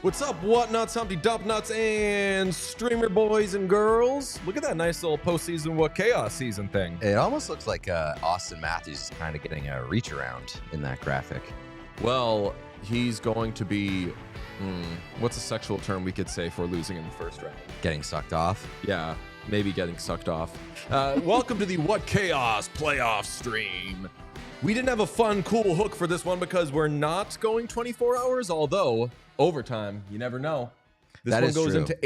What's up, whatnots, Humpty Dumpnuts, and streamer boys and girls? Look at that nice little postseason What Chaos season thing. It almost looks like Austin Matthews is kind of getting a reach around in that graphic. Well, he's going to be, what's a sexual term we could say for losing in the first round? Getting sucked off? Yeah, maybe getting sucked off. Welcome to the What Chaos Playoff stream. We didn't have a fun, cool hook for this one because we're not going 24 hours, although overtime, you never know. This one goes into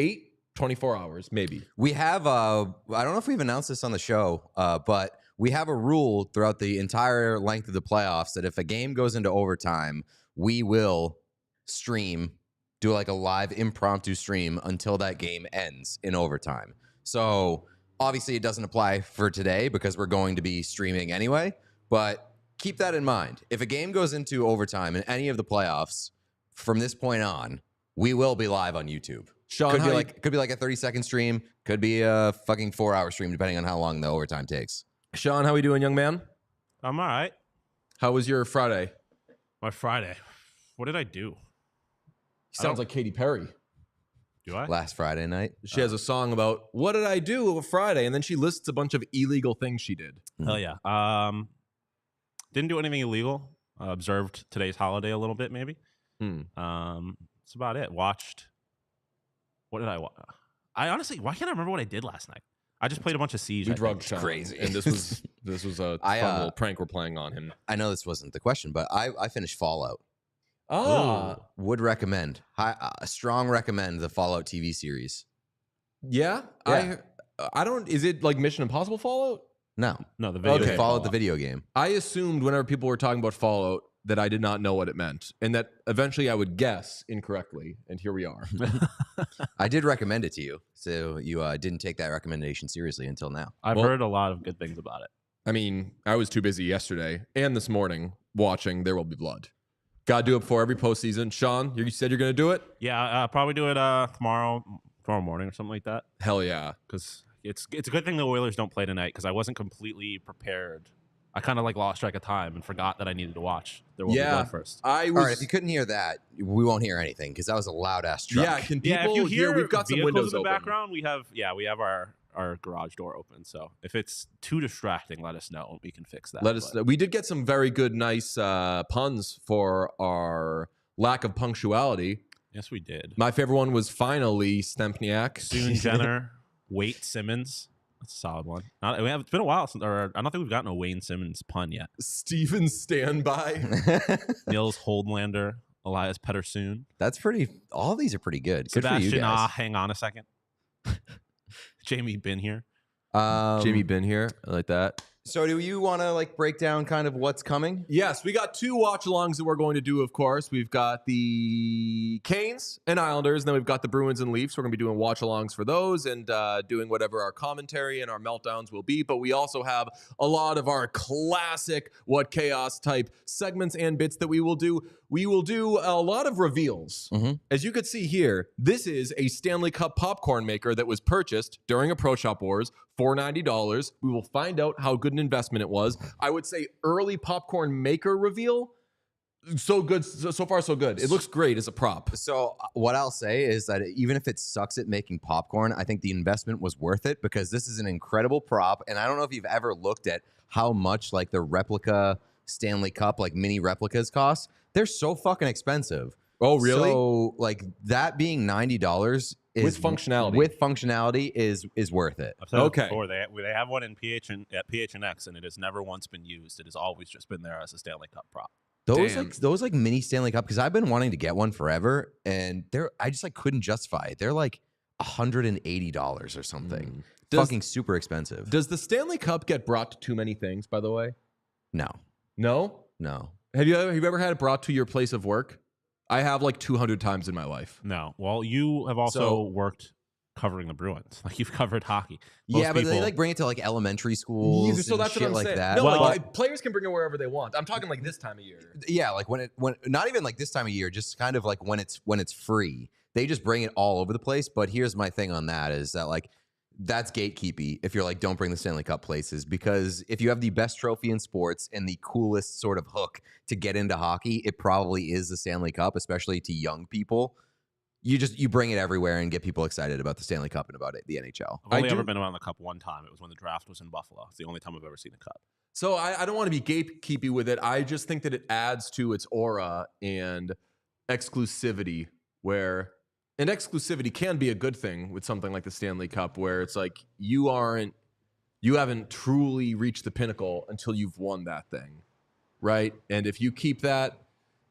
24 hours, maybe. We have, I don't know if we've announced this on the show, but we have a rule throughout the entire length of the playoffs that if a game goes into overtime, we will stream, do like a live impromptu stream until that game ends in overtime. So obviously it doesn't apply for today because we're going to be streaming anyway, but keep that in mind. If a game goes into overtime in any of the playoffs, from this point on, we will be live on YouTube. Sean, could be like a 30-second stream, could be a fucking 4-hour stream, depending on how long the overtime takes. Sean, how we doing, young man? I'm all right. How was your Friday? My Friday. What did I do? Sounds like Katy Perry. Do I? Last Friday night. She has a song about what did I do on Friday, and then she lists a bunch of illegal things she did. Hell yeah. Didn't do anything illegal. Observed today's holiday a little bit, maybe. That's about it. Watched. What did I watch? I honestly, why can't I remember what I did last night? I just played a bunch of Siege. We drugged Sean, crazy, and this was a fun little prank we're playing on him. I know this wasn't the question, but I finished Fallout. Would recommend. A strong recommend the Fallout TV series. Yeah. I don't. Is it like Mission Impossible Fallout? No, the video. Okay. Fallout the video game. I assumed whenever people were talking about Fallout that I did not know what it meant, and that eventually I would guess incorrectly, and here we are. I did recommend it to you, so you didn't take that recommendation seriously until now. I've heard a lot of good things about it. I mean, I was too busy yesterday and this morning watching There Will Be Blood. Got to do it before every postseason. Sean, you said you're going to do it? Yeah, I'll probably do it tomorrow morning or something like that. Hell yeah. Because it's a good thing the Oilers don't play tonight because I wasn't completely prepared. I kind of lost track of time and forgot that I needed to watch There Will Be Blood first. All right, if you couldn't hear that, we won't hear anything because that was a loud ass truck. Yeah, can people if you hear we've got some windows in the open. background, we have our garage door open. So if it's too distracting, let us know and we can fix that. Let us know. We did get some very good, nice puns for our lack of punctuality. Yes, we did. My favorite one was finally Stempniak. Soon Jenner, Wait Simmons. That's a solid one. It's been a while since, or I don't think we've gotten a Wayne Simmons pun yet. Steven Standby. Nils Holdlander, Elias Pettersson. That's pretty. All these are pretty good. Good for you Sebastian, guys. hang on a second. Jamie been here. Jamie been here. I like that. So do you want to break down kind of what's coming? Yes, we got 2 watch-alongs that we're going to do, of course. We've got the Canes and Islanders, and then we've got the Bruins and Leafs. We're going to be doing watch-alongs for those and doing whatever our commentary and our meltdowns will be. But we also have a lot of our classic What Chaos type segments and bits that we will do. We will do a lot of reveals. As you could see here, this is a Stanley Cup popcorn maker that was purchased during a Pro Shop Wars for $90. We will find out how good an investment it was. I would say early popcorn maker reveal. So good. So far, so good. It looks great as a prop. So what I'll say is that even if it sucks at making popcorn, I think the investment was worth it because this is an incredible prop. And I don't know if you've ever looked at how much the replica Stanley Cup, mini replicas cost. They're so fucking expensive. Oh, really? So that being $90 with functionality. With functionality is worth it. I've said it Okay. before, they have one in at PHNX, and it has never once been used. It has always just been there as a Stanley Cup prop. Those mini Stanley Cup, because I've been wanting to get one forever, and I just couldn't justify it. They're $180 or something. Fucking super expensive. Does the Stanley Cup get brought to too many things, by the way? No. No? Have you ever had it brought to your place of work? I have like 200 times in my life. No. Well, you have also worked covering the Bruins. Like, you've covered hockey. Most people, they like bring it to like elementary schools. So that's shit what I'm like saying. that. No, Well, like, players can bring it wherever they want. I'm talking like this time of year. Yeah, like when not even like this time of year, just kind of like when it's free. They just bring it all over the place. But here's my thing on that is that like that's gatekeepy if you're like, don't bring the Stanley Cup places, because if you have the best trophy in sports and the coolest sort of hook to get into hockey, it probably is the Stanley Cup, especially to young people. You bring it everywhere and get people excited about the Stanley Cup and about the NHL. I've only ever been around the Cup one time. It was when the draft was in Buffalo. It's the only time I've ever seen a Cup. So I don't want to be gatekeepy with it. I just think that it adds to its aura and exclusivity, and exclusivity can be a good thing with something like the Stanley Cup, where it's like you haven't truly reached the pinnacle until you've won that thing, right? And if you keep that,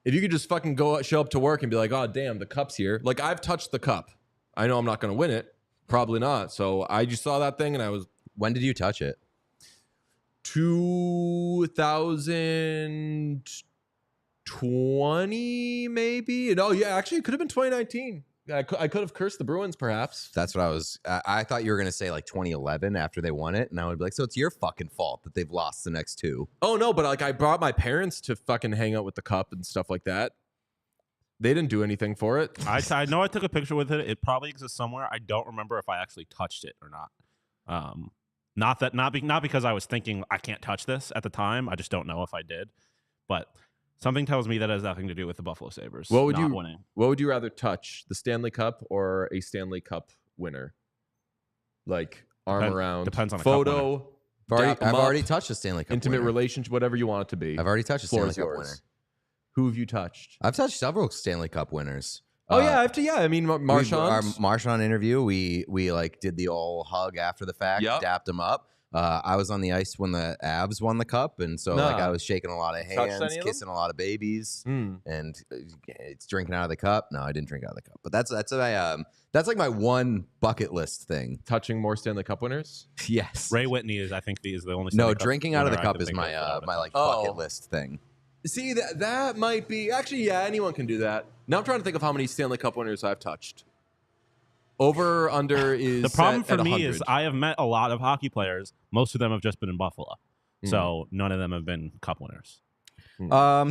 if you could just fucking show up to work and be like, oh, damn, the cup's here. Like, I've touched the cup. I know I'm not going to win it. Probably not. So I just saw that thing and I was... When did you touch it? 2020, maybe? No, yeah, actually, it could have been 2019. I could have cursed the Bruins, perhaps. That's what I thought you were going to say like 2011 after they won it. And I would be like, so it's your fucking fault that they've lost the next two. Oh, no, but like I brought my parents to fucking hang out with the cup and stuff like that. They didn't do anything for it. I know I took a picture with it. It probably exists somewhere. I don't remember if I actually touched it or not. Not because I was thinking I can't touch this at the time. I just don't know if I did. But something tells me that has nothing to do with the Buffalo Sabres winning. What would you rather touch, the Stanley Cup or a Stanley Cup winner? Like arm around, depends on photo. I've already touched a Stanley Cup intimate winner. relationship, whatever you want it to be. I've already touched a Stanley Cup winner. Who have you touched? I've touched several Stanley Cup winners. Oh yeah, I have to. Yeah, I mean Marchand. Our Marchand interview, we like did the old hug after the fact, dapped him up. I was on the ice when the Avs won the cup, and so like I was shaking a lot of hands, kissing a lot of babies, and it's drinking out of the cup. No, I didn't drink out of the cup, but that's like my one bucket list thing. Touching more Stanley Cup winners. Yes, Ray Whitney is. I think is the only. No, drinking out of the cup is my like bucket list thing. See, that might be actually, yeah, anyone can do that. Now I'm trying to think of how many Stanley Cup winners I've touched. Over under is the problem for me 100. is I have met a lot of hockey players. Most of them have just been in Buffalo, so none of them have been Cup winners.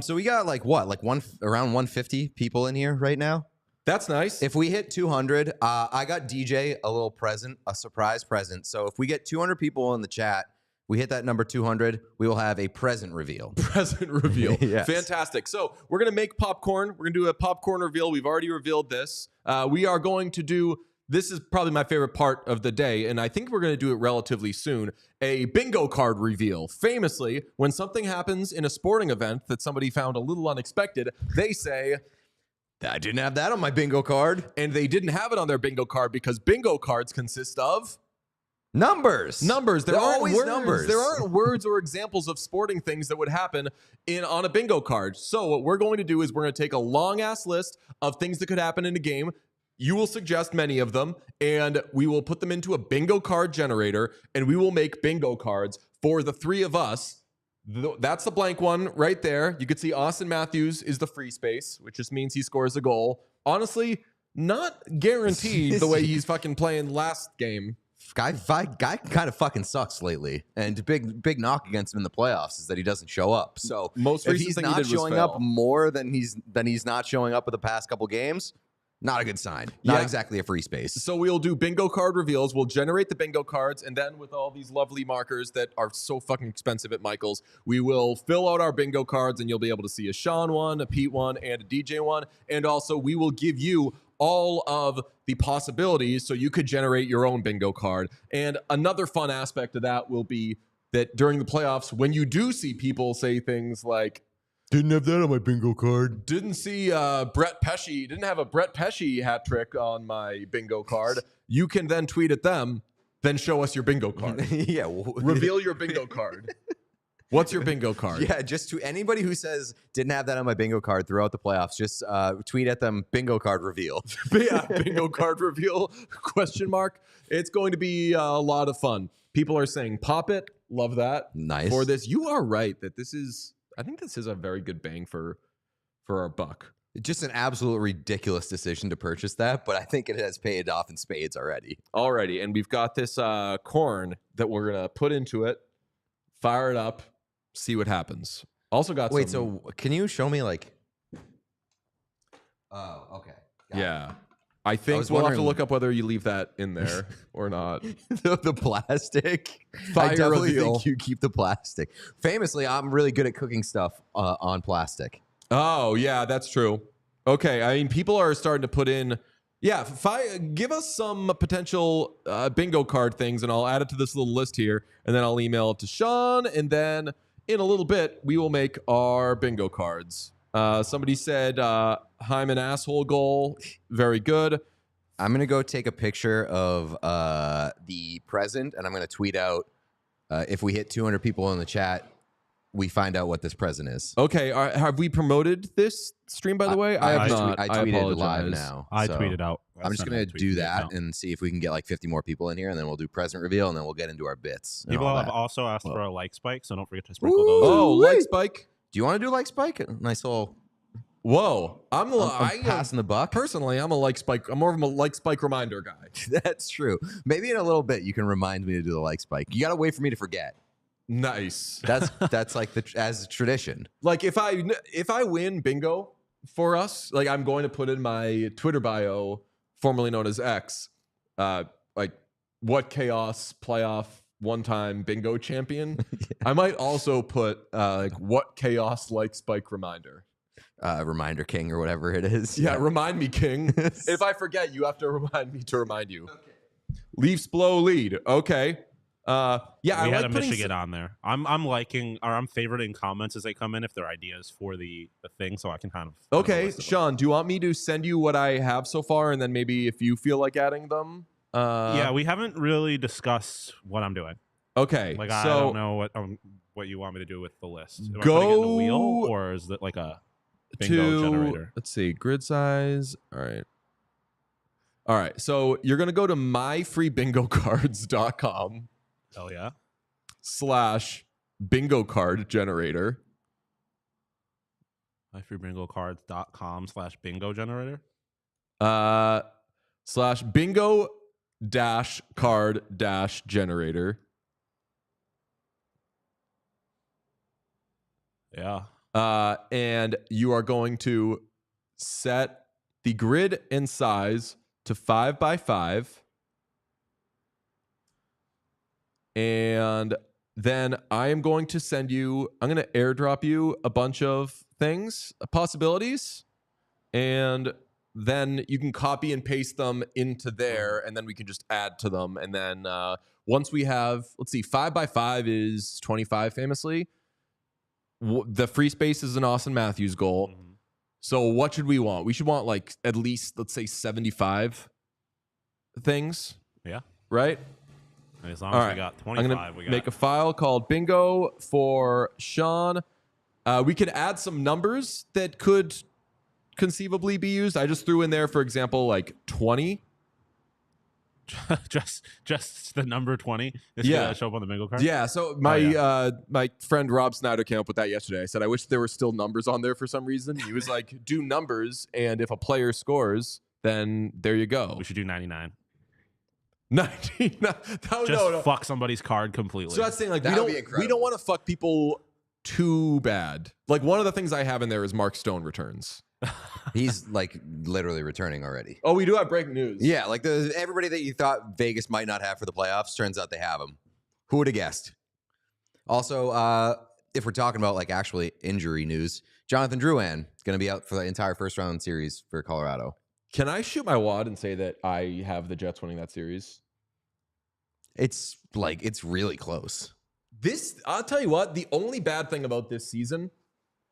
So we got like around 150 people in here right now. That's nice. If we hit 200, I got DJ a little present, a surprise present. So if we get 200 people in the chat, we hit that number 200, we will have a present reveal. Present reveal. Yes. Fantastic. So we're going to make popcorn. We're going to do a popcorn reveal. We've already revealed this. We are going to do, this is probably my favorite part of the day, and I think we're going to do it relatively soon, a bingo card reveal. Famously, when something happens in a sporting event that somebody found a little unexpected, they say, I didn't have that on my bingo card. And they didn't have it on their bingo card because bingo cards consist of numbers. There aren't always words. numbers. There aren't words or examples of sporting things that would happen on a bingo card. So what we're going to do is we're going to take a long ass list of things that could happen in a game. You will suggest many of them, and we will put them into a bingo card generator, and we will make bingo cards for the three of us. That's the blank one right there. You could see Austin Matthews is the free space, which just means he scores a goal. Honestly, not guaranteed the way he's fucking playing last game. Guy kind of fucking sucks lately, and big knock against him in the playoffs is that he doesn't show up. So most if he's not showing up more than he's not showing up with the past couple games, not a good sign. Not exactly a free space. So we'll do bingo card reveals. We'll generate the bingo cards, and then with all these lovely markers that are so fucking expensive at Michael's, we will fill out our bingo cards, and you'll be able to see a Sean one, a Pete one, and a DJ one. And also, we will give you all of the possibilities so you could generate your own bingo card. And another fun aspect of that will be that during the playoffs, when you do see people say things like, didn't have that on my bingo card. Didn't see Brett Pesce. Didn't have a Brett Pesce hat trick on my bingo card. You can then tweet at them, then show us your bingo card. Yeah. Reveal your bingo card. What's your bingo card? Yeah, just to anybody who says didn't have that on my bingo card throughout the playoffs, just tweet at them bingo card reveal. Yeah, bingo card reveal, question mark. It's going to be a lot of fun. People are saying pop it. Love that. Nice. For this, you are right that I think this is a very good bang for our buck. Just an absolute ridiculous decision to purchase that, but I think it has paid off in spades already. Already, and we've got this corn that we're going to put into it, fire it up, see what happens. Also got Wait, some, so can you show me like... Oh, okay. Got yeah. it. I think was we'll have to wondering- look up whether you leave that in there or not. the plastic. Fire I definitely reveal. think you keep the plastic. Famously, I'm really good at cooking stuff on plastic. Oh, yeah, that's true. Okay, I mean, people are starting to put in, yeah, give us some potential bingo card things, and I'll add it to this little list here, and then I'll email it to Sean, and then in a little bit, we will make our bingo cards. Somebody said, Hyman asshole goal, very good. I'm going to go take a picture of the present, and I'm going to tweet out, if we hit 200 people in the chat, we find out what this present is. Okay, have we promoted this stream, by the way? I have not. I tweeted it live apologize. now. I so tweeted out. I'm just going to do that and see if we can get like 50 more people in here, and then we'll do present reveal, and then we'll get into our bits. and People all have that. also asked for a like spike, so don't forget to sprinkle those. Oh, Ooh-wee. leg spike. Do you want to do like spike? Nice little... Whoa, I'm passing the buck. Personally, I'm a like spike. I'm more of a like spike reminder guy. That's true. Maybe in a little bit you can remind me to do the like spike. You got to wait for me to forget. Nice. That's like as a tradition. Like if I win bingo for us, like I'm going to put in my Twitter bio, formerly known as X, like what chaos playoff one-time bingo champion. I might also put like what chaos like spike reminder. Reminder king or whatever it is. Yeah, remind me, King. If I forget, you have to remind me to remind you. Okay. Leafs blow lead. Okay. Yeah, we I had like a putting Michigan on there. I'm liking, or I'm favoriting comments as they come in if they're ideas for the thing, so I can kind of. Okay, Sean, do you want me to send you what I have so far, and then maybe if you feel like adding them? Yeah, we haven't really discussed what I'm doing. Okay, Like so I don't know what you want me to do with the list. Am I Go putting it in the wheel, or is it like a bingo generator? Let's see, grid size. All right. So you're gonna go to myfreebingocards.com Hell yeah. /bingo card generator. myfreebingocards.com/bingo generator. /bingo card generator. Yeah. And you are going to set the grid and size to 5x5. And then I am going to I'm going to airdrop you a bunch of things, possibilities. And then you can copy and paste them into there, and then we can just add to them. And then once we have, let's see, 5x5 is 25 famously. The free space is an Austin Matthews goal. Mm-hmm. So what should we want? We should want like at least, let's say 75 things. Yeah. Right? As long All as right. we got I'm 25, going we to got. make a file called bingo for Sean. We could add some numbers that could conceivably be used. I just threw in there, for example, like 20. just the number 20 is Yeah. gonna show up on the bingo card. Yeah, so my friend Rob Snyder came up with that yesterday. I said, I wish there were still numbers on there for some reason. He was like, do numbers, and if a player scores, then there you go. We should do 99. 19. No, Just fuck somebody's card completely. So that's saying like That we would be don't incredible. want to fuck people too bad. Like one of the things I have in there is Mark Stone returns. He's like literally returning already. Oh, we do have breaking news. Yeah, like everybody that you thought Vegas might not have for the playoffs, turns out they have him. Who would have guessed? Also, if we're talking about like actually injury news, Jonathan Drouin is going to be out for the entire first round series for Colorado. Can I shoot my wad and say that I have the Jets winning that series? It's like it's really close. I'll tell you what, the only bad thing about this season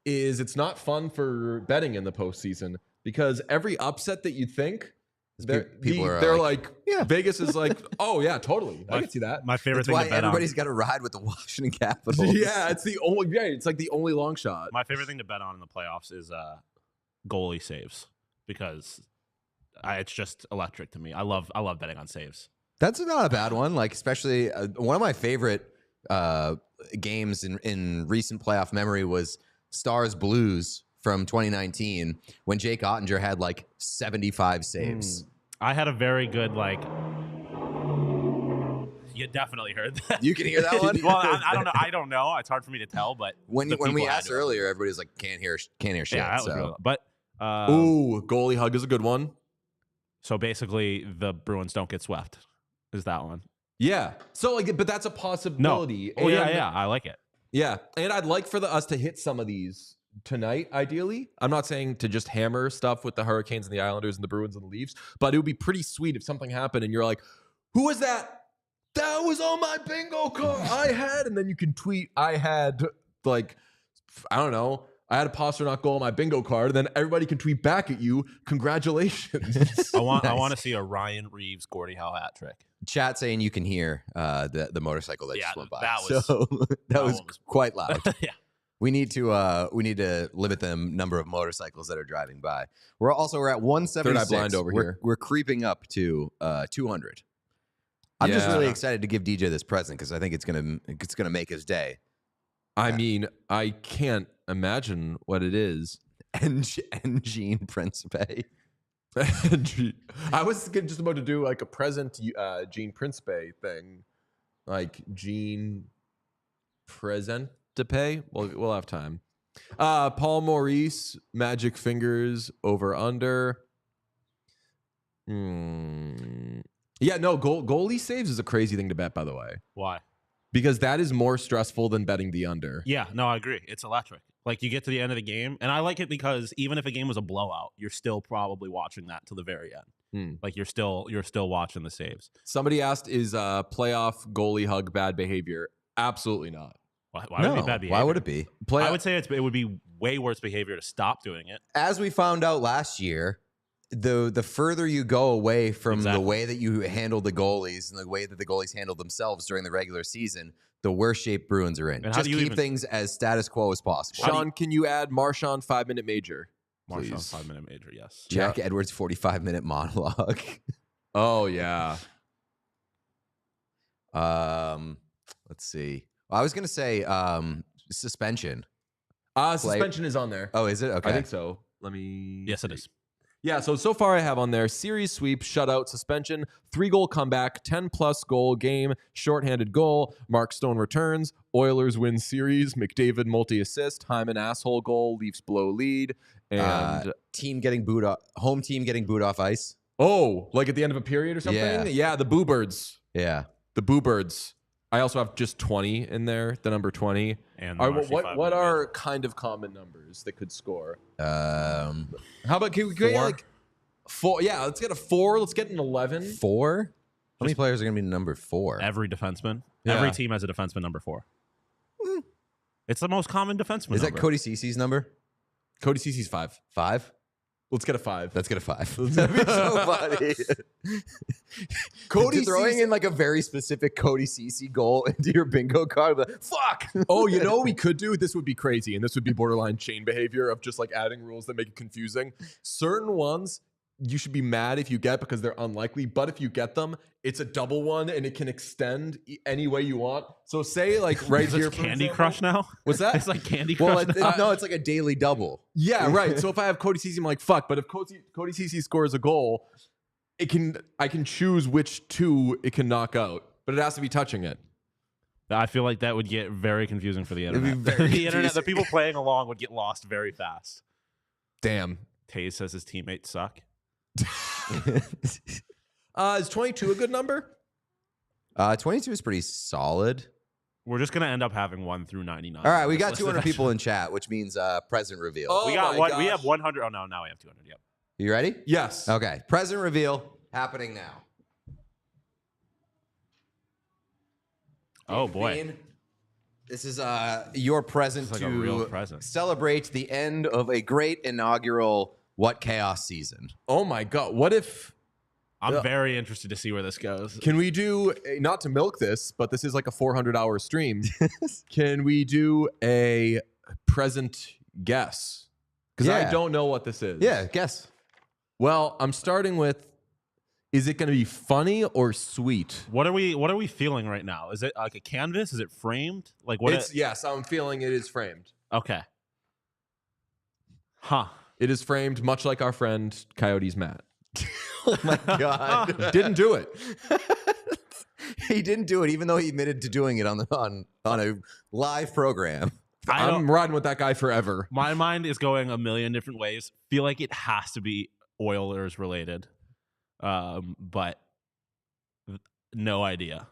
is it's not fun for betting in the postseason because every upset that you think They're like, yeah, Vegas is like, oh yeah, totally. I can see that. My favorite That's thing why to bet everybody's on. got to ride with the Washington Capitals. Yeah, it's the only. Yeah, it's like the only long shot. My favorite thing to bet on in the playoffs is goalie saves because it's just electric to me. I love betting on saves. That's not a bad one. Like, especially one of my favorite games in recent playoff memory was Stars Blues from 2019 when Jake Ottinger had like 75 saves. I had a very good You definitely heard that. You can hear that one. Well, I don't know. I don't know. It's hard for me to tell. But when we asked earlier, everybody was like, "Can't hear shit." Yeah, that was real. But ooh, goalie hug is a good one. So basically, the Bruins don't get swept. Is that one? Yeah. So like, but that's a possibility. No. Oh yeah. I like it. Yeah, and I'd like for us to hit some of these tonight, ideally. I'm not saying to just hammer stuff with the Hurricanes and the Islanders and the Bruins and the Leafs, but it would be pretty sweet if something happened and you're like, who was that? That was on my bingo card I had. And then you can tweet, I had, like, I don't know, I had a Pasternak goal on my bingo card. And then everybody can tweet back at you, congratulations. I want to see a Ryan Reeves Gordie Howe hat trick. Chat saying you can hear the motorcycle that just went by. That was quite loud. Yeah. We need to limit the number of motorcycles that are driving by. We're at 176. Third eye blind over here. We're creeping up to 200. I'm just really excited to give DJ this present because I think it's gonna make his day. I mean, I can't imagine what it is. And Gene Principe. I was just about to do like a present Gene Principe thing, like Gene present to pay. We'll have time. Paul Maurice, Magic Fingers over under. Yeah, no, goalie saves is a crazy thing to bet, by the way. Why? Because that is more stressful than betting the under. Yeah, no, I agree. It's electric. Like, you get to the end of the game, and I like it because even if a game was a blowout, you're still probably watching that to the very end. Like, you're still watching the saves. Somebody asked, is playoff goalie hug bad behavior? Absolutely not. Why would it be bad behavior? Why would it be? I would say it would be way worse behavior to stop doing it. As we found out last year, the further you go away from the way that you handle the goalies and the way that the goalies handle themselves during the regular season, the worse shape Bruins are in. And just keep things as status quo as possible. Sean, can you add Marchand 5-minute major? Marchand 5-minute major, yes. Jack Edwards 45-minute monologue. Oh yeah. Let's see. I was gonna say suspension. Suspension is on there. Oh, is it? Okay. I think so. Let me. Yes, it is. Yeah, so far I have on there series sweep, shutout, suspension, 3-goal comeback, 10+ goal game, shorthanded goal, Mark Stone returns, Oilers win series, McDavid multi-assist, Hyman asshole goal, Leafs blow lead, and home team getting booed off ice. Oh, like at the end of a period or something? Yeah, the Boo Birds. Yeah. The Boo Birds. I also have just 20 in there, the number 20. And what are kind of common numbers that could score? How about can we get like 4? Yeah, let's get a 4. Let's get an 11. 4? How many players are going to be number 4? Every defenseman. Yeah. Every team has a defenseman number 4. It's the most common defenseman. Is that Cody Cece's number? Cody Cece's 5. 5? Let's get a 5. Let's get a 5. That'd be so funny. Cody throwing in like a very specific Cody Cece goal into your bingo card. Like, fuck. Oh, you know what we could do? This would be crazy, and this would be borderline chain behavior of just like adding rules that make it confusing. Certain ones you should be mad if you get because they're unlikely, but if you get them, it's a double one and it can extend any way you want. So say like right here, it's Candy Crush now. What's that? It's like Candy Crush. Well, no, it's like a daily double. Yeah, right. So if I have Cody Cece, I'm like fuck. But if Cody Cece scores a goal, I can choose which 2 it can knock out, but it has to be touching it. I feel like that would get very confusing for the internet. It'd be very the internet, the people playing along would get lost very fast. Damn. Taze says his teammates suck. Is 22 a good number? 22 is pretty solid. We're just gonna end up having 1 through 99. All right, we got 200 people in chat, which means present reveal. Oh, we got my We gosh. have 100. Oh no, now we have 200. Yep. You ready? Yes. Okay, present reveal happening now. Oh boy. Bean, this is your present It's like to a real present. celebrate the end of a great inaugural What Chaos season. Oh my god. What if I'm very interested to see where this goes. Can we do, not to milk this, but this is like a 400-hour stream. Can we do a present guess? Because I don't know what this is. Yeah, guess. Well, I'm starting with, is it going to be funny or sweet? What are we feeling right now? Is it like a canvas? Is it framed? Like what? Yes, I'm feeling it is framed. Okay. Huh. It is framed much like our friend Coyotes Matt. Oh my God. Didn't do it. He didn't do it, even though he admitted to doing it on a live program. I'm riding with that guy forever. My mind is going a million different ways. Feel like it has to be Oilers related. But no idea.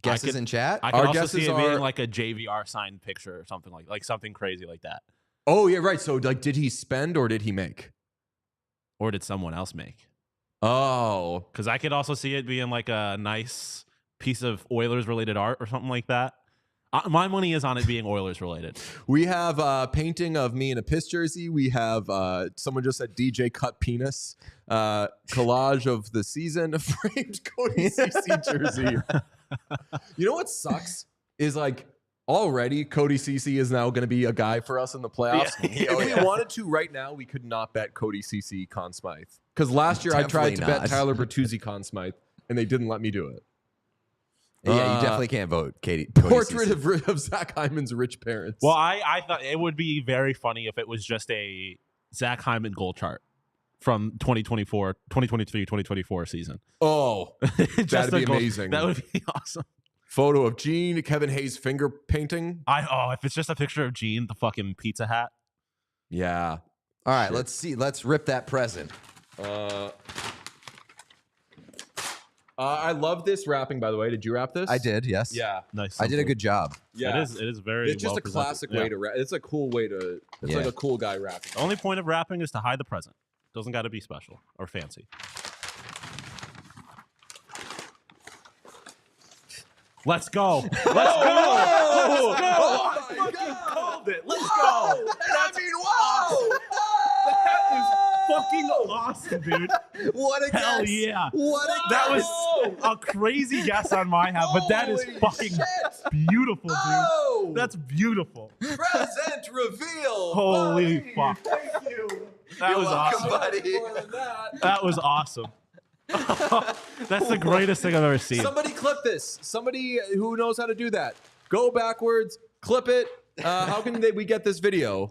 Guesses in chat? I could also see it being like a JVR signed picture or something like something crazy like that. Oh, yeah, right. So, like, did he spend or did he make? Or did someone else make? Oh. Because I could also see it being like a nice piece of Oilers related art or something like that. My money is on it being Oilers related. We have a painting of me in a piss jersey. We have someone just said DJ cut penis. Collage of the season, a framed Cody CC jersey. You know what sucks is like already Cody CC is now going to be a guy for us in the playoffs. Yeah. If we wanted to right now, we could not bet Cody CC Conn Smythe. Because last year I tried to bet Tyler Bertuzzi Conn Smythe and they didn't let me do it. Yeah, you definitely can't vote, Cody Portrait CC. of Zach Hyman's rich parents. Well, I thought it would be very funny if it was just a Zach Hyman goal chart from 2023, 2024 season. Oh, that'd be amazing. That would be awesome. Photo of Gene, Kevin Hayes finger painting. If it's just a picture of Gene, the fucking pizza hat. Yeah. All right, let's see. Let's rip that present. I love this wrapping, by the way. Did you wrap this? I did, yes. Yeah. Nice. I did a good job. Yeah. It is very It's just well a classic way to wrap. It's a cool way to, it's Yeah. like a cool guy wrapping. The only point of wrapping is to hide the present. Doesn't got to be special or fancy. Let's go. Let's go. Whoa! Let's go. Oh my I fucking God. called it. Let's Whoa! go. I mean, whoa! That is fucking awesome, dude. What a Hell guess. yeah. What a That guess. was a crazy guess on my half, but that is Holy fucking shit. beautiful, dude. Oh! That's beautiful. Present reveal. Holy buddy. fuck. Thank you. That You're was welcome, awesome. buddy. More than that. That was awesome. That's the greatest thing I've ever seen. Somebody clip this. Somebody who knows how to do that. Go backwards, clip it. How can we get this video?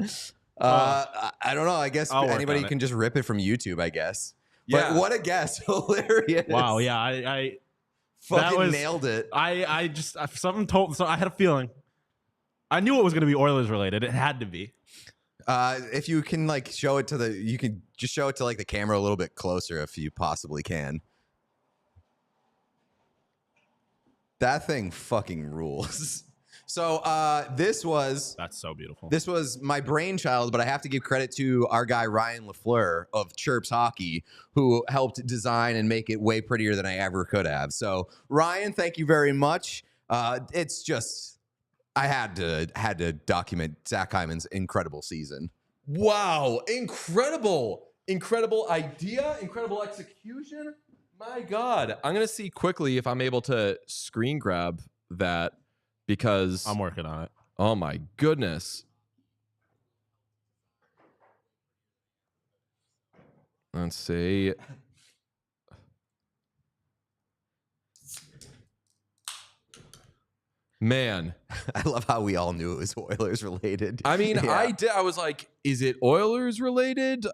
I don't know. I guess I'll work anybody on it. can just rip it from YouTube, I guess. Yeah. But what a guess. Hilarious. Wow, yeah, I Fucking was- nailed it. I just something told. So I had a feeling. I knew it was going to be Oilers related. It had to be. If you can like show it to you can just show it to like the camera a little bit closer if you possibly can. That thing fucking rules. So this was That's so beautiful. This was my brainchild, but I have to give credit to our guy Ryan LaFleur of Chirps Hockey, who helped design and make it way prettier than I ever could have. So Ryan, thank you very much. It's just I had to document Zach Hyman's incredible season. Wow. Incredible. Incredible idea. Incredible execution. My God. I'm going to see quickly if I'm able to screen grab that because I'm working on it. oh my goodness. Let's see. Man, I love how we all knew it was Oilers related. I mean, Yeah. I did. I was like, is it Oilers related?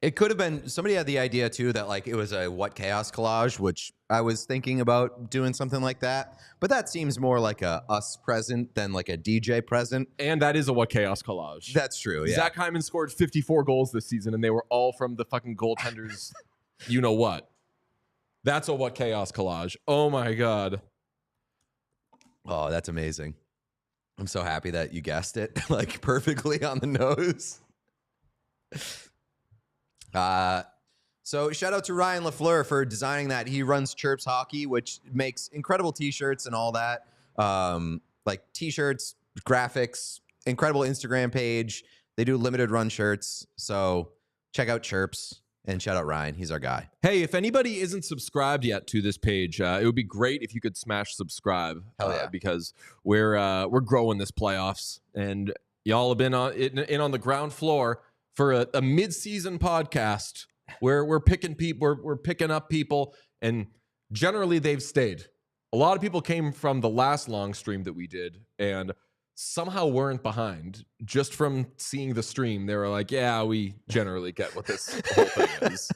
It could have been somebody had the idea too that like it was a what chaos collage, which I was thinking about doing something like that. But that seems more like a us present than like a DJ present. And that is a what chaos collage. That's true. Yeah. Zach Hyman scored 54 goals this season, and they were all from the fucking goaltenders. You know what? That's a what chaos collage. Oh my God. Oh, that's amazing. I'm so happy that you guessed it like perfectly on the nose. So shout out to Ryan LaFleur for designing that. He runs Chirps Hockey, which makes incredible t-shirts and all that. Like t-shirts, graphics, incredible Instagram page. They do limited run shirts. So check out Chirps And shout out Ryan. He's our guy. Hey, if anybody isn't subscribed yet to this page, it would be great if you could smash subscribe. Hell yeah. Because we're growing this playoffs, and y'all have been in on the ground floor for a mid-season podcast where we're picking people, we're picking up people, and generally they've stayed. A lot of people came from the last long stream that we did, and somehow weren't behind. Just from seeing the stream, they were like, yeah, we generally get what this whole thing is.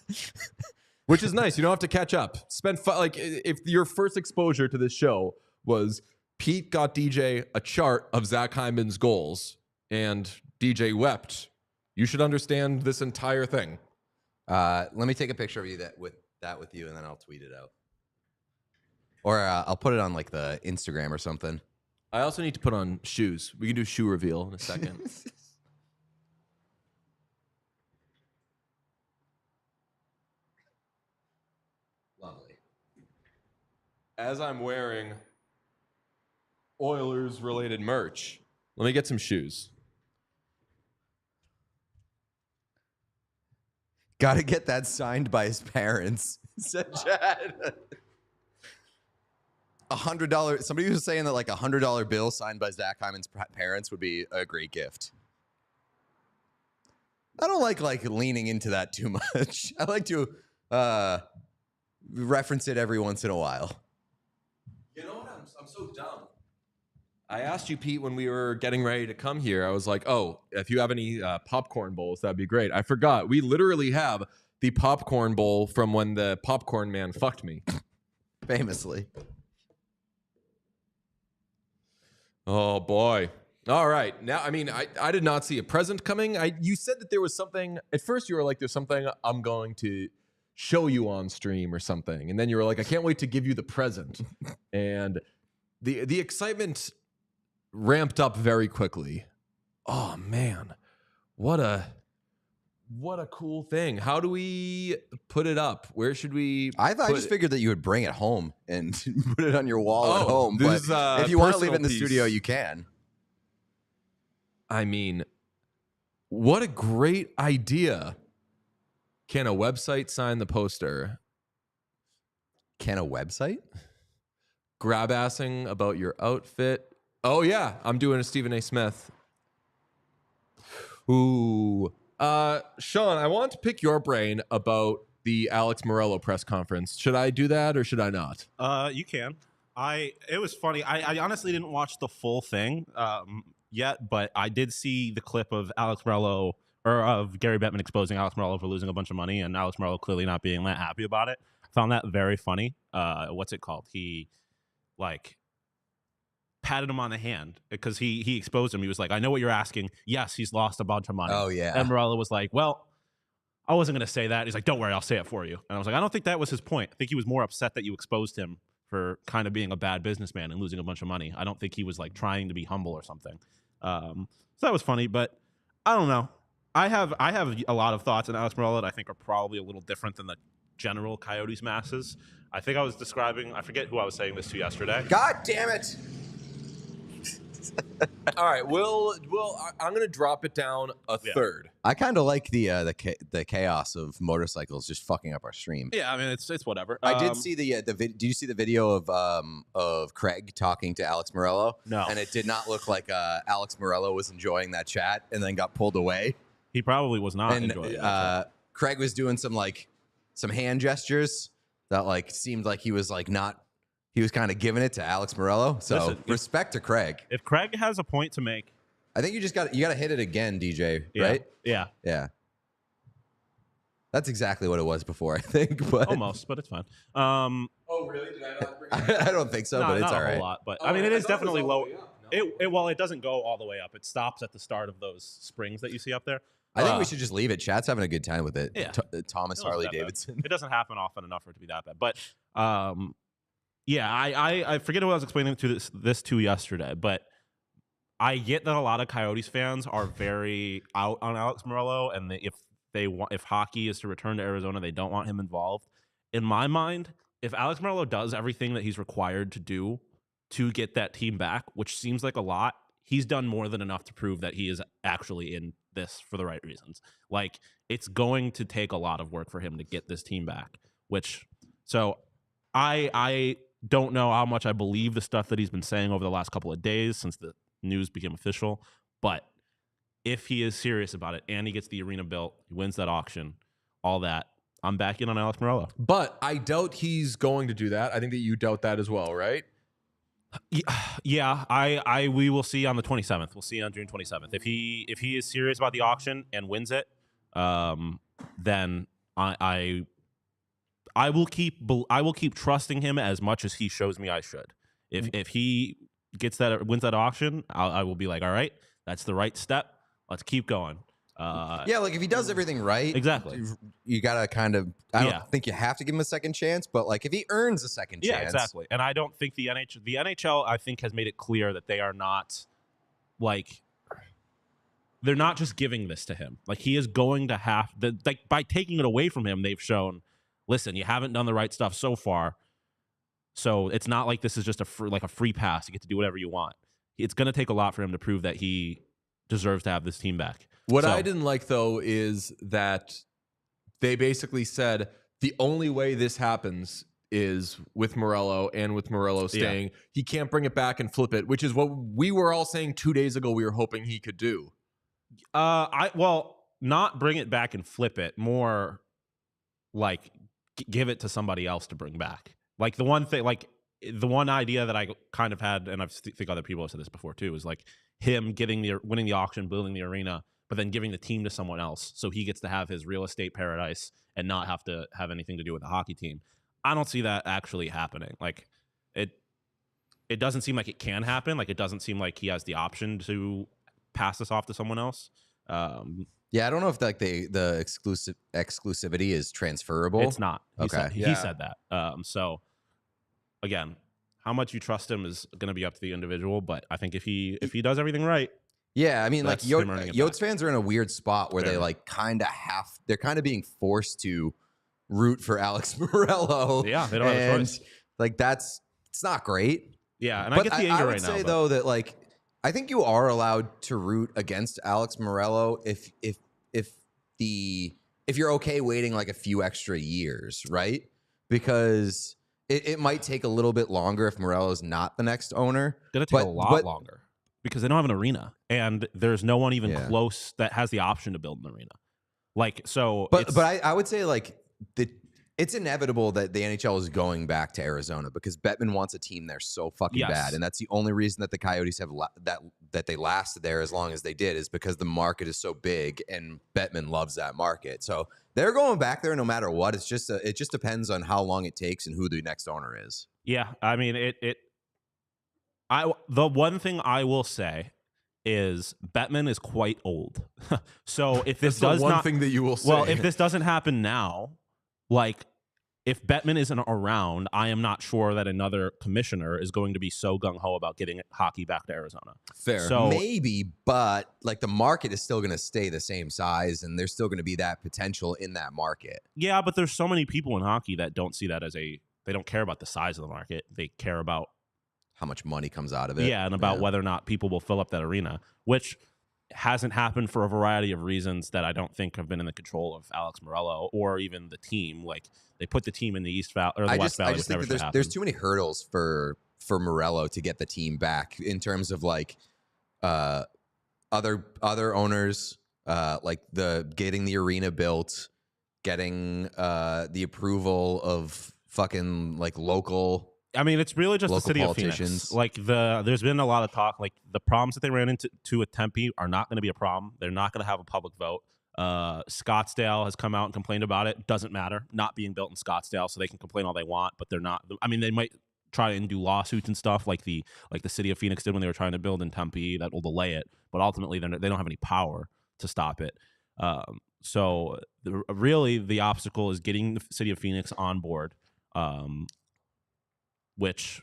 Which is nice. You don't have to catch up. If your first exposure to this show was Pete got DJ a chart of Zach Hyman's goals and DJ wept, you should understand this entire thing. Let me take a picture of you with you, and then I'll tweet it out. Or I'll put it on like the Instagram or something. I also need to put on shoes. We can do shoe reveal in a second. Lovely. As I'm wearing Oilers-related merch, let me get some shoes. Got to get that signed by his parents, said Chad. $100. Somebody was saying that like $100 bill signed by Zach Hyman's parents would be a great gift. I don't like leaning into that too much. I like to reference it every once in a while. You know what? I'm so dumb. I asked you, Pete, when we were getting ready to come here. I was like, oh, if you have any popcorn bowls, that'd be great. I forgot. We literally have the popcorn bowl from when the popcorn man fucked me. Famously. Oh, boy. All right. Now, I mean, I did not see a present coming. You said that there was something. At first, you were like, there's something I'm going to show you on stream or something. And then you were like, I can't wait to give you the present. And the excitement ramped up very quickly. Oh, man. What a cool thing. How do we put it up? Where should we I just figured that you would bring it home and put it on your wall at home. This But is, if you want to leave it in the piece. studio, you can. I mean, what a great idea. Can a website sign the poster? Can a website? Grabassing about your outfit. Oh, yeah. I'm doing a Stephen A. Smith. Ooh. Sean, I want to pick your brain about the Alex Morello press conference. Should I do that or should I not? You can. It was funny. I honestly didn't watch the full thing yet, but I did see the clip of Alex Morello or of Gary Bettman exposing Alex Morello for losing a bunch of money, and Alex Morello clearly not being that happy about it. Found that very funny. What's it called? He patted him on the hand because he exposed him. He was like, I know what you're asking. Yes, he's lost a bunch of money. Oh, yeah. And Morello was like, well, I wasn't going to say that. He's like, don't worry, I'll say it for you. And I was like, I don't think that was his point. I think he was more upset that you exposed him for kind of being a bad businessman and losing a bunch of money. I don't think he was like trying to be humble or something. So that was funny, but I don't know. I have a lot of thoughts on Alex Morello that I think are probably a little different than the general Coyotes masses. I think I was describing, I forget who I was saying this to yesterday. God damn it. All right, I'm going to drop it down a third. I kind of like the chaos of motorcycles just fucking up our stream. Yeah, I mean it's whatever. I did see did you see the video of Craig talking to Alex Morello? No. And it did not look like Alex Morello was enjoying that chat and then got pulled away. He probably was not And enjoying it. Craig was doing some hand gestures that seemed like he was he was kind of giving it to Alex Morello. So Listen, respect to Craig. If Craig has a point to make, I think you got to hit it again, DJ. yeah, Right? Yeah. Yeah. That's exactly what it was before, I think. But Almost, but it's fine. Oh, really? Did I not bring it? I don't think so, but it's not all a right. whole lot. But I mean, it is definitely low. No. Well, it doesn't go all the way up. It stops at the start of those springs that you see up there. I think we should just leave it. Chat's having a good time with it. Yeah. Thomas It wasn't Harley that bad. Davidson. It doesn't happen often enough for it to be that bad. But yeah, I forget who I was explaining to this to yesterday, but I get that a lot of Coyotes fans are very out on Alex Morello, and if hockey is to return to Arizona, they don't want him involved. In my mind, if Alex Morello does everything that he's required to do to get that team back, which seems like a lot, he's done more than enough to prove that he is actually in this for the right reasons. Like, it's going to take a lot of work for him to get this team back, so I don't know how much I believe the stuff that he's been saying over the last couple of days since the news became official, but if he is serious about it and he gets the arena built, he wins that auction, all that, I'm back in on Alex Morello. But I doubt he's going to do that. I think that you doubt that as well, right? Yeah, we will see on the 27th. We'll see on June 27th. If he is serious about the auction and wins it, then I will keep trusting him as much as he shows me I should. If he wins that auction, I will be like, all right, that's the right step. Let's keep going. Like if he does everything right, exactly. You gotta kind of. I don't think you have to give him a second chance, but like if he earns a second chance, exactly. And I don't think the NHL I think has made it clear that they are not like they're not just giving this to him. Like he is going to have by taking it away from him, they've shown, listen, you haven't done the right stuff so far. So it's not like this is just a free pass. You get to do whatever you want. It's going to take a lot for him to prove that he deserves to have this team back. What I didn't like, though, is that they basically said the only way this happens is with Morello and with Morello staying. Yeah. He can't bring it back and flip it, which is what we were all saying 2 days ago we were hoping he could do. Not bring it back and flip it, more like give it to somebody else to bring back. Like the one thing, like the one idea that I kind of had, and I think other people have said this before too, is like him winning the auction, building the arena, but then giving the team to someone else so he gets to have his real estate paradise and not have to have anything to do with the hockey team. I don't see that actually happening. Like it doesn't seem like it can happen. Like it doesn't seem like he has the option to pass this off to someone else. Yeah, I don't know if like the exclusivity is transferable. It's not. He Okay. said that. So again, how much you trust him is going to be up to the individual, but I think if he does everything right. Yeah, I mean, like Yotes fans are in a weird spot where they like they're kind of being forced to root for Alex Morello. Yeah, they don't have a choice. Like it's not great. Yeah, and I get the anger right now. I would say though that like I think you are allowed to root against Alex Morello if you're okay waiting like a few extra years, right? Because it might take a little bit longer if Morello's not the next owner. It's going to take a lot longer because they don't have an arena and there's no one even close that has the option to build an arena. Like, so. But I would say like it's inevitable that the NHL is going back to Arizona because Bettman wants a team there so fucking bad. And that's the only reason that the Coyotes have that they lasted there as long as they did is because the market is so big and Bettman loves that market. So they're going back there no matter what. It just depends on how long it takes and who the next owner is. Yeah. I mean, the one thing I will say is Bettman is quite old. So if this does not, thing that you will say. Well, if this doesn't happen now, like if Bettman isn't around, I am not sure that another commissioner is going to be so gung-ho about getting hockey back to Arizona. Fair. So maybe, but like the market is still going to stay the same size and there's still going to be that potential in that market. Yeah, but there's so many people in hockey that don't see that they don't care about the size of the market. They care about how much money comes out of it. Yeah, and about whether or not people will fill up that arena, which hasn't happened for a variety of reasons that I don't think have been in the control of Alex Morello or even the team. Like they put the team in the East Valley or the West Valley. I just think that there's too many hurdles for Morello to get the team back in terms of like other owners, like getting the arena built, getting the approval of fucking like local. I mean, it's really just the city of Phoenix. Like there's been a lot of talk. Like the problems that they ran into at Tempe are not going to be a problem. They're not going to have a public vote. Scottsdale has come out and complained about it. Doesn't matter. Not being built in Scottsdale, so they can complain all they want, but they're not. I mean, they might try and do lawsuits and stuff like the city of Phoenix did when they were trying to build in Tempe. That will delay it, but ultimately they don't have any power to stop it. So really, the obstacle is getting the city of Phoenix on board. Which,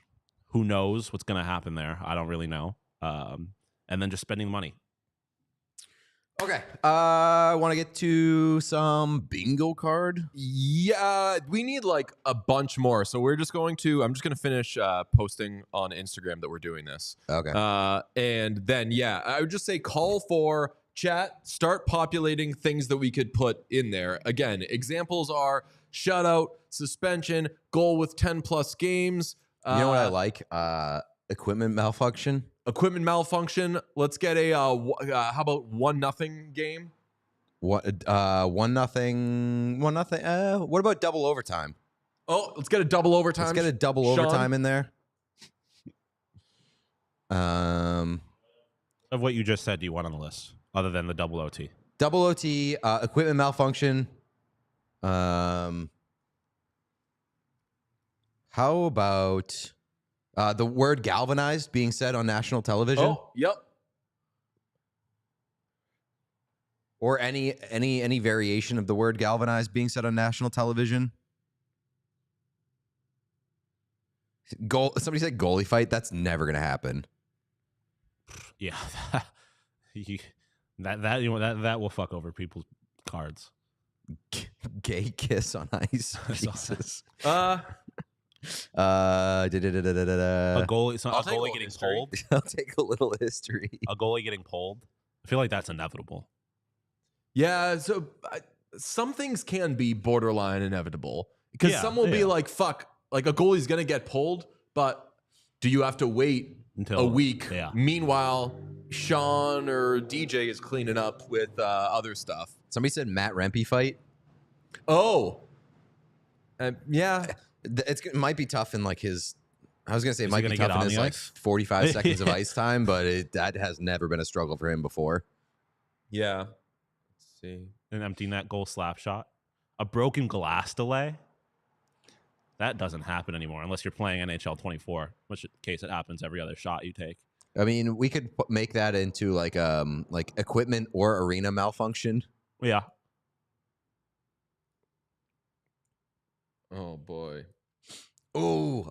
who knows what's going to happen there? I don't really know. And then just spending money. Okay. I want to get to some bingo card. Yeah, we need like a bunch more. So I'm just going to finish posting on Instagram that we're doing this. Okay. And then, yeah, I would just say call for chat, start populating things that we could put in there. Again, examples are shutout, suspension, goal with 10 plus games. You know what I like? Equipment malfunction. Equipment malfunction. Let's get a how about 1-0 game? What? 1-0. 1-0. What about double overtime? Oh, let's get a double overtime. Let's get a double overtime in there. Of what you just said, do you want on the list other than the double OT? Double OT. Equipment malfunction. How about the word galvanized being said on national television? Oh, yep. Or any variation of the word galvanized being said on national television? Somebody said goalie fight. That's never gonna happen. Yeah, that will fuck over people's cards. Gay kiss on ice. Jesus. A goalie, I'll a goalie getting pulled. I'll take a little history. A goalie getting pulled. I feel like that's inevitable. Yeah, so some things can be borderline inevitable because some will be like, fuck, like a goalie's going to get pulled, but do you have to wait until a week? Yeah. Meanwhile, Sean or DJ is cleaning up with other stuff. Somebody said Matt Rempe fight. Oh. Yeah. It might be tough in like his... I was going to say it might be get tough in on his the like ice? 45 seconds of ice time, but that has never been a struggle for him before. Yeah. Let's see. An empty net goal slap shot. A broken glass delay. That doesn't happen anymore unless you're playing NHL 24, which case it happens every other shot you take. I mean, we could make that into like equipment or arena malfunction. Yeah. Oh, boy. Ooh,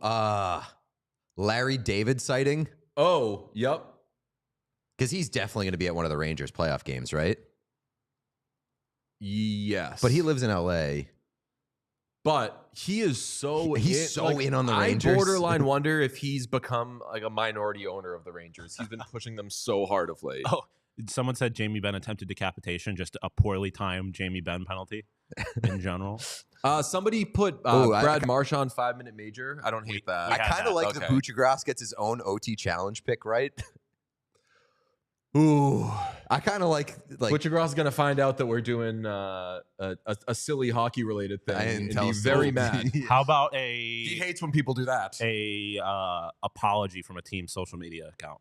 Larry David sighting. Oh, yep. Because he's definitely going to be at one of the Rangers playoff games, right? Yes. But he lives in LA. But he is so in on the Rangers. I borderline wonder if he's become like a minority owner of the Rangers. He's been pushing them so hard of late. Oh, someone said Jamie Benn attempted decapitation, just a poorly timed Jamie Benn penalty in general. Somebody put Brad Marchand 5-minute major. I don't hate that. I kind of like the Buccigross gets his own OT challenge pick, right? Ooh, I kind of like Buccigross is gonna find out that we're doing a silly hockey related thing and be very mad. How about he hates when people do that. A apology from a team's social media account.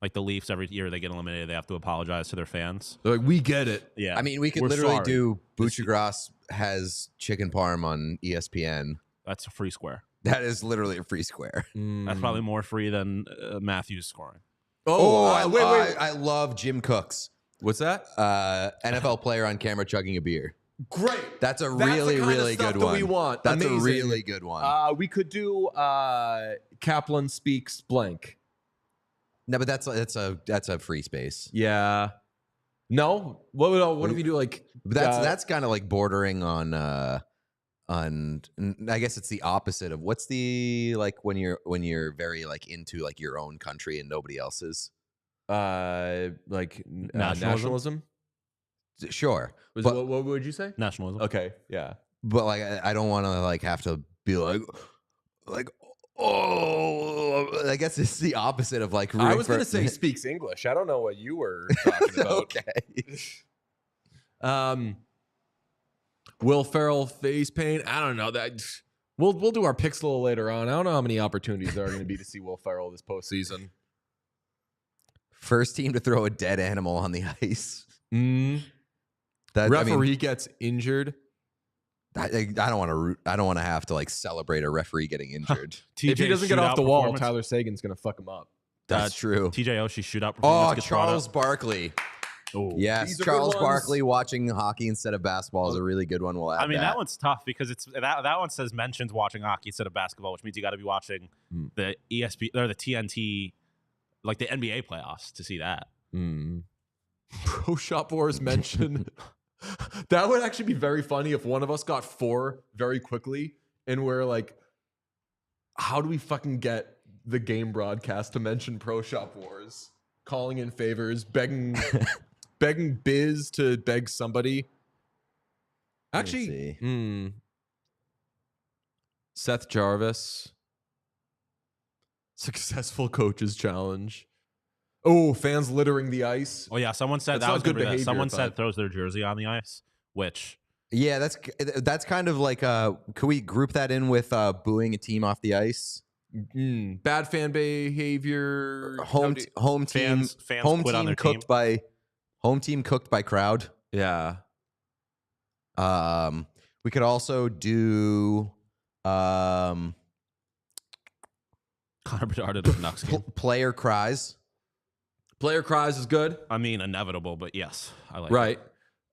Like the Leafs, every year they get eliminated, they have to apologize to their fans. They're like, we get it. Yeah, I mean, we could literally do Buccigross has chicken parm on ESPN. That's a free square. That is literally a free square. That's probably more free than Matthews scoring. Wait. I love Jim Cooks. What's that? NFL player on camera chugging a beer. Great. That's a really, really good one. We want. That's Amazing. a really good one. We could do Kaplan speaks blank. No, but that's a free space. Yeah. No. What if you do like? That's kind of like bordering on. I guess it's the opposite of what's the like when you're very like into like your own country and nobody else's. Like nationalism. Sure. What would you say? Nationalism. Okay. Yeah. But like I don't want to like have to be like oh, I guess it's the opposite of like. I was going to say speaks English. I don't know what you were talking about. Okay. Will Ferrell face paint? I don't know that. We'll do our picks a little later on. I don't know how many opportunities there are going to be to see Will Ferrell this postseason. First team to throw a dead animal on the ice. Referee gets injured. I don't want to have to like celebrate a referee getting injured. If he doesn't get off the wall, Tyler Sagan's going to fuck him up. That's true. TJ Oshie shootout. Oh, Charles Barkley. Oh. Yes, Charles Barkley watching hockey instead of basketball is a really good one. We'll add that one's tough because it's that one says mentions watching hockey instead of basketball, which means you got to be watching the ESPN or the TNT, like the NBA playoffs to see that. Pro Shop Wars mention. That would actually be very funny if one of us got 4 very quickly and we're like, how do we fucking get the game broadcast to mention Pro Shop Wars? Calling in favors, begging Biz to beg somebody. Actually, Seth Jarvis. Successful coaches challenge. Oh, fans littering the ice. Oh yeah, someone said That's that not was good good behavior. behavior, Someone but- said throws their jersey on the ice, which Yeah, that's kind of like could we group that in with booing a team off the ice? Bad fan behavior. Home team fans home quit on team their cooked team. by crowd. Yeah. We could also do Connor Bedard at a Canucks game. player cries. Player cries is good. I mean, inevitable, but yes, I like Right.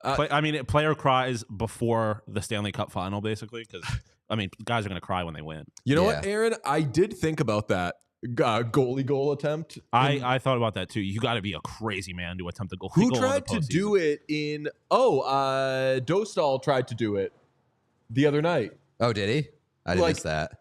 it. Player cries before the Stanley Cup final, basically, because I mean, guys are going to cry when they win. You know what, Yeah. Aaron? I did think about that goalie goal attempt. I thought about that too. You got to be a crazy man to attempt a goal. Who tried to do it in? Dostal tried to do it the other night. Oh, did he? I didn't miss that.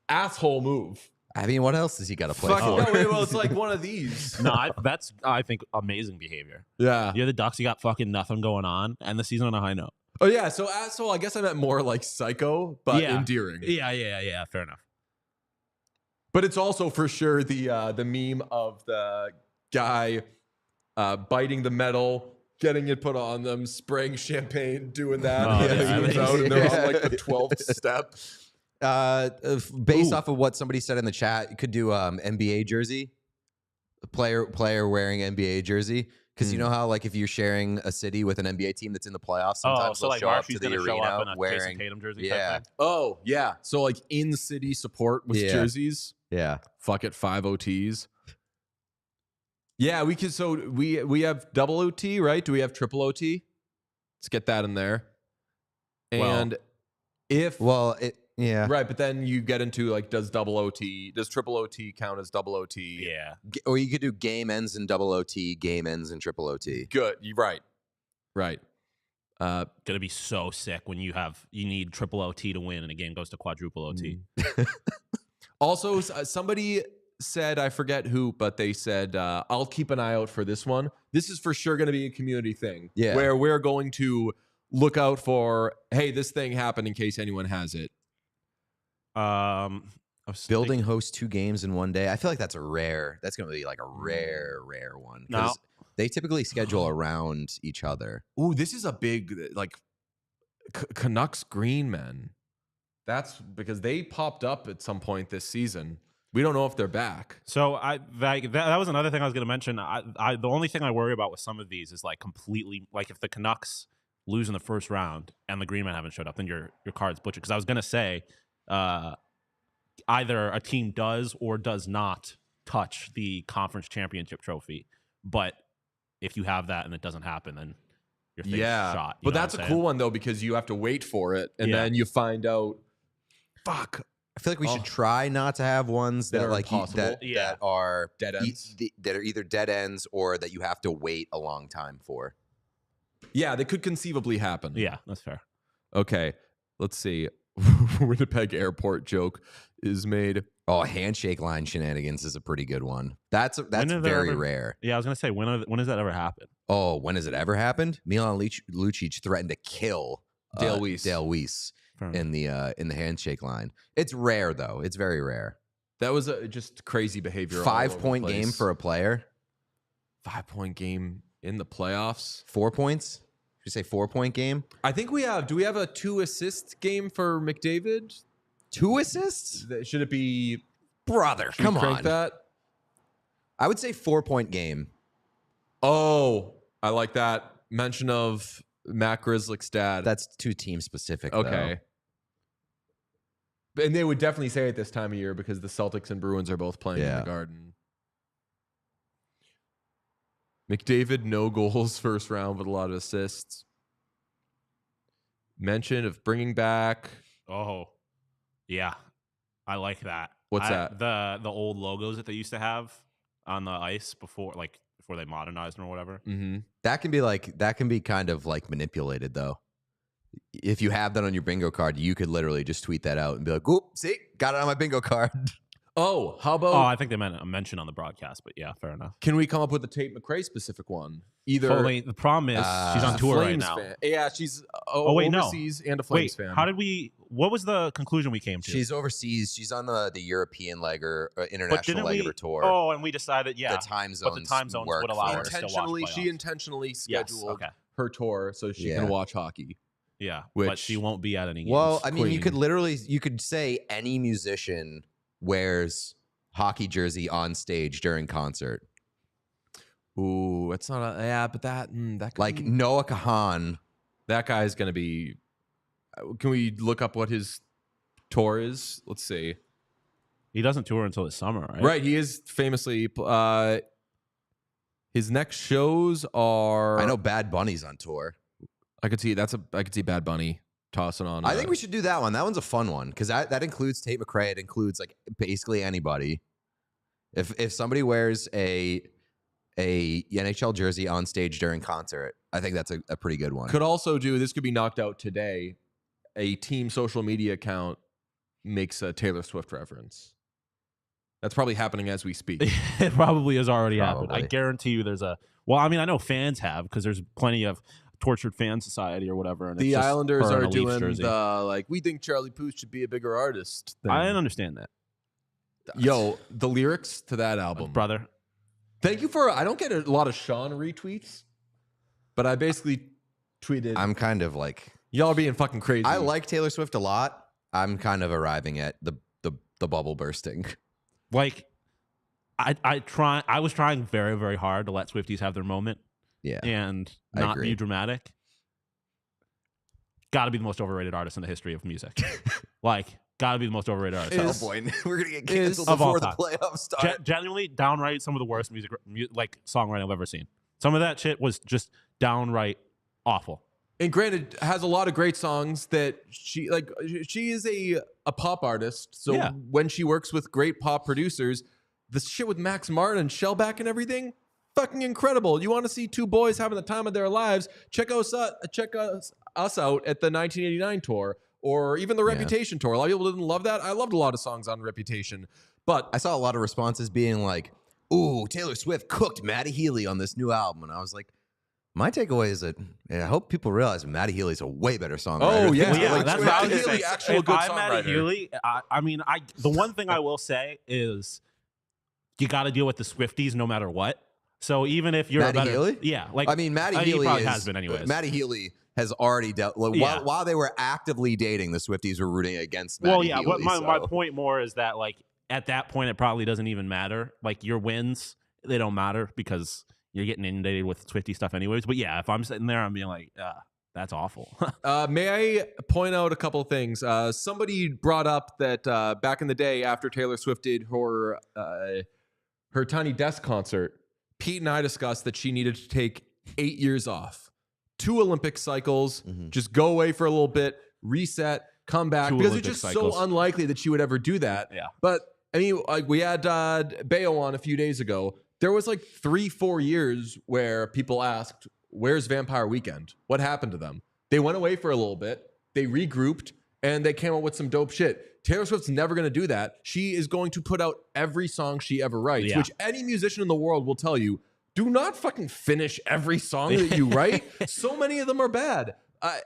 Asshole move. I mean, what else does he got to play Fuck, for? no, wait, well, it's like one of these. No, that's I think amazing behavior. Yeah. You're the Ducks. You got fucking nothing going on, and the season on a high note. Oh yeah. So asshole. I guess I meant more like psycho, but Yeah. endearing. Yeah. Fair enough. But it's also for sure the meme of the guy biting the metal, getting it put on them, spraying champagne, doing that. Oh, and yeah, he moves out and they're on like the 12th step. Based off of what somebody said in the chat, you could do NBA jersey. Player wearing NBA jersey. Because you know how, like, if you're sharing a city with an NBA team that's in the playoffs, sometimes so they'll like show up Marshy's to the gonna show up in arena a Jason wearing. Tatum jersey. Yeah. Type thing. Oh yeah. So like in city support with Yeah. jerseys. Yeah. Fuck it, 5 OTs. Yeah, we could. So we have double OT, right? Do we have triple OT? Let's get that in there. And if Yeah. right, but then you get into like, does triple OT count as double OT? Yeah. Or you could do game ends in double OT, game ends in triple OT. Good. You're right. Right. Gonna be so sick when you need triple OT to win and a game goes to quadruple OT. Also, somebody said, I forget who, but they said, I'll keep an eye out for this one. This is for sure going to be a community thing. Yeah. Where we're going to look out for, hey, this thing happened in case anyone has it. I was Building hosts 2 games in one day. I feel like that's going to be like a rare one. No. Because they typically schedule around each other. Ooh, this is a big, like, Canucks Green Men. That's because they popped up at some point this season. We don't know if they're back. So that was another thing I was going to mention. The only thing I worry about with some of these is like completely like if the Canucks lose in the first round and the Green Men haven't showed up, then your card's butchered. Because I was going to say either a team does or does not touch the conference championship trophy, but if you have that and it doesn't happen, then your thing's shot. But that's a cool one though because you have to wait for it and Yeah. then you find out. Fuck. I feel like we should try not to have ones That that are like impossible. that are Dead ends. that are either dead ends or that you have to wait a long time for. Yeah, they could conceivably happen. Yeah, that's fair. Okay, let's see. Winnipeg Airport joke is made. Oh, handshake line shenanigans is a pretty good one. That's When have they very ever- rare. Yeah, I was going to say, when has that ever happened? Oh, when has it ever happened? Milan Lucic threatened to kill Dale Weiss. Dale Weiss Fair enough. in the handshake line. It's rare though. It's very rare. That was just crazy behavior. all over the 5-point game place. for a player. 5-point game in the playoffs. 4 points. Should we say 4-point game? I think we have. Do we have a 2-assist game for McDavid? 2 assists? Should it be? Brother, Should we come crank on. that. I would say 4-point game. Oh, I like that mention of Matt Grizzlick's dad. That's too team specific. okay. And they would definitely say it this time of year because the Celtics and Bruins are both playing in Yeah. the Garden. McDavid, no goals first round, but a lot of assists. Mention of bringing back. Oh, yeah. I like that. What's that? The old logos that they used to have on the ice before, like before they modernized them or whatever. Mm-hmm. That can be kind of like manipulated though. If you have that on your bingo card, you could literally just tweet that out and be like, "Oop, see, got it on my bingo card." Oh, how about? Oh, I think they meant a mention on the broadcast, but yeah, fair enough. Can we come up with a Tate McRae specific one? Either Totally. The problem is she's on a tour right Flames now. fan. Yeah, she's wait, no. overseas and a Flames fan. How did we? What was the conclusion we came to? She's overseas. She's on the European leg or But international didn't leg of we? her tour. Oh, and we decided, yeah, the time zones, but the time zones work would allow for her to still watch intentionally, playoffs. she intentionally scheduled Yes, okay. her tour so she can watch hockey. Yeah, Which- but she won't be at any games. Well, I mean, you could Queen. literally say any musician wears hockey jersey on stage during concert. Ooh, it's not a but that could Like be- Noah Kahan. that guy's gonna be. Can we look up what his tour is? Let's see. he doesn't tour until the summer, right? Right, he is famously. His next shows are. I know Bad Bunny's on tour. I could see I could see Bad Bunny tossing on. I think we should do that one. That one's a fun one because that includes Tate McRae. It includes like basically anybody. If somebody wears a NHL jersey on stage during concert, I think that's a pretty good one. could also do. This could be knocked out today. A team social media account makes a Taylor Swift reference. That's probably happening as we speak. It probably has already happened. I Probably. guarantee you there's a. Well, I mean, I know fans have because there's plenty of tortured fan society or whatever. And The it's just Islanders her in are a Leafs doing jersey. the like. We think Charlie Puth should be a bigger artist. Thing. I didn't understand that, Yo, the lyrics to that album, brother. Thank you for. I don't get a lot of Sean retweets, but I basically tweeted. I'm kind of like Y'all are being fucking crazy. I like Taylor Swift a lot. I'm kind of arriving at the bubble bursting. Like, I was trying very, very hard to let Swifties have their moment Yeah. and I not agree. be dramatic. Got to be the most overrated artist in the history of music. Like, got to be the most overrated artist. Is- Oh boy, we're gonna get is- canceled of all before the time. playoffs start. Genuinely, downright some of the worst like songwriting I've ever seen. Some of that shit was just downright awful. And granted, has a lot of great songs that she like. She is a pop artist, so Yeah. when she works with great pop producers, the shit with Max Martin and Shellback and everything, fucking incredible. You want to see two boys having the time of their lives? Check us out at the 1989 tour, or even the Reputation tour. A lot of people didn't love that. I loved a lot of songs on Reputation, but I saw a lot of responses being like, "Ooh, Taylor Swift cooked Matty Healy on this new album," and I was like, my takeaway is that I hope people realize Matty Healy's a way better songwriter. Oh, yeah. Well, yeah, like, that's Matty what I was Healy, gonna say. actual If good I'm Matty songwriter. Healy, I mean, the one thing I will say is you got to deal with the Swifties no matter what. So even if you're Matty a better, Healy? yeah, like I mean, Matty he Healy probably is, has been anyways. Matty Healy has already dealt. Like, Yeah. while they were actively dating, the Swifties were rooting against Matty Well, yeah. Healy. What my so- point more is that like at that point it probably doesn't even matter. Like your wins, they don't matter because you're getting inundated with Swiftie stuff anyways. But yeah, if I'm sitting there, I'm being like, that's awful. May I point out a couple of things? Somebody brought up that back in the day, after Taylor Swift did her Tiny Desk concert, Pete and I discussed that she needed to take 8 years off, 2 Olympic cycles, just go away for a little bit, reset, come back, 2 because Olympic it's just cycles. so unlikely that she would ever do that. Yeah. But I mean, like we had Bayo on a few days ago. There was like 3-4 years where people asked, "Where's Vampire Weekend? What happened to them?" They went away for a little bit, they regrouped, and they came up with some dope shit. Taylor Swift's never going to do that. She is going to put out every song she ever writes, Yeah. which any musician in the world will tell you, do not fucking finish every song that you write. So many of them are bad.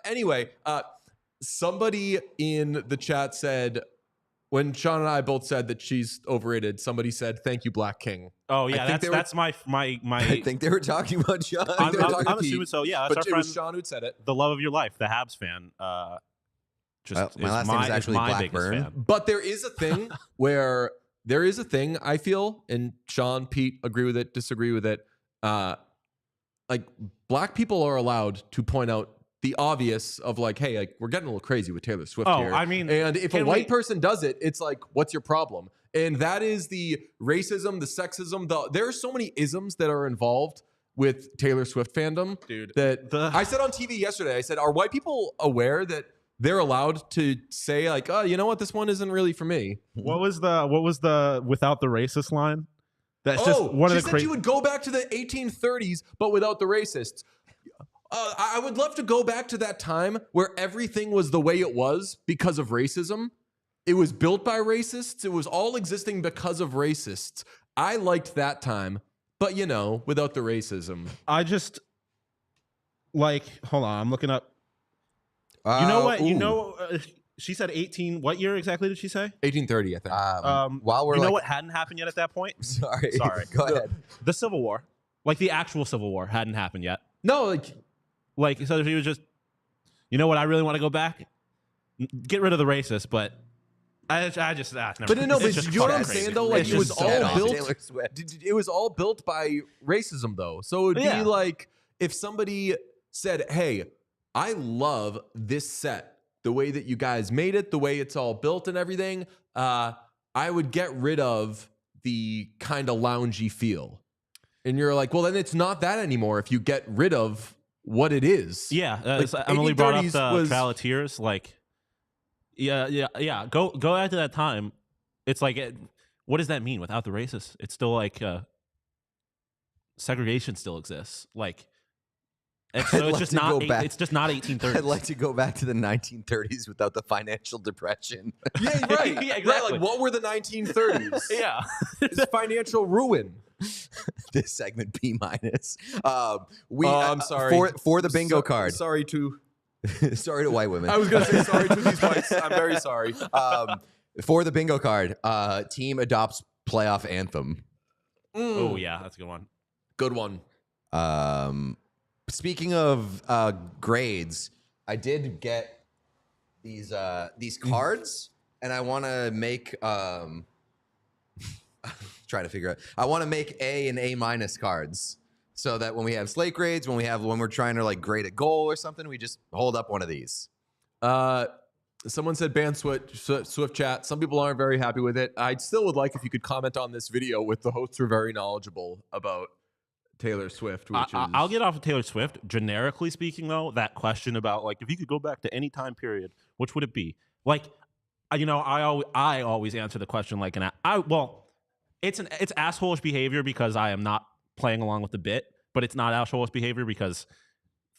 Anyway, somebody in the chat said, when Sean and I both said that she's overrated, somebody said, "Thank you, Black King." Oh I yeah, think they were- that's my. I think they were talking about John. I'm, they were talking to I'm Pete, assuming so. Yeah, that's But our it friend, was Sean who'd said it. the love of your life, the Habs fan. Just my last name is actually my biggest Blackburn. fan. But there is a thing where there is a thing I feel, and Sean, Pete agree with it, disagree with it. Like black people are allowed to point out the obvious of like, hey, like we're getting a little crazy with Taylor Swift Oh, here. I mean, and if a can white we- person does it, it's like, what's your problem? And that is the racism, the sexism. There are so many isms that are involved with Taylor Swift fandom, Dude, that the- I said on TV yesterday. I said, are white people aware that they're allowed to say like, oh, you know what, this one isn't really for me? What was the without the racist line? That's just one of the said crazy. you would go back to the 1830s, but without the racists. I would love to go back to that time where everything was the way it was because of racism. It was built by racists. It was all existing because of racists. I liked that time, but without the racism. I just hold on. I'm looking up. You know what? She said 18. What year exactly did she say? 1830, I think. While we're know what hadn't happened yet at that point? Sorry. Go ahead. The Civil War, like the actual Civil War, hadn't happened yet. No, So she was just, you know what? I really want to go back, get rid of the racist, but I just never. But no, it's but just you know what I'm crazy. saying though? Like It's it was just all so built. Taylor Swift. It was all built by racism though. So it'd be like if somebody said, "Hey, I love this set, the way that you guys made it, the way it's all built and everything." I would get rid of the kind of loungy feel, and you're like, "Well, then it's not that anymore." If you get rid of what it is, Yeah, Like, Emily brought up the 1830s was- Trail of Tears. Like, yeah. Go back to that time. It's like, what does that mean without the racists? It's still like segregation still exists. Like, it's just not. It's just not 1830s. I'd like to go back to the 1930s without the financial depression. yeah, right, Yeah, Right, exactly. like what were the 1930s? Yeah. It's financial ruin. This segment B-. I'm sorry for the bingo card. Sorry to. Sorry to white women. I was going to say sorry to these whites. I'm very sorry. For the bingo card, team adopts playoff anthem. Oh yeah, that's a good one. Good one. Speaking of grades, I did get these cards, and I want to make try to figure out. I want to make A and A- cards, so that when we have slate grades, when we're trying to like grade a goal or something, we just hold up one of these. Someone said ban Swift chat. Some people aren't very happy with it. I still would like if you could comment on this video with the hosts who are very knowledgeable about Taylor Swift. Which I'll get off of Taylor Swift. Generically speaking, though, that question about like if you could go back to any time period, which would it be? Like, I always answer the question like it's assholish behavior because I am not playing along with the bit, but it's not assholish behavior because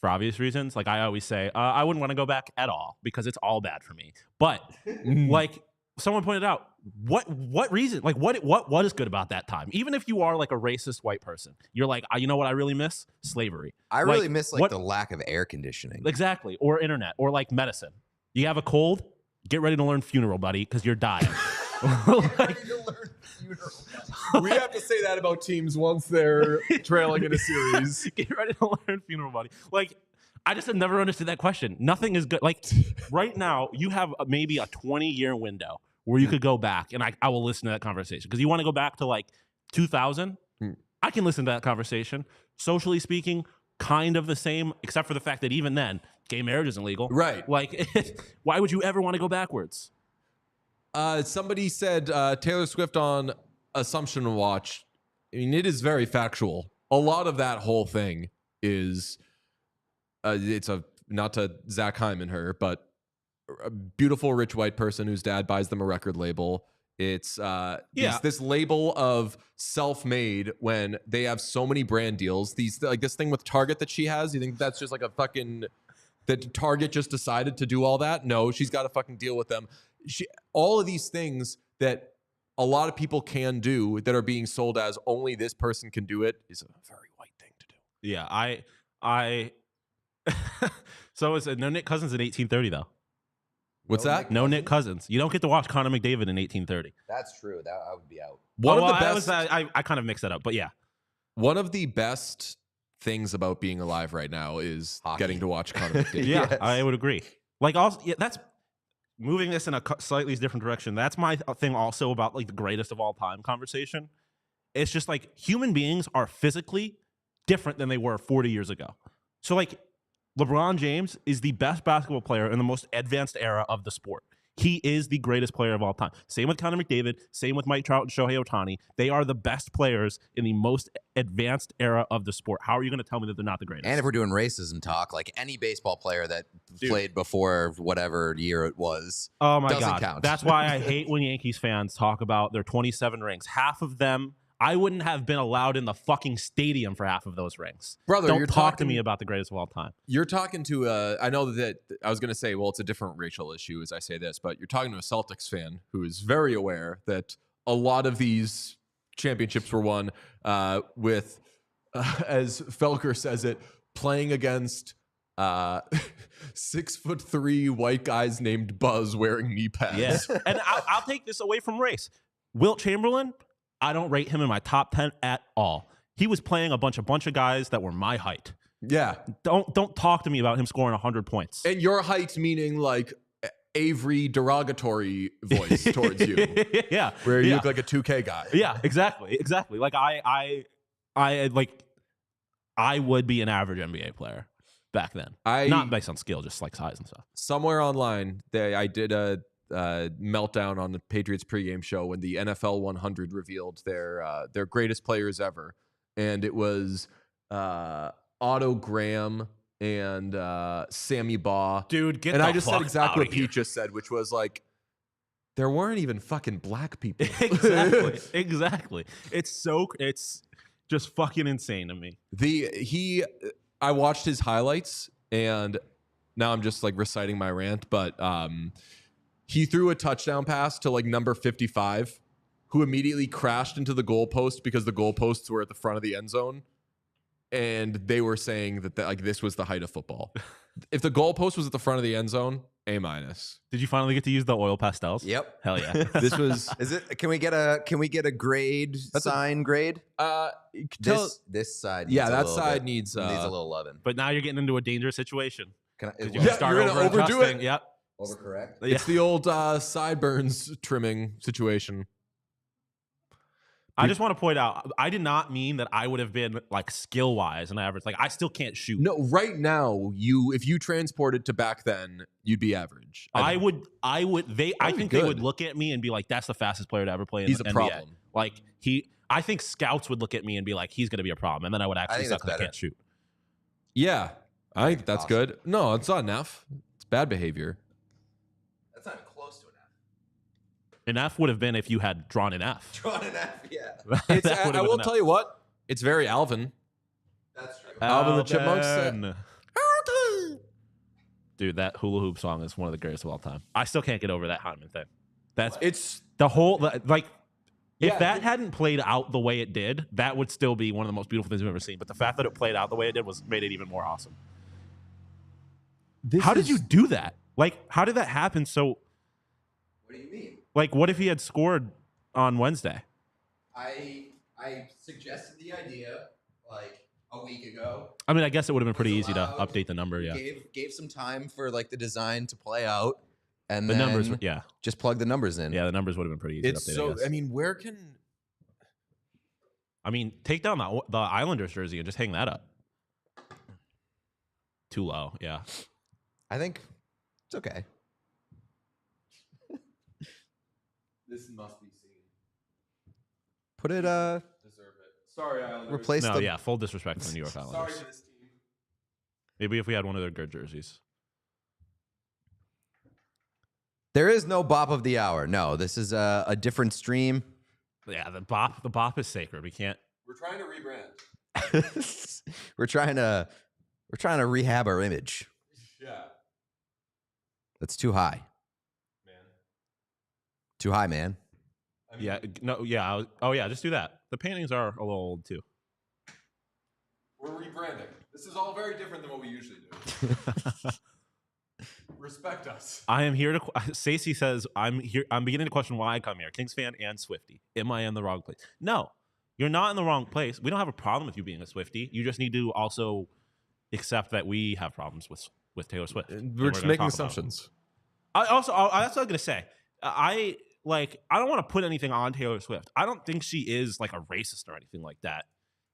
for obvious reasons. Like I always say, I wouldn't want to go back at all because it's all bad for me. But like someone pointed out, what reason? Like what is good about that time? Even if you are like a racist white person, you're like, you know what I really miss? Slavery. I really miss the lack of air conditioning. Exactly. Or internet or like medicine. You have a cold, get ready to learn funeral, buddy, because you're dying. we have to say that about teams once they're trailing in a series. Get ready to learn funeral, buddy. Like, I just have never understood that question. Nothing is good. Like, right now, you have maybe a 20-year window where you could go back, and I will listen to that conversation. Because you want to go back to, like, 2000? I can listen to that conversation. Socially speaking, kind of the same, except for the fact that even then, gay marriage isn't legal. Right. Like, why would you ever want to go backwards? Somebody said Taylor Swift on Assumption Watch. I mean, it is very factual. A lot of that whole thing is, not to Zach Hyman her, but a beautiful rich white person whose dad buys them a record label. It's this label of self-made when they have so many brand deals. These like this thing with Target that she has. You think that's just like a fucking that Target just decided to do all that? No, she's got to fucking deal with them. All of these things that a lot of people can do that are being sold as only this person can do it is a very white thing to do. Yeah, I so it's no Nick Cousins in 1830 though. What's that? No Nick Cousins. You don't get to watch Connor McDavid in 1830. That's true. That I would be out. One of the best. I kind of mixed that up, but yeah. One of the best things about being alive right now is Hockey. getting to watch Connor McDavid. Yeah, Yes. I would agree. Like also, yeah, that's moving this in a slightly different direction. That's my thing also about like the greatest of all time conversation. It's just like human beings are physically different than they were 40 years ago. So like LeBron James is the best basketball player in the most advanced era of the sport. He is the greatest player of all time. Same with Connor McDavid. Same with Mike Trout and Shohei Ohtani. They are the best players in the most advanced era of the sport. How are you going to tell me that they're not the greatest? And if we're doing racism talk, like any baseball player that played before whatever year it was, oh my doesn't God. count. That's why I hate when Yankees fans talk about their 27 rings. Half of them I wouldn't have been allowed in the fucking stadium for half of those rings. Brother, don't you're talk to talking- me about the greatest of all time. You're talking to I know that I was going to say, well, it's a different racial issue as I say this, but you're talking to a Celtics fan who is very aware that a lot of these championships were won with, as Felker says it, playing against 6'3" white guys named Buzz wearing knee pads. Yes, and I'll take this away from race. Wilt Chamberlain, I don't rate him in my top 10 at all. He was playing a bunch of guys that were my height. Yeah. Don't talk to me about him scoring 100 points. And your height meaning like Avery derogatory voice towards you. Yeah. Where you look like a 2K guy. Yeah, exactly. Like I would be an average NBA player back then. Not based on skill, just like size and stuff. Somewhere online, I did a meltdown on the Patriots pregame show when the NFL 100 revealed their greatest players ever, and it was Otto Graham and Sammy Baugh. Dude, get and the I just fuck said exactly outta what here. Pete just said, which was like, there weren't even fucking black people. Exactly. It's just fucking insane to me. I watched his highlights, and now I'm just like reciting my rant, but he threw a touchdown pass to like number 55, who immediately crashed into the goalpost because the goalposts were at the front of the end zone. And they were saying that like this was the height of football. If the goalpost was at the front of the end zone, A-. Did you finally get to use the oil pastels? Yep. Hell yeah. This was Is it? Can we get a grade? Sign grade? This side. Needs yeah, a that little side bit. needs Needs a little loving. But now you're getting into a dangerous situation. Can I? Because Well, you can start you're gonna overdo over-adjusting. it. Yep. overcorrect. It's the old sideburns trimming situation. I just want to point out, I did not mean that I would have been like skill wise an average. Like I still can't shoot. No, right now, if you transported to back then, you'd be average. I think they would good. look at me and be like, that's the fastest player to ever play in He's the a NBA. problem. Like I think scouts would look at me and be like, he's going to be a problem. And then I would actually think suck that's because I better. can't shoot. Yeah, I think that's Awesome. good. No, it's not enough. It's bad behavior. That's not even close to an F. An F would have been if you had drawn an F. Drawn an F, yeah. It's, That would I have will been an tell you what, it's very Alvin. That's true. Alvin the Chipmunks said- Alvin. Dude, that hula hoop song is one of the greatest of all time. I still can't get over that Hyman thing. It's The whole, like, if Yeah, that hadn't played out the way it did, that would still be one of the most beautiful things I've ever seen. But the fact that it played out the way it did made it even more awesome. How did you do that? Like, how did that happen? So, What do you mean? like, what if he had scored on Wednesday? I suggested the idea like a week ago. I mean, I guess it would have been pretty easy to allowed- update the number. Yeah, Gave some time for like the design to play out, and the then numbers. Yeah, just plug the numbers in. yeah, the numbers would have been pretty easy It's to update. so. I guess. I mean, where can I mean, take down the Islanders jersey and just hang that up. Too low. Yeah. I think it's okay. this must be seen? Put it Deserve it. Sorry, Islanders. replace No, the yeah, full disrespect to the New York Islanders. Sorry to this team. Maybe if we had one of their good jerseys. There is no bop of the hour. No, this is a different stream. Yeah, the bop is sacred. We can't. We're trying to rebrand. we're trying to rehab our image. Yeah, That's too high. man. Too high, man. I mean, Yeah, no, yeah. Oh, yeah. Just do that. The paintings are a little old too. we're rebranding. This is all very different than what we usually do. Respect us. I am here to. Stacey says I'm here. I'm beginning to question why I come here. Kings fan and Swiftie. Am I in the wrong place? No, you're not in the wrong place. We don't have a problem with you being a Swiftie. You just need to also accept that we have problems with Taylor Swift. and We're just gonna making talk about it. assumptions. That's what I was gonna say. I don't want to put anything on Taylor Swift. I don't think she is like a racist or anything like that.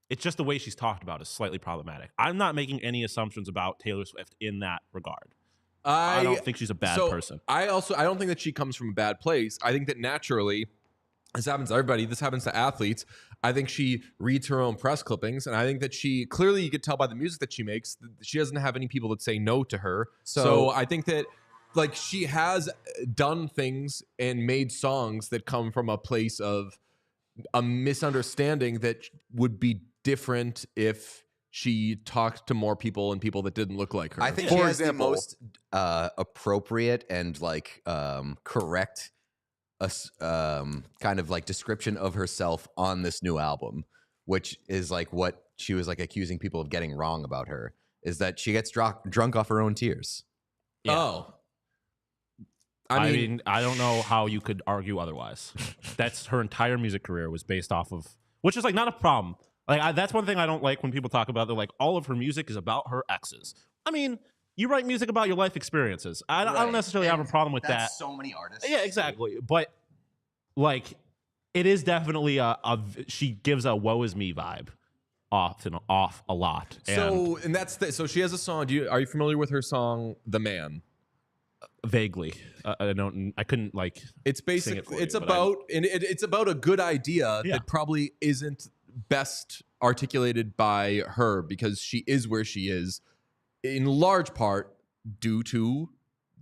It's just the way she's talked about is slightly problematic. I'm not making any assumptions about Taylor Swift in that regard. I don't think she's a bad person. I don't think that she comes from a bad place. I think that naturally, this happens to everybody. This happens to athletes. I think she reads her own press clippings, and I think that she clearly, you could tell by the music that she makes, that she doesn't have any people that say no to her. So I think that like she has done things and made songs that come from a place of a misunderstanding that would be different if she talked to more people and people that didn't look like her. I think For she has example, the most appropriate and like correct kind of like description of herself on this new album, which is like what she was like accusing people of getting wrong about her, is that she gets drunk off her own tears. Yeah. Oh. I mean, I don't know how you could argue otherwise. That's her entire music career was based off of, which is like not a problem. Like that's one thing I don't like when people talk about. They're like, all of her music is about her exes. I mean, you write music about your life experiences. I don't necessarily have a problem with that. So many artists. Yeah, exactly. But like, it is definitely she gives a "woe is me" vibe off a lot. So so she has a song. Are you familiar with her song "The Man"? Vaguely, I couldn't like. It's basically it's about a good idea that probably isn't best articulated by her, because she is where she is in large part due to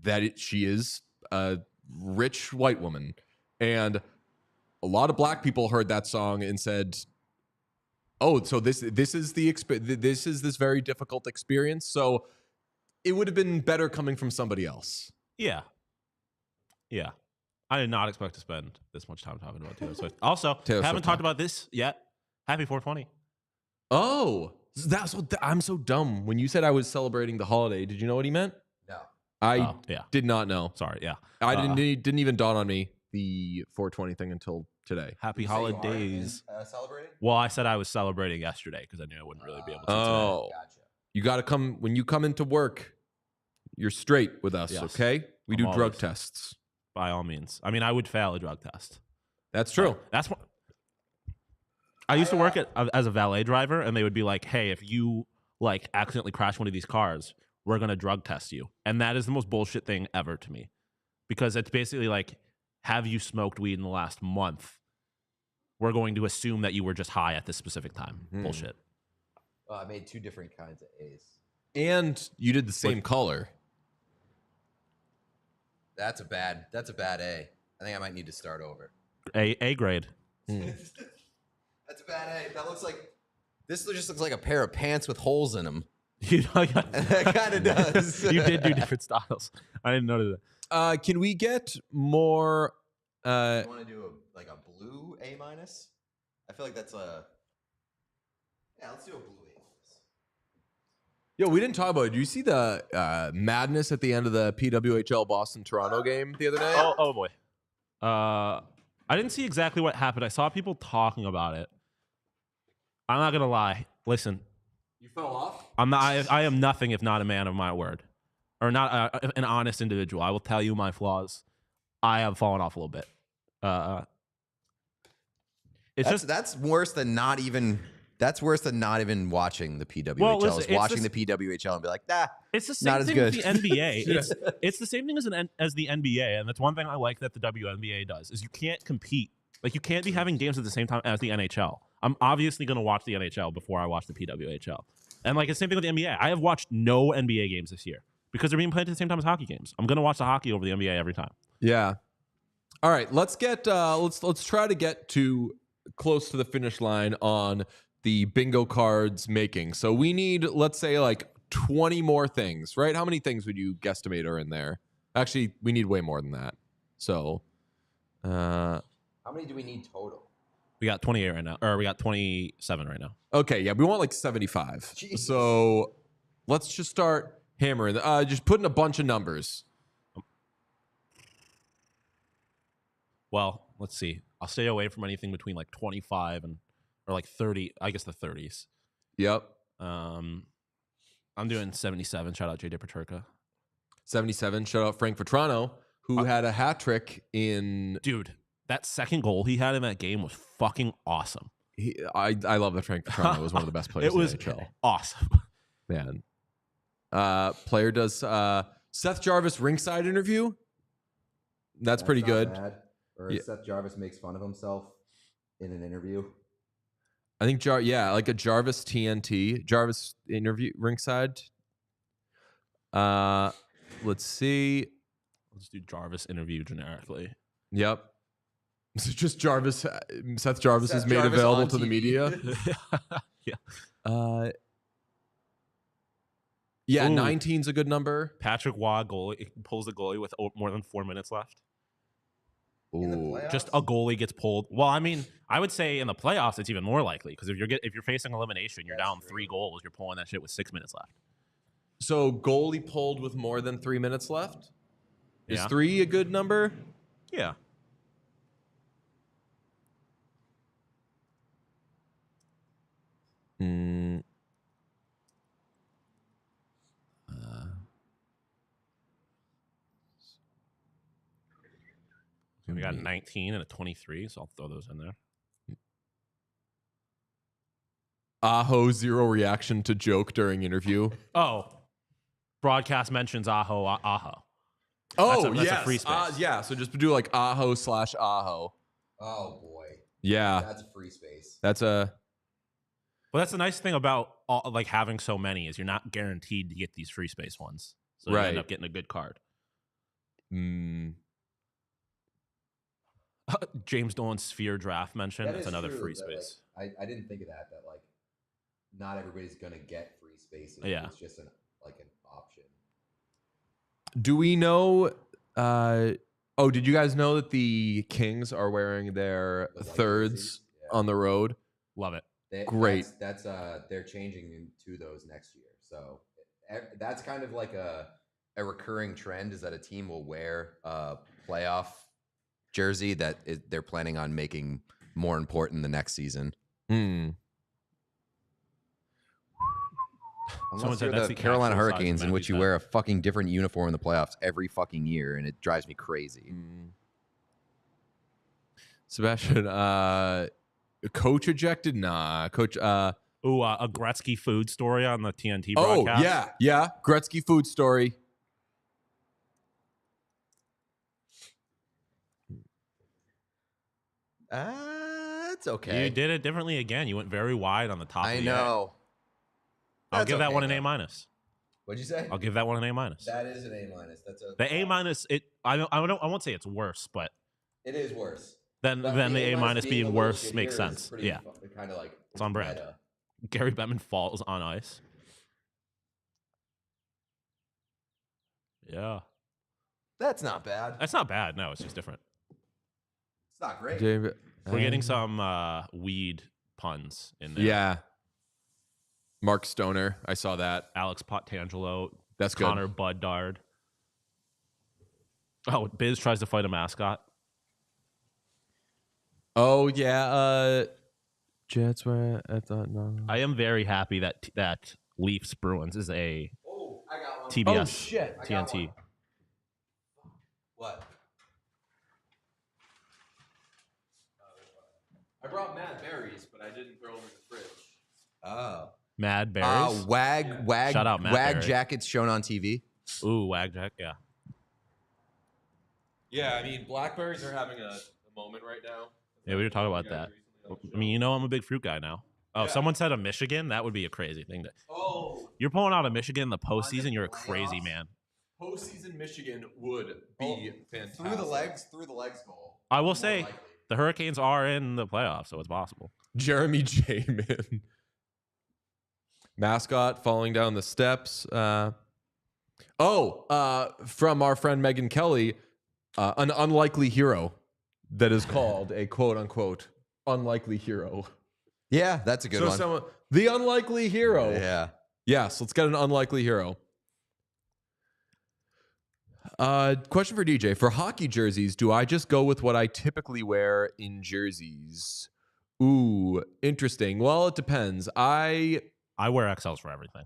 that she is a rich white woman, and a lot of black people heard that song and said, "Oh, so this is this very difficult experience." So it would have been better coming from somebody else. Yeah. I did not expect to spend this much time talking about Taylor Swift. Also, haven't talked about this yet. Happy 420. Oh, I'm so dumb. When you said I was celebrating the holiday, did you know what he meant? No. I did not know. Sorry, yeah. I didn't even dawn on me the 420 thing until today. Happy holidays. Celebrating? Well, I said I was celebrating yesterday because I knew I wouldn't really be able to. Oh, gotcha. You got to come when you come into work. You're straight with us, Yes. okay? We do drug tests. By all means. I mean, I would fail a drug test. That's true. That's what I used to work as a valet driver, and they would be like, "Hey, if you like accidentally crash one of these cars, we're gonna drug test you." And that is the most bullshit thing ever to me, because it's basically like, have you smoked weed in the last month? We're going to assume that you were just high at this specific time. Bullshit. I made 2 different kinds of A's. And you did the same color. That's a bad A. I think I might need to start over. A grade. That's a bad A. That looks like this just looks like a pair of pants with holes in them. That kind of does. You did do different styles. I didn't notice that. Can we get more? You want to do a blue A minus? I feel like that's let's do a blue A. Yo, we didn't talk about it. Do you see the madness at the end of the PWHL Boston-Toronto game the other day? Oh boy. I didn't see exactly what happened. I saw people talking about it. I'm not gonna lie. Listen. You fell off? I am nothing if not a man of my word, or not an honest individual. I will tell you my flaws. I have fallen off a little bit. That's worse than not even. That's worse than not even watching the PWHL. Well, listen, watching the PWHL and be like, nah, it's the same not thing as with good. the NBA. It's the same thing as the NBA, and that's one thing I like that the WNBA does, is you can't compete. Like, you can't be having games at the same time as the NHL. I'm obviously going to watch the NHL before I watch the PWHL. And, like, the same thing with the NBA. I have watched no NBA games this year because they're being played at the same time as hockey games. I'm going to watch the hockey over the NBA every time. Yeah. All right, let's get let's try to get to close to the finish line on the bingo cards making. So we need, let's say, like 20 more things, right? How many things would you guesstimate are in there? Actually, we need way more than that. So, how many do we need total? We got 28 right now, or we got 27 right now. Okay, yeah, we want like 75. Jeez. So let's just start hammering. Just put in a bunch of numbers. Well, let's see. I'll stay away from anything between like 25 or like 30, I guess the 30s. Yep. I'm doing 77. Shout out Jay Paterka. 77. Shout out Frank Vetrano, who had a hat trick in. Dude, that second goal he had in that game was fucking awesome. I love that Frank Vetrano was one of the best players it was in the NHL. Awesome. Man. Player does Seth Jarvis ringside interview. That's pretty good. Bad. Or Seth Jarvis makes fun of himself in an interview. I think like a Jarvis TNT. Jarvis interview ringside. Let's see. Let's do Jarvis interview generically. Yep. Is it just Jarvis? Seth Jarvis is made Jarvis available on to the TV. media. Yeah. Yeah, Ooh. 19's a good number. Patrick Waugh goalie pulls the goalie with more than 4 minutes left. In the Ooh. playoffs? Just a goalie gets pulled. Well, I mean, I would say in the playoffs it's even more likely because if you're facing elimination, you're That's down true. 3 goals. You're pulling that shit with 6 minutes left. So goalie pulled with more than 3 minutes left. Is Yeah. 3 a good number? Yeah. We got a 19 and a 23, so I'll throw those in there. Aho, zero reaction to joke during interview. Oh, broadcast mentions Aho, Aho. Oh, that's yes. a free space. Yeah, so just do like Aho/Aho. Oh boy, Yeah, that's a free space. that's a. Well, that's the nice thing about like having so many is you're not guaranteed to get these free space ones. So you end Right. up getting a good card. James Dolan's sphere draft mention. That's another free space. Like, I didn't think of that. That like not everybody's gonna get free spaces. Yeah. It's just an option. Do we know? Did you guys know that the Kings are wearing their The white thirds jerseys? Yeah. on the road? Love it. Great. That's they're changing into those next year. So that's kind of like a recurring trend is that a team will wear a playoff jersey that they're planning on making more important the next season. Someone Unless said you're that's the the Carolina actual size Hurricanes, in amount which he you said. wear a fucking different uniform in the playoffs every fucking year, and it drives me crazy. Sebastian, coach ejected? Nah, coach. A Gretzky food story on the TNT Oh broadcast. yeah. Gretzky food story. It's okay. You did it differently again. You went very wide on the top. I of the know. I'll That's give that okay, one an though. A minus. What'd you say? I'll give that one an A minus. That is an A minus. That's a The A minus. I won't say it's worse, but It is worse. then the A minus being worse makes sense. Yeah, Kind of like it's on brand. meta. Gary Bettman falls on ice. Yeah, That's not bad. that's not bad. No, it's just different. It's not great. We're getting some weed puns in there. Yeah. Mark Stoner, I saw that. Alex Potangelo. That's good. Connor Buddard. Oh, Biz tries to fight a mascot. Oh yeah. Jets were at the no. I am very happy that Leafs-Bruins is a Oh, I got one. TBS Oh shit. I got TNT. one. What? I brought mad berries, but I didn't throw them in the fridge. Oh. Mad Berries. Wag Shout out Matt Wag Berry. jackets shown on TV. Ooh, Wagjack. Yeah. Yeah, I mean blackberries are having a moment right now. Yeah, we were talking about that. I mean, you know, I'm a big fruit guy now. Oh, Yeah. someone said a Michigan. That would be a crazy thing. You're pulling out a Michigan in the postseason. You're a crazy man. Postseason Michigan would be fantastic. Through the legs goal. I will say the Hurricanes are in the playoffs, so it's possible. Jeremy Jamin. Mascot falling down the steps. From our friend Megan Kelly, an unlikely hero that is called a quote unquote unlikely hero. Yeah, that's a good one. The unlikely hero. Yeah. Yes, let's get an unlikely hero. Question for DJ. For hockey jerseys, do I just go with what I typically wear in jerseys? Ooh, interesting. Well, it depends. I wear XLs for everything.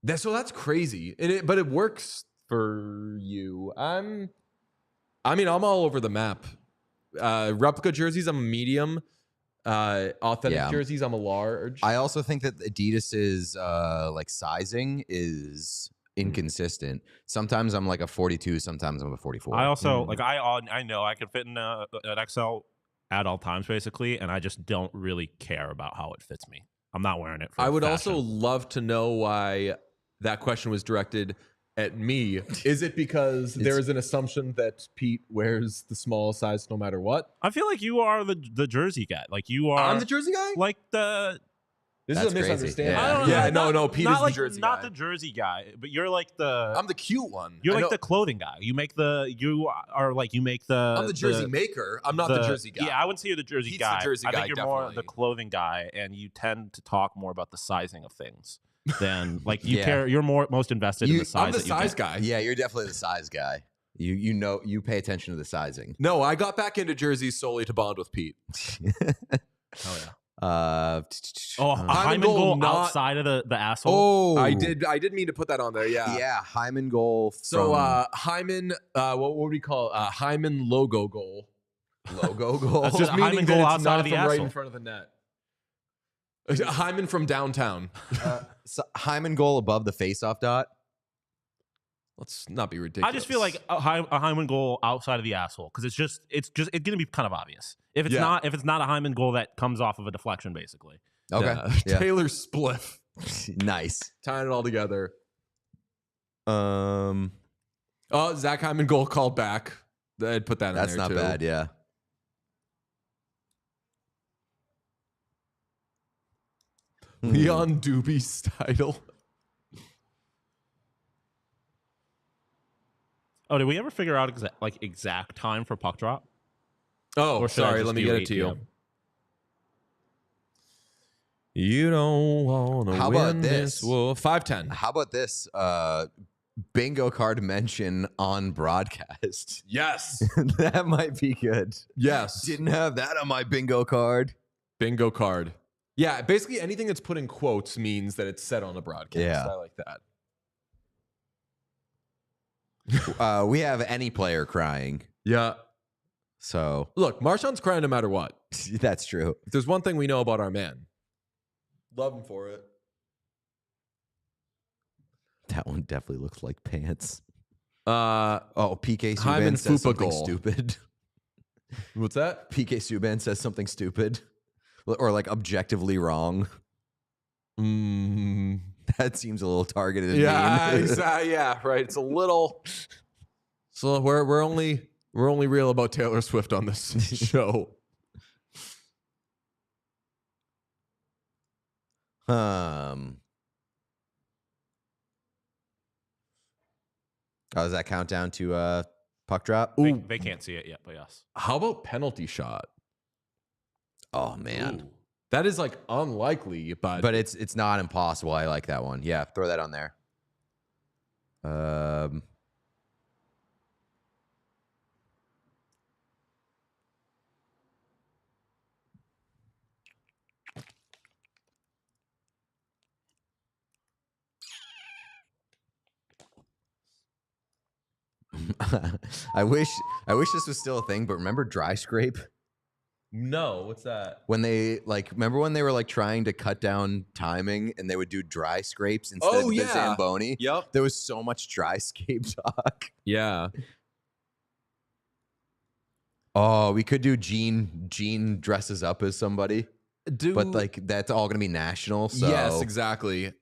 That's crazy. But it works for you. I'm all over the map. Replica jerseys, I'm a medium. Authentic jerseys, I'm a large. I also think that Adidas's like sizing is inconsistent. Sometimes I'm like a 42, sometimes I'm a 44. I also I know I can fit in an XL at all times basically, and I just don't really care about how it fits me. I'm not wearing it. For I would fashion. also love to know why that question was directed at me. Is it because there is an assumption that Pete wears the small size no matter what? I feel like you are the jersey guy. Like you are. I'm the jersey guy? Like the. This That's is a misunderstanding. crazy. I don't know, No, Pete is like, the jersey not guy. the jersey guy, but you're like the. I'm the cute one. You're I like know. the clothing guy. You make the. You are like you make the. I'm the jersey maker. I'm not the jersey guy. Yeah, I wouldn't say you're the jersey Pete's guy. the jersey I think guy, you're more definitely. the clothing guy, and you tend to talk more about the sizing of things than like you Yeah. care. You're most invested in the size. I'm the that you size get. guy. Yeah, you're definitely the size guy. You pay attention to the sizing. No, I got back into jerseys solely to bond with Pete. Oh yeah. Oh, Hyman goal goal not- outside of the asshole. I did mean to put that on there. Yeah. yeah, Hyman goal. So from Hyman, what would we call it? Hyman logo goal. logo goal. That's Just a meaning Hyman that goal it's outside not of the from right asshole. in front of the net. Hyman from downtown. So Hyman goal above the faceoff dot. Let's not be ridiculous. I just feel like a Hyman goal outside of the asshole because it's gonna be kind of obvious if it's Yeah. not a Hyman goal that comes off of a deflection basically. Okay, yeah. Taylor Spliff. Nice. Tying it all together. Um, Oh, Zach Hyman goal called back. I'd put that in that's there not too. bad. Yeah. Leon Doobie's title. Oh, did we ever figure out exact time for puck drop? Oh, Or should I sorry. just Let me do get 8 it to you. PM? You don't want to How win about this? Well, 5:10. How about this? Bingo card mention on broadcast. Yes. That might be good. Yes. Didn't have that on my bingo card. Bingo card. Yeah, basically anything that's put in quotes means that it's said on a broadcast. Yeah. I like that. We have any player crying. Yeah. So Look, Marchand's crying no matter what. that's true. If there's one thing we know about our man, love him for it. That one definitely looks like pants. Uh, Oh, PK Hyman Subban says Fupa something goal. stupid. what's that? PK Subban says something stupid. Or like objectively wrong. Mm, That seems a little targeted and yeah, mean. yeah, right. It's a little. So we're only real about Taylor Swift on this show. Does that count down to puck drop? They can't see it yet, but yes. How about penalty shot? Oh man. Ooh. That is like unlikely, But it's not impossible. I like that one. Yeah, throw that on there. I wish this was still a thing, but remember dry scrape? no. What's that? When they remember when they were like trying to cut down timing and they would do dry scrapes instead Oh, of the yeah. Zamboni? Yep. There was so much dry scape talk. Yeah. Oh, we could do Gene dresses up as somebody, but like that's all gonna be national. So yes, exactly.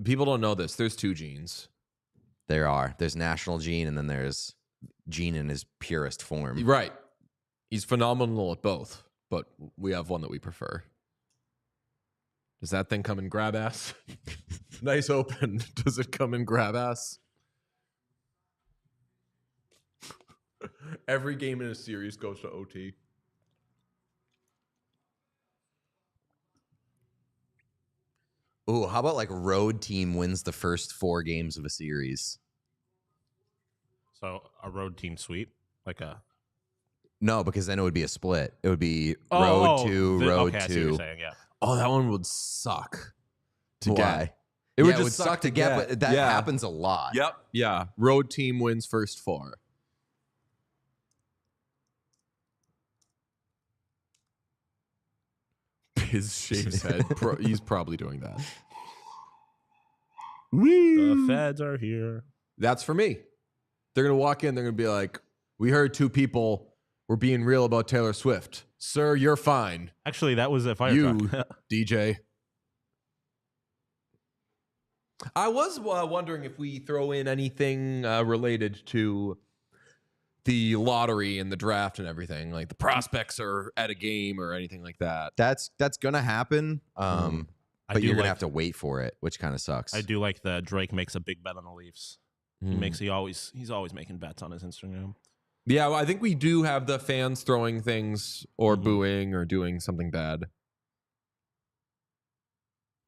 People don't know this. There's two Genes. there's national Gene and then there's Gene in his purest form. Right. He's phenomenal at both, but we have one that we prefer. Does that thing come in grab ass? Nice open. Does it come in grab ass? Every game in a series goes to OT. Ooh, how about like road team wins the first 4 games of a series? So a road team sweep, like a No, because then it would be a split. It would be road 2, road okay, I see what 2. you're saying, yeah. Oh, that one would suck to Why? get. It would would just suck to get, but that happens a lot. Yep. Yeah. Road team wins first 4. His shaves head. He's probably doing that. The feds are here. That's for me. They're going to walk in. They're going to be like, we heard 2 people were being real about Taylor Swift. Sir, you're fine. Actually, that was a fire You, truck. DJ. I was wondering if we throw in anything related to the lottery and the draft and everything, like the prospects are at a game or anything like that. That's gonna happen. But you're gonna like- have to wait for it, which kind of sucks. I do like the Drake makes a big bet on the Leafs. He's always making bets on his Instagram. Yeah, well, I think we do have the fans throwing things or booing or doing something bad.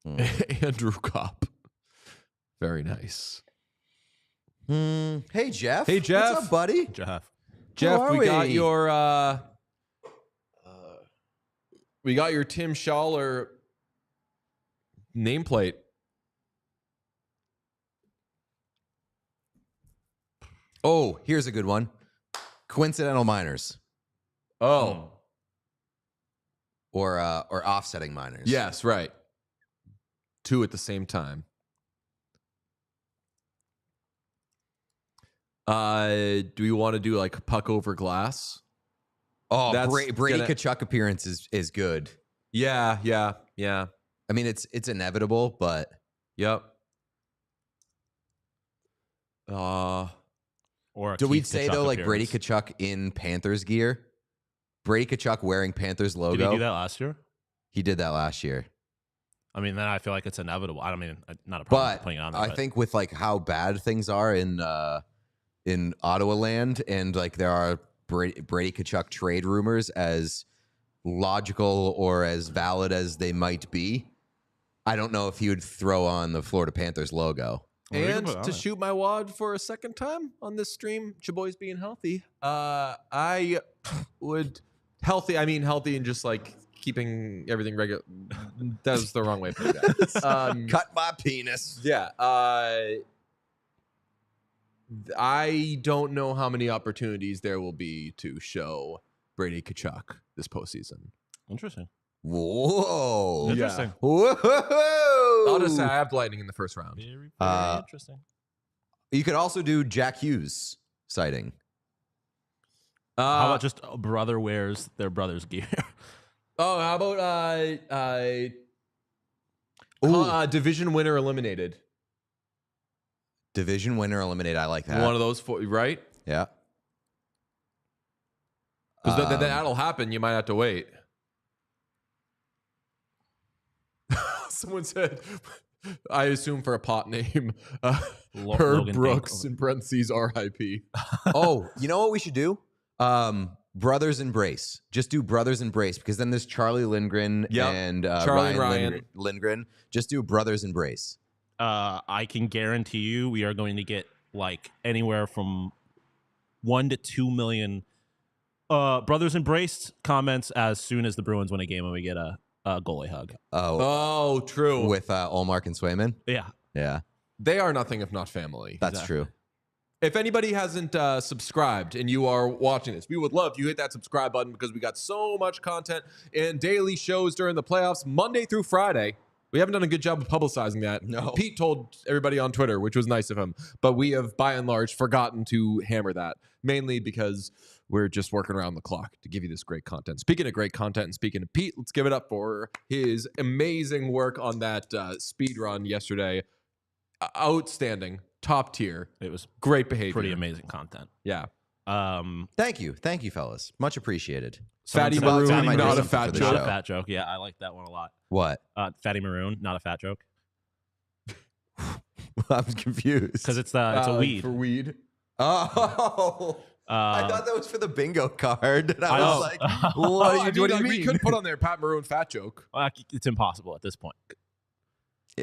Andrew Kopp. Very nice. Hey, Jeff. Hey, Jeff. What's up, buddy? Jeff. Jeff, are we got we? your Tim Schaller nameplate. Oh, here's a good one. Coincidental minors Oh. or offsetting minors. Yes, right. Two at the same time. Do we want to do like puck over glass? Oh, That's Brady gonna- Tkachuk appearance is good. Yeah. I mean, it's inevitable, but Yep. Or a do we Keith say Tkachuk though, like Brady appearance. Tkachuk in Panthers gear? Brady Tkachuk wearing Panthers logo. Did he do that last year? He did that last year. I mean, then I feel like it's inevitable. I don't mean not a problem But putting it on there. I think with like how bad things are in Ottawa land, and like there are Brady Tkachuk trade rumors, as logical or as valid as they might be, I don't know if he would throw on the Florida Panthers logo. Well, we can And put it on to there. shoot my wad for a second time on this stream, Chaboy's being healthy. I would healthy and just like keeping everything regular. That was the wrong way of putting that. Cut my penis. Yeah. I don't know how many opportunities there will be to show Brady Tkachuk this postseason. Interesting. Whoa. Interesting. Whoa. I'll just say I have Lightning in the first round. Very, interesting. You could also do Jack Hughes sighting. How about just a brother wears their brother's gear? Oh, how about division winner eliminated? Division winner eliminated. I like that. One of those four, right? Yeah. Because that'll happen. You might have to wait. Someone said, I assume for a pot name, Herb Logan Brooks Dangle. in parentheses RIP. Oh, you know what we should do? Brothers Embrace. Just do Brothers Embrace, because then there's Charlie Lindgren Yep. and Charlie and Ryan. Lindgren. Just do Brothers Embrace. I can guarantee you we are going to get like anywhere from 1 to 2 million brothers embraced comments as soon as the Bruins win a game and we get a goalie hug. Oh, true. With Olmark and Swayman. Yeah. Yeah, They are nothing if not family. that's Exactly. true. If anybody hasn't subscribed and you are watching this, we would love you hit that subscribe button, because we got so much content and daily shows during the playoffs, Monday through Friday. We haven't done a good job of publicizing that. No. Pete told everybody on Twitter, which was nice of him, but we have by and large forgotten to hammer that, mainly because we're just working around the clock to give you this great content. Speaking of great content and speaking of Pete, let's give it up for his amazing work on that speed run yesterday. Outstanding. Top tier. It was Great behavior. pretty amazing content. Yeah. Thank you, fellas. Much appreciated. Fatty About Maroon, time I did not a something fat for the Not joke. a show. fat joke. Yeah, I like that one a lot. What? Fatty Maroon, not a fat joke. I'm confused. Because it's a weed. For weed. Oh, I thought that was for the bingo card. And I I was know. like, Oh, what do you We mean? could put on there Pat Maroon fat joke. It's impossible at this point.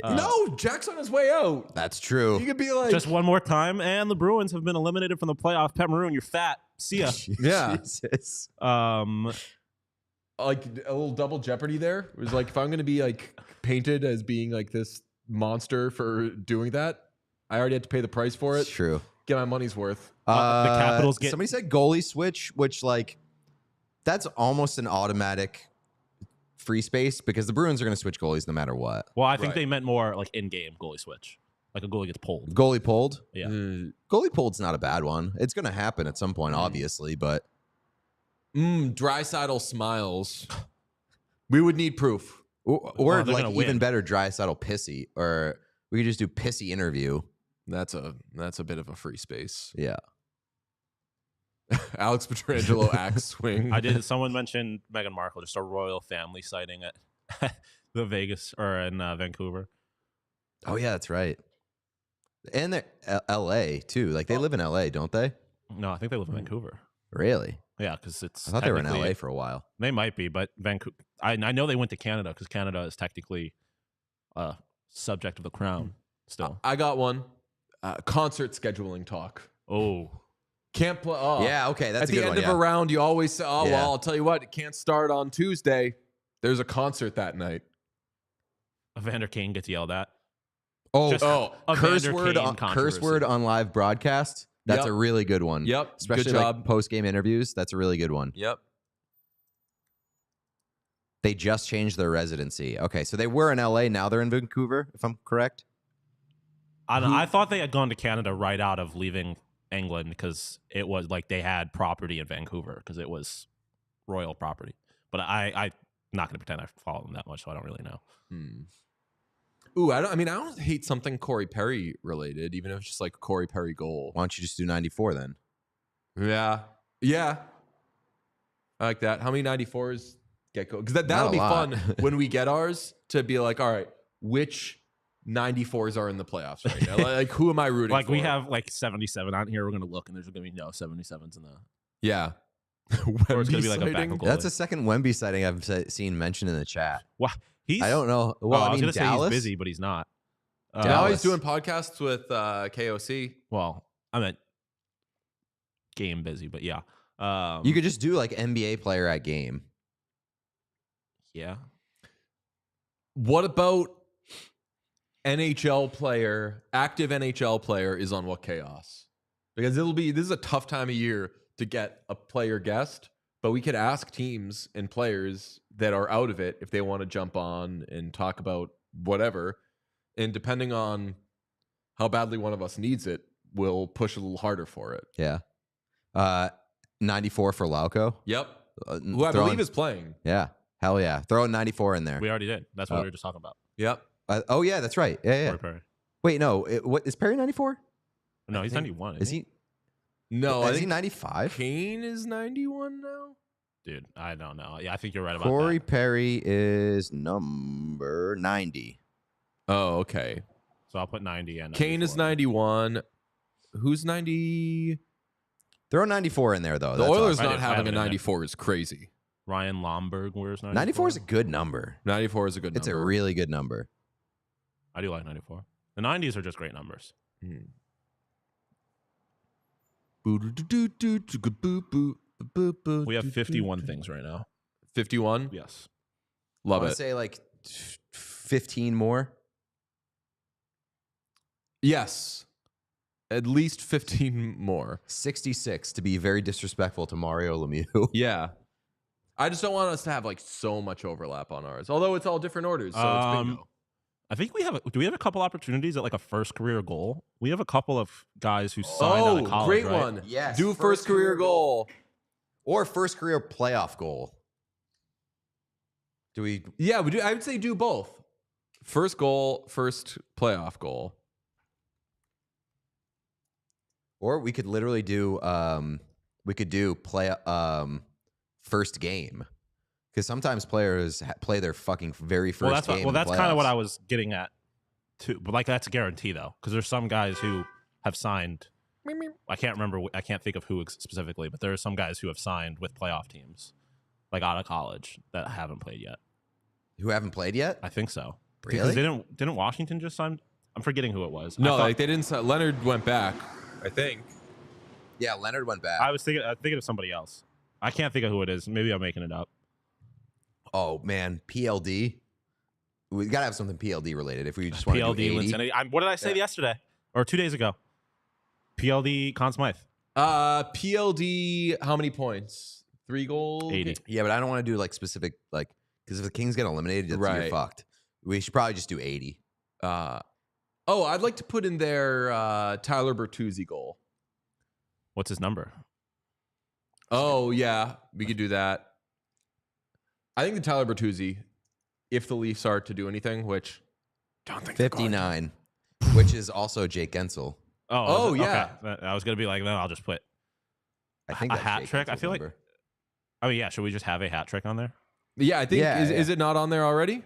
No, Jack's on his way out. That's true. You could be like, Just one more time, and the Bruins have been eliminated from the playoff. Pat Maroon, you're fat. See ya. Yeah. Jesus. like a little double jeopardy there. It was like, if I'm going to be like painted as being like this monster for doing that, I already had to pay the price for It's it. true. Get my money's worth. The Capitals get- Somebody said goalie switch, which like that's almost an automatic free space, because the Bruins are going to switch goalies no matter what. Well, I think Right. they meant more like in-game goalie switch. Like a goalie gets pulled. Goalie pulled. Yeah. Goalie pulled's not a bad one. It's going to happen at some point, obviously, but Drysaddle smiles. We would need proof. or Well, they're like gonna even win. better, Draisaitl pissy, or We could just do pissy interview. That's a bit of a free space. Yeah. Alex Pietrangelo axe swing. I did. Someone mentioned Meghan Markle, just a royal family sighting at the Vegas or in Vancouver. Oh yeah, that's right. And they're L.A. too. Like they live in L.A., don't they? No, I think they live in Vancouver. Really? Yeah, because it's. I thought they were in L.A. for a while. They might be, but Vancouver. I know they went to Canada because Canada is technically subject of the crown still. I got one. Concert scheduling talk. Oh. Can't play. Oh. Yeah, okay. That's at a good the end one, of a round, you always say, "Oh Yeah. well, I'll tell you what, it can't start on Tuesday. There's a concert that night." Evander Kane gets yelled at. Oh, Just a curse Vander word, Kane curse word on live broadcast. That's Yep. a really good one. Yep. Especially Good job. like post-game interviews. That's a really good one. Yep. They just changed their residency. Okay, so they were in LA. Now they're in Vancouver, if I'm correct. I thought they had gone to Canada right out of leaving England because it was like they had property in Vancouver because it was royal property. But I'm not going to pretend I follow them that much, so I don't really know. Ooh, I don't hate something Corey Perry related, even if it's just like a Corey Perry goal. Why don't you just do 94 then? Yeah. I like that. How many 94s get go? Because that'll Not be a lot. fun when we get ours to be like, all right, which 94s are in the playoffs right now? Like, who am I rooting Like for? we have like 77 on here. We're going to look, and there's going to be no 77s in the. Yeah. Or it's going to be like a Wemby backup goalie. That's a second Wemby sighting I've seen mentioned in the chat. Wow. I don't know. Well, I I was mean, going to say Dallas. he's busy, but he's not. Now Dallas. he's doing podcasts with KOC. Well, I meant game busy, but yeah. You could just do like NBA player at game. Yeah. What about NHL player, active NHL player is on What Chaos? Because this is a tough time of year to get a player guest, but we could ask teams and players that are out of it if they want to jump on and talk about whatever. And depending on how badly one of us needs it, we'll push a little harder for it. Yeah. 94 for Lauco. Yep. Who I believe is playing. Yeah. Hell yeah. Throw a 94 in there. We already did. That's what we were just talking about. Yep. Oh, yeah, that's right. Yeah, yeah. Corey Perry. Wait, no. What is Perry 94? No, he's 91. Is he? No, I Is he think 95? Kane is 91 now. Dude, I don't know. Yeah, I think you're right about Corey that. Perry is number 90. Oh, okay. So I'll put 90 and Kane is 91. Who's 90? Throw 94 in there, though. The That's Oilers awesome. not I having have a it in there. 94 is crazy. Ryan Lomberg wears 94. 94 is a good number. 94 is a good It's number. a really good number. I do like 94. The 90s are just great numbers. We have 51 things right now. 51? Yes. Love I would it. say like 15 more. Yes. At least 15 more. 66 to be very disrespectful to Mario Lemieux. Yeah. I just don't want us to have like so much overlap on ours. Although it's all different orders, so it's bingo. I think we have. Do we have a couple opportunities at like a first career goal? We have a couple of guys who signed out of college. Great right? one. Yes, Do first career goal. Or first career playoff goal. Do we? Yeah, we do. I would say do both. First goal, first playoff goal. Or we could literally do. We could do first game. Because sometimes players play their fucking very first game. Well, that's in kind of what playoffs. I was getting at, too. But like, that's a guarantee though, because there's some guys who have signed. I can't remember. I can't think of who specifically, but there are some guys who have signed with playoff teams, like out of college, that haven't played yet. Who haven't played yet? I think so. Really? Because didn't Washington just sign? I'm forgetting who it was. No, I thought- like they didn't. Leonard went back, I think. Yeah, Leonard went back. I was thinking of somebody else. I can't think of who it is. Maybe I'm making it up. Oh man, PLD. We gotta have something PLD related. If we just want to do PLD 80. Linsanity. What did I say yesterday or 2 days ago? PLD Conn Smythe. PLD, how many points? 3 goals? 80. Yeah, but I don't want to do like specific because if the Kings get eliminated, that's you're Right. fucked. We should probably just do 80. I'd like to put in there Tyler Bertuzzi goal. What's his number? Oh, yeah. We could do that. I think the Tyler Bertuzzi, if the Leafs are to do anything, which I don't think they're going to. 59. which is also Jake Gensel. Oh, yeah. Okay. I was gonna be like, then I'll just put I think a that's hat Jake trick. I Gensel's feel number. like. I mean, yeah. Should we just have a hat trick on there? Yeah, I think Yeah, is it not on there already?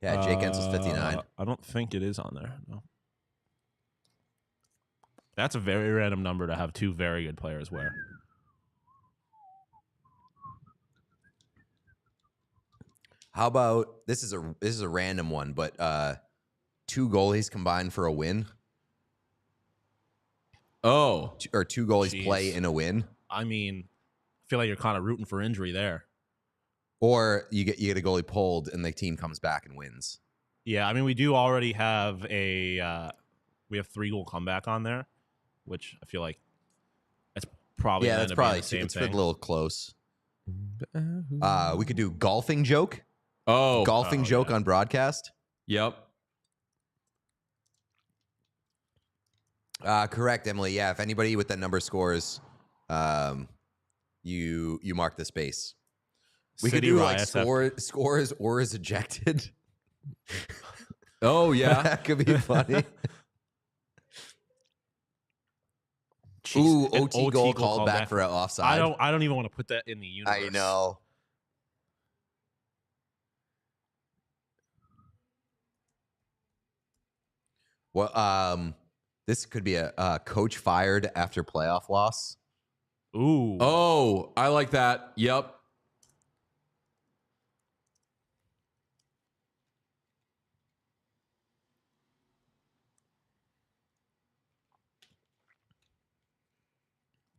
Yeah, Jake Gensel's 59. I don't think it is on there. No. That's a very random number to have two very good players wear. How about this is a random one, but 2 goalies combined for a win, Oh, or 2 goalies Jeez. play in a win, I mean, I feel like you're kind of rooting for injury there. or you get a goalie pulled and the team comes back and wins. Yeah, I mean, we do already have we have 3-goal comeback on there, which I feel like that's probably Yeah, that's probably the same it's a thing. little close. We could do golfing joke. oh, Golfing joke on broadcast. yep. Correct, Emily. Yeah, if anybody with that number scores, you mark the space. We could City do like Riot scores or is ejected. Oh, yeah. That could be funny. Jeez, Ooh, an OT goal called back for an offside. I don't even want to put that in the universe. I know. Well, this could be a coach fired after playoff loss. Ooh. Oh, I like that. Yep.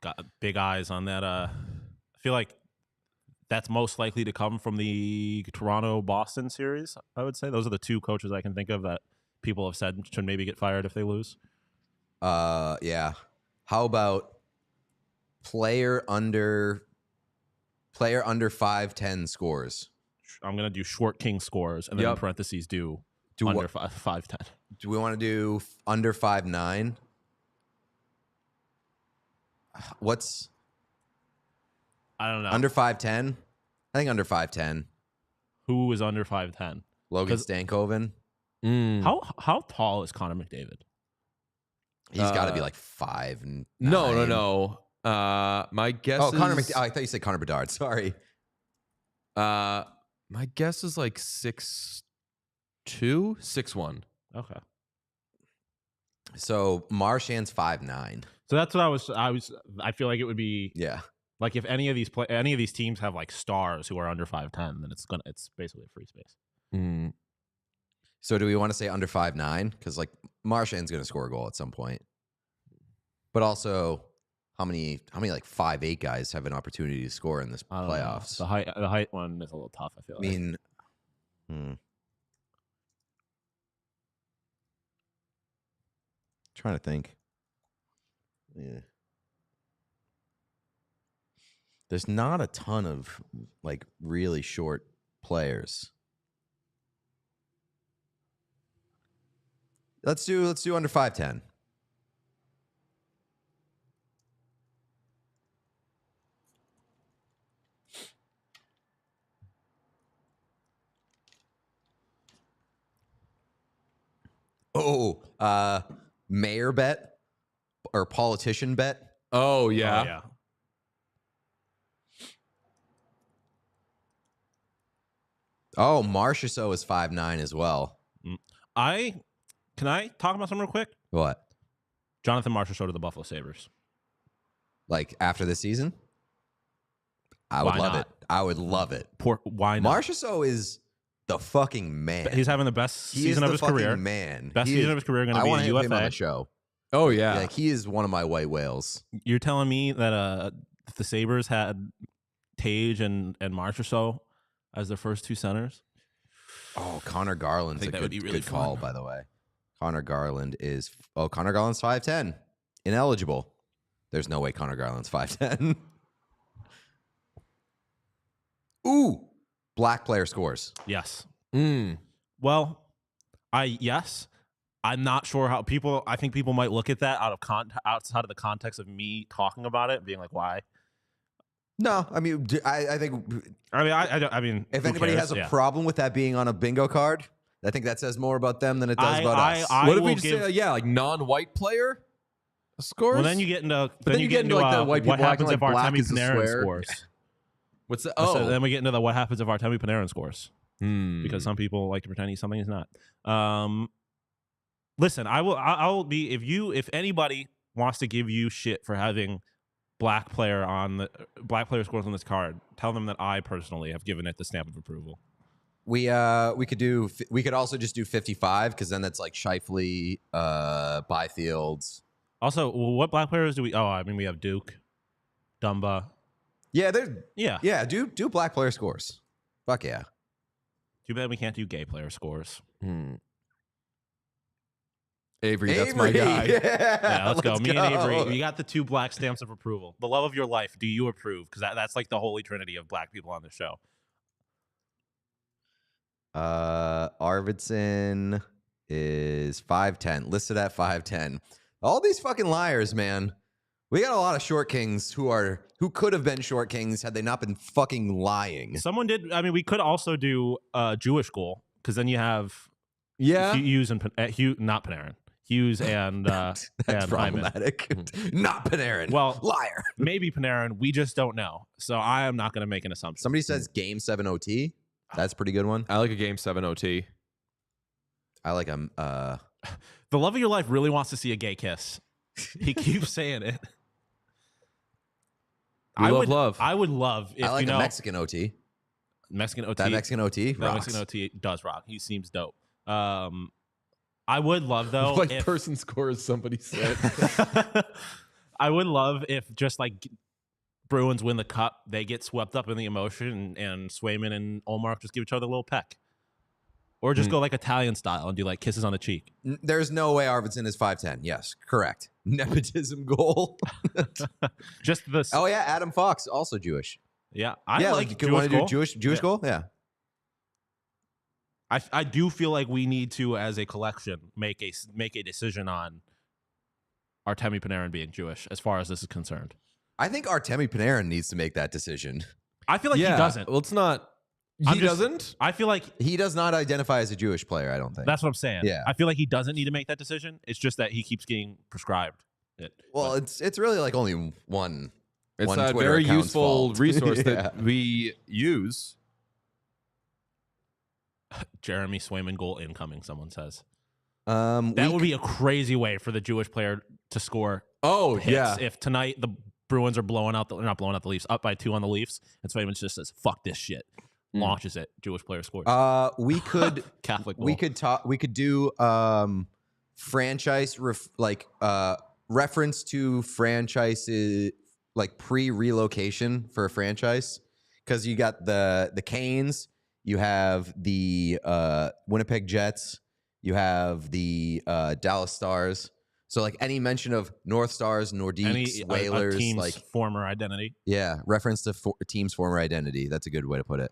Got big eyes on that. I feel like that's most likely to come from the Toronto-Boston series, I would say. Those are the 2 coaches I can think of that people have said should maybe get fired if they lose. Yeah. How about player under 5'10" scores? I'm going to do short king scores and then in Yep. parentheses do Do under what? 5'10". Do we want to do under 5'9"? What's I don't know. under 5'10"? I think under 5'10". Who is under 5'10"? Logan 'Cause- Stankoven. Mm. How tall is Connor McDavid? He's got to be like 5'9". No. My guess Oh, is Connor McDavid. Oh, I thought you said Connor Bedard. Sorry. my guess is like 6'2", 6'1". Okay. So Marchand's 5'9". So that's what I feel like it would be Yeah. like if any of these teams have like stars who are under 5'10", then it's basically a free space. Mm. So do we want to say under 5'9"? Because like Marchand's going to score a goal at some point. But also, how many like 5'8" guys have an opportunity to score in this I don't know. playoffs? The height one is a little tough, I feel I like. mean, trying to think. Yeah. There's not a ton of like really short players. Let's do under 5'10". Oh, mayor bet or politician bet. Oh, yeah. Oh, yeah. Oh, Marchessault is 5'9" as well. Can I talk about something real quick? What? Jonathan Marchessault to the Buffalo Sabres. Like after the season? I would Why love not? it. I would love it. Why not? Marchessault is the fucking man. He's having the best He is season the of his fucking career. man. Best He season is- of his career. Going to I be want a to have him on UFA. the show. Oh, yeah. Like he is one of my white whales. You're telling me that if the Sabres had Tage and Marchessault as their first 2 centers? Oh, Connor Garland's I think a that would good, be really good call, fun. by the way. Connor Garland's 5'10". Ineligible. There's no way Connor Garland's 5'10". Ooh, black player scores. Yes. Mm. Well, I'm not sure how I think people might look at that outside of the context of me talking about it, being like, why? No, I mean, I think I mean, I mean, if who anybody cares? has a Yeah. problem with that being on a bingo card, I think that says more about them than it does about us. What if we just say, like non-white player scores? Well, then you get into then you get into like the white people what happens acting like if black Artemi is a Panarin swear. scores. What's that? So then we get into the what happens if Artemi Panarin scores. Because some people like to pretend he's something he's not. Listen, I'll be if anybody wants to give you shit for having black player scores on this card, tell them that I personally have given it the stamp of approval. We could also just do 55 because then that's like Scheifele, Byfield's. Also, what black players do we? Oh, I mean we have Duke, Dumba. Yeah, do black player scores. Fuck yeah. Too bad we can't do gay player scores. Avery, that's my guy. Yeah, let's go. Me and Avery, we got the 2 black stamps of approval. The love of your life. Do you approve? Because that's like the holy trinity of black people on the show. Arvidsson is 5'10", listed at 5'10". All these fucking liars, man. We got a lot of short kings who could have been short kings had they not been fucking lying. Someone did. I mean, we could also do a Jewish goal because then you have Hughes and not Panarin. Hughes and that's and problematic. Not Panarin. Well, liar. Maybe Panarin. We just don't know. So I am not going to make an assumption. Somebody says Game 7 OT. That's a pretty good one. I like a Game 7 OT. I like the love of your life really wants to see a gay kiss. He keeps saying it. I would love. I would love if I like a Mexican OT. Mexican OT. That Mexican OT rocks. That Mexican OT does rock. He seems dope. I would love though. White person scores, somebody said. I would love if just like Bruins win the cup, they get swept up in the emotion, and Swayman and Olmark just give each other a little peck. Or just go like Italian style and do like kisses on the cheek. There's no way Arvidsson is 5'10". Yes, correct. Nepotism goal. Just this. Oh yeah, Adam Fox, also Jewish. Yeah, I like you want to do Jewish yeah. goal? Yeah. I do feel like we need to, as a collection, make a decision on Artemi Panarin being Jewish, as far as this is concerned. I think Artemi Panarin needs to make that decision. I feel like he doesn't. Well, it's not. He doesn't? I feel like he does not identify as a Jewish player, I don't think. That's what I'm saying. Yeah. I feel like he doesn't need to make that decision. It's just that he keeps getting prescribed it. Well, it's really like only one. It's one a Twitter very account's useful fault. resource that we use. Jeremy Swayman goal incoming, someone says. That would be a crazy way for the Jewish player to score. Oh, hits yeah. If tonight the Bruins are not blowing out the Leafs, up by 2 on the Leafs, and Swayman just says, "Fuck this shit," launches it. Jewish player scores. We could Catholic goal. We could do franchise reference to franchises like pre-relocation for a franchise, because you got the Canes, you have the Winnipeg Jets, you have the Dallas Stars. So like any mention of North Stars, Nordiques, Whalers, team's like former identity. Yeah, reference to team's former identity. That's a good way to put it.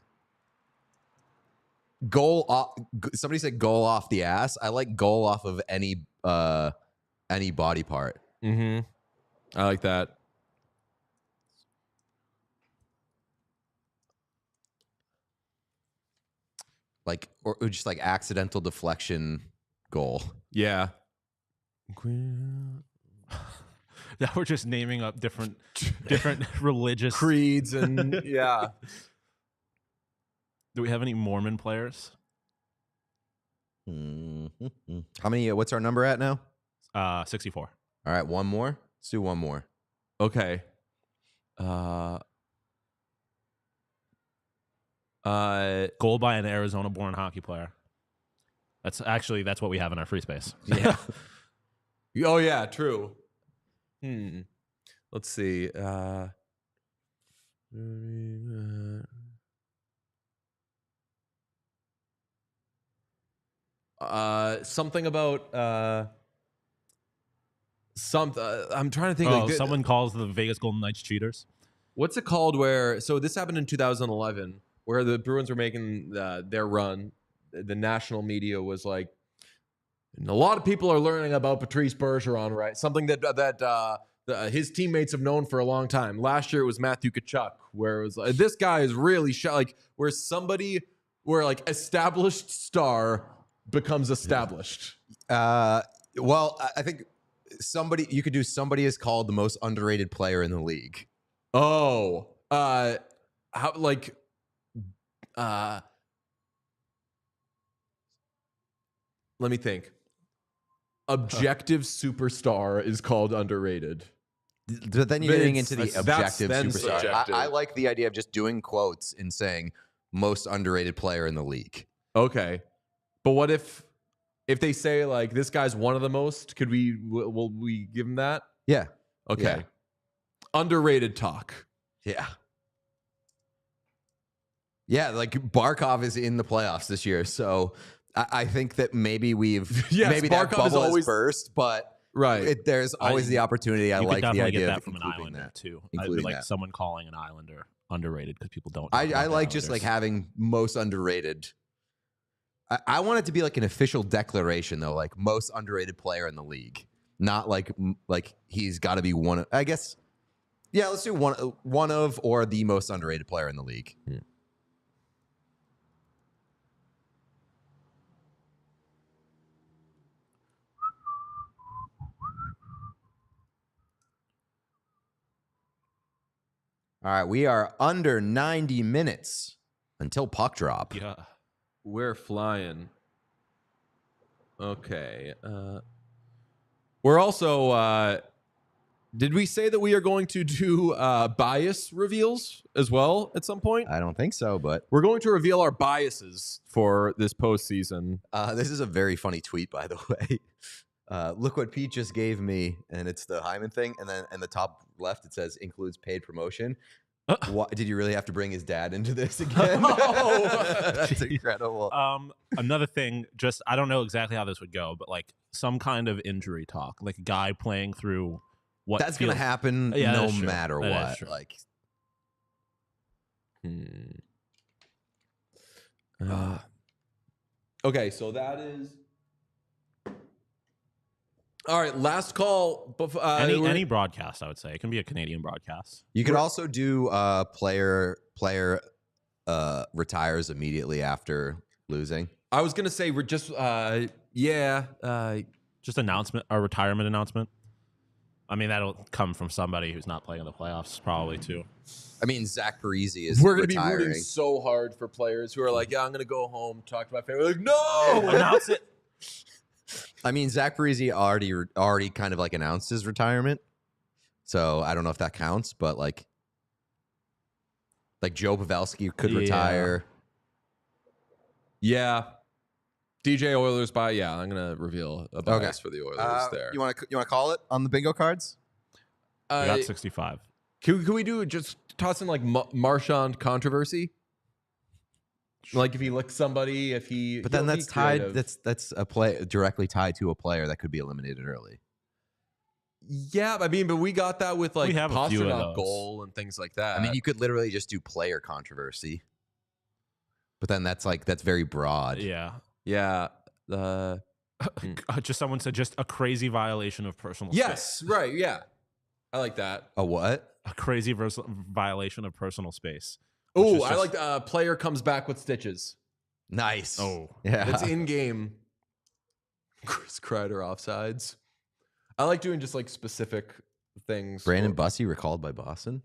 Goal off. Somebody said goal off the ass. I like goal off of any body part. I like that. Like or just like accidental deflection goal. Yeah. Now we're just naming up different religious creeds and yeah. Do we have any Mormon players? How many? What's our number at now? 64. All right, one more. Let's do one more. Okay. Goal by an Arizona-born hockey player. That's what we have in our free space. Yeah. Oh yeah, true. Let's see. Something about I'm trying to think. Oh, someone calls the Vegas Golden Knights cheaters. What's it called? So this happened in 2011, where the Bruins were making their run. The national media was like, and a lot of people are learning about Patrice Bergeron, right? Something that his teammates have known for a long time. Last year it was Matthew Tkachuk, where it was like, this guy is really where like established star becomes established. Well, I think you could do somebody is called the most underrated player in the league. Oh, how like, let me think. Objective superstar is called underrated. But then you're getting into the That's objective then superstar. subjective. I like the idea of just doing quotes and saying most underrated player in the league. Okay, but what if they say like this guy's one of the most? Could will we give him that? Yeah. Okay. Yeah. Underrated talk. Yeah. Yeah, like Barkov is in the playoffs this year, so I think that maybe Yes, maybe that Barkov is bubble always- is burst, but Right. There's always the opportunity. I You like could the definitely idea get that of from an including Islander that. too. I'd be Including like that. someone calling an Islander underrated because people don't. I like just like having most underrated. I want it to be like an official declaration though, like most underrated player in the league, not like he's got to be one. I guess. Yeah, let's do one of or the most underrated player in the league. Yeah. All right, we are under 90 minutes until puck drop. Yeah. We're flying. Okay. We're also. Did we say that we are going to do bias reveals as well at some point? I don't think so, but We're going to reveal our biases for this postseason. this is a very funny tweet, by the way. Look what Pete just gave me, and it's the Hyman thing, and then in the top left it says includes paid promotion. Did you really have to bring his dad into this again? That's incredible. Another thing, just I don't know exactly how this would go, but like some kind of injury talk, like a guy playing through what That's gonna happen Yeah, no that's true. matter That is what. true. Like, Okay, so that is. All right, last call. any broadcast, I would say it can be a Canadian broadcast. you could also do player retires immediately after losing. I was gonna say we're just Just announcement, a retirement announcement. I mean, that'll come from somebody who's not playing in the playoffs, probably too. I mean, Zach Parise is we're gonna retiring. be rooting so hard for players who are like, yeah, I'm gonna go home, talk to my family. Like, no, Announce it. I mean, Zach Parise already kind of like announced his retirement, so I don't know if that counts. But like Joe Pavelski could Yeah. retire. Yeah. DJ Oilers by I'm gonna reveal a bias for the Oilers there. You want to call it on the bingo cards? We got 65. Can we do just toss in like Marchand controversy? Like if he licks somebody, if he But then he'll be that's tied. creative. That's a play directly tied to a player that could be eliminated early. Yeah, I mean, but we got that with like We have a few of Pastrnak those. goal and things like that. I mean, you could literally just do player controversy, but then that's very broad. Yeah. yeah. Just someone said just a crazy violation of personal space. Yes, right. Yeah, I like that. A what? A crazy violation of personal space. Oh, is I just- like player comes back with stitches. Nice. Oh. yeah. It's in game. Chris Kreider offsides. I like doing just like specific things. Brandon Bussey recalled by Boston.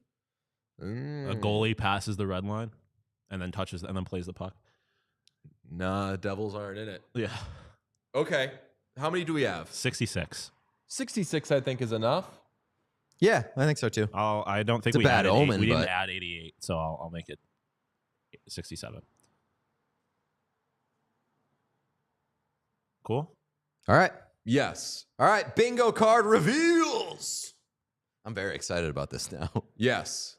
A goalie passes the red line and then touches and then plays the puck. Nah, Devils aren't in it. Yeah. Okay. How many do we have? 66. 66, I think, is enough. Yeah, I think so too. I don't think It's a we bad added omen, we didn't but- add 88, so I'll make it 67. Cool. All right. Yes. All right. Bingo card reveals. I'm very excited about this now. Yes.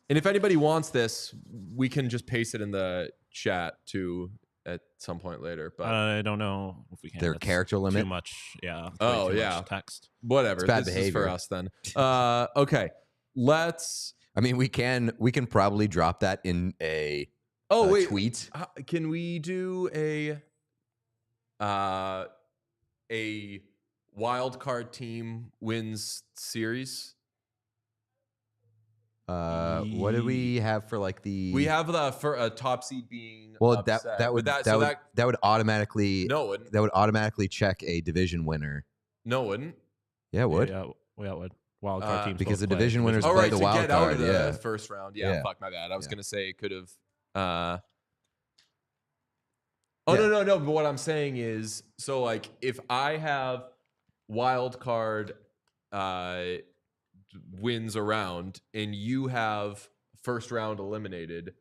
And if anybody wants this, we can just paste it in the chat too at some point later. But I don't know if we can. Their That's character limit? Too much. Yeah. Oh, way too yeah. much text. whatever. It's bad this behavior. is for us then. Okay. Let's. I mean, we can probably drop that in a Oh, wait. tweet. Can we do a wild card team wins series? What did we have for like the? We have for a top seed being Well, upset. that would automatically check a division winner. No, it wouldn't. Yeah, it would. Yeah, it would. Wild card teams because the play division winners Oh, play right, the to wild get out card. of the Yeah. first round. Yeah, fuck, my bad. I was gonna say it could have. No. But what I'm saying is, so like, if I have wild card wins around and you have first round eliminated,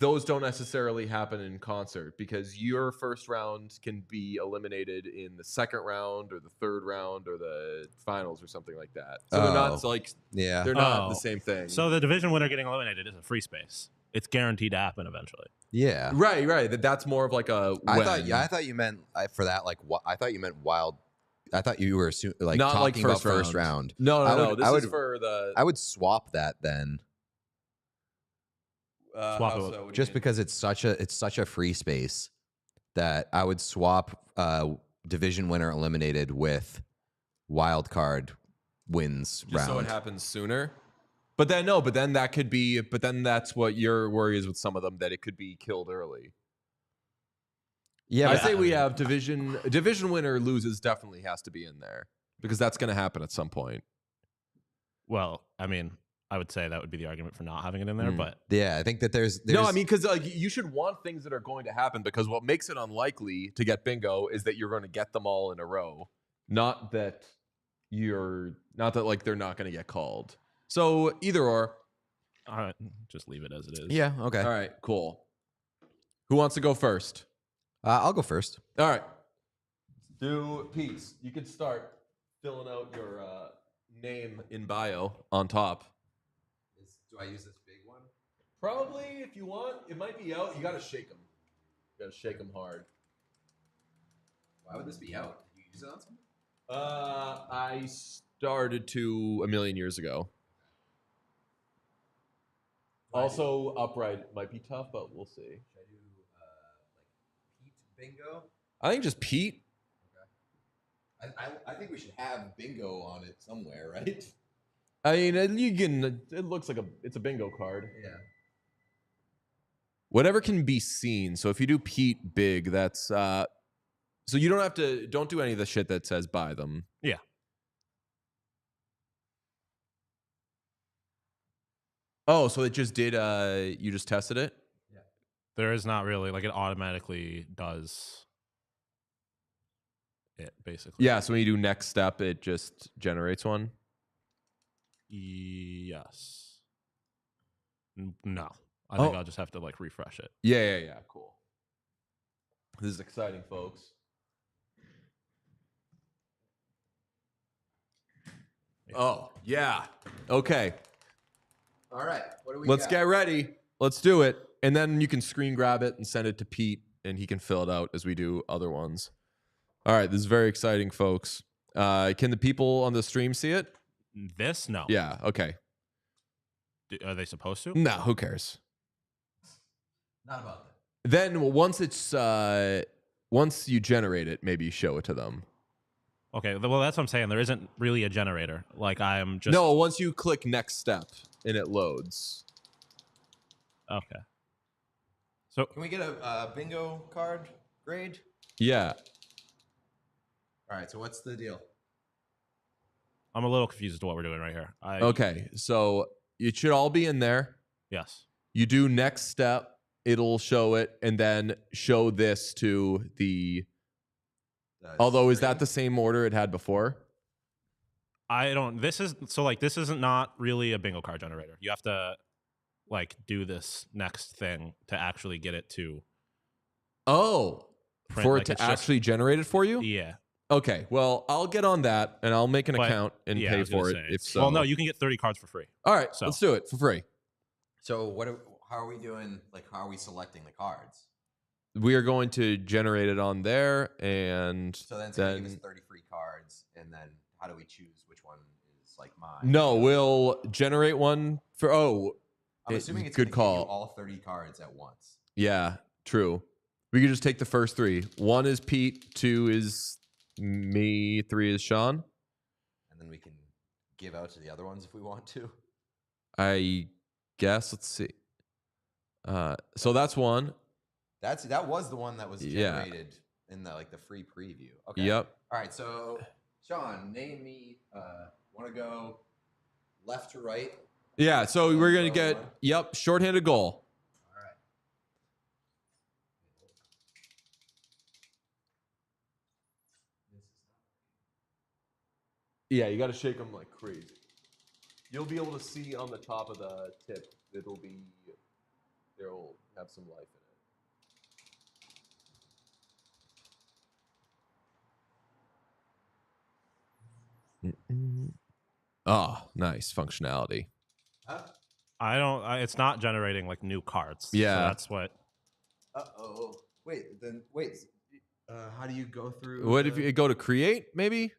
those don't necessarily happen in concert because your first round can be eliminated in the second round or the third round or the finals or something like that. So they're not like, they're not the same thing. So the division winner getting eliminated is a free space. It's guaranteed to happen eventually. Yeah. Right. That's more of like a. I thought you meant for that. Like, I thought you meant wild. I thought you were like not talking like about first round. No. This is for the. I would swap that then. Swap it. Just because it's such a free space that I would swap division winner eliminated with wild card wins just round. So it happens sooner. But then that could be. But then that's what your worry is with some of them, that it could be killed early. Yeah, I say we have division winner loses definitely has to be in there because that's going to happen at some point. Well, I mean, I would say that would be the argument for not having it in there, but yeah, I think that there's no. I mean, because like you should want things that are going to happen because what makes it unlikely to get bingo is that you're going to get them all in a row, not that like they're not going to get called. So either or. All right, just leave it as it is. Yeah. Okay. All right. Cool. Who wants to go first? I'll go first. All right. Do Pete's. You can start filling out your name in bio on top. Do I use this big one? Probably, if you want. It might be out. You got to shake them. You got to shake them hard. Why would this be out? Did you use it on something? I started to a million years ago. Also, upright might be tough, but we'll see. Should I do like Pete bingo? I think just Pete. Okay. I think we should have bingo on it somewhere, right? I mean, it looks like it's a bingo card. Yeah. Whatever can be seen. So if you do Pete big, that's so you don't do any of the shit that says buy them. Yeah. Oh, so it just did you just tested it? Yeah. There is not really, like, it automatically does it, basically. Yeah, so when you do next step, it just generates one? Yes. No. I think I'll just have to, like, refresh it. Yeah. Cool. This is exciting, folks. Yeah. Oh, yeah. Okay. All right. What do we Let's get ready. Let's do it. And then you can screen grab it and send it to Pete, and he can fill it out as we do other ones. All right. This is very exciting, folks. Can the people on the stream see it? This? No. Yeah. Okay. Are they supposed to? No, who cares? Not about that. Then once you generate it, maybe show it to them. Okay, well, that's what I'm saying. There isn't really a generator. Like, I am just... No, once you click next step and it loads. Okay. So can we get a bingo card grade? Yeah. All right, so what's the deal? I'm a little confused as to what we're doing right here. Okay, so it should all be in there. Yes. You do next step, it'll show it, and then show this to the... Although, is that the same order it had before? This isn't not really a bingo card generator. You have to, like, do this next thing to actually get it to... Oh, print. for it to actually generate it for you? Yeah. Okay, well, I'll get on that, and I'll make an account and pay for it, if so. Well, no, you can get 30 cards for free. All right, let's do it for free. So how are we doing, like, how are we selecting the cards? We are going to generate it on there, and so then it's going to give us 30 free cards, and then how do we choose which one is, like, mine? No, we'll generate one for... I'm assuming it's good call. Give you all 30 cards at once. Yeah, true. We could just take the first three. 1 is Pete, 2 is me, 3 is Sean. And then we can give out to the other ones if we want to. I guess. Let's see. So that's one. That was the one that was generated in the free preview. Okay. Yep. All right. So Sean, name me. Want to go left to right? Yeah. So we're gonna get shorthanded goal. All right. Yeah, you got to shake them like crazy. You'll be able to see on the top of the tip. They'll have some life in it. Oh, nice functionality. Huh? It's not generating like new cards. Yeah. So that's what. Wait. How do you go through? What if you go to create? Maybe.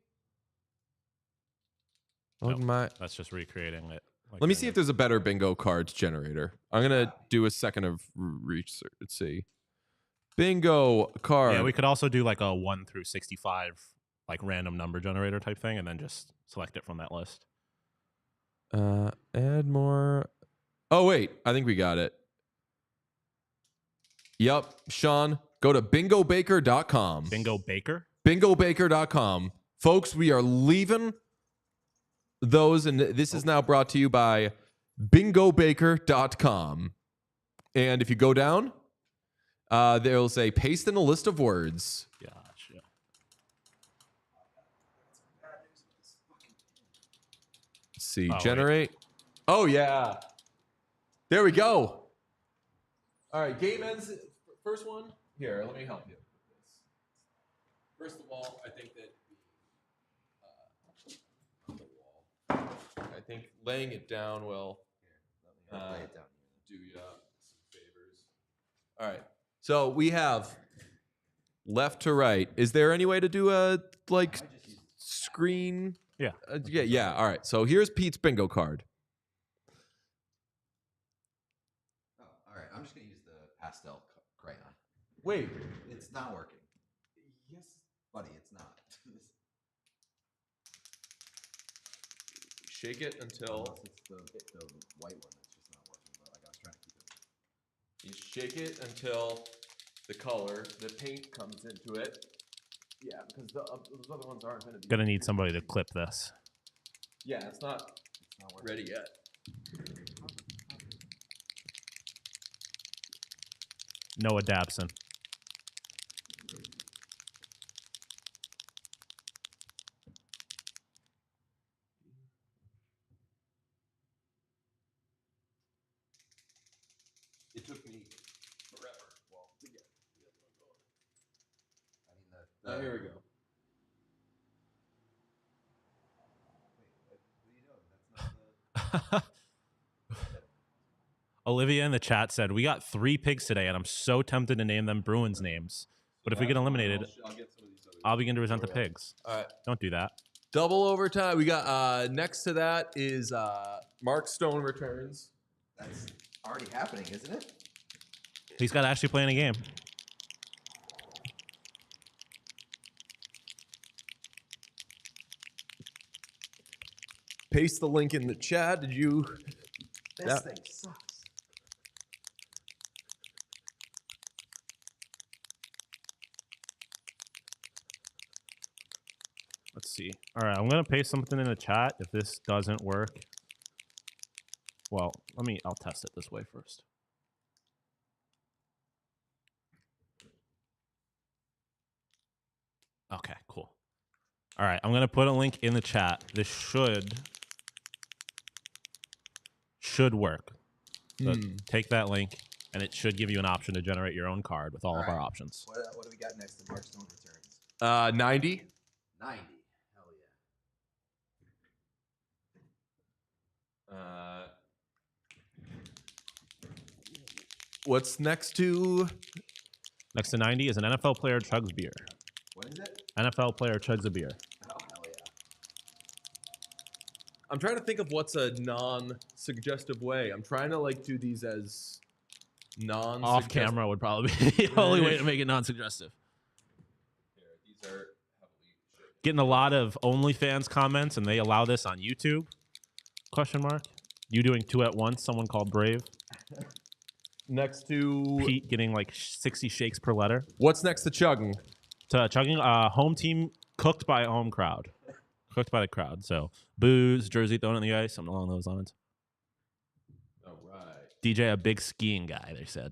Nope, that's just recreating it. Let me see if there's a better bingo cards generator. I'm gonna do a second of research. Let's see. Bingo card. Yeah, we could also do like a 1 through 65 like random number generator type thing, and then just select it from that list. Add more. Oh wait, I think we got it. Yep, Sean, go to bingobaker.com. Bingo Baker? Bingobaker.com. Folks, we are leaving those, and this is now brought to you by bingobaker.com. And if you go down, they'll say paste in a list of words. Gotcha. Let's see, Oh, generate. Wait. Oh, yeah. There we go. All right, game ends. First one. Here, let me help you with this. First of all, I think that on the wall. I think laying it down will Lay it down. do you some favors. All right. So we have left to right. Is there any way to do a screen? Yeah. Yeah. All right. So here's Pete's bingo card. Oh, all right. I'm just gonna use the pastel crayon. Wait. It's not working. Yes, buddy. It's not. Shake it until It's the white one that's just not working. But I was trying to keep it. you shake it until the color, the paint comes into it. Yeah, because those other ones aren't going to be. Gonna need somebody to clip this. Yeah, it's not ready yet. Noah Dabson. It took me forever to get the other one going. Here we go. Olivia in the chat said, we got 3 pigs today, and I'm so tempted to name them Bruins names. But if we get eliminated, I'll begin to resent the pigs. All right. Don't do that. Double overtime. We got next to that is Mark Stone returns. That's already happening, isn't it? He's got to actually play in a game. Paste the link in the chat. Did you? This thing sucks. Let's see. All right, I'm going to paste something in the chat. If this doesn't work, well, I'll test it this way first. Okay, cool. All right, I'm going to put a link in the chat. This should work. So take that link, and it should give you an option to generate your own card with all of our options. What do we got next in Mark Stone returns? 90. 90. Hell yeah. What's next to? Next to 90 is an NFL player chugs beer. What is it? NFL player chugs a beer. Oh, hell yeah. I'm trying to think of what's a non-suggestive way. I'm trying to do these as non-suggestive. Off camera would probably be the only way to make it non-suggestive. Here, these are heavily Getting a lot of OnlyFans comments, and they allow this on YouTube? Question mark. You doing 2 at once. Someone called Brave. Next to Pete getting like 60 shakes per letter. What's next to chugging? To chugging, home team cooked by home crowd. Cooked by the crowd. So booze, jersey thrown on the ice, something along those lines. All right. DJ, a big skiing guy, they said.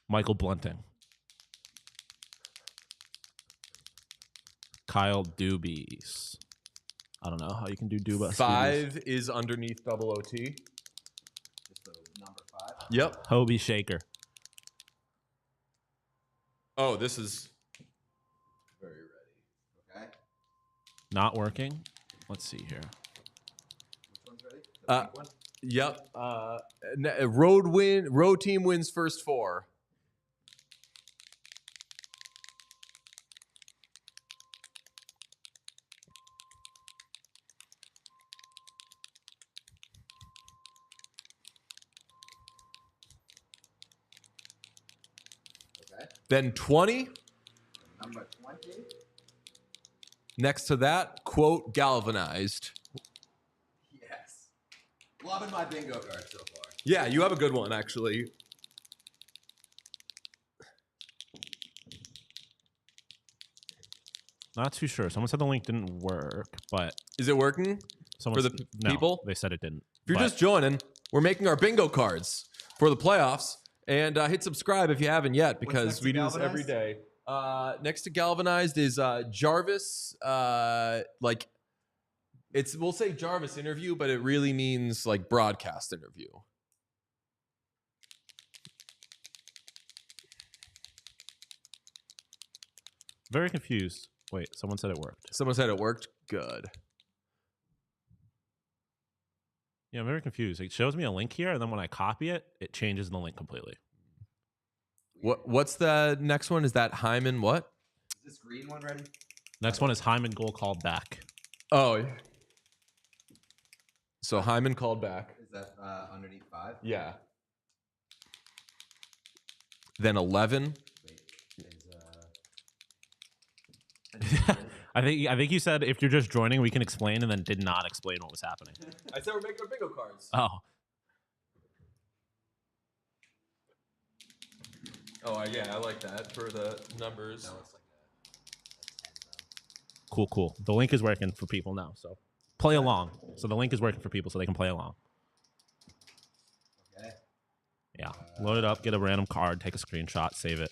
Michael Blunting. Kyle Doobies. I don't know how you can do Dooba. 5 is underneath double OT. Just the number 5. Yep. Hobie Shaker. Oh, this is Very ready. Okay. Not working. Let's see here. Which one's ready? The pink one? Yep. Road team wins first 4. Okay. Then 20. Number 20. Next to that, quote, galvanized. Yes. Loving my bingo card so far. Yeah, you have a good one, actually. Not too sure. Someone said the link didn't work, but Is it working? someone For the no, people? they said it didn't. If you're But just joining, we're making our bingo cards for the playoffs. And hit subscribe if you haven't yet, because next to we do this every galvanized? day. Next to galvanized is Jarvis. We'll say Jarvis interview, but it really means like broadcast interview. very confused. Wait, someone said it worked. Someone said it worked. Good. Yeah, I'm very confused. It shows me a link here, and then when I copy it, it changes the link completely. What's the next one? Is that Hyman? What? Is this green one ready? Next one is Hyman goal called back. Oh. So Hyman called back. Is that underneath 5? Yeah. Then 11. Wait, I think you said if you're just joining, we can explain, and then did not explain what was happening. I said we're making our bingo cards. Oh, Oh, yeah, I like that for the numbers. that looks like a cool. The link is working for people now, so play along. So the link is working for people, so they can play along. Okay. Yeah, load it up, get a random card, take a screenshot, save it.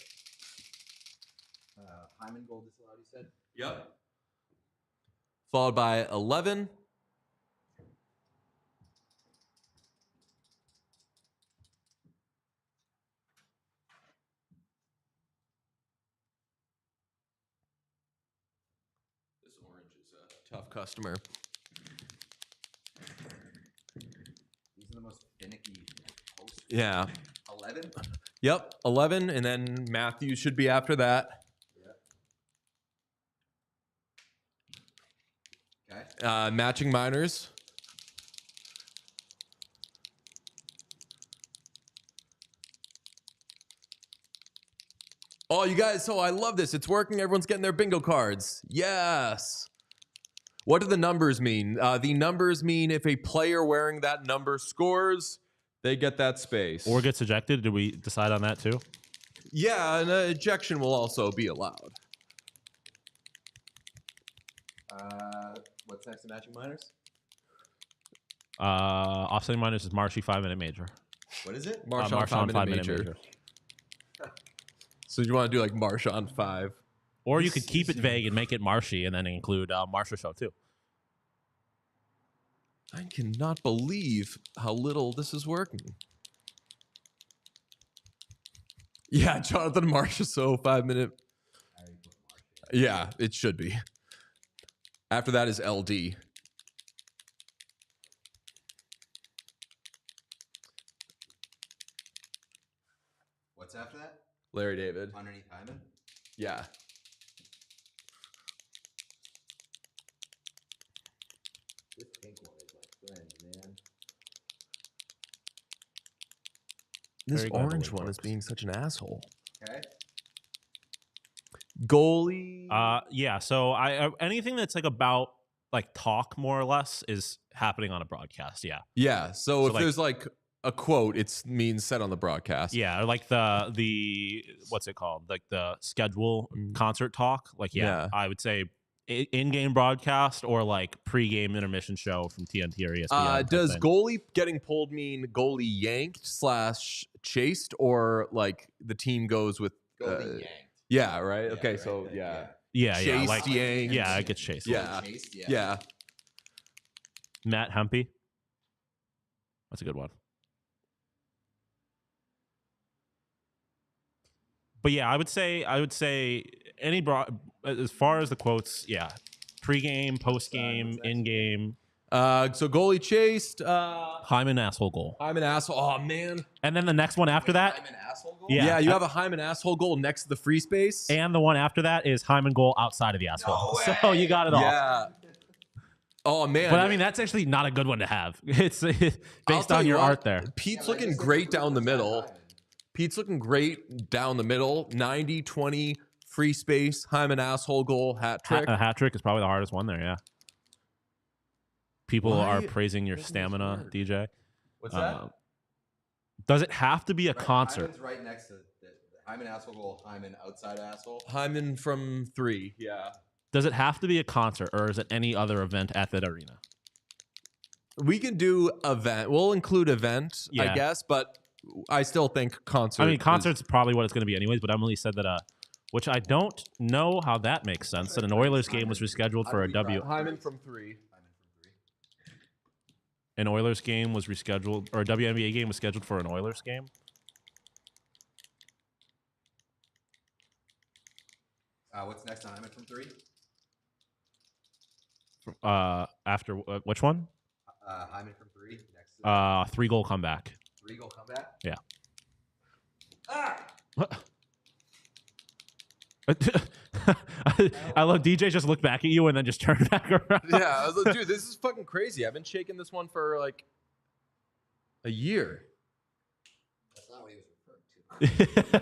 Hyman goal disallowed, you said? Yep. Followed by 11. This orange is a tough customer. These are the most finicky posts. Yeah. 11? Yep. 11. And then Matthew should be after that. Okay. Matching minors. Oh, you guys, so I love this. It's working. Everyone's getting their bingo cards. Yes. What do the numbers mean? The numbers mean if a player wearing that number scores, they get that space. Or gets ejected. Did we decide on that too? Yeah, an ejection will also be allowed. What's next to matching minors? Offsetting minors is Marshy 5-minute major. What is it? Marshawn 5-minute major. So you want to do like Marshawn 5? Or you could keep it vague and make it Marshy and then include Marsha Show too. I cannot believe how little this is working. Yeah, Jonathan Marsha, so 5-minute. Yeah, it should be. After that is LD. What's after that? Larry David. Underneath Hyman? Yeah. This pink one is my friend, man. This Very glad the orange link one is works. being such an asshole. Okay. Goalie. Yeah. So I anything that's like about like talk more or less is happening on a broadcast. Yeah. Yeah. So if like- there's like a quote, it means said on the broadcast. Yeah. Or like the what's it called? Like the schedule concert talk. Like Yeah. I would say in-game broadcast or like pre-game intermission show from TNT or ESPN. type Does thing. goalie getting pulled mean goalie yanked / chased, or like the team goes with? Goalie yanked. Yeah. Right. Yeah, Okay. right, So that- yeah. Yeah. Chased, Like yanked. yeah, it gets chased. Yeah. Chased, Yeah. Matt Hempy. That's a good one. But yeah, I would say any as far as the quotes, yeah, pre-game, post-game, in-game. So goalie chased. Hyman asshole goal, I'm an asshole. Oh man. and then the next one after that, I'm an asshole goal? Yeah. Yeah. You have a Hyman asshole goal next to the free space. and the one after that is Hyman goal outside of the asshole. No So way. you got it all. Yeah. Oh man. But I mean, that's actually not a good one to have. It's I'll based tell on you your what, art there. Pete's looking great down the middle. Pete's looking great down the middle. 90-20 free space. Hyman asshole goal hat trick. A hat trick is probably the hardest one there. Yeah. People Why are praising your doesn't this stamina, work? DJ. What's that? Does it have to be a concert? Hyman's right next to the Hyman asshole goal, Hyman outside asshole. Hyman from 3. Yeah. Does it have to be a concert, or is it any other event at that arena? We can do event. We'll include event, I Yeah. guess, but I still think concert. I mean, is- concert's probably what it's going to be anyways, but Emily said that, which I don't know how that makes sense, that an Oilers game was rescheduled for a W. Hyman from 3. Hyman from 3. An Oilers game was rescheduled, or a WNBA game was scheduled for an Oilers game. What's next to Hyman from 3? After which one? Hyman from 3. Next to 3-goal comeback. 3-goal comeback. Yeah. Ah! I love DJ just looked back at you and then just turned back around. Yeah, I was like, dude, this is fucking crazy. I've been shaking this one for like a year. That's not what he was referring to.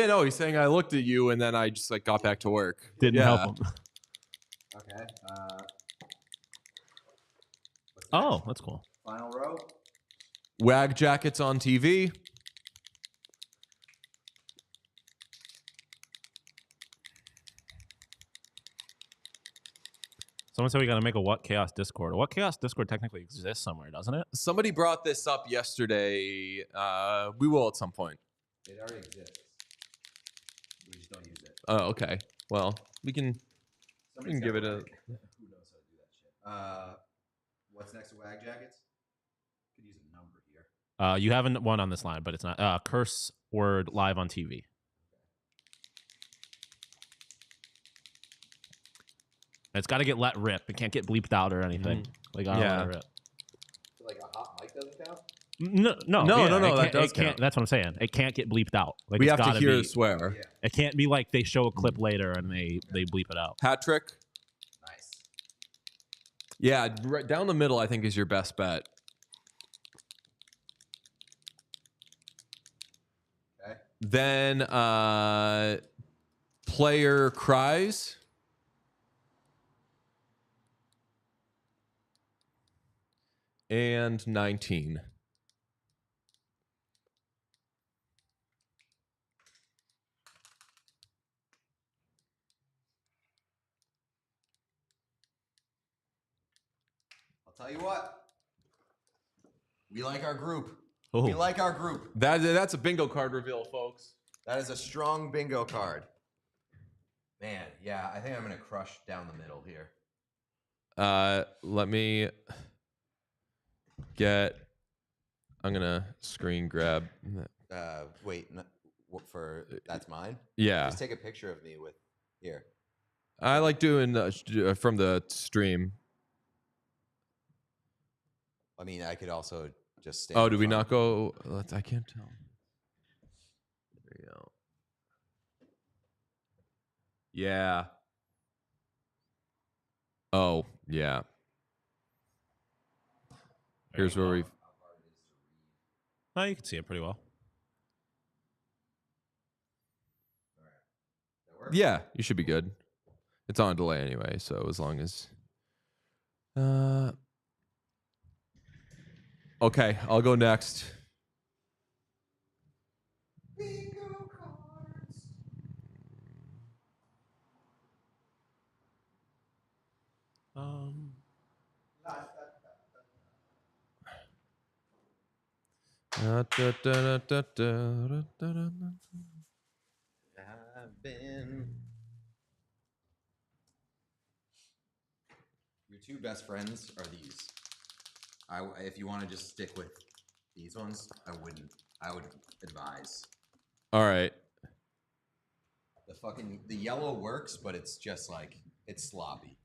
No, he's saying I looked at you and then I just like got back to work. Didn't Yeah. help him. Okay. What's Oh, next? that's cool. Final row. Wag jackets on TV. Someone said we got to make a What Chaos Discord. A What Chaos Discord technically exists somewhere, doesn't it? Somebody brought this up yesterday. We will at some point. It already exists. We just don't use it. Oh, okay. Well, we can Somebody's give got it a- who knows how to do that shit. What's next to Wag Jackets? Could use a number here. You have one on this line, but it's not. Curse word live on TV. It's got to get let rip. It can't get bleeped out or anything. Like, I don't Yeah. let it rip. So like a hot mic doesn't count? No, No, that does it can't. count. That's what I'm saying. It can't get bleeped out. Like, we it's have to gotta hear be, the swear. Yeah. It can't be like they show a clip later and they bleep it out. Hat trick. Nice. Yeah, right down the middle I think is your best bet. Okay. Then player cries. And 19. I'll tell you what. We like our group. Oh. We like our group. That's a bingo card reveal, folks. That is a strong bingo card. Man, yeah, I think I'm gonna crush down the middle here. Let me get. I'm gonna screen grab. Wait, what for? That's mine. Yeah, Just take a picture of me with here. I like doing from the stream. I mean, I could also just stay. Oh, in do we front. not go? I can't tell. There you go. Yeah. Oh, yeah. Here's where we. Oh, you can see it pretty well. That Yeah, you should be good. It's on delay anyway, so as long as. Okay, I'll go next. Bingo cards. I've been. Your two best friends are these. If you want to just stick with these ones, I wouldn't. I would advise. All right. The yellow works, but it's just like it's sloppy.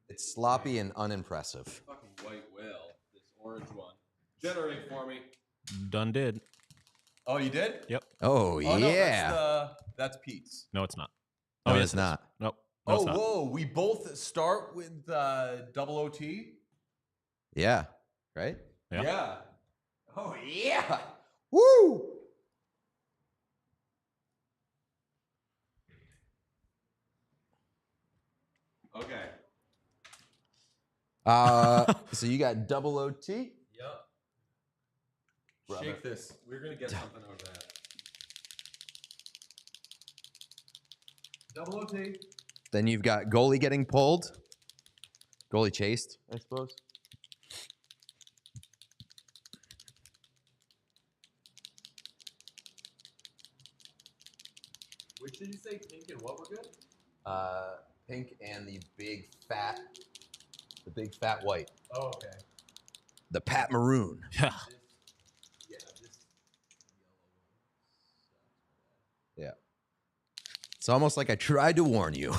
It's sloppy and unimpressive. Fucking white whale. This orange one. Generate for me. Done did. Oh, you did? Yep. Oh, yeah. No, that's Pete's. No, it's not. No, yes, it's not. Nope. No, it's not. Whoa. We both start with double OT? Yeah. Right? Yeah. Oh, yeah. Woo! Okay. So you got double OT? Yep. Brother. Shake this. We're going to get something out of that. Double OT. Then you've got goalie getting pulled. Goalie chased, I suppose. Which did you say? Pink and what were good? Pink and the big fat white. Oh, okay. The Pat Maroon. Yeah. This Yeah. It's almost like I tried to warn you.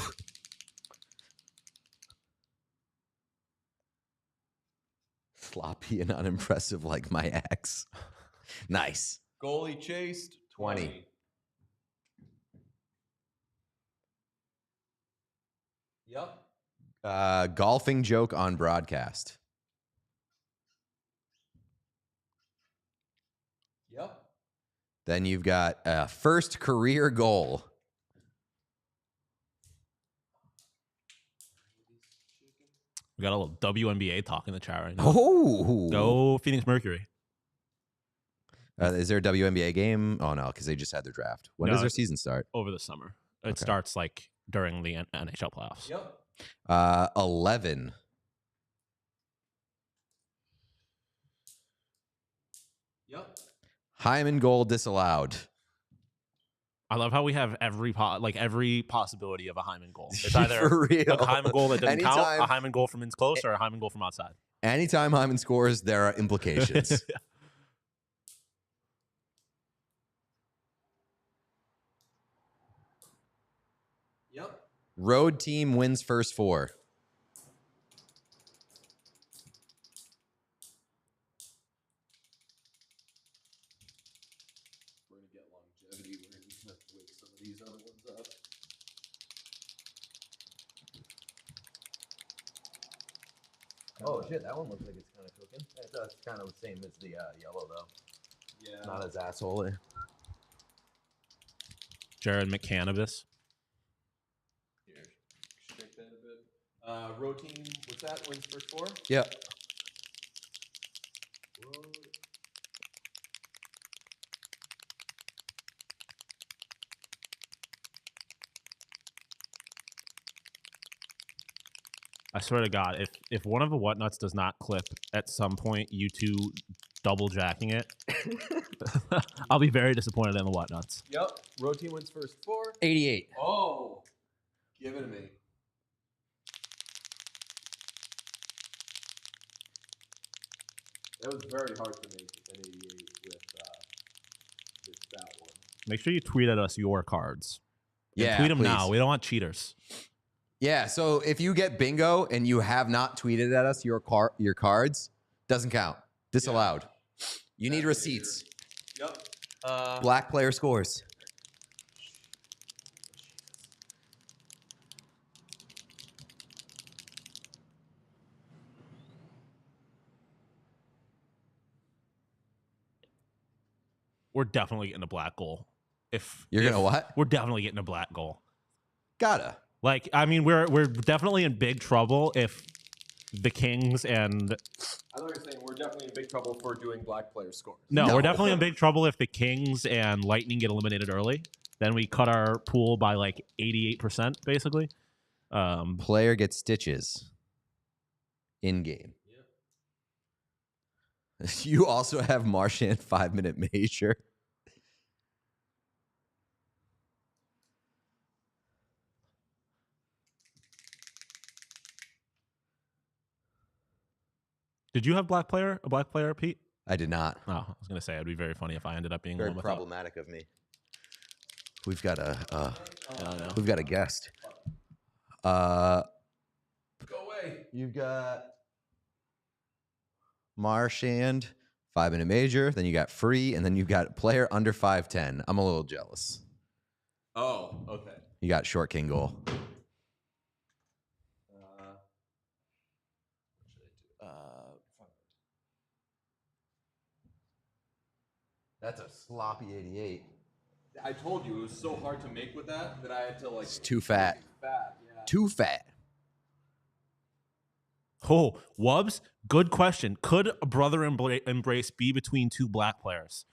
Sloppy and unimpressive like my ex. Nice. goalie chased 20. Yep. Golfing joke on broadcast. Yep. Then you've got first career goal. We got a little WNBA talk in the chat right now. Oh, Go Phoenix Mercury. Is there a WNBA game? Oh no, because they just had their draft. When No, does their season start? Over the summer. It Okay. starts like during the NHL playoffs. Yep. 11. Yep. Hyman goal disallowed. I love how we have every possibility of a Hyman goal. It's either For real. a Hyman goal that doesn't count, Anytime- a Hyman goal from in close, or a Hyman goal from outside. Anytime Hyman scores, there are implications. Yep. Road team wins first four. We're going to get longevity. We're going to have to wake some of these other ones up. Oh shit, that one looks like it's kind of cooking. That's kind of the same as the yellow though. Yeah. Not as asshole. Jared McCannabis. Here, shake that a bit. Road team, what's that? Wins first four? Yep. Road. I swear to God, if one of the whatnuts does not clip at some point, you two double jacking it, I'll be very disappointed in the whatnuts. Yep. Road team wins first four. 88. Oh. Give it to me. That was very hard to make an 88 with that one. Make sure you tweet at us your cards. And Yeah, tweet them please. now. We don't want cheaters. Yeah, so if you get bingo and you have not tweeted at us your cards, doesn't count. Disallowed. You need receipts. Yep. Black player scores. We're definitely getting a black goal If You're gonna what? We're definitely getting a black goal. Gotta. Like, I mean, we're definitely in big trouble if the Kings and I thought you were saying we're definitely in big trouble for doing black player scores. no, we're definitely in big trouble if the Kings and Lightning get eliminated early. Then we cut our pool by like 88%, basically. Player gets stitches in game. Yep. You also have Marchand 5-minute major. Did you have a black player, Pete? I did not. Oh, I was gonna say it'd be very funny if I ended up being Very one without. problematic of me. We've got a No. we've got a guest. Go away. You've got Marchand 5-minute major, then you got free, and then you've got player under 5'10". I'm a little jealous. Oh, okay. You got short king goal. That's a sloppy 88. I told you it was so hard to make with that I had to like. It's too fat. Yeah. Too fat. Oh, Wubs, good question. Could a brother embrace be between two black players?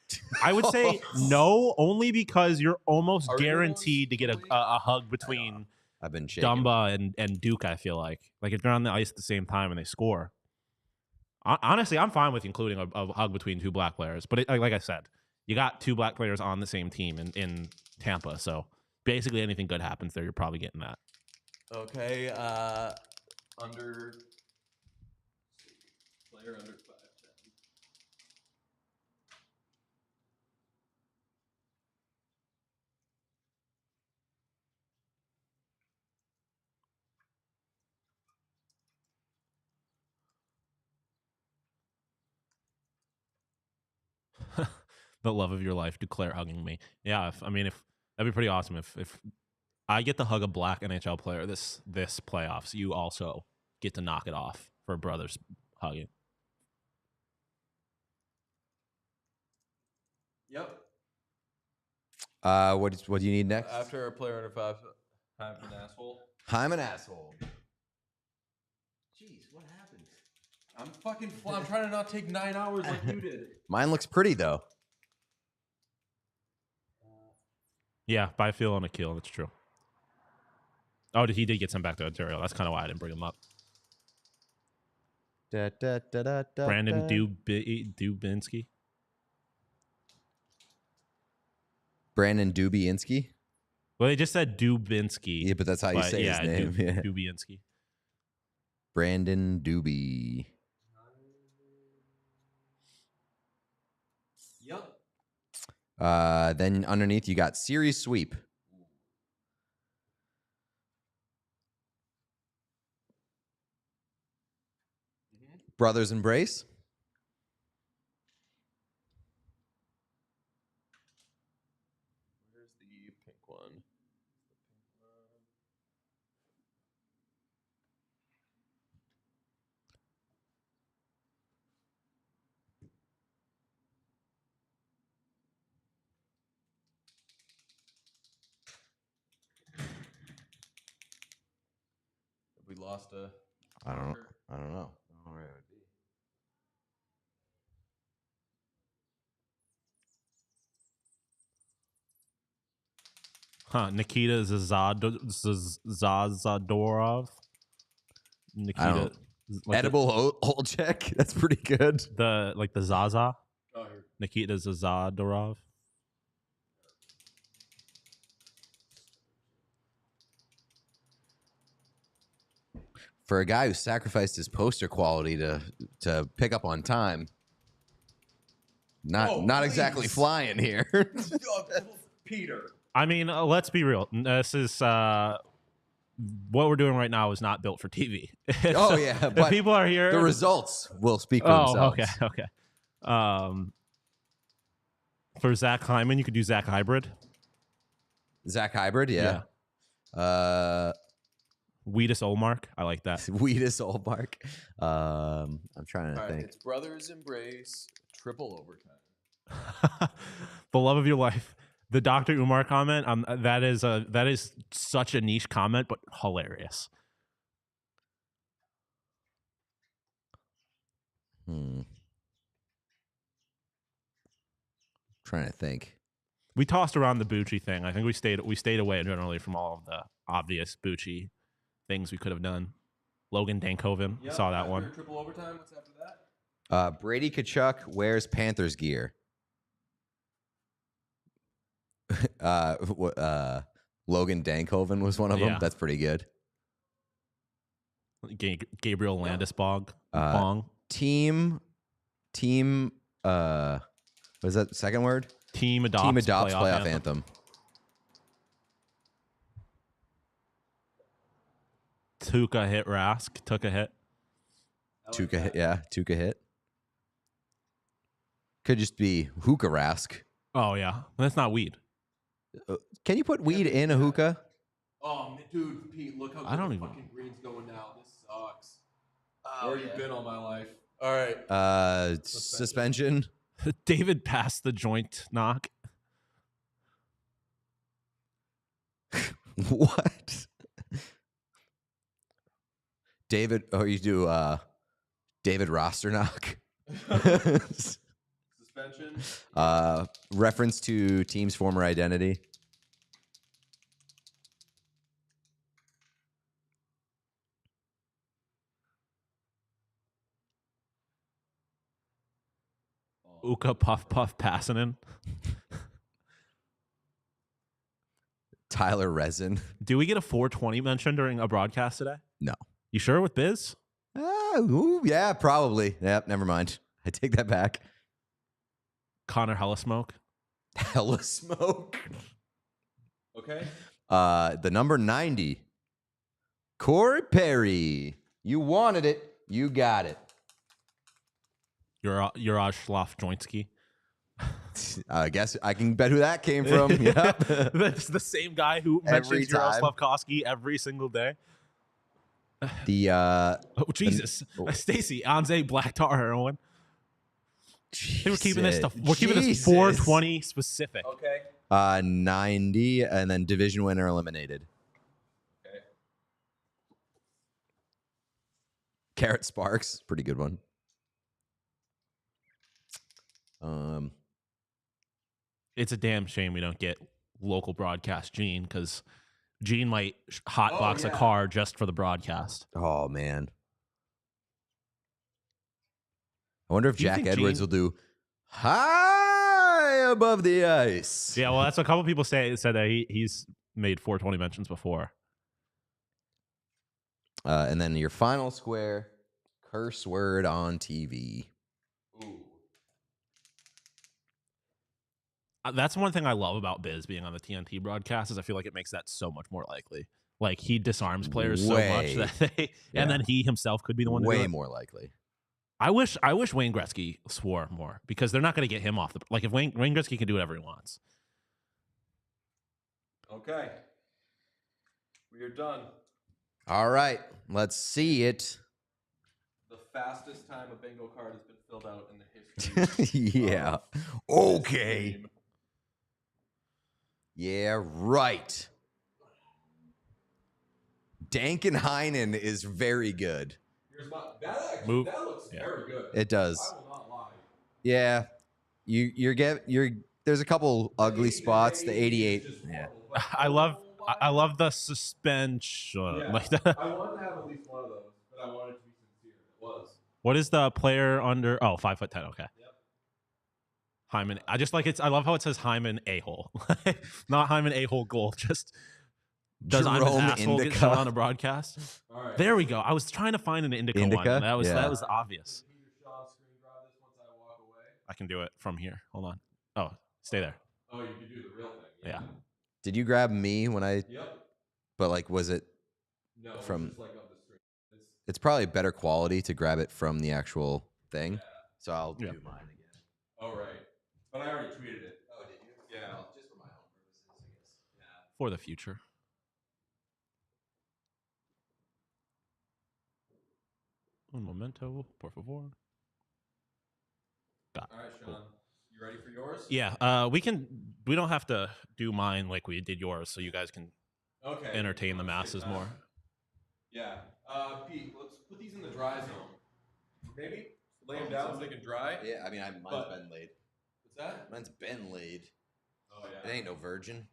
I would say no, only because you're almost guaranteed to get a hug between I've been shaking. Dumba and Duke, I feel like. Like, if they're on the ice at the same time and they score. Honestly, I'm fine with including a hug between two black players. But like I said, you got two black players on the same team in Tampa. So basically anything good happens there, you're probably getting that. Okay. Under player under 5'10". The love of your life, declare hugging me. Yeah, if that'd be pretty awesome if I get to hug a black NHL player this playoffs. You also get to knock it off for brothers hugging. Yep. What do you need next? After a player under 5, I'm an asshole. I'm an asshole. Jeez, what happened? I'm trying to not take 9 hours like you did. Mine looks pretty though. Yeah, by feel on a kill. That's true. Oh, he did get sent back to Ontario. That's kind of why I didn't bring him up. Brandon Dubinsky. Brandon Dubinsky. Well, they just said Dubinsky. Yeah, but that's how you say his name. Dubinsky. Brandon Doobie. Yep. Then underneath you got series sweep. Brothers embrace. Where's the pink one? We lost a. I don't know. I don't know where it would be. Huh, Nikita Zazadorov. Nikita. Edible hold check. That's pretty good. The Zaza. Oh, here. Nikita Zazadorov. For a guy who sacrificed his poster quality to pick up on time, not exactly flying here. Peter. I mean, let's be real. This is what we're doing right now is not built for TV. Oh yeah, if but people are here, the results will speak for themselves. Okay. For Zach Hyman, you could do Zach Hybrid. Zach Hybrid, yeah. Weedus Olmark, I like that. Weedus Olmark. I'm trying to think. It's brothers embrace triple overtime. The love of your life, The Dr. Umar comment, that is such a niche comment, but hilarious. Trying to think. We tossed around the Bucci thing. I think we stayed away generally from all of the obvious Bucci things we could have done. Logan Dankoven, saw that one. Triple overtime. What's after that? Brady Tkachuk wears Panthers gear. Logan Dankoven was one of them. Yeah. That's pretty good. Gabriel Landeskog. Team. What is that the second word? Team adopts playoff anthem. Tuukka hit Rask. Took a hit. Tuukka hit. Yeah, Tuukka hit. Could just be hookah Rask. Oh yeah, that's not weed. Can you put weed in a hookah? Oh, dude, Pete, look how good the fucking green's going now. This sucks. Where you been all my life? All right. Suspension. David passed the joint knock. What? David, you do David Rosternock. Suspension. Reference to team's former identity. Uka Puff Puff Passanen. Tyler Resin. Do we get a 420 mention during a broadcast today? No. You sure with Biz? Yeah, probably. Yep, never mind. I take that back. Connor Hellasmoke. Hella smoke. Okay. The number 90. Corey Perry. You wanted it. You got it. Juraj Slafjoinski. I guess I can bet who that came from. Yep. That's the same guy who mentions Juraj Slafkovsky every single day. The oh Jesus, Stacy, Anze Black Tar Heroin. We're keeping this 420 specific. Okay. 90, and then division winner eliminated. Okay. Carrot Sparks, pretty good one. It's a damn shame we don't get local broadcast Gene, because Gene might hotbox a car just for the broadcast. Oh man, I wonder if Jack Edwards will do high above the ice. Yeah, well, that's what a couple people said that he's made 420 mentions before. And then your final square, curse word on TV. Ooh. That's one thing I love about Biz being on the TNT broadcast, is I feel like it makes that so much more likely. Like, he disarms players so much that and then he himself could be the one to do way it. more likely. I wish Wayne Gretzky swore more, because they're not going to get him off the, like, if Wayne Gretzky can do whatever he wants. Okay. We are done. All right, let's see it. The fastest time a bingo card has been filled out in the history. Yeah. Okay. Yeah, right. Dankenheinen is very good. That looks very good. It does. I will not lie. Yeah. There's a couple ugly spots. The 88. Yeah. I love the suspension. Yeah. Like that. I wanted to have at least one of those, but I wanted to be sincere. It was. What is the player under? Oh, 5'10". Okay. Yep. Hyman. I love how it says Hyman a-hole. Not Hyman a-hole goal. Just does I'm Jerome an asshole get Indica. shown on a broadcast? All right. There we go. I was trying to find an Indica one. That was obvious. Can you Sean screen grab this once I walk away? I can do it from here. Hold on. Oh, stay there. Oh, you can do the real thing. Yeah. Did you grab me when I? Yep. But like, was it? No. From- It's just like on the stream. It's probably better quality to grab it from the actual thing. Yeah. So I'll Yeah. do mine again. Oh right. But I already tweeted it. Oh, did you? Yeah. Well, just for my own purposes, I guess. Yeah. For the future. Un momento, por favor. All right, Sean. You ready for yours? Yeah. We don't have to do mine like we did yours, so you guys can entertain the masses more. Yeah. Pete, let's put these in the dry zone. Maybe lay them down so they can dry. Yeah, I mean, mine's been laid. What's that? Mine's been laid. Oh yeah. It ain't no virgin.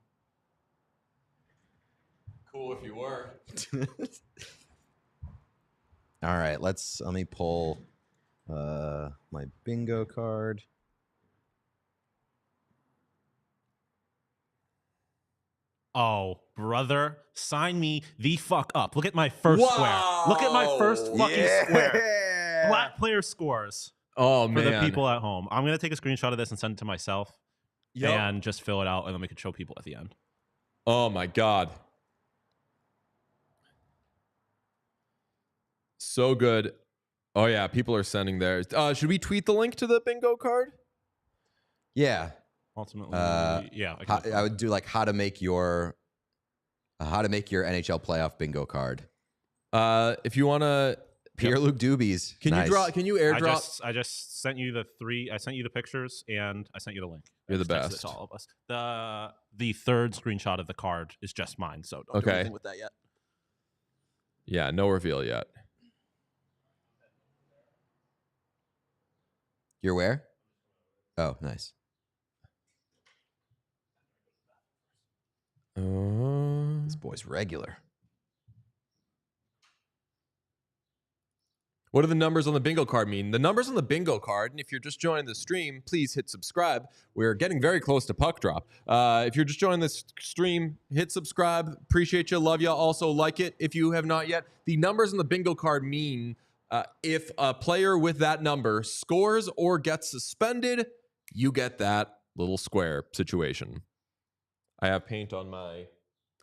Cool if you were. All right, let me pull my bingo card. Oh, brother, sign me the fuck up. Look at my first square. Look at my first fucking square. Black player scores. Oh, man. For the people at home. I'm going to take a screenshot of this and send it to myself and just fill it out, and then we can show people at the end. Oh, my God. So good. Oh, yeah. People are sending theirs. Should we tweet the link to the bingo card? Yeah. Ultimately, yeah. I would do like how to make your NHL playoff bingo card. If you want to, Pierre-Luc Dubys. Can you airdrop? I just sent you the 3. I sent you the pictures and I sent you the link. You're the Texted it best. to all of us. The third screenshot of the card is just mine, so don't do anything with that yet. Yeah, no reveal yet. You're where? Oh, nice. This boy's regular. What do the numbers on the bingo card mean? The numbers on the bingo card, and if you're just joining the stream, please hit subscribe. We're getting very close to puck drop. If you're just joining this stream, hit subscribe. Appreciate you. Love you. Also like it if you have not yet. The numbers on the bingo card mean if a player with that number scores or gets suspended, you get that little square situation. I have paint on my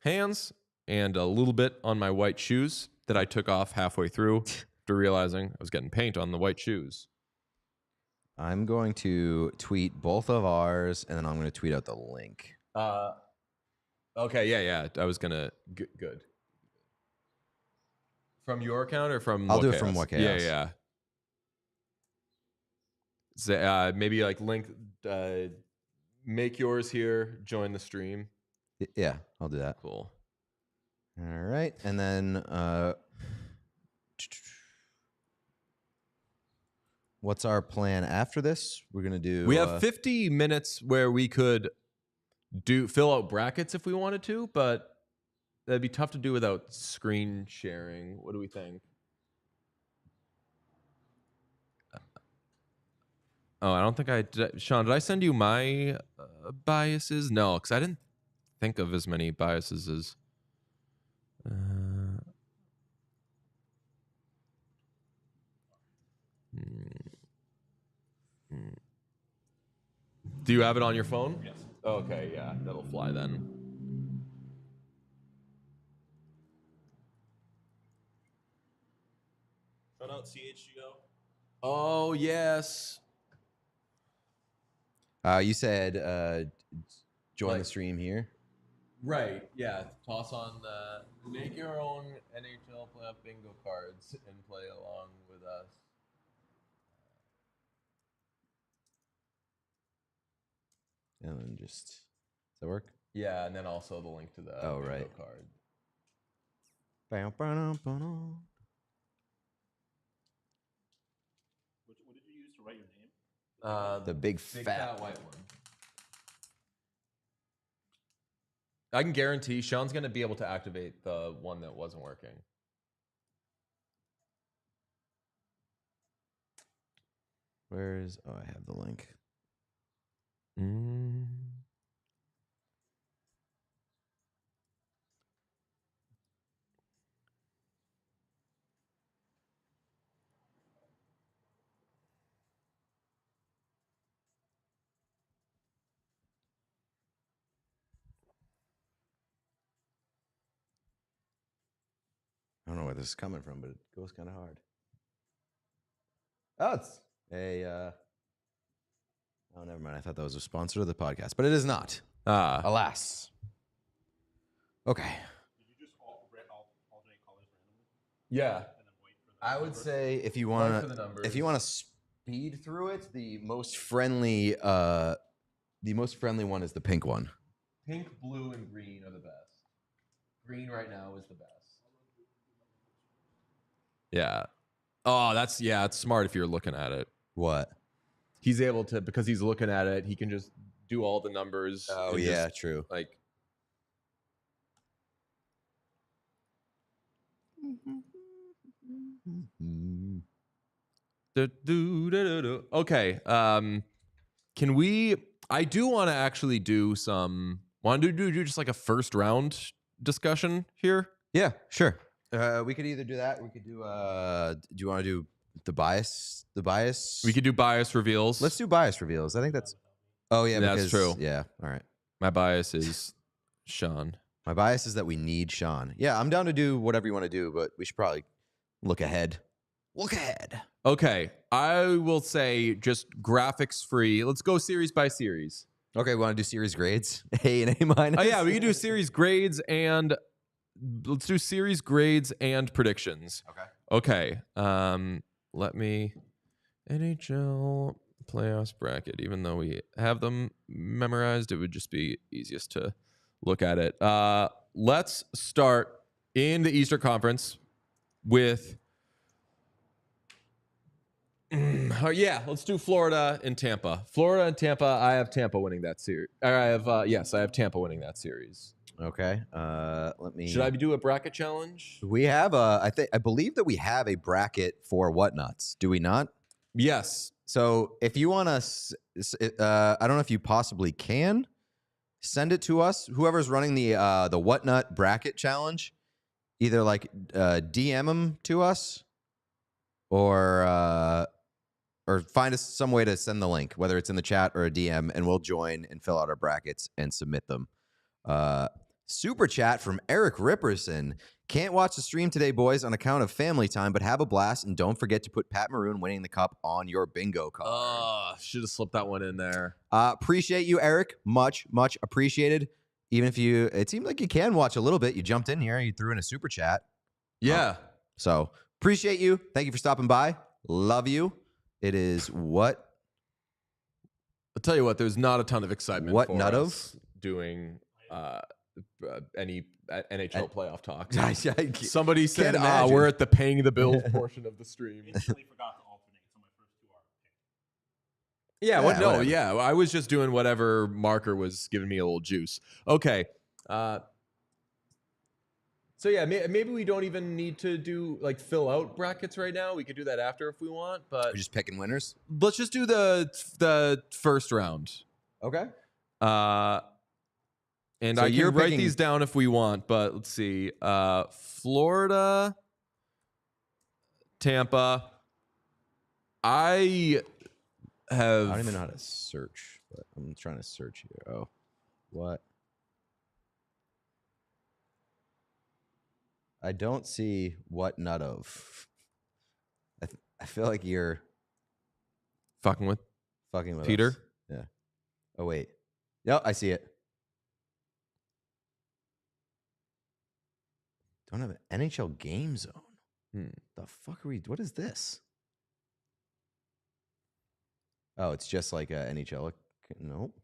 hands and a little bit on my white shoes that I took off halfway through after realizing I was getting paint on the white shoes. I'm going to tweet both of ours, and then I'm going to tweet out the link. Okay, yeah. I was going to... Good. From your account or from I'll What do Chaos? it from What Chaos. Yeah. So, maybe like link... make yours here, join the stream. Yeah, I'll do that. Cool. All right, and then what's our plan after this? We're gonna do. We have 50 minutes where we could fill out brackets if we wanted to, but that'd be tough to do without screen sharing. What do we think? Oh, I don't think I did. Sean, did I send you my biases? No, because I didn't think of as many biases as. Do you have it on your phone? Yes. Okay, yeah, that'll fly then. Shout out CHGO. Oh, yes. You said join the stream here. Right, yeah. Toss on make your own NHL playoff bingo cards and play along with us. And then does that work? Yeah, and then also the link to the bingo card. What did you use to write your name? The big fat white one. I can guarantee Sean's going to be able to activate the one that wasn't working. Where's... Oh, I have the link. I don't know where this is coming from, but it goes kind of hard. Oh, it's a... Oh, never mind. I thought that was a sponsor of the podcast, but it is not. Alas. Okay. Did you just alternate colors randomly? Yeah. And then wait for the I would say if you want to speed through it. The most friendly one is the pink one. Pink, blue, and green are the best. Green right now is the best. Yeah. Oh, it's smart if you're looking at it. What? He's able to, because he's looking at it, he can just do all the numbers. Oh, and yeah, just, true. Like, okay. Can we? I do want to actually do some. Want to do just like a first round discussion here? Yeah, sure. We could either do that. We could do. Do you want to do the bias? The bias. We could do bias reveals. Let's do bias reveals. I think that's. Oh yeah, that's true. Yeah. All right. My bias is Sean. My bias is that we need Sean. Yeah, I'm down to do whatever you want to do, but we should probably look ahead. Look ahead. Okay, I will say just graphics free. Let's go series by series. Okay, we want to do series grades, A and A minus. Oh yeah, we can do series grades and let's do series grades and predictions. Okay. Okay. Let me NHL Playoffs bracket. Even though we have them memorized, it would just be easiest to look at it. Let's start in the Eastern Conference with. Let's do Florida and Tampa. Florida and Tampa. I have Tampa winning that series. I have Tampa winning that series. Okay. Let me. Should I do a bracket challenge? We have I believe that we have a bracket for Whatnuts. Do we not? Yes. So if you want us, I don't know if you possibly can send it to us. Whoever's running the Whatnut bracket challenge, either like DM them to us, or find us some way to send the link, whether it's in the chat or a DM, and we'll join and fill out our brackets and submit them. Super chat from Eric Ripperson. Can't watch the stream today, boys, on account of family time, but have a blast, and don't forget to put Pat Maroon winning the cup on your bingo card. Should have slipped that one in there. Appreciate you, Eric. Much, much appreciated. Even if it seemed like you can watch a little bit. You jumped in here, you threw in a super chat. Yeah. So appreciate you. Thank you for stopping by. Love you. It is what? I'll tell you what, there's not a ton of excitement What for nut us doing any NHL playoff talk. Somebody said, imagine. we're at the paying the bills portion of the stream. Instantly forgot to alternate, so my first two are picked. Yeah, whatever. I was just doing whatever marker was giving me a little juice. Okay. So yeah, maybe we don't even need to do fill out brackets right now. We could do that after if we want, but We're just picking winners. let's just do the first round. Okay. And So I you're can write picking- these down if we want, but let's see. Florida, Tampa. I don't even know how to search, but I'm trying to search here. Oh, what? I don't see what nut of. I feel like you're fucking with fucking with Peter. us. Yeah. Oh wait. Yep, I see it. Don't have an NHL game zone. The fuck are we? What is this? Oh, it's just like a NHL. Nope.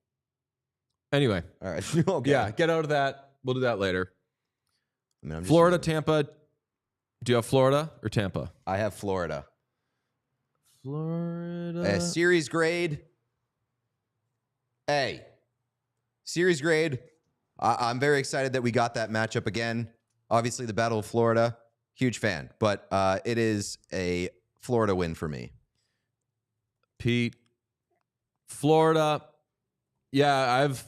Anyway, All right. Okay. yeah, get out of that. We'll do that later. I mean, I'm just Florida, using- Tampa. Do you have Florida or Tampa? I have Florida. Florida. Series grade A. Series grade. I'm very excited that we got that matchup again. Obviously, the Battle of Florida. Huge fan. But it is a Florida win for me. Pete. Florida. Yeah, I've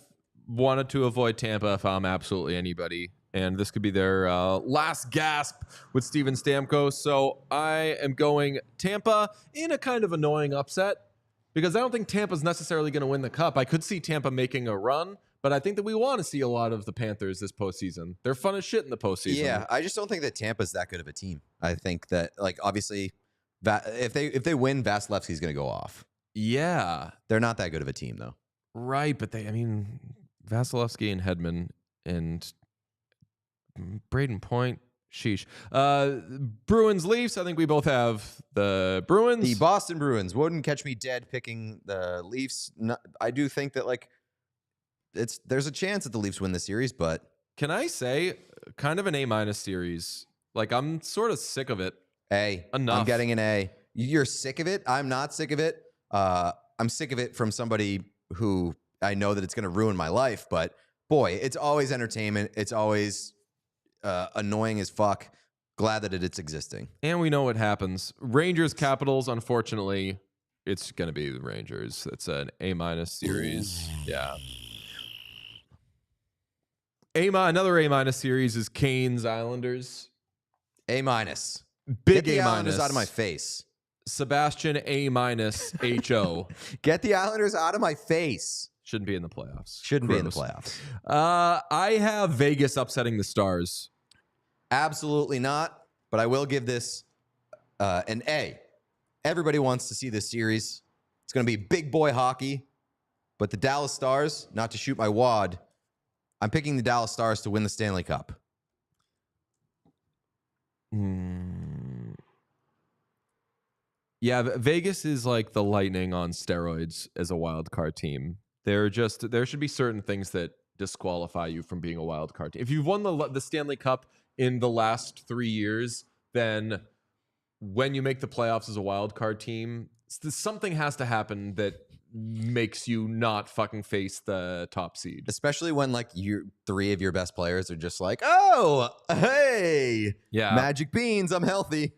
wanted to avoid Tampa if I'm absolutely anybody. And this could be their last gasp with Steven Stamkos. So I am going Tampa in a kind of annoying upset because I don't think Tampa's necessarily going to win the cup. I could see Tampa making a run, but I think that we want to see a lot of the Panthers this postseason. They're fun as shit in the postseason. Yeah, I just don't think that Tampa's that good of a team. I think that, obviously, if they win, Vasilevsky's going to go off. Yeah. They're not that good of a team, though. Right, but Vasilevsky and Hedman and Braden Point Sheesh. Bruins Leafs. I think we both have the Bruins. The Boston Bruins. Wouldn't catch me dead picking the Leafs. No, I do think that there's a chance that the Leafs win the series, but Can I say kind of an A- series? Like I'm sort of sick of it. A. Enough. I'm getting an A. You're sick of it. I'm not sick of it. I'm sick of it from somebody who I know that it's going to ruin my life. But boy, it's always entertainment. It's always annoying as fuck. Glad that it's existing. And we know what happens. Rangers Capitals, unfortunately, it's going to be the Rangers. It's an A- series. Yeah. Another A- series is Canes Islanders. A-. Big Get the A-. Islanders out of my face. Sebastian A- HO. Get the Islanders out of my face. Shouldn't be in the playoffs. Shouldn't be in the Gross. playoffs. I have Vegas upsetting the Stars. Absolutely not. But I will give this an A. Everybody wants to see this series. It's going to be big boy hockey. But the Dallas Stars, not to shoot my wad, I'm picking the Dallas Stars to win the Stanley Cup. Yeah, Vegas is like the Lightning on steroids as a wild card team. There should be certain things that disqualify you from being a wild card team. If you've won the Stanley Cup in the last 3 years, then when you make the playoffs as a wild card team, something has to happen that makes you not fucking face the top seed. Especially when like three of your best players are just like, oh, hey, Yeah. magic beans, I'm healthy.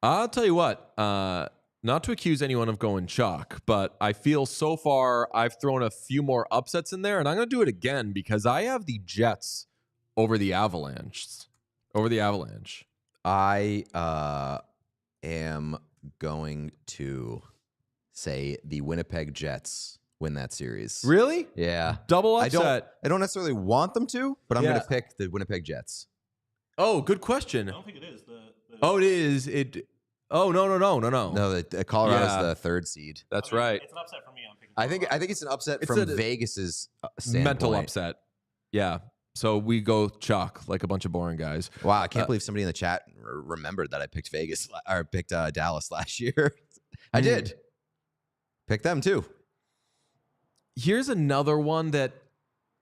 I'll tell you what, not to accuse anyone of going chalk, but I feel so far I've thrown a few more upsets in there, and I'm going to do it again because I have the Jets over the Avalanche. I am going to say the Winnipeg Jets win that series. Really? Yeah. Double upset. I don't necessarily want them to, but I'm Yeah. going to pick the Winnipeg Jets. Oh, good question. I don't think it is. Oh, it is. Oh, no. No, the Colorado's Yeah. the third seed. That's right. It's an upset for me. I'm picking. I think it's an upset It's from a Vegas's standpoint. Mental upset. Yeah. So we go chalk like a bunch of boring guys. Wow, I can't believe somebody in the chat remembered that I picked Dallas last year. I did. Pick them too. Here's another one that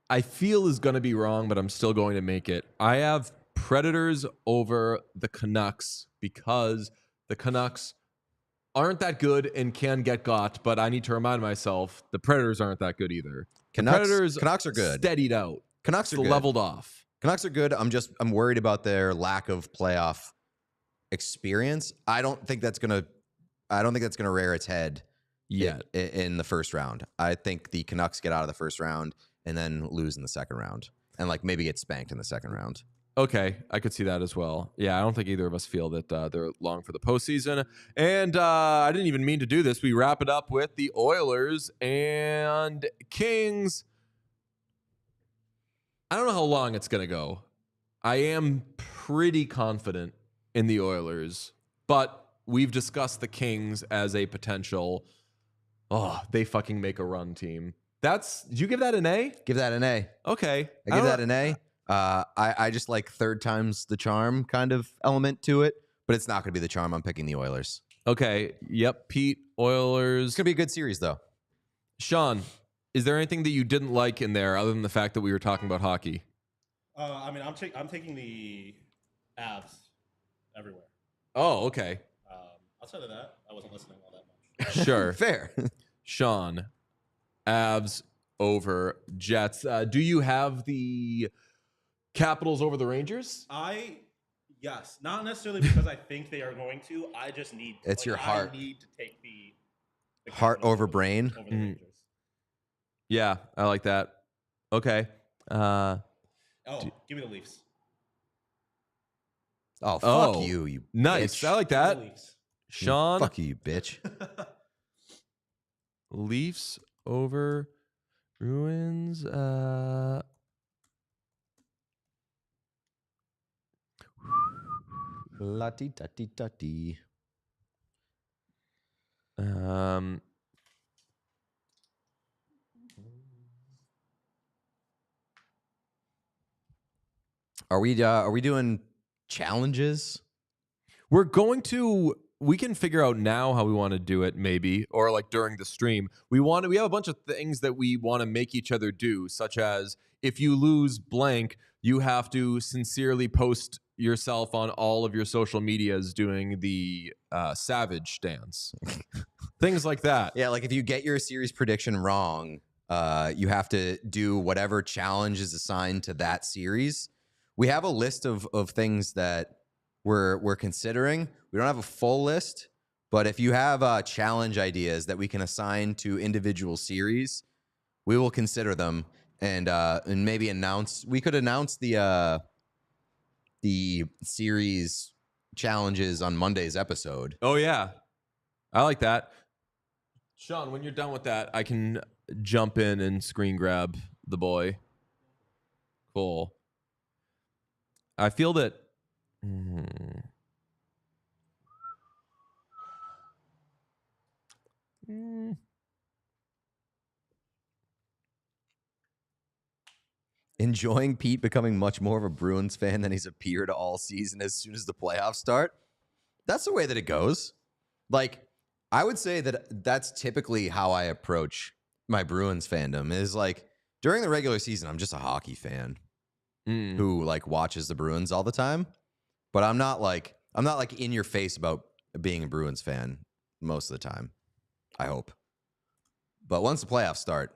I feel is going to be wrong, but I'm still going to make it. I have Predators over the Canucks because the Canucks aren't that good and can get got, but I need to remind myself the Predators aren't that good either. Canucks are good. Steadied out. Canucks are good. Leveled off. Canucks are good. I'm worried about their lack of playoff experience. I don't think that's gonna rear its head Yet. in the first round. I think the Canucks get out of the first round and then lose in the second round, and like maybe get spanked in the second round. Okay, I could see that as well. Yeah, I don't think either of us feel that they're long for the postseason. And I didn't even mean to do this. We wrap it up with the Oilers and Kings. I don't know how long it's going to go. I am pretty confident in the Oilers, but we've discussed the Kings as a potential, they fucking make a run team. Did you give that an A? Give that an A. Okay. I give that an A. I just like third time's the charm kind of element to it, but it's not going to be the charm. I'm picking the Oilers. Okay. Yep. Pete, Oilers. It's going to be a good series, though. Sean, is there anything that you didn't like in there other than the fact that we were talking about hockey? I mean, I'm taking the Avs everywhere. Oh, okay. Outside of that, I wasn't listening all that much. Sure. Fair. Sean, Avs over Jets. Do you have the Capitals over the Rangers? Yes, not necessarily because I think they are going to. I just need. It's your heart. I need to take the Heart Capitals over brain. over the Rangers. Yeah, I like that. Okay. Give me the Leafs. Oh, fuck you Nice. bitch. I like Give me that. the Leafs. Sean, Fuck you bitch. Leafs over Bruins. La-ti-ta-ti-ta-ti. Are we doing challenges. We can figure out now how we want to do it, maybe, or like during the stream. We have a bunch of things that we want to make each other do, such as if you lose blank, you have to sincerely post yourself on all of your social medias doing the savage dance. Things like that. Yeah, like if you get your series prediction wrong, you have to do whatever challenge is assigned to that series. We have a list of things that we're considering. We don't have a full list, but if you have challenge ideas that we can assign to individual series, we will consider them and maybe announce. We could announce the series challenges on Monday's episode. Oh yeah, I like that. Sean, when you're done with that, I can jump in and screen grab the boy. Cool. I feel that. Enjoying Pete becoming much more of a Bruins fan than he's appeared all season as soon as the playoffs start. That's the way that it goes. Like, I would say that that's typically how I approach my Bruins fandom is like during the regular season, I'm just a hockey fan who like watches the Bruins all the time. But I'm not like in your face about being a Bruins fan most of the time. I hope. But once the playoffs start,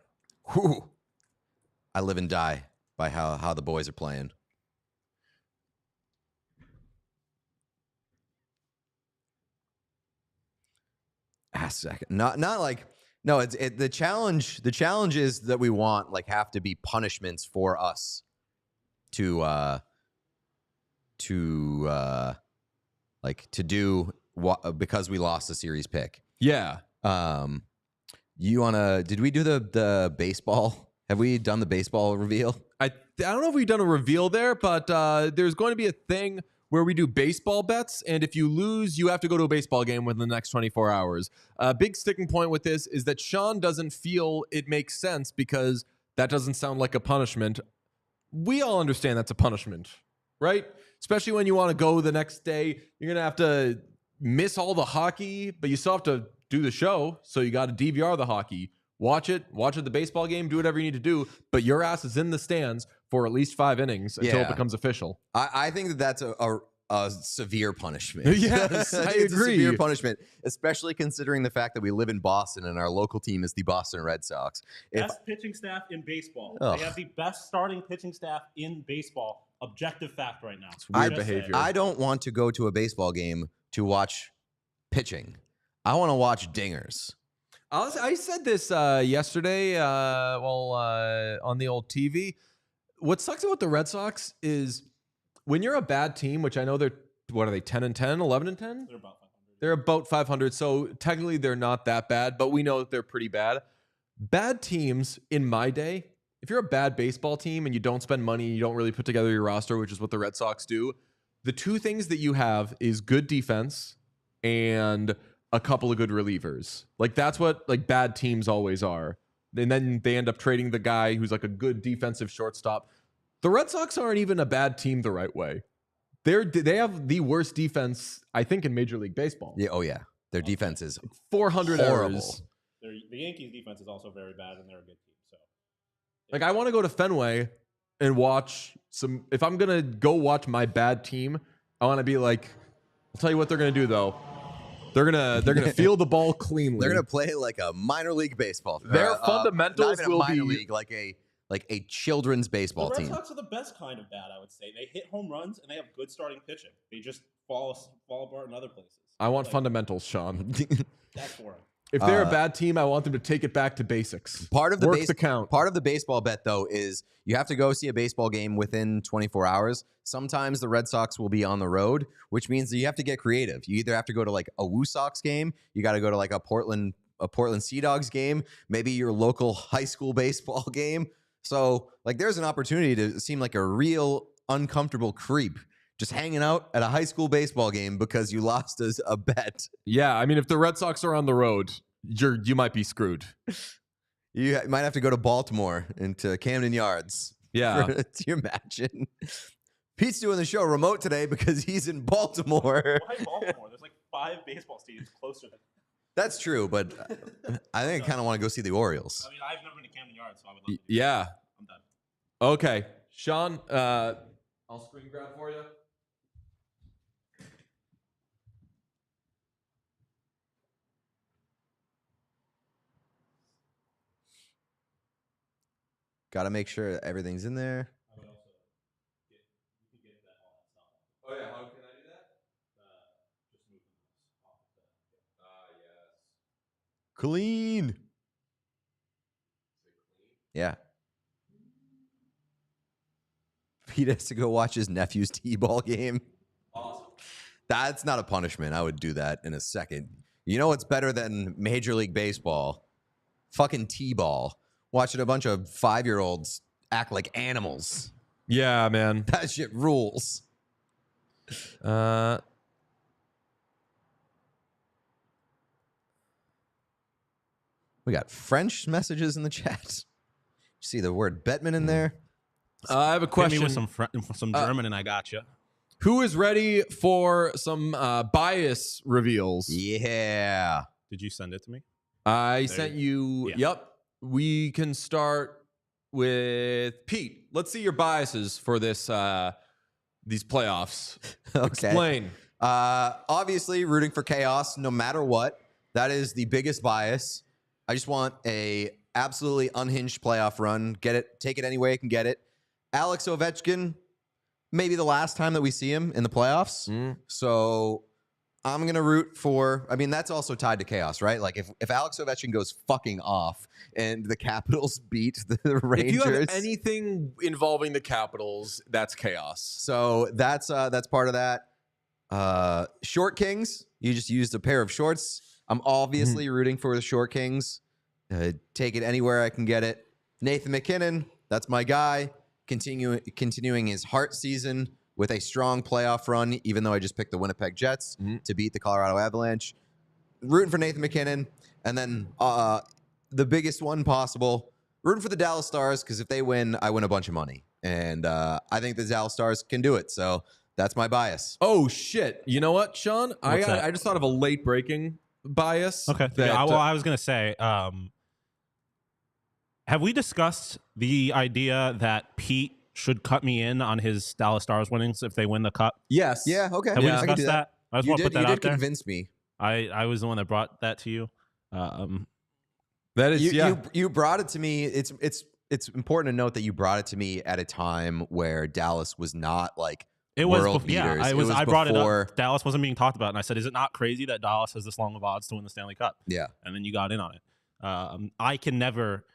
I live and die by how the boys are playing. Not like no. The challenge. The challenges that we want like have to be punishments for us to do because we lost the series pick. Yeah. You wanna? Did we do the baseball? Have we done the baseball reveal? I don't know if we've done a reveal there, but there's going to be a thing where we do baseball bets, and if you lose, you have to go to a baseball game within the next 24 hours. A big sticking point with this is that Sean doesn't feel it makes sense because that doesn't sound like a punishment. We all understand that's a punishment, right? Especially when you want to go the next day. You're going to have to miss all the hockey, but you still have to do the show, so you got to DVR the hockey. Watch it at the baseball game, do whatever you need to do, but your ass is in the stands for at least 5 innings until it becomes official. I think that that's a severe punishment. Yes, I it's agree. A severe punishment, especially considering the fact that we live in Boston and our local team is the Boston Red Sox. Best pitching staff in baseball. Ugh. They have the best starting pitching staff in baseball. Objective fact right now. It's weird behavior. I don't want to go to a baseball game to watch pitching. I want to watch dingers. I said this yesterday on the old TV. What sucks about the Red Sox is when you're a bad team, which I know they're, what are they, 10-10, 11-10? They're about 500. They're about 500, so technically they're not that bad, but we know that they're pretty bad. Bad teams in my day, if you're a bad baseball team and you don't spend money, you don't really put together your roster, which is what the Red Sox do, the two things that you have is good defense and a couple of good relievers. Like that's what like bad teams always are. And then they end up trading the guy who's like a good defensive shortstop. The Red Sox aren't even a bad team the right way. They have the worst defense, I think, in Major League Baseball. Yeah, oh yeah. Their defense is 400 horrible. errors. The Yankees defense is also very bad, and they're a good team. So, like, I want to go to Fenway and watch some. If I'm gonna go watch my bad team, I want to be like, I'll tell you what they're gonna do though. They're gonna field the ball cleanly. They're gonna play like a minor league baseball. Their fundamentals not even will a minor be league, like a children's baseball the Red team. Sox are the best kind of bad, I would say. They hit home runs and they have good starting pitching. They just fall apart in other places. I want fundamentals, Sean. That's boring. If they're a bad team, I want them to take it back to basics. Part of the count. Part of the baseball bet, though, is you have to go see a baseball game within 24 hours. Sometimes the Red Sox will be on the road, which means that you have to get creative. You either have to go to like a Woo Sox game, you got to go to like a Portland Sea Dogs game, maybe your local high school baseball game. So like there's an opportunity to seem like a real uncomfortable creep just hanging out at a high school baseball game because you lost a bet. Yeah, I mean, if the Red Sox are on the road, you might be screwed. You might have to go to Baltimore into Camden Yards. Yeah. Do you imagine? Pete's doing the show remote today because he's in Baltimore. Why Baltimore? There's like 5 baseball stadiums closer than. That's true, but I think I kind of want to go see the Orioles. I mean, I've never been to Camden Yards, so I would love to. Yeah. I'm done. Okay. Sean, I'll screen grab for you. Got to make sure everything's in there. I would also you can get that all that stuff. Oh, yeah. How can I do that? Just move them off of the. Yes. Clean. Yeah. Pete has to go watch his nephew's t-ball game. Awesome. That's not a punishment. I would do that in a second. You know what's better than Major League Baseball? Fucking t-ball. Watching a bunch of 5-year-olds act like animals. Yeah, man. That shit rules. We got French messages in the chat. See the word Bettman in there? I have a Hit question. me with some German, and I got you. Who is ready for some bias reveals? Yeah. Did you send it to me? I sent you. Yeah. Yep. We can start with Pete. Let's see your biases for this these playoffs. Okay. Explain. Obviously, rooting for chaos no matter what. That is the biggest bias. I just want a absolutely unhinged playoff run. Get it, take it any way I can get it. Alex Ovechkin, maybe the last time that we see him in the playoffs. So I'm going to root for, I mean, that's also tied to chaos, right? Like if Alex Ovechkin goes fucking off and the Capitals beat the Rangers. If you have anything involving the Capitals, that's chaos. So that's part of that. Short Kings, you just used a pair of shorts. I'm obviously rooting for the Short Kings. Take it anywhere I can get it. Nathan McKinnon, that's my guy. Continuing his Hart season with a strong playoff run, even though I just picked the Winnipeg Jets to beat the Colorado Avalanche. Rooting for Nathan McKinnon. And then the biggest one possible, rooting for the Dallas Stars, because if they win, I win a bunch of money. And I think the Dallas Stars can do it. So that's my bias. Oh, shit. You know what, Sean? I that? just thought of a late breaking bias. Okay. that, I was going to say, have we discussed the idea that Pete should cut me in on his Dallas Stars winnings if they win the cup? Yes. Yeah, okay. Have we I can discussed do that? I just You want to put did, that you out did there. convince me. I was the one that brought that to you. That is, You brought it to me. It's important to note that you brought it to me at a time where Dallas was not like It was world beaters. I brought it before- up. Dallas wasn't being talked about, and I said, "Is it not crazy that Dallas has this long of odds to win the Stanley Cup?" Yeah. And then you got in on it. I can never.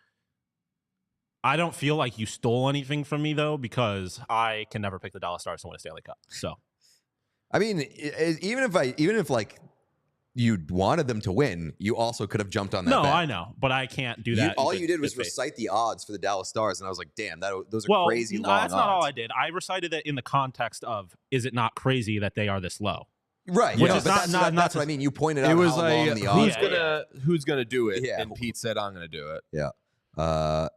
I don't feel like you stole anything from me though, because I can never pick the Dallas Stars to win a Stanley Cup. So, I mean, even if like you wanted them to win, you also could have jumped on that. no, bet. I know, but I can't do that. All in you did was good faith. recite the odds for the Dallas Stars, and I was like, "Damn, those are crazy long that's not all odds." I did. I recited it in the context of, is it not crazy that they are this low? Right. Which no, is but not that's what I mean. You pointed out It was how like, long the odds who's gonna do it? Yeah. And Pete said, I'm gonna do it. Yeah.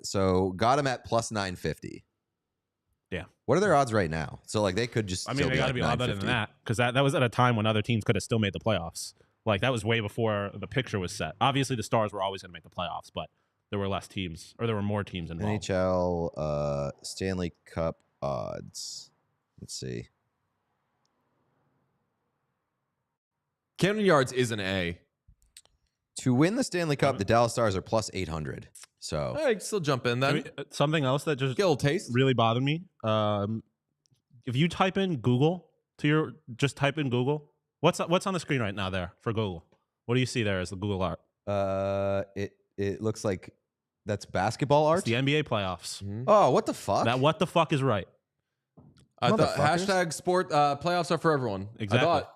So got him at plus 950. Yeah. What are their odds right now? So like they could just. I mean, still they got to like be a lot better than 950. that, because that was at a time when other teams could have still made the playoffs. Like, that was way before the picture was set. Obviously, the Stars were always going to make the playoffs, but there were less teams, or there were more teams involved. NHL Stanley Cup odds. Let's see. Camden Yards is an A. To win the Stanley Cup, the Dallas Stars are plus 800. So I still jump in then. I mean, something else that just Get a little taste. really bothered me. If you type in Google just type in Google. What's on the screen right now there for Google? What do you see there as the Google art? it looks like that's basketball art. It's the NBA playoffs. Oh, what the fuck? That what the fuck is right? I thought Motherfuckers. #sport playoffs are for everyone. Exactly. I thought.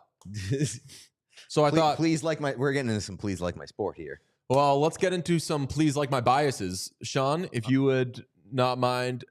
So I thought. please like my. We're getting into some please like my sport here. Well, let's get into some please like my biases. Sean, if you would not mind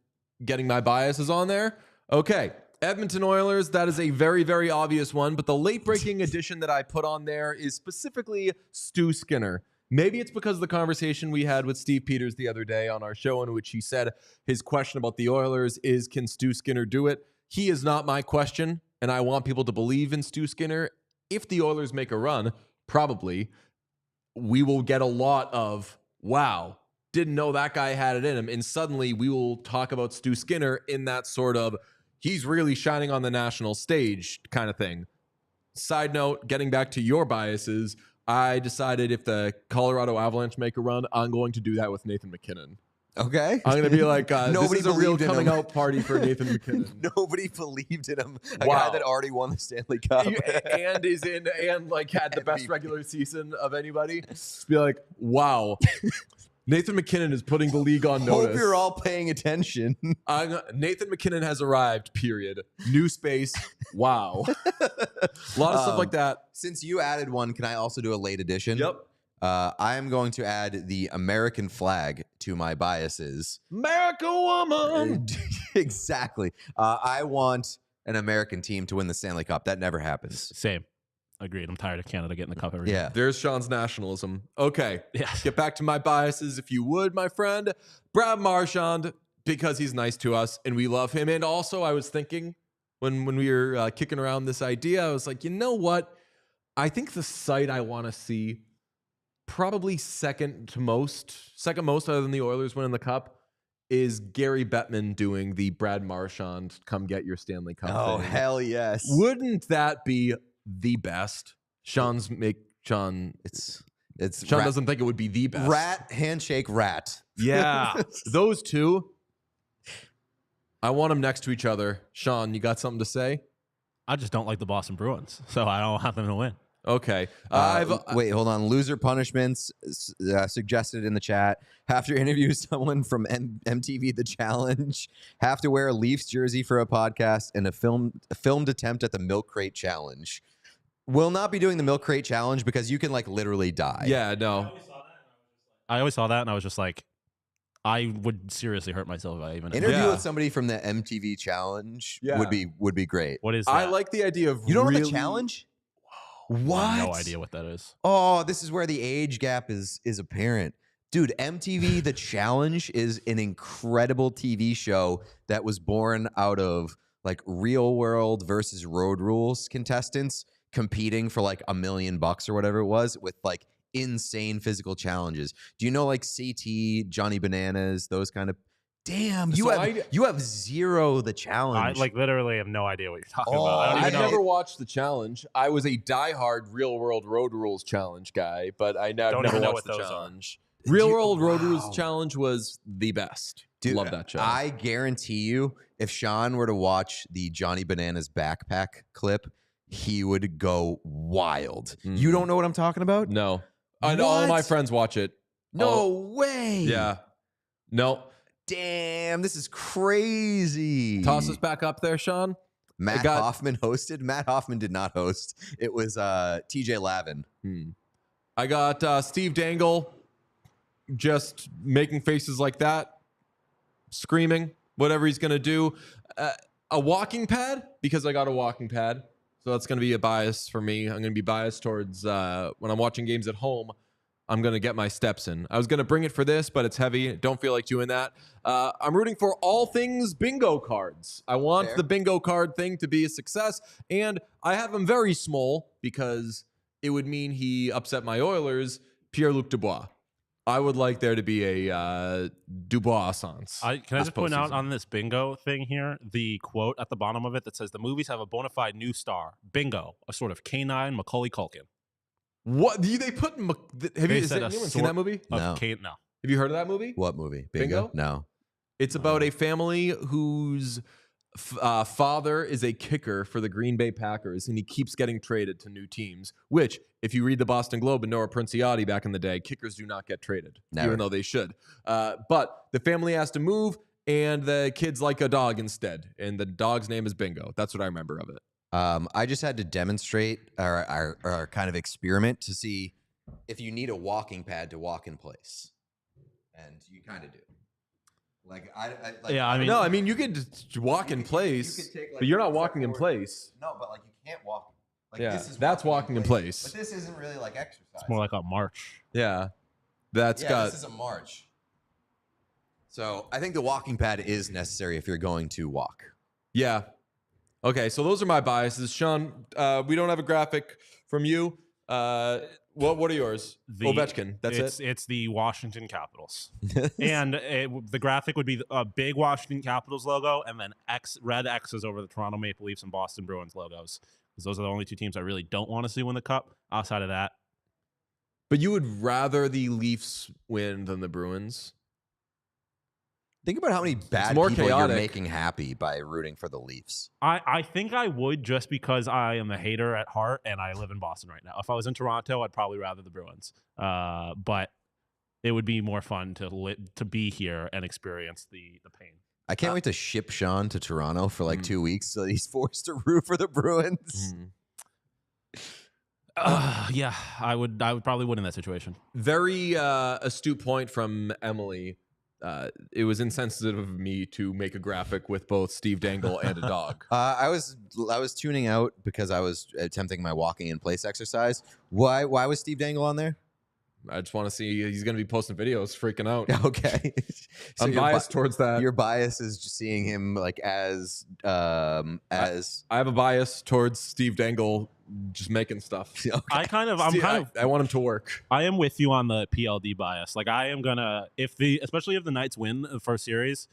getting my biases on there. Okay. Edmonton Oilers, that is a very, very obvious one. But the late breaking addition that I put on there is specifically Stu Skinner. Maybe it's because of the conversation we had with Steve Peters the other day on our show, in which he said his question about the Oilers is, can Stu Skinner do it? he is not my question, and I want people to believe in Stu Skinner. If the Oilers make a run, probably, we will get a lot of, wow, didn't know that guy had it in him. And suddenly we will talk about Stu Skinner in that sort of, he's really shining on the national stage kind of thing. Side note, getting back to your biases, I decided if the Colorado Avalanche make a run, I'm going to do that with Nathan MacKinnon. Okay. I'm going to be like, this is a real coming out party for Nathan MacKinnon. Nobody believed in him. A guy that already won the Stanley Cup. and is in, and like had the best regular season of anybody. Just be like, wow. Nathan MacKinnon is putting the league on notice. Hope you're all paying attention. Nathan MacKinnon has arrived, period. New space. Wow. A lot of stuff like that. Since you added one, can I also do a late edition? Yep. I am going to add the American flag to my biases. America woman. Exactly. I want an American team to win the Stanley Cup. That never happens. Same. Agreed. I'm tired of Canada getting the cup every Yeah. year. There's Sean's nationalism. Okay. Yes. Get back to my biases, if you would, my friend. Brad Marchand, because he's nice to us and we love him. And also, I was thinking when we were kicking around this idea, I was like, you know what? I think the site I want to see, probably second most other than the Oilers winning the Cup, is Gary Bettman doing the Brad Marchand come get your Stanley Cup Oh, thing. hell yes. Wouldn't that be the best? Sean It's Sean doesn't think it would be the best. rat handshake rat. Yeah. Those two, I want them next to each other. Sean, you got something to say? I just don't like the Boston Bruins, so I don't want them to win. Okay. Wait, hold on. Loser punishments suggested in the chat. Have to interview someone from MTV The Challenge. Have to wear a Leafs jersey for a podcast, and a filmed attempt at the Milk Crate Challenge. Will not be doing the Milk Crate Challenge because you can like literally die. Yeah, no. I always saw that, and I was just like, I would seriously hurt myself if I even Interview with somebody from the MTV Challenge would be great. What is that? I like the idea of You don't know really, the challenge? I What? have no idea what that is. Oh, this is where the age gap is apparent. Dude, MTV The Challenge is an incredible TV show that was born out of like Real World versus Road Rules contestants competing for like $1 million or whatever it was with like insane physical challenges. Do you know like CT, Johnny Bananas, those kind of Damn, you have zero the challenge. I like literally have no idea what you're talking about. I've never watched the challenge. I was a diehard Real World Road Rules challenge guy, but I never watched the challenge. Real World Road Rules challenge was the best. Dude, love that show. I guarantee you, if Sean were to watch the Johnny Bananas backpack clip, he would go wild. You don't know what I'm talking about? No. I know all my friends watch it. No way. Yeah. No. Damn, this is crazy. Toss us back up there, Sean. Matt Hoffman hosted. Matt Hoffman did not host. It was TJ Lavin. I got Steve Dangle just making faces like that, screaming, whatever he's going to do. A walking pad, because I got a walking pad. So that's going to be a bias for me. I'm going to be biased towards when I'm watching games at home. I'm going to get my steps in. I was going to bring it for this, but it's heavy. Don't feel like doing that. I'm rooting for all things bingo cards. I want the bingo card thing to be a success. And I have him very small because it would mean he upset my Oilers, Pierre-Luc Dubois. I would like there to be a Dubois essence. Can I just point out on this bingo thing here, the quote at the bottom of it that says, the movies have a bona fide new star, bingo, a sort of canine Macaulay Culkin. What do they put? Have you seen that movie? No. Have you heard of that movie? What movie? Bingo? No. It's about a family whose father is a kicker for the Green Bay Packers, and he keeps getting traded to new teams, which, if you read the Boston Globe and Nora Princiotti back in the day, kickers do not get traded, even though they should. But the family has to move, and the kid's like a dog instead, and the dog's name is Bingo. That's what I remember of it. I just had to demonstrate or kind of experiment to see if you need a walking pad to walk in place, and you kind of do. I mean, you could walk in place, but you're not walking in place. No, but like you can't walk. Like, yeah, this is that's walking in place. But this isn't really like exercise. It's more like a march. Yeah, this is a march. So I think the walking pad is necessary if you're going to walk. Yeah. Okay, so those are my biases. Sean, we don't have a graphic from you. What are yours? Ovechkin. That's it? It's the Washington Capitals. And the graphic would be a big Washington Capitals logo and then red X's over the Toronto Maple Leafs and Boston Bruins logos. Because those are the only two teams I really don't want to see win the Cup. Outside of that. But you would rather the Leafs win than the Bruins? Think about how many bad more people chaotic. you're making happy by rooting for the Leafs. I think I would, just because I am a hater at heart and I live in Boston right now. If I was in Toronto, I'd probably rather the Bruins. But it would be more fun to be here and experience the pain. I can't wait to ship Sean to Toronto for like 2 weeks so that he's forced to root for the Bruins. Yeah, I would probably win in that situation. Very astute point from Emily. It was insensitive of me to make a graphic with both Steve Dangle and a dog. I was tuning out because I was attempting my walking in place exercise. Why was Steve Dangle on there? I just want to see. He's going to be posting videos, freaking out. Okay, so I'm biased towards that. Your bias is just seeing him like as. I have a bias towards Steve Dangle just making stuff. Okay. I want him to work. I am with you on the PLD bias. Like, I am gonna, especially if the Knights win the first series,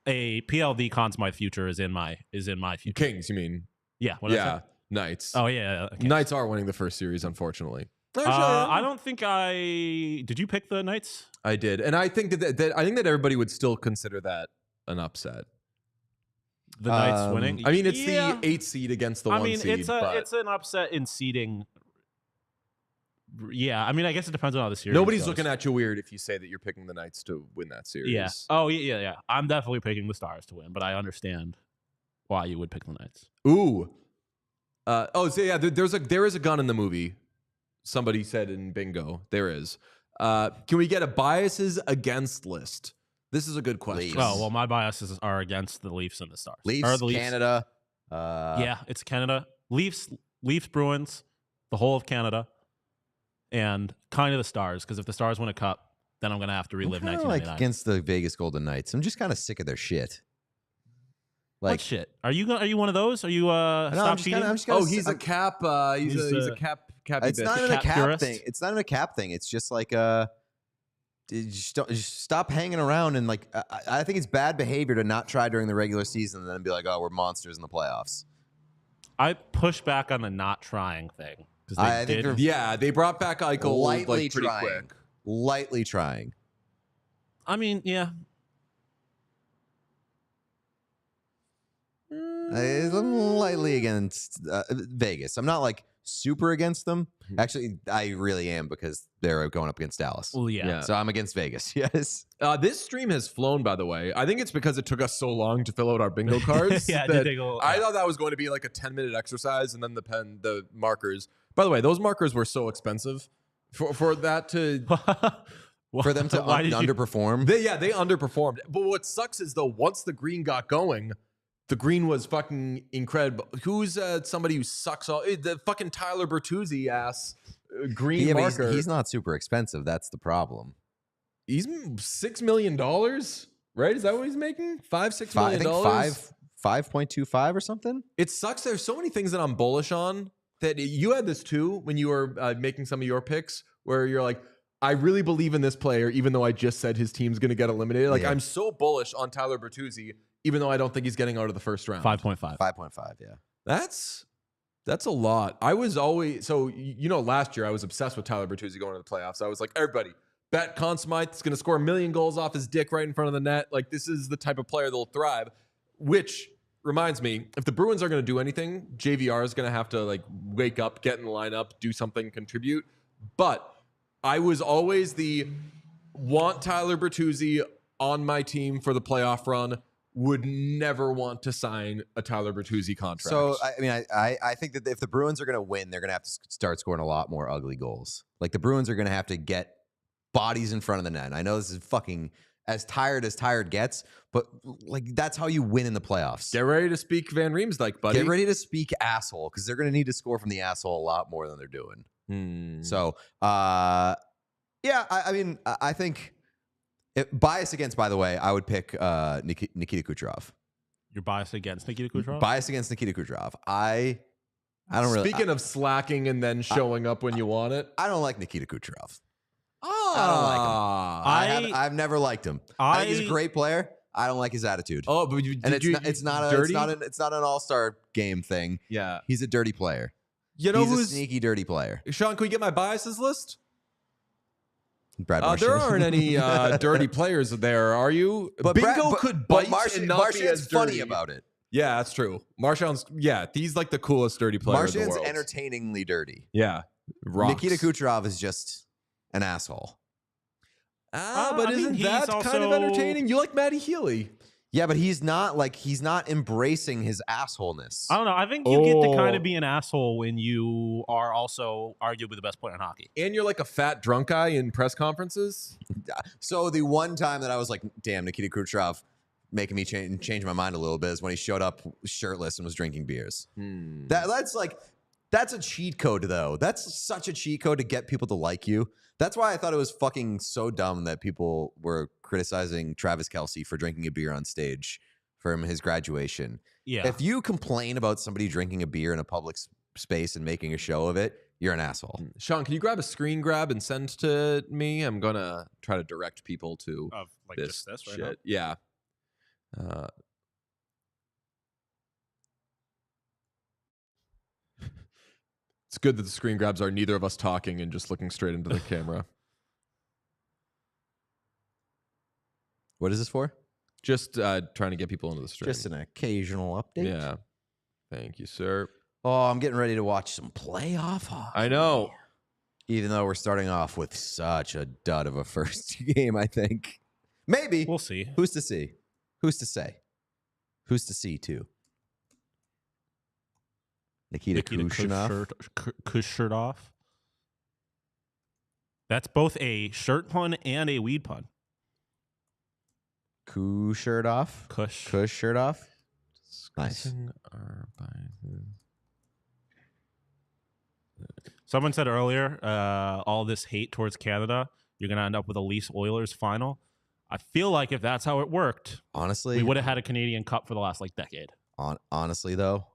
a PLD Conn Smythe future is in my future. Kings, you mean? Yeah. What did I say? Knights. Oh yeah. Okay. Knights are winning the first series, unfortunately. I don't think did you pick the Knights? I did, and I think that everybody would still consider that an upset. The Knights winning. I mean, it's the 8 seed against the 1 seed. It's an upset in seeding. Yeah, I mean, I guess it depends on how the series. Nobody's goes. looking at you weird if you say that you're picking the Knights to win that series. Yeah. Oh yeah. I'm definitely picking the Stars to win, but I understand why you would pick the Knights. Ooh. So yeah, there is a gun in the movie. Somebody said in bingo. There is. Can we get a biases against list? This is a good question. Leafs. Oh well, my biases are against the Leafs and the Stars. Leafs, the Leafs. Canada. Yeah, it's Canada. Leafs, Bruins, the whole of Canada, and kind of the Stars. Because if the Stars win a cup, then I'm gonna have to relive 1999. Like against the Vegas Golden Knights. I'm just kind of sick of their shit. Like, what shit? Are you one of those? Are you stop cheating? He's a cap. He's a cap. It's not even a cap thing. It's not even a cap thing. It's just like just stop hanging around and like. I think it's bad behavior to not try during the regular season and then be like, oh, we're monsters in the playoffs. I push back on the not trying thing because they brought back Eichel lightly pretty trying. quick. Lightly trying. I mean, yeah. I'm lightly against Vegas. I'm not like super against them. Actually, I really am because they're going up against Dallas. Well, yeah. So I'm against Vegas. Yes. This stream has flown, by the way. I think it's because it took us so long to fill out our bingo cards. Yeah, I thought that was going to be like a 10-minute exercise, and then the markers. By the way, those markers were so expensive for that to. For them to underperform. They underperformed. But what sucks is though, once the green got going. The green was fucking incredible. Who's somebody who sucks all the fucking Tyler Bertuzzi ass green marker? He's not super expensive. That's the problem. He's $6 million, right? Is that what he's making? $6 million. I think 5.25 or something. It sucks. There's so many things that I'm bullish on. That you had this too when you were making some of your picks, where you're like, I really believe in this player, even though I just said his team's going to get eliminated. Like I'm so bullish on Tyler Bertuzzi. Even though I don't think he's getting out of the first round. 5.5. 5.5, yeah. That's a lot. I was always, last year I was obsessed with Tyler Bertuzzi going to the playoffs. I was like, everybody, bet Conn Smythe is going to score 1 million goals off his dick right in front of the net. Like, this is the type of player that will thrive. Which reminds me, if the Bruins are going to do anything, JVR is going to have to, like, wake up, get in the lineup, do something, contribute. But I was always want Tyler Bertuzzi on my team for the playoff run. Would never want to sign a Tyler Bertuzzi contract. So, I mean, I think that if the Bruins are going to win, they're going to have to start scoring a lot more ugly goals. Like, the Bruins are going to have to get bodies in front of the net. I know this is fucking as tired gets, but, like, that's how you win in the playoffs. Get ready to speak Van Riemsdyk, buddy. Get ready to speak asshole, because they're going to need to score from the asshole a lot more than they're doing. So, I mean, I think... bias against, by the way, I would pick Nikita Kucherov. You're biased against Nikita Kucherov? Biased against Nikita Kucherov. I don't really. Speaking of slacking and then showing up when you want it, I don't like Nikita Kucherov. I I don't like him. I've never liked him. I think he's a great player. I don't like his attitude. Oh, but it's not an all-star game thing. Yeah, he's a dirty player. You know he's a sneaky, dirty player. Sean, can we get my biases list? Brad Marchand. There aren't any dirty players there, are you? But Bingo could bite and not be as dirty. Funny about it. Yeah, that's true. Marchand's, he's like the coolest dirty player in the world. Marchand's entertainingly dirty. Yeah. Rocks. Nikita Kucherov is just an asshole. But isn't that kind of entertaining? You like Matty Healy. Yeah, but he's not embracing his assholeness. I don't know. I think you get to kind of be an asshole when you are also arguably the best player in hockey. And you're like a fat drunk guy in press conferences. So the one time that I was like, damn, Nikita Kucherov making me change my mind a little bit is when he showed up shirtless and was drinking beers. That's a cheat code, though. That's such a cheat code to get people to like you. That's why I thought it was fucking so dumb that people were criticizing Travis Kelce for drinking a beer on stage from his graduation. Yeah. If you complain about somebody drinking a beer in a public space and making a show of it, you're an asshole. Sean, can you grab a screen grab and send to me? I'm going to try to direct people to this right shit. Now? Yeah. It's good that the screen grabs are neither of us talking and just looking straight into the camera. What is this for? Just trying to get people into the stream. Just an occasional update. Yeah. Thank you, sir. Oh, I'm getting ready to watch some playoff hockey. I know. Even though we're starting off with such a dud of a first game, I think. Maybe. We'll see. Who's to see? Who's to say? Who's to see, too? Nikita Kucherov. That's both a shirt pun and a weed pun. Kucherov. Kucherov. Nice. Someone said earlier, all this hate towards Canada, you're going to end up with a Leafs-Oilers final. I feel like if that's how it worked, honestly, we would have had a Canadian Cup for the last decade. Honestly, though,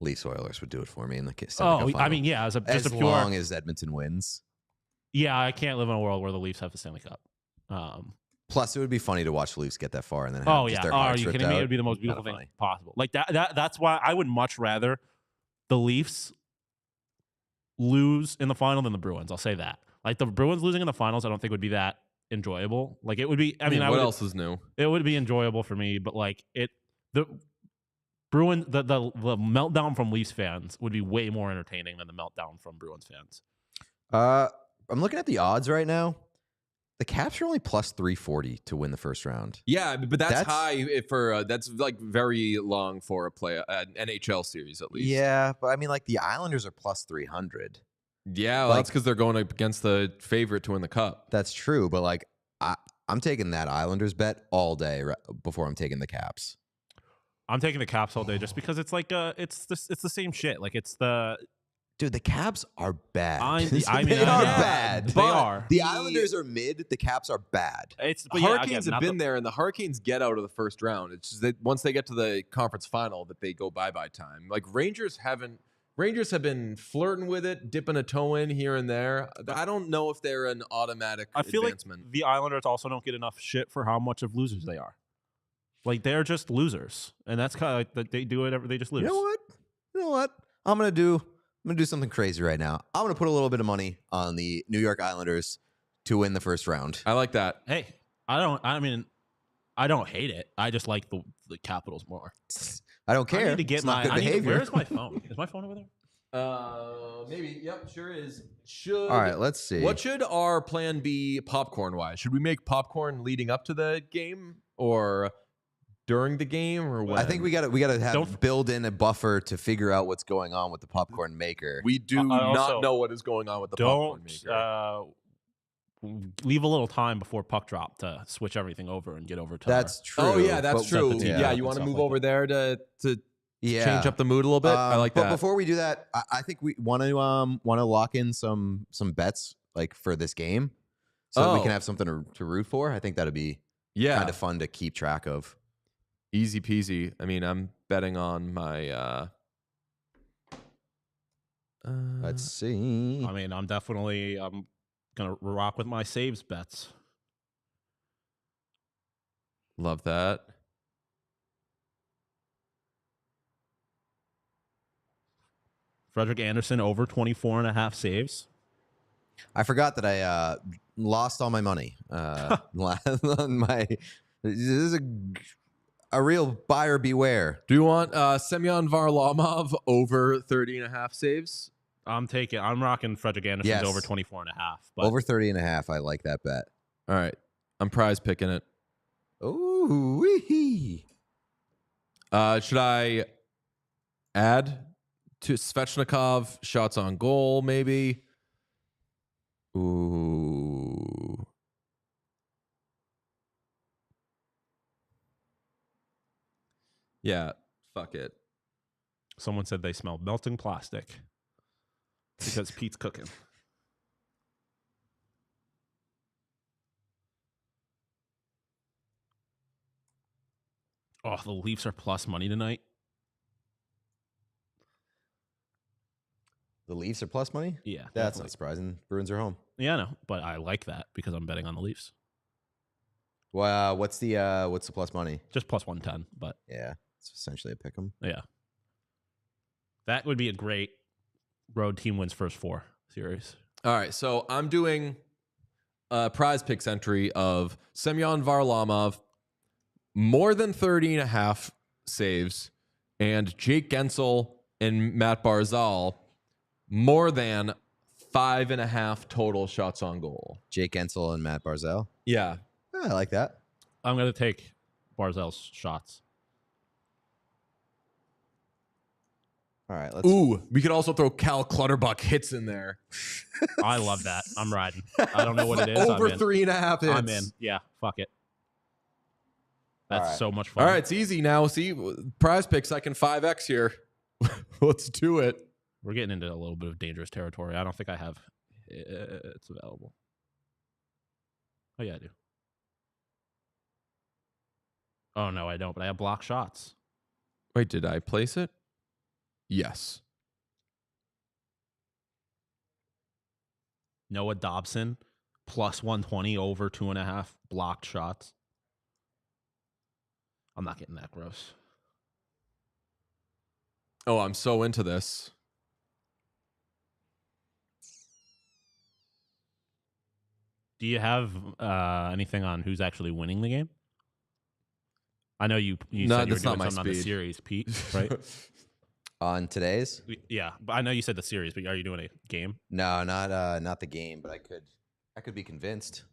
Leafs-Oilers would do it for me in the Stanley Cup final. I mean, yeah, as long as Edmonton wins. Yeah, I can't live in a world where the Leafs have the Stanley Cup. Plus, it would be funny to watch the Leafs get that far and then have their are you kidding me? It would be the most beautiful thing possible. Like that's why I would much rather the Leafs lose in the final than the Bruins. I'll say that. Like the Bruins losing in the finals, I don't think would be that enjoyable. Like it would be. I mean, what else is new? It would be enjoyable for me, but like the Bruins, the meltdown from Leafs fans would be way more entertaining than the meltdown from Bruins fans. I'm looking at the odds right now. The Caps are only plus 340 to win the first round. Yeah, but that's high for that's like very long for an NHL series at least. Yeah, but I mean, like the Islanders are plus 300. Yeah, well, that's because they're going up against the favorite to win the Cup. That's true, but like I'm taking that Islanders bet all day before I'm taking the Caps. I'm taking the Caps all day just because it's like it's the same shit. Like it's the. Dude, the Caps are bad. They are bad. They are. The Islanders are mid. The Caps are bad. Hurricanes have been there, and the Hurricanes get out of the first round. It's just that once they get to the conference final, that they go bye time. Like Rangers have been flirting with it, dipping a toe in here and there. I don't know if they're an automatic advancement. Like the Islanders also don't get enough shit for how much of losers they are. Like they're just losers, and that's kind of like they do whatever. They just lose. You know what? I'm gonna do something crazy right now. I'm going to put a little bit of money on the New York Islanders to win the first round. I like that. Hey, I don't hate it. I just like the Capitals more. I don't care. I need to get my behavior. Where's my phone? Is my phone over there? Maybe. Yep, sure is. All right, let's see. What should our plan be popcorn-wise? Should we make popcorn leading up to the game or during the game, or what? I think we got to build in a buffer to figure out what's going on with the popcorn maker. We do not know what is going on with the popcorn maker. Leave a little time before puck drop to switch everything over and get over to. That's true. Oh yeah, that's true. Yeah, you want to move over there to change up the mood a little bit. I like that. But before we do that, I think we want to lock in some bets like for this game, so that we can have something to root for. I think that'd be kind of fun to keep track of. Easy peasy. I mean, I'm betting on my. Let's see. I mean, I'm gonna rock with my saves bets. Love that. Frederik Andersen over 24.5 saves. I forgot that I lost all my money. On my, this is a real buyer beware. Do you want Semyon Varlamov over 30.5 saves? I'm rocking Frederik Andersen's Yes. over 24.5. But Over 30.5. I like that bet. All right. I'm prize picking it. Ooh, wee. Should I add to Svechnikov shots on goal, maybe? Ooh. Yeah, fuck it. someone said they smell melting plastic because Pete's cooking. Oh, the Leafs are plus money tonight. The Leafs are plus money? Yeah. That's definitely. not surprising. Bruins are home. Yeah, I know, but I like that because I'm betting on the Leafs. Well, what's the plus money? Just plus 110, but Yeah, it's essentially a pick 'em. yeah. That would be a great road team wins first 4 series. All right, so I'm doing a prize picks entry of Semyon Varlamov, more than 30.5 saves, and Jake Gensel and Matt Barzal, more than 5.5 total shots on goal. Jake Ensel and Matt Barzal. Yeah. I like that. I'm going to take Barzal's shots. All right, let's. Ooh, we could also throw Cal Clutterbuck hits in there. I love that. I'm riding. I don't know what it is. Over I'm in. 3.5 hits. I'm in. Yeah, fuck it. That's All right. so much fun. All right, it's easy now. See, prize picks, I can 5X here. Let's do it. We're getting into a little bit of dangerous territory. I don't think I have it's available. Oh, yeah, I do. Oh, no, I don't, but I have block shots. Wait, did I place it? Yes. Noah Dobson, plus 120 over 2.5 blocked shots. I'm not getting that gross. Oh, I'm so into this. Do you have anything on who's actually winning the game? I know you No, said you were that's not doing my something on the speed. series, Pete, right? On today's? Yeah, but I know you said the series, but are you doing a game? No, not the game, but I could be convinced.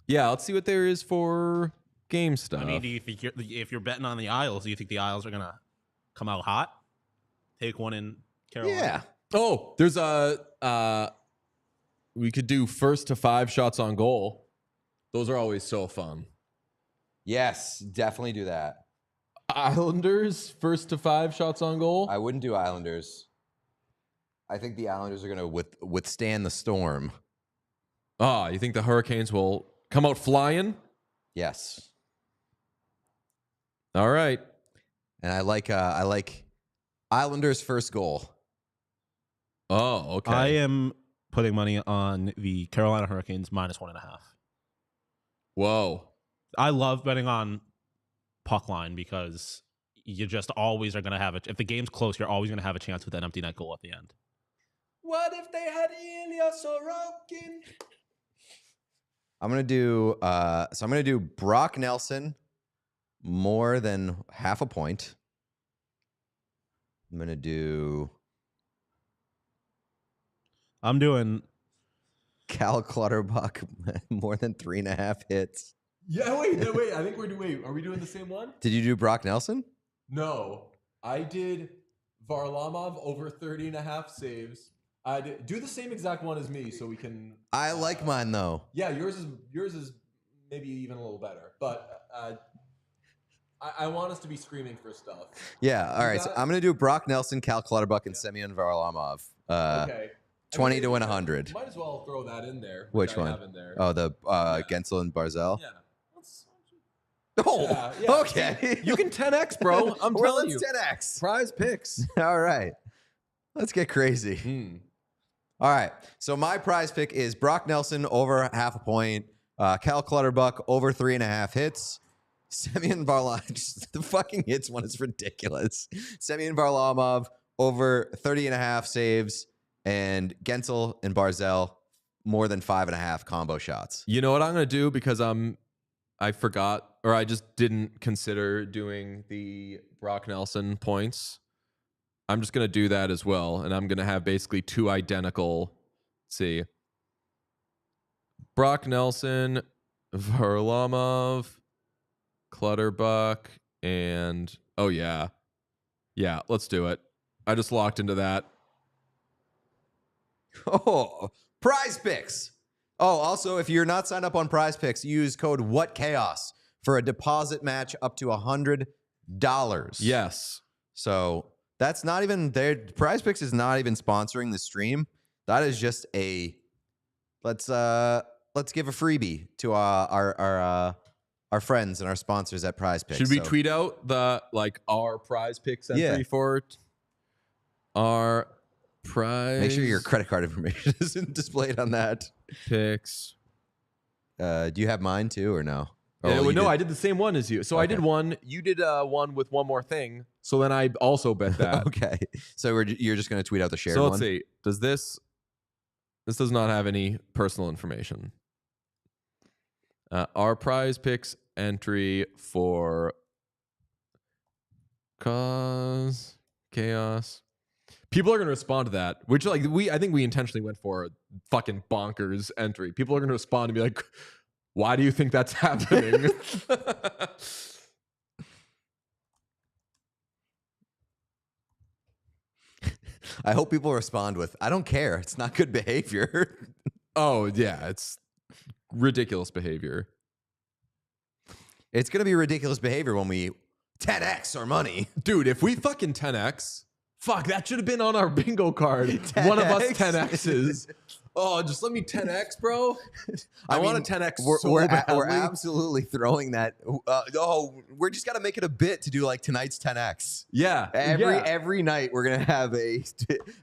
Yeah, let's see what there is for game stuff. I mean, do you think if you're betting on the Isles, do you think the Isles are gonna come out hot? Take one in Carolina. Yeah. Oh, there's we could do 1st to 5 shots on goal. Those are always so fun. Yes, definitely do that. Islanders 1st to 5 shots on goal. I wouldn't do Islanders. I think the Islanders are going to withstand the storm. Ah, you think the Hurricanes will come out flying? Yes. All right. And I like Islanders first goal. Oh, okay. I am putting money on the Carolina Hurricanes minus 1.5. Whoa. I love betting on puck line because you just always are going to have it. If the game's close, you're always going to have a chance with that empty net goal at the end. What if they had Ilya Sorokin? I'm going to do Brock Nelson more than half a point. I'm going to do I'm doing Cal Clutterbuck more than 3.5 hits. Yeah, wait. I think are we doing the same one? Did you do Brock Nelson? No. I did Varlamov over 30.5 saves. I did do the same exact one as me so we can I like mine though. Yeah, yours is maybe even a little better. But I want us to be screaming for stuff. Yeah. All right. got So it? I'm going to do Brock Nelson, Cal Clutterbuck, and Semyon Varlamov. Okay. 20 to win 100. Might as well throw that in there. Which I one? have in there. Oh, the Gensel and Barzal. Yeah. Let's Oh, Yeah. okay. You can 10x, bro. I'm Well, telling you. let's 10x. Prize picks. All right. Let's get crazy. All right. So my prize pick is Brock Nelson over 0.5 point. Cal Clutterbuck over 3.5 hits. Semyon Varlamov. The fucking hits one is ridiculous. Semyon Varlamov over 30.5 saves. And Gensel and Barzell more than 5.5 combo shots. You know what I'm going to do because I forgot or I just didn't consider doing the Brock Nelson points. I'm just going to do that as well. And I'm going to have basically two identical. Let's see. Brock Nelson, Varlamov, Clutterbuck, and oh yeah. Yeah, let's do it. I just locked into that. Oh, prize picks. Oh, also, if you're not signed up on prize picks, use code WhatChaos for a deposit match up to $100. Yes. So that's not even their prize picks is not even sponsoring the stream. That is just a let's give a freebie to our friends and our sponsors at Prize Picks. Should we tweet out the our prize picks entry for our prize? Make sure your credit card information isn't displayed on that. Picks. Do you have mine too or no? Yeah, Oh, no, I did the same one as you. So I did one. You did one with one more thing. So then I also bet that. Okay. So you're just going to tweet out the shared So one? let's see. Does this does not have any personal information. Our prize picks entry for chaos. People are going to respond to that, which I think we intentionally went for a fucking bonkers entry. People are going to respond and be like, why do you think that's happening? I hope people respond with, I don't care. It's not good behavior. Oh, yeah. It's ridiculous behavior. It's going to be ridiculous behavior when we 10x our money. Dude, if we fucking 10x, fuck, that should have been on our bingo card. 10X? One of us 10x's. Oh, just let me 10x, bro. I want a 10x. We're absolutely throwing that. We're just got to make it a bit to do like tonight's 10x. Yeah. Every night we're going to have a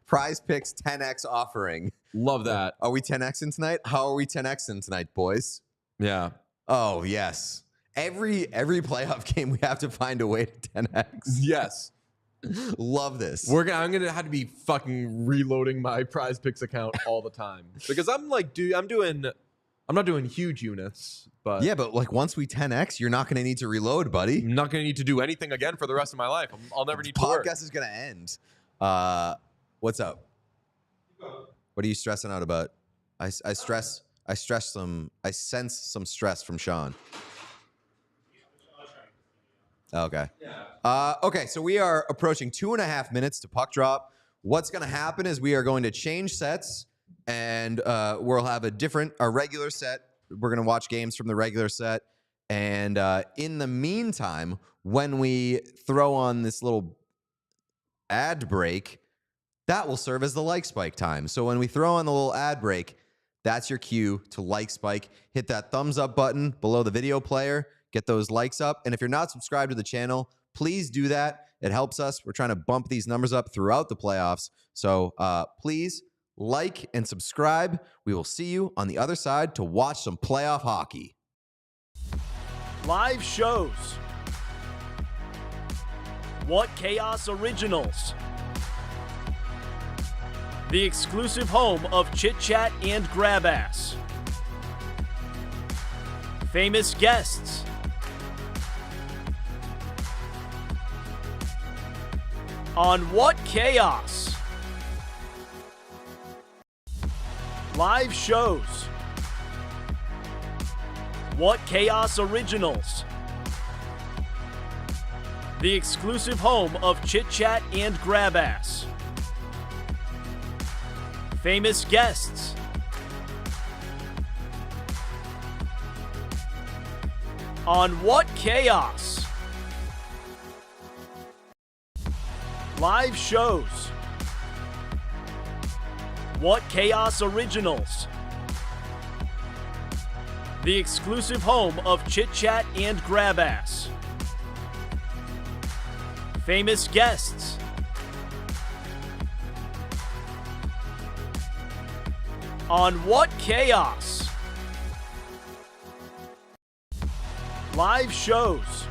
prize picks 10x offering. Love that. Are we 10xing tonight? How are we 10xing tonight, boys? Yeah. Oh, yes. Every playoff game, we have to find a way to 10x. Yes. Love this. I'm gonna have to be fucking reloading my prize picks account all the time because I'm not doing huge units, but yeah, but like once we 10x, you're not gonna need to reload, buddy. I'm not gonna need to do anything again for the rest of my life. I'll never need to work. Podcast is gonna end. What's up? What are you stressing out about? I sense some stress from Sean. Okay. Yeah. Okay, so we are approaching 2.5 minutes to puck drop. What's going to happen is we are going to change sets, and we'll have a regular set. We're going to watch games from the regular set. And in the meantime, when we throw on this little ad break, that will serve as the like spike time. So when we throw on the little ad break, that's your cue to like spike. Hit that thumbs up button below the video player. Get those likes up. And if you're not subscribed to the channel, please do that. It helps us. We're trying to bump these numbers up throughout the playoffs. So please like and subscribe. We will see you on the other side to watch some playoff hockey. Live shows. What Chaos Originals. The exclusive home of Chit Chat and Grabass. Famous guests. On What Chaos? Live shows. What Chaos Originals. The exclusive home of Chit Chat and Grabass. Famous guests. On What Chaos? Live shows. What Chaos Originals. the exclusive home of chit chat and grabass. Famous guests. On What Chaos? Live shows.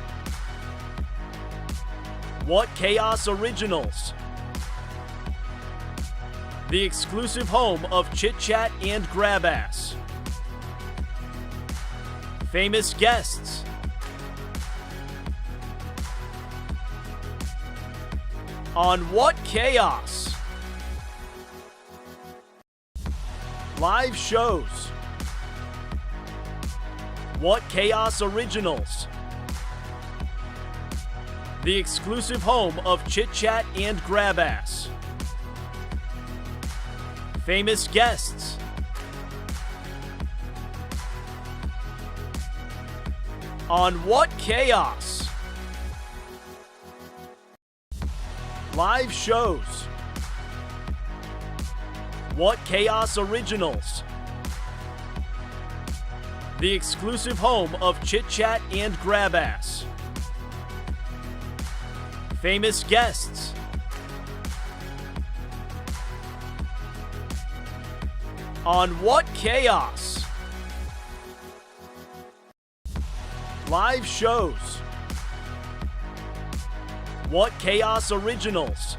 What Chaos Originals? The exclusive home of chit chat and grabass. Famous guests. On What Chaos? Live shows. What Chaos Originals? The exclusive home of chit chat and grabass. Famous guests. On What Chaos? Live shows. What Chaos Originals? The exclusive home of chit chat and grabass. Famous guests. On What Chaos? Live shows. What Chaos Originals?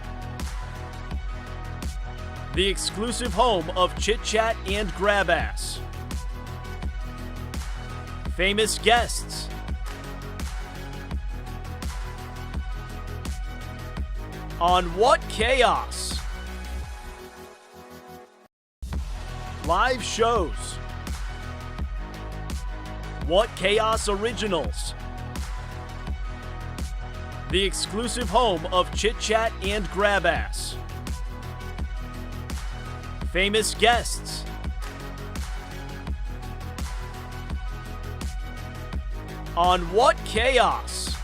The exclusive home of chit chat and grabass. Famous guests. On What Chaos? Live shows. What Chaos Originals? The exclusive home of chit chat and grabass. Famous guests. On What Chaos?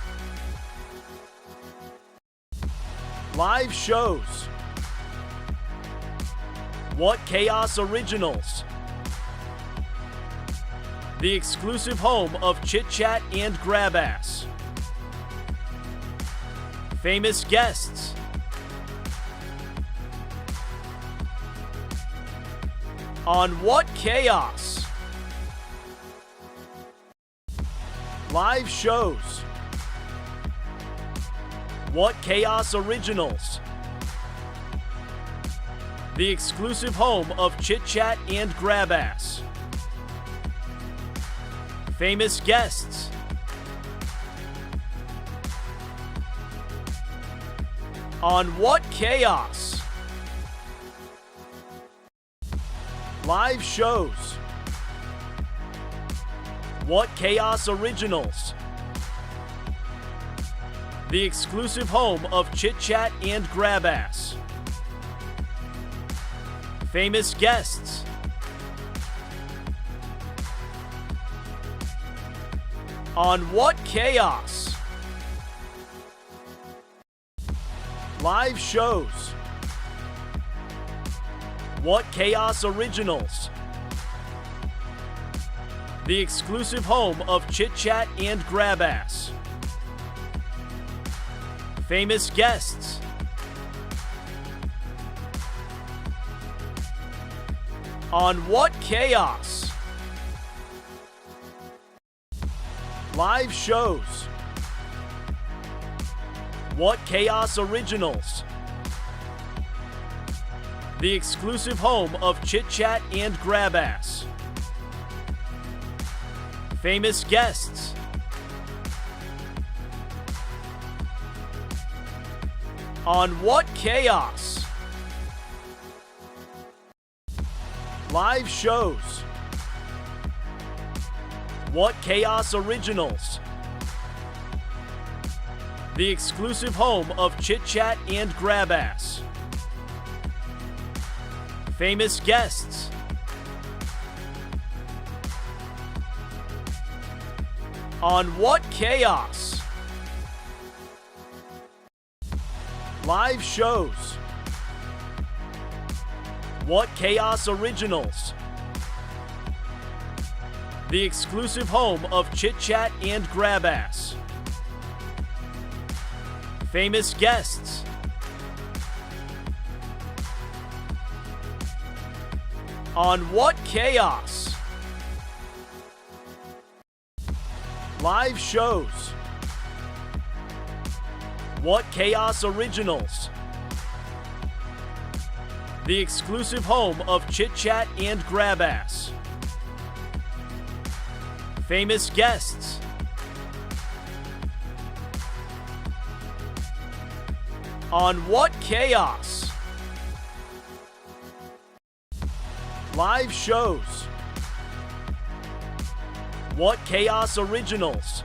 Live shows. What Chaos Originals? The exclusive home of chit chat and grabass. Famous guests. On What Chaos? Live shows. What Chaos Originals? The exclusive home of chit chat and grabass. Famous guests. On What Chaos? Live shows. What Chaos Originals? The exclusive home of chit chat and grabass. Famous guests. On What Chaos? Live shows. What Chaos Originals? The exclusive home of chit chat and grabass. Famous guests. On What Chaos? Live shows. What Chaos Originals? The exclusive home of chit chat and grabass. Famous guests. On What Chaos? Live shows. What Chaos Originals? The exclusive home of chit chat and grabass. Famous guests. On What Chaos? Live shows. What Chaos Originals? the exclusive home of chit chat and grabass. Famous guests. On What Chaos? Live shows. What Chaos Originals. The exclusive home of chit chat and grabass. Famous guests. On What Chaos? Live shows. What Chaos Originals.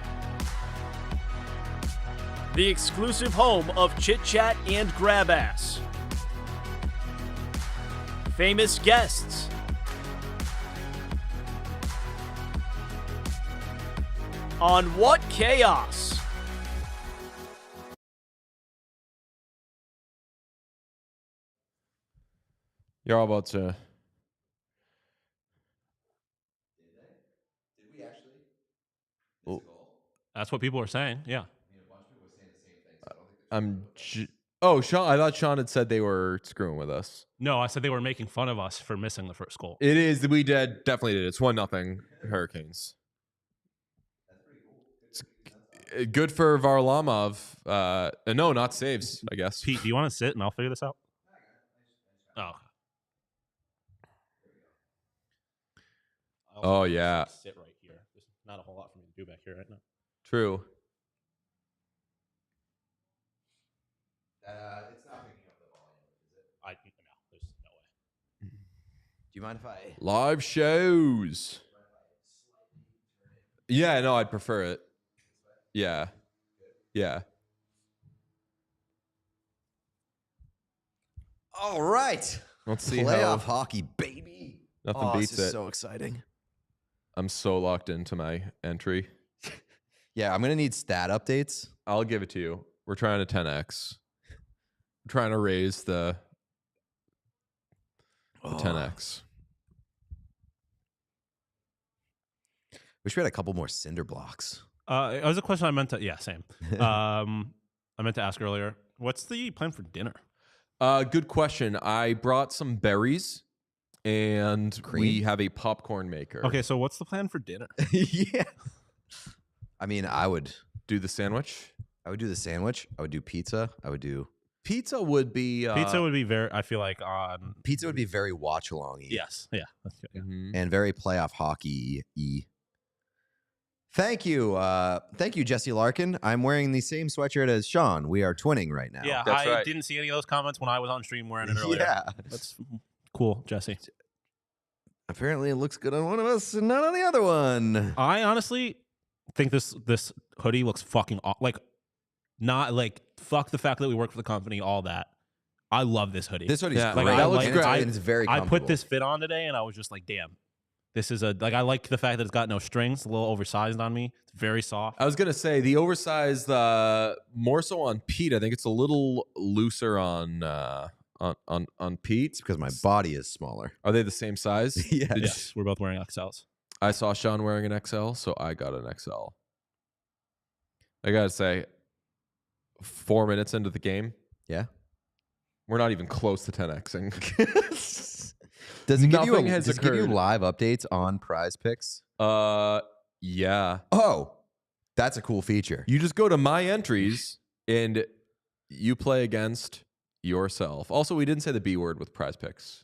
The exclusive home of chit chat and grabass. Famous guests. On What Chaos? You're all about to. Did we actually miss a goal? That's what people are saying. Yeah. I mean, a bunch of people were saying the same thing. So I don't think Sean. I thought Sean had said they were screwing with us. No, I said they were making fun of us for missing the first goal. It is. We definitely did. It's 1-0 Hurricanes. that's pretty cool. Good for Varlamov. No, not saves, I guess. Pete, do you want to sit and I'll figure this out? Oh. Oh, yeah. Sit right here. There's not a whole lot for me to do back here right now. True. It's not picking up the volume, is it? No, there's no way. Do you mind if I? Live shows. Yeah, no, I'd prefer it. Yeah. Yeah. All right. Let's see Playoff how hockey, baby. nothing beats this is it. so exciting. I'm so locked into my entry. Yeah, I'm gonna need stat updates. I'll give it to you. We're trying to 10x. We're trying to raise the 10x. Wish we had a couple more cinder blocks. It was a question I meant to. Yeah, same. I meant to ask earlier. What's the plan for dinner? Good question. I brought some berries, and we Cream? have a popcorn maker. Okay, so what's the plan for dinner? Yeah. I mean, I would Do the sandwich. do the sandwich. I would do pizza. I would do Pizza would be Pizza would be very. I feel like on. pizza. Would be very watch along. Yes. Yeah. That's good. Yeah. mhm. And very playoff hockey. Thank you, Jesse Larkin. I'm wearing the same sweatshirt as Sean. We are twinning right now. Yeah, That's I right. didn't see any of those comments when I was on stream wearing it earlier. Yeah. That's cool, Jesse. Apparently, it looks good on one of us and not on the other one. I honestly think this hoodie looks fucking not like fuck the fact that we work for the company, all that. I love this hoodie. This hoodie's Yeah, great. like, that looks and great. It's very I comfortable. put this fit on today and I was just like, damn. This is I like the fact that it's got no strings, a little oversized on me. It's very soft. I was gonna say the oversized, more so on Pete. I think it's a little looser on Pete. because my body is smaller. Are they the same size? Yes. Did you- Yes, we're both wearing XLs. I saw Sean wearing an XL, so I got an XL. I gotta say, 4 minutes into the game, Yeah. we're not even close to 10xing. Does it give you Nothing has does it give you occurred. live updates on Prize Picks? Yeah. Oh, that's a cool feature. You just go to my entries and you play against yourself. Also, we didn't say the B word with Prize Picks.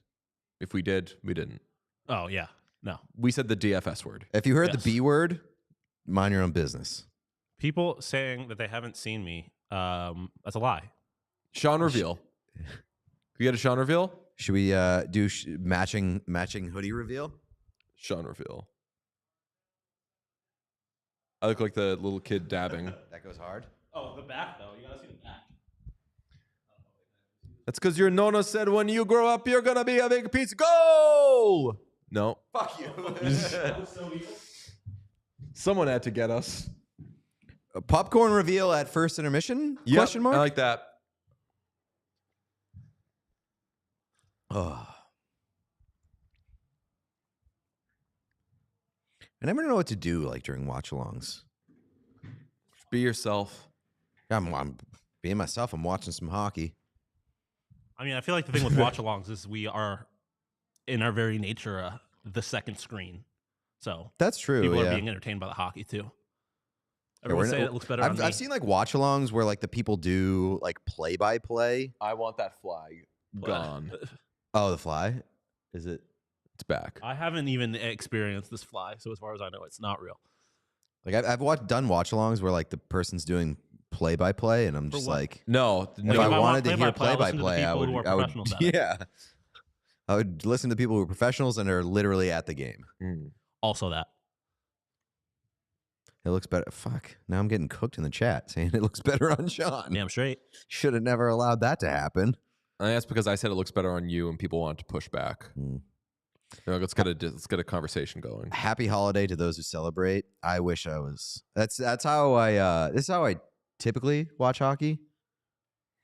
If we did, we didn't. Oh yeah. No. We said the DFS word. If you heard Yes. the B word, mind your own business. People saying that they haven't seen me, that's a lie. Sean reveal. You get a Sean reveal? Should we do matching hoodie reveal? Sean reveal. I look like the little kid dabbing. That goes hard. Oh, the back though. You gotta see the back. That's because your nonna said when you grow up, you're going to be a big pizza. Go! No. Fuck you. Someone had to get us. A popcorn reveal at first intermission? Yep, Question mark? I like that. Oh. I never know what to do like during watch-alongs. Be yourself. I'm being myself. I'm watching some hockey. I mean, I feel like the thing with watch-alongs is we are, in our very nature, the second screen. So that's true. People are being entertained by the hockey too. Everyone say it looks better. I've seen like watch-alongs where like the people do like play-by-play. I want that flag gone. Oh, the fly? Is it? It's back. I haven't even experienced this fly, so as far as I know, it's not real. Like I've done watch-alongs where like the person's doing play-by-play, and I'm just like, no. If I wanted to hear play-by-play, I would, yeah. I would listen to people who are professionals and are literally at the game. Also that. It looks better. Fuck. Now I'm getting cooked in the chat saying it looks better on Sean. Damn straight. Should have never allowed that to happen. And that's because I said it looks better on you and people want to push back. Let's get a conversation going. Happy holiday to those who celebrate. I wish I was. That's how I. This is how I typically watch hockey.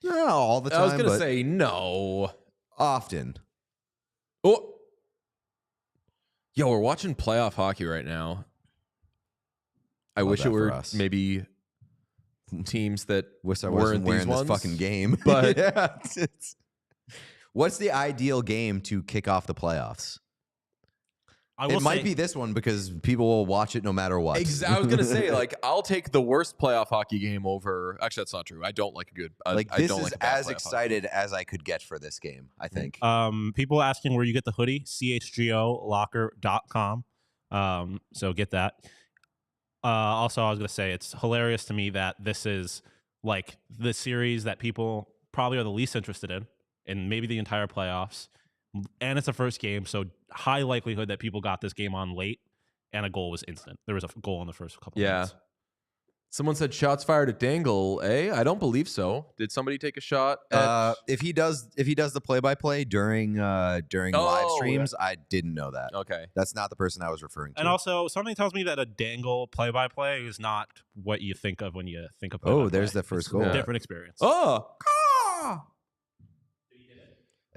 Not all the time. I was gonna say no. Often. Oh, yo, we're watching playoff hockey right now. I wish it were maybe teams that wish I wasn't wearing this fucking game. But yeah, what's the ideal game to kick off the playoffs? It might be this one because people will watch it no matter what. I was gonna say, like, I'll take the worst playoff hockey game over. Actually, that's not true. I don't like a good. This is as excited as I could get for this game, I think. People asking where you get the hoodie, chgolocker.com. So get that. Also, I was gonna say it's hilarious to me that this is like the series that people probably are the least interested in maybe the entire playoffs. And it's a first game, so high likelihood that people got this game on late, and a goal was instant. There was a goal in the first couple minutes. Someone said shots fired at Dangle. I don't believe so. Did somebody take a shot? If he does the play-by-play during live streams, I didn't know that. Okay, that's not the person I was referring to. And also, something tells me that a Dangle play-by-play is not what you think of when you think of play-by-play. Oh, there's the first goal. Different experience. Oh.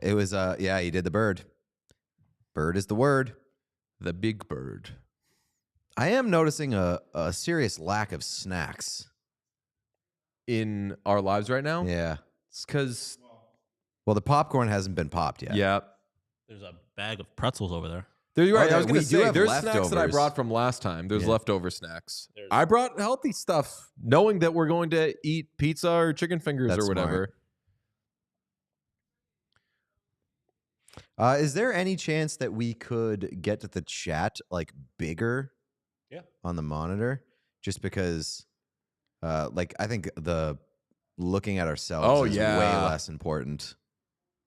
It was, he did the bird. Bird is the word. The big bird. I am noticing a serious lack of snacks in our lives right now. Yeah. It's because... Well, the popcorn hasn't been popped yet. Yeah. There's a bag of pretzels over there. You're right. I was going to say, there's leftovers. snacks that I brought from last time. There's leftover snacks. I brought healthy stuff, knowing that we're going to eat pizza or chicken fingers or whatever. Smart. Is there any chance that we could get the chat like bigger on the monitor? Just because I think the looking at ourselves is way less important. Is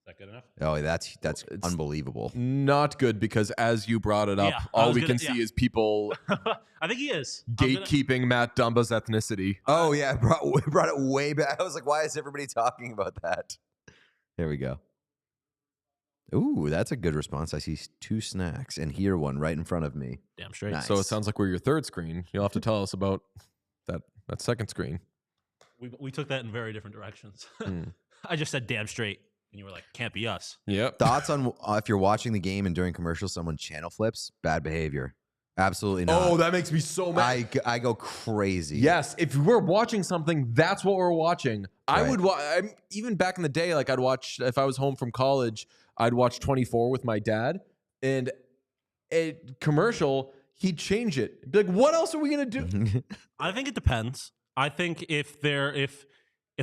that good enough? Oh, that's unbelievable. Not good because as you brought it up, all we can see is people I think he is gatekeeping Matt Dumba's ethnicity. Oh yeah, brought it way back. I was like, why is everybody talking about that? There we go. Ooh, that's a good response. I see 2 snacks and here one right in front of me. Damn straight. Nice. So it sounds like we're your third screen. You'll have to tell us about that second screen. We took that in very different directions. I just said damn straight, and you were like, can't be us. Yep. Thoughts on if you're watching the game and during commercials someone channel flips? Bad behavior. Absolutely not. Oh, that makes me so mad. I go crazy. Yes, if we're watching something, that's what we're watching. I would even back in the day, like I'd watch, if I was home from college, I'd watch 24 with my dad, and a commercial, he'd change it. He'd be like, what else are we going to do? I think it depends. I think if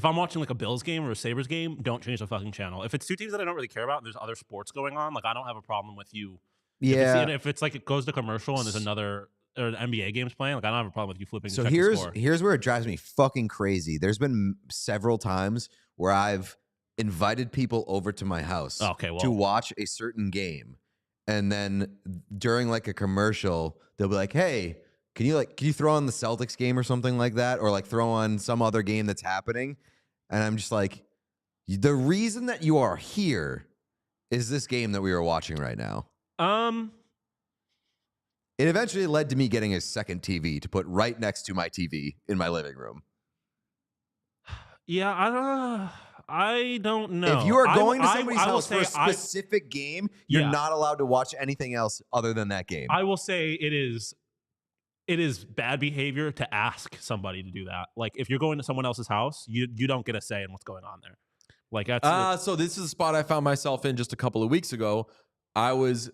I'm watching like a Bills game or a Sabres game, don't change the fucking channel. If it's 2 teams that I don't really care about and there's other sports going on, like I don't have a problem with you. Yeah. If it's like it goes to commercial and there's another or the NBA game's playing, like I don't have a problem with you flipping. So to check the score. here's where it drives me fucking crazy. There's been several times where I've invited people over to my house to watch a certain game, and then during like a commercial, they'll be like, "Hey, can you throw on the Celtics game or something like that, or like throw on some other game that's happening?" And I'm just like, the reason that you are here is this game that we are watching right now. It eventually led to me getting a second TV to put right next to my TV in my living room. Yeah, I don't know. If you are going to somebody's house for a specific game, you're Yeah. not allowed to watch anything else other than that game. I will say it is it is bad behavior to ask somebody to do that. Like if you're going to someone else's house, you don't get a say in what's going on there. Like that's so this is a spot I found myself in just a couple of weeks ago. I was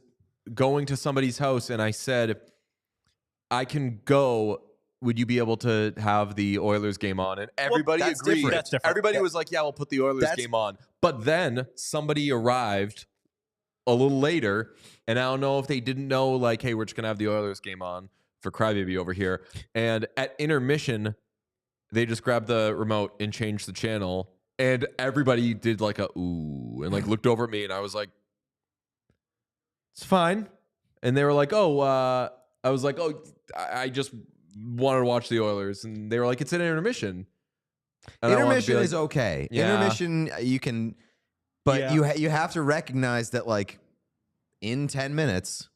going to somebody's house and I said, I can go. Would you be able to have the Oilers game on? And everybody agreed. Different. That's different. Everybody was like, yeah, we'll put the Oilers game on. But then somebody arrived a little later, and I don't know if they didn't know, like, hey, we're just going to have the Oilers game on for Crybaby over here. And at intermission, they just grabbed the remote and changed the channel. And everybody did like a ooh and like looked over at me, and I was like, it's fine. And they were like, oh, I was like, oh, I just wanted to watch the Oilers. And they were like, it's an intermission. And intermission is okay. Yeah. Intermission, you can, but you have to recognize that, like, in 10 minutes,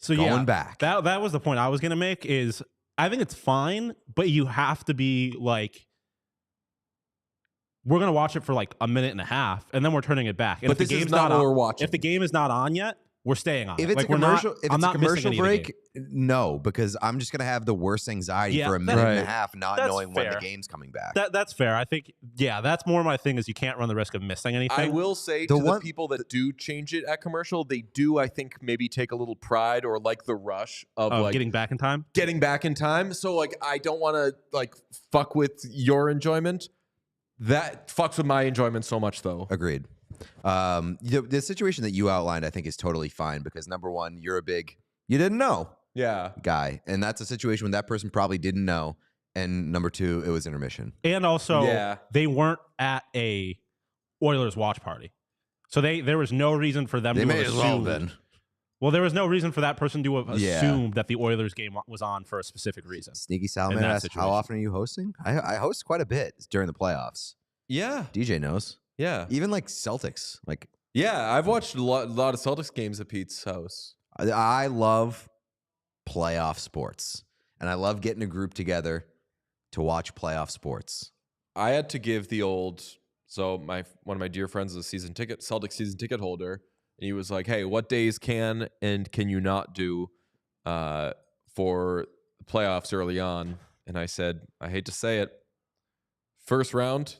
going back. That was the point I was going to make is I think it's fine, but you have to be like, we're going to watch it for like a minute and a half, and then we're turning it back. And but if this the game's is not what on, we're watching. If the game is not on yet, we're staying on. If it's like, a commercial, if I'm it's a not missing commercial any of the break, game. no, because I'm just gonna have the worst anxiety for a minute and a half, not That's knowing when the fair. game's coming back. That's fair. I think, that's more my thing is you can't run the risk of missing anything. I will say to the people that do change it at commercial, they do, I think, maybe take a little pride or like the rush of like getting back in time. So like, I don't want to like fuck with your enjoyment. That fucks with my enjoyment so much, though. Agreed. The situation that you outlined, I think, is totally fine because number one, you're a big you didn't know guy, and that's a situation when that person probably didn't know. And number two, it was intermission. And also, they weren't at a Oilers watch party, so there was no reason for them to assume. Well, there was no reason for that person to assume that the Oilers game was on for a specific reason. Sneaky Salamander asks, how often are you hosting? I host quite a bit during the playoffs. Yeah. DJ knows. Yeah. Even like Celtics. Yeah, I've watched a lot of Celtics games at Pete's house. I love playoff sports. And I love getting a group together to watch playoff sports. I had to give the old... So one of my dear friends is a Celtics season ticket holder. And he was like, hey, what days can you not do for the playoffs early on? And I said, I hate to say it, first round,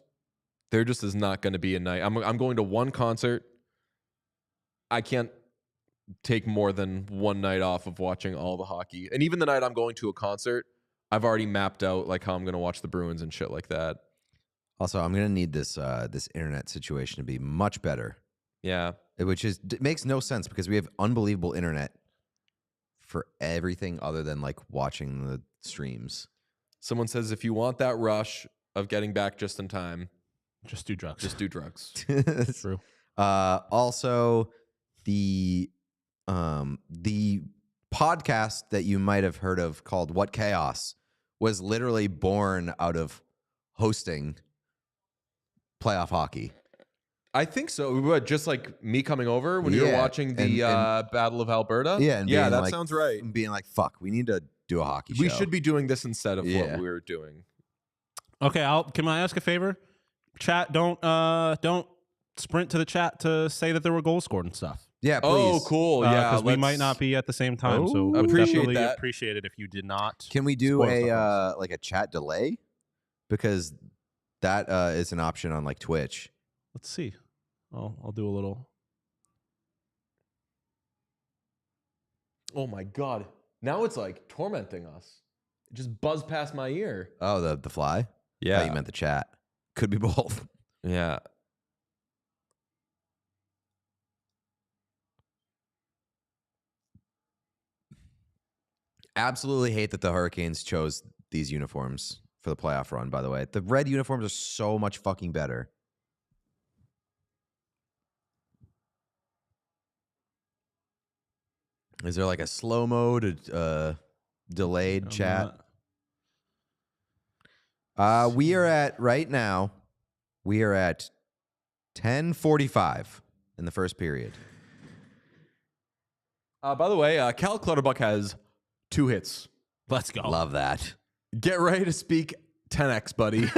there just is not going to be a night. I'm going to one concert. I can't take more than one night off of watching all the hockey. And even the night I'm going to a concert, I've already mapped out like how I'm going to watch the Bruins and shit like that. Also, I'm going to need this internet situation to be much better. Yeah. It makes no sense because we have unbelievable internet for everything other than like watching the streams. Someone says if you want that rush of getting back just in time, just do drugs. Just do drugs. True. Also, the podcast that you might have heard of called What Chaos was literally born out of hosting playoff hockey. I think so. Just like me coming over when you were watching the Battle of Alberta. Yeah, and that like, sounds right. And being like, fuck, we need to do a hockey show. We should be doing this instead of what we were doing. Okay, can I ask a favor? Chat, don't sprint to the chat to say that there were goals scored and stuff. Yeah, please. Oh, cool. Yeah, because we might not be at the same time. So would definitely appreciate it if you did not. Can we do a chat delay? Because that is an option on like Twitch. Let's see. I'll do a little. Oh my god! Now it's like tormenting us. It just buzzed past my ear. Oh, the fly? Yeah, you meant the chat. Could be both. Yeah. Absolutely hate that the Hurricanes chose these uniforms for the playoff run, by the way. The red uniforms are so much fucking better. Is there like a slow mode, delayed chat? We are at, right now, we are at 10:45 in the first period. By the way, Cal Clutterbuck has 2 hits. Let's go. Love that. Get ready to speak 10x, buddy.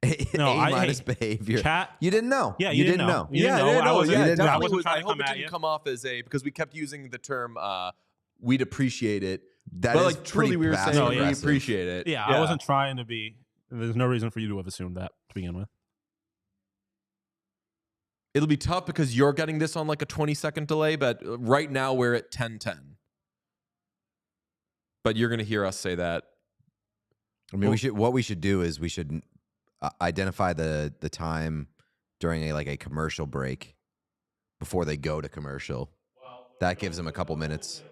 A- behavior. Chat. You didn't know. Yeah, you didn't know. You didn't know. I I wasn't hope trying it to come didn't at you. come off as because we kept using the term we'd appreciate it. That but is like pretty truly, we were saying we passive-aggressive. appreciate it. Yeah, I wasn't trying to be. There's no reason for you to have assumed that to begin with. It'll be tough because you're getting this on like a 20-second delay, but right now we're at 10:10. But you're going to hear us say that. I mean, what we should do is we should identify the time during a commercial break before they go to commercial. That gives them a couple minutes.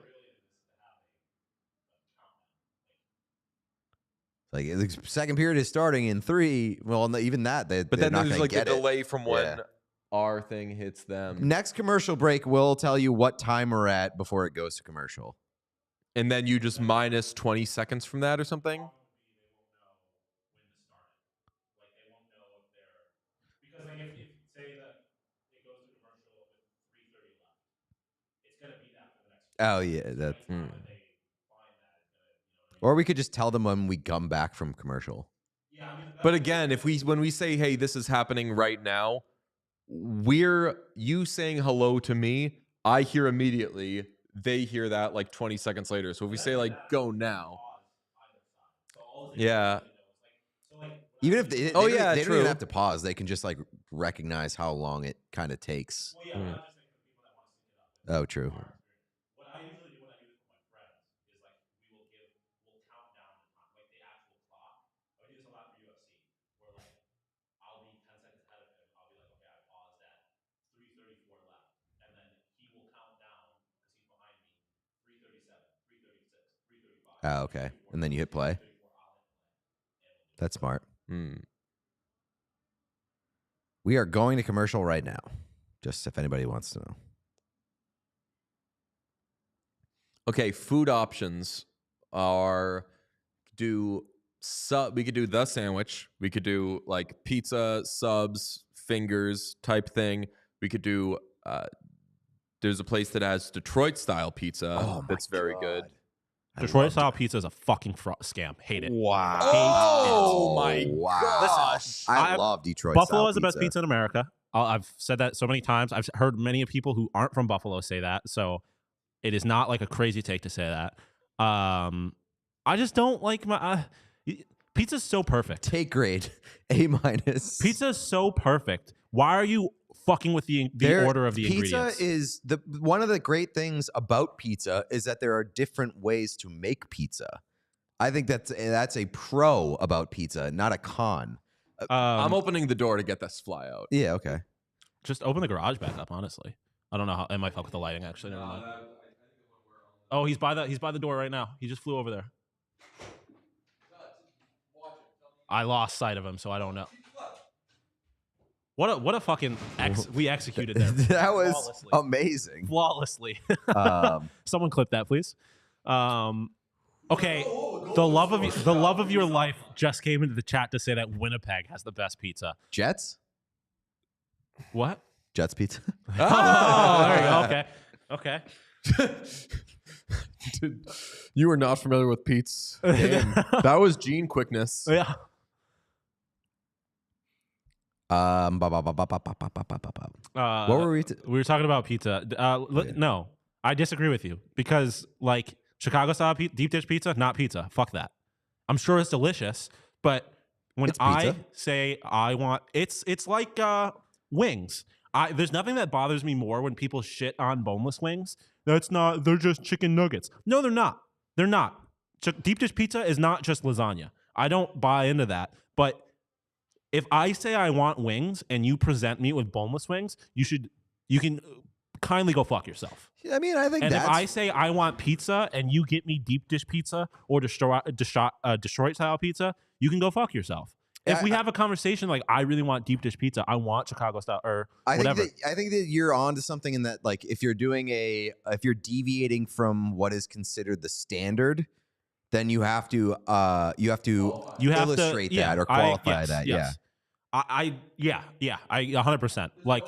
Like the second period is starting in 3. Well, even that, but then there's like a delay from when our thing hits them. Next commercial break, we'll tell you what time we're at before it goes to commercial. And then you just minus 20 seconds from that or something? Because like if say that it goes to commercial with 3:30 left, it's gonna be that for the next. Oh yeah, that. Or we could just tell them when we come back from commercial. Yeah, I mean, but again, when we say, hey, this is happening right now, you saying hello to me, I hear immediately, they hear that like 20 seconds later. So if we say like go now. Yeah. Even if they true. don't even have to pause, they can just like recognize how long it kind of takes. Well, yeah, Oh, true. What I usually do when I do this with my friends is like we'll count down the time, like the actual clock. I do this a lot for UFC, where like I'll be 10 seconds ahead of him. I'll be like, okay, I paused at 3:34 left, and then he will count down because he's behind me. 3:37, 3:36, 3:35. Oh, okay. And then you hit play. That's smart. We are going to commercial right now, just if anybody wants to know. Okay, food options are we could do the sandwich. We could do like pizza, subs, fingers type thing. We could do there's a place that has Detroit style pizza that's very good. Detroit style pizza is a fucking scam. Hate it. Wow. Oh my gosh. I love Detroit Buffalo style is the best pizza in America. I've said that so many times. I've heard many people who aren't from Buffalo say that. So it is not like a crazy take to say that. I just don't like my pizza's so perfect. Take grade A-. Pizza is so perfect. Why are you fucking with the order of the ingredients? Pizza is one of the great things about pizza is that there are different ways to make pizza. I think that's a pro about pizza, not a con. I'm opening the door to get this fly out. Yeah, okay. Just open the garage back up, honestly. I don't know how it might fuck with the lighting actually. Never mind. Oh, he's by the door right now. He just flew over there. I lost sight of him, so I don't know. What a fucking we executed there. That was flawlessly. Amazing. Flawlessly. Someone clip that, please. Okay. The love of your life just came into the chat to say that Winnipeg has the best pizza. Jets? What? Jets pizza. Oh, there you go. Okay. Dude, you are not familiar with Pete's game. That was Gene quickness. Yeah. What were we? We were talking about pizza. No, I disagree with you because like Chicago style deep dish pizza, not pizza. Fuck that. I'm sure it's delicious, but when I say I want, it's like wings. There's nothing that bothers me more when people shit on boneless wings. They're just chicken nuggets. No, they're not. They're not. Deep dish pizza is not just lasagna. I don't buy into that. But if I say I want wings and you present me with boneless wings, you can kindly go fuck yourself. I mean, I think and that's... if I say I want pizza and you get me deep dish pizza or Detroit style pizza, you can go fuck yourself. If we have a conversation like I really want deep dish pizza, I want Chicago style or whatever. I think that you're on to something in that, like, if you're deviating from what is considered the standard, then you have to illustrate that or qualify that. Yes. I 100%. Like,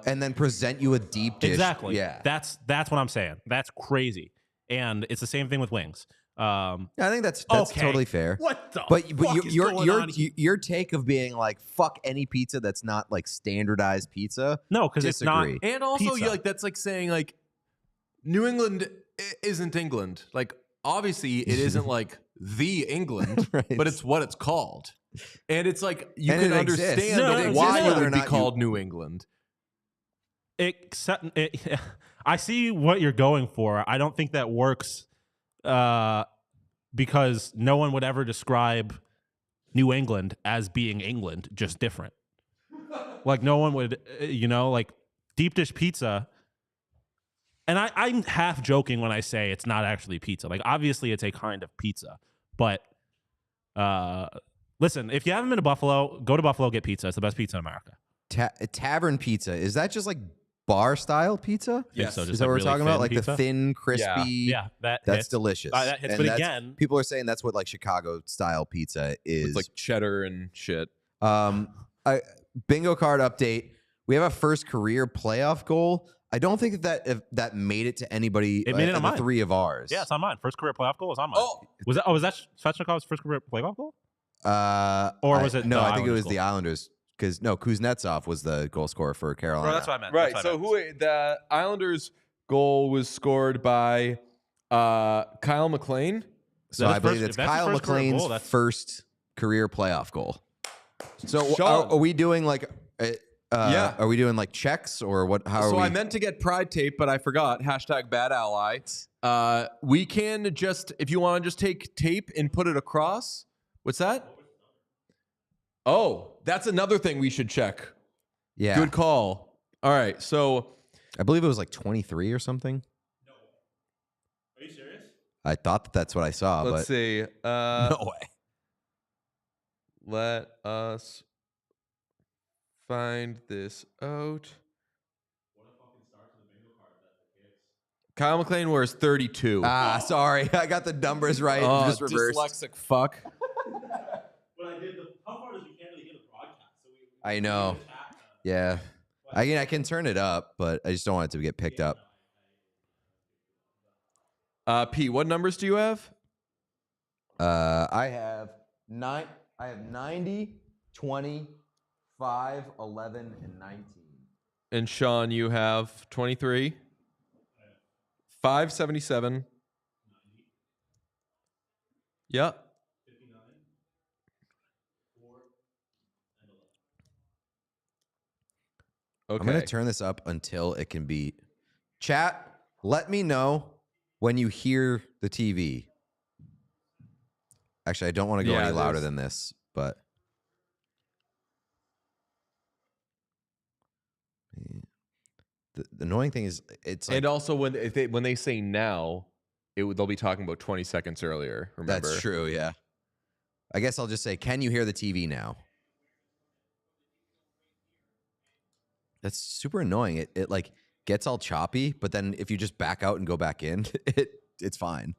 and then present you a deep dish. Exactly. Yeah. That's what I'm saying. That's crazy. And it's the same thing with wings. I think that's okay. totally fair. What the but fuck is going on here? your take of being like fuck any pizza that's not like standardized pizza. No, because it's not. And also, pizza. that's like saying like New England isn't England. Like, obviously, it isn't like the England, Right. but it's what it's called. And it's like, you And can it exists. understand No, it why exists. it would be Not called New England. I see what you're going for. I don't think that works because no one would ever describe New England as being England, just different. Like no one would, like deep dish pizza. And I'm half joking when I say it's not actually pizza. Like obviously it's a kind of pizza, but listen, if you haven't been to Buffalo, go to Buffalo, get pizza. It's the best pizza in America. Tavern pizza, is that just like bar style pizza? Yes. So just Is that what we're really talking about? thin Like pizza? the thin, crispy. Yeah, That's hits. delicious. That hits. And But that's- again, people are saying that's what like Chicago style pizza is. It's like cheddar and shit. Bingo card update. We have a first career playoff goal. I don't think that made it to anybody. It made it on the mine. three of ours. yeah, it's on mine. First career playoff goal is on mine. Oh, Was that Svechnikov's first career playoff goal? Or was it No, the I think it Islanders' was goal? the Islanders because Kuznetsov was the goal scorer for Carolina. Bro, that's what I meant. right. That's what I So meant. the Islanders' goal was scored by Kyle McLean. So That I is believe first- it's if that's his Kyle first career McLean's goal, that's- first career playoff goal. So Sean. are we doing like? Yeah. Are we doing like checks or what? How So are we? I meant to get pride tape, but I forgot. Hashtag bad ally. We can just, if you want to just take tape and put it across. What's that? Oh, that's another thing we should check. Yeah. Good call. All right. So I believe it was like 23 or something. No. Are you serious? I thought that's what I saw, let's but see. no way. Let us find this out. Kyle McLean wears 32. Sorry. I got the numbers right. Oh, just reversed. dyslexic fuck. What I did, the tough part is we can't really get a broadcast. So I know. Yeah. I can turn it up, but I just don't want it to get picked up. Pete, what numbers do you have? I have 90, 20, 5, 11, and 19. And Sean, you have 23, 577. Yeah. Okay. I'm going to turn this up until it can be. Chat, let me know when you hear the TV. Actually, I don't want to go Yeah, any louder there's- than this, but. The annoying thing is, it's like, And also, when they say now, they'll be talking about 20 seconds earlier. Remember? that's true, yeah. I guess I'll just say, can you hear the TV now? That's super annoying. It like gets all choppy, but then if you just back out and go back in, it's fine.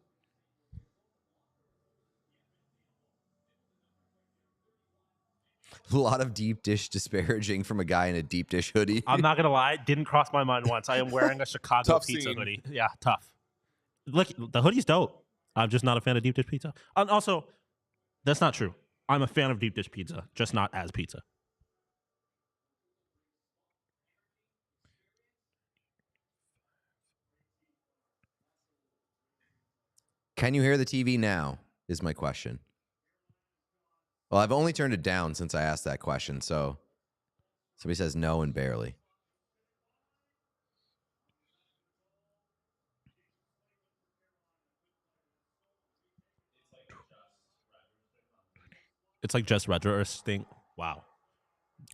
A lot of deep dish disparaging from a guy in a deep dish hoodie. I'm not gonna lie, it didn't cross my mind once. I am wearing a Chicago Tough pizza scene. hoodie. Yeah, tough. Look, the hoodie's dope. I'm just not a fan of deep dish pizza. And also, that's not true. I'm a fan of deep dish pizza, just not as pizza. Can you hear the TV now? Is my question. Well, I've only turned it down since I asked that question, so somebody says no and barely. It's like just registering. Wow.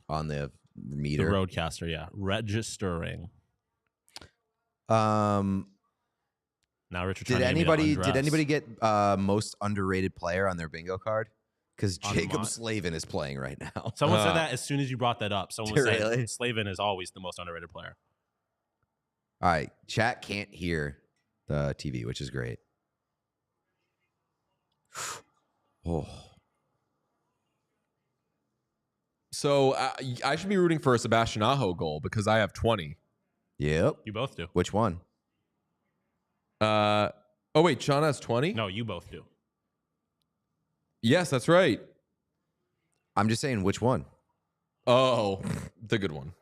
On the The meter. roadcaster, yeah. Registering. Um, Now Richard did anybody get most underrated player on their bingo card? Because On Jacob mine. Slavin is playing right now. Someone said that as soon as you brought that up. Someone was Really? saying Slavin is always the most underrated player. All right, chat can't hear the TV, which is great. Oh, So I should be rooting for a Sebastian Aho goal because I have 20. yep. You both do. Which one? Oh wait, Sean has 20? No, you both do. Yes, that's right. I'm just saying which one. Oh, the good one.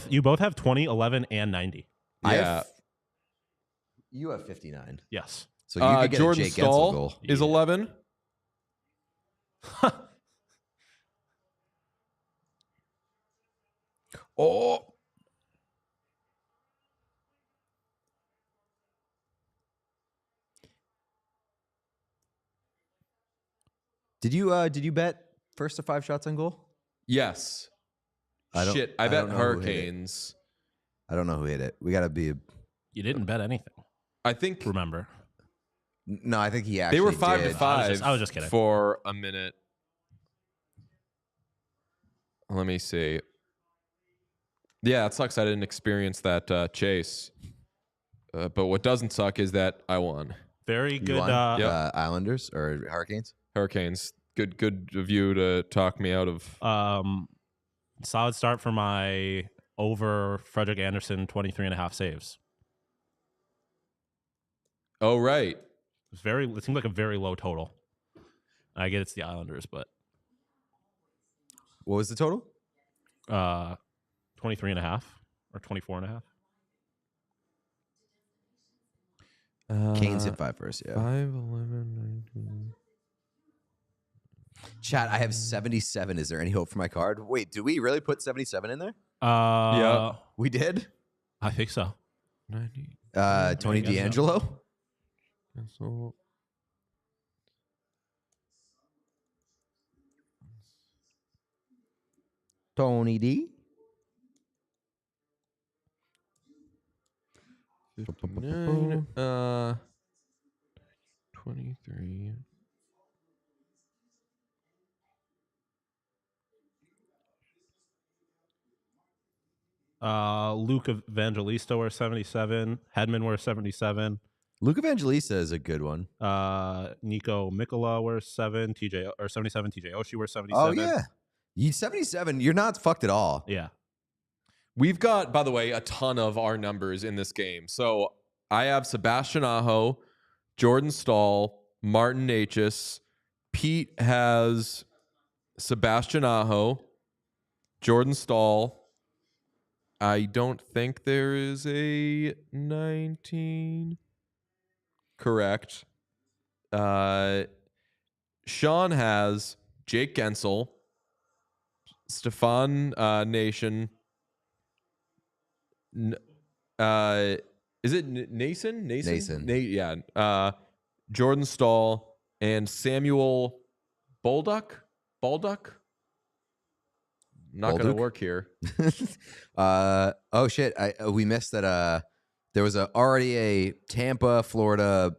You both have 20, 11, and 90. I Yeah. have You have 59. Yes. So you could get Jordan a Jake Gensel Stahl goal. is 11. Oh. Did you bet first to 5 shots on goal? Yes. I Shit, I bet Hurricanes. I don't know who hit it. We got to be. You didn't bet anything. I think. Remember? No, I think he actually. They were did. 5-5. I was just kidding. For a minute. Let me see. Yeah, it sucks I didn't experience that chase. But what doesn't suck is that I won. Very You good. won? Yep. Islanders or Hurricanes? Hurricanes. Good of you to talk me out of. Solid start for my over Frederick Anderson 23.5 saves. Oh, right. It seemed like a very low total. I get it's the Islanders, but What was the total? 23.5 or 24.5. Canes hit 5 first, yeah. 5, 11, 19. Chat, I have 77. Is there any hope for my card? Wait, did we really put 77 in there? Yeah. We did? I think so. 90. Tony I guess so. D'Angelo? So, Tony D? 59, 23. Luke Evangelista were 77. Hedman were 77. Luke Evangelista is a good one. Nico Mikola were 77. TJ Oshie were 77. Oh, yeah. You 77. You're not fucked at all. Yeah. We've got, by the way, a ton of our numbers in this game. So I have Sebastian Aho, Jordan Stahl, Martin Necas. Pete has Sebastian Aho, Jordan Stahl. I don't think there is a 19. Correct. Sean has Jake Gensel, Stefan Nation. Is it Nason? Nason. Yeah. Jordan Stahl and Samuel Balduck. Not going to work here. Oh shit! We missed that. There was already a Tampa, Florida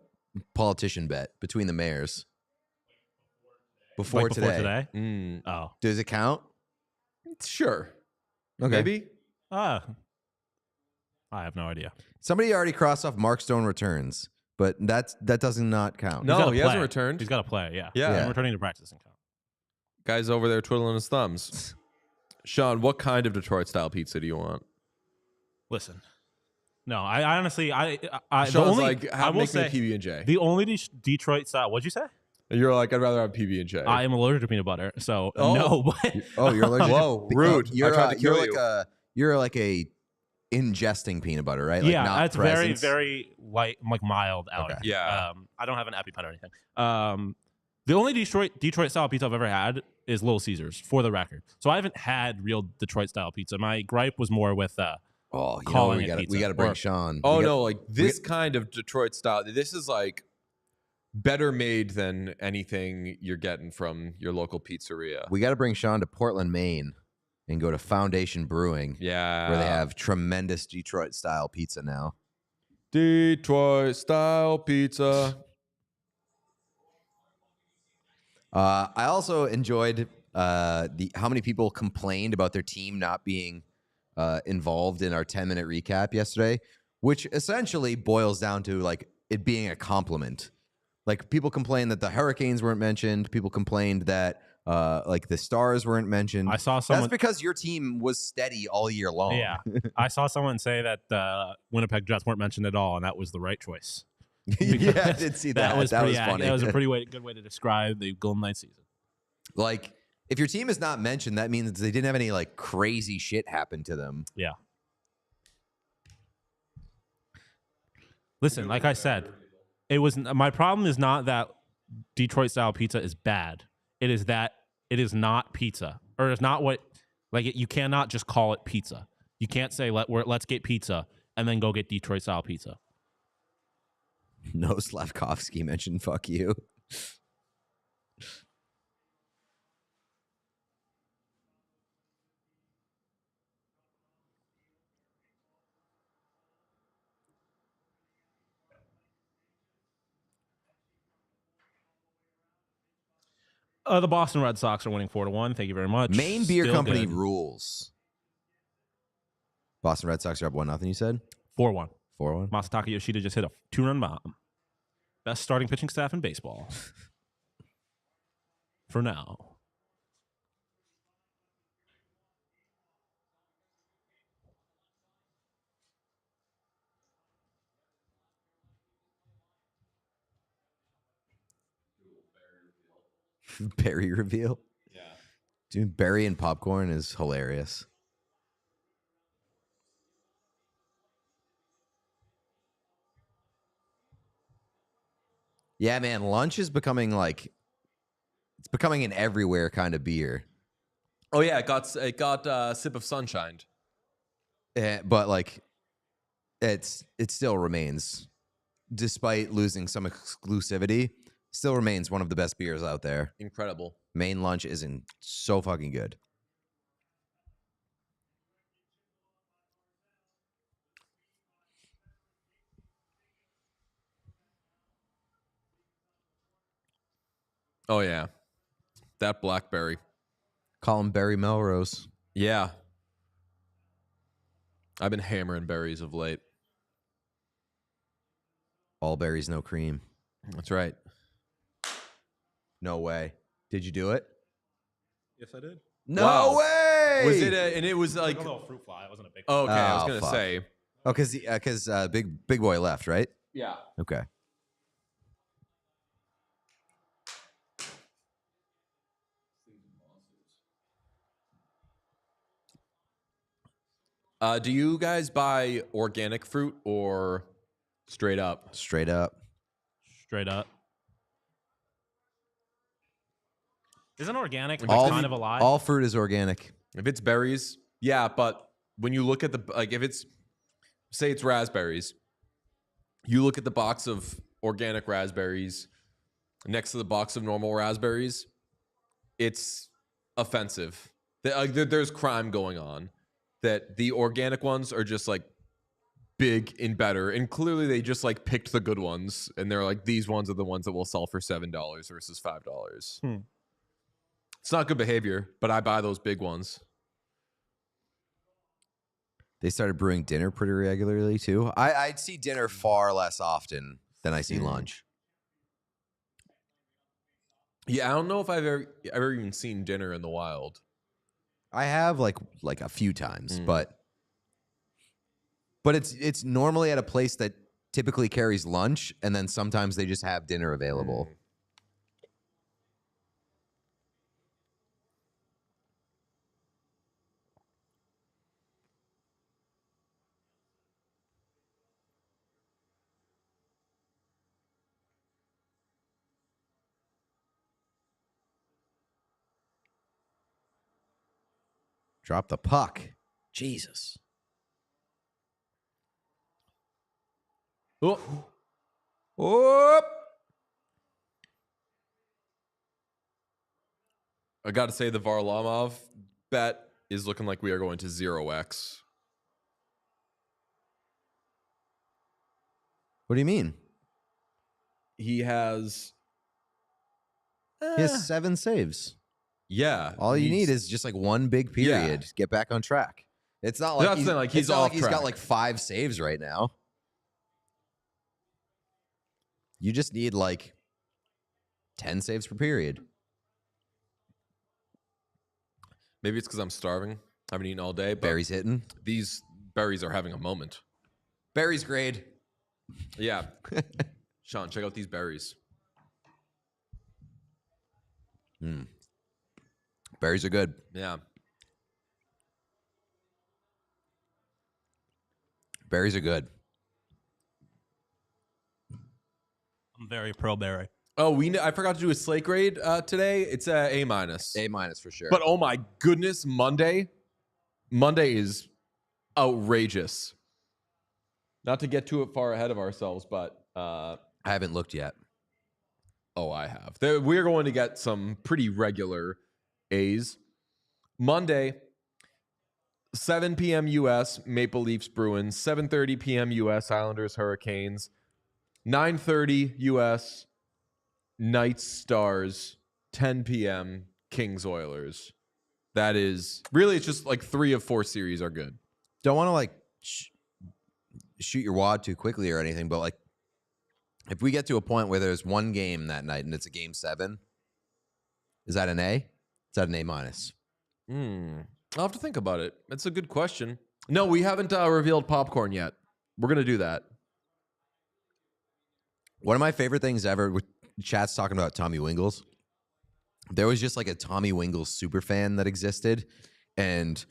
politician bet between the mayors before today. Oh. Does it count? Sure. Okay. Maybe. I have no idea. Somebody already crossed off Mark Stone returns, but that does not count. No, gotta he hasn't play. returned. He's got to play. Yeah. Yeah. And returning to practice and count. Guy's over there twiddling his thumbs. Sean, what kind of Detroit-style pizza do you want? Listen. No, I honestly, Sean's the only, like, I will make me a say, PB&J. the only Detroit style. What'd you say? And you're like, I'd rather have PB&J. I am allergic to peanut butter, so Oh. no. But Oh, you're allergic. Whoa, rude. You're, I tried to kill you're you. like you're like a ingesting peanut butter, right? Like yeah, not that's presence. very light, like mild allergy. Okay. Yeah. I don't have an EpiPen or anything. The only Detroit style pizza I've ever had is Little Caesars, for the record. So I haven't had real Detroit style pizza. My gripe was more with Oh, you know, calling we it got pizza. to bring Or- Sean. Oh, We got- no, like this kind of Detroit style. This is like better made than anything you're getting from your local pizzeria. We got to bring Sean to Portland, Maine, and go to Foundation Brewing, Yeah. where they have tremendous Detroit style pizza now. Detroit style pizza. I also enjoyed how many people complained about their team not being involved in our 10-minute recap yesterday, which essentially boils down to like it being a compliment. Like people complained that the Hurricanes weren't mentioned. People complained that like the Stars weren't mentioned. I saw someone. That's because your team was steady all year long. Yeah, I saw someone say that the Winnipeg Jets weren't mentioned at all, and that was the right choice. Yeah, I did see that. That was funny. That was a pretty good way to describe the Golden Knights season. Like, if your team is not mentioned, that means they didn't have any like crazy shit happen to them. Yeah. Listen, like I said, it was my problem is not that Detroit style pizza is bad. It is that it is not pizza, or it's not what you cannot just call it pizza. You can't say let's get pizza and then go get Detroit style pizza. No, Slavkovsky mentioned fuck you. The Boston Red Sox are winning 4-1. Thank you very much. Maine Beer Still Company good. rules. Boston Red Sox are up 1-0, you said? 4-1. 4-1. Masataka Yoshida just hit a 2-run bomb. Best starting pitching staff in baseball. For now. Berry reveal? Yeah. Dude, berry and popcorn is hilarious. Yeah, man, lunch is becoming it's becoming an everywhere kind of beer. Oh yeah, it got Sip of Sunshine. But it still remains, despite losing some exclusivity, still remains one of the best beers out there. Incredible. Maine lunch isn't so fucking good. Oh yeah, that blackberry. Call him Berry Melrose. Yeah, I've been hammering berries of late. All berries, no cream. That's right. No way. Did you do it? Yes, I did. No Wow. way. Was it? And it was like. A little fruit fly. It wasn't a big. Oh, okay, I was Oh, gonna fuck. say. Oh, because big boy left, right? Yeah. Okay. Do you guys buy organic fruit or straight up? Straight up. Straight up. Isn't organic All, kind of a lie? all fruit is organic. If it's berries, yeah, but when you look at if it's, say it's raspberries, you look at the box of organic raspberries next to the box of normal raspberries, it's offensive. There's crime going on. That the organic ones are just big and better, and clearly they just picked the good ones, and they're these ones are the ones that will sell for $7 versus $5. It's not good behavior, but I buy those big ones. They started brewing dinner pretty regularly too. I'd see dinner far less often than I see lunch. Yeah, I don't know if I've ever even seen dinner in the wild. I have like a few times, but it's normally at a place that typically carries lunch, and then sometimes they just have dinner available. Drop the puck. Jesus. Oh, Whoop. I got to say the Varlamov bet is looking like we are going to 0x. What do you mean? He has. He has 7 saves. Yeah. All you need is just one big period. Get back on track. It's not like That's not he's off he's got track. 5 saves right now. You just need 10 saves per period. Maybe it's because I'm starving. I haven't eaten all day. But Barry's hitting. these berries are having a moment. Barry's grade. Yeah. Sean, check out these berries. Berries are good. Yeah. Berries are good. very pro Barry. Oh, I forgot to do a slate grade today. It's A minus. A minus for sure. But oh my goodness, Monday is outrageous. Not to get too far ahead of ourselves, but I haven't looked yet. oh, I have. We're going to get some pretty regular A's. Monday, 7 p.m. U.S. Maple Leafs Bruins. 7:30 p.m. U.S. Islanders Hurricanes. 9:30 U.S. Knights Stars. 10 p.m. Kings Oilers. That is really, it's just like 3 of 4 series are good. Don't want to like shoot your wad too quickly or anything, but like if we get to a point where there's one game that night and it's a game 7, is that an A? Is that an A minus? I'll have to think about it. That's a good question. No, we haven't revealed popcorn yet. We're going to do that. One of my favorite things ever, with chat's talking about Tommy Wingles. There was just like a Tommy Wingles super fan that existed. And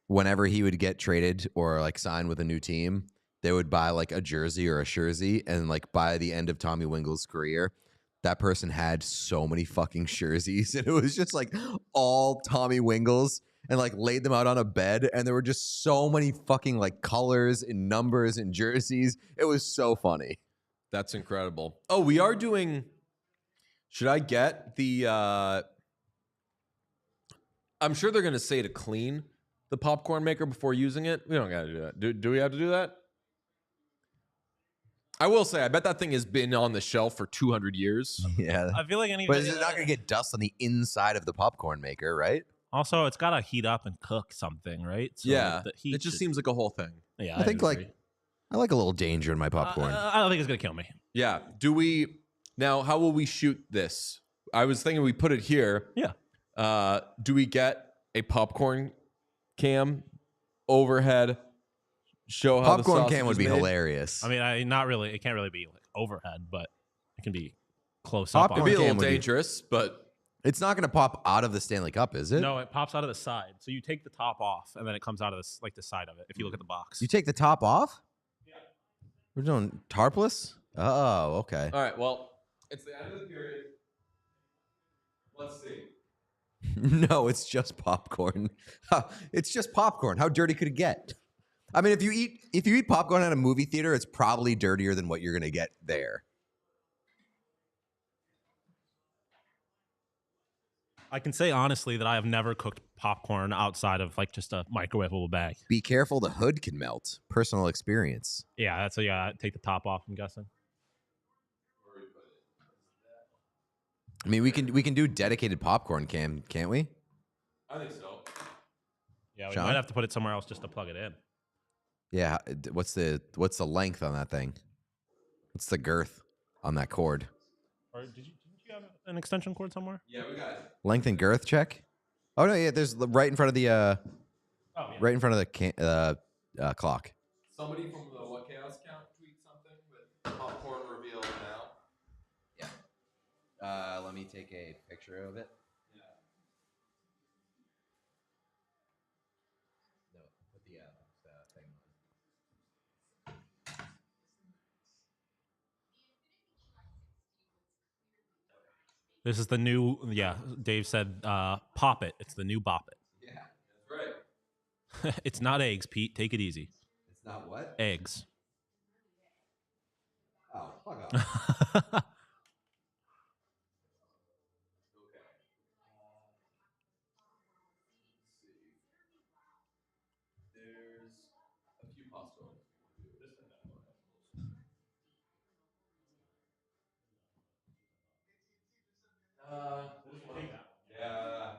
whenever he would get traded or like sign with a new team, they would buy like a jersey or a jersey. And like by the end of Tommy Wingles' career, that person had so many fucking jerseys. And it was just like all Tommy Wingles and like laid them out on a bed. And there were just so many fucking like colors and numbers and jerseys. It was so funny. That's incredible. Oh, we are doing... Should I get the... I'm sure they're going to say to clean the popcorn maker before using it. We don't got to do that. Do we have to do that? I will say, I bet that thing has been on the shelf for 200 years. Yeah. I feel like But is it not going to get dust on the inside of the popcorn maker, right? Also, it's got to heat up and cook something, right? So Yeah. the heat It just seems like a whole thing. Yeah, I think agree. I like a little danger in my popcorn. I don't think it's gonna kill me. Yeah. Do we... Now, how will we shoot this? I was thinking we put it here. Yeah. Do we get a popcorn cam overhead? Show how Popcorn the sausage can would is be made? hilarious. I mean, not really. It can't really be like overhead, but it can be close Popcorn up. It'd be a cam little would be- dangerous, but It's not going to pop out of the Stanley Cup, is it? No, it pops out of the side. So you take the top off, and then it comes out of this, like the side of it. If you look at the box. You take the top off? Yeah. We're doing tarpless? Oh, okay. all right. Well, it's the end of the period. Let's see. No, it's just popcorn. It's just popcorn. How dirty could it get? I mean, if you eat popcorn at a movie theater, it's probably dirtier than what you're going to get there. I can say honestly that I have never cooked popcorn outside of like just a microwavable bag. Be careful, the hood can melt. Personal experience. Yeah, that's so. Yeah, take the top off. I'm guessing. I mean, we can do dedicated popcorn cam, can't we? I think so. Yeah, we Sean? might have to put it somewhere else just to plug it in. Yeah. What's the length on that thing? What's the girth on that cord? Or didn't you have an extension cord somewhere? Yeah, we got it. Length and girth check. Oh no, yeah. There's right in front of the Oh, yeah. right in front of the clock. Somebody from the What Chaos account tweet something with popcorn reveal now. Yeah. Let me take a picture of it. Yeah. No, put the thing on. This is the new. Yeah, Dave said, "Pop it." It's the new bop it. Yeah. That's right. It's not eggs, Pete. Take it easy. It's not what? Eggs. Oh, fuck off. There's a few possibilities. Yeah.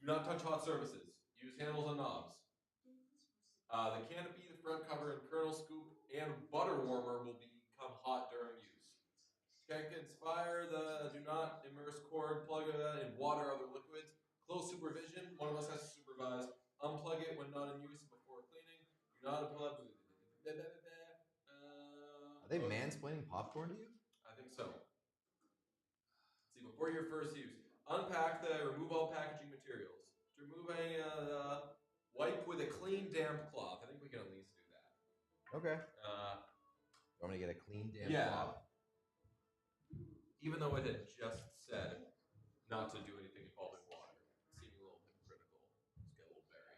Do not touch hot surfaces. Use handles and knobs. The canopy, the front cover, and kernel scoop and butter warmer will become hot during use. Check and fire the do not immerse cord, plug it in water or other liquids. Close supervision. One of us has to supervise. Unplug it when not in use before cleaning. Do not unplug. Are they mansplaining popcorn to you? I think so. Let's see, before your first use, remove all packaging materials. To remove a wipe with a clean, damp cloth. I think we can at least do that. Okay. You want me to get a clean, damp cloth? Even though it had just said not to do anything involving water. It seemed a little hypocritical. Let's get a little berry.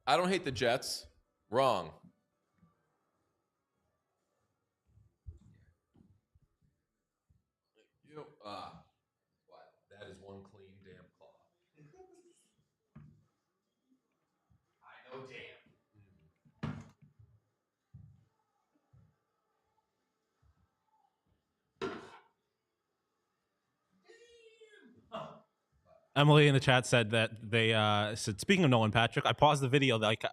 I don't hate the Jets. Wrong. What? That is one clean, damn cloth. I know damn. Emily in the chat said that they said, speaking of Nolan Patrick, I paused the video like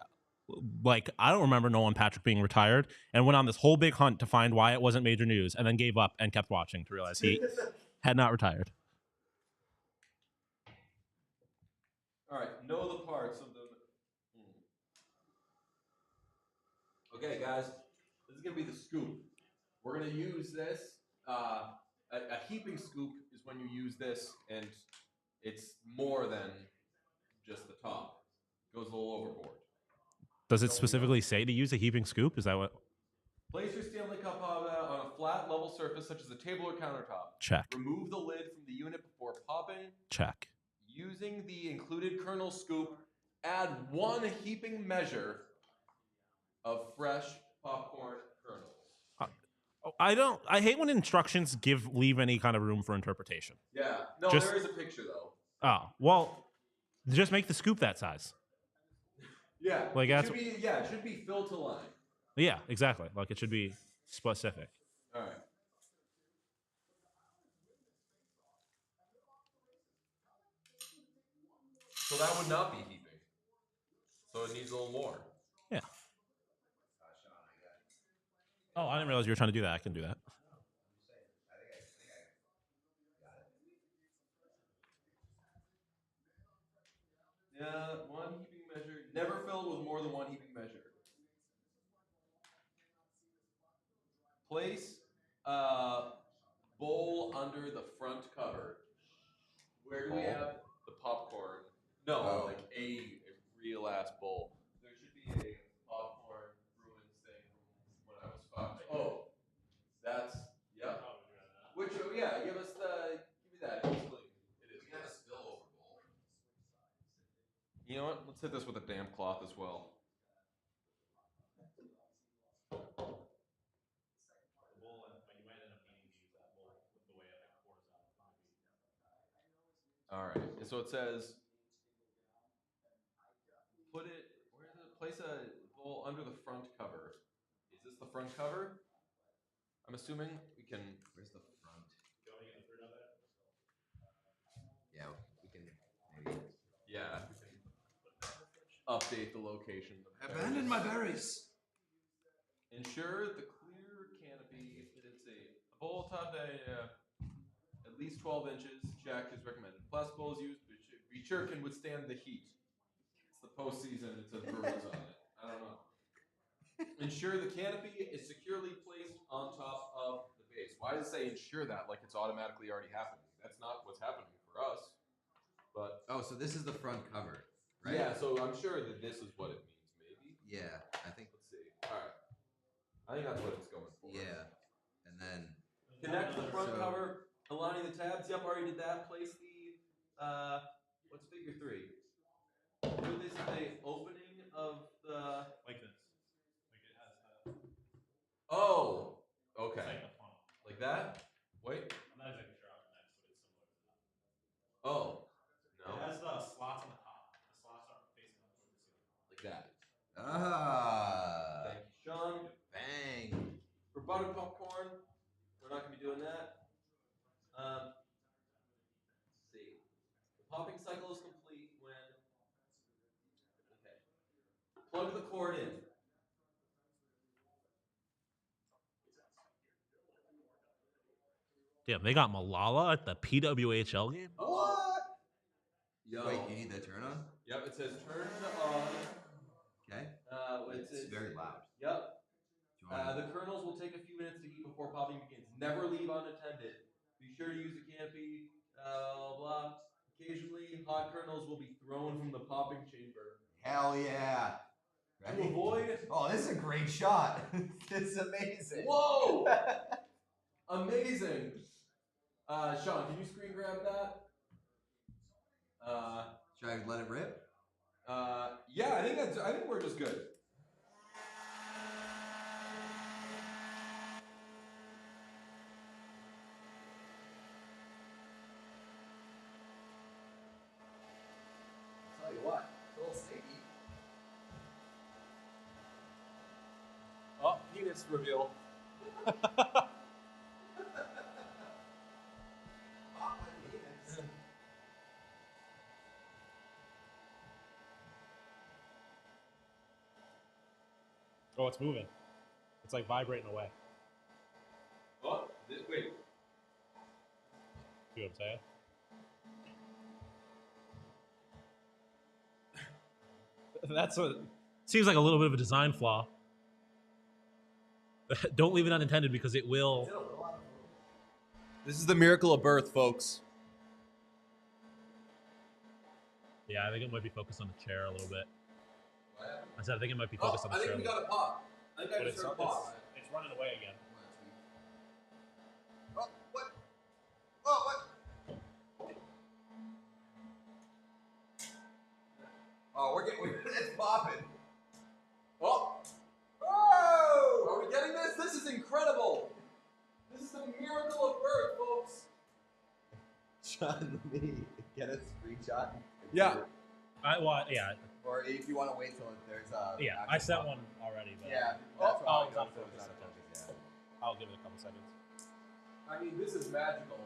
I don't remember Nolan Patrick being retired, and went on this whole big hunt to find why it wasn't major news, and then gave up and kept watching to realize he had not retired. All right, know the parts of the. Okay, guys, this is gonna be the scoop. We're gonna use this. A heaping scoop is when you use this, and it's more than just the top. It goes a little overboard. Does it specifically say to use a heaping scoop? Is that what? Place your Stanley Cup on a flat, level surface such as a table or countertop. Check. Remove the lid from the unit before popping. Check. Using the included kernel scoop, add 1 heaping measure of fresh popcorn kernels. I hate when instructions leave any kind of room for interpretation. Yeah. No, there is a picture though. Oh, well, just make the scoop that size. Yeah. Like it should be filled to line. Yeah, exactly. Like it should be specific. All right. So that would not be heaping. So it needs a little more. Yeah. Oh, I didn't realize you were trying to do that. I can do that. Yeah, 1 heaping measure. Never fill with more than 1 heaping measure. Place a bowl under the front cover. Where do we have the popcorn? No, like a real ass bowl. There should be a popcorn Bruins thing from when I was 5. Oh, that's Which give me that. Absolutely. It is. We have a spillover bowl. You know what? Let's hit this with a damp cloth as well. All right. And so it says, place a bowl under the front cover. Is this the front cover? I'm assuming we can. Where's the front? Yeah, we can maybe. Yeah. We can update the location. I abandoned my berries. Ensure the clear canopy. It's a bowl top at least 12 inches. Check is recommended. Plastic bowls used, but be sure can withstand the heat. It's the postseason. It says Bruins on it. I don't know. Ensure the canopy is securely placed on top of the base. Why does it say ensure that like it's automatically already happening? That's not what's happening for us. But so this is the front cover, right? Yeah, so I'm sure that this is what it means, maybe. Yeah, I think. Let's see. All right. I think that's what it's going for. Yeah, and then connect the front cover, aligning the tabs. Yep, already did that. Place the what's figure 3? Do this at the opening of the like this. Like it has. Oh. in. Damn, they got Malala at the PWHL game? What? Yo. Wait, you need the turn on? Yep, it says turn on. Okay. It's very loud. Yep. Do you want The kernels will take a few minutes to eat before popping begins. Never leave unattended. Be sure to use the canopy, blah. Occasionally, hot kernels will be thrown from the popping chamber. Hell yeah. To avoid... Oh, this is a great shot. This is amazing. Whoa! Amazing. Sean, can you screen grab that? Should I let it rip? Yeah, I think we're just good. I'll tell you what, it's a little sneaky. Oh, penis reveal. Oh, it's moving. It's like vibrating away. Oh, wait. See what I'm saying? That's what Seems like a little bit of a design flaw. Don't leave it unintended because it will. This is the miracle of birth, folks. Yeah, I think it might be focused on the chair a little bit. What? I said I think it might be focused on the I chair. think we got a pop. I think I But just heard pop. it's running away again. Oh, what? Oh, what? Oh, it's popping. Oh! Oh! Are we getting this? This is incredible! This is the miracle of birth, folks! Sean, let me get a screenshot. Yeah. Yeah. Or if you want to wait till there's a. Yeah, I sent one already. But Yeah. Oh, That's why I it's go not for it. focused. It's not focused, I'll give it a couple seconds. I mean, this is magical.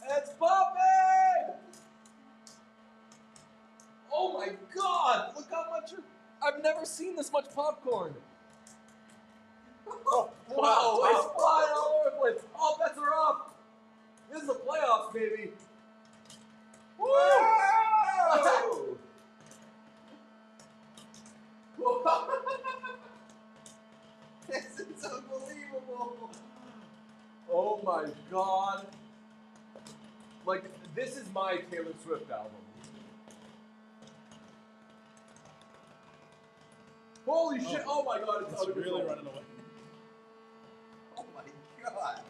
It's popping! Oh my god! Look how much. I've never seen this much popcorn. Oh, wow, it's flying all over the place. All bets are off. This is the playoffs, baby. Woo! This is unbelievable. Oh my god. Like, this is my Taylor Swift album. Holy shit. Oh my god, it's out of really control. running away. Oh my god.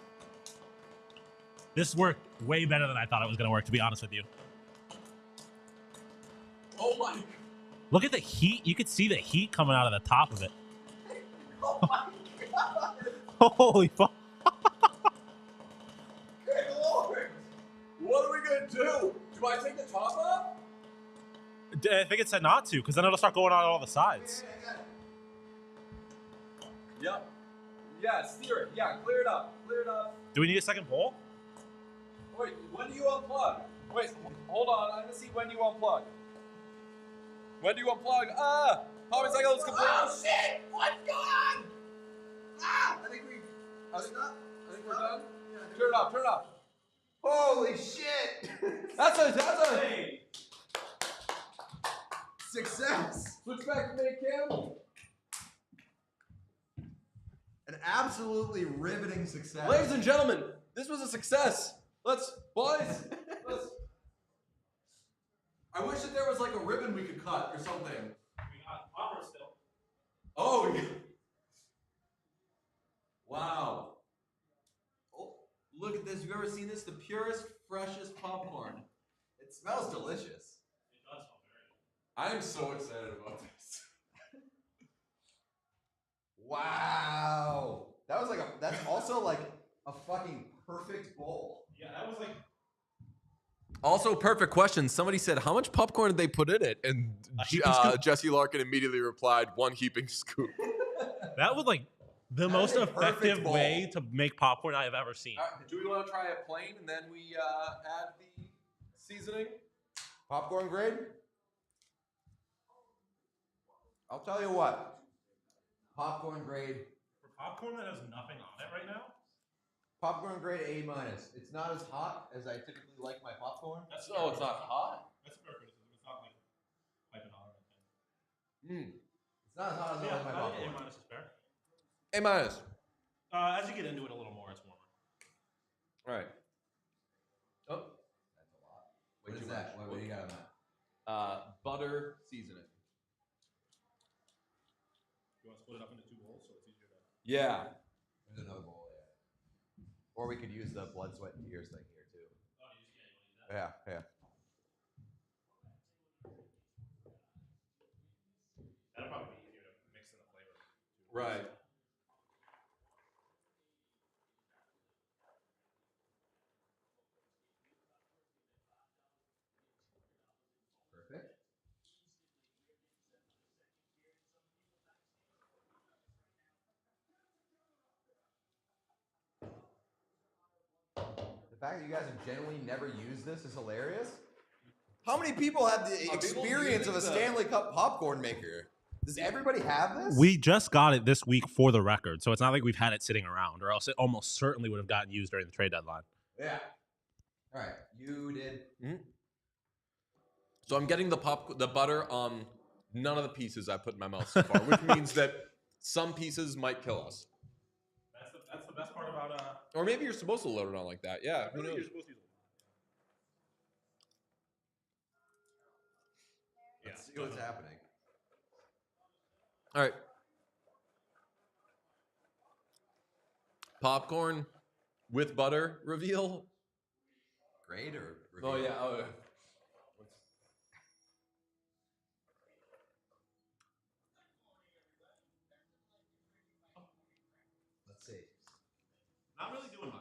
This worked way better than I thought it was going to work, to be honest with you. Oh my. Look at the heat. You could see the heat coming out of the top of it. Oh my god. Holy fuck. Good lord. What are we gonna do? Do I take the top off? I think it said not to, because then it'll start going on all the sides. Yep. Yeah, steer it. Yeah, clear it up. Clear it up. Do we need a second pole? Wait, when do you unplug? Wait, hold on. I want to see when you unplug. When do you unplug? Popping cycle is complete. Oh shit! What's going on? Ah! I think we're done. Yeah, turn it off. Turn it off. Holy shit! That's a Success! switch back to main cam. An absolutely riveting success. Ladies and gentlemen, this was a success. Boys. I wish that there was like a ribbon we could cut or something. We got popper still. Oh, yeah. Wow. Oh, look at this. Have you ever seen this? The purest, freshest popcorn. It smells delicious. It does smell very good. I am so excited about this. Wow. That's also like a fucking perfect bowl. Yeah, that was like. Also, perfect question. Somebody said, how much popcorn did they put in it? And heaping scoop. Jesse Larkin immediately replied, 1 heaping scoop. That would The most effective way to make popcorn I have ever seen. Do we want to try it plain and then we add the seasoning? Popcorn grade? I'll tell you what. Popcorn grade. For popcorn that has nothing on it right now? Popcorn grade A-. It's not as hot as I typically like my popcorn. It's not hot. That's fair criticism. It's not like piping hot or It's anything. not as hot as I like my popcorn. A- is fair. A-. As you get into it a little more, it's warmer. All right. Oh, That's a lot. What is that? What do you got on that? butter seasoning. You want to split it up into 2 bowls so it's easier to... Yeah. There's another bowl, yeah. Or we could use the blood, sweat, and tears thing here, too. Oh, you just can't use that. Yeah. That'll probably be easier to mix in the flavor. Right. Perfect. The fact that you guys have generally never used this is hilarious. How many people have the experience of a Stanley Cup popcorn maker? Does everybody have this? We just got it this week for the record, so it's not like we've had it sitting around, or else it almost certainly would have gotten used during the trade deadline. Yeah. All right. You did. Mm-hmm. So I'm getting the butter on none of the pieces I put in my mouth so far, which means that some pieces might kill us. That's the best part about Or maybe you're supposed to load it on like that. Yeah. Who knows? you're supposed to use it. Let's see what's happening. All right. Popcorn with butter reveal. Grade or Oh review? yeah. Oh, yeah. Let's see. Not really doing much.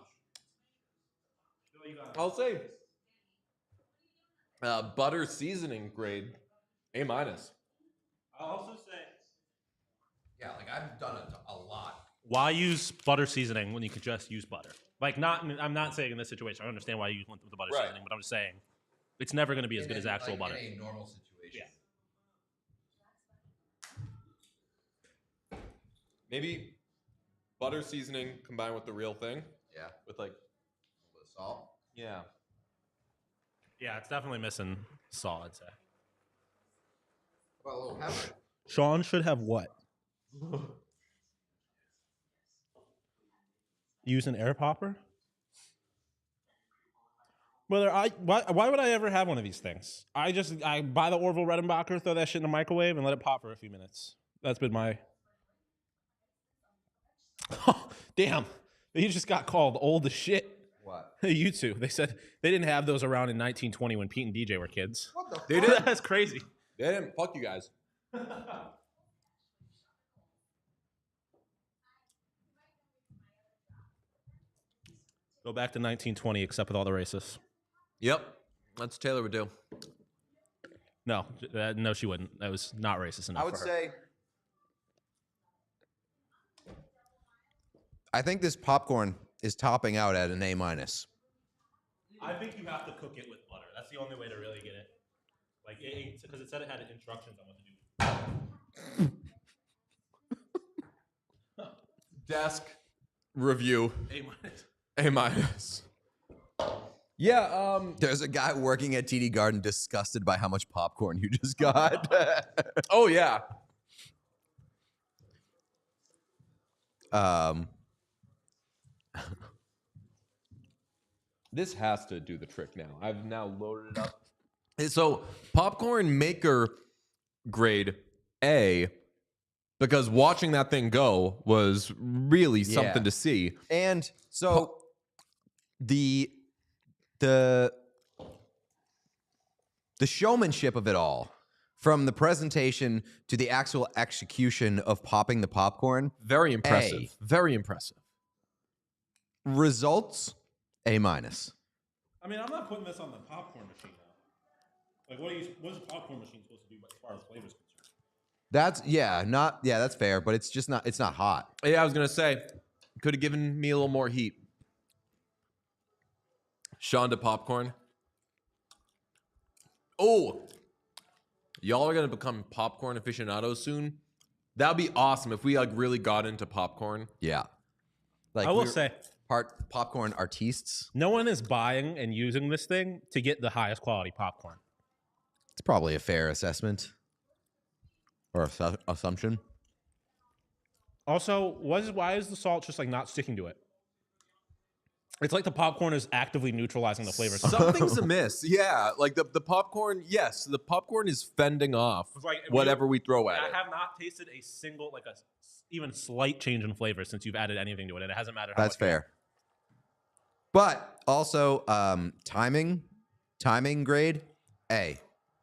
I'll say butter seasoning grade A-. I'll also say, Yeah, like I've done a lot. why use butter seasoning when you could just use butter? Like, I'm not saying in this situation. I understand why you went with the butter Right. seasoning, but I'm just saying it's never going to be as good as actual butter. In a normal situation. Yeah. Maybe butter seasoning combined with the real thing. Yeah. With like, A little bit of salt. yeah. Yeah, it's definitely missing salt, I'd say. How about a little pepper? Sean should have what? Use an air popper? Why would I ever have one of these things? I buy the Orville Redenbacher, throw that shit in the microwave, and let it pop for a few minutes. That's been my... Damn. He just got called old as shit. What? You two. They said they didn't have those around in 1920 when Pete and DJ were kids. What the They fuck? did. That's crazy. They didn't. Fuck you guys. Go back to 1920, except with all the racists. Yep. That's what Taylor would do. No, no, she wouldn't. That was not racist enough. I would for her. say. I think this popcorn is topping out at an A-. I think you have to cook it with butter. That's the only way to really get it. Like, because it said it had instructions on what to do. Desk review. A-. A-. Yeah. There's a guy working at TD Garden disgusted by how much popcorn you just got. Oh yeah. This has to do the trick now. I've now loaded it up. So popcorn maker grade A, because watching that thing go was really something to see. And so the showmanship of it all, from the presentation to the actual execution of popping the popcorn, Very impressive. A. Very impressive. results A-. I mean, I'm not putting this on the popcorn machine now. Like, what is a popcorn machine supposed to do as far as flavors concerned? That's that's fair, but it's just not. It's not hot. Yeah, I was gonna say, could have given me a little more heat. Shonda popcorn. Oh, y'all are gonna become popcorn aficionados soon. That'd be awesome if we like really got into popcorn. Yeah, like I will say, part popcorn artistes. no one is buying and using this thing to get the highest quality popcorn. It's probably a fair assessment or assumption. Also, why is the salt just like not sticking to it? It's like the popcorn is actively neutralizing the flavor. Something's amiss. Yeah, like the popcorn. Yes, the popcorn is fending off whatever we throw at it. I have not tasted a single even slight change in flavor since you've added anything to it. It hasn't mattered. That's fair. But also timing grade A.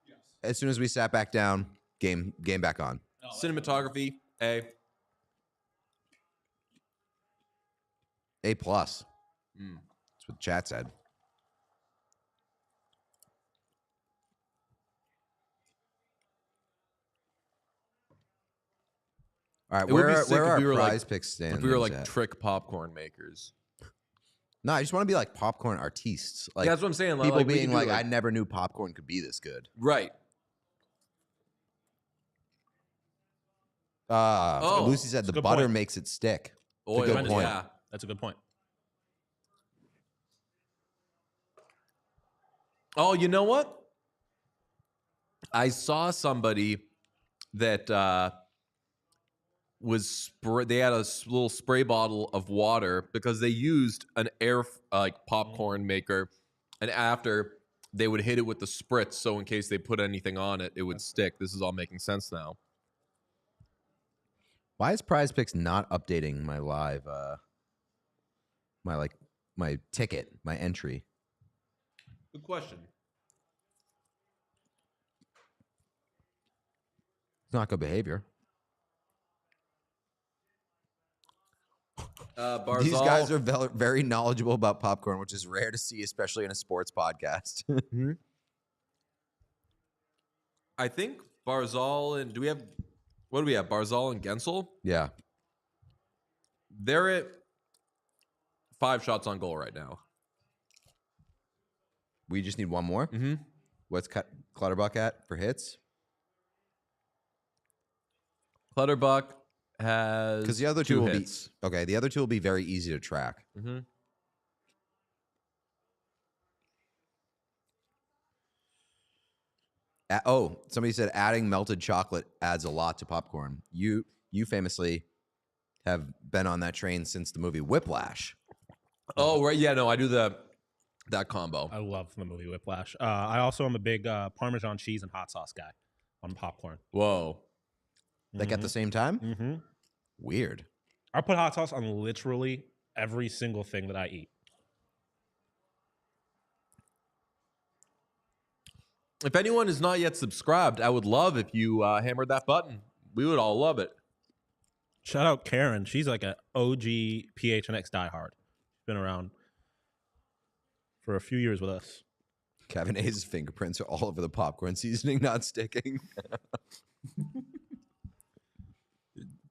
Yes. As soon as we sat back down, game back on. Cinematography A. A+. That's what the chat said. All right, where are our prize picks standing? If we were like trick popcorn makers. No, I just want to be like popcorn artistes. Like that's what I'm saying. People being like, I never knew popcorn could be this good. Right. Lucy said the butter makes it stick. That's a good point. Yeah. That's a good point. Oh, you know what? I saw somebody that they had a little spray bottle of water because they used an air popcorn maker, and after they would hit it with the spritz, so in case they put anything on it, it would stick. This is all making sense now. Why is Prize Picks not updating my live my ticket, my entry? Good question. It's not good behavior. Barzal. These guys are very knowledgeable about popcorn, which is rare to see, especially in a sports podcast. I think Barzal and what do we have? Barzal and Gensel? Yeah. They're at 5 shots on goal right now. We just need one more? Mm-hmm. What's Clutterbuck at for hits? Clutterbuck has because the other 2 two will hits. be okay. The other two will be very easy to track. Mm-hmm. Somebody said adding melted chocolate adds a lot to popcorn. You famously have been on that train since the movie Whiplash. Oh right, yeah, no, I do that combo. I love the movie Whiplash. I also am a big Parmesan cheese and hot sauce guy on popcorn. Whoa. Like at the same time? Mm-hmm. Weird. I put hot sauce on literally every single thing that I eat. If anyone is not yet subscribed, I would love if you hammered that button. We would all love it. Shout out Karen. She's like an OG PHNX diehard. Been around for a few years with us. Kevin Hayes' fingerprints are all over the popcorn seasoning, not sticking.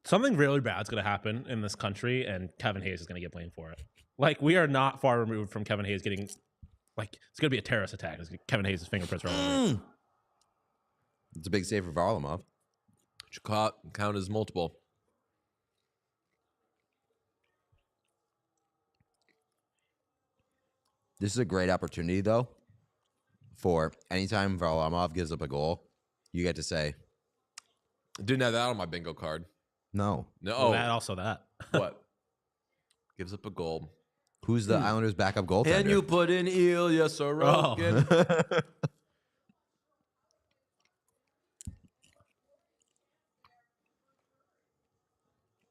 Something really bad's going to happen in this country, and Kevin Hayes is going to get blamed for it. Like, we are not far removed from Kevin Hayes getting, like, it's going to be a terrorist attack. Kevin Hayes' fingerprints are all over. It's a big save for Varlamov. Should count as multiple. This is a great opportunity, though, for anytime Varlamov gives up a goal, you get to say, didn't have that on my bingo card. No. Well, that. What? Gives up a goal. Who's the Islanders' backup goaltender? And you put in Ilya Sorokin. Oh.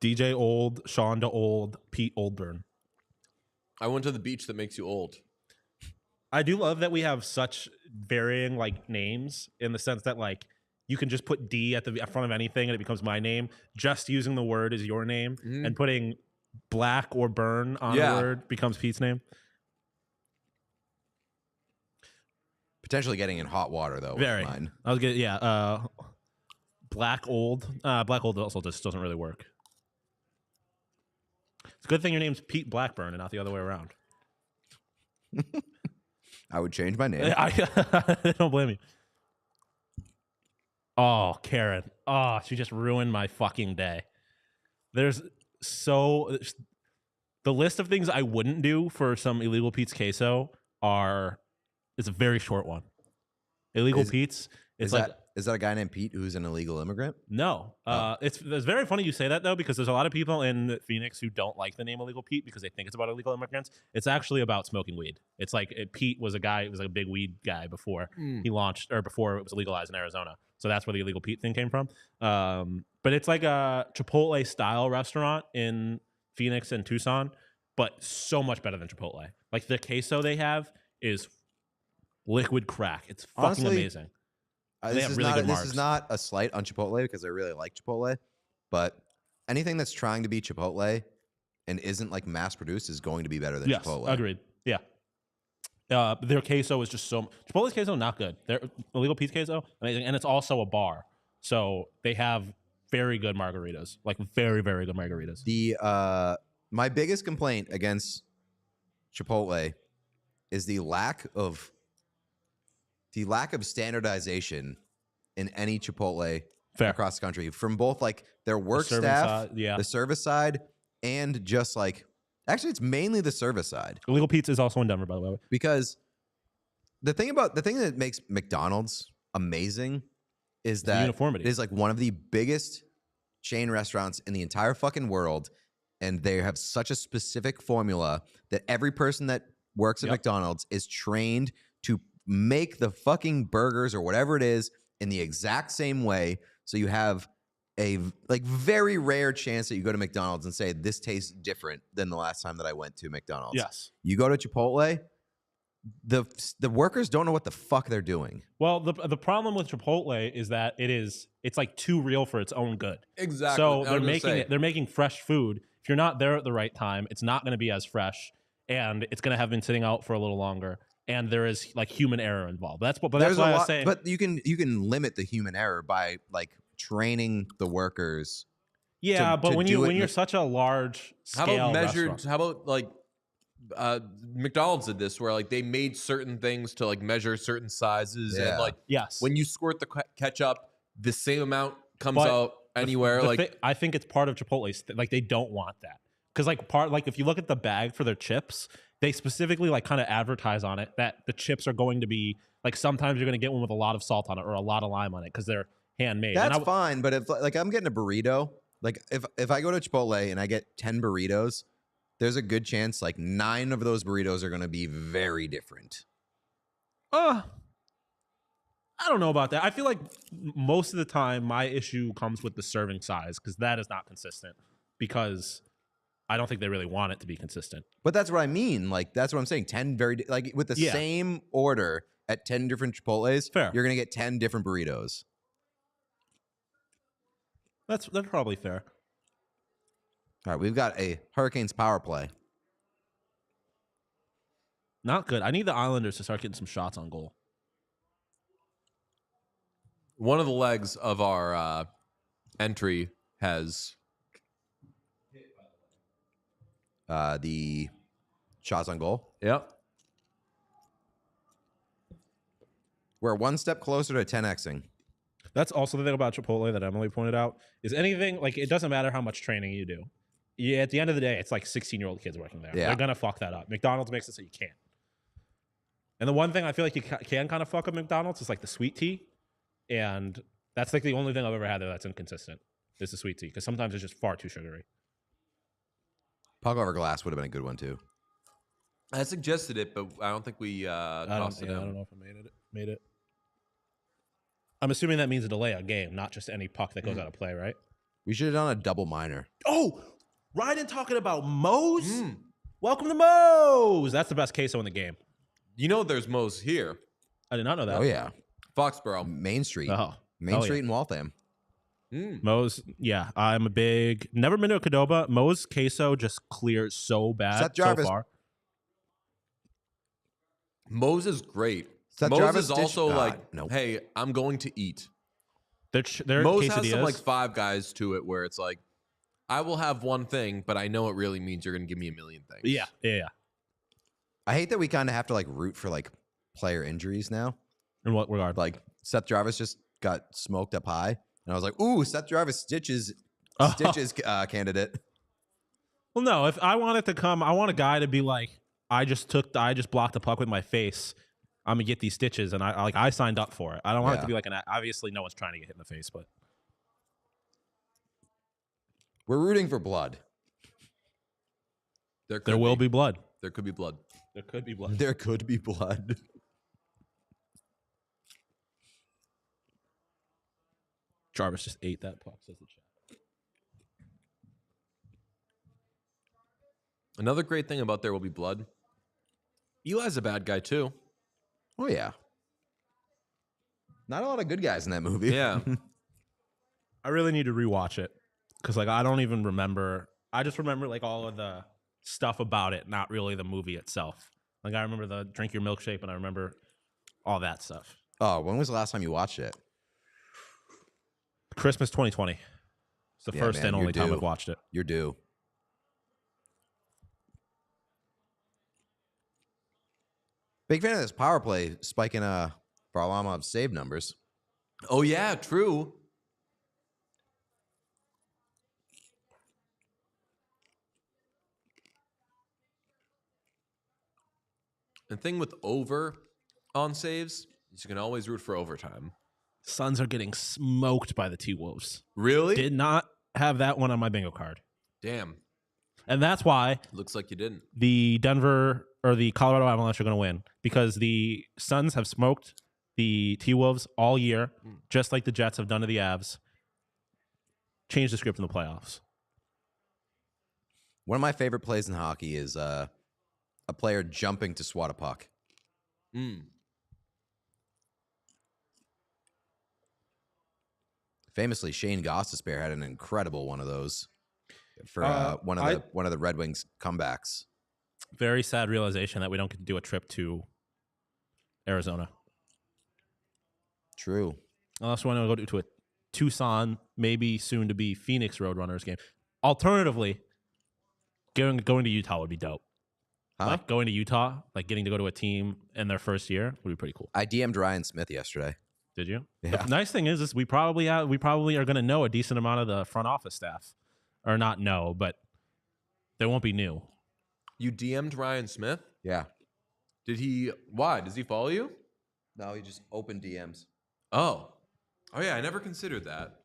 DJ Old, Shonda Old, Pete Oldburn. I went to the beach that makes you old. I do love that we have such varying like names in the sense that like you can just put D at the front of anything and it becomes my name. Just using the word as your name and putting black or burn on the word becomes Pete's name. Potentially getting in hot water though. Very. Mine. I was good. Yeah. Black Old. Black Old also just doesn't really work. It's a good thing your name's Pete Blackburn and not the other way around. I would change my name. I don't blame you. Oh, Karen. Oh, she just ruined my fucking day. The list of things I wouldn't do for some illegal Pete's queso is a very short one. Illegal Pete's. Is that a guy named Pete who's an illegal immigrant? No. It's very funny you say that, though, because there's a lot of people in Phoenix who don't like the name Illegal Pete because they think it's about illegal immigrants. It's actually about smoking weed. It's like Pete was a big weed guy before he launched, or before it was legalized in Arizona. So that's where the Illegal Pete thing came from. But it's like a Chipotle style restaurant in Phoenix and Tucson, but so much better than Chipotle. Like the queso they have is liquid crack. It's fucking Honestly, amazing. This is not a slight on Chipotle because I really like Chipotle, but anything that's trying to be Chipotle and isn't like mass produced is going to be better than Chipotle. Agreed. Yeah. Their queso is just Chipotle's queso not good. Their Illegal Pete's queso amazing, and it's also a bar, so they have very good margaritas, like very, very good margaritas. My biggest complaint against Chipotle is the lack of standardization in any Chipotle across the country, from both like their work staff, the service side, and just like actually it's mainly the service side. Illegal Pizza is also in Denver, by the way. Because the thing that makes McDonald's amazing is that uniformity. It is like one of the biggest chain restaurants in the entire fucking world, and they have such a specific formula that every person that works at McDonald's is trained to make the fucking burgers or whatever it is in the exact same way. So you have a like very rare chance that you go to McDonald's and say, this tastes different than the last time that I went to McDonald's. Yes. You go to Chipotle, the workers don't know what the fuck they're doing. Well, the problem with Chipotle is that it's like too real for its own good. Exactly. So they're making fresh food. If you're not there at the right time, it's not going to be as fresh, and it's going to have been sitting out for a little longer. And there is like human error involved. That's why I was saying. But you can limit the human error by like training the workers. Yeah, but when you're such a large scale restaurant. How about like McDonald's did this, where like they made certain things to like measure certain sizes, and like when you squirt the ketchup, the same amount comes out anywhere. I think it's part of Chipotle's like they don't want that, because like if you look at the bag for their chips, they specifically like kind of advertise on it that the chips are going to be like, sometimes you're going to get one with a lot of salt on it or a lot of lime on it because they're handmade. That's fine, but if like I'm getting a burrito, like if I go to Chipotle and I get 10 burritos, there's a good chance like 9 of those burritos are going to be very different. I don't know about that. I feel like most of the time my issue comes with the serving size, because that is not consistent, because I don't think they really want it to be consistent. But that's what I mean. Like, that's what I'm saying. 10 like with the same order at 10 different Chipotles, you're going to get 10 different burritos. That's probably fair. All right, we've got a Hurricanes power play. Not good. I need the Islanders to start getting some shots on goal. One of the legs of our entry has the shots on goal. Yep. We're one step closer to 10xing. That's also the thing about Chipotle that Emily pointed out, is anything, like, it doesn't matter how much training you do. At the end of the day, it's like 16-year-old kids working there. They're going to fuck that up. McDonald's makes it so you can't. And the one thing I feel like you can kind of fuck up McDonald's is like the sweet tea. And that's like the only thing I've ever had there that's inconsistent is the sweet tea, because sometimes it's just far too sugary. Puck over glass would have been a good one too. I suggested it, but I don't think we tossed it out. I don't know if I made it. I'm assuming that means a delay a game, not just any puck that goes out of play, right? We should have done a double minor. Oh, Ryan talking about Moe's. Welcome to Moe's. That's the best queso in the game. You know there's Moe's here. I did not know that. Oh, yeah. Foxborough. Main Street. Oh. Main Street in Waltham. Moe's, yeah. I'm a big... Never been to a Qdoba. Moe's queso just clears so bad so far. Moe's is great. Moe's is also hey, I'm going to eat. They're Moe's has quesadillas. some like Five Guys to it where it's like, I will have one thing, but I know it really means you're going to give me a million things. Yeah. I hate that we kind of have to like root for like player injuries now. In what regard? Like Seth Jarvis just got smoked up high, and I was like, "Ooh, Seth Jarvis stitches candidate." Well, no. If I want it to come, I want a guy to be like, I just blocked the puck with my face. I'm gonna get these stitches, and I signed up for it. I don't want it to be like obviously no one's trying to get hit in the face, but We're rooting for blood. there will be blood. There could be blood. There could be blood. There could be blood. Jarvis just ate that puck, says the chat. Another great thing about There Will Be Blood, Eli's a bad guy too. Oh yeah. Not a lot of good guys in that movie. Yeah. I really need to rewatch it because like I don't even remember. I just remember like all of the stuff about it, not really the movie itself. Like I remember the drink your milkshake, and I remember all that stuff. Oh, when was the last time you watched it? Christmas 2020. It's the first and only time I've watched it. You're due. Big fan of this power play spiking Varlamov's save numbers. Oh yeah, true. The thing with over on saves is you can always root for overtime. Suns are getting smoked by the T-Wolves. Really? Did not have that one on my bingo card. Damn. And that's why Looks like you didn't. the Denver or the Colorado Avalanche are going to win, because the Suns have smoked the T-Wolves all year, just like the Jets have done to the Avs. Change the script in the playoffs. One of my favorite plays in hockey is a player jumping to swat a puck. Famously, Shane Gostisbehere had an incredible one of those for one of the Red Wings comebacks. Very sad realization that we don't get to do a trip to Arizona. True. Unless we want to go to a Tucson, maybe soon to be Phoenix Roadrunners game. Alternatively, going to Utah would be dope. Huh? Like going to Utah, like getting to go to a team in their first year would be pretty cool. I DM'd Ryan Smith yesterday. Did you? Yeah. The nice thing is we probably are going to know a decent amount of the front office staff, or not know, but they won't be new. You DM'd Ryan Smith? Yeah. Did he? Why? Does he follow you? No, he just opened DMs. Oh yeah. I never considered that.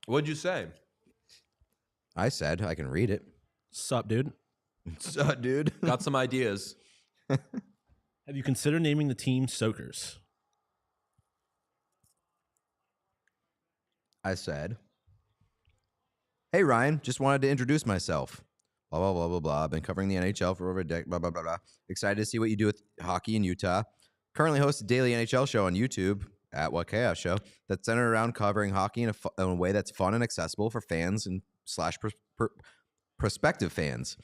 What'd you say? I said I can read it. Sup, dude? What's up, dude? Got some ideas. Have you considered naming the team Soakers? I said, "Hey Ryan, just wanted to introduce myself. Blah blah blah blah blah. I've been covering the NHL for over a decade. Blah blah blah blah. Excited to see what you do with hockey in Utah. Currently host a daily NHL show on YouTube at What Chaos Show that's centered around covering hockey in a way that's fun and accessible for fans and / prospective fans.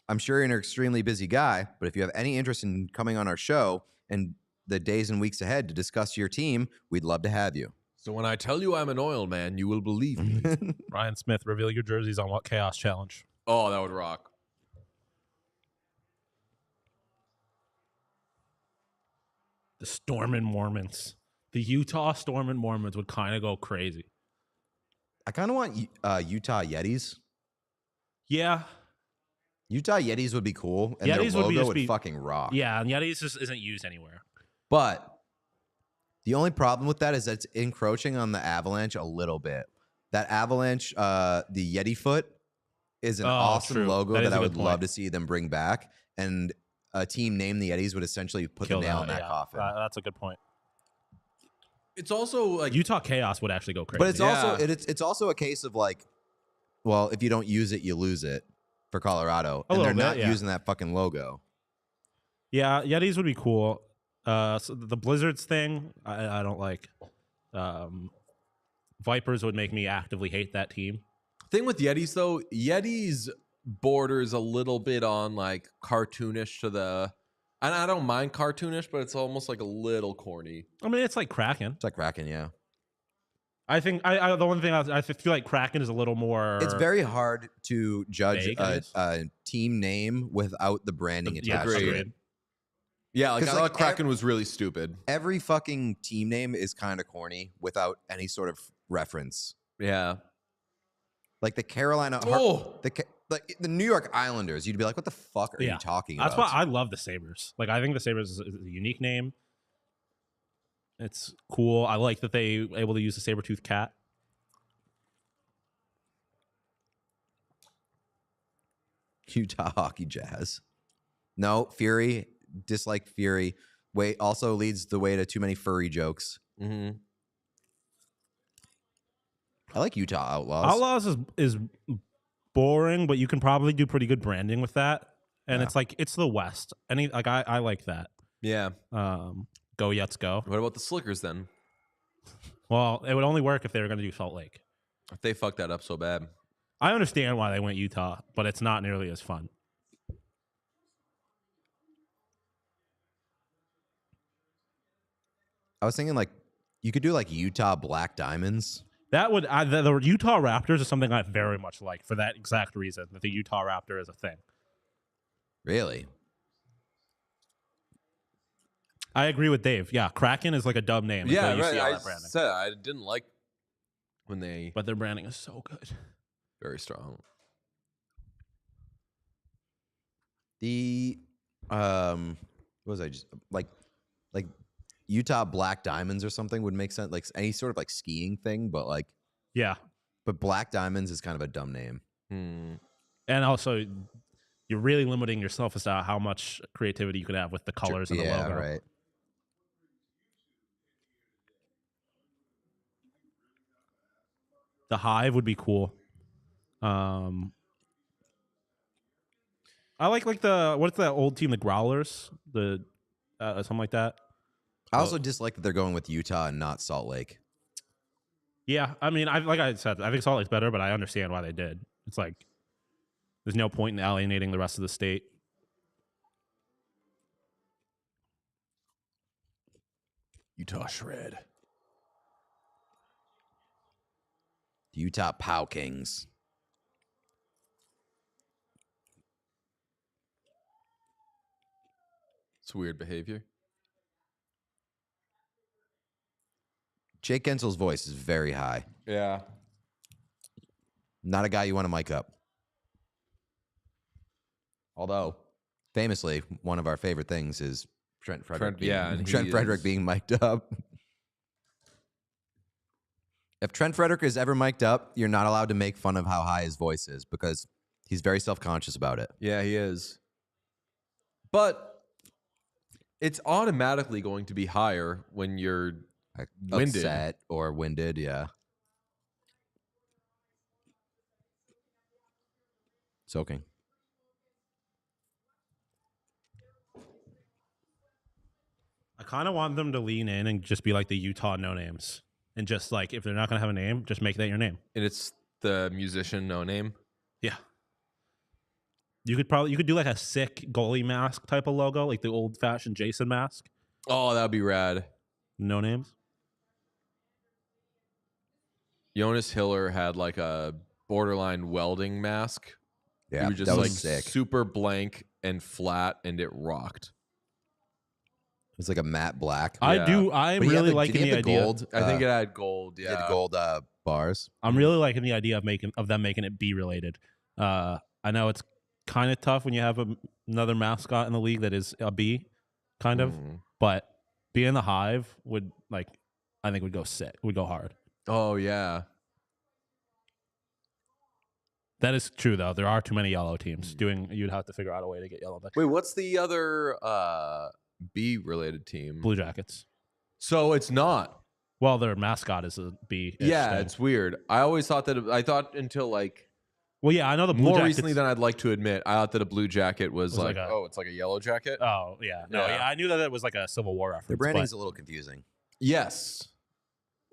I'm sure you're an extremely busy guy, but if you have any interest in coming on our show and the days and weeks ahead to discuss your team, we'd love to have you." So when I tell you I'm an oil man, you will believe me. Ryan Smith, reveal your jerseys on What Chaos Challenge. Oh, that would rock. The Stormin' Mormons. The Utah Stormin' Mormons would kind of go crazy. I kind of want Utah Yetis. Yeah. Utah Yetis would be cool, and Yetis their would logo be would fucking rock. Yeah, and Yetis just isn't used anywhere. But the only problem with that is that it's encroaching on the Avalanche a little bit. That Avalanche, the Yeti foot, is an awesome true. logo That is that a I good would point. love to see them bring back. And a team named the Yetis would essentially put Kill the nail that, in that yeah. coffin. That's a good point. It's also like Utah Chaos would actually go crazy. But it's also Yeah. it's also a case of like, well, if you don't use it, you lose it for Colorado, A and they're little bit, not yeah. using that fucking logo. Yeah, Yetis would be cool. So the Blizzards thing, I don't like. Vipers would make me actively hate that team. thing with Yetis though, Yetis borders a little bit on like cartoonish to the And I don't mind cartoonish, but it's almost like a little corny. I mean, it's like Kraken. It's like Kraken, yeah. I think the one thing I feel like Kraken is a little more. It's very hard to judge vague, I guess. a team name without the branding attached to agreed. it. Yeah, like I 'Cause, thought like, Kraken was really stupid. Every fucking team name is kind of corny without any sort of reference. Yeah. Like the Carolina, like the New York Islanders, you'd be like, "What the fuck are you talking about?" That's why I love the Sabres. Like, I think the Sabres is a unique name. It's cool. I like that they were able to use the saber-toothed cat. Utah Hockey Jazz. No, Fury. Dislike Fury. Wait, also leads the way to too many furry jokes. Mm-hmm. I like Utah Outlaws. Outlaws is boring, but you can probably do pretty good branding with that. And it's like, it's the West. I like that. Yeah. Go Yets go. What about the Slickers then? Well, it would only work if they were going to do Salt Lake. If they fucked that up so bad. I understand why they went Utah, but it's not nearly as fun. I was thinking like you could do like Utah Black Diamonds. That would the Utah Raptors is something I very much like for that exact reason that the Utah Raptor is a thing. Really? I agree with Dave. Yeah, Kraken is like a dumb name. Yeah, until you right. see all I that branding. said I didn't like when they But their branding is so good. very strong. The what was I just like Utah Black Diamonds or something would make sense. Like any sort of like skiing thing, but Yeah, but Black Diamonds is kind of a dumb name. and also you're really limiting yourself as to how much creativity you could have with the colors and the logo. Right. The Hive would be cool. I like the what's that old team, the Growlers, the something like that. I also dislike that they're going with Utah and not Salt Lake. Yeah, I mean, like I said, I think Salt Lake's better, but I understand why they did. It's like there's no point in alienating the rest of the state. Utah Shred. The Utah Pow Kings. It's weird behavior. Jake Gensel's voice is very high. Yeah. Not a guy you want to mic up. Although, famously, one of our favorite things is Trent Frederick being mic'd up. If Trent Frederick is ever mic'd up, you're not allowed to make fun of how high his voice is because he's very self-conscious about it. Yeah, he is. But it's automatically going to be higher when you're winded. Upset or winded, yeah. Soaking. I kind of want them to lean in and just be like the Utah no names, and just like if they're not gonna have a name, just make that your name. And it's the musician no name. Yeah. You could do like a sick goalie mask type of logo, like the old fashioned Jason mask. Oh, that would be rad. No names. Jonas Hiller had like a borderline welding mask. Yeah, he was just that was like sick. super blank and flat, and it rocked. It's like a matte black. I'm But he had really the- liking did he the have idea. gold. I think it had gold. He had Yeah, gold bars. I'm really liking the idea of them making it bee related. I know it's kind of tough when you have another mascot in the league that is a bee, kind of, but being the Hive would I think would go sick, would go hard. Oh yeah. That is true though. There are too many yellow teams. You'd have to figure out a way to get yellow back. Wait, what's the other bee related team? Blue Jackets. So it's not. Well, their mascot is a bee. Yeah, it's weird. I always thought that. I thought until like well, yeah, I know the Blue more Jackets. recently than I'd like to admit. I thought that a blue jacket was like it's like a yellow jacket. Oh yeah, no, Yeah. yeah, I knew that it was like a Civil War reference. Their branding's a little confusing. Yes.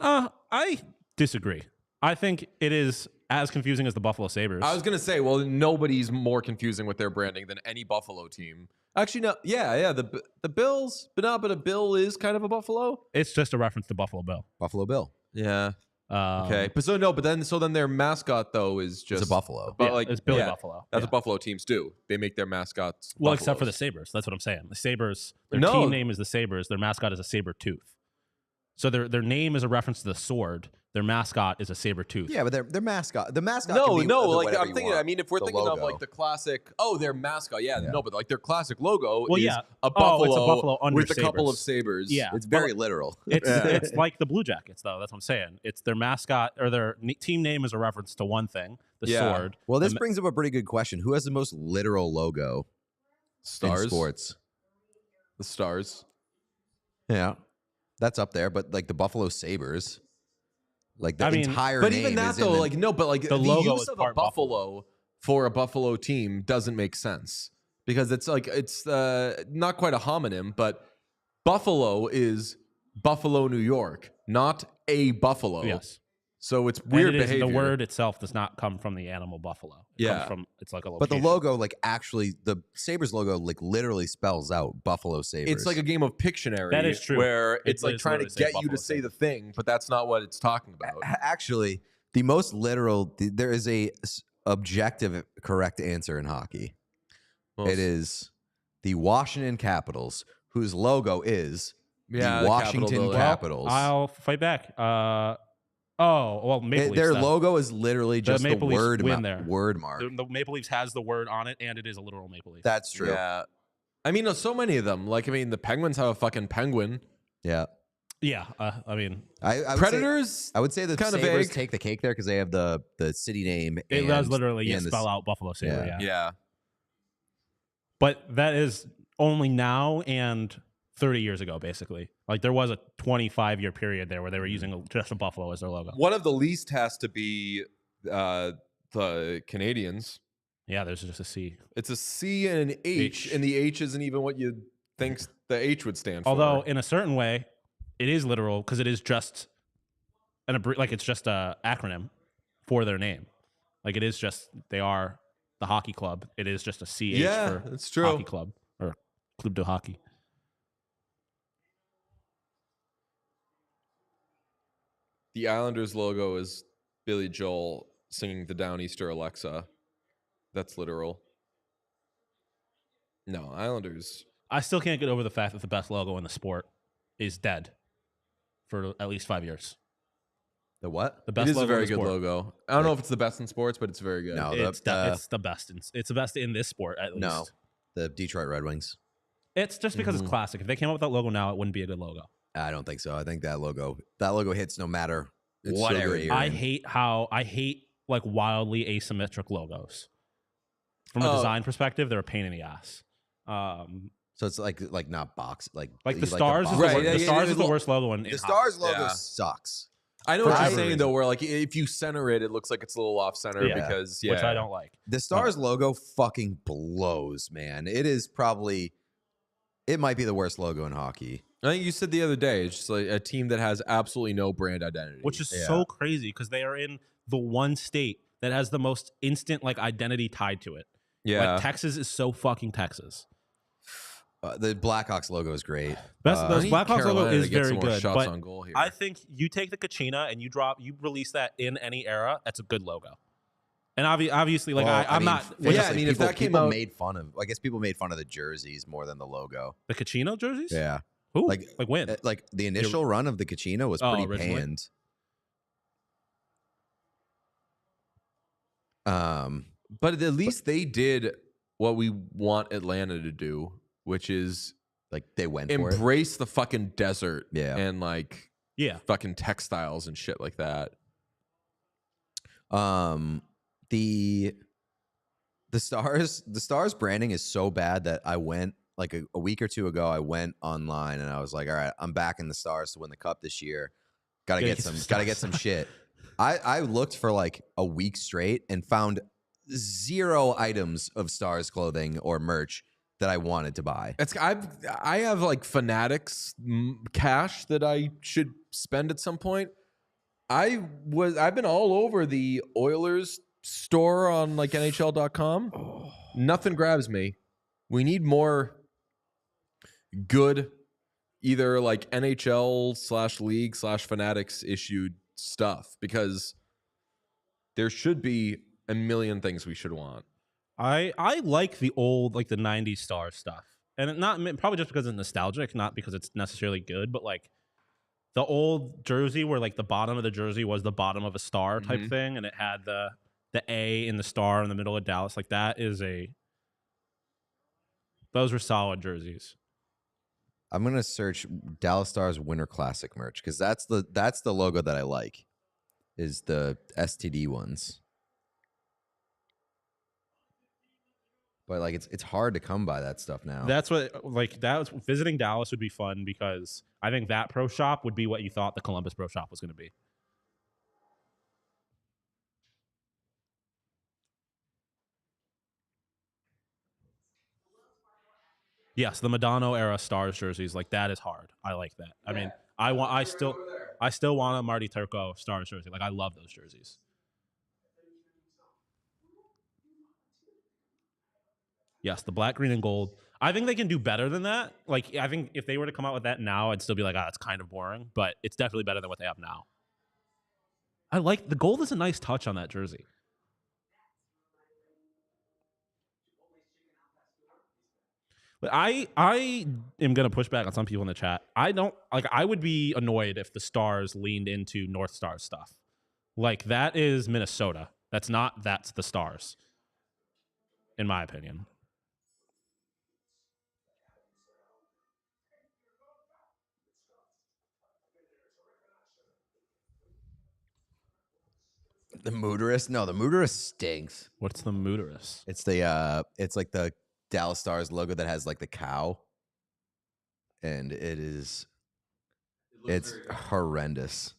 I disagree. I think it is as confusing as the Buffalo Sabres. I was gonna say, well, nobody's more confusing with their branding than any Buffalo team. Actually, no. Yeah. The Bills, but a Bill is kind of a Buffalo. It's just a reference to Buffalo Bill. Buffalo Bill. Yeah. Okay. But then their mascot though is just It's a buffalo. But Yeah, it's Billy Buffalo. That's what Buffalo teams do. They make their mascots. Well, except for the buffaloes. Sabres. That's what I'm saying. The Sabres, their No. team name is the Sabres. Their mascot is a saber tooth. So their name is a reference to the sword. Their mascot is a saber tooth. Yeah, but their mascot. The mascot. No, can be like whatever I'm you thinking. want. I mean, if we're The thinking of logo. like the classic, their mascot. Yeah, Yeah. no, but like their classic logo Well, is yeah. a buffalo, It's a buffalo under with a couple of sabers. sabers. Yeah. It's very literal. It's like the Blue Jackets, though. That's what I'm saying. It's their mascot or their team name is a reference to one thing, the Yeah. sword. Well, this brings up a pretty good question. Who has the most literal logo Stars. in sports? The Stars. Yeah, that's up there. But like the Buffalo Sabres, like the I mean, entire But name even that is in though, the- like no, but like the logo use is of a part buffalo for a Buffalo team doesn't make sense because it's not quite a homonym, but Buffalo is Buffalo, New York, not a buffalo. Yes. So it's And weird it is- behavior. The word itself does not come from the animal buffalo. It Yeah. comes from, it's like a but the location. logo, like actually, the Sabres logo, like literally spells out Buffalo Sabres. It's like a game of Pictionary. That is true. Where It it's like is trying to literally say get you to Buffalo say the Sabres. thing, but that's not what it's talking about. actually the most literal. There is a objective correct answer in hockey. It is the Washington Capitals, whose logo is Yeah, the Capitol Washington building. Capitals. I'll fight back. Maple Leafs. Their then. logo is literally just the Maple Leafs word win there. word mark. The Maple Leafs has the word on it, and it is a literal Maple Leaf. That's true. Yeah. I mean, so many of them. Like, I mean, the Penguins have a fucking penguin. Yeah. Yeah, I mean, I would Predators. Say, I would say the kinda Sabres vague. take the cake there because they have the city name. it does literally and the spell out Buffalo Sabre. yeah. Yeah. But that is only now and 30 years ago, basically. Like there was a 25-year period there where they were using just a buffalo as their logo. One of the least has to be the Canadians. Yeah, there's just a C. It's a C and an H, and the H isn't even what you think the H would stand for. Although in a certain way, it is literal because it is just it's just a acronym for their name. Like it is just they are the hockey club. It is just a CH yeah, for it's true. hockey club or Club de Hockey. The Islanders logo is Billy Joel singing the Downeaster Alexa. That's literal. No, Islanders. I still can't get over the fact that the best logo in the sport is dead for at least 5 years. The what? The It best is a logo very in the good sport. logo. I don't know if it's the best in sports, but it's very good. No, It's the best. It's the best in this sport, at least. No, the Detroit Red Wings. It's just because it's classic. If they came up with that logo now, it wouldn't be a good logo. I don't think so. I think that logo hits no matter It's so what good. area you're I in. hate like wildly asymmetric logos. From a Oh. design perspective, they're a pain in the ass. So it's like not box like Like the you Stars box. is Right, the, yeah, the yeah, Stars yeah, is the look, worst logo in The hockey. Stars logo Yeah. sucks. I know what For you're whatever saying reason. though, where like if you center it, it looks like it's a little off center Yeah. because which I don't like. The Stars logo fucking blows, man. It might be the worst logo in hockey. I think you said the other day, it's just like a team that has absolutely no brand identity. Which is Yeah. so crazy because they are in the one state that has the most instant like identity tied to it. yeah, Like Texas is so fucking Texas. The Blackhawks logo is great. The I need Blackhawks logo Carolina to is get very some more good, shots but on goal here. I think you take the Kachina and you release that in any era. That's a good logo. And obviously, like Well, I'm mean, not honestly, Yeah, I mean, if people, that came people out- made fun of. I guess people made fun of the jerseys more than the logo. the Kachino jerseys. Yeah, Who? like when? like the initial run of the Kachina was Oh, pretty originally? panned. But at least they did what we want Atlanta to do, which is Like they went for it. embrace the fucking desert Yeah. and like Yeah. fucking textiles and shit like that. The Stars branding is so bad that I went like a week or two ago. I went online and I was like, all right, I'm backing the Stars to win the cup this year. Gotta get some shit. I looked for like a week straight and found 0 items of Stars clothing or merch that I wanted to buy. I have like Fanatics cash that I should spend at some point. I've been all over the Oilers store on like NHL.com. Nothing grabs me. We need more good, either like NHL/league/fanatics issued stuff, because there should be a million things we should want. I like the old, like the 90s star stuff. And probably just because it's nostalgic, not because it's necessarily good, but like the old jersey where like the bottom of the jersey was the bottom of a star type thing, and it had the A in the star in the middle of Dallas. Like those were solid jerseys. I'm gonna search Dallas Stars Winter Classic merch because that's the logo that I like. Is the STD ones. But like it's hard to come by that stuff now. That's what visiting Dallas would be fun because I think that pro shop would be what you thought the Columbus pro shop was going to be. Yes, the Madonna era Stars jerseys, like that is hard. I like that. I mean, I still want a Marty Turco Stars jersey. Like I love those jerseys. Yes, the black, green, and gold. I think they can do better than that. Like, I think if they were to come out with that now, I'd still be like, it's kind of boring. But it's definitely better than what they have now. I like the gold is a nice touch on that jersey. But I am gonna push back on some people in the chat. I would be annoyed if the Stars leaned into North Stars stuff. Like that is Minnesota. That's the Stars. In my opinion. The Mooterist? No, the Mooterist stinks. What's the Mooterist? It's it's like the Dallas Stars logo that has like the cow. And it's horrendous.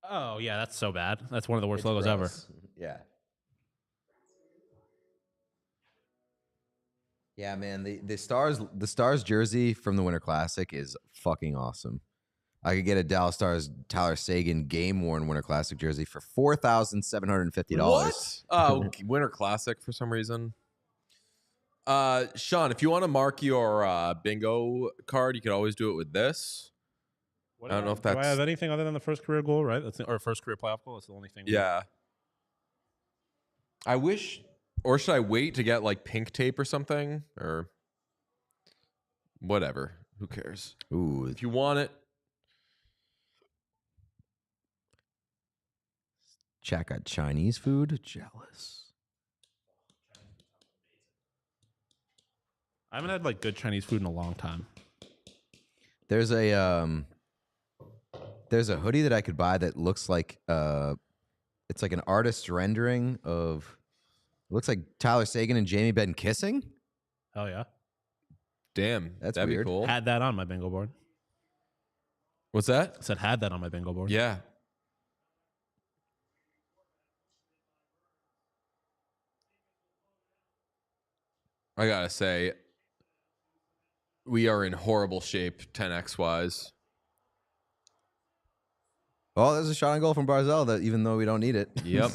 Oh yeah, that's so bad. That's one of the worst logos ever. Yeah. Yeah, man. The Stars jersey from the Winter Classic is fucking awesome. I could get a Dallas Stars Tyler Seguin game worn Winter Classic jersey for $4,750. What? Oh, Winter Classic for some reason. Sean, if you want to mark your bingo card, you could always do it with this. I don't know if that's. Do I have anything other than the first career goal? Right, or first career playoff goal. That's the only thing. Yeah. I wish, or should I wait to get like pink tape or something, or whatever? Who cares? Ooh, if you want it. Chat got Chinese food. Jealous. I haven't had like good Chinese food in a long time. There's a hoodie that I could buy that looks like it's like an artist's rendering of. It looks like Tyler Seguin and Jamie Benn kissing. Hell yeah! Damn, that'd weird. be cool. Had that on my bingo board. What's that? I said had that on my bingo board. Yeah. I gotta say, we are in horrible shape 10x wise. Oh, there's a shot on goal from Barzal that even though we don't need it. Yep.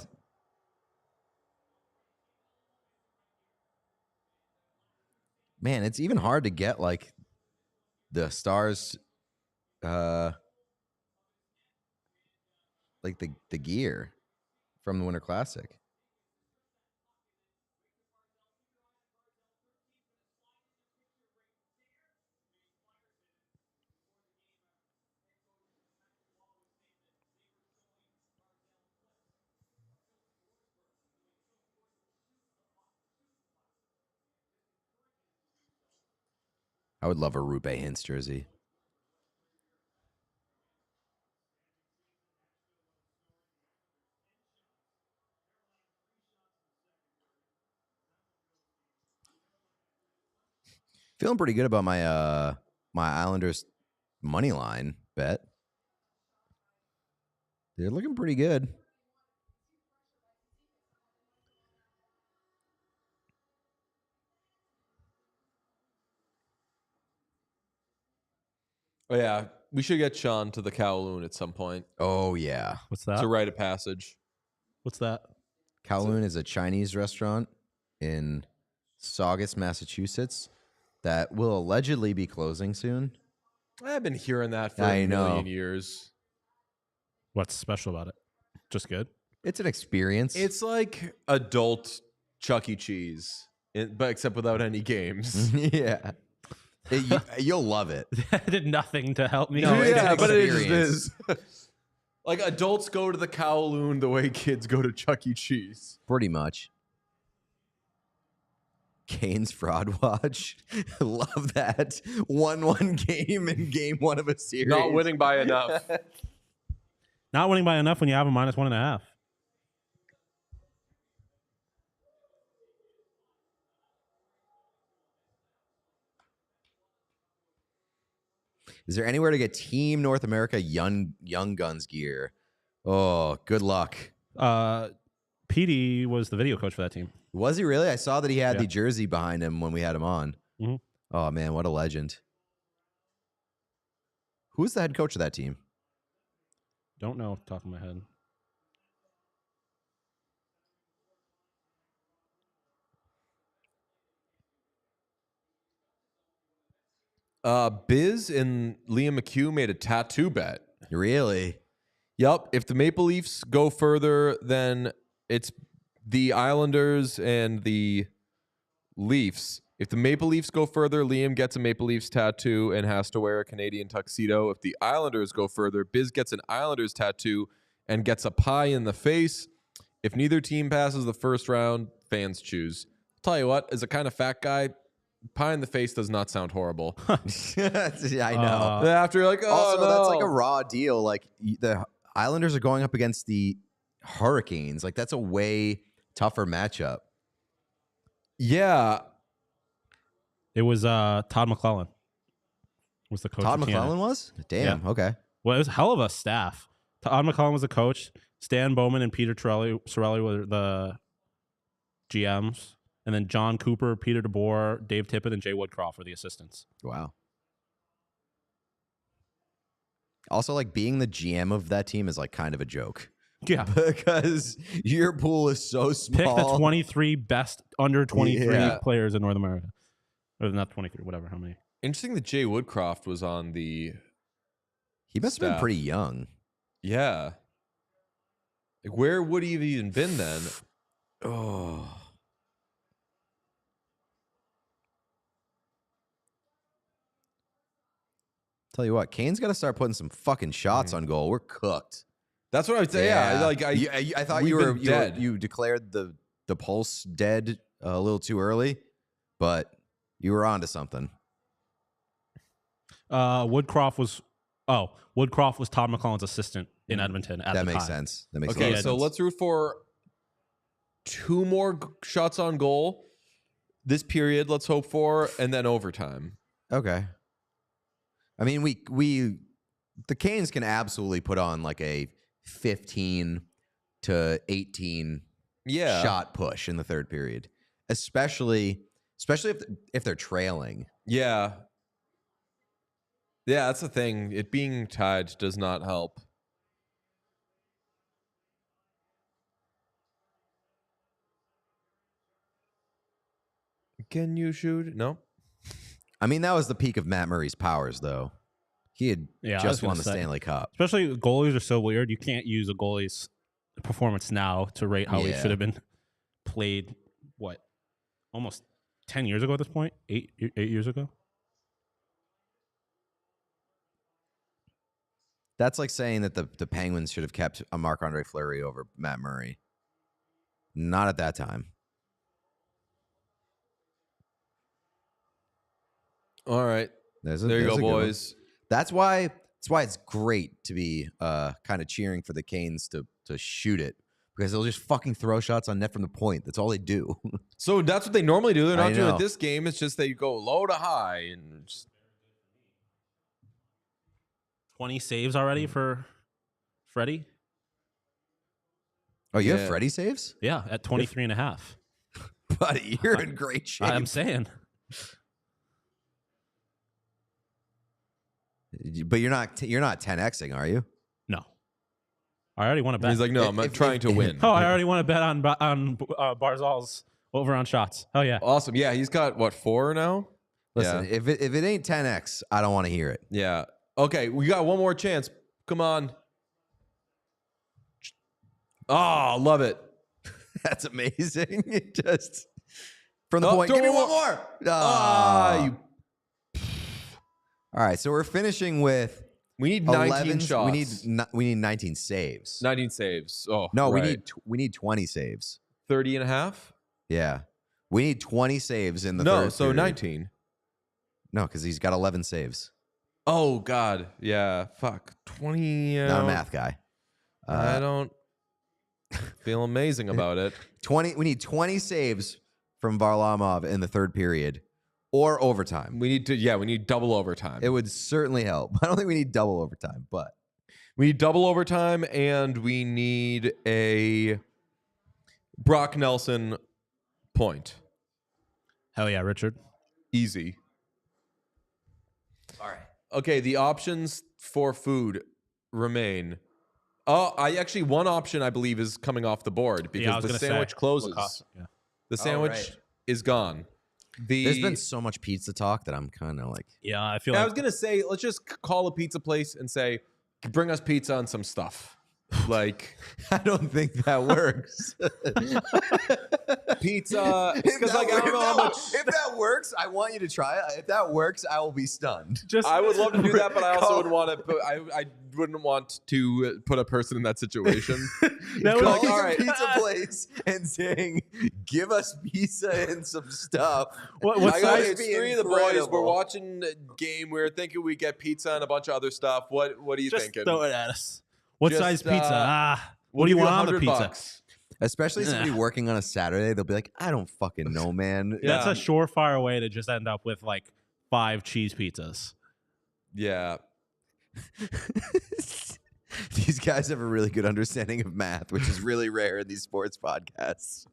Man, it's even hard to get like the Stars like the gear from the Winter Classic. I would love a Rupe Hintz jersey. Feeling pretty good about my my Islanders money line bet. They're looking pretty good. Oh yeah, we should get Sean to the Kowloon at some point Oh yeah. What's that? to write a passage. What's that? Kowloon is a Chinese restaurant in Saugus, Massachusetts that will allegedly be closing soon. I've been hearing that for I a million know. years. What's special about it? Just good. It's an experience. It's like adult Chuck E. Cheese, but except without any games. Yeah. You'll love it. That did nothing to help me. No, it's yeah, an but it just experience. is. Like adults go to the Kowloon the way kids go to Chuck E. Cheese. Pretty much. Kane's Fraud Watch. Love that. 1-1 game in game 1 of a series. Not winning by enough. Not winning by enough when you have a -1.5. Is there anywhere to get Team North America Young Guns gear? Oh, good luck. PD was the video coach for that team. Was he really? I saw that he had Yeah. the jersey behind him when we had him on. Mhm. Oh, man, what a legend. Who's the head coach of that team? Don't know off the top of my head. Biz and Liam McHugh made a tattoo bet. Really? Yep. If the Maple Leafs go further, then it's the Islanders and the Leafs. If the Maple Leafs go further, Liam gets a Maple Leafs tattoo and has to wear a Canadian tuxedo. If the Islanders go further, Biz gets an Islanders tattoo and gets a pie in the face. If neither team passes the first round, fans choose. Tell you what, as a kind of fat guy, pie in the face does not sound horrible. Yeah, I know. After you're like, oh, Also, no. that's like a raw deal. Like the Islanders are going up against the Hurricanes. Like that's a way tougher matchup. Yeah. It was Todd McClellan was the coach. Todd of Canada. McClellan was? Damn. Yeah. Okay. Well, it was a hell of a staff. Todd McClellan was the coach. Stan Bowman and Peter Sorelli were the GMs. And then John Cooper, Peter DeBoer, Dave Tippett, and Jay Woodcroft were the assistants. Wow. Also, like being the GM of that team is like kind of a joke. Yeah. Because your pool is so Pick small. the 23 best under 23 Yeah. players in North America. Or not 23, whatever, how many. Interesting that Jay Woodcroft was on the... He must have been staff. pretty young. Yeah. Like, where would he have even been then? Oh. Tell you what, Kane's got to start putting some fucking shots on goal. We're cooked. That's what I would say. Yeah. Like, I thought we've you were been dead. You declared the pulse dead a little too early, but you were onto something. Woodcroft was Todd McClellan's assistant in Edmonton at That the makes time. sense. That makes Okay, sense. so let's root for 2 more shots on goal this period, let's hope for, and then overtime. Okay. I mean, the Canes can absolutely put on like a 15 to 18 shot push in the third period, especially if they're trailing. Yeah. Yeah, that's the thing. It being tied does not help. Can you shoot? No. I mean, that was the peak of Matt Murray's powers, though. He had Yeah, I was just gonna won the say. Stanley Cup. Especially goalies are so weird. You can't use a goalie's performance now to rate how he Yeah. should have been played, almost 10 years ago at this point? 8 years ago? That's like saying that the Penguins should have kept a Marc-Andre Fleury over Matt Murray. Not at that time. All right. There There you go, boys. That's why it's great to be kind of cheering for the Canes to shoot it, because they'll just fucking throw shots on net from the point. That's all they do. So that's what they normally do. They're I not doing know. it this game. It's just they go low to high and just 20 saves already for Freddie? Oh, you Yeah. have Freddie saves? Yeah, at 23 and a half. Buddy, you're in great shape. I'm saying. But you're not 10xing, are you? No. I already want to bet. He's like, no, I'm trying to win. oh, I already want to bet on Barzal's over on shots. Oh yeah. Awesome. Yeah, he's got what, 4 now? Listen, if it ain't 10x, I don't want to hear it. Yeah. Okay, we got one more chance. Come on. Oh, love it. That's amazing. Just from the Oh, point. throw Give me one one more. Ah, All right, so we're finishing with we need 19 11 shots. We need 19 saves. 19 saves. Oh, No, right. we need 20 saves. 30 and a half? Yeah, we need 20 saves in the No, third so period. 19. No, because he's got 11 saves. Oh, God. Yeah, fuck. 20. Not a math guy. I don't feel amazing about it. 20. We need 20 saves from Varlamov in the third period or overtime. We need double overtime. It would certainly help. I don't think we need double overtime, but We need double overtime, and we need a Brock Nelson point. Hell yeah, Richard. Easy. all right. Okay, the options for food remain. Oh, one option I believe is coming off the board because the sandwich closes. Yeah. The sandwich right. is gone. There's been so much pizza talk that I'm kind of like, Yeah, I feel I like was gonna say, let's just call a pizza place and say, bring us pizza and some stuff. Like I don't think that works. pizza, because like I don't know how much. If that works, I want you to try it. If that works, I will be stunned. just I would love to do that, but I also would want to. I wouldn't want to put a person in that situation. that would, Calling all a right. pizza place and saying, "Give us pizza and some stuff." what I got size? it's 3 of the boys. We're watching a game. We're thinking we get pizza and a bunch of other stuff. What are you Just thinking? throw it at us. What Just, size pizza? What We'll do you give want on the pizza? $100. Especially somebody working on a Saturday, they'll be like, "I don't fucking know, man." Yeah. That's a surefire way to just end up with like 5 cheese pizzas. Yeah. These guys have a really good understanding of math, which is really rare in these sports podcasts.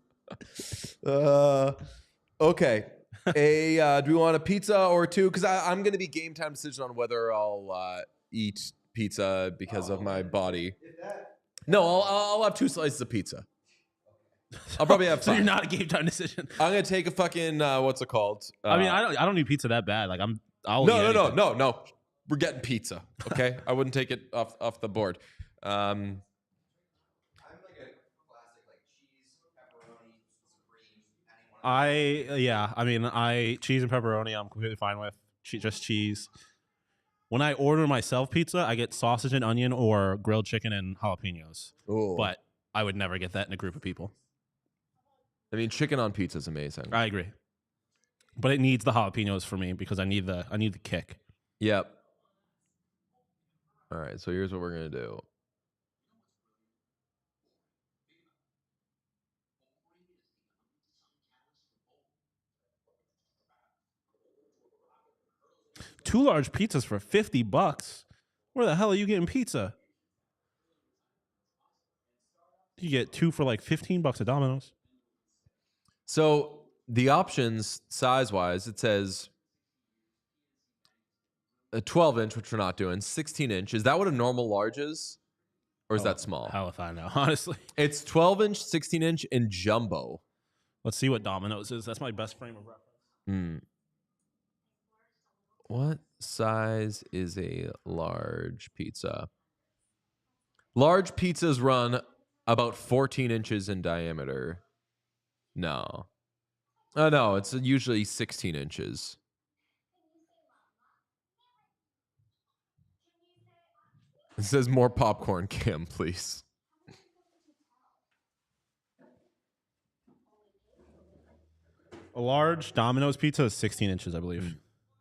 Okay. Do we want a pizza or two? Because I'm going to be game time decision on whether I'll eat pizza because of my body. No, I'll have 2 slices of pizza. I'll probably have 5. So you're not a game time decision. I'm gonna take a fucking what's it called? I mean, I don't need pizza that bad. Like I'll eat No. anything. We're getting pizza. Okay, I wouldn't take it off the board. I'm like a classic, like cheese, pepperoni, supreme, cheese and pepperoni I'm completely fine with. Just cheese. When I order myself pizza, I get sausage and onion or grilled chicken and jalapenos. Ooh. But I would never get that in a group of people. I mean, chicken on pizza is amazing. I agree. But it needs the jalapenos for me because I need the kick. Yep. All right, so here's what we're gonna do. Two large pizzas for $50. Where the hell are you getting pizza? You get 2 for like $15 at Domino's. So the options size-wise, it says a 12-inch, which we're not doing, 16-inch. Is that what a normal large is? Or is that small? Hell if I know, honestly. It's 12-inch, 16-inch, and jumbo. Let's see what Domino's is. That's my best frame of reference. What size is a large pizza? Large pizzas run about 14 inches in diameter. No. No, it's usually 16 inches. It says more popcorn, Cam, please. A large Domino's pizza is 16 inches, I believe.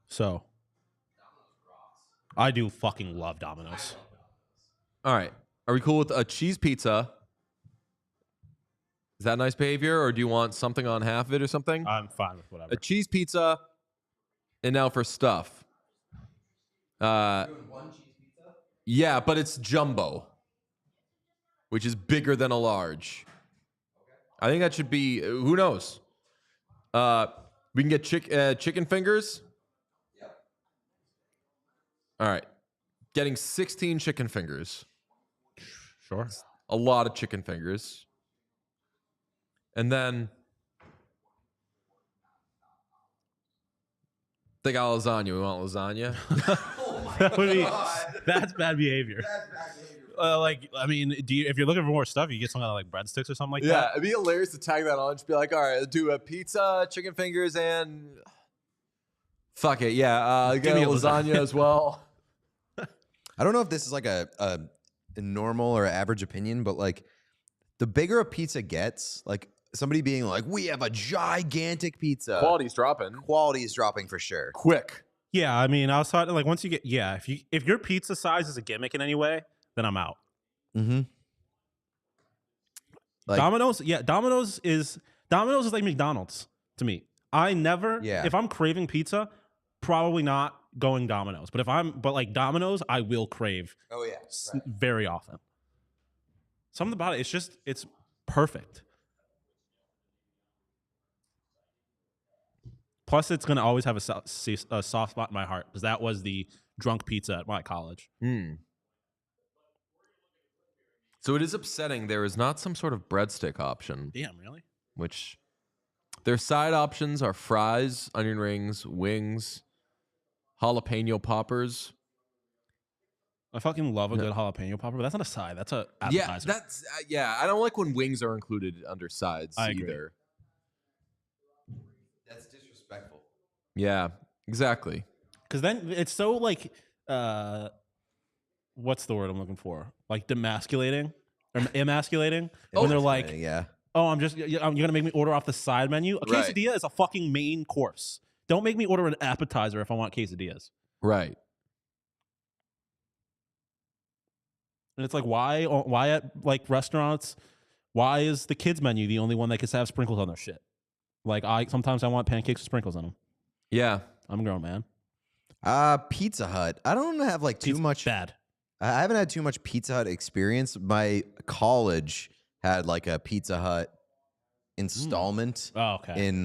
So I do fucking love Domino's. All right. Are we cool with a cheese pizza? Is that nice behavior, or do you want something on half of it or something? I'm fine with whatever. A cheese pizza, and now for stuff. Yeah, but it's jumbo, which is bigger than a large. I think that should be, who knows? We can get chicken fingers. Yep. All right. Getting 16 chicken fingers. Sure. a lot of chicken fingers. And then they got lasagna. We want lasagna. That would be, that's bad behavior. If you're looking for more stuff, you get some kind of like breadsticks or something like that. Yeah, it'd be hilarious to tag that on. Just be like, all right, do a pizza, chicken fingers, and fuck it. Yeah, Give get me a a lasagna as well. I don't know if this is like a normal or average opinion, but like the bigger a pizza gets, like somebody being like, we have a gigantic pizza. Quality's dropping. Quality is dropping for sure. Quick. Yeah, I mean, outside like once you get if your pizza size is a gimmick in any way, then I'm out. Mm-hmm. Like, Domino's is like McDonald's to me. I never, if I'm craving pizza, probably not going Domino's. But like Domino's, I will crave. Oh yeah, very often. Something about it, it's perfect. Plus, it's gonna always have a soft spot in my heart because that was the drunk pizza at my college. So it is upsetting there is not some sort of breadstick option. Damn, really? Which their side options are fries, onion rings, wings, jalapeno poppers. I fucking love a good jalapeno popper, but that's not a side. That's a appetizer. Yeah, that's I don't like when wings are included under sides I agree. either. that's disrespectful. Yeah, exactly. Because then it's so like, what's the word I'm looking for? Like demasculating or emasculating. When they're like, oh, you're gonna make me order off the side menu. A quesadilla is a fucking main course. Don't make me order an appetizer if I want quesadillas. Right. And it's like, why at like restaurants, why is the kids menu the only one that can have sprinkles on their shit? Like sometimes I want pancakes with sprinkles on them. Yeah. I'm a grown man. Pizza Hut. I don't have like too much. Bad. I haven't had too much Pizza Hut experience. My college had like a Pizza Hut installment. Oh, okay. In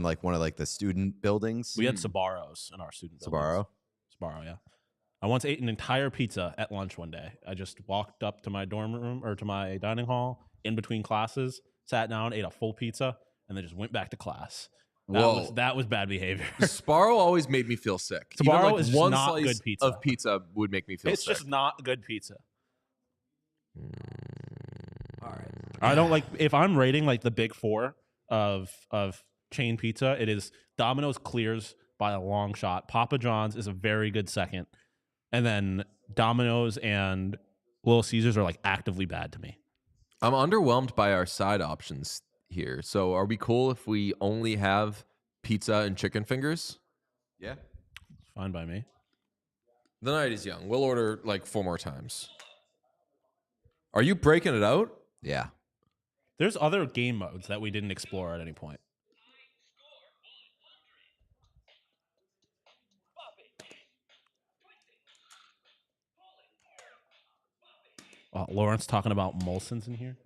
like one of like the student buildings. We had Sbarro's in our student buildings. Sbarro, yeah. I once ate an entire pizza at lunch one day. I just walked up to my dorm room or to my dining hall in between classes, sat down, ate a full pizza, and then just went back to class. That was bad behavior. Sbarro always made me feel sick. Sbarro like is one not slice good pizza. of pizza would make me feel It's sick. just not good pizza. All right. I don't like, if I'm rating like the big four of chain pizza, it is Domino's clears by a long shot. Papa John's is a very good second. And then Domino's and Little Caesars are like actively bad to me. I'm underwhelmed by our side options here. So are we cool if we only have pizza and chicken fingers? Yeah. It's fine by me. The night is young. We'll order like 4 more times. Are you breaking it out? Yeah. There's other game modes that we didn't explore at any point. Lawrence talking about Molson's in here.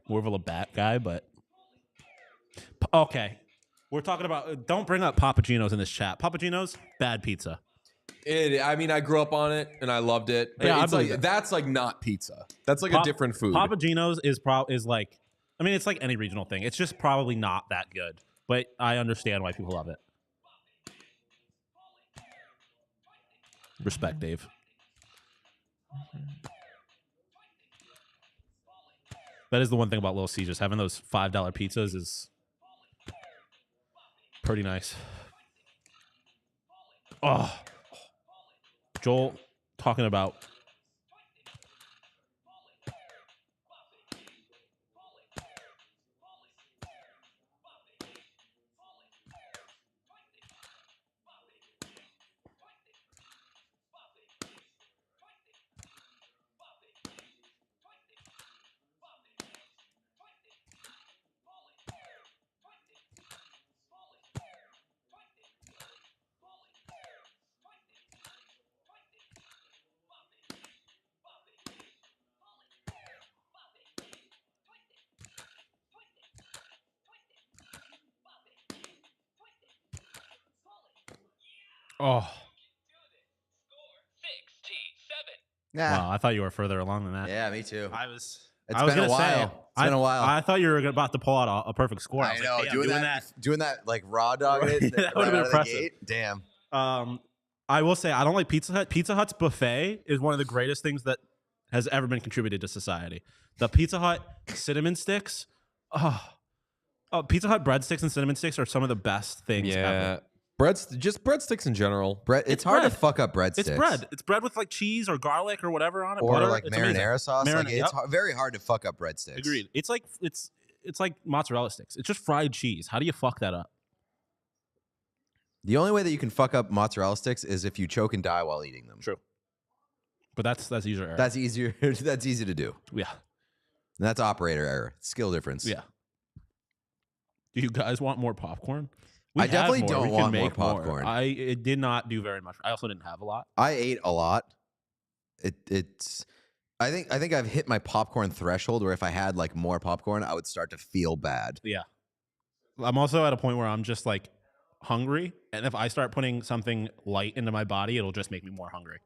More of a Labatt guy, but okay. We're talking about. Don't bring up Papagino's in this chat. Papagino's, bad pizza. I grew up on it and I loved it. But Yeah, it's like that's like not pizza. That's like a different food. Papagino's is like, I mean, it's like any regional thing. It's just probably not that good, but I understand why people love it. Respect, Dave. That is the one thing about Little Caesars. Having those $5 pizzas is pretty nice. Oh, Joel talking about Yeah. Wow, I thought you were further along than that. Yeah, me too. I was. It's I was been a gonna say, while. It's been a while. I thought you were about to pull out a perfect score. I was know. like, damn, doing that like raw dog it That right would've been out of the impressive. gate. Damn. I will say I don't like Pizza Hut. Pizza Hut's buffet is one of the greatest things that has ever been contributed to society. The Pizza Hut cinnamon sticks. Oh, Pizza Hut breadsticks and cinnamon sticks are some of the best things ever. Breadsticks in general. It's hard bread. to fuck up breadsticks. It's bread. It's bread with like cheese or garlic or whatever on it. Or butter. like It's marinara amazing. sauce. Marinara- Like, yep. it's very hard to fuck up breadsticks. Agreed. It's like mozzarella sticks. It's just fried cheese. How do you fuck that up? The only way that you can fuck up mozzarella sticks is if you choke and die while eating them. True. But that's user error. That's easier. That's easy to do. Yeah. And that's operator error. Skill difference. Yeah. Do you guys want more popcorn? I have definitely more. don't We can want more make popcorn. It did not do very much. I also didn't have a lot. I ate a lot. It's. I think I've hit my popcorn threshold where if I had like more popcorn, I would start to feel bad. Yeah. I'm also at a point where I'm just like hungry, and if I start putting something light into my body, it'll just make me more hungry.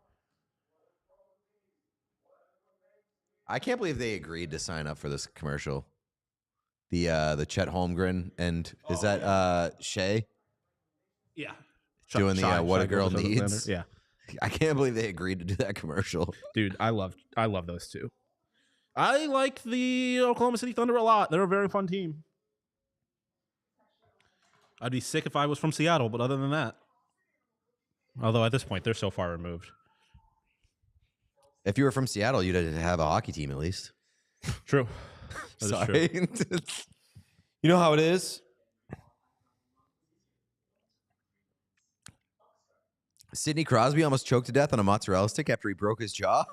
I can't believe they agreed to sign up for this commercial. The Chet Holmgren and is that Shay Yeah. doing the What a Girl Goes to Needs? Thunder. Yeah. I can't believe they agreed to do that commercial. Dude, I love those two. I like the Oklahoma City Thunder a lot. They're a very fun team. I'd be sick if I was from Seattle, but other than that, although at this point they're so far removed. If you were from Seattle, you'd have a hockey team at least. True. That is Sorry. true. You know how it is? Sidney Crosby almost choked to death on a mozzarella stick after he broke his jaw.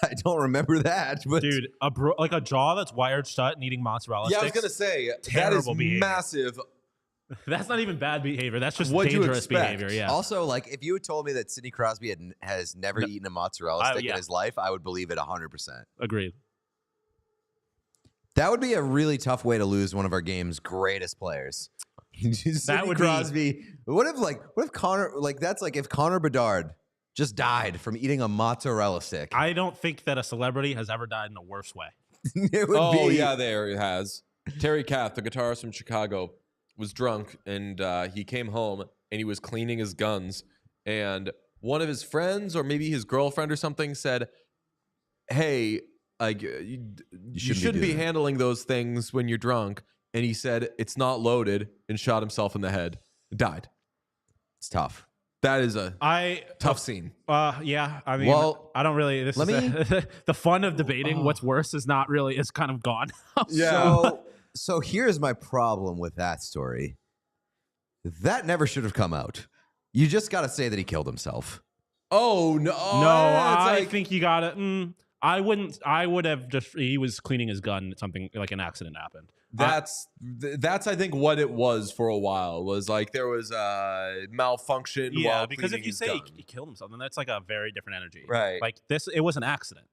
I don't remember that, but Dude, like a jaw that's wired shut and eating mozzarella Yeah, I was sticks. gonna say that is Terrible behavior. massive. That's not even bad behavior. That's just What'd you dangerous expect? behavior. Yeah. also like if you had told me that Sidney Crosby has never eaten a mozzarella stick yeah. in his life, I would believe it 100%. Agreed. That would be a really tough way to lose one of our game's greatest players. Sidney would be- Crosby. What if Connor that's like if Connor Bedard just died from eating a mozzarella stick? I don't think that a celebrity has ever died in a worse way. It would Oh be yeah, there it has. Terry Kath, the guitarist from Chicago, was drunk and he came home and he was cleaning his guns, and one of his friends or maybe his girlfriend or something said, "Hey, like you shouldn't be doing that." handling those things when you're drunk." And he said, "It's not loaded," and shot himself in the head. Died. It's tough. That is a I tough scene. Yeah. I mean, Well, I don't really. This let is the fun of debating what's worse is not really. It's kind of gone. So here's my problem with that story. That never should have come out. You just got to say that he killed himself. Oh no! No, it's I like- think you got it. I wouldn't. I would have just. He was cleaning his gun. Something like an accident happened. That's I think what it was for a while. Was like there was malfunction. Yeah, while because if cleaning you his say gun. he killed himself, then that's like a very different energy. Right. Like this, it was an accident.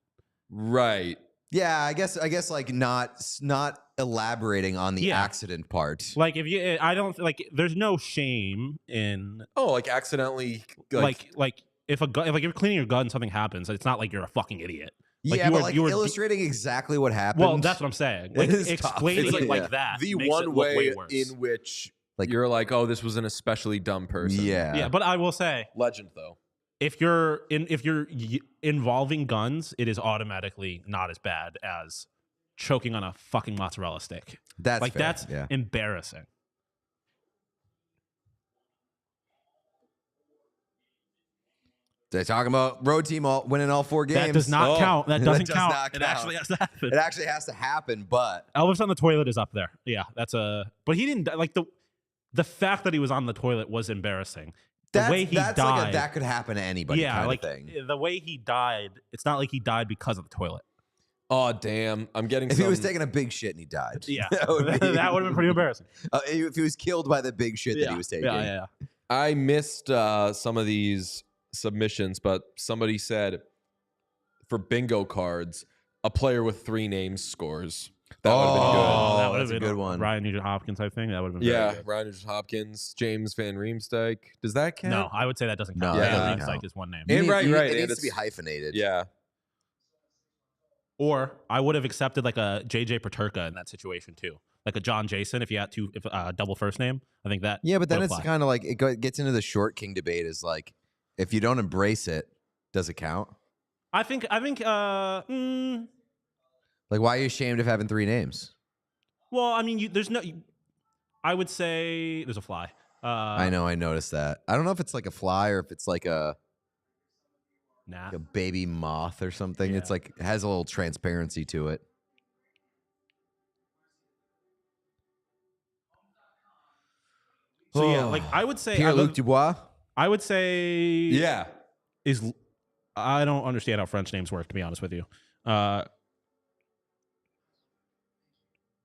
Right. Yeah, I guess like not elaborating on the Yeah. accident part. Like if you, I don't like. There's no shame in Oh, like accidentally. like if you're cleaning your gun, something happens. It's not like you're a fucking idiot. Like, yeah, you but were- like you were- illustrating exactly what happened. Well, that's what I'm saying. Like is tough. explaining It's it like- like yeah. that. the makes it one look way worse. in which Like- you're like, oh, this was an especially dumb person. Yeah. Yeah, but I will say, Legend though. if you're involving guns, it is automatically not as bad as choking on a fucking mozzarella stick. That's like fair. that's yeah. embarrassing. They're talking about road team winning all 4 games. That does not count. That doesn't does count. not It count. actually has to happen. It actually has to happen, but Elvis on the toilet is up there. Yeah, that's a. But he didn't like the fact that he was on the toilet was embarrassing. The way he that's died. like that could happen to anybody yeah, kind like of thing. the way he died. It's not like he died because of the toilet. Oh damn! I'm getting. If some, he was taking a big shit and he died. Yeah, that would be, that would have been pretty embarrassing. If he was killed by the big shit that he was taking. Yeah. I missed some of these submissions, but somebody said for bingo cards, a player with 3 names scores. That would have been good. Oh, that would that's have a been good one. Ryan Nugent Hopkins type thing. That would have been Yeah, very good. Ryan Hopkins, James Van Riemsdyk. Does that count? No, I would say that doesn't No, count. that Yeah, doesn't Van count. Riemsdyk is one name. And It right. needs and to be hyphenated. Yeah. Or I would have accepted like a JJ Paterka in that situation too, like a John Jason if you had double first name. I think that Yeah, but then would it's apply. kind of like it gets into the short king debate. Is like, if you don't embrace it, does it count? I think Like, why are you ashamed of having 3 names? well, I mean, I would say there's a fly. I know, I noticed that. I don't know if it's like a fly or if it's like a Nah. baby moth or something. Yeah. It's like it has a little transparency to it. So yeah, like I would say Pierre-Luc Dubois. I would say Yeah. I don't understand how French names work, to be honest with you. I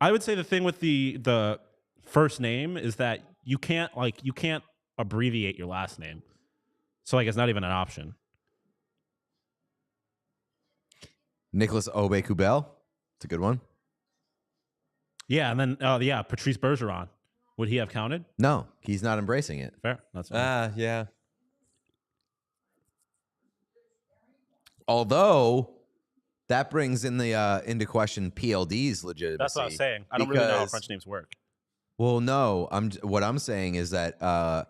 would say the thing with the first name is that you can't abbreviate your last name. So like it's not even an option. Nicolas Aube-Kubel. It's a good one. Yeah, and then Patrice Bergeron. Would he have counted? No, he's not embracing it. Fair. That's fine. Yeah. Although that brings into question PLD's legitimacy. That's what I was saying. I don't really know how because- French names work. Well, no. What I'm saying is that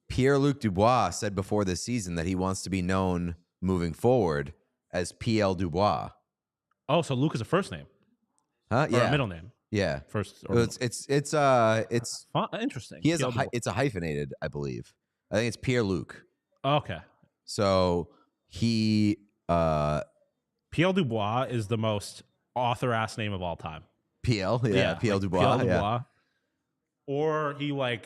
Pierre-Luc Dubois said before this season that he wants to be known moving forward as PL Dubois. Oh, so Luke is a first name. Huh? Or Yeah. a middle name. Yeah. First or It's interesting. he has PL Dubois. it's a hyphenated, I believe. I think it's Pierre-Luc. Okay. So he PL Dubois is the most author ass name of all time. PL, yeah, PL like Dubois, PL yeah. Dubois. Or he was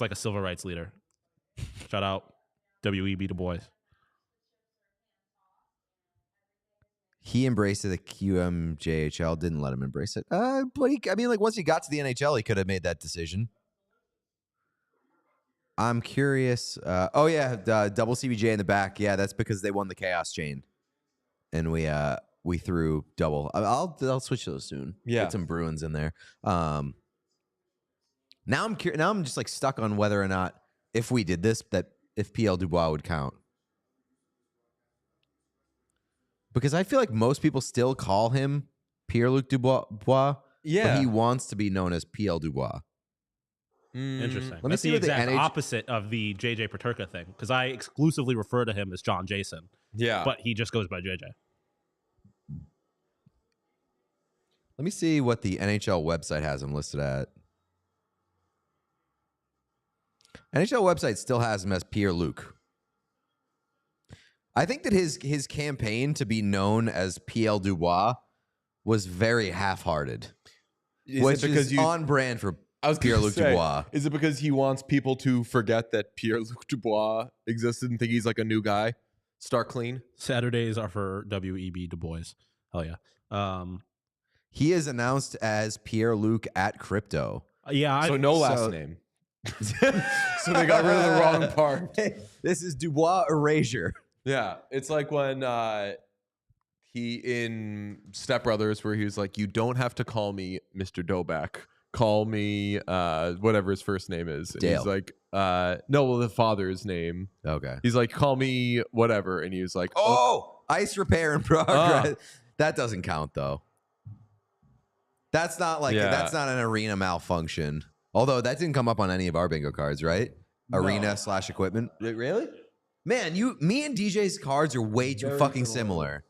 like a civil rights leader. Shout out W.E.B. Du Bois. He embraced the QMJHL, didn't let him embrace it. But once he got to the NHL, he could have made that decision. I'm curious. Double CBJ in the back. Yeah, that's because they won the Chaos Chain, and we threw double. I'll switch those soon. Yeah. Get some Bruins in there. Now I'm curious. Now I'm just like stuck on whether or not if we did this, that if PL Dubois would count. Because I feel like most people still call him Pierre-Luc Dubois, Yeah. but he wants to be known as PL Dubois. Interesting. Let me That's see the what the exact NH opposite of the JJ Paterka thing, because I exclusively refer to him as John Jason, Yeah. but he just goes by JJ. Let me see what the NHL website has him listed at. NHL website still has him as Pierre-Luc. I think that his campaign to be known as PL Dubois was very half-hearted, which is on brand for Pierre-Luc Dubois. Is it because he wants people to forget that Pierre-Luc Dubois existed and think he's like a new guy? Start clean. Saturdays are for W.E.B. Du Bois. Hell yeah. He is announced as Pierre-Luc at Crypto. Yeah. So no last name. So they got rid of the wrong part. This is Dubois erasure. Yeah, it's like when he in Step Brothers, where he was like, "You don't have to call me Mr. Doback. Call me whatever his first name is." And Dale. he's like, the father's name. Okay. He's like, "Call me whatever," and he was like, Ice repair in progress. That doesn't count though. That's not like that's not an arena malfunction. Although that didn't come up on any of our bingo cards, right? Arena/equipment. Really? Man, me and DJ's cards are way too fucking similar.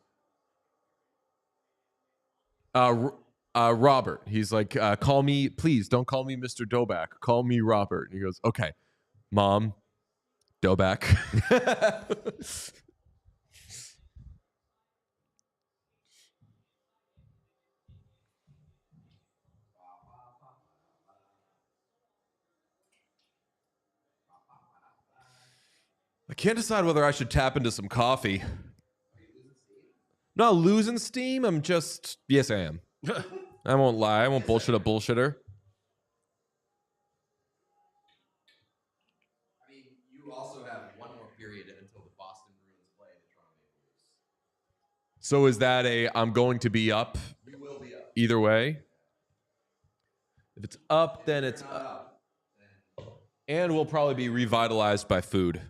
Robert. He's like, "Call me, please. Don't call me Mr. Doback. Call me Robert." And he goes, "Okay, Mom, Doback." I can't decide whether I should tap into some coffee. Not losing steam. I'm just, yes, I am. I won't lie. I won't bullshit a bullshitter. I mean, you also have one more period until the Boston Bruins play the Toronto Maple Leafs. So is that I'm going to be up? You will be up. Either way. If it's up, then it's up. And we'll probably be revitalized by food.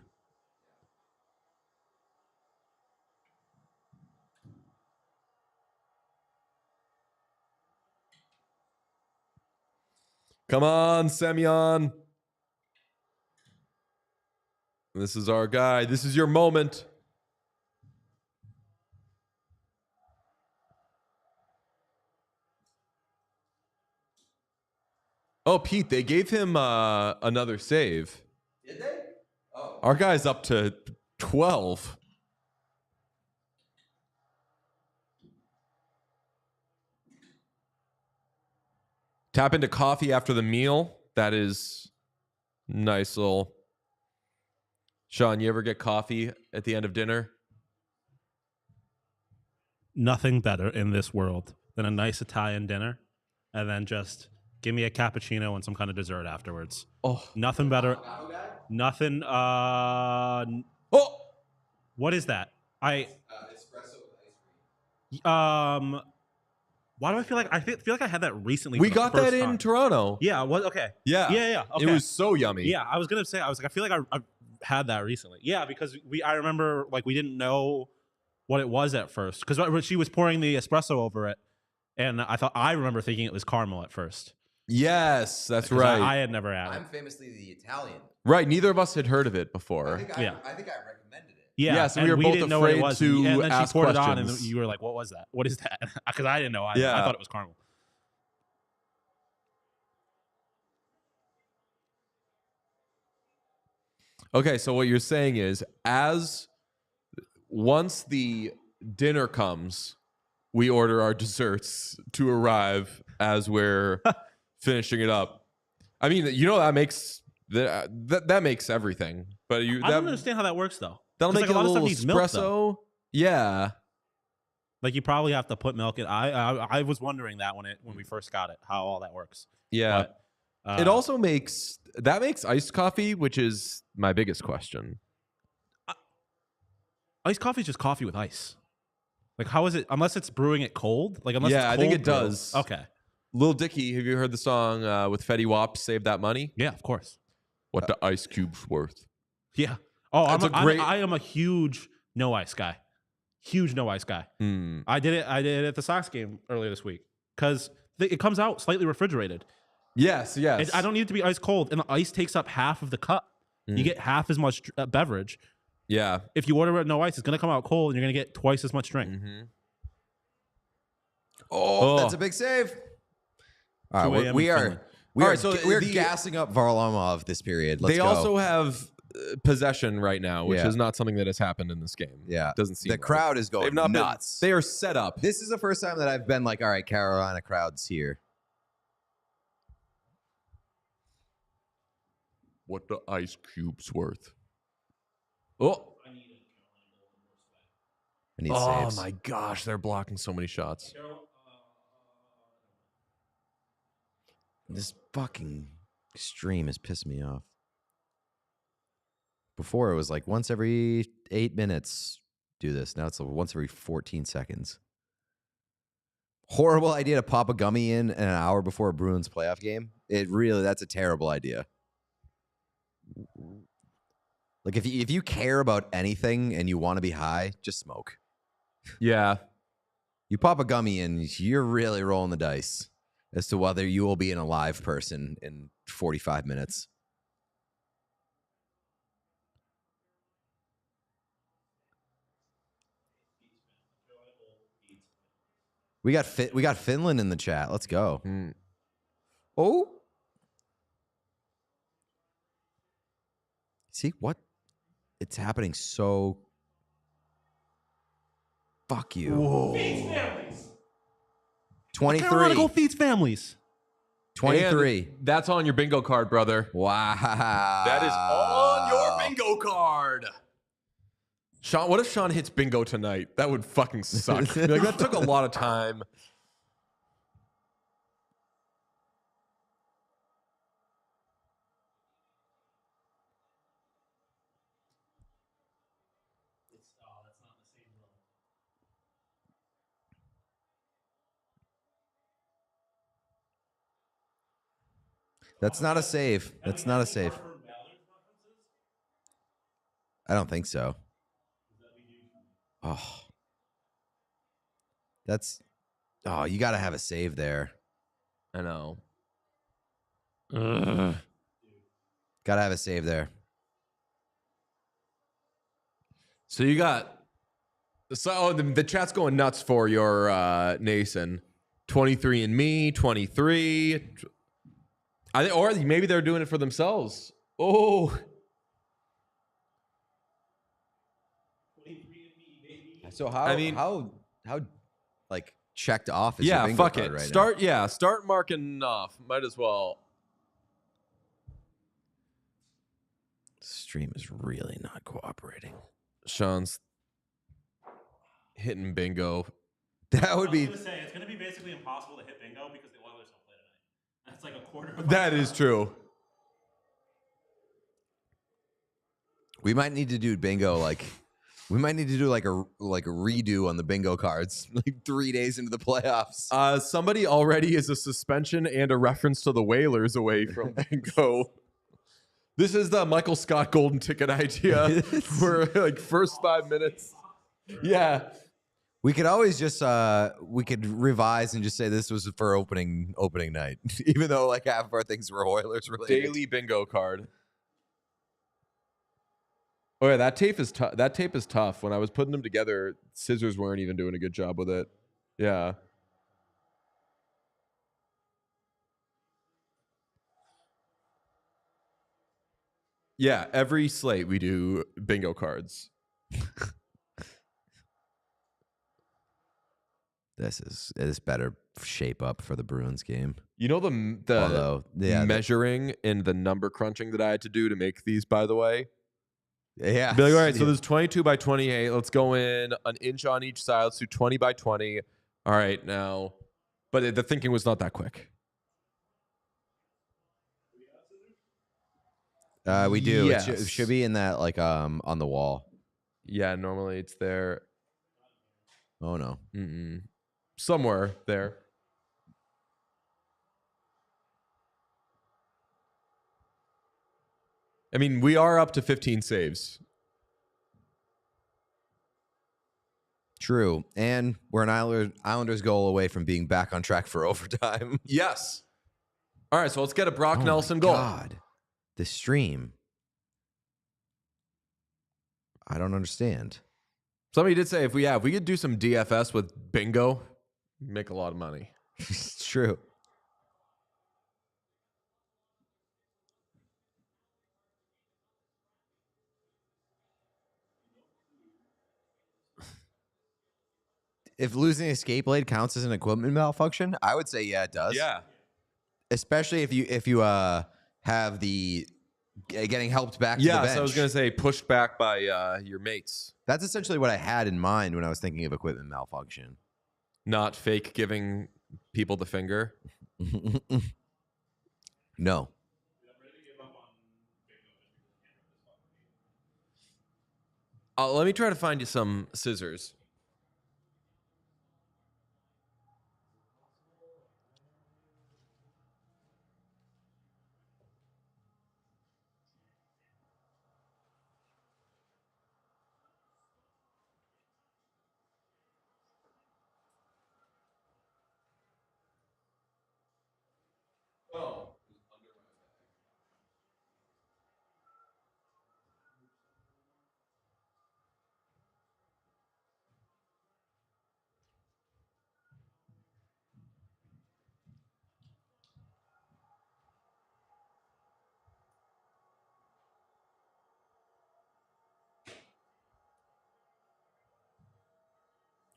Come on, Semyon. This is our guy. This is your moment. Oh, Pete, they gave him another save. Did they? Oh. Our guy's up to 12. Tap into coffee after the meal. That is nice little. Sean, you ever get coffee at the end of dinner? Nothing better in this world than a nice Italian dinner, and then just give me a cappuccino and some kind of dessert afterwards. Oh, Nothing better. Nothing. oh, What is that? Espresso with ice cream. Why do I feel like I had that recently? we for the got first that in time? Toronto. Yeah. What? Okay. Yeah, Yeah. Okay. It was so yummy. Yeah, I was gonna say. I was like, I feel like I had that recently. Yeah, because I remember like we didn't know what it was at first because she was pouring the espresso over it, and I remember thinking it was caramel at first. Yes, that's 'Cause right. I had never had it. I'm famously the Italian. Right, neither of us had heard of it before. I think I recommended it. Yeah, Yeah, so and we were both didn't know what it afraid was. to and then ask she poured it on, and questions. you were like, "What was that? What is that?" Because I didn't know. I thought it was caramel. Okay, so what you're saying is, once the dinner comes, we order our desserts to arrive as we're finishing it up. I mean, that makes that makes everything. But I don't understand how that works though. That'll 'Cause, make like, it a lot of stuff little needs milk, though. espresso. Yeah. Like you probably have to put milk in. I was wondering that when we first got it, how all that works. Yeah. But, It also makes iced coffee, which is my biggest question. iced coffee is just coffee with ice. Like how is it? Unless it's brewing it cold. Like unless Yeah, it's I think cold it brew. does. Okay. Lil Dicky, have you heard the song with Fetty Wap, Save That Money? Yeah, of course. What the ice cube's worth. Yeah. Oh, That's I am a huge no ice guy. Huge no ice guy. Mm. I did it at the Sox game earlier this week because it comes out slightly refrigerated. Yes. I don't need it to be ice cold, and the ice takes up half of the cup. You get half as much beverage. Yeah. If you order it no ice, it's going to come out cold, and you're going to get twice as much drink. Mm-hmm. Oh, that's a big save. All 2 right, a.m. we in are Finland. we All are right, so we're the- gassing up Varlamov this period. Let's They go. also have possession right now, which Yeah. is not something that has happened in this game. Yeah. Doesn't seem the right. crowd is going They've not nuts. They are set up. This is the first time that I've been like, all right, Carolina crowd's here. What the ice cube's worth. Oh. I need Oh saves. my gosh, they're blocking so many shots. This fucking stream is pissing me off. Before it was like once every 8 minutes do this. Now it's once every 14 seconds. Horrible idea to pop a gummy in an hour before a Bruins playoff game. That's a terrible idea. Like if you care about anything and you want to be high, just smoke. Yeah. You pop a gummy in, you're really rolling the dice as to whether you will be an alive person in 45 minutes. We got Finland in the chat. Let's go. Oh. See what? It's happening so. Fuck you. Feeds families. 23. Carolina go feeds families. 23. And that's on your bingo card, brother. Wow. That is on your bingo card. Sean, what if Sean hits bingo tonight? That would fucking suck. Like, that took a lot of time. That's not a save. That's not a save. I don't think so. Oh. You got to have a save there. I know. Gotta have a save there. So you got. The chat's going nuts for your Nason. 23andMe, 23. Or maybe they're doing it for themselves. Oh. So how like checked off is Yeah, your bingo fuck card it. right now? Start marking off. Might as well. Stream is really not cooperating. Sean's hitting bingo. That would be. I was gonna say, it's gonna be basically impossible to hit bingo because the Oilers don't play tonight. That's like a quarter. That is true. We might need to do bingo like. We might need to do like a redo on the bingo cards, like 3 days into the playoffs. Somebody already is a suspension and a reference to the Whalers away from bingo. This is the Michael Scott golden ticket idea for like first 5 minutes. Yeah. We could always just we could revise and just say this was for opening night, even though like half of our things were Oilers related. Daily bingo card. Oh yeah, that tape is tough. That tape is tough. When I was putting them together, scissors weren't even doing a good job with it. Yeah. Yeah, every slate we do bingo cards. This better shape up for the Bruins game. You know the measuring and the number crunching that I had to do to make these, by the way? Yeah. Be like, all right, so there's 22 by 28. Let's go in an inch on each side. Let's do 20 by 20. All right, now. But the thinking was not that quick. We do. Yes. It should be in that like on the wall. Yeah, normally it's there. Oh no. Somewhere there. I mean, we are up to 15 saves. True. And we're an Islanders goal away from being back on track for overtime. Yes. All right, so let's get a Brock Nelson goal. God. The stream. I don't understand. Somebody did say if we could do some DFS with bingo, make a lot of money. It's true. If losing escape blade counts as an equipment malfunction, I would say yeah, it does. Yeah. Especially if you have the getting helped back to the bench. Yeah, so I was going to say pushed back by your mates. That's essentially what I had in mind when I was thinking of equipment malfunction. Not fake giving people the finger. No. Let me try to find you some scissors.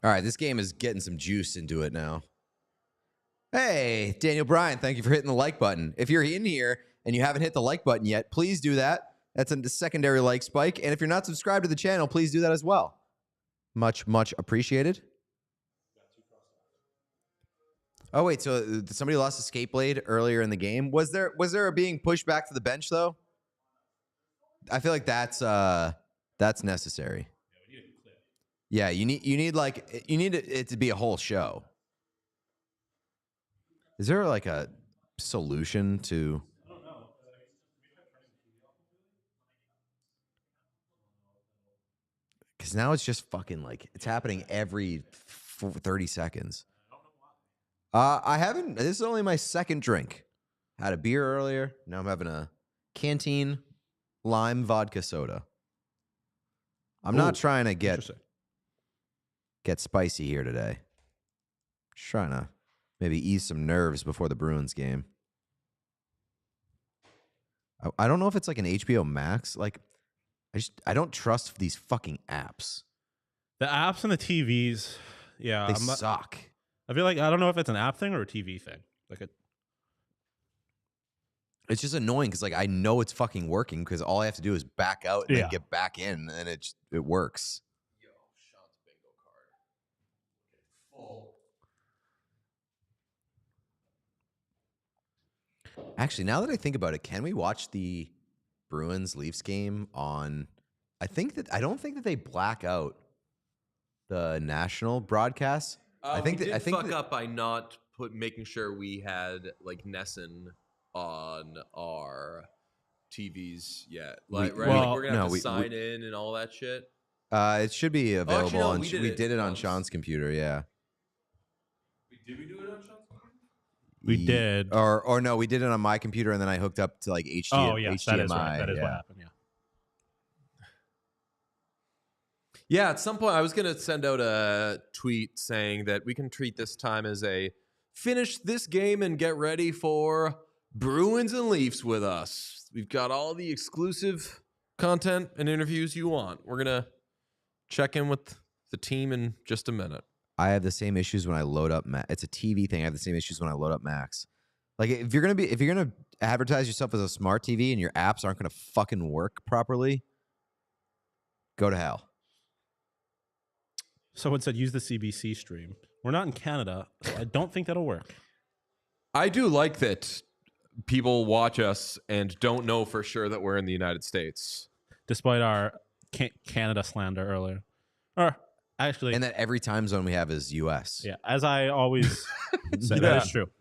All right, this game is getting some juice into it now. Hey, Daniel Bryan, thank you for hitting the like button. If you're in here and you haven't hit the like button yet, please do that. That's a secondary like spike. And if you're not subscribed to the channel, please do that as well. Much, much appreciated. Oh, wait, so somebody lost escape blade earlier in the game. Was there a being pushed back to the bench, though? I feel like that's necessary. Yeah, you need it to be a whole show. Is there like a solution to? I don't know. Because now it's just fucking like it's happening every 30 seconds. I haven't. This is only my second drink. Had a beer earlier. Now I'm having a Canteen lime vodka soda. I'm not trying to get spicy here today. Just trying to maybe ease some nerves before the Bruins game. I don't know if it's like an HBO Max. Like, I don't trust these fucking apps. The apps and the TVs, yeah, They suck. I feel like I don't know if it's an app thing or a TV thing. It's just annoying because like I know it's fucking working because all I have to do is back out and then get back in, and it works. Yo, Sean's bingo card. Full. Actually, now that I think about it, can we watch the Bruins Leafs game on? I don't think that they black out the national broadcast. I think we fuck up by not making sure we had like Nesson on our TVs yet. Like, right? Well, we're gonna have to sign in and all that shit. It should be available. No, on we did it on Sean's computer. Yeah. Did we do it on Sean's computer? We did. Or no, we did it on my computer, and then I hooked up to like HDMI. Oh yes, that is right. That is what happened. Yeah. Yeah, at some point I was going to send out a tweet saying that we can treat this time as a finish this game and get ready for Bruins and Leafs with us. We've got all the exclusive content and interviews you want. We're going to check in with the team in just a minute. I have the same issues when I load up Max. It's a TV thing. I have the same issues when I load up Max. Like if you're going to advertise yourself as a smart TV and your apps aren't going to fucking work properly, go to hell. Someone said use the CBC stream. We're not in Canada, so I don't think that'll work. I do like that people watch us and don't know for sure that we're in the United States. Despite our Canada slander earlier. Or actually... And that every time zone we have is US. Yeah, as I always say, that is true.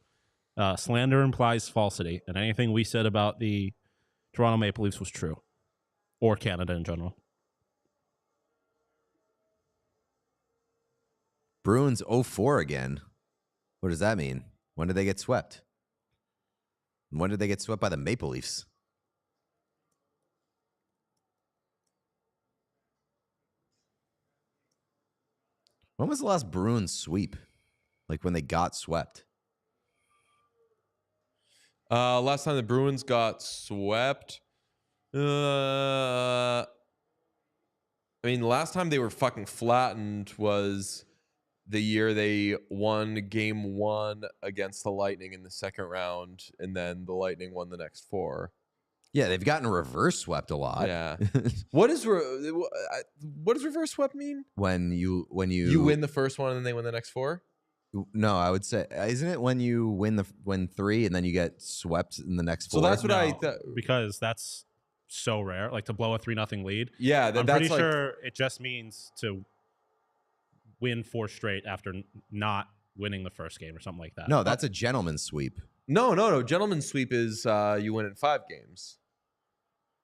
Slander implies falsity, and anything we said about the Toronto Maple Leafs was true. Or Canada in general. Bruins 0-4 again. What does that mean? When did they get swept? When did they get swept by the Maple Leafs? When was the last Bruins sweep? Like when they got swept? Last time the Bruins got swept. I mean, the last time they were fucking flattened was the year they won game 1 against the Lightning in the second round, and then the Lightning won the next 4. Yeah, they've gotten reverse swept a lot. Yeah. What does reverse swept mean? When you win the first one and then they win the next 4? No, I would say, isn't it when you win 3 and then you get swept in the next 4? So that's what I thought. Because that's so rare, like to blow a 3-0 lead. Yeah, I'm pretty sure it just means to win 4 straight after not winning the first game or something like that. No, that's a gentleman's sweep. No. Gentleman's sweep is you win in 5 games.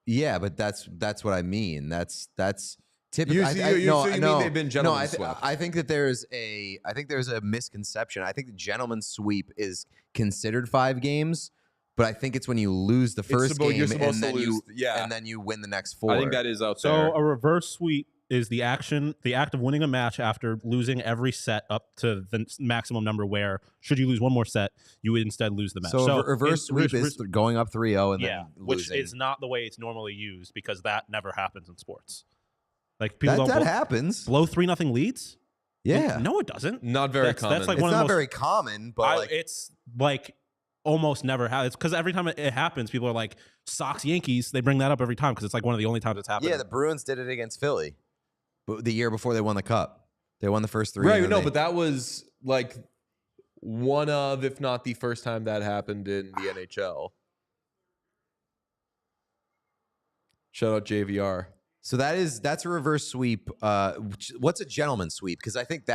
Yeah, but that's what I mean. That's typically. You mean they've been gentlemen's swept? I think that there's a misconception. I think the gentleman's sweep is considered 5 games, but I think it's when you lose the first game and then you win the next 4. I think that is out there. So a reverse sweep is the act of winning a match after losing every set up to the maximum number where, should you lose one more set, you would instead lose the match. So reverse sweep is going up 3-0 and then losing. Which is not the way it's normally used because that never happens in sports. Like people that happens. Blow 3-0 leads? Yeah. No, it doesn't. Not very common. That's like it's not very common, but it's like almost never happens because every time it happens, people are like, Sox, Yankees. They bring that up every time because it's like one of the only times it's happened. Yeah, the Bruins did it against Philly. But the year before they won the Cup. They won the first 3. Right, but that was like one of, if not the first time that happened in the NHL. Shout out JVR. So that's a reverse sweep. What's a gentleman's sweep? Because I think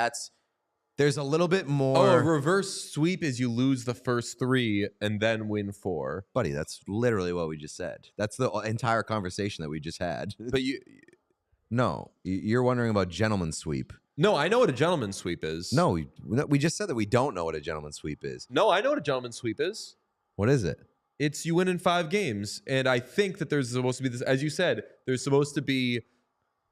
there's a little bit more. Oh, a reverse sweep is you lose the first 3 and then win 4. Buddy, that's literally what we just said. That's the entire conversation that we just had. But No, you're wondering about gentleman's sweep. No, I know what a gentleman's sweep is. No, we just said that we don't know what a gentleman's sweep is. No, I know what a gentleman's sweep is. What is it? It's you win in 5 games. And I think that there's supposed to be this, as you said, there's supposed to be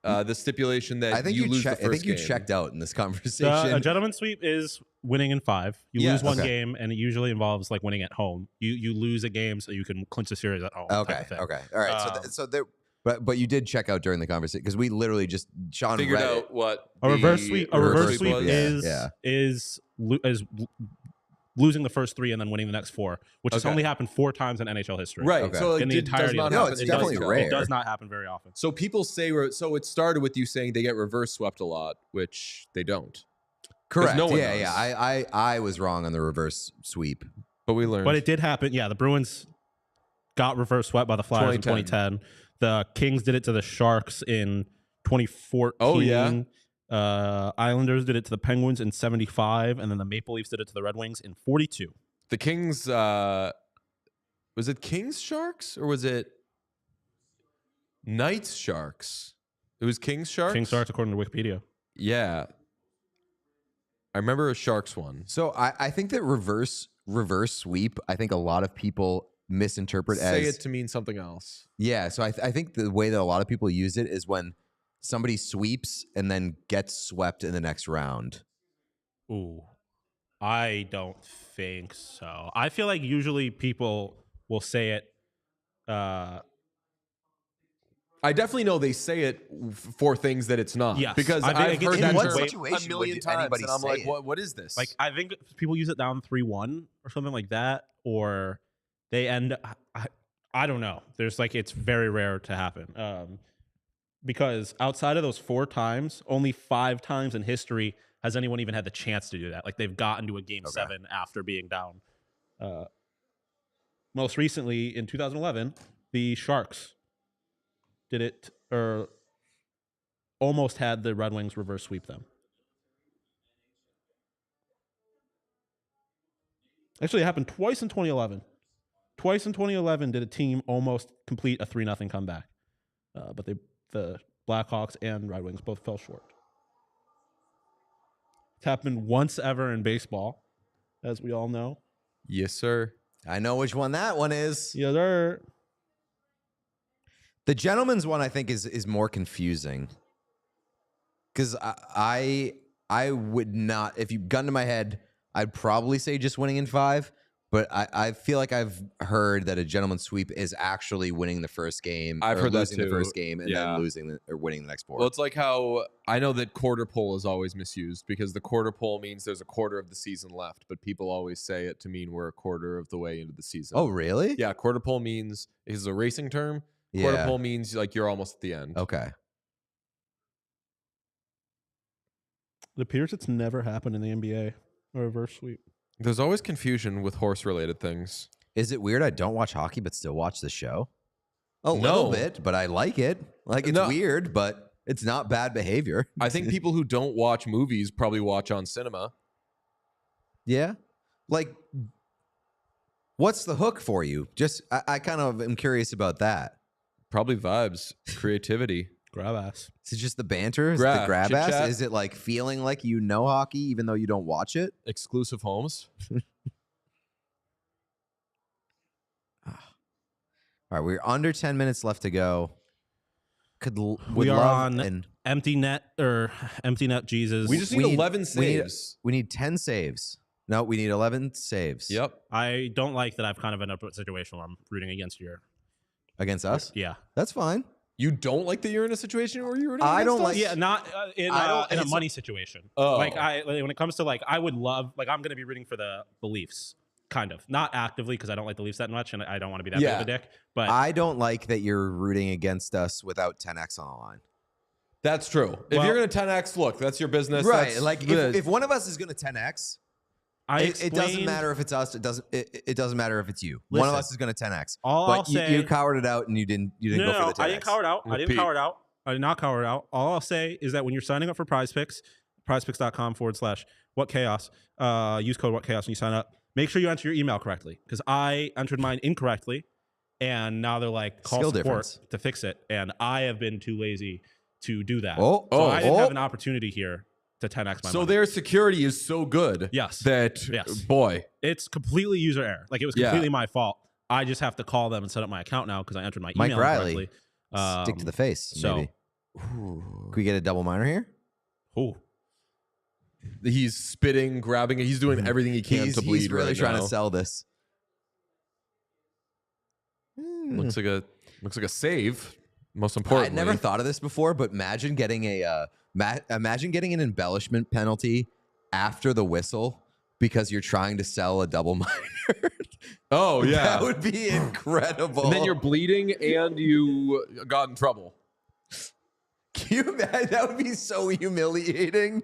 the stipulation that I think you lose the first game. I think you checked out in this conversation. A gentleman's sweep is winning in 5. You lose one Okay. game, and it usually involves like winning at home. You lose a game so you can clinch the series at home. type Okay. of thing. Okay. All right. So there, but you did check out during the conversation because we literally just Sean Figured read out it. what A reverse sweep. A reverse sweep was. is losing the first 3 and then winning the next 4, which has Okay. only happened 4 times in NHL history. Right. Okay. So In the does entirety not of the happen. it's It definitely does- rare. It does not happen very often. So people say, so it started with you saying they get reverse swept a lot, which they don't. Correct. no one yeah. knows. Yeah. I was wrong on the reverse sweep. But we learned. But it did happen. Yeah, the Bruins got reverse swept by the Flyers in 2010. The Kings did it to the Sharks in 2014. Oh, yeah. Islanders did it to the Penguins in 75, and then the Maple Leafs did it to the Red Wings in 42. The Kings, was it Kings Sharks or was it Knights Sharks? It was Kings Sharks? Kings Sharks, according to Wikipedia. Yeah. I remember a Sharks one. So I think that reverse sweep, I think a lot of people misinterpret Say as it to mean something else. yeah. So I think the way that a lot of people use it is when somebody sweeps and then gets swept in the next round. Ooh, I don't think so. I feel like usually people will say it. I definitely know they say it for things that it's not. Yes. Because I think I've it gets heard in that what term situation a million would times, anybody and I'm say like, it? what is this? Like, I think people use it down 3-1 or something like that, or they end. I don't know. There's like, it's very rare to happen. Because outside of those 4 times, only 5 times in history has anyone even had the chance to do that. Like, they've gotten to a game 7 after being down. Most recently in 2011, the Sharks did it, or almost had the Red Wings reverse sweep them. Actually, it happened twice in 2011. Twice in 2011 did a team almost complete a 3-0 comeback. But the Blackhawks and Red Wings both fell short. It's happened once ever in baseball, as we all know. yes, sir. I know which one that one is. Yeah, they're... The gentleman's one I think is more confusing. Because I would not, if you gun to my head, I'd probably say just winning in 5. But I feel like I've heard that a gentleman's sweep is actually winning the first game. I've or heard that losing the too. first game and Yeah. then losing or winning the next 4. Well, it's like how I know that quarter pole is always misused because the quarter pole means there's a quarter of the season left, but people always say it to mean we're a quarter of the way into the season. Oh, really? Yeah, quarter pole means is a racing term. Quarter Yeah. pole means like you're almost at the end. Okay. It appears it's never happened in the NBA, a reverse sweep. There's always confusion with horse-related things. Is it weird I don't watch hockey but still watch the show? A No. little bit, but I like it. Like, it's No. weird, but it's not bad behavior. I think people who don't watch movies probably watch on cinema. Yeah. Like, what's the hook for you? Just, I kind of am curious about that. Probably vibes, creativity. Grabass. Is it just the banter? Is it the Grab, grab ass? chit-chat. Is it like feeling like you know hockey even though you don't watch it? Exclusive homes. All right, we're under 10 minutes left to go. Would We are love on and empty net Jesus. We just We need need- 11 we need- saves. we need 10 saves. No, we need 11 saves. Yep. I don't like that I've kind of ended up in a situation where I'm rooting against your... Against us? Yeah. That's fine. You don't like that you're in a situation where you're rooting I against don't us? like- Yeah, not in a it's- money situation. Oh. Like, when it comes to, like, I would love... Like, I'm going to be rooting for the Leafs. Kind of. Not actively, because I don't like the Leafs that much, and I don't want to be that big of a dick. But I don't like that you're rooting against us without 10x on the line. That's true. If Well- you're going to 10x, look, that's your business. Right. That's Like, the- if one of us is going to 10x, it doesn't matter if it's us. It doesn't matter if it's you. One of Listen, us is going to 10x. all But I'll say... you cowered it out and you didn't go for the 10x. I didn't cower it out. I didn't Repeat. cower it out. I did not cower it out. All I'll say is that when you're signing up for Prize Picks, prizepicks.com/whatchaos, use code whatchaos when you sign up. Make sure you enter your email correctly, because I entered mine incorrectly, and now they're like, call Skill support difference. to fix it, and I have been too lazy to do that. Oh, So I didn't oh. have an opportunity here to 10x my so money. their security is so good. Yes. That, Yes. boy. It's completely user error. Like, it was Yeah. completely my fault. I just have to call them and set up my account now because I entered my Mike email Riley. correctly. Stick to the face, so- maybe. Can we get a double minor here? Oh, He's spitting, grabbing it. He's doing everything he can to bleed. He's really right trying now. to sell this. Looks like a save. Most importantly, I never thought of this before, but imagine getting imagine getting an embellishment penalty after the whistle because you're trying to sell a double minor. Oh yeah, That would be incredible. and then you're bleeding and you got in trouble. Can you imagine? That would be so humiliating.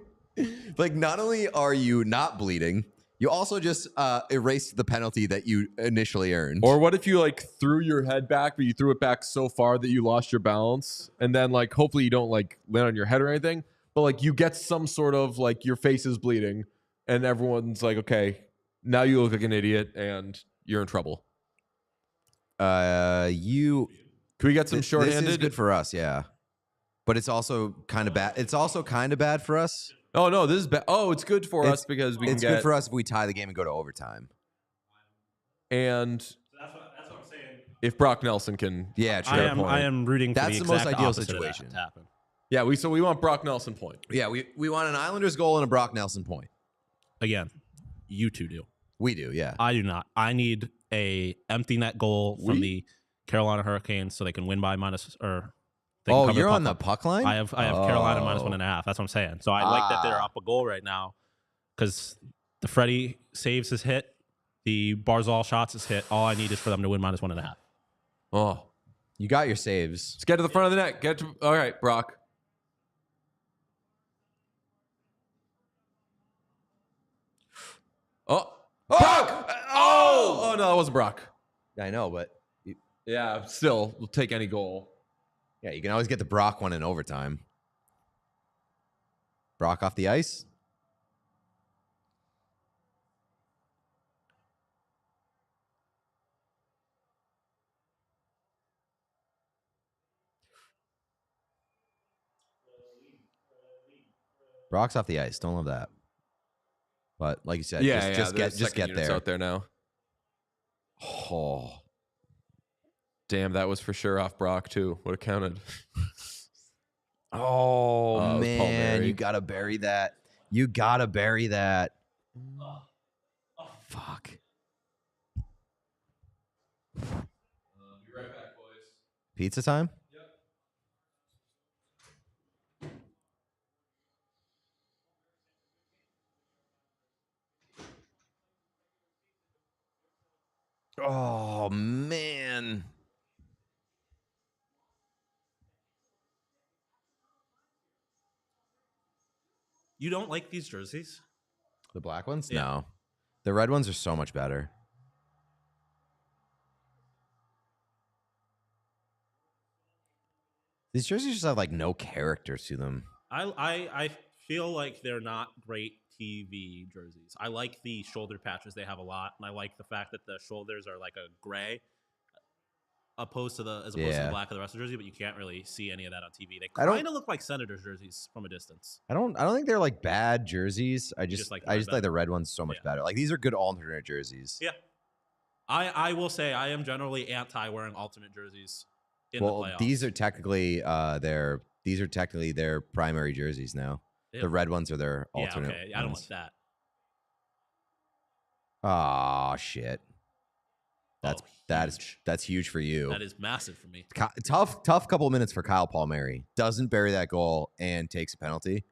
Like, not only are you not bleeding, you also just erased the penalty that you initially earned. Or what if you like threw your head back, but you threw it back so far that you lost your balance, and then like hopefully you don't like land on your head or anything, but like you get some sort of like your face is bleeding, and everyone's like, okay, now you look like an idiot and you're in trouble. Can we get some shorthanded? This is good for us, yeah. But it's also kind of bad. It's also kind of bad for us. Oh no, this is bad. Oh, it's good for us because we can It's get. good for us if we tie the game and go to overtime. And That's what I'm saying. if Brock Nelson can, Yeah, true. I am rooting for That's the the most exact ideal opposite of that situation. to happen. yeah, we want Brock Nelson point. Yeah, we want an Islanders goal and a Brock Nelson point. Again, you two do. We do, yeah. I do not. I need a empty net goal from the Carolina Hurricanes so they can win by minus or. They can Oh, cover you're puck on the line. puck line? I have Carolina minus 1.5. That's what I'm saying. So I like that they're up a goal right now because the Freddie saves his hit, the Barzal shots his hit. All I need is for them to win minus 1.5. Oh, You got your saves. let's get to the front of the net. All right, Brock. Oh, Brock! Oh, no, that wasn't Brock. I know, but Yeah, still, we'll take any goal. yeah, you can always get the Brock one in overtime. Brock off the ice. Brock's off the ice. Don't love that. But like you said, just get there. out there now. Oh, damn, that was for sure off Brock too. Would have counted. Oh, it was Paul man, Mary. you gotta bury that. You gotta bury that. Fuck. Be right back, boys. Pizza time? Oh, man. You don't like these jerseys? The black ones? Yeah. No. The red ones are so much better. These jerseys just have like no character to them. I feel like they're not great TV jerseys. I like the shoulder patches they have a lot, and I like the fact that the shoulders are like a gray opposed to the black of the rest of the jersey, but you can't really see any of that on TV. They kind of look like Senators jerseys from a distance. I don't think they're like bad jerseys. I just like like the red ones so much better. Like these are good alternate jerseys. Yeah. I will say I am generally anti wearing alternate jerseys in the playoffs. These are technically their primary jerseys now. Ew. The red ones are their alternate. Yeah, okay. I don't like that. Oh shit. That's huge for you. That is massive for me. Tough couple of minutes for Kyle Palmieri. Doesn't bury that goal and takes a penalty.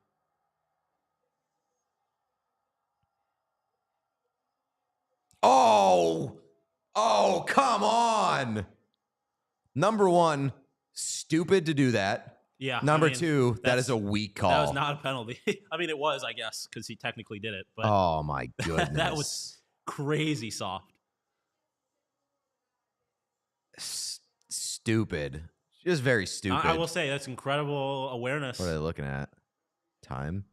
Oh, come on. Number one, stupid to do that. Yeah. Number two, that is a weak call. That was not a penalty. I mean, it was, I guess, because he technically did it. But oh my goodness. that was crazy soft. Stupid. Just very stupid. I will say that's incredible awareness. What are they looking at? Time?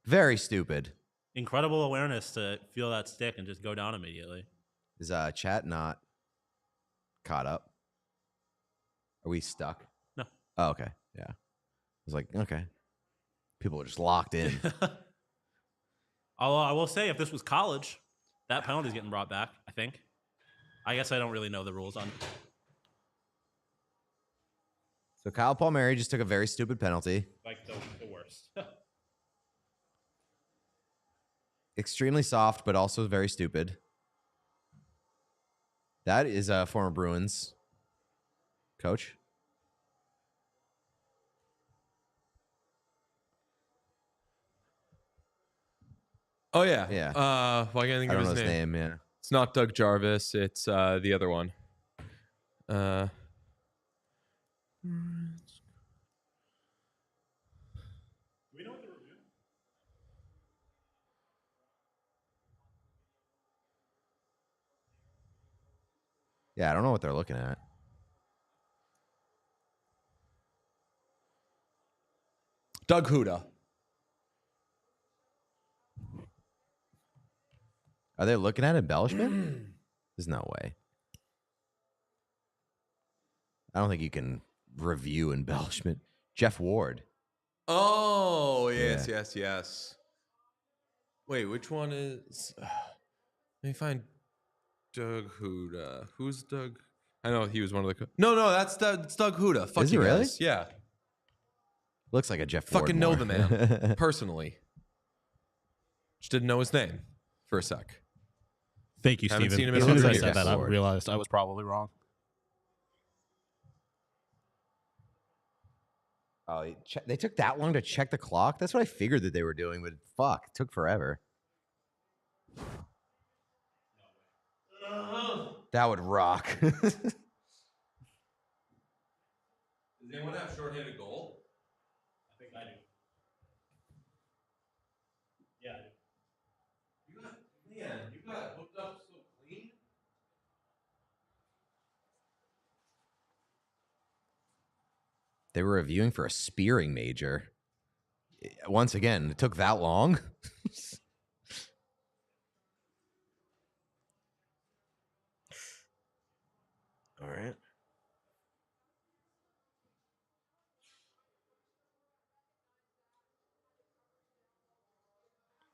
Very stupid. Incredible awareness to feel that stick and just go down immediately. Is chat not caught up? Are we stuck? No. Oh, okay. Yeah. I was like, okay. People are just locked in. Although I will say, if this was college, that penalty's getting brought back. I think. I guess I don't really know the rules on. So Kyle Palmieri just took a very stupid penalty. Like the worst. Extremely soft, but also very stupid. That is a former Bruins coach. Oh yeah. Yeah. Why can't I think I of don't know his his name? name. Yeah. It's not Doug Jarvis. It's the other one. Yeah, I don't know what they're looking at. Doug Huda. Are they looking at embellishment? There's no way. I don't think you can review embellishment. Jeff Ward. Oh, yes, Yeah. yes. Wait, which one is... Let me find Doug Huda. Who's Doug? I know he was one of the... No, that's Doug Huda. Fuck Is you it really? guys. Yeah. Looks like a Jeff Ward. Fucking know more. the man. Personally. Just didn't know his name for a sec. Thank you, Haven't Steven. seen him As in soon as I 100 said years. that, I realized I was probably wrong. Oh, they took that long to check the clock? That's what I figured that they were doing, but fuck, it took forever. That would rock. Does anyone have shorthanded goal? I think I do. Yeah, I do. You got hooked up so clean. They were reviewing for a spearing major. Once again, it took that long. All right.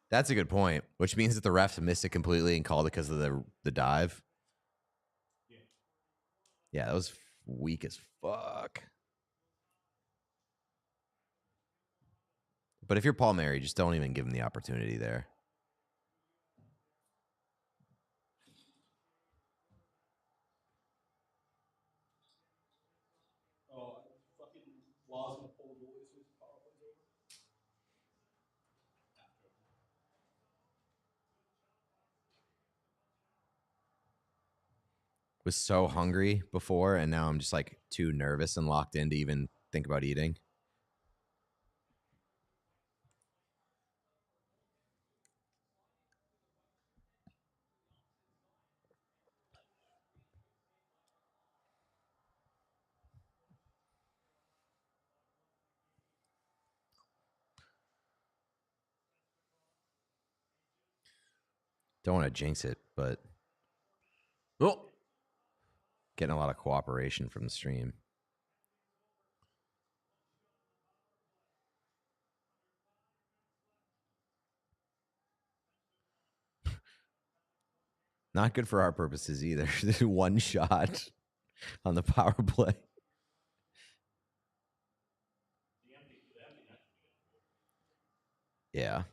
That's a good point, which means that the refs missed it completely and called it because of the dive. Yeah, that was weak as fuck. But if you're Palmieri, just don't even give him the opportunity there. Was so hungry before, and now I'm just like too nervous and locked in to even think about eating. Don't want to jinx it, but Oh. getting a lot of cooperation from the stream. Not good for our purposes either. One shot on the power play. Yeah.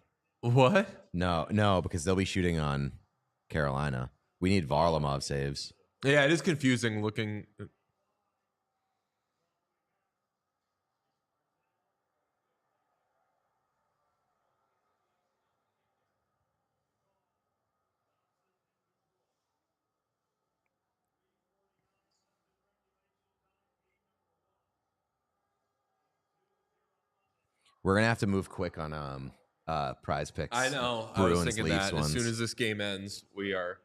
What? No, because they'll be shooting on Carolina. We need Varlamov saves. Yeah, it is confusing looking. We're gonna have to move quick on prize picks. I know. Bruins, I was thinking Leafs that ones. as soon as this game ends, we are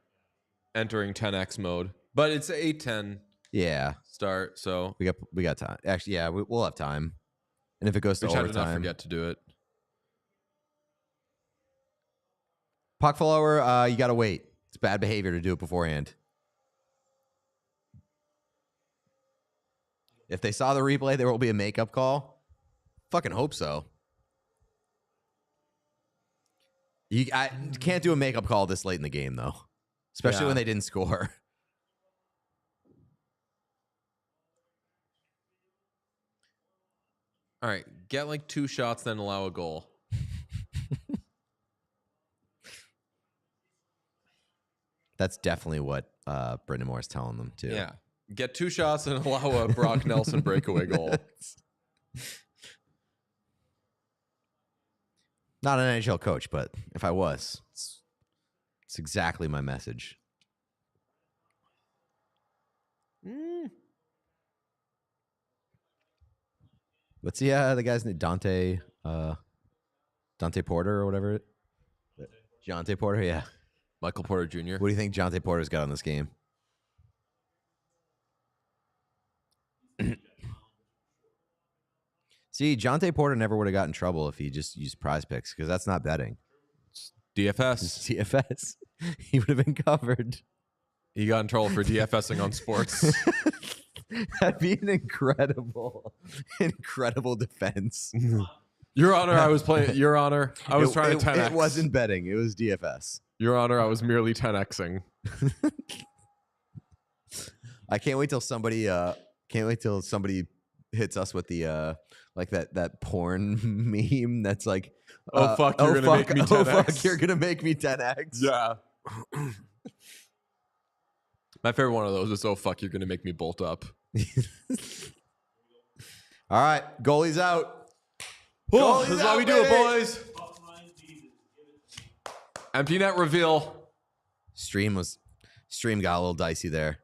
entering 10x mode. But it's 8-10 Yeah, start, so we got time. Actually, yeah, we'll have time. And if it goes to we try to not overtime, forget to do it. puck follower, you gotta wait. It's bad behavior to do it beforehand. If they saw the replay, there will be a makeup call. Fucking hope so. I can't do a makeup call this late in the game, though. especially Yeah. when they didn't score. All right, get like 2 shots, then allow a goal. That's definitely what Brendan Moore's telling them too. Yeah, get 2 shots and allow a Brock Nelson breakaway goal. Not an NHL coach, but if I was, it's exactly my message. What's the guy's name? Dante Porter or whatever. Jonte Porter, yeah. Michael Porter Jr. What do you think Jonte Porter's got on this game? See, Jonte Porter never would have got in trouble if he just used Prize Picks because that's not betting. DFS. It's DFS. He would have been covered. He got in trouble for DFSing on sports. That'd be an incredible defense. Your Honor, I was playing. Your Honor, I was trying to 10x. It wasn't betting. It was DFS. Your Honor, I was merely 10xing. I can't wait till somebody hits us with the like that porn meme that's like, Oh fuck, you're gonna make me 10x. Oh fuck, you're gonna make me 10x. Yeah. My favorite one of those is, oh fuck, you're gonna make me bolt up. All right, goalie's out. Oh, Goalie's this is how out, we do it, baby. boys. Empty net reveal. Stream got a little dicey there.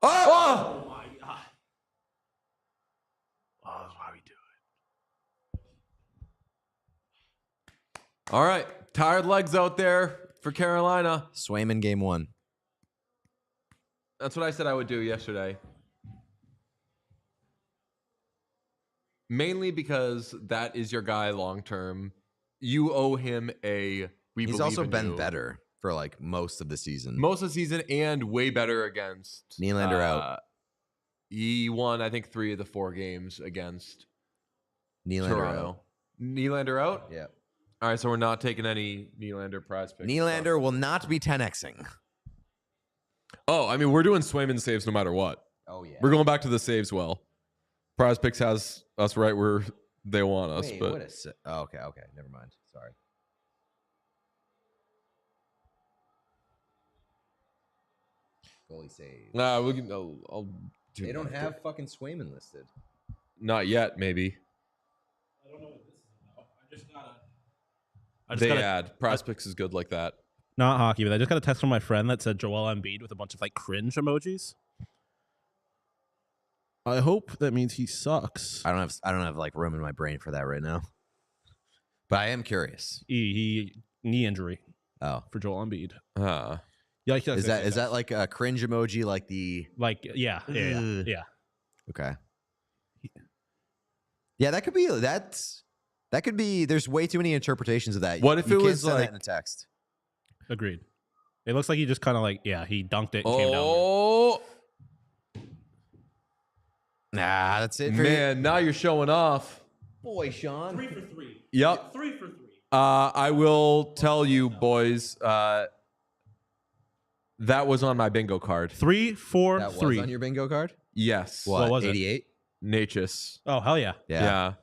Oh! my God. Oh, that's why we do it. All right, tired legs out there for Carolina. Swayman game 1. That's what I said I would do yesterday. Mainly because that is your guy long term. You owe him a. He's also been better for like most of the season. Most of the season and way better against Nylander out. He won, I think, 3 of the 4 games against Nylander Toronto. out. Nylander out? Yeah. All right, so we're not taking any Nylander prize picks. Nylander will not be 10xing. Oh, I mean, we're doing Swayman saves no matter what. Oh yeah. We're going back to the saves well. Prize picks has us right where they want us. Wait, but what is? Oh, okay, never mind. Sorry. Goalie save. Nah, we can. I'll do They don't that. have fucking Swayman listed. Not yet, maybe. I don't know what this is about. They add. Prize picks is good like that. Not hockey, but I just got a text from my friend that said Joel Embiid with a bunch of like cringe emojis. I hope that means he sucks. I don't have like room in my brain for that right now. But I am curious. He knee injury Oh, for Joel Embiid. Yeah, is that like a cringe emoji? Like the like yeah. okay. Yeah, that could be. There's way too many interpretations of that. What if You it can't was send that like- in a text? Agreed. It looks like he just kind of like he dunked it and came down. Oh Nah, that's it. For man, now you're showing off. boy, Sean. 3 for 3. Yep. 3 for 3. I will tell you, boys. That was on my bingo card. 3, 4, That 3. was on your bingo card. Yes. What was it? 88? Natchez. Oh hell yeah! Yeah.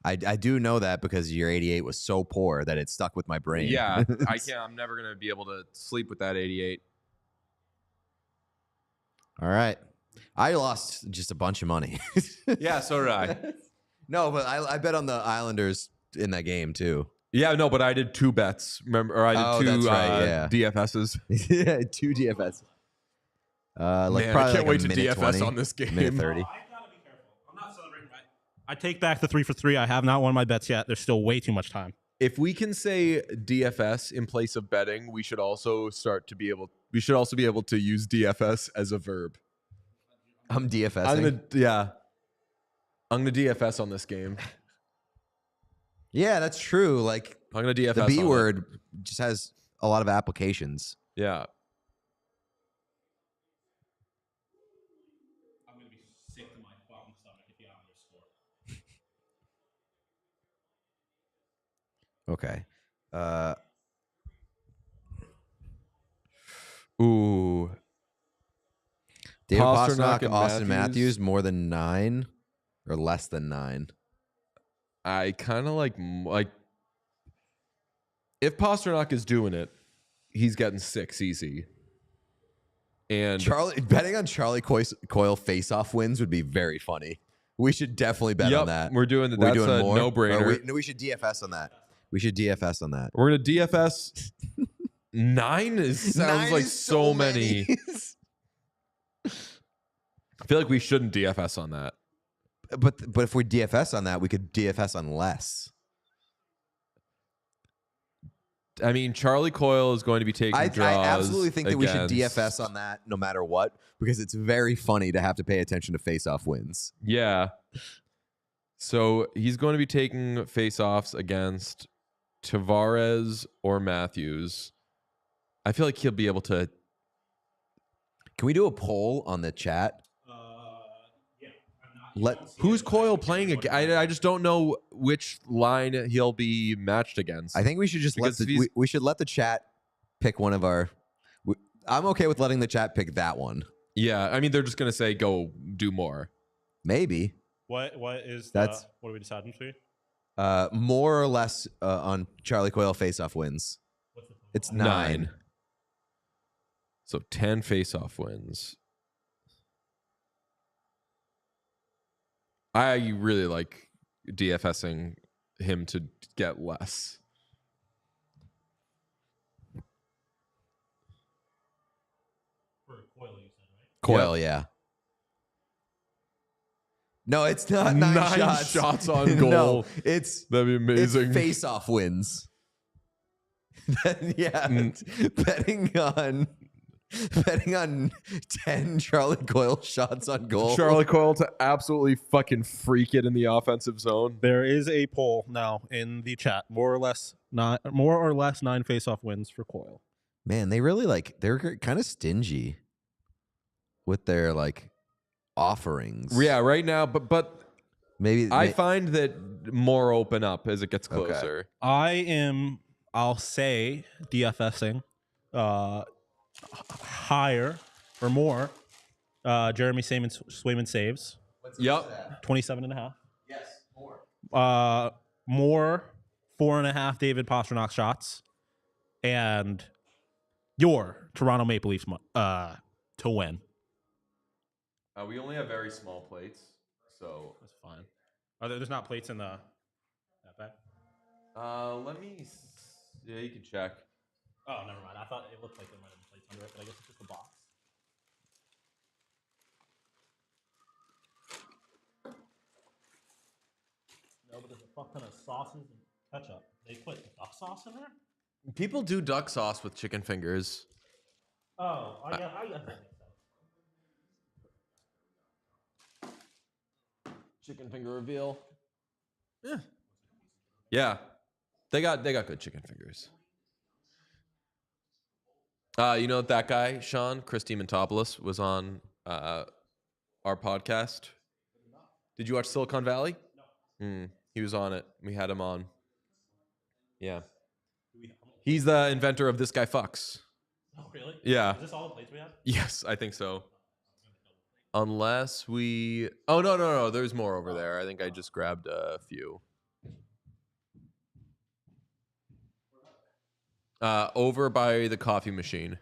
I do know that because your 88 was so poor that it stuck with my brain. Yeah. I can't. I'm never gonna be able to sleep with that 88. All right. I lost just a bunch of money. Yeah. So did I. No, but I bet on the Islanders in that game too. Yeah. No, but I did 2 bets. Remember? Or I did 2 that's right, yeah. DFSs. Yeah, 2 DFS. Like Man, probably I can't like wait a to minute DFS 20, on this game. minute 30. I gotta be careful. I'm not celebrating my. I take back the 3 for 3. I have not won my bets yet. There's still way too much time. If we can say DFS in place of betting, we should also be able to use DFS as a verb. I'm DFSing. I'm gonna DFS on this game. Yeah, that's true. Like I'm gonna DFS the B on it. word just has a lot of applications. Yeah. I'm gonna be sick to my fucking stomach if the Islanders score. Okay. Ooh. David Pasternak Pastrnak, and Austin Matthews. Matthews, more than 9 or less than 9. I kind of like if Pasternak is doing it, he's getting 6 easy. And Betting on Charlie Coyle face-off wins would be very funny. We should definitely bet on that. We're doing that. We're That's doing a more? no-brainer. We should DFS on that. We should DFS on that. We're gonna DFS. 9 sounds 9 like is so many. I feel like we shouldn't DFS on that. But if we DFS on that, we could DFS on less. I mean, Charlie Coyle is going to be taking draws. I absolutely think that we should against- DFS on that no matter what, because it's very funny to have to pay attention to face-off wins. Yeah. So he's going to be taking face-offs against Tavares or Matthews. I feel like he'll be able to. Can we do a poll on the chat? Who's Coyle playing against? I just don't know which line he'll be matched against. I think we should just we should let the chat pick one of our. I'm okay with letting the chat pick that one. Yeah, I mean they're just gonna say go do more. Maybe. What is what are we deciding for you? More or less on Charlie Coyle face-off wins. It's 9. So 10 face-off wins. I really like DFSing him to get less. For Coyle, you said, right? Coyle, yeah. No, it's not 9 shots on goal. No, that'd be amazing. It's face-off wins. Yeah, betting on 10 Charlie Coyle shots on goal. Charlie Coyle to absolutely fucking freak it in the offensive zone. There is a poll now in the chat. More or less 9 face-off wins for Coyle. Man, they really they're kind of stingy with their offerings. Yeah, right now, but maybe I find that more open up as it gets closer. Okay. I'll say DFSing higher or more Jeremy Swayman saves. Yep. 27.5. Yes, more. More 4.5 David Pastrnak shots, and your Toronto Maple Leafs to win. We only have very small plates, so That's fine. There's not plates in that bag? let me. Yeah, you can check. Oh, never mind. I thought it looked like there might have been plates under it, but I guess it's just a box. No, but there's a fuck ton of sauces and ketchup. They put duck sauce in there? People do duck sauce with chicken fingers. Oh, I guess that makes sense. Chicken finger reveal. Yeah. They got good chicken fingers. You know that guy, Sean, Christy Mentopoulos, was on our podcast. Did you watch Silicon Valley? No. He was on it. We had him on. Yeah. He's the inventor of This Guy Fucks. Oh, really? Yeah. Is this all the plates we have? Yes, I think so. Unless we... Oh, no. There's more over there. I think I just grabbed a few. Over by the coffee machine.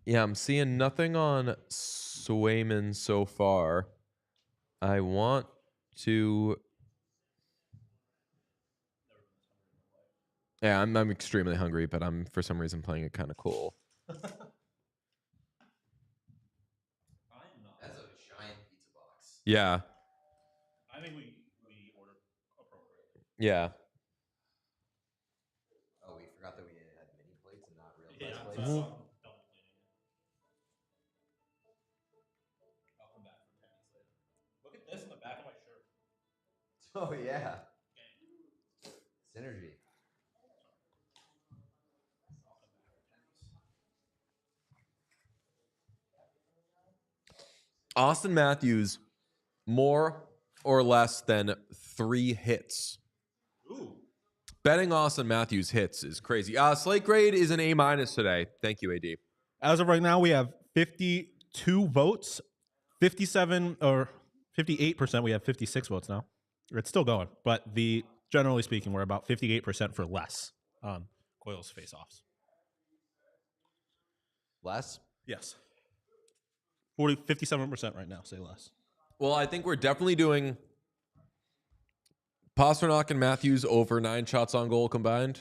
Yeah, I'm seeing nothing on Swayman so far. I want to... Yeah, I'm extremely hungry, but I'm for some reason playing it kind of cool. That's a giant pizza box. Yeah. I think we ordered appropriately. Yeah. Oh, we forgot that we had mini plates and not real Yeah, plates. double plating it. I'll come back for 10 minutes later. Look at this in the back of my shirt. Oh yeah. Synergy. Austin Matthews, more or less than 3 hits. Ooh. Betting Austin Matthews hits is crazy. Slate grade is an A- today. Thank you, AD. As of right now, we have 52 votes. 57 or 58%. We have 56 votes now. It's still going, but generally speaking, we're about 58% for less on Coyotes face-offs. Less? Yes. 57% right now, say less. Well, I think we're definitely doing Pasternak and Matthews over 9 shots on goal combined.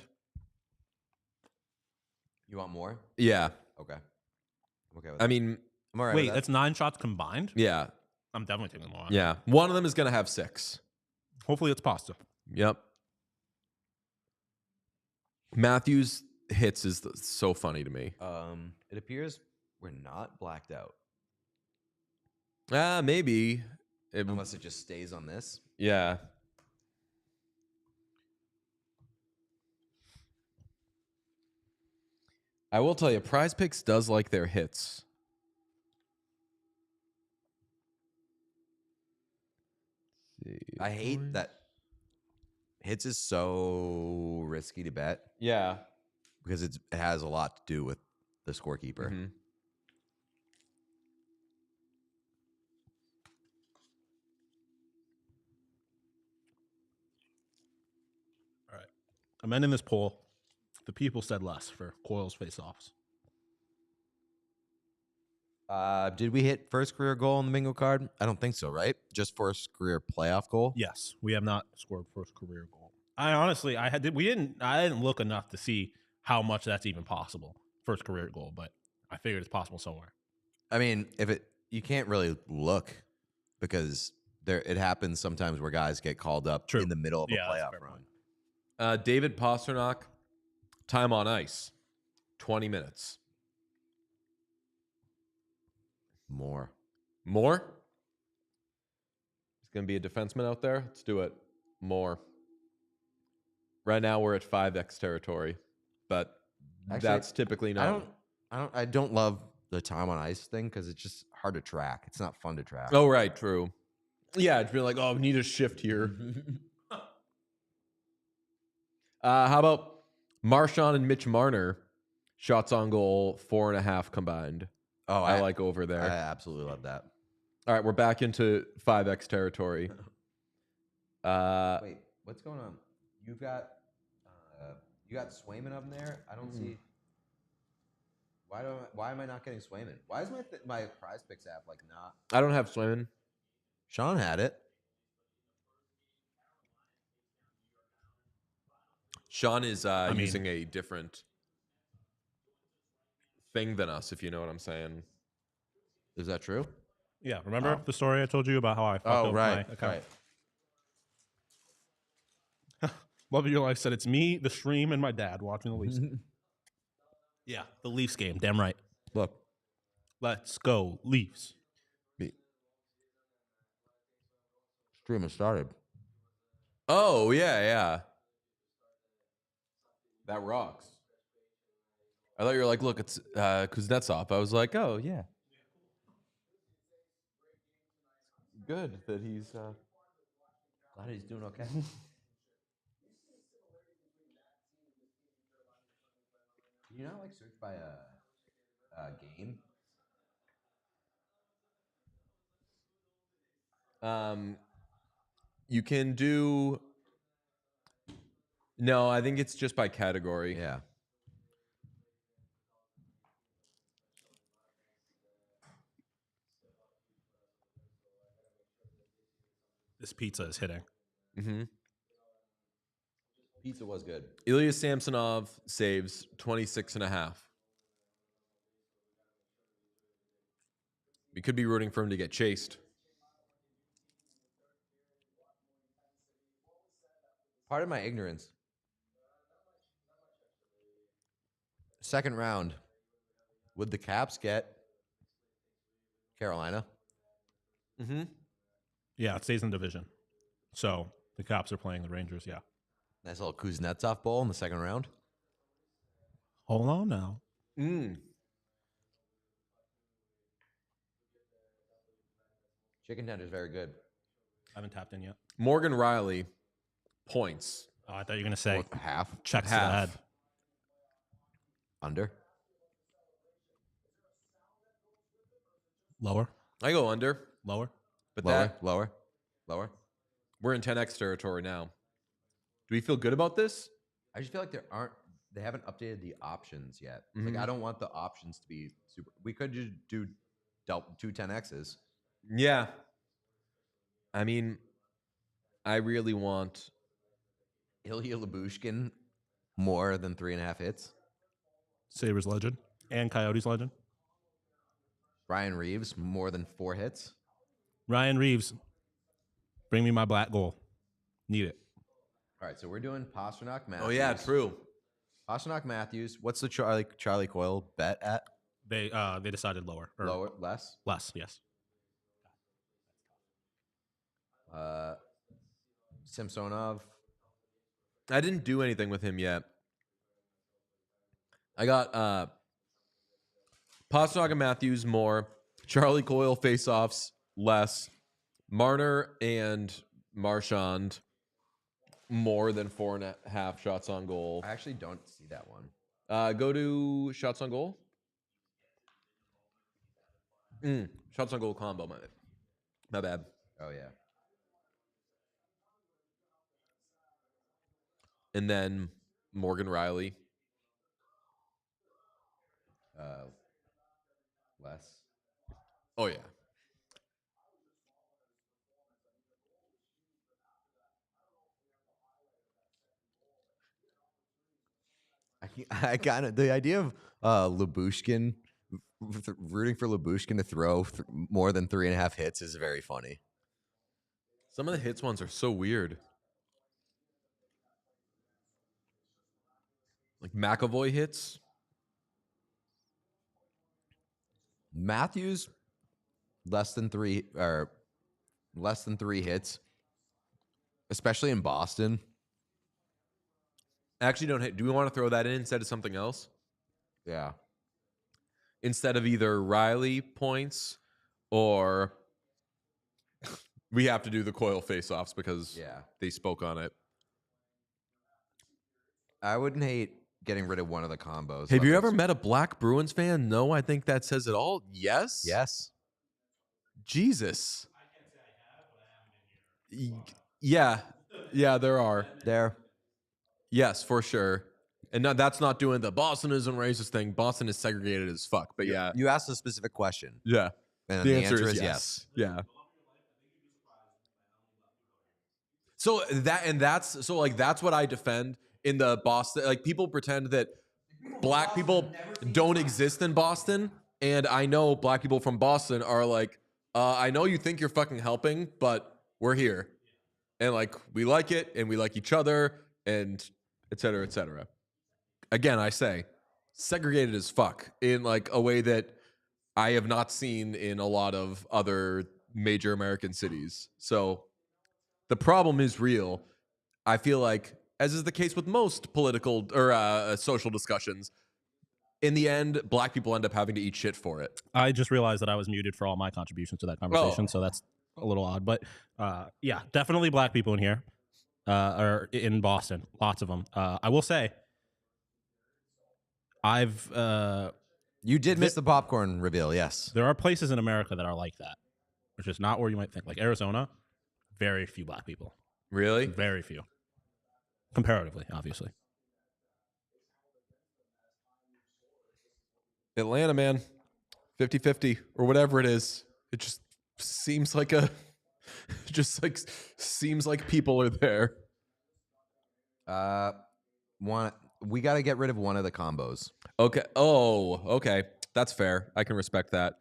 You want more? Yeah. Okay. I'm okay with I that. mean, I'm all right Wait, with that. that's 9 shots combined? yeah. I'm definitely taking the one. Yeah. One of them is going to have 6. Hopefully it's pasta. Yep. Matthews hits is so funny to me. It appears we're not blacked out. Maybe. Unless it just stays on this. Yeah. I will tell you, Prize Picks does like their hits. I hate that hits is so risky to bet Yeah. because it has a lot to do with the scorekeeper. Mhm. All right. I'm ending this poll. The people said less for Coils face-offs. Did we hit first career goal on the bingo card? I don't think so, right? Just first career playoff goal? Yes, we have not scored first career goal. I didn't look enough to see how much that's even possible. First career goal, but I figured it's possible somewhere. I mean, you can't really look because it happens sometimes where guys get called up True. in the middle of Yeah, a that's a playoff fair run. David Pasternak, time on ice, 20 minutes. More. More? He's going to be a defenseman out there? Let's do it. More. Right now we're at 5x territory, but Actually, that's typically not. I don't love the time on ice thing because it's just hard to track. It's not fun to track. Oh, right. True. Yeah. It's been like, oh, we need a shift here. How about Marchand and Mitch Marner? Shots on goal, 4.5 combined. Oh, I like over there. I absolutely love that. All right, we're back into 5x territory. Wait, what's going on? You got Swayman up in there. I don't see. Why am I not getting Swayman? Why is my Prize Picks app like not? I don't have Swayman. Sean had it. Sean is using a different thing than us, if you know what I'm saying. Is that true? Yeah, remember the story I told you about how I fucked up my account? Love of your life said it's me, the stream, and my dad watching the Leafs game. Yeah, the Leafs game. Damn right. Look, Let's go, Leafs. stream has started. Oh, yeah. That rocks. I thought you were like, look, it's Kuznetsov. I was like, oh, yeah. Good that he's... Glad he's doing okay. Can you not like search by a game? You can do... No, I think it's just by category. Yeah. This pizza is hitting. Mm-hmm. Pizza was good. Ilya Samsonov saves 26.5. We could be rooting for him to get chased. Pardon my ignorance. Second round. Would the Caps get Carolina? Mm-hmm. Yeah, it stays in division. So the Caps are playing the Rangers, yeah. Nice little Kuznetsov bowl in the second round. Hold on now. Chicken tender is very good. I haven't tapped in yet. Morgan Riley points. Oh, I thought you were gonna say Half? checks to the head. Under? Lower, I go under, lower. but Lower? we're in 10x territory now. Do we feel good about this? I just feel like they haven't updated the options yet. Mhm. Like, I don't want the options to be super. We could just do two 10Xs. Yeah. I mean, I really want Ilya Lyubushkin more than 3.5 hits. Sabres legend and Coyotes legend. Ryan Reeves more than 4 hits. Ryan Reeves, bring me my black goal. Need it. All right, so we're doing Pastrnak Matthews. Oh yeah, true. Pastrnak Matthews. What's the Charlie Coyle bet at? They decided lower or Lower, less. less. Yes. Samsonov. I didn't do anything with him yet. I got Pastrnak and Matthews more, Charlie Coyle faceoffs less, Marner and Marchand more than 4.5 shots on goal. I actually don't see that one. Go to shots on goal. Shots on goal combo, my bad. Oh yeah. And then Morgan Riley. Less. Oh yeah. I kind of the idea of Lyubushkin rooting for Lyubushkin to throw more than 3.5 hits is very funny. Some of the hits ones are so weird. Like McAvoy hits. Matthews less than 3 hits, especially in Boston. Actually, don't hit. Do we want to throw that in instead of something else? Yeah. Instead of either Riley points or we have to do the Coyle faceoffs because they spoke on it. I wouldn't hate getting rid of one of the combos. Have you ever met a black Bruins fan? No, I think that says it all. Yes? Yes. Jesus. Yeah. Yeah, there are. There. Yes, for sure. And no, that's not doing the Boston isn't racist thing. Boston is segregated as fuck. But yeah. You asked a specific question. Yeah. And the answer is yes. Yeah. So that's what I defend in the Boston. Like people pretend that black people don't exist in Boston. And I know black people from Boston are like, I know you think you're fucking helping, but we're here. And like, we like it and we like each other and et cetera, et cetera. Again, I say segregated as fuck in like a way that I have not seen in a lot of other major American cities. So the problem is real. I feel like, as is the case with most political or social discussions, in the end, black people end up having to eat shit for it. I just realized that I was muted for all my contributions to that conversation, so that's a little odd. But yeah, definitely black people in here, or in Boston, lots of them. I will say, you did miss the popcorn reveal, yes. There are places in America that are like that, which is not where you might think. Like Arizona, very few black people. Really? Very few. Comparatively, obviously. Atlanta, man, 50-50 or whatever it is. It just seems like seems like people are there. We got to get rid of one of the combos. Okay. Oh, okay. That's fair. I can respect that.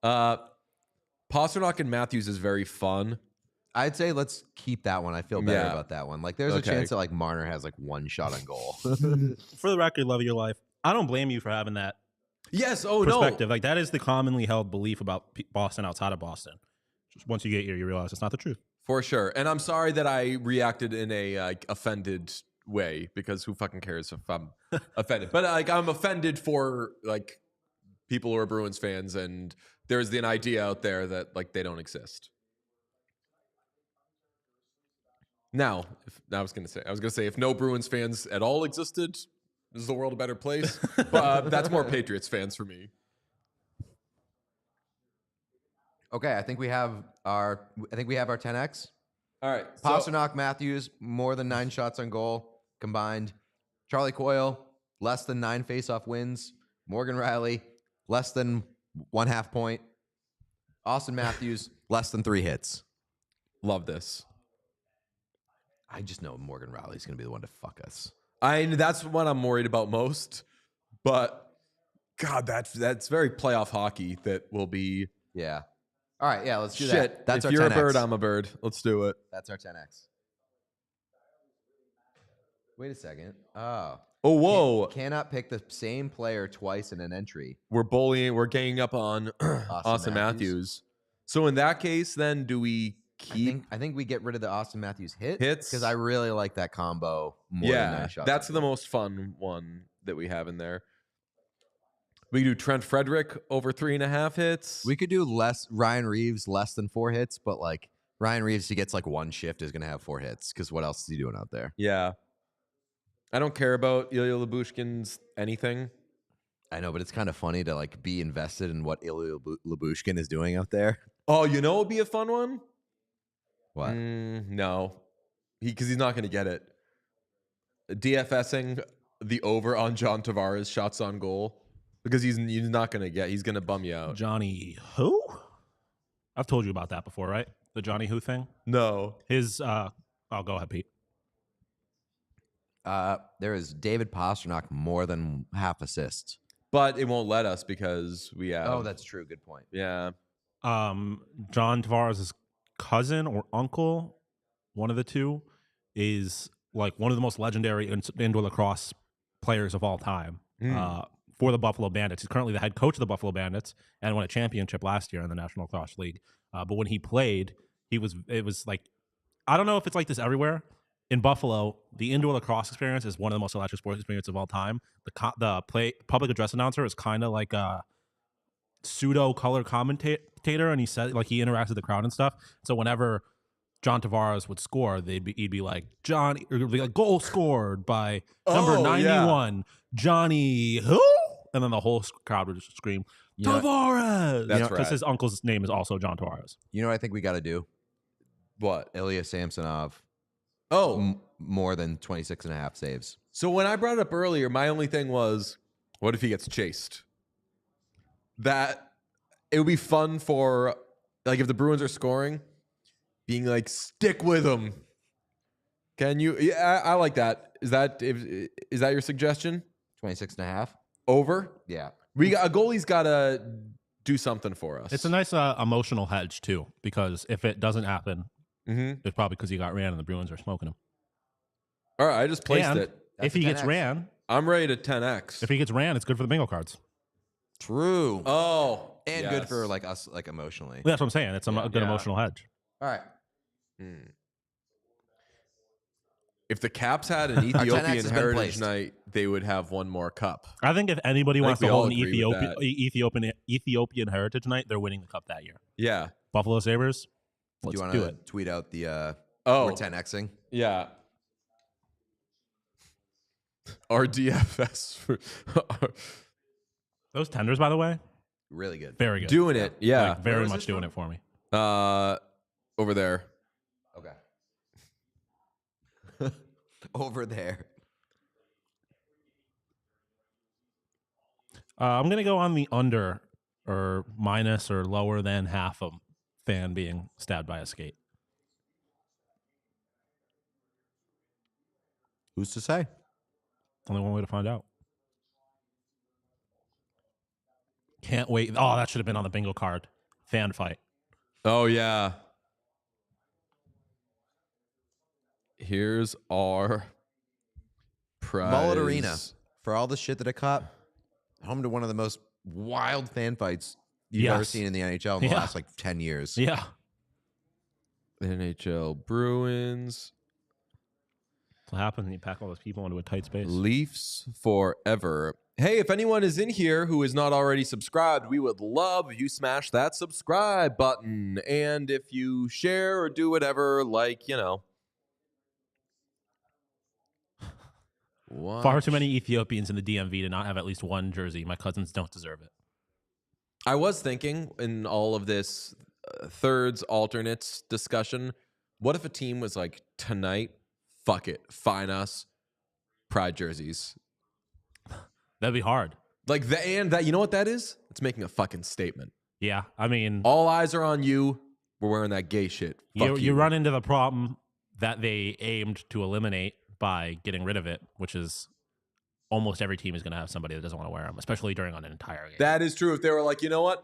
Pastrnak and Matthews is very fun. I'd say let's keep that one. I feel better about that one. Like, there's a chance that like Marner has like one shot on goal. For the record, love of your life, I don't blame you for having that. Yes. Oh, perspective. no. Like that is the commonly held belief about Boston outside of Boston. Just once you get here, you realize it's not the truth. For sure. And I'm sorry that I reacted in a offended way because who fucking cares if I'm offended? But like I'm offended for like people who are Bruins fans and there's an idea out there that like they don't exist. Now, I was gonna say if no Bruins fans at all existed, is the world a better place? But that's more Patriots fans for me. Okay, I think we have our 10x. All right, Pasternak, Matthews, more than 9 shots on goal combined. Charlie Coyle, less than 9 faceoff wins. Morgan Riley, less than 1/2 point. Austin Matthews, less than 3 hits. love this. I just know Morgan Riley's going to be the one to fuck us. That's what I'm worried about most. But God, that's very playoff hockey. That will be Yeah. All right, yeah, let's do shit. that. That's if our you're 10x. a bird, I'm a bird. Let's do it. That's our 10x. Wait a second. Oh. Oh, whoa. Cannot pick the same player twice in an entry. We're bullying. We're ganging up on Austin Matthews. So in that case, then do we keep I think we get rid of the Austin Matthews hits? because I really like that combo more than 9 shots. That's the most fun one that we have in there. We could do Trent Frederick over 3.5 hits. We could do Ryan Reeves less than 4 hits, but like Ryan Reeves, he gets like 1 shift, is going to have 4 hits because what else is he doing out there? Yeah. I don't care about Ilya Lyubushkin's anything. I know, but it's kind of funny to like be invested in what Ilya Lyubushkin is doing out there. Oh, you know what would be a fun one? What? No. Because he's not going to get it. DFSing the over on John Tavares shots on goal. Because he's not going to get. He's going to bum you out. Johnny who? I've told you about that before, right? The Johnny who thing? No. His, oh, go ahead, Pete. There is David Pasternak more than half assists. But it won't let us because we have. Oh, that's true. Good point. Yeah. John Tavares' cousin or uncle, one of the two, is like one of the most legendary indoor lacrosse players of all time for the Buffalo Bandits. He's currently the head coach of the Buffalo Bandits and won a championship last year in the National Lacrosse League. But when he played, it was like, I don't know if it's like this everywhere. In Buffalo, the indoor lacrosse experience is one of the most electric sports experiences of all time. The public address announcer is kind of like a pseudo color commentator, and he said like he interacts with the crowd and stuff. So whenever John Tavares would score, he'd be like Johnny, or it'd be like goal scored by number 91, Johnny who, and then the whole crowd would just scream Tavares. That's because his uncle's name is also John Tavares. You know what I think we got to do? What? Ilya Samsonov. Oh. More than 26.5 saves. So when I brought it up earlier, my only thing was, what if he gets chased? That it would be fun for, like, if the Bruins are scoring, being like, stick with him. Can you? Yeah, I like that. Is that your suggestion? 26.5? Over? Yeah. A goalie's got to do something for us. It's a nice emotional hedge too, because if it doesn't happen, it's probably because he got ran and the Bruins are smoking him. All right, I just placed And it. if he gets ran, I'm ready to 10x. if he gets ran, it's good for the bingo cards. True. Oh, And good for like us, like emotionally. That's what I'm saying. It's a good emotional hedge. All right. If the Caps had an 10X Ethiopian has been Heritage placed. Night, they would have one more cup. I think if anybody wants we to all hold an agree with Ethiopian Heritage Night, they're winning the cup that year. Yeah. Buffalo Sabres. Do you Let's want do to it. tweet out the Oh. we're 10xing? Yeah. RDFS. Those tenders, by the way, Really good. very good. Doing it. Yeah. Like, very is much this doing from? it for me. Over there. Okay. Over there. I'm going to go on the under or minus or lower than half a fan being stabbed by a skate. Who's to say? Only one way to find out. Can't wait. Oh, that should have been on the bingo card. Fan fight. Oh, yeah. Here's our prize. Mullet Arena. For all the shit that it caught, home to one of the most wild fan fights you've ever seen in the NHL in the last like 10 years. Yeah. NHL Bruins. What happens when you pack all those people into a tight space? Leafs forever. Hey, if anyone is in here who is not already subscribed, we would love if you smash that subscribe button. And if you share or do whatever, like, Far too many Ethiopians in the DMV to not have at least one jersey. My cousins don't deserve it. I was thinking in all of this thirds, alternates discussion, what if a team was like, tonight, fuck it, fine us, pride jerseys. That'd be hard. Like, you know what that is? It's making a fucking statement. Yeah, I mean, all eyes are on you. We're wearing that gay shit. Fuck you run into the problem that they aimed to eliminate by getting rid of it, which is almost every team is going to have somebody that doesn't want to wear them, especially during an entire game. That is true. If they were like, you know what?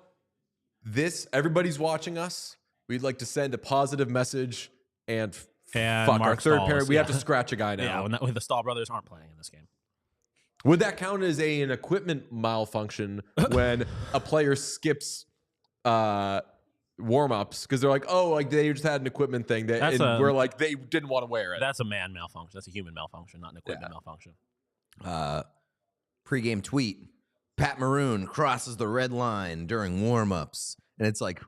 Everybody's watching us. We'd like to send a positive message and fuck our third pair. We have to scratch a guy now. Yeah, when the Stahl brothers aren't playing in this game. Would that count as an equipment malfunction when a player skips warm-ups because they're like, oh, like they just had an equipment thing we're like, they didn't want to wear it. That's a man malfunction. That's a human malfunction, not an equipment malfunction. Pre-game tweet: Pat Maroon crosses the red line during warm-ups, and it's like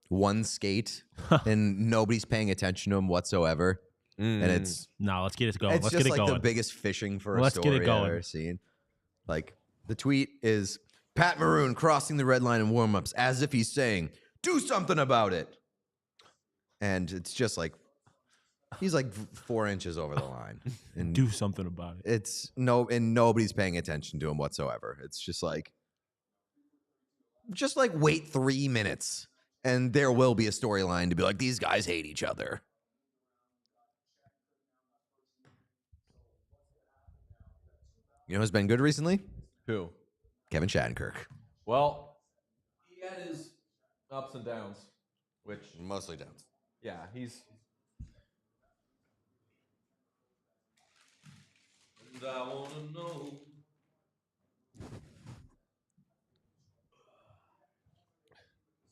one skate, and nobody's paying attention to him whatsoever. And it's let's get it going. It's let's just get it like going. the biggest fishing for a Let's story get it going. I've ever seen. Like the tweet is Pat Maroon crossing the red line in warm-ups as if he's saying, "Do something about it," and it's just like he's like 4 inches over the line. And do something about it. And nobody's paying attention to him whatsoever. It's just like wait 3 minutes, and there will be a storyline to be like, these guys hate each other. You know who's been good recently? Who? Kevin Shattenkirk. Well, he had his ups and downs, which Mostly downs. yeah, he's. And I wanna know.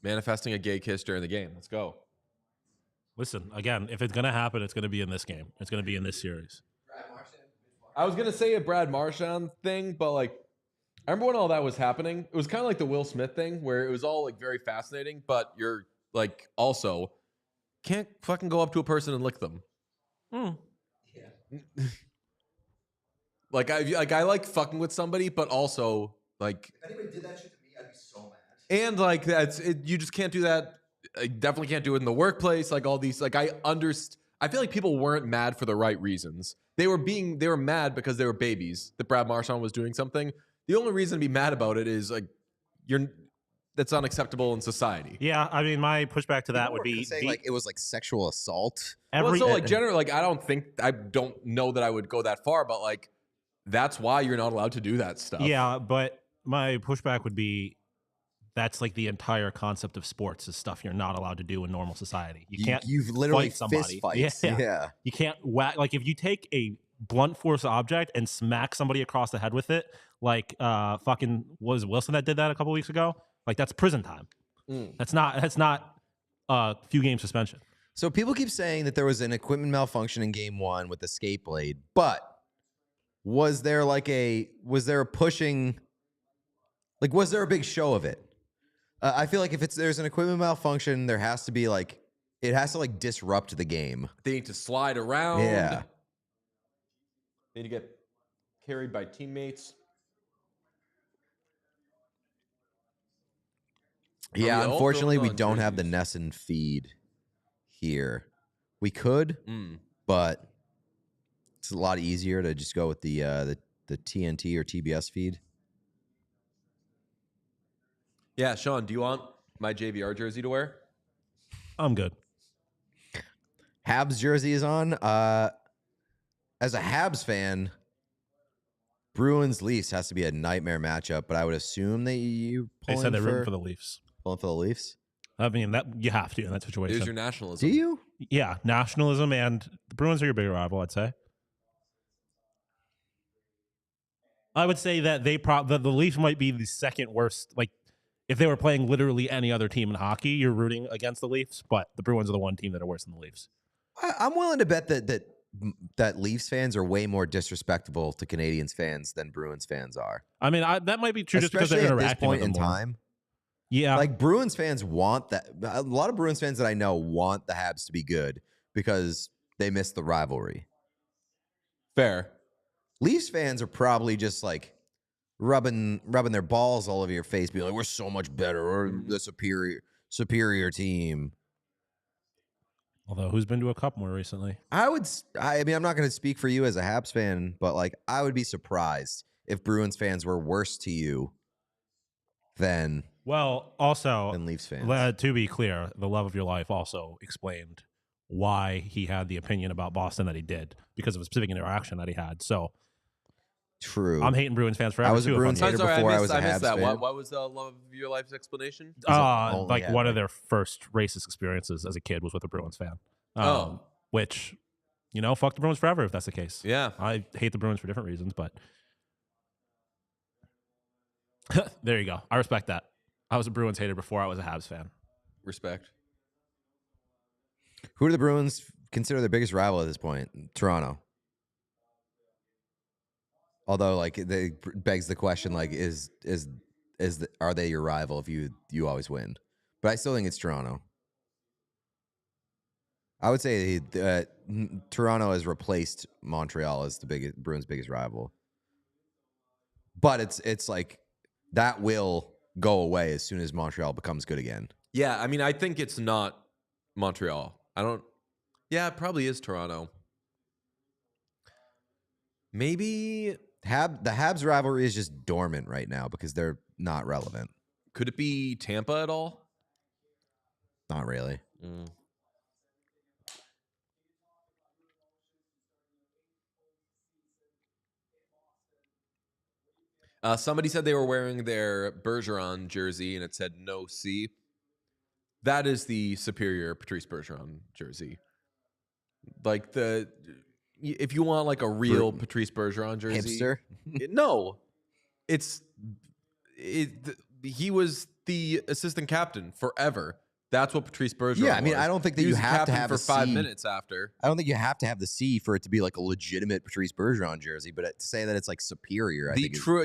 Manifesting a gay kiss during the game. Let's go. Listen, again, if it's going to happen, it's going to be in this game. It's going to be in this series. I was gonna say a Brad Marchand thing, but like, I remember when all that was happening. It was kind of like the Will Smith thing, where it was all like very fascinating, but you're like also can't fucking go up to a person and lick them. Yeah. I like fucking with somebody, but also like If anybody did that shit to me, I'd be so mad. and like you just can't do that. I definitely can't do it in the workplace. Like all these, like I feel like people weren't mad for the right reasons. They were mad because they were babies that Brad Marchand was doing something. The only reason to be mad about it is like that's unacceptable in society. Yeah, I mean, my pushback to that would be saying like it was like sexual assault. Generally, like I don't know that I would go that far, but like that's why you're not allowed to do that stuff. Yeah, but my pushback would be that's like the entire concept of sports is stuff you're not allowed to do in normal society. You've literally fight somebody. fist fights. Yeah. You can't whack. Like if you take a blunt force object and smack somebody across the head with it, like fucking was Wilson that did that a couple weeks ago? Like that's prison time. That's not a few game suspension. So people keep saying that there was an equipment malfunction in game 1 with the skate blade, but was there a big show of it? I feel like if there's an equipment malfunction, there has to be like, it has to like disrupt the game. They need to slide around. Yeah. They need to get carried by teammates. Yeah, unfortunately, we don't have the Nesson feed here. We could, but it's a lot easier to just go with the TNT or TBS feed. Yeah, Sean, do you want my JVR jersey to wear? I'm good. Habs jersey is on. As a Habs fan, Bruins Leafs has to be a nightmare matchup, but I would assume that you They said they're rooting for the Leafs. Pulling for the Leafs. I mean, that you have to in that situation. There's your nationalism. Do you? Yeah, nationalism, and the Bruins are your bigger rival, I'd say. I would say that the Leafs might be the second worst. Like, if they were playing literally any other team in hockey, you're rooting against the Leafs, but the Bruins are the one team that are worse than the Leafs. I'm willing to bet that Leafs fans are way more disrespectful to Canadians fans than Bruins fans are. I mean, that might be true just because Especially they're at this interacting point with in them more. time. Yeah. Like Bruins fans want that. A lot of Bruins fans that I know want the Habs to be good because they miss the rivalry. Fair. Leafs fans are probably just like rubbing their balls all over your face, being like, "We're so much better. We're the superior team." Although, who's been to a cup more recently? I mean, I'm not going to speak for you as a Habs fan, but like, I would be surprised if Bruins fans were worse to you than also Leafs fans. To be clear, the love of your life also explained why he had the opinion about Boston that he did because of a specific interaction that he had. So True. I'm hating Bruins fans forever. I was a Bruins hater before I was a Habs fan. What was the love of your life's explanation? Like one of their first racist experiences as a kid was with a Bruins fan. Which, fuck the Bruins forever if that's the case. Yeah. I hate the Bruins for different reasons, but there you go. I respect that. I was a Bruins hater before I was a Habs fan. Respect. Who do the Bruins consider their biggest rival at this point? Toronto. Although, like, they begs the question, like, are they your rival if you always win? But I still think it's Toronto. I would say Toronto has replaced Montreal as the Bruins' biggest rival. But it's like that will go away as soon as Montreal becomes good again. Yeah, I mean, I think it's not Montreal. Yeah, it probably is Toronto. Maybe the Habs rivalry is just dormant right now because they're not relevant. Could it be Tampa at all? Not really. Somebody said they were wearing their Bergeron jersey and it said no C. That is the superior Patrice Bergeron jersey. Like if you want like a real Patrice Bergeron jersey, hipster. No, he was the assistant captain forever. That's what Patrice Bergeron. Yeah, I mean, was. I don't think that you have to have for a 5 C. minutes after. I don't think you have to have the C for it to be like a legitimate Patrice Bergeron jersey, but to say that it's like superior, I think The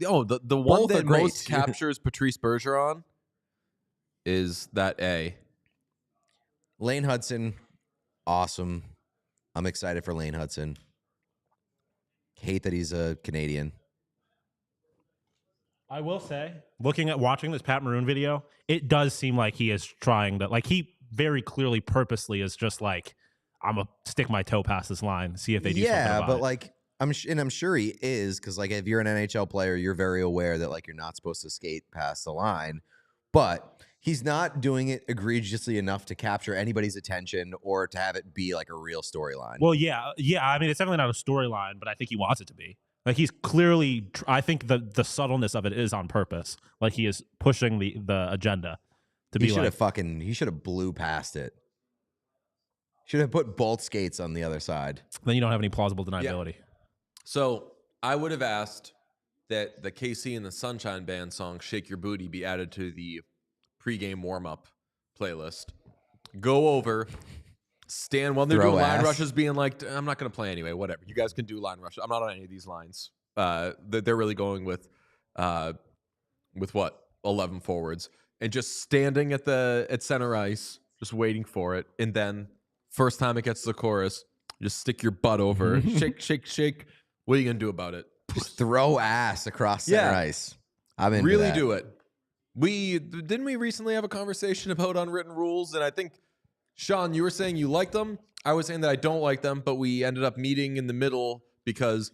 one Both that are great. most captures Patrice Bergeron is that A. Lane Hudson, awesome. I'm excited for Lane Hudson. Hate that he's a Canadian. I will say, watching this Pat Maroon video, it does seem like he is trying to, like, he very clearly purposely is just like, I'm going to stick my toe past this line, see if they do something about it. Yeah, but like, I'm sure he is, because like if you're an NHL player, you're very aware that like you're not supposed to skate past the line, but he's not doing it egregiously enough to capture anybody's attention or to have it be like a real storyline. Well, yeah. I mean, it's definitely not a storyline, but I think he wants it to be. Like, he's clearly, I think the subtleness of it is on purpose. Like, he is pushing the agenda to be like. He should have blew past it. Should have put bolt skates on the other side. Then you don't have any plausible deniability. Yeah. So I would have asked that the KC and the Sunshine Band song "Shake Your Booty" be added to the pregame warm-up playlist. Go over, stand while they're doing line rushes, being like, "I'm not going to play anyway. Whatever. You guys can do line rushes. I'm not on any of these lines." They're really going with what 11 forwards and just standing at center ice, just waiting for it, and then first time it gets to the chorus, just stick your butt over, shake, shake, shake. What are you gonna do about it? Just throw ass across center ice. I'm into really that. do it. Didn't we recently have a conversation about unwritten rules? And I think, Sean, you were saying you like them. I was saying that I don't like them, but we ended up meeting in the middle because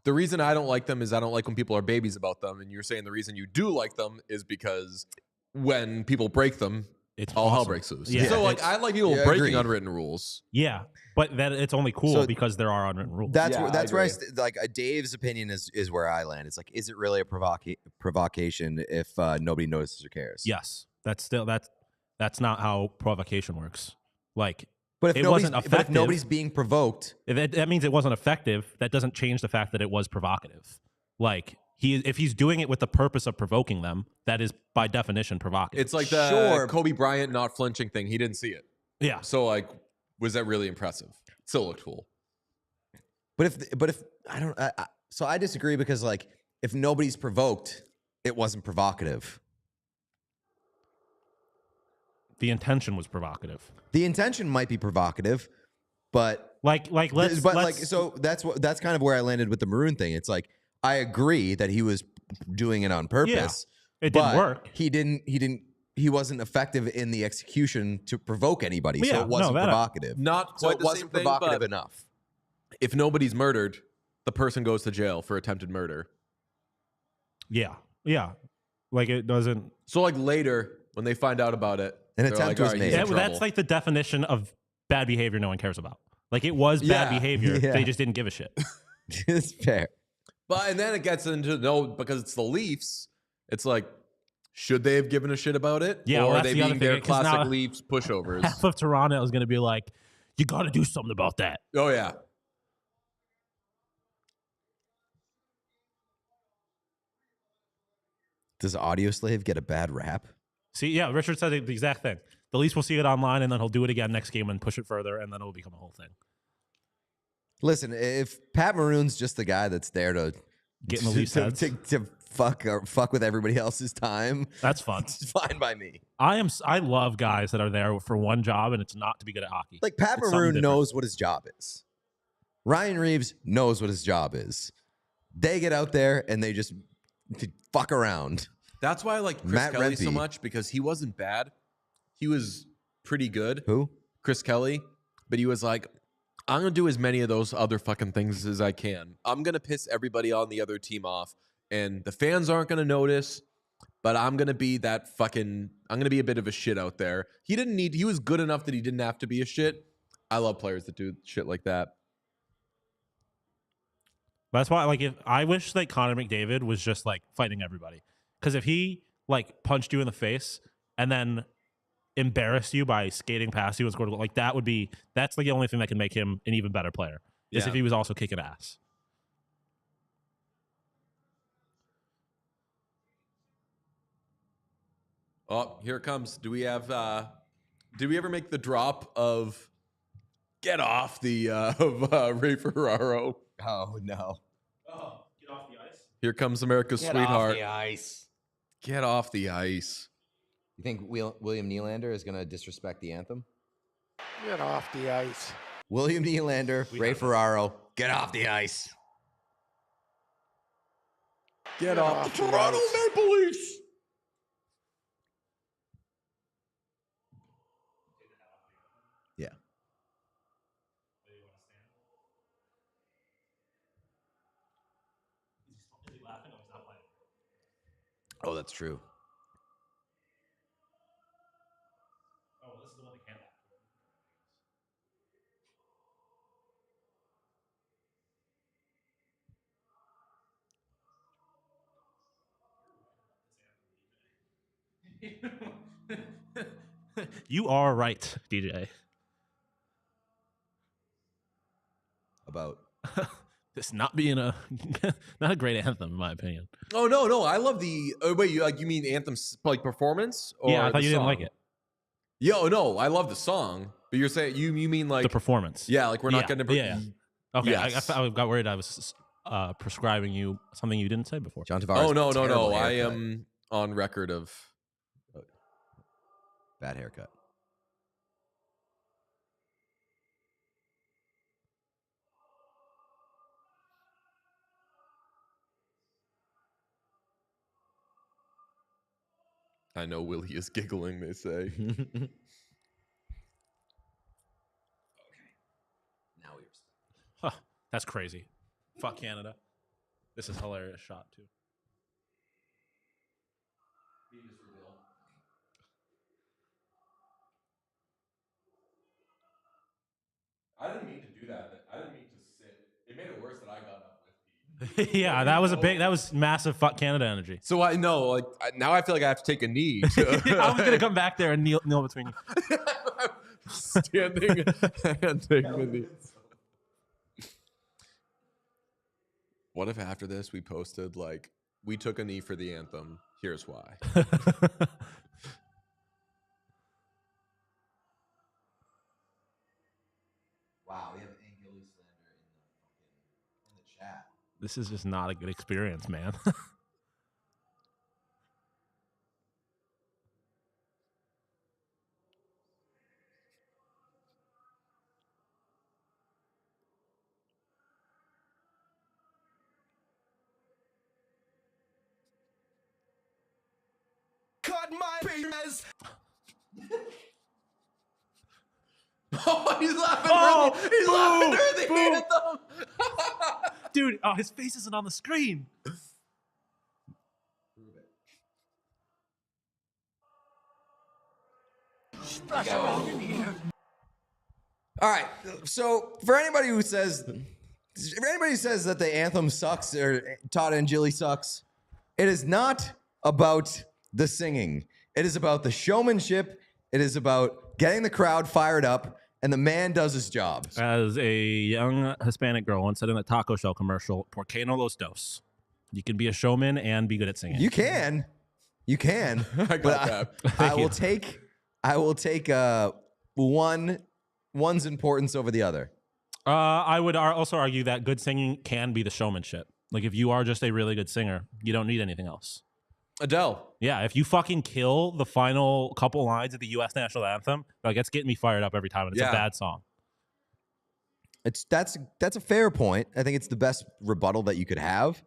the reason I don't like them is I don't like when people are babies about them. And you're saying the reason you do like them is because when people break them, It's all hell awesome. breaks loose. Yeah. So like I like people breaking agreed. unwritten rules. Yeah, but that it's only cool So because there are unwritten rules. That's Yeah, where I I agree. like Dave's opinion is where I land. It's like, is it really a provocation if nobody notices or cares? Yes, that's not how provocation works. Like, But it wasn't effective. But if nobody's being provoked, that means it wasn't effective. That doesn't change the fact that it was provocative. Like, if he's doing it with the purpose of provoking them, that is by definition provocative. It's like the Sure. Kobe Bryant not flinching thing. He didn't see it. yeah. So like, was that really impressive? Still looked cool. but if I don't, so I disagree because like if nobody's provoked, it wasn't provocative. The intention was provocative. The intention might be provocative, but let's so that's kind of where I landed with the maroon thing. It's like I agree that he was doing it on purpose. it didn't work. He wasn't effective in the execution to provoke anybody, Yeah, so it wasn't no, provocative. Not So quite it the wasn't same thing, provocative but enough. if nobody's murdered, the person goes to jail for attempted murder. Yeah. Like it doesn't. So like later when they find out about it, An they're attempt like, was "All right, made." he's in That's trouble." like the definition of bad behavior no one cares about. Like it was bad Yeah. behavior. Yeah. They just didn't give a shit. It's fair. But and then it gets into because it's the Leafs. It's like, should they have given a shit about it? Yeah, or well, are that's they the other being thing, their 'cause classic now- Leafs pushovers? Half of Toronto is going to be like, you got to do something about that. Oh yeah. Does Audio Slave get a bad rap? See, yeah, Richard said the exact thing. The Leafs will see it online, and then he'll do it again next game and push it further, and then it'll become a whole thing. Listen, if Pat Maroon's just the guy that's there to Get in the Leafs' heads. to fuck with everybody else's time, That's fun. it's fine by me. I love guys that are there for one job, and it's not to be good at hockey. Like Pat It's something Maroon different. knows what his job is. Ryan Reeves knows what his job is. They get out there and they just fuck around. That's why I like Chris Matt Kelly so Rempe. much, because he wasn't bad. He was pretty good. Who? Chris Kelly. But he was like, I'm going to do as many of those other fucking things as I can. I'm going to piss everybody on the other team off. And the fans aren't going to notice, but I'm going to be I'm going to be a bit of a shit out there. He was good enough that he didn't have to be a shit. I love players that do shit like that. That's why, like, if I wish that Connor McDavid was just like fighting everybody, because if he like punched you in the face and then embarrassed you by skating past you and scored a goal, like that's like the only thing that can make him an even better player. Is Yeah. if he was also kicking ass. Oh, here it comes. Did we ever make the drop of get off the of Ray Ferraro? Oh no. Oh, get off the ice. Here comes America's sweetheart. ice. Get off the ice. You think William Nylander is going to disrespect the anthem? Get off the ice. William Nylander, Ray Ferraro, get off the ice. Get off off the the Toronto ice. Maple Leafs. Yeah. Oh, that's true. Oh, this is the one that can't. You are right, DJ. About This not being not a great anthem, in my opinion. Oh no! I love the. Oh wait, you mean Anthem's like performance? Or Yeah, I thought the you didn't like song? it. Yo, no, I love the song, but you're saying you mean like The performance. yeah, like we're not Yeah, going to. yeah. Okay, Yes. I got worried I was prescribing you something you didn't say before. John Tavares. Oh no! terrible I haircut. am on record of. Bad haircut. I know Willie is giggling. They say. Now we Huh, that's crazy. Fuck Canada. This is a hilarious shot too. I didn't mean to do that. I didn't mean to sit. It made it worse that I got up with Pete. Yeah, that was massive fuck Canada energy. So I know, like now I feel like I have to take a knee. I was gonna come back there and kneel between you. Standing and taking a knee. What if after this we posted like we took a knee for the anthem? Here's why. Wow, we have Angeli slander in the chat. This is just not a good experience, man. my penis. Oh, he's laughing. He's laughing during the anthem. Dude, oh, his face isn't on the screen. All right. So for anybody who says that the anthem sucks or Todd and Jilly sucks, it is not about the singing. It is about the showmanship. It is about getting the crowd fired up, and the man does his job. As a young Hispanic girl once said in a taco shell commercial, "Por qué no los dos?" You can be a showman and be good at singing. You can. I got that. I will take one's importance over the other. I would also argue that good singing can be the showmanship. Like if you are just a really good singer, you don't need anything else. Adele. Yeah, if you fucking kill the final couple lines of the U.S. national anthem, like it's getting me fired up every time, and it's a bad song. That's a fair point. I think it's the best rebuttal that you could have.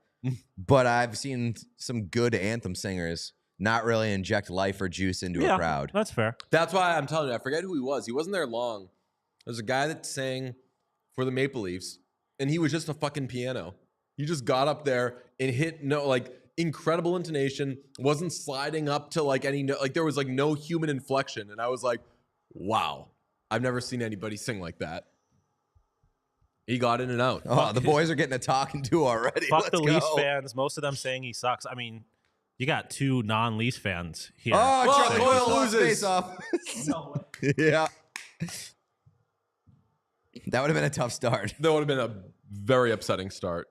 But I've seen some good anthem singers not really inject life or juice into a crowd. That's fair. That's why I'm telling you, I forget who he was. He wasn't there long. There's a guy that sang for the Maple Leafs, and he was just a fucking piano. He just got up there and hit incredible intonation, wasn't sliding up to there was no human inflection. And I was like, wow, I've never seen anybody sing like that. He got in and out. Oh, the boys are getting a talking to already. Fuck Let's the go. Leafs fans. Most of them saying he sucks. I mean, you got two non-Leafs fans here. Oh, Charlie Coyle Coyle loses. face off. No way. Yeah. That would have been a tough start. That would have been a very upsetting start.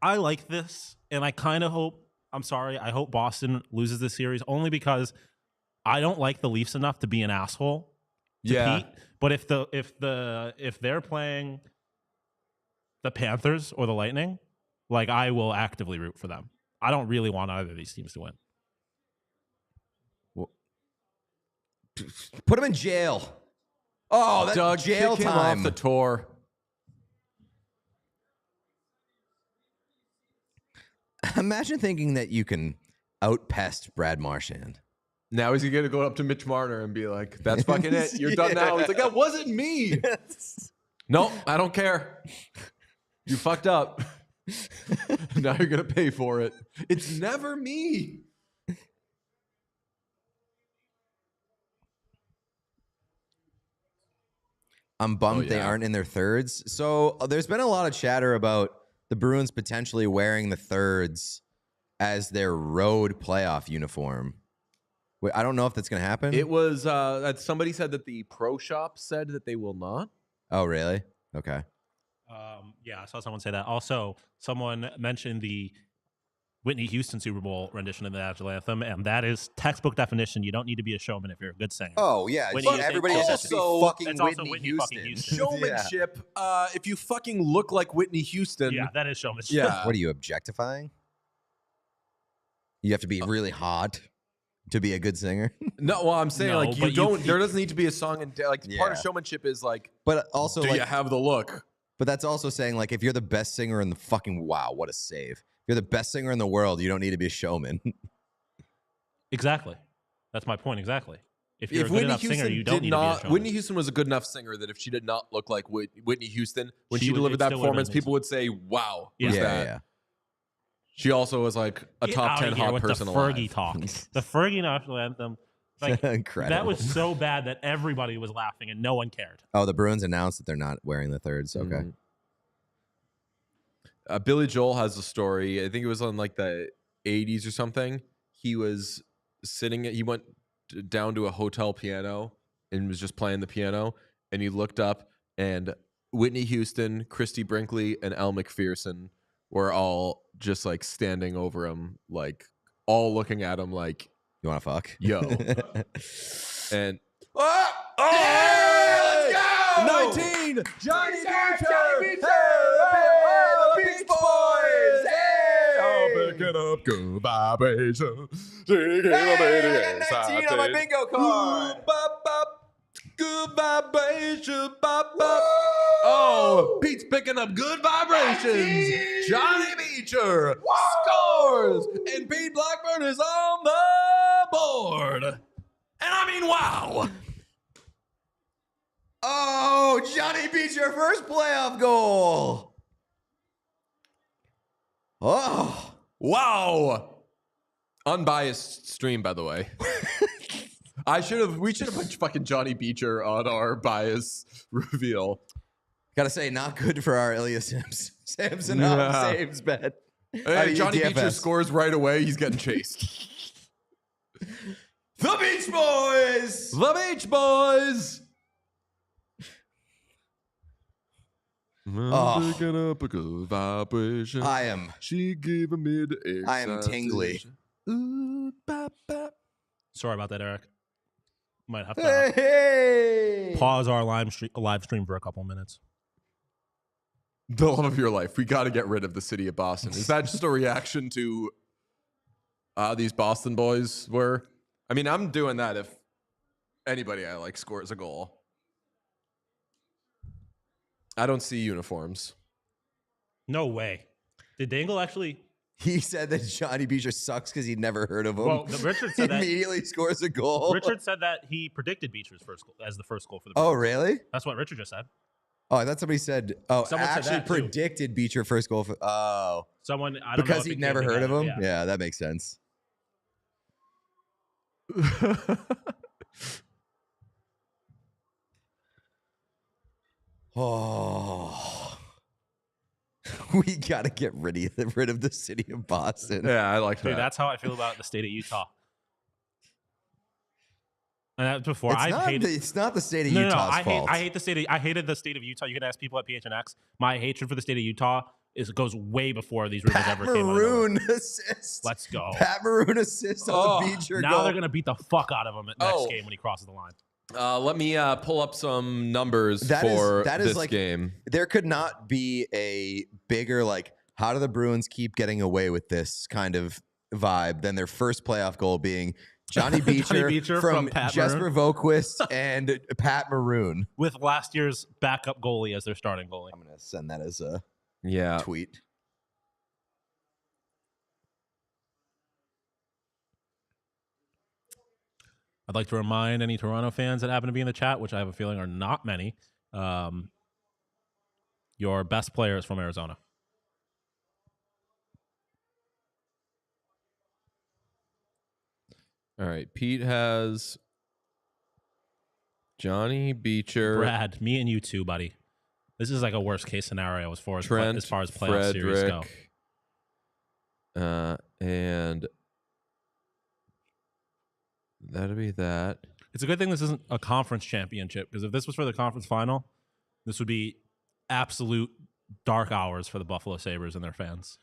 I like this, and I kind of hope. I hope Boston loses this series only because I don't like the Leafs enough to be an asshole. Pete. But if they're playing the Panthers or the Lightning, like I will actively root for them. I don't really want either of these teams to win. Put him in jail. Oh, that's Doug, jail kick him time. off the tour. Imagine thinking that you can outpest Brad Marchand. Now he's going to go up to Mitch Marner and be like, that's fucking it. You're done now. He's like, that wasn't me. Nope, I don't care. You fucked up. Now you're going to pay for it. It's never me. I'm bummed they aren't in their thirds. So there's been a lot of chatter about the Bruins potentially wearing the thirds as their road playoff uniform. Wait, I don't know if that's going to happen. It was somebody said that the pro shop said that they will not. Oh, really? Okay. Yeah, I saw someone say that. Also, someone mentioned the Whitney Houston Super Bowl rendition of the national anthem, and that is textbook definition. You don't need to be a showman if you're a good singer. Oh, yeah. Whitney Houston Everybody also- has to be fucking it's also Whitney Whitney Houston. fucking Houston. Showmanship. If you fucking look like Whitney Houston. Yeah, that is showmanship. Yeah. What are you, objectifying? You have to be really hot to be a good singer. No, well, I'm saying No, like you but don't. There doesn't need to be a song and part Yeah. of showmanship is like, But also, do like, you have the look? but that's also saying, like, if you're the best singer in the fucking what a save. If you're the best singer in the world, you don't need to be a showman. Exactly. That's my point. Exactly. If you're a good Whitney enough Houston singer, you don't did need to be a not, showman. Whitney Houston was a good enough singer that if she did not look like Whitney Houston when She she would- delivered it that still would've performance, been people would say, "Wow, Yeah. who's yeah, that?" yeah. She also was like a Get top outta 10 here hot with person the alive. Fergie talk. The Fergie national anthem. Like, Incredible. that was so bad that everybody was laughing and no one cared. Oh, the Bruins announced that they're not wearing the thirds. Okay. Billy Joel has a story. I think it was on like the 80s or something. He was he went down to a hotel piano and was just playing the piano. And he looked up and Whitney Houston, Christy Brinkley, and Elle McPherson were all just like standing over him, like all looking at him like, You want to fuck? yo. And let's go! 19, Johnny Beecher! the Beach Boys! Picking up good vibration. Hey, I got 19 on my bingo card. Good vibration. Bop, bop. Oh, Oh, Pete's picking up good vibrations. Johnny Beecher scores, and Pete Blackburn is on the board. And I mean, wow. Oh, Johnny Beecher, first playoff goal. Oh. Wow. Unbiased stream, by the way. We should have put fucking Johnny Beecher on our bias reveal. Gotta say, not good for our Ilya Samsonov Yeah. saves bet. Hey, Johnny DFS. Beecher scores right away. He's getting chased. The Beach Boys. The Beach Boys. Oh. Picking up a good vibration. She gave a mid. I am tingly. Ooh, bop, bop. Sorry about that, Eric. Might have to Hey. pause our live stream for a couple minutes. The love of your life. We got to get rid of the city of Boston. Is that just a reaction to these Boston boys were? I mean, I'm doing that if anybody I like scores a goal. I don't see uniforms. No way. Did Dangle actually? He said that Johnny Beecher sucks because he'd never heard of him. Well, Richard said that. Immediately scores a goal. Richard said that he predicted Beecher's first goal as the first goal for the. Oh, Bruins. really? That's what Richard just said. Oh, I thought somebody said. Oh, Someone said actually that, too. predicted Beecher first goal. Oh, Someone I don't know because if he'd it never came heard of him. together, Yeah, that makes sense. Oh, we gotta get rid of the city of Boston. Yeah, I like Dude, that. that's how I feel about the state of Utah. And that before It's not the state of no, Utah's fault. I hate the state of I hated the state of Utah. You can ask people at PHNX. My hatred for the state of Utah goes way before these rumors Pat ever came out. Maroon assist. Let's go. Pat Maroon assist on the Beecher now goal. they're gonna beat the fuck out of him at next game when he crosses the line. Let me pull up some numbers That is this like, game. There could not be a bigger, like, how do the Bruins keep getting away with this kind of vibe than their first playoff goal being Johnny Beecher, from Pat Jesper Voquist and Pat Maroon. With last year's backup goalie as their starting goalie. I'm going to send that as a Yeah. tweet. I'd like to remind any Toronto fans that happen to be in the chat, which I have a feeling are not many, your best player is from Arizona. All right. Pete has Johnny Beecher. Brad, me and you too, buddy. This is like a worst case scenario as far as Trent, playoff series go. And that'll be that. It's a good thing this isn't a conference championship, because if this was for the conference final, this would be absolute dark hours for the Buffalo Sabres and their fans.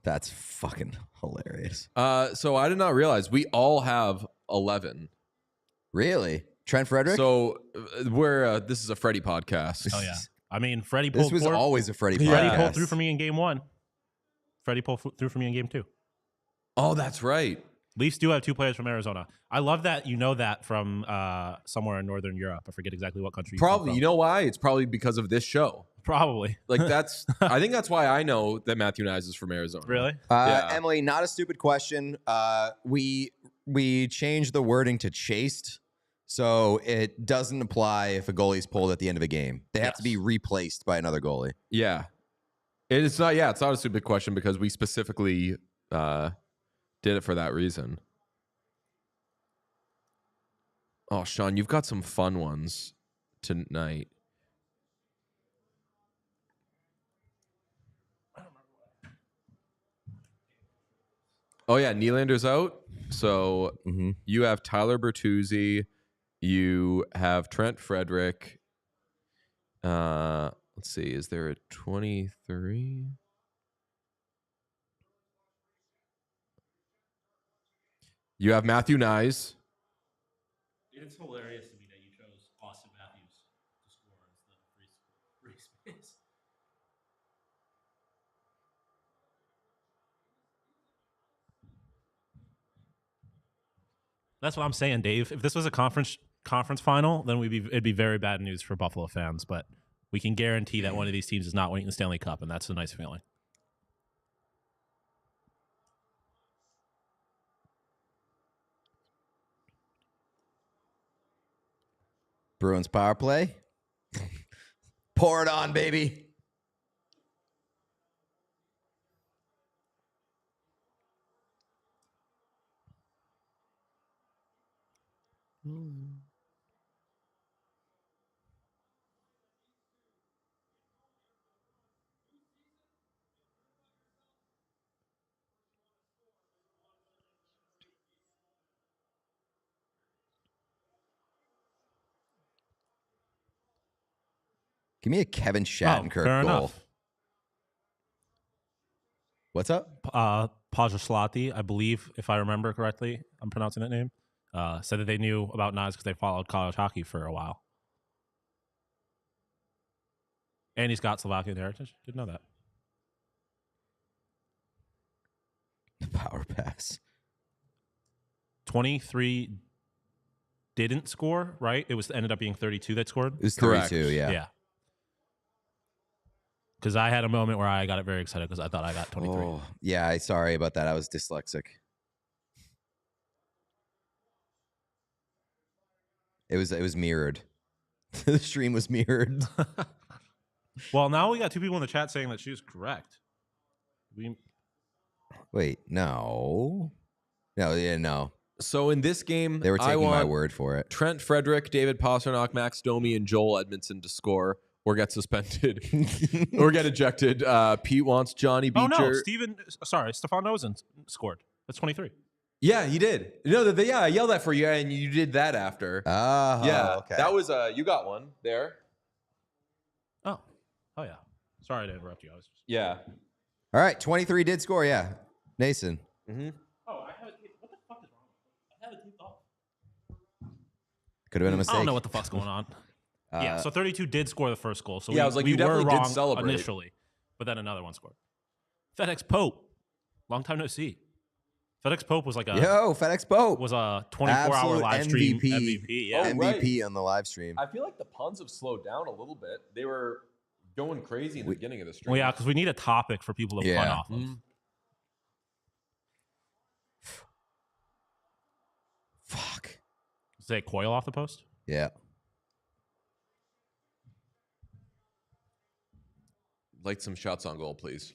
That's fucking hilarious. So I did not realize we all have 11. Really? Trent Frederick? So this is a Freddie podcast. Oh yeah. I mean, Freddie pulled This was forward. always a Freddie Yeah. Freddie podcast. pulled through for me in game 1. Freddie pulled through for me in game 2. Oh, that's right. Leafs do have 2 players from Arizona. I love that you know that from somewhere in Northern Europe. I forget exactly what country. Probably. You know why? It's probably because of this show. Probably. Like that's. I think that's why I know that Matthew Nyes is from Arizona. Really? Yeah. Emily, not a stupid question. We changed the wording to chased, so it doesn't apply if a goalie's pulled at the end of a game. They have to be replaced by another goalie. Yeah. It's not. Yeah, it's not a stupid question because we specifically did it for that reason. Oh, Sean, you've got some fun ones tonight. Oh yeah, Nylander's out. So you have Tyler Bertuzzi. You have Trent Frederick. Let's see. Is there a 23? You have Matthew Nyes. It's hilarious to me that you chose Austin Matthews to score instead of free space. That's what I'm saying, Dave. If this was a conference final, then it'd be very bad news for Buffalo fans. But we can guarantee that one of these teams is not winning the Stanley Cup, and that's a nice feeling. Bruins power play. Pour it on, baby. Give me a Kevin Shattenkirk fair goal. enough. What's up? Pajaslati, I believe, if I remember correctly, I'm pronouncing that name, said that they knew about Nas because they followed college hockey for a while. And he's got Slovakian heritage. Didn't know that. The power pass. 23 didn't score, right? It ended up being 32 that scored. It was Correct. 32, yeah. Yeah. Because I had a moment where I got very excited because I thought I got 23. Oh, yeah, sorry about that. I was dyslexic. It was mirrored. The stream was mirrored. Well, now we got two people in the chat saying that she was correct. Wait, no. No. So in this game, They were I taking my want word for it. Trent Frederick, David Pasternak, Max Domi, and Joel Edmondson to score or get suspended or get ejected. Pete wants Johnny Beecher. Oh, no, Stefan Nosen scored. That's 23. Yeah, he did. No, I yelled that for you, and you did that after. Oh, yeah, okay. that was you got one there. Oh, yeah. Sorry to interrupt you. I was just... Yeah. All right, 23 did score, yeah. Nason. Mm-hmm. Oh, I have it. What the fuck is wrong? I have it taped off. Could have been a mistake. I don't know what the fuck's going on. Yeah, so 32 did score the first goal. So I was like, we you definitely were did wrong celebrate initially, but then another one scored. FedEx Pope, long time no see. FedEx Pope was like FedEx Pope was a 24-hour live stream MVP. Yeah, MVP on the live stream. I feel like the puns have slowed down a little bit. They were going crazy in the beginning of the stream. well, yeah, because we need a topic for people to pun off of. Mm-hmm. Fuck. Say Coyle off the post. Yeah. Like some shots on goal, please.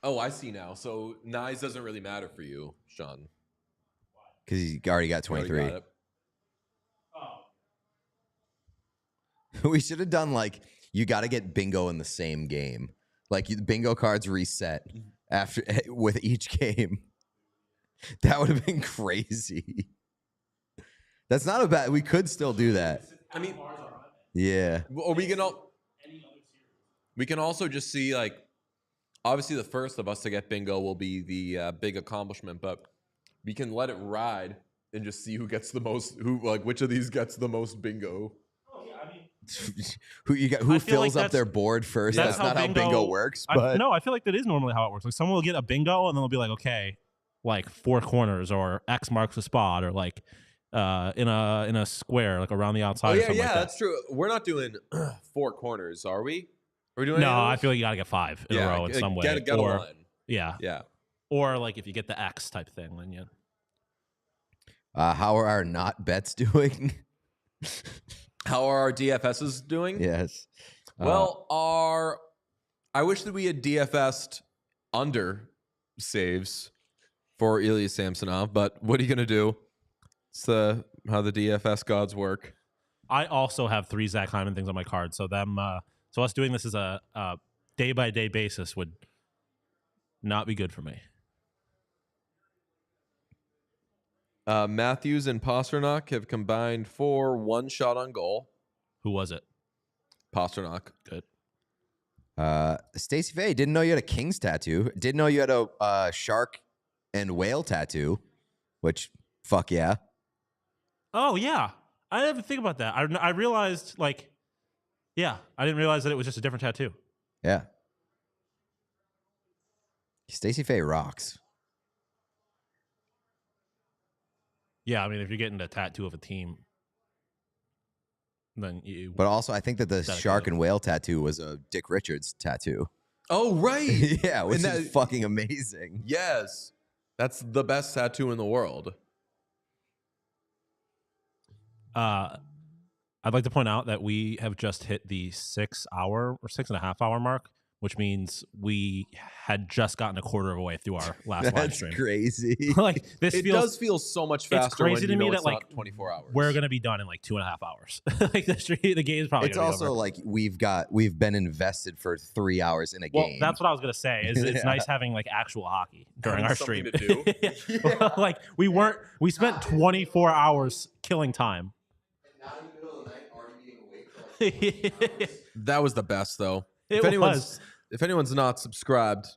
Oh, I see now. So Nyes doesn't really matter for you, Sean. Because he already got 23. Already got it. We should have done like, you got to get bingo in the same game. Like the bingo cards reset after with each game. That would have been crazy. That's not a bad. We could still do that. I mean, yeah. or we can also just see like, obviously the first of us to get bingo will be the big accomplishment, but we can let it ride and just see who gets the most. Which of these gets the most bingo. Who fills up their board first? That's not how bingo works. But I feel like that is normally how it works. Like someone will get a bingo and then they'll be like, okay, like 4 corners or X marks the spot or like in a square, like around the outside. Oh or yeah, something like that. That's true. We're not doing 4 corners, are we? Are we doing? No, I feel like you gotta get 5 in a row in some way. Get a line. Yeah. Or like if you get the X type thing, then you. How are our not bets doing? How are our DFSs doing? Yes. Well, I wish that we had DFS'd under saves for Ilya Samsonov, but what are you gonna do? It's how the DFS gods work. I also have 3 Zach Hyman things on my card, so so us doing this as a day by day basis would not be good for me. Matthews and Pasternak have combined for 1 shot on goal. Who was it? Pasternak. Good. Stacey Faye, didn't know you had a King's tattoo. Didn't know you had a shark and whale tattoo, which, fuck yeah. Oh, yeah. I didn't even think about that. I realized, like, yeah, I didn't realize that it was just a different tattoo. Yeah. Stacey Faye rocks. Yeah, I mean, if you're getting a tattoo of a team, then you. But also, I think that the Dedicated. shark and whale tattoo was a Dick Richards tattoo. Oh, right. Yeah, which And is fucking amazing. Yes. That's the best tattoo in the world. I'd like to point out that we have just hit the 6 hour or 6.5 hour mark, which means we had just gotten a quarter of a way through our last live That's stream. crazy. Like this It feels does feel so much faster. it's crazy when to you me know that it's like not 24 hours. we're gonna be done in like 2.5 hours. Like the game is probably. It's gonna be also over. like we've been invested for 3 hours in a Well, game. that's what I was gonna say. Is it's Yeah. nice having like actual hockey during Having our something stream. to do. Like we spent 24 hours killing time. That was the best, though. It was. If anyone's not subscribed,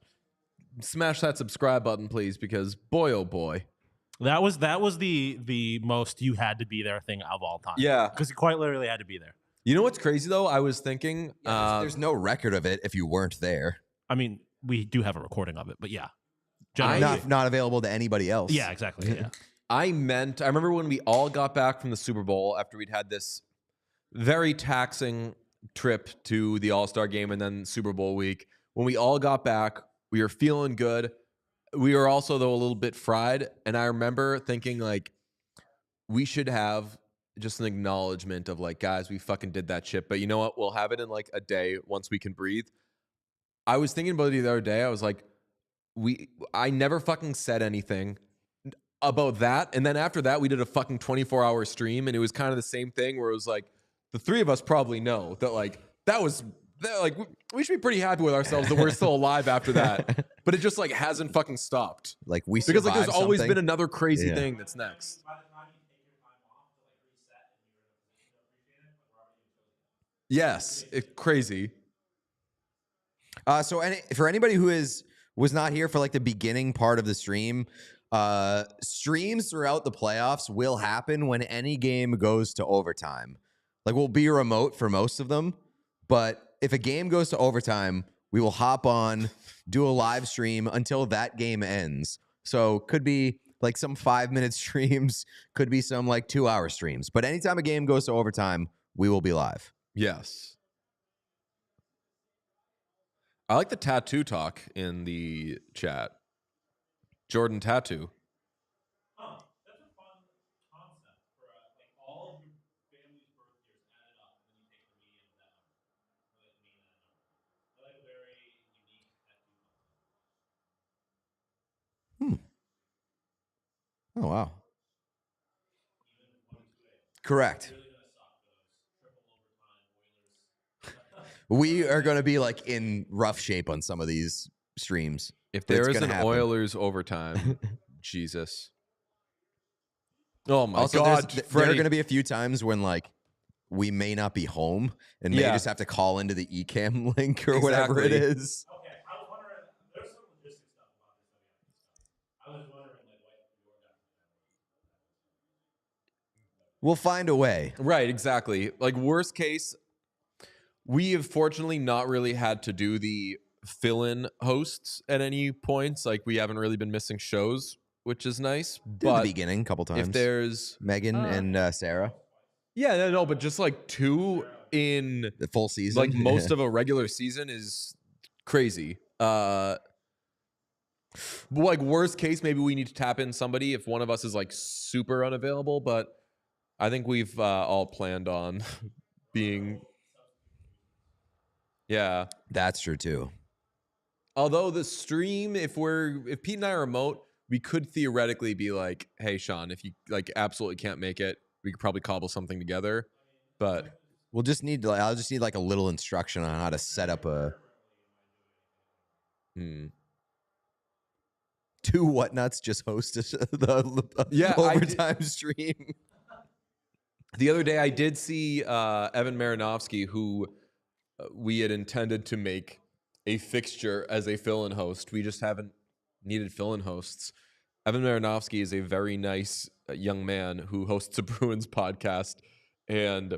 smash that subscribe button, please, because boy, oh boy. That was the most you had to be there thing of all time. Yeah. Because you quite literally had to be there. You know what's crazy, though? I was thinking... There's no record of it if you weren't there. I mean, we do have a recording of it, but yeah. Not available to anybody else. Yeah, exactly. Yeah. I remember when we all got back from the Super Bowl after we'd had this very taxing trip to the All-Star game and then Super Bowl week. When we all got back, we were feeling good. We were also, though, a little bit fried. And I remember thinking, like, we should have just an acknowledgement of, like, guys, we fucking did that shit. But you know what? We'll have it in, like, a day once we can breathe. I was thinking about it the other day. I was like, I never fucking said anything about that. And then after that, we did a fucking 24-hour stream. And it was kind of the same thing where it was like, the three of us probably know that, like, we should be pretty happy with ourselves that we're still alive after that. But it just, like, hasn't fucking stopped. Like we Because, like, there's survived always something. been another crazy thing that's next. Yes, it's crazy. So for anybody who was not here for like the beginning part of the stream, streams throughout the playoffs will happen when any game goes to overtime. Like we'll be remote for most of them, but if a game goes to overtime, we will hop on, do a live stream until that game ends. So could be like some 5-minute streams, could be some like 2-hour streams. But anytime a game goes to overtime, we will be live. Yes. I like the tattoo talk in the chat. Jordan Tattoo. Oh, that's a fun concept for like all of your family's birth years added up, and then you take the median of that number. I like the median of that number. I like a very unique tattoo concept. Oh, wow. Correct. We are going to be like in rough shape on some of these streams. If But it's there is gonna an happen. Oilers overtime, Jesus. Oh my Also, God, there are Freddie. going to be a few times when like we may not be home and may Yeah. just have to call into the eCam link or whatever it Exactly. is. Okay, I was wondering. There's some logistics stuff about this. I was wondering, like, what your guys' We'll find a way. Right, exactly. Like, worst case, we have fortunately not really had to do the fill-in hosts at any points. Like, we haven't really been missing shows, which is nice. In But the beginning, a couple times. if there's Megan and Sarah, no, but just like 2 in the full season, like most of a regular season is crazy. Like, worst case, maybe we need to tap in somebody if one of us is like super unavailable. But I think we've all planned on being. Yeah. That's true too. Although the stream, if Pete and I are remote, we could theoretically be like, hey, Sean, if you like absolutely can't make it, we could probably cobble something together. But I'll just need like a little instruction on how to set up a 2 Whatnuts just host the Yeah, overtime stream. the other day I did see Evan Marinovsky, who we had intended to make a fixture as a fill-in host. We just haven't needed fill-in hosts. Evan Marinovsky is a very nice young man who hosts a Bruins podcast. and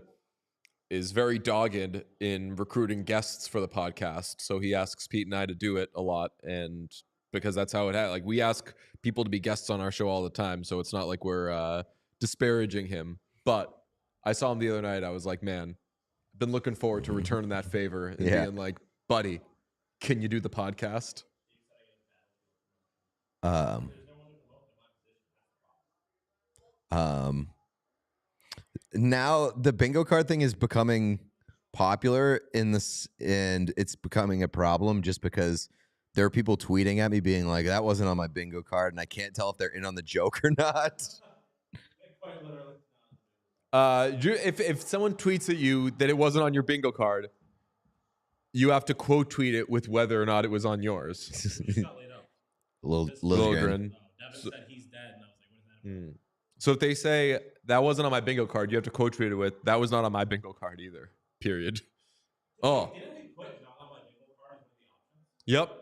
is very dogged in recruiting guests for the podcast. So he asks Pete and I to do it a lot, and because that's how it had. Like, we ask people to be guests on our show all the time, so it's not like we're disparaging him. But I saw him the other night. I was like, man, I've been looking forward to returning that favor and being like, buddy, can you do the podcast? Now the bingo card thing is becoming popular in this, and it's becoming a problem just because there are people tweeting at me being like, that wasn't on my bingo card, and I can't tell if they're in on the joke or not. If someone tweets at you that it wasn't on your bingo card, you have to quote tweet it with whether or not it was on yours. Little grin. Devin said he's dead, and I was like, what is that? So if they say that wasn't on my bingo card, you have to quote tweet it with that was not on my bingo card either. Period. Oh. Didn't we put not on my bingo card with the options? Yep.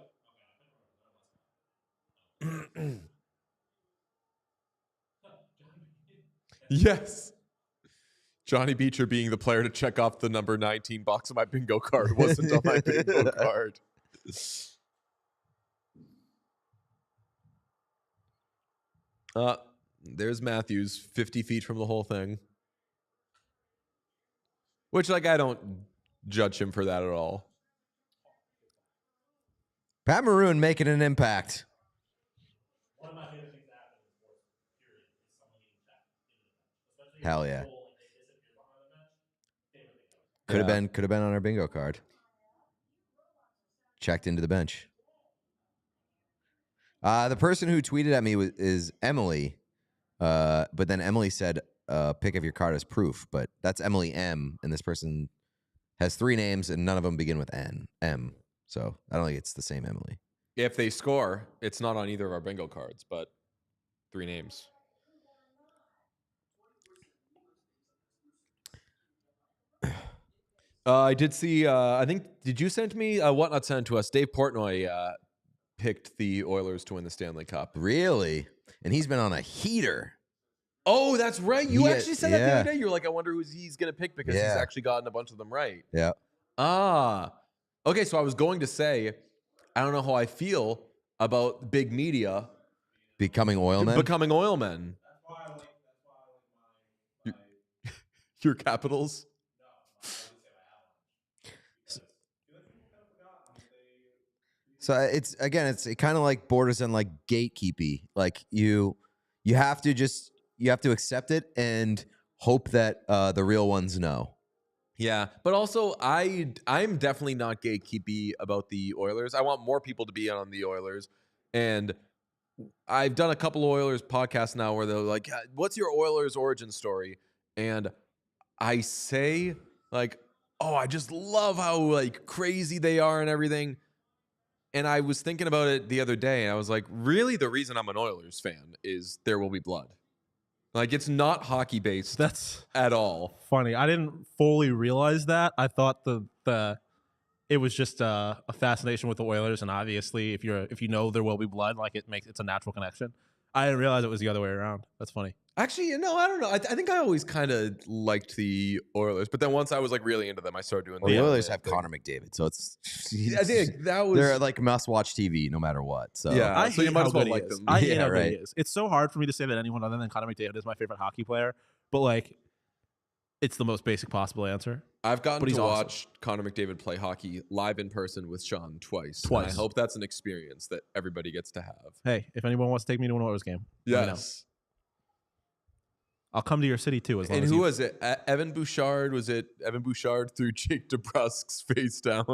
Yes. Johnny Beecher being the player to check off the number 19 box of my bingo card wasn't on my bingo card. There's Matthews, 50 feet from the whole thing. Which, like, I don't judge him for that at all. Pat Maroon making an impact. One of my favorite things that happened in sports, period, is someone getting checked into the bench. Especially Hell if yeah. they disappear behind the bench. Favorite thing ever. Could have been on our bingo card. Checked into the bench. The person who tweeted at me is Emily, but then Emily said, "Pick of your card as proof." But that's Emily M, and this person has 3 names, and none of them begin with M. So I don't think it's the same Emily. If they score, it's not on either of our bingo cards, but 3 names. I did see, I think, did you send me, what not sent to us? Dave Portnoy picked the Oilers to win the Stanley Cup. Really? And he's been on a heater. Oh, that's right. You actually said that the yeah. other day. You were like, I wonder who he's going to pick because he's actually gotten a bunch of them right. Yeah. Okay, so I was going to say, I don't know how I feel about big media Becoming oilmen? becoming oilmen. Your Capitals? So it's kind of like borders on like gatekeepy. Like you have to accept it and hope that the real ones know. Yeah, but also I'm definitely not gatekeepy about the Oilers. I want more people to be on the Oilers, and I've done a couple of Oilers podcasts now where they're like, "What's your Oilers origin story?" And I say like, "Oh, I just love how like crazy they are and everything." And I was thinking about it the other day, and I was like, really, the reason I'm an Oilers fan is There Will Be Blood. Like, it's not hockey-based at all. Funny. I didn't fully realize that. I thought it was just a fascination with the Oilers, and obviously, if you know There Will Be Blood, like it's a natural connection. I didn't realize it was the other way around. That's funny. Actually, no, I don't know. I think I always kind of liked the Oilers, but then once I was like really into them, I started doing the Oilers have Connor McDavid, so I think they're like must-watch TV no matter what. So yeah, so you might as well like them. I hate how good he is. It's so hard for me to say that anyone other than Connor McDavid is my favorite hockey player, but like, it's the most basic possible answer. I've gotten to watch Connor McDavid play hockey live in person with Sean twice. And I hope that's an experience that everybody gets to have. Hey, if anyone wants to take me to an Oilers game, yes. I'll come to your city too. And who was it? Evan Bouchard? Was it Evan Bouchard threw Jake DeBrusk's face down?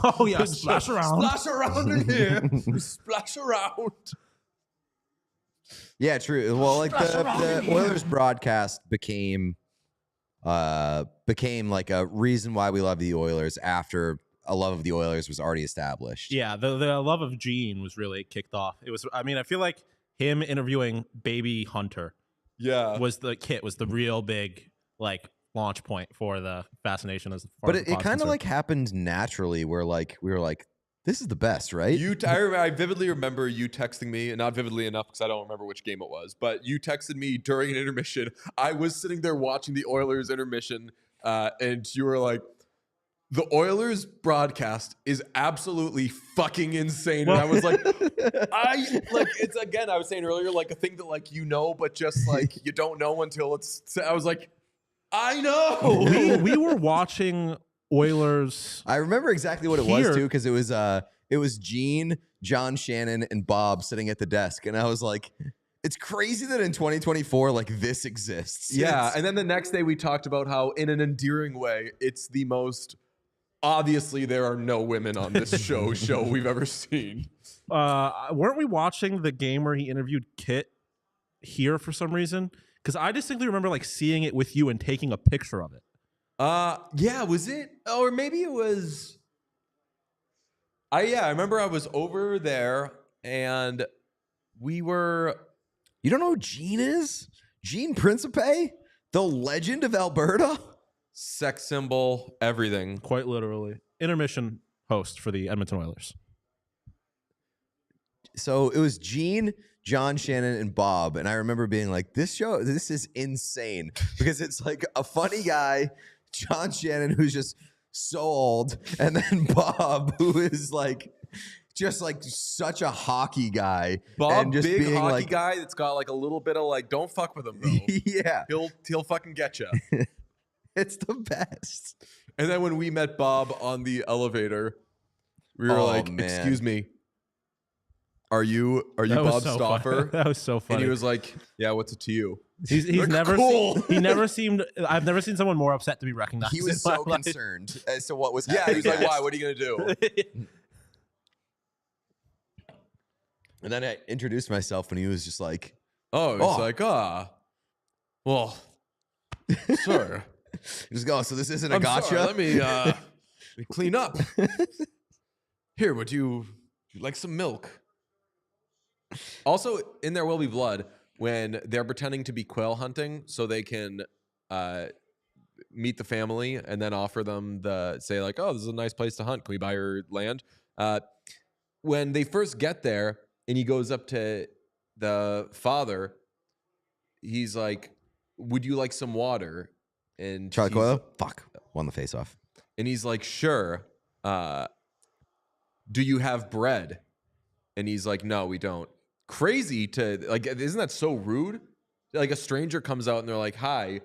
Oh yeah, splash around. Splash around in here. Splash around. Yeah, true. Well, like the Oilers broadcast became like a reason why we love the Oilers after a love of the Oilers was already established. Yeah, the love of Gene was really kicked off. It was. I mean, I feel like him interviewing Baby Hunter. Was the real big like launch point for the fascination as far but as it kind of like happened naturally where like we were like This is the best, right? I vividly remember you texting me, and not vividly enough because I don't remember which game it was, but you texted me during an intermission. I was sitting there watching the Oilers intermission, and you were like, the Oilers broadcast is absolutely fucking insane. And I was like, it's again, I was saying earlier, like a thing that like, but just like, you don't know until I was like, I know. we were watching Oilers. I remember exactly what it was too, because it was Gene, John Shannon, and Bob sitting at the desk, and I was like, it's crazy that in 2024 like this exists. Yeah, and then the next day we talked about how, in an endearing way, it's the most obviously there are no women on this show we've ever seen. Weren't we watching the game where he interviewed Kit here for some reason? Because I distinctly remember like seeing it with you and taking a picture of it. Yeah, was it? Or maybe it was. I remember I was over there and we were. You don't know who Gene is? Gene Principe, the legend of Alberta. Sex symbol, everything. Quite literally. Intermission host for the Edmonton Oilers. So it was Gene, John Shannon, and Bob. And I remember being like, this is insane. Because it's like a funny guy, John Shannon, who's just so old. And then Bob, who is like just like such a hockey guy. Bob, and just big being hockey like, guy that's got like a little bit of like, don't fuck with him, though. Yeah. He'll fucking get you. It's the best. And then when we met Bob on the elevator, we were like, man. "Excuse me, are you Bob Stauffer?" That was so funny. And he was like, "Yeah, what's it to you?" He's Like, never cool. he never seemed. I've never seen someone more upset to be recognized. He was in my so life. concerned as to what was Yeah, happening. he was like, "Why? What are you gonna do?" And then I introduced myself, and he was just like, Oh, it's like, well, sir. just go. So this isn't a I'm gotcha. sorry, let me clean up. Here, would you like some milk? Also, in There Will Be Blood, when they're pretending to be quail hunting so they can meet the family and then offer them say like, oh, this is a nice place to hunt. Can we buy your land? When they first get there and he goes up to the father, he's like, would you like some water? And Charlie Coyle? Fuck. Won the face off. And he's like, sure. Do you have bread? And he's like, no, we don't. Crazy to like, isn't that so rude? Like a stranger comes out and they're like, hi,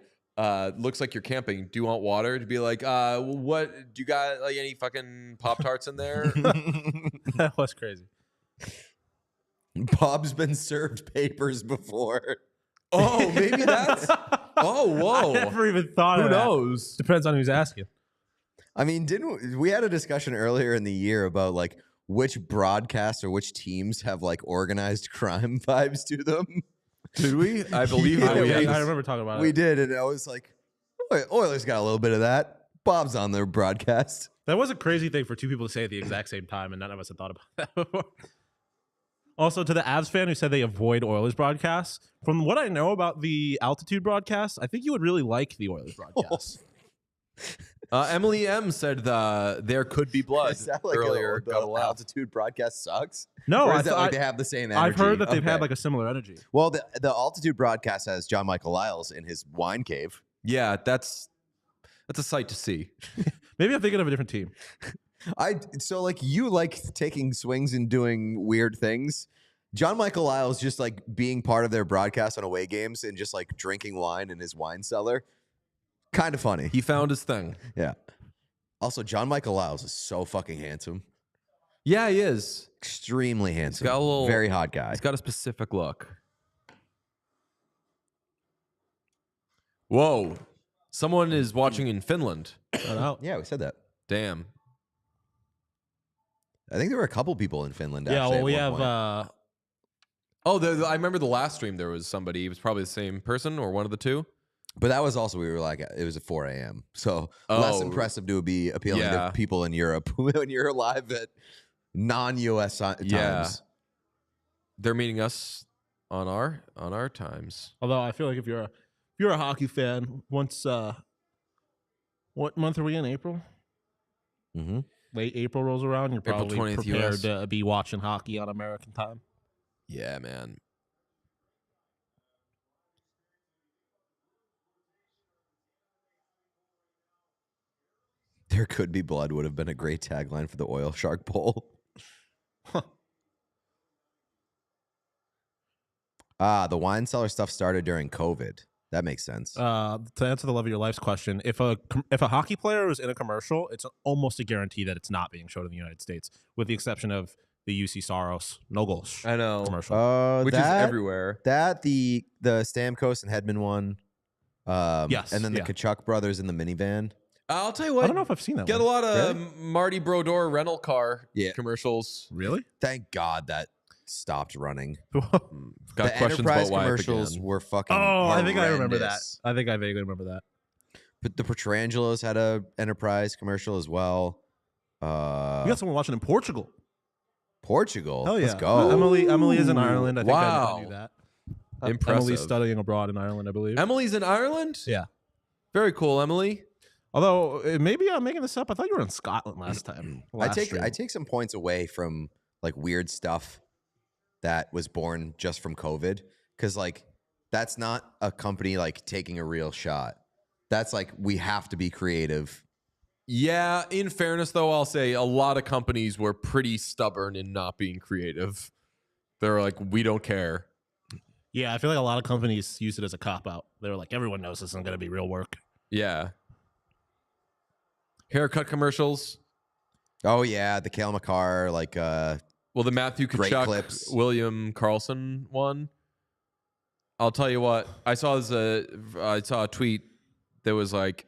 looks like you're camping. Do you want water? To be like, what, do you got like any fucking Pop-Tarts in there? That was crazy. Bob's been served papers before. Oh, maybe that's, oh, whoa. I never even thought Who of that. knows? Depends on who's asking. I mean, we had a discussion earlier in the year about like which broadcasts or which teams have like organized crime vibes to them. Did we? I believe Yeah, that we had I this- remember talking about We it. did, and I was like, Oilers got a little bit of that. Bob's on their broadcast. That was a crazy thing for two people to say at the exact same time, and none of us had thought about that before. Also, to the Avs fan who said they avoid Oilers broadcasts, from what I know about the altitude broadcasts, I think you would really like the Oilers broadcasts. Emily M said there could be blood Is that like earlier. the Got a laugh. altitude broadcast sucks? No, Or I is that thought- like they have the same energy? I've heard that they've had Okay. like a similar energy. Well, the altitude broadcast has John Michael Lyles in his wine cave. Yeah, that's a sight to see. Maybe I'm thinking of a different team. So like you like taking swings and doing weird things. John Michael Lyles just like being part of their broadcast on away games and just like drinking wine in his wine cellar. Kind of funny. He found his thing. Yeah. Also, John Michael Lyles is so fucking handsome. Yeah, he is. Extremely handsome. got a little- very hot guy. He's got a specific look. Whoa. Someone is watching in Finland. Shout out. Yeah, we said that. Damn. I think there were a couple people in Finland. Yeah, actually, well, we at have one point. Oh, I remember the last stream there was somebody. It was probably the same person or one of the two. But that was also, we were like, it was at 4 a.m. So less Oh. impressive to be appealing Yeah. to people in Europe when you're live at non-US times. Yeah. They're meeting us on our times. Although I feel like if you're a hockey fan, once what month are we in? April? Mm-hmm. late April rolls around, you're April probably 20th prepared US. to be watching hockey on American time. Yeah, man. There could be blood would have been a great tagline for the Oil Shark Bowl. The wine cellar stuff started during COVID. That makes sense. To answer the love of your life's question, if a hockey player was in a commercial, it's almost a guarantee that it's not being showed in the United States, with the exception of the UC Soros no goals I know. commercial. Which is everywhere. The Stamkos and Hedman one. Yes, And then the Kachuk brothers in the minivan. I'll tell you what. I don't know if I've seen that. Get one. a lot of Really? Marty Brodeur rental car commercials. Really? Thank God that stopped running. Got The questions Enterprise about why commercials were fucking I think I remember that. horrendous. I think I vaguely remember that. But the Petrangelos had a Enterprise commercial as well. We got someone watching in Portugal. Portugal. Oh yeah, Let's go. Emily is in Ireland. I think Wow. I knew that. Impressive. Emily's studying abroad in Ireland, I believe. Emily's in Ireland? Yeah. Very cool, Emily. Although maybe I'm making this up. I thought you were in Scotland last time. I take some points away from like weird stuff that was born just from COVID, because like that's not a company like taking a real shot. That's like we have to be creative. Yeah, in fairness, though, I'll say a lot of companies were pretty stubborn in not being creative. They're like, we don't care. Yeah, I feel like a lot of companies use it as a cop out. They were like, everyone knows this isn't going to be real work. Yeah. Haircut commercials. Oh yeah, the Cale Makar, like Well, the Matthew Great Tkachuk, clips. William Karlsson one. I'll tell you what. I saw a tweet that was like,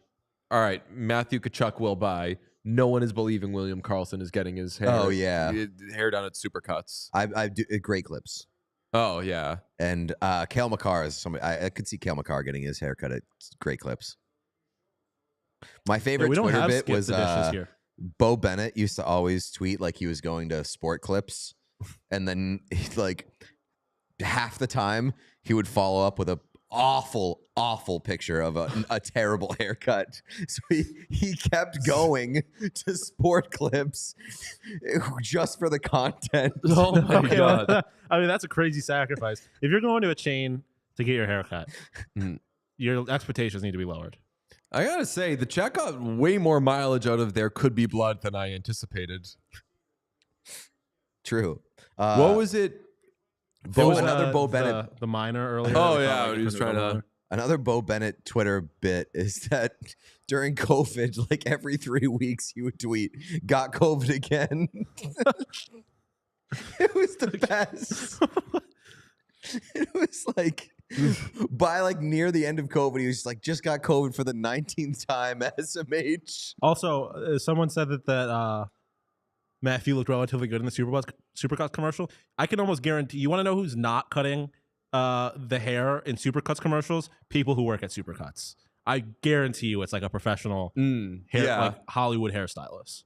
all right, Matthew Tkachuk will buy. No one is believing William Karlsson is getting his hair. Oh, yeah. Hair done at Supercuts. I do great clips. Oh yeah. And Cale Makar is somebody I could see Cale Makar getting his haircut at Great Clips. My favorite we don't Twitter have bit Skip was the Dishes here. Bo Bennett used to always tweet like he was going to Sport Clips, and then like half the time he would follow up with a awful picture of a terrible haircut. So he kept going to Sport Clips just for the content. Oh my god. I mean, that's a crazy sacrifice. If you're going to a chain to get your haircut, your expectations need to be lowered. I gotta say, the check got way more mileage out of there could be blood than I anticipated. True. What was it? There was another Bo Bennett. The minor earlier. Oh, I yeah, thought, like, he was it trying another to- one. Another Bo Bennett Twitter bit is that during COVID, like every 3 weeks, he would tweet, "Got COVID again." It was the best. It was like by like near the end of COVID, he was just like, "Just got COVID for the 19th time." SMH. Also, someone said that Matthew looked relatively good in the Supercuts commercial. I can almost guarantee. You want to know who's not cutting the hair in Supercuts commercials? People who work at Supercuts. I guarantee you, it's like a professional hair, like Hollywood hairstylist.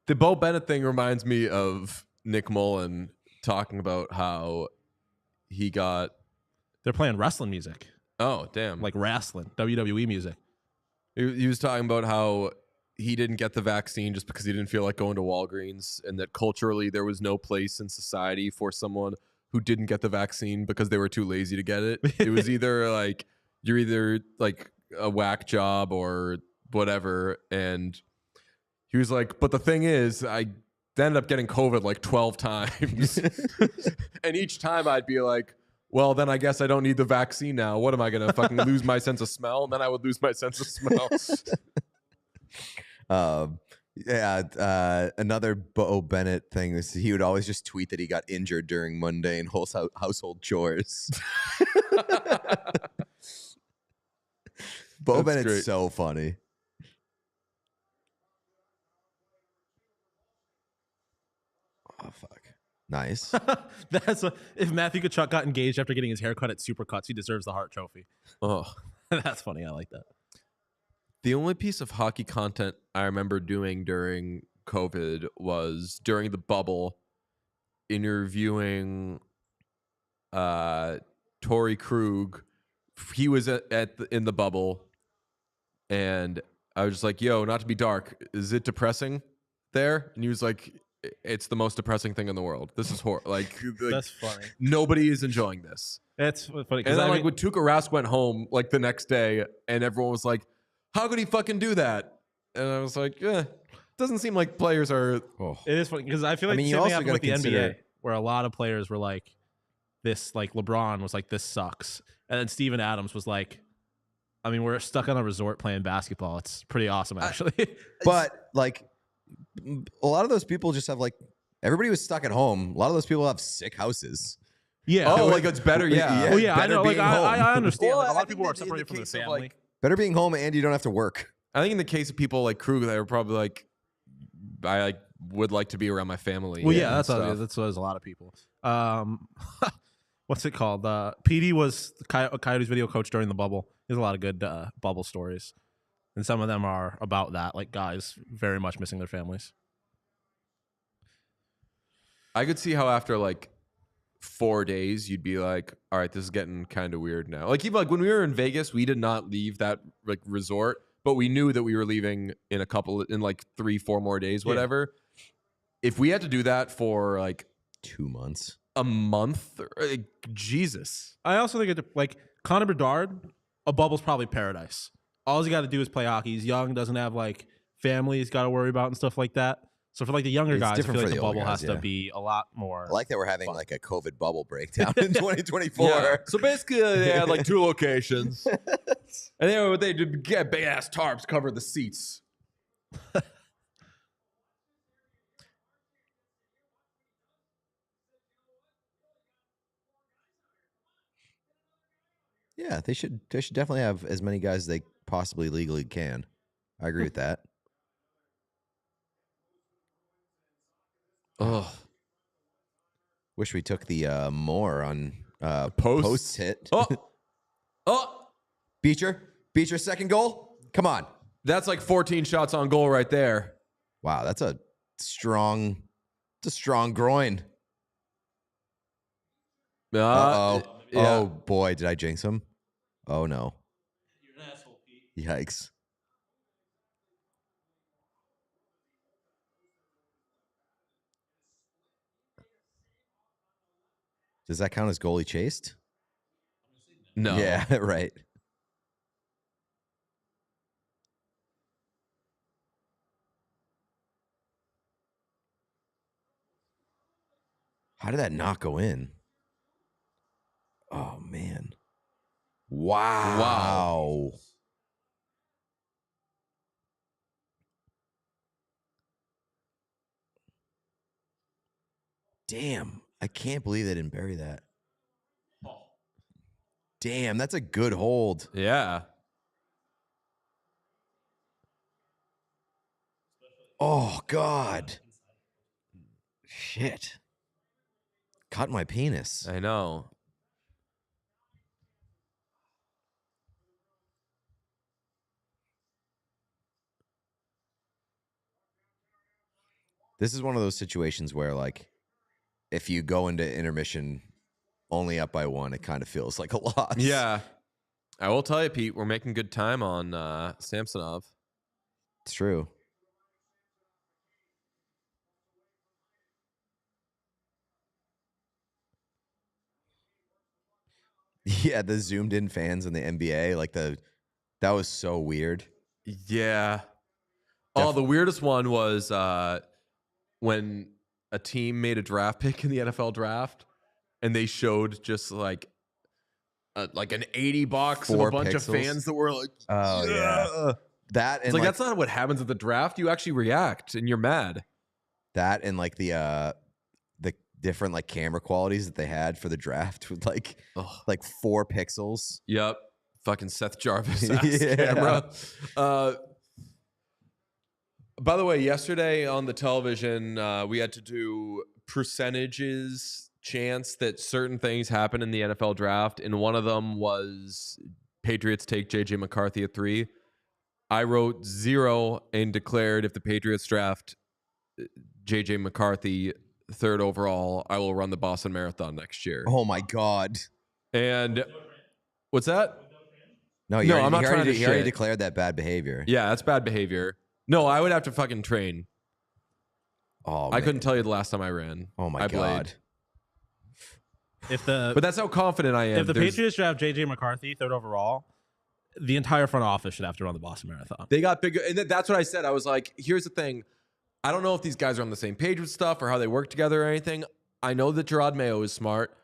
The Bo Bennett thing reminds me of Nick Mullen talking about how he got. They're playing wrestling music, Oh, damn. like wrestling, WWE music. He was talking about how he didn't get the vaccine just because he didn't feel like going to Walgreens, and that culturally there was no place in society for someone who didn't get the vaccine because they were too lazy to get it. It was either like you're either like a whack job or whatever. And he was like, but the thing is, I ended up getting COVID like 12 times. And each time I'd be like, well, then I guess I don't need the vaccine now. What am I going to fucking lose my sense of smell? And then I would lose my sense of smell. Another Bo Bennett thing was he would always just tweet that he got injured during mundane household chores. Bo That's Bennett's great. so funny. Oh fuck! Nice. If Matthew Tkachuk got engaged after getting his haircut at Supercuts, he deserves the Hart Trophy. Oh. That's funny. I like that. The only piece of hockey content I remember doing during COVID was during the bubble, interviewing Torrey Krug. He was in the bubble, and I was just like, yo, not to be dark, is it depressing there? And he was like, it's the most depressing thing in the world. This is horrible. Like That's funny. nobody is enjoying this. It's funny And because then like when Tuukka Rask went home like the next day, and everyone was like, how could he fucking do that? And I was like, doesn't seem like players are. Oh. it is funny because I feel like mean, the you same thing also happened with the gotta consider- NBA, where a lot of players were like, "This," like LeBron was like, "This sucks," and then Steven Adams was like, "I mean, we're stuck on a resort playing basketball. It's pretty awesome, actually." But like a lot of those people just have like everybody was stuck at home. A lot of those people have sick houses. yeah. Oh, like it's better. Yeah. Well, yeah, I better know. Like, being home. I understand. Well, like, a I lot of think people are that in the separated from their case of, family. like, Better being home and you don't have to work. I think in the case of people like Krug, they were probably like, I like would like to be around my family. Well, yeah, and that's stuff. that's a lot of people. What's it called? PD was Coyotes video coach during the bubble. There's a lot of good bubble stories, and some of them are about that, like guys very much missing their families. I could see how after like 4 days, you'd be like, all right, this is getting kind of weird now. Like even like when we were in Vegas, we did not leave that like resort, but we knew that we were leaving in like 3-4 more days, whatever. If we had to do that for like 2 months. a month, like, Jesus. I also think like Connor Bedard, a bubble's probably paradise. All he's got to do is play hockey. He's young, doesn't have like family he's got to worry about and stuff like that. So for like the younger It's guys, I different feel for like the the older bubble guys, has to yeah. be a lot more. I like that we're having like a COVID bubble breakdown in 2024. So basically, they had like 2 locations, and they did get big ass tarps cover the seats. Yeah, they should definitely have as many guys as they possibly legally can. I agree with that. Oh, Wish we took the more on post post hit. oh, Beecher second goal. Come on. that's like 14 shots on goal right there. Wow, that's a strong groin. Uh-oh. Yeah. Oh boy, did I jinx him? Oh no. You're an asshole, Pete. Yikes. Does that count as goalie chased? No. Yeah, right. How did that not go in? Oh man. Wow. Damn. I can't believe they didn't bury that. Damn, that's a good hold. Yeah. Oh, God. Shit. Cut my penis. I know. This is one of those situations where, like, if you go into intermission only up by 1, it kind of feels like a loss. Yeah. I will tell you, Pete, we're making good time on Samsonov. It's true. Yeah, the zoomed in fans in the NBA, like that was so weird. Yeah. Oh, the weirdest one was when a team made a draft pick in the NFL draft, and they showed just like an 80 box of a 4 bunch pixels. of fans that were like, Oh yeah. That and It's like that's not what happens at the draft. You actually react and you're mad. that and like the different like camera qualities that they had for the draft with like 4 pixels. Yep. Fucking Seth Jarvis Yeah. camera. By the way, yesterday on the television, we had to do percentages chance that certain things happen in the NFL draft, and one of them was Patriots take JJ McCarthy at 3. I wrote 0 and declared if the Patriots draft JJ McCarthy 3rd overall, I will run the Boston Marathon next year. Oh my God. And what's that? No, I'm not trying to he already shit. declared that bad behavior. Yeah, that's bad behavior. No, I would have to fucking train. Oh, I couldn't tell you the last time I ran. Oh my I God. But that's how confident I am. If the Patriots draft JJ McCarthy 3rd overall, the entire front office should have to run the Boston Marathon. They got bigger, and that's what I said. I was like, here's the thing. I don't know if these guys are on the same page with stuff or how they work together or anything. I know that Gerard Mayo is smart.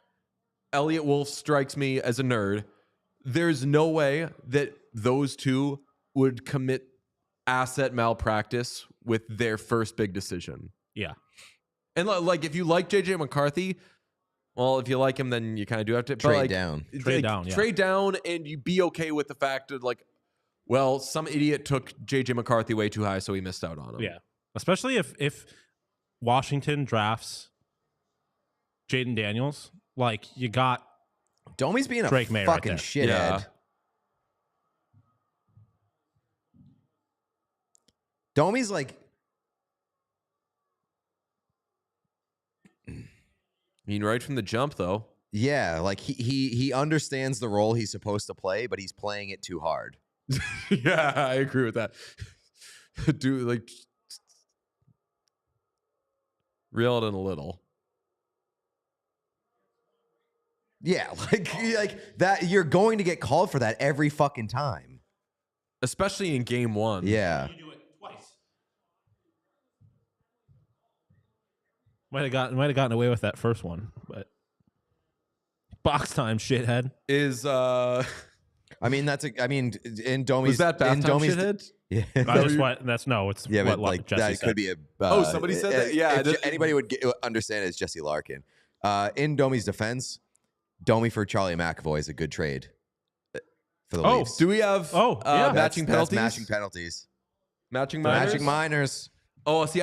Elliot Wolf strikes me as a nerd. There's no way that those two would commit asset malpractice with their first big decision. Yeah. And like, if you like JJ McCarthy, well, if you like him, then you kind of do have to Trade down. Trade down, yeah. Trade down, and you be okay with the fact that, like, well, some idiot took JJ McCarthy way too high, so he missed out on him. Yeah. Especially if Washington drafts Jaden Daniels, like, you got Domi's being a Drake May right fucking there. shithead. Yeah. Domi's like, I mean, right from the jump, though. yeah, like he understands the role he's supposed to play, but he's playing it too hard. Yeah, I agree with that. Dude, like, reel it in a little. Yeah, like that. You're going to get called for that every fucking time. Especially in game one. Yeah. You do it twice. Might have gotten away with that first one, but box time, shithead. Is I mean, in Domi's was that bath in time Domi's shithead? Yeah. That's what. That's no. It's Yeah, what but like Jesse that said. could be a. Oh, somebody said that? Yeah, if anybody would understand it, it's Jesse Larkin. In Domi's defense, Domi for Charlie McAvoy is a good trade for the Leafs. Do we have yeah. matching penalties? That's matching penalties. Matching minors? Matching minors. Oh, see,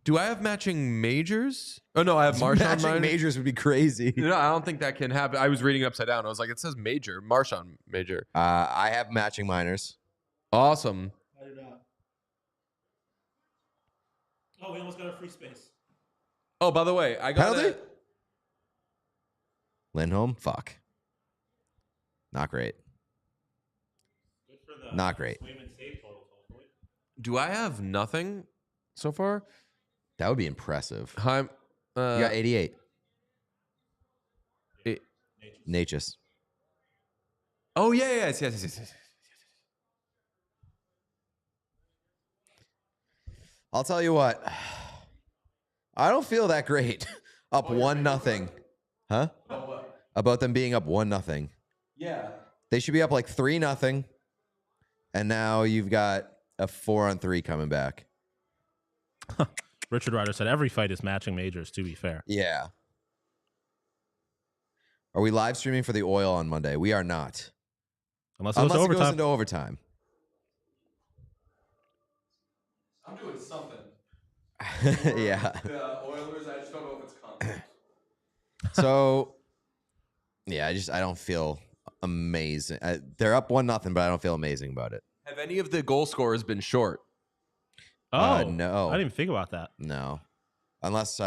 do I have matching majors? Oh, no, I have Marchand Matching minors. majors would be crazy. No, I don't think that can happen. I was reading it upside down. I was like, it says major. Marchand major. I have matching minors. Awesome. I do not. Oh, we almost got a free space. Oh, by the way, I got Penalty? Lindholm? Fuck. Not great. Good for the Not great. Swayman save total, hopefully. Do I have nothing so far? That would be impressive. I'm, You got 88. it- Natchez. oh, yeah, yes. I'll tell you what. I don't feel that great. Up 1-0. Huh? About them being up 1-0. Yeah. They should be up like 3-0. And now you've got a 4-on-3 coming back. Richard Ryder said every fight is matching majors. To be fair, Yeah. Are we live streaming for the oil on Monday? We are not. unless it goes Unless it goes overtime. into overtime. I'm doing something. Yeah. The Oilers, I just don't know if it's coming. So, yeah, I don't feel amazing. They're up 1-0, but I don't feel amazing about it. Have any of the goal scorers been short? Oh no. I didn't even think about that. No. Unless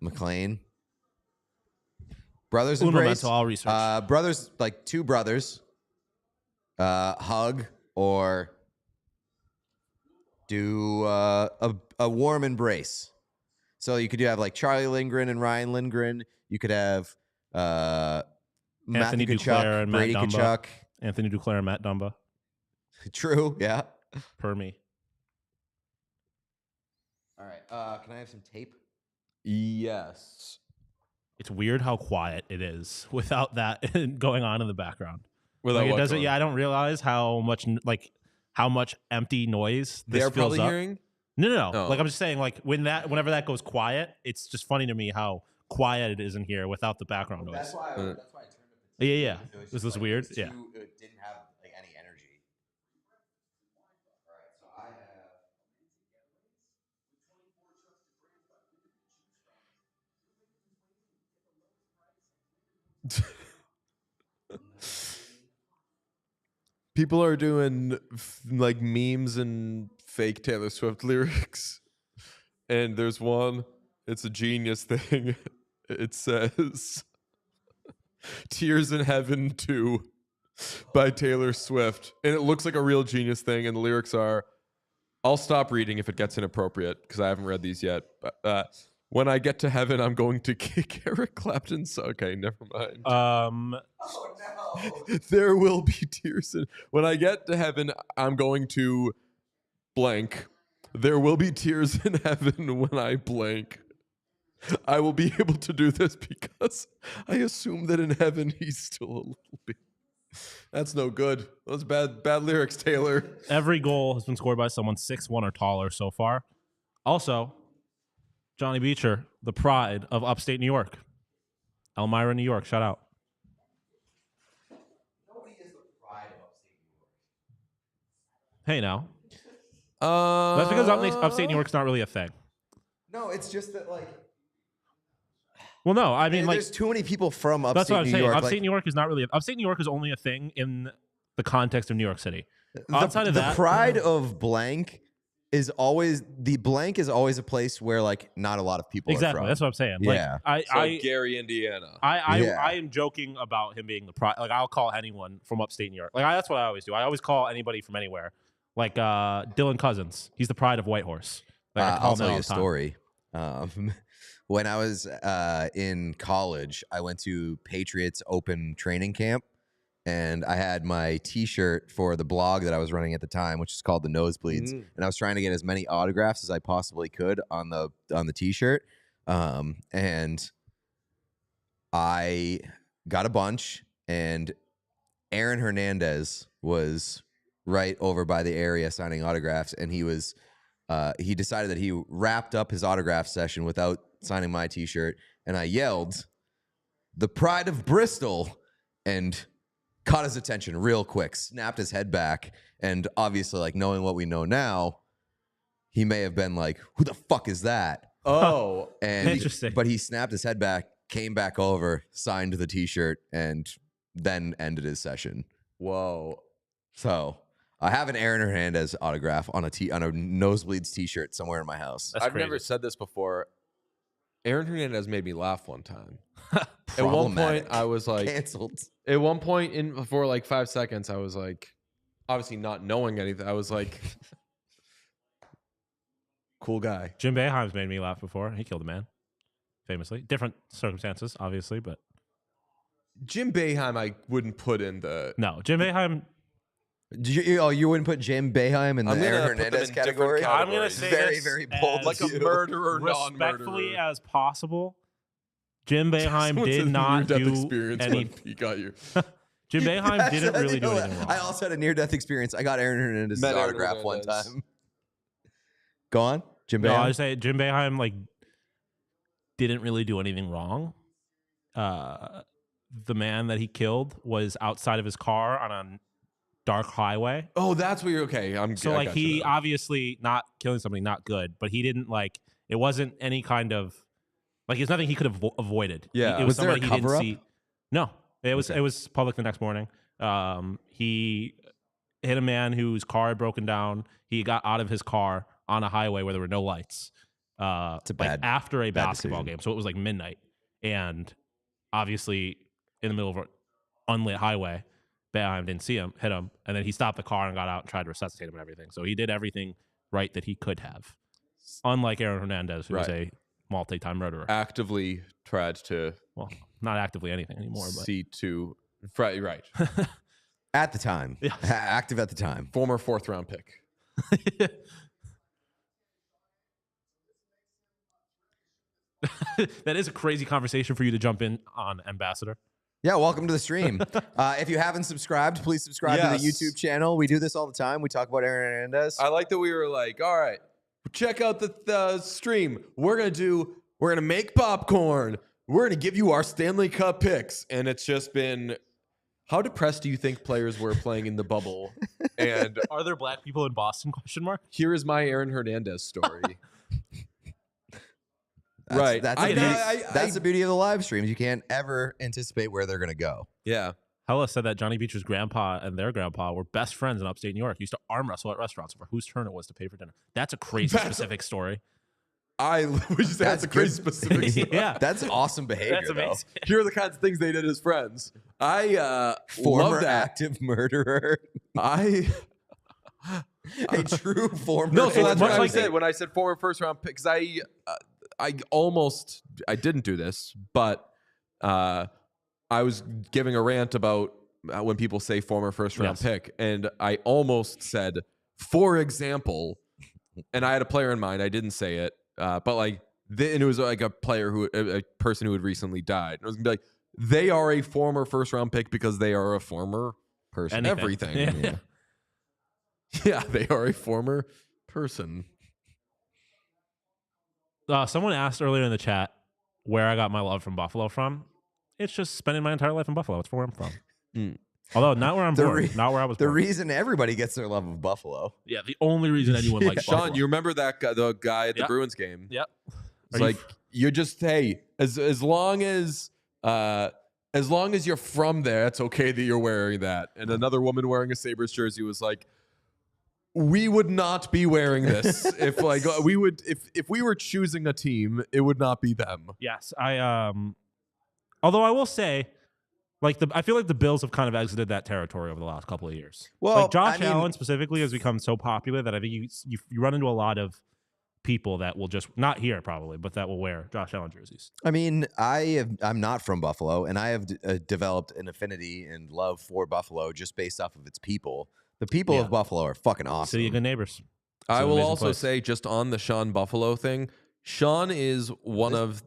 McLean. Brothers Uno embrace. mental, I'll research. Brothers, like two brothers, hug or do a warm embrace. So you could have like Charlie Lindgren and Ryan Lindgren. You could have Matthew Duclair and Brady Matt Dumba. Tkachuk. Anthony Duclair and Matt Dumba. True, yeah. Per me. All right. Can I have some tape? Yes. It's weird how quiet it is without that going on in the background. Without Like it what doesn't. going Yeah, on? I don't realize how much empty noise this They're fills probably up. hearing. No. Oh. Like I'm just saying, like whenever that goes quiet, it's just funny to me how quiet it is in here without the background noise. That's why I turned it. Yeah. Is this weird? Yeah. It didn't have like any energy. All right, so I have. People are doing like memes and fake Taylor Swift lyrics. And there's one, it's a genius thing. It says, Tears in Heaven 2. by Taylor Swift. And it looks like a real genius thing. And the lyrics are, I'll stop reading if it gets inappropriate because I haven't read these yet. But when I get to heaven, I'm going to kick Eric Clapton's. Okay, never mind. Oh, no. There will be tears. When I get to heaven, I'm going to blank. There will be tears in heaven when I blank. I will be able to do this because I assume that in heaven he's still a little bit. That's no good. Those bad lyrics, Taylor. Every goal has been scored by someone 6'1" or taller so far. Also, Johnny Beecher, the pride of upstate New York. Elmira, New York, shout out. Nobody is the pride of upstate New York. Hey, now. That's That's because upstate New York's not really a thing. No, it's just that, like, Well, no, I mean, like, there's too many people from upstate that's what I'm New saying. York. Upstate like, New York is not really. Upstate New York is only a thing in the context of New York City. Outside of the that, pride of blank is always a place where like not a lot of people exactly. are from. That's what I'm saying. Yeah. Like, So Gary, Indiana. I am joking about him being the pride. Like, I'll call anyone from upstate New York. Like, that's what I always do. I always call anybody from anywhere. Like Dylan Cousins, he's the pride of Whitehorse. Like, I call I'll him tell all you a the time. story. When I was in college, I went to Patriots Open Training Camp, and I had my T-shirt for the blog that I was running at the time, which is called The Nosebleeds, and I was trying to get as many autographs as I possibly could on the T-shirt, and I got a bunch, and Aaron Hernandez was right over by the area signing autographs, and he decided that he wrapped up his autograph session without signing my T-shirt, and I yelled, "The pride of Bristol," and caught his attention real quick, snapped his head back, and obviously, like, knowing what we know now, he may have been like, "Who the fuck is that?" Oh, And Interesting. but he snapped his head back, came back over, signed the T-shirt, and then ended his session. whoa. So I have an Aaron Hernandez autograph on a Nosebleeds T-shirt somewhere in my house. That's I've crazy. never said this before. Aaron Hernandez made me laugh one time. At one Problematic. point, I was like, Canceled. at one point for like 5 seconds, I was like, obviously not knowing anything, I was like, cool guy. Jim Boeheim's made me laugh before. He killed a man, famously. Different circumstances, obviously, but Jim Boeheim, I wouldn't put in the. no, Jim Boeheim. You wouldn't put Jim Boeheim in the I'm gonna Aaron put them Hernandez in different category? categories. I'm gonna say Very, this very bold. as Like a murderer, respectfully non-murderer. as possible. Jim Boeheim Someone did said not near-death do experience any. when he got you. Jim Boeheim didn't really do anything wrong. I also had a near-death experience. I got Aaron Hernandez's Met Aaron autograph one Hernandez. time. Go on, Jim No, I Boeheim. would say Jim Boeheim like didn't really do anything wrong. The man that he killed was outside of his car on a dark highway. Oh, that's where you're okay. So like he obviously not killing somebody, not good, but he didn't like it wasn't any kind of like it's nothing he could have avoided. Yeah. It was Was there a somebody he didn't cover-up? see. No, it was Okay. it was public the next morning. He hit a man whose car had broken down. He got out of his car on a highway where there were no lights. It's a like bad after a basketball decision. game, so it was like midnight, and obviously in the middle of an unlit highway. Boeheim didn't see him, hit him, and then he stopped the car and got out and tried to resuscitate him and everything. So he did everything right that he could have. Unlike Aaron Hernandez, who was Right. a multi-time murderer. actively tried to Well, not actively anything anymore, but see to. Right. At the time. Yeah. Active at the time. Former 4th round pick. that is a crazy conversation for you to jump in on, Ambassador. Yeah, welcome to the stream. If you haven't subscribed, please subscribe to the Yes. YouTube channel. We do this all the time. We talk about Aaron Hernandez. I like that we were like, all right, check out the stream. We're gonna make popcorn. We're gonna give you our Stanley Cup picks, and it's just been. How depressed do you think players were playing in the bubble? And Are there black people in Boston? ? here is my Aaron Hernandez story. That's, Right. That's, I the, know, beauty, that's the beauty of the live streams. You can't ever anticipate where they're going to go. Yeah. Hella said that Johnny Beecher's grandpa and their grandpa were best friends in upstate New York. Used to arm wrestle at restaurants over whose turn it was to pay for dinner. That's a crazy That's- specific story. That's a crazy specific stuff. Yeah. That's awesome behavior. That's amazing. Here are the kinds of things they did as friends. I Former love that. active murderer. A true former. No, so that's much what I like said when I said former first round pick, because I didn't do this, but I was giving a rant about when people say former first round pick, and I almost said, for example, and I had a player in mind. I didn't say it, but like, and it was like a person who had recently died. And I was gonna be like, they are a former first round pick because they are a former person. Anything. Everything. Yeah. Yeah, they are a former person. Someone asked earlier in the chat where I got my love from Buffalo from. It's just spending my entire life in Buffalo. It's where I'm from. Although not where I'm born, not where I was The born. reason everybody gets their love of Buffalo. Yeah, the only reason anyone likes Sean, Buffalo. you remember that guy, the guy at the Yep. Bruins game? Yep. It's like you just as long as you're from there, it's okay that you're wearing that. And another woman wearing a Sabres jersey was like, we would not be wearing this if we were choosing a team, it would not be them. Yes, although I will say, I feel like the Bills have kind of exited that territory over the last couple of years. Well, like Josh I mean- Allen specifically has become so popular that I think you run into a lot of people that will just not here probably, but that will wear Josh Allen jerseys. I mean, I'm not from Buffalo, and I have developed an affinity and love for Buffalo just based off of its people. The people of Buffalo are fucking awesome. City of good neighbors. I an will amazing also place. say, just on the Sean Buffalo thing, Sean is one of.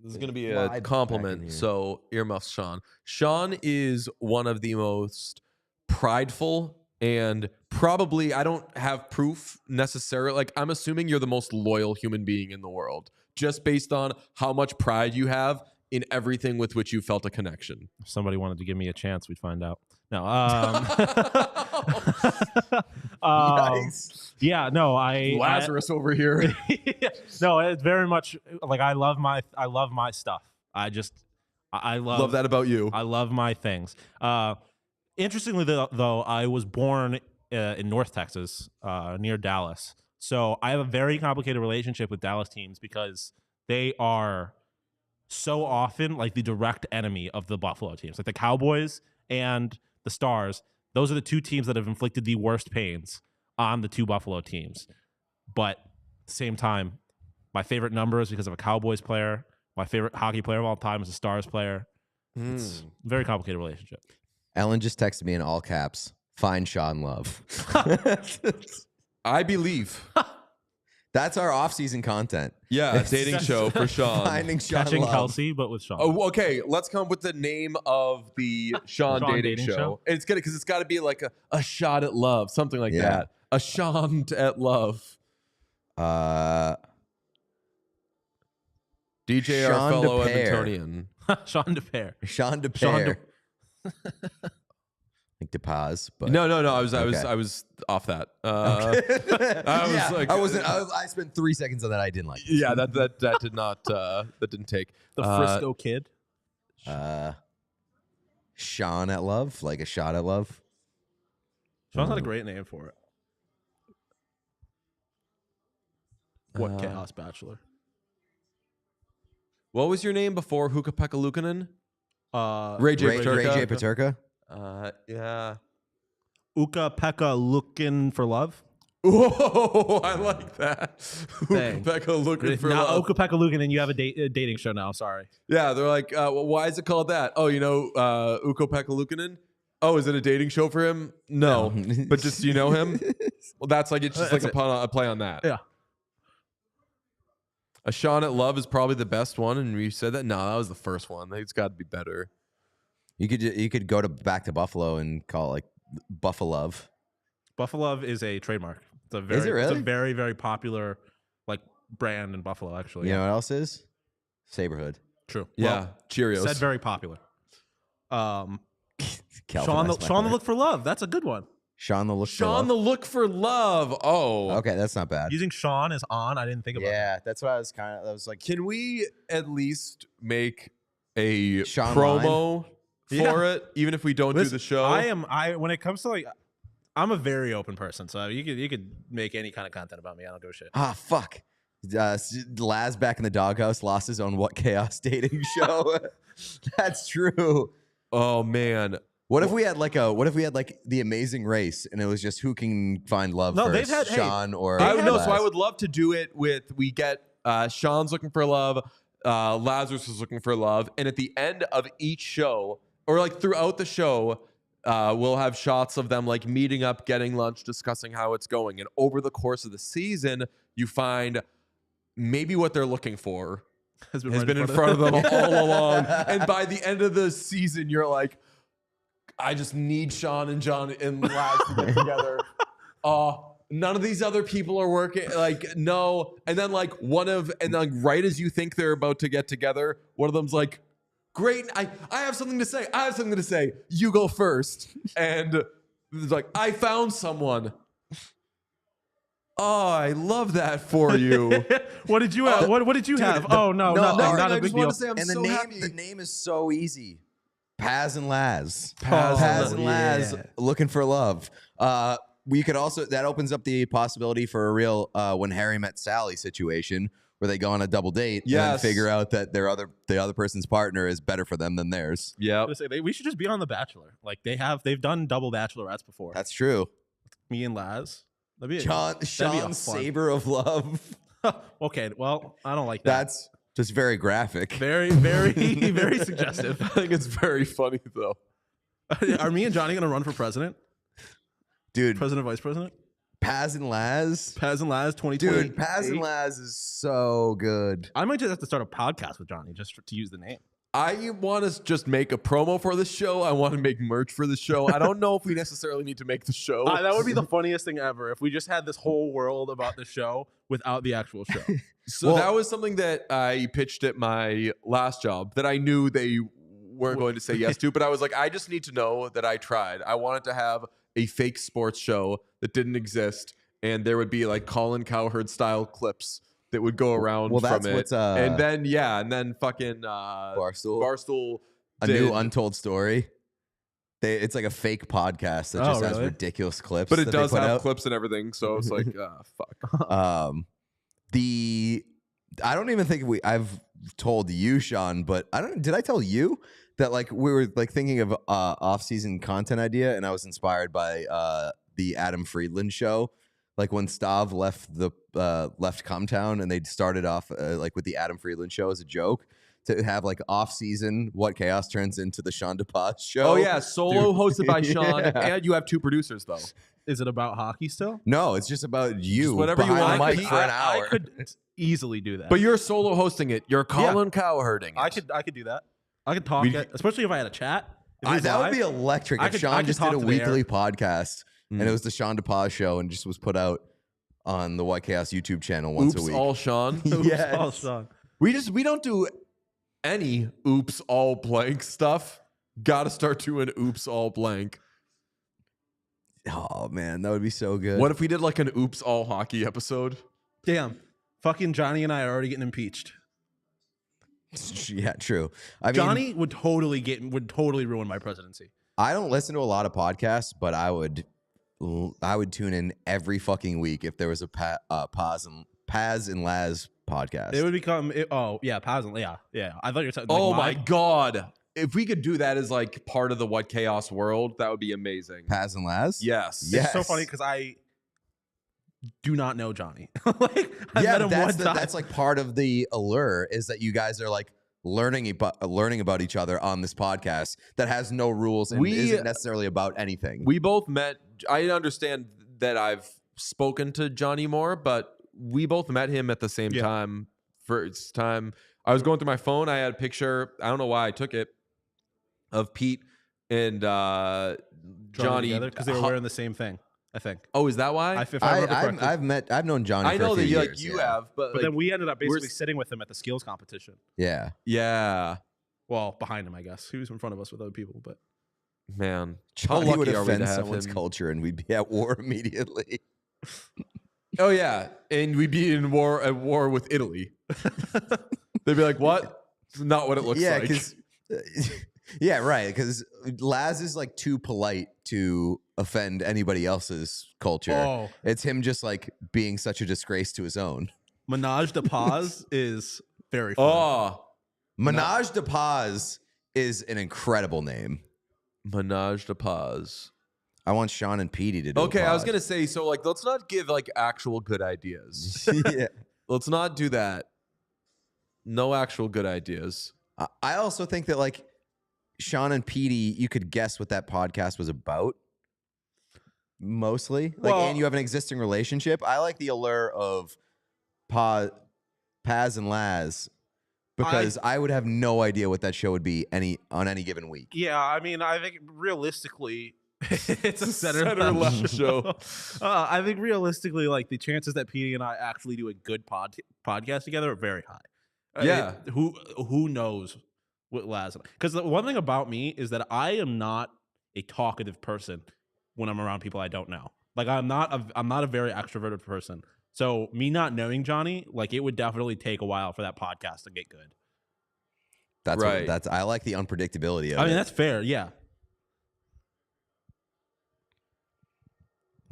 This is going to be a Slide back in compliment, here. so earmuffs, Sean. Sean is one of the most prideful and probably, I don't have proof necessarily. Like, I'm assuming you're the most loyal human being in the world, just based on how much pride you have in everything with which you felt a connection. If somebody wanted to give me a chance, we'd find out. No. Yikes. Yeah, no, Lazarus over here. No, it's very much like I love my stuff. I Love that about you. I love my things. Interestingly, though, I was born in North Texas, near Dallas, so I have a very complicated relationship with Dallas teams because they are so often like the direct enemy of the Buffalo teams, like the Cowboys and the Stars. Those are the two teams that have inflicted the worst pains on the two Buffalo teams. But at the same time, my favorite number is because of a Cowboys player. My favorite hockey player of all time is a Stars player. It's a very complicated relationship. Ellen just texted me in all caps. Find Sean Love. I believe. That's our off-season content. Yeah, a dating show for Sean. Finding Sean Catching Love. Kelsey, but with Sean. Oh, okay. Let's come up with the name of the Sean dating show. And it's good because it's got to be like a shot at love, something like that. A Sean at love. DJ, our Sean fellow DePere. Edmontonian. Sean DePere. Sean Sean DePere. Like DePaz, but No. I was off that. I spent 3 seconds on that. I didn't like. It. Yeah, that did not. That didn't take. The Frisco Kid. Sean at love, like a shot at love. Sean's not a great name for it. What Chaos Bachelor? What was your name before Hukapeka Lukanen? Ray J. J. Paterka? Paterka. Yeah. Uka Pekka looking for love. Whoa, I like that. Dang. Hukapeka looking for now, love. Uka Pekka Lukanen, you have a dating show now. Sorry. Yeah, they're like, well, why is it called that? Oh, Ukko-Pekka Luukkonen? Oh, is it a dating show for him? No. But just, you know him? Well, that's like, it's just like a play on that. Yeah. A Sean at Love is probably the best one, and we said that. No, that was the first one. It's got to be better. You could go back to Buffalo and call it like Buffalo. Buffalo is a trademark. It's a Is it really? It's a very, very popular like brand in Buffalo, actually. You know what else is? Saberhood. True. Yeah. Well, Cheerios. said very popular. Calvin, Sean that's my the favorite. Look for Love. That's a good one. Sean the look. Sean the Look for Love. Oh. Okay, that's not bad. Using Sean as on, I didn't think about Yeah, that's what I was I was like, Can we at least make a Sean promo for Yeah. it, even if we don't Listen, do the show? When it comes to like, I'm a very open person, so you could make any kind of content about me. I don't give a shit. fuck. Laz back in the doghouse lost his own What Chaos dating show. That's true. Oh man. What if we had like the Amazing Race and it was just who can find love No, first, they've had- Sean or I know, Laz? so I would love to do it with we get Sean's looking for love, Lazarus is looking for love, and at the end of each show, or like throughout the show, we'll have shots of them like meeting up, getting lunch, discussing how it's going, and over the course of the season, you find maybe what they're looking for has been in front of them all along, and by the end of the season, you're like, I just need Sean and John and Laz to get together. None of these other people are working. Like, no. And then like right as you think they're about to get together, one of them's like, great. I have something to say. I have something to say. You go first. And it's like, I found someone. Oh, I love that for you. What did you have? What did you have? Oh no, nothing. Not a big deal. Say I'm And so happy. the name is so easy. Paz and Laz. Paz and Laz looking for love. We could also, that opens up the possibility for a real When Harry Met Sally situation where they go on a double date and then figure out that the other person's partner is better for them than theirs. Yeah. We should just be on The Bachelor. Like they've done double bachelorettes before. That's true. Me and Laz. That'd be Sean's saber of love. Okay, well, I don't like that. That's just very graphic. Very, very, very suggestive. I think it's very funny though. Are me and Johnny gonna run for president? Dude, President, vice president? Paz and Laz. Paz and Laz 2020. Dude, Paz and Laz is so good. I might just have to start a podcast with Johnny just to use the name. I want to just make a promo for the show. I want to make merch for the show. I don't know if we necessarily need to make the show. That would be the funniest thing ever if we just had this whole world about the show without the actual show. So that was something that I pitched at my last job that I knew they weren't going to say yes to, but I was like, I just need to know that I tried. I wanted to have a fake sports show that didn't exist, and there would be like Colin Cowherd style clips that would go around from it. And then fucking Barstool a new untold story. It's like a fake podcast that just has ridiculous clips. But it does have clips and everything, so it's like, fuck. I don't even think I've told you, Sean, but did I tell you that like we were like thinking of off-season content idea, and I was inspired by the Adam Friedland show. Like when Stav left Cumtown, and they started off like with the Adam Friedland show as a joke to have like off-season What Chaos turns into the Sean DePaz show. Oh yeah, solo hosted by Sean, and you have two producers though. Is it about hockey still? No, it's just about you. Just whatever you want. Mike for an hour. I could easily do that. But you're solo hosting it. You're Colin Cowherding it. I could do that. I could talk it, especially if I had a chat. That would be electric if Sean just did a weekly podcast and it was the Sean DePaz show and just was put out on the White Chaos YouTube channel once a week. All Sean. Yes. All Sean. We don't do any oops all blank stuff. Gotta start doing oops all blank. Oh man, that would be so good. What if we did like an oops all hockey episode? Damn. Fucking Johnny and I are already getting impeached. Yeah, true. I mean, Johnny would totally ruin my presidency. I don't listen to a lot of podcasts, but I would tune in every fucking week if there was a Paz and Laz podcast. It would become Paz and yeah. I thought you were talking. Oh my god! If we could do that as like part of the What Chaos world, that would be amazing. Paz and Laz? Yes. It's so funny because I do not know Johnny. Like I met him one time. That's like part of the allure is that you guys are like learning about each other on this podcast that has no rules and isn't necessarily about anything. We both met. I understand that I've spoken to Johnny more, but we both met him at the same time. First time I was going through my phone, I had a picture. I don't know why I took it of Pete and Johnny because they were wearing the same thing. I think. Oh, is that why? If I remember correctly. I've known Johnny. I know for a that few you years, you have, but like, then we ended up basically sitting with him at the skills competition. Yeah. Yeah. Well, behind him, I guess. He was in front of us with other people, but man, Johnny how would lucky are we offend to have someone's him? culture, and we'd be at war immediately. Oh yeah, and we'd be at war with Italy. They'd be like, "What? It's not what it looks like." Yeah, right. Because Laz is like too polite to offend anybody else's culture. Oh. It's him just like being such a disgrace to his own. Menage de Paz is very fun. Oh, Menage de Paz is an incredible name. Menage de Paz. I want Sean and Petey to do Okay, a I was pod. gonna say, so like, let's not give like actual good ideas. Yeah. Let's not do that. No actual good ideas. I also think that like Sean and Petey, you could guess what that podcast was about. Mostly, like, Well- and you have an existing relationship. I like the allure of Paz and Laz because I would have no idea what that show would be on any given week. Yeah, I mean, I think realistically, it's a center left left show. I think realistically, like the chances that Petey and I actually do a good podcast together are very high. Yeah. Who knows what Laz? Because the one thing about me is that I am not a talkative person when I'm around people I don't know. Like I'm not a very extroverted person. So me not knowing Johnny, like it would definitely take a while for that podcast to get good. That's Right. I like the unpredictability of it. I mean, that's fair. Yeah.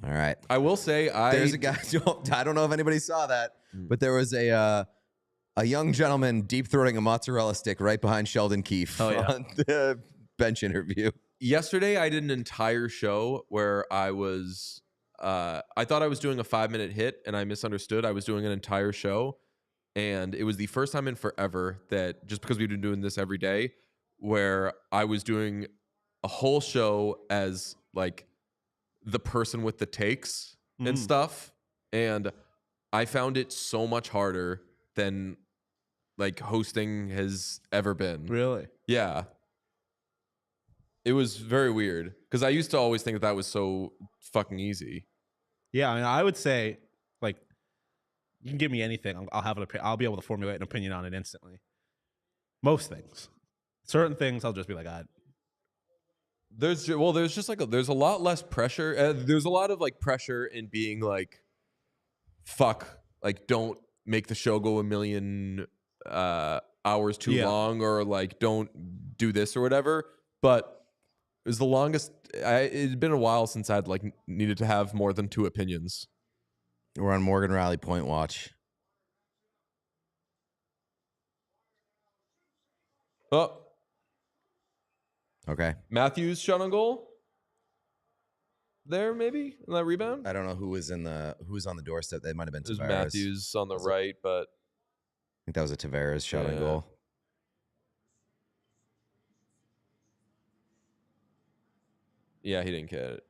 All right. I will say, There's a guy. I don't know if anybody saw that, but there was a young gentleman deep throating a mozzarella stick right behind Sheldon Keefe on the bench interview. Yesterday, I did an entire show where I was, I thought I was doing a 5-minute hit and I misunderstood. I was doing an entire show. And it was the first time in forever that, just because we've been doing this every day, where I was doing a whole show as like the person with the takes and stuff. And I found it so much harder than like hosting has ever been. Really? Yeah. It was very weird because I used to always think that was so fucking easy. Yeah, I mean, I would say, like, you can give me anything. I'll have an opinion. I'll be able to formulate an opinion on it instantly. Most things. Certain things, I'll just be like, There's just like there's a lot less pressure. There's a lot of like pressure in being like, fuck, like don't make the show go a million hours too long, or like don't do this or whatever. But it was the longest. It'd been a while since I'd like needed to have more than 2 opinions. We're on Morgan Riley Point watch. Oh, Okay. Matthews shot on goal. There, maybe on that rebound. I don't know who was on the doorstep. That might have been There's Tavares. Matthews on the right, but I think that was a Tavares shot on Yeah. goal. yeah, he didn't get it.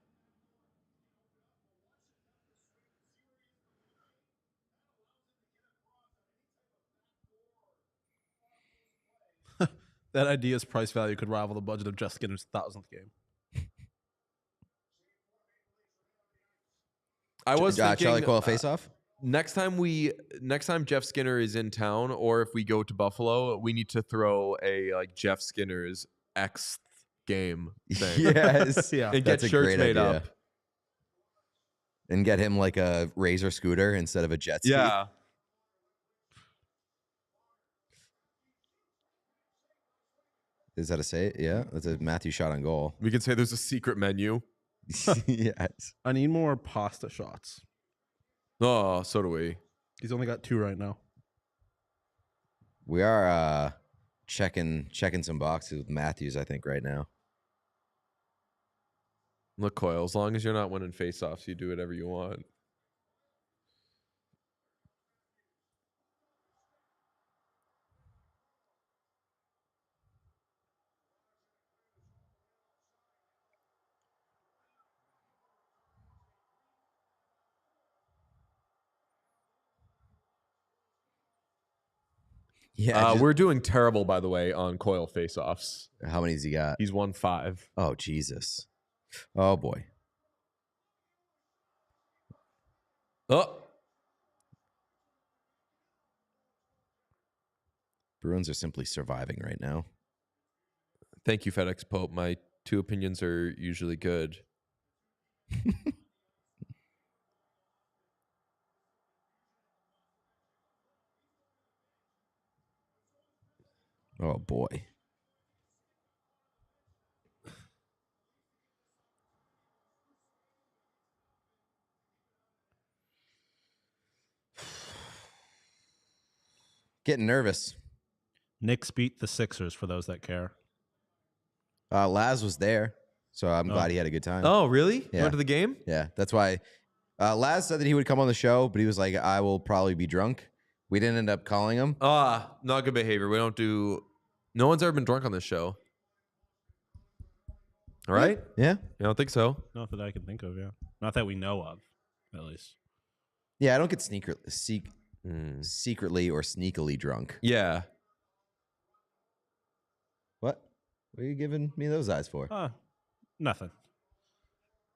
that idea's price value could rival the budget of Jeff Skinner's 1,000th game. I was thinking, Charlie Coyle face-off? next time Jeff Skinner is in town, or if we go to Buffalo, we need to throw a like Jeff Skinner's Xth game thing. Yes. Yeah. And That's get a shirts great made idea. up. And get him like a Razor scooter instead of a jet ski. Yeah. Is that a say? Yeah. That's a Matthew shot on goal. We can say there's a secret menu. Yes. I need more pasta shots. Oh, so do we. He's only got 2 right now. We are checking some boxes with Matthews, I think, right now. Look, Coyle, as long as you're not winning face-offs, you do whatever you want. Yeah. We're doing terrible, by the way, on Coyle face-offs. How many has he got? He's won 5. Oh, Jesus. Oh, boy. Oh, Bruins are simply surviving right now. thank you, FedEx Pope. My 2 opinions are usually good. Oh, boy. Getting nervous. Knicks beat the Sixers for those that care. Laz was there, so I'm glad he had a good time. Oh, really? You Yeah. went to the game? Yeah, that's why. Laz said that he would come on the show, but he was like, I will probably be drunk. We didn't end up calling him. Not good behavior. We don't do. No one's ever been drunk on this show. All right? Yeah. I don't think so. Not that I can think of, yeah. Not that we know of, at least. Yeah, I don't get secretly or sneakily drunk. Yeah. What? What are you giving me those eyes for? Nothing.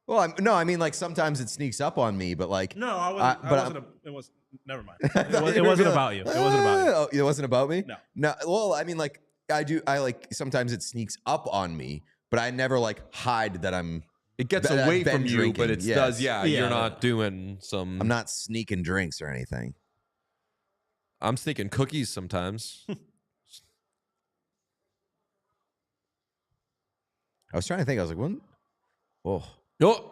Well, I mean, like sometimes it sneaks up on me, but like, No, I wasn't. It was. Never mind. It it wasn't about you. It wasn't about you. Oh, it wasn't about me. No. No. Well, I mean, like I like sometimes it sneaks up on me, but I never like hide that I'm. It gets that I've away been from you, drinking. but it Yes. does. Yeah, Yeah. you're not doing some. I'm not sneaking drinks or anything. I'm sneaking cookies sometimes. I was trying to think. I was like, when? Oh, Oh,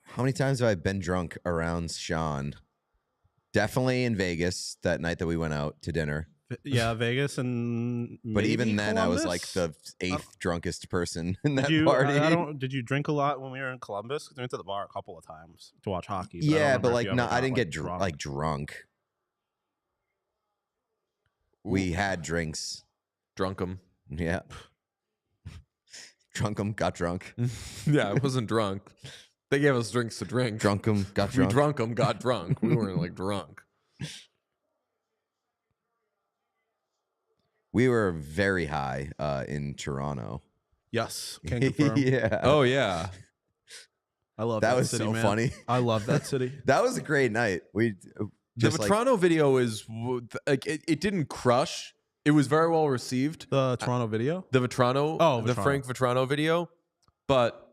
how many times have I been drunk around Sean? Definitely in Vegas that night that we went out to dinner. Yeah, Vegas and. But even maybe then, I was Columbus? like the 8th drunkest person in that Did you, party. Did you drink a lot when we were in Columbus? 'Cause we went to the bar a couple of times to watch hockey. I don't Yeah, remember but if like, you ever no, I got, didn't get drunk. drunk. We had drinks. drunk 'em. Yeah. Drunk 'em, got drunk. Yeah, I wasn't drunk. They gave us drinks to drink. Drunk 'em, got drunk. We drunk them, got drunk. We weren't like drunk. We were very high in Toronto. Yes, can confirm. Yeah. Oh yeah. I love that that was city, so man. funny. I love that city. That was a great night. We just The like, Vetrano video is like it didn't crush. It was very well received. The Toronto video. The Vetrano, the Vetrano. Frank Vetrano video, but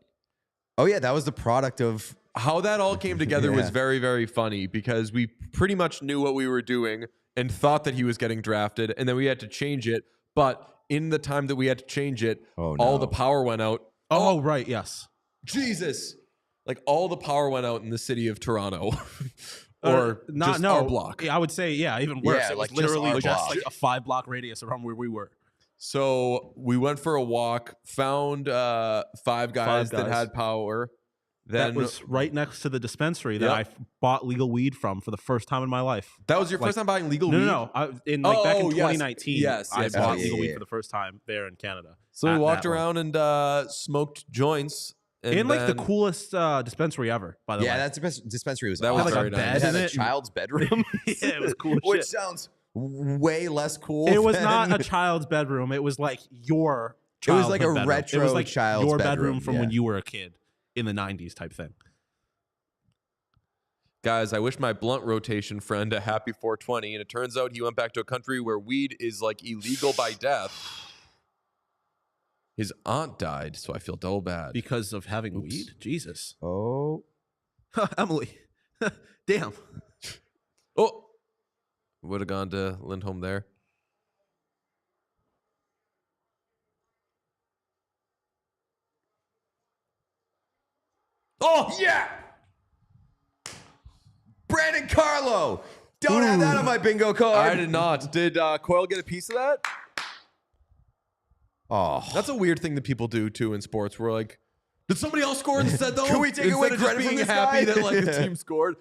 oh yeah, that was the product of how that all came together was Yeah. very, very funny because we pretty much knew what we were doing and thought that he was getting drafted, and then we had to change it. But in the time that we had to change it, Oh, all no. the power went out. Oh, right. Yes. Jesus. Like all the power went out in the city of Toronto. Or just our block. I would say, yeah, even worse. Yeah, It like was just literally our just block. like a 5-block radius around where we were. So we went for a walk, found five guys that guys. had power. Then That was right next to the dispensary that I Yep. bought legal weed from for the first time in my life. that was your first time buying legal weed? No. Back in 2019, Yes, I yes, bought yes. legal Yeah, weed yeah. for the first time there in Canada. So we At walked that one. around and smoked joints. And In like the then- coolest dispensary ever, by the way. that dispensary was That was awesome. very like a nice. bed It had in a it. child's bedroom. Yeah, it was cool as Which shit. sounds way less cool. It was than- not a child's bedroom. It was like your It was like a childhood bedroom. retro It was like child's your bedroom, from when yeah. you were a kid in the 90s type thing. Guys, I wish my blunt rotation friend a happy 420, and it turns out he went back to a country where weed is like illegal by death. His aunt died, so I feel double bad. Because of having Oops. weed? Jesus. Oh. Emily. Damn. Oh, would have gone to Lindholm there. Oh, yeah! Brandon Carlo! Don't have that on my bingo card. I did not. Did Coyle get a piece of that? Oh. That's a weird thing that people do too in sports. We're like, did somebody else score instead though? Can we take away Instead of just credit from being this happy guy? that like the team scored.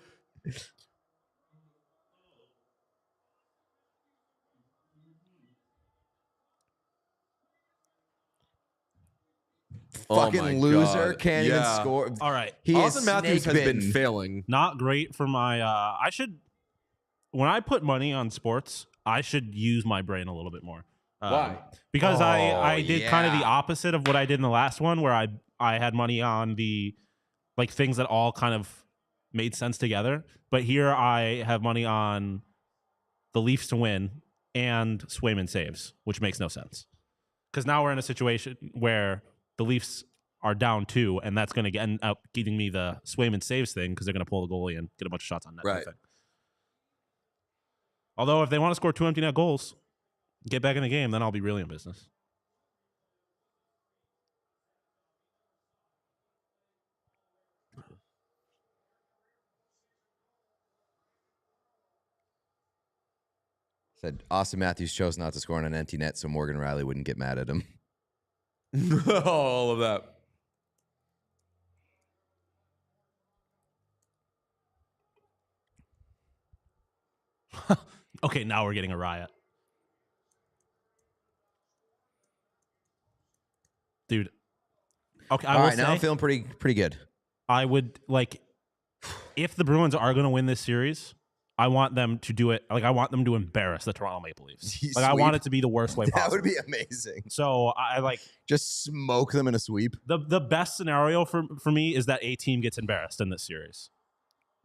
Fucking Oh my loser. God. Can't even Yeah. score. All right. He Austin is Matthews has snake-bitten. been failing. Not great for my I should when I put money on sports, I should use my brain a little bit more. Why? Because Oh, I did kind of the yeah. opposite of what I did in the last one where I had money on the like things that all kind of made sense together. But here I have money on the Leafs to win and Swayman saves, which makes no sense. Because now we're in a situation where the Leafs are down 2, and that's going to end up giving me the Swayman saves thing because they're going to pull the goalie and get a bunch of shots on net. Right. Thing. Although if they want to score 2 empty net goals, get back in the game, then I'll be really in business. Said Austin Matthews chose not to score on an empty net so Morgan Riley wouldn't get mad at him. All of that. Okay, now we're getting a riot. Dude. Okay, All right, now I'm feeling pretty good. I would like if the Bruins are going to win this series, I want them to do it. Like I want them to embarrass the Toronto Maple Leafs. Like I want it to be the worst way possible. That would be amazing. So I like just smoke them in a sweep. The best scenario for me is that a team gets embarrassed in this series,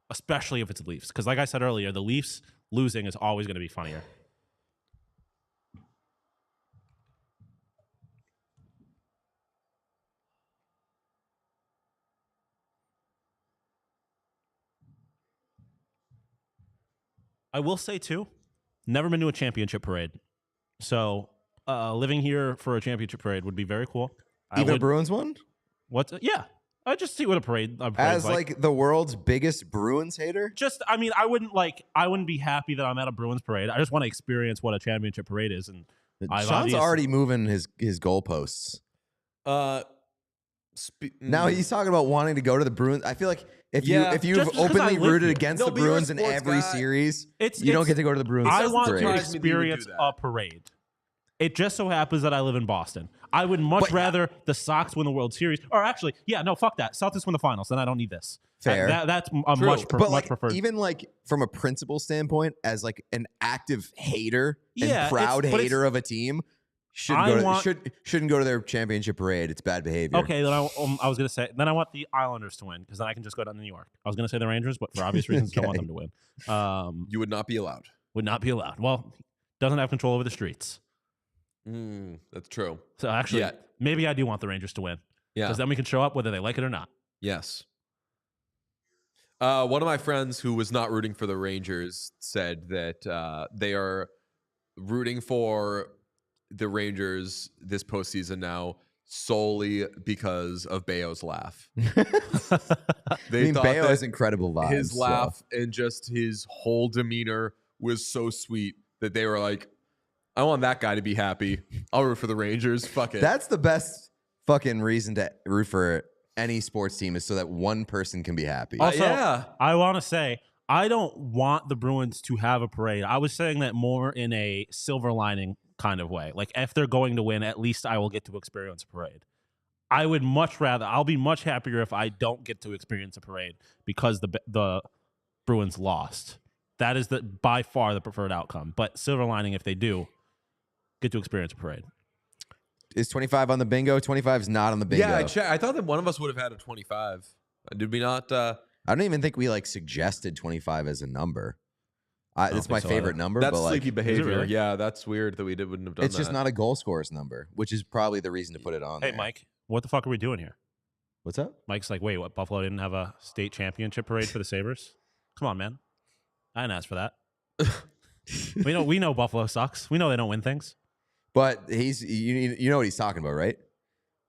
especially if it's the Leafs. Because like I said earlier, the Leafs losing is always going to be funnier. I will say, too, never been to a championship parade. So living here for a championship parade would be very cool. Even a Bruins one? Yeah. I just see what a parade as like the world's biggest Bruins hater. Just, I mean, I wouldn't be happy that I'm at a Bruins parade. I just want to experience what a championship parade is. And Sean's already moving his goalposts. Now he's talking about wanting to go to the Bruins. I feel like if you've openly rooted against the Bruins in every series, you don't get to go to the Bruins. I want parade. to experience a parade. It just so happens that I live in Boston. I would much rather the Sox win the World Series. Or actually, no, fuck that. Celtics win the finals. Then I don't need this. Fair. That's a much preferred. Even like from a principle standpoint, as like an active hater and proud hater of a team, shouldn't go to their championship parade. It's bad behavior. Okay, then I was going to say, then I want the Islanders to win because then I can just go down to New York. I was going to say the Rangers, but for obvious reasons, don't want them to win. You would not be allowed. Would not be allowed. Well, doesn't have control over the streets. That's true. So actually, maybe I do want the Rangers to win. Yeah. Because then we can show up whether they like it or not. Yes. One of my friends who was not rooting for the Rangers said that they are rooting for the Rangers this postseason now solely because of Bayo's laugh. Bayo has incredible vibes. His laugh and just his whole demeanor was so sweet that they were like, I want that guy to be happy. I'll root for the Rangers. Fuck it. That's the best fucking reason to root for any sports team is so that one person can be happy. Also, I want to say, I don't want the Bruins to have a parade. I was saying that more in a silver lining kind of way. Like, if they're going to win, at least I will get to experience a parade. I would I'll be much happier if I don't get to experience a parade because the Bruins lost. That is by far the preferred outcome. But silver lining, if they do, get to experience a parade. Is 25 on the bingo? 25 is not on the bingo. Yeah, I thought that one of us would have had a 25. Did we not? I don't even think we suggested 25 as a number. It's my favorite number. That's but sleepy behavior. Really? Yeah, that's weird that we wouldn't have done that. It's just not a goal scorers number, which is probably the reason to put it on there. Hey, Mike, what the fuck are we doing here? What's up? Mike's like, wait, what? Buffalo didn't have a state championship parade for the Sabres? Come on, man. I didn't ask for that. We know Buffalo sucks. We know they don't win things. But you know what he's talking about, right?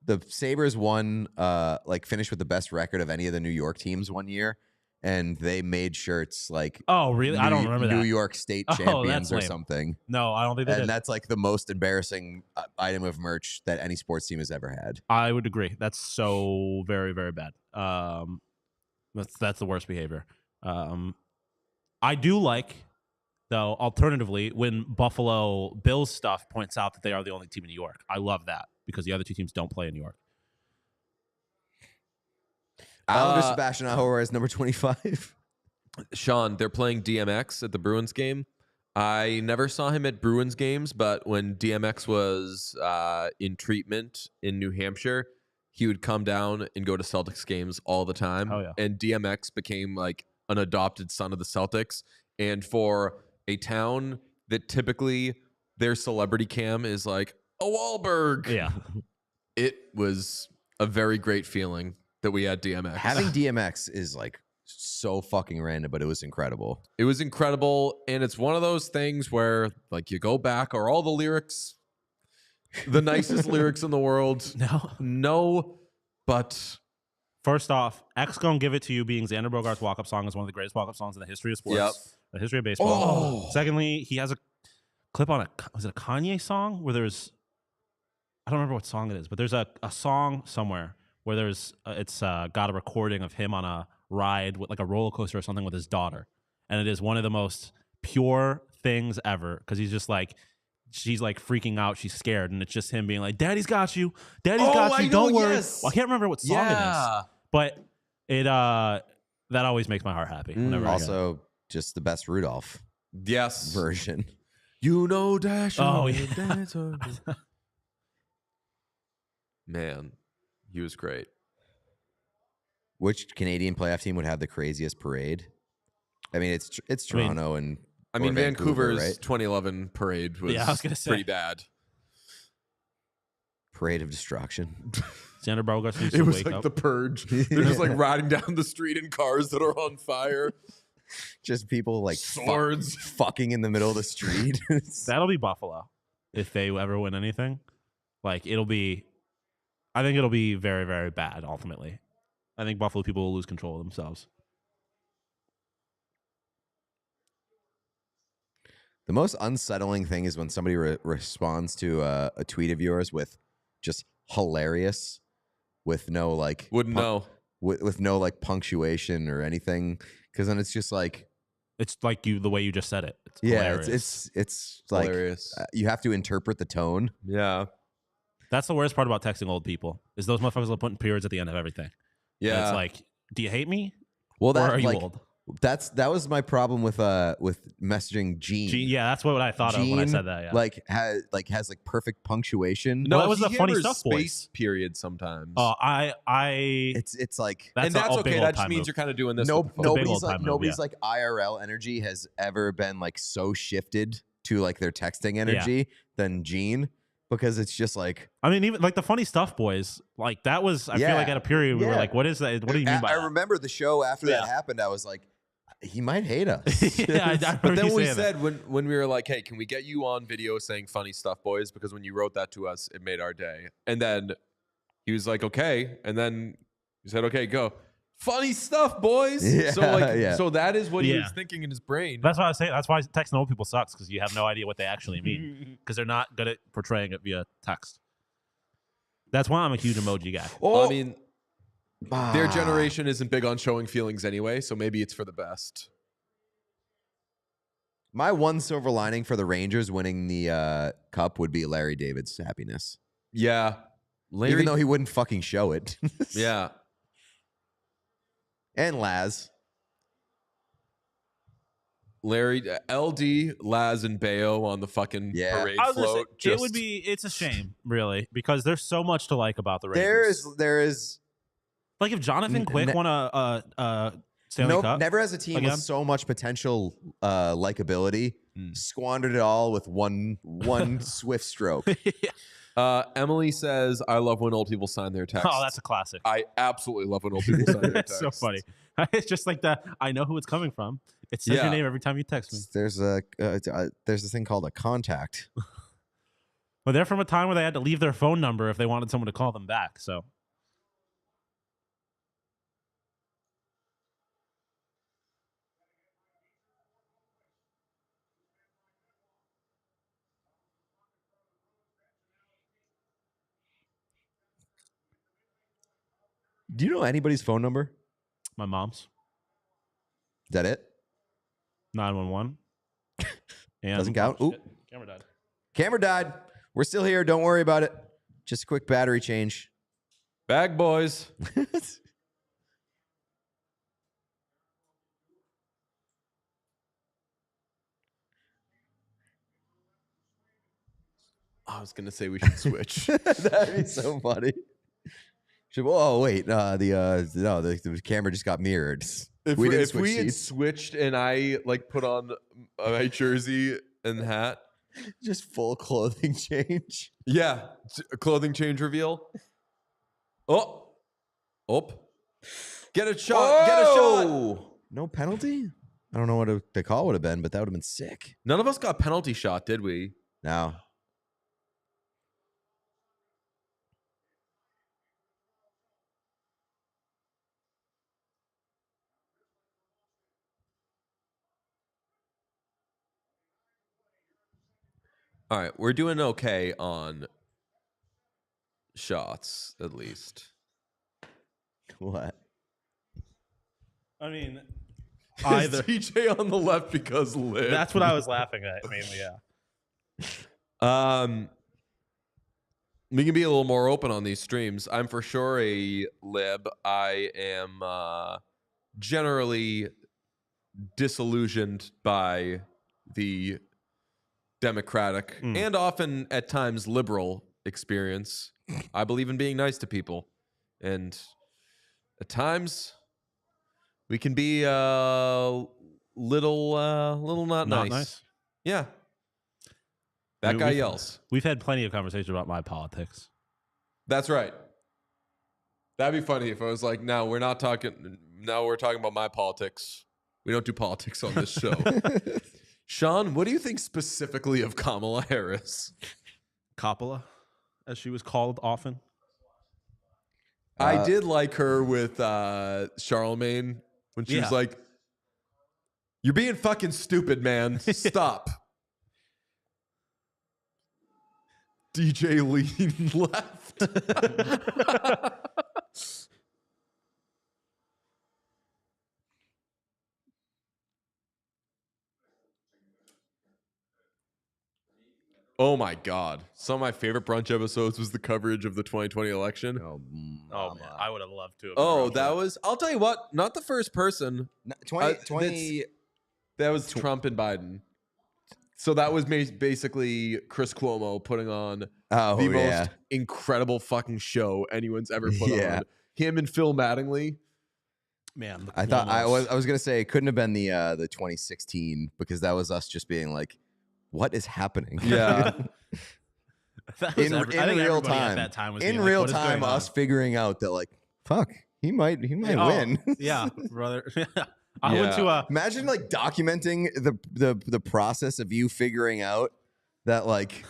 The Sabres won, finished with the best record of any of the New York teams one year, and they made shirts like, oh really? I don't remember that. New York State champions or something. No, I don't think they did. And that's like the most embarrassing item of merch that any sports team has ever had. I would agree. That's so very, very bad. That's the worst behavior. I do like, though, alternatively, when Buffalo Bills stuff points out that they are the only team in New York. I love that because the other two teams don't play in New York. Islander Sebastian Ahoa is number 25. Sean, they're playing DMX at the Bruins game. I never saw him at Bruins games, but when DMX was in treatment in New Hampshire, he would come down and go to Celtics games all the time. Oh, yeah. And DMX became like an adopted son of the Celtics. And for a town that typically their celebrity cam is like a Wahlberg. Yeah. It was a very great feeling that we had DMX. Having DMX is like so fucking random, but it was incredible. It was incredible. And it's one of those things where like you go back, are all the lyrics the nicest lyrics in the world? No, but first off, X gonna give it to you being Xander Bogaerts' walk-up song is one of the greatest walk-up songs in the history of sports. The history of baseball. Secondly, he has clip on was it a Kanye song where there's, I don't remember what song it is, but there's a song somewhere where there's it's got a recording of him on a ride with like a roller coaster or something with his daughter, and it is one of the most pure things ever because he's just like, she's like freaking out, she's scared, and it's just him being like, "Daddy's got you, Daddy's got you, don't worry." Yes. Well, I can't remember what song it is, but it that always makes my heart happy. Whenever Also, just the best Rudolph version. You know, Dash. Oh, yeah. Man, he was great. Which Canadian playoff team would have the craziest parade? I mean, it's Toronto and Vancouver's right? 2011 parade was, I was gonna say. pretty bad. Parade of destruction. Xander Bogaerts needs It to was wake like up. the purge. They're just like riding down the street in cars that are on fire. Just people like Swords. fucking in the middle of the street. That'll be Buffalo if they ever win anything. Like I think it'll be very, very bad ultimately. I think Buffalo people will lose control of themselves. The most unsettling thing is when somebody responds to a tweet of yours with just hilarious, with no like Wouldn't know. with no like punctuation or anything, because then it's just like It's like the way you just said it. It's yeah, hilarious. it's like Hilarious. You have to interpret the tone. Yeah. That's the worst part about texting old people is those motherfuckers are putting periods at the end of everything. Yeah. And it's like, do you hate me? Well, Or that are you like old? that was my problem with messaging Gene. Yeah, that's what I thought of when I said that. Yeah. Like has perfect punctuation. No, that was he the funny hammers stuff, boys. space period sometimes. Oh, It's like and that's okay. That just means you're kind of doing this. with the phone. nobody's like IRL energy has ever been like so shifted to like their texting energy than Gene, because it's just like, I mean, even like the funny stuff, boys. Like that was, I feel like at a period we were like, what is that? What do you mean by that? I remember the show after that happened. I was like, he might hate us. I But then you we saying said when we were like, hey, can we get you on video saying funny stuff, boys? Because when you wrote that to us, it made our day. And then he was like, okay. And then he said, okay, go. Funny stuff, boys. Yeah, So that is what he was thinking in his brain. That's why I say. That's why texting old people sucks, because you have no idea what they actually mean, because they're not good at portraying it via text. That's why I'm a huge emoji guy. I mean, their generation isn't big on showing feelings anyway, so maybe it's for the best. My one silver lining for the Rangers winning the cup would be Larry David's happiness. Yeah. Even though he wouldn't fucking show it. Yeah. And Laz. Larry, LD, Laz, and Bayo on the fucking parade float. It's a shame, really, because there's so much to like about the Rangers. There is like if Jonathan Quick won a Stanley Cup. Never has a team again? with so much potential likability squandered it all with one swift stroke. Emily says, I love when old people sign their text. Oh, that's a classic. I absolutely love when old people sign their text. It's so funny. It's just like that. I know who it's coming from. It says your name every time you text me. There's this thing called a contact. Well, they're from a time where they had to leave their phone number if they wanted someone to call them back. So. Do you know anybody's phone number? My mom's. Is that it? 911. Doesn't count. Oop. Camera died. Camera died. We're still here. Don't worry about it. Just a quick battery change. Bag boys. I was going to say we should switch. That'd be so funny. Oh wait, the camera just got mirrored. If we had switched and I like put on my jersey and hat, just full clothing change. Yeah, a clothing change reveal. Oh, get a shot! Whoa! Get a shot! No penalty. I don't know what the call would have been, but that would have been sick. None of us got penalty shot, did we? No. All right, we're doing okay on shots, at least. What? I mean, Is either. TJ on the left because Liv? That's what I was laughing at mainly. Yeah. We can be a little more open on these streams. I'm for sure a lib. I am generally disillusioned by the democratic and often at times liberal experience. I believe in being nice to people, and at times we can be little not nice. Yeah, that guy yells. We've had plenty of conversation about my politics. That's right. That'd be funny if I was like, no, we're not talking. Now we're talking about my politics. We don't do politics on this show. Sean, what do you think specifically of Kamala Harris? Coppola, as she was called often. I did like her with Charlemagne when she was like, "You're being fucking stupid, man. Stop." DJ lean left. Oh my God. Some of my favorite brunch episodes was the coverage of the 2020 election. Oh, Oh man, I would have loved to. That was, I'll tell you what, not the first person. 2020. That was Trump and Biden. So that was basically Chris Cuomo putting on the most incredible fucking show anyone's ever put on. Him and Phil Mattingly. Man, I thought I was gonna say it couldn't have been the 2016 because that was us just being like, what is happening? Yeah. in real time. At that time was in being real like, time, us figuring out that like, fuck, he might win. Yeah, brother. I went to imagine like documenting the process of you figuring out that like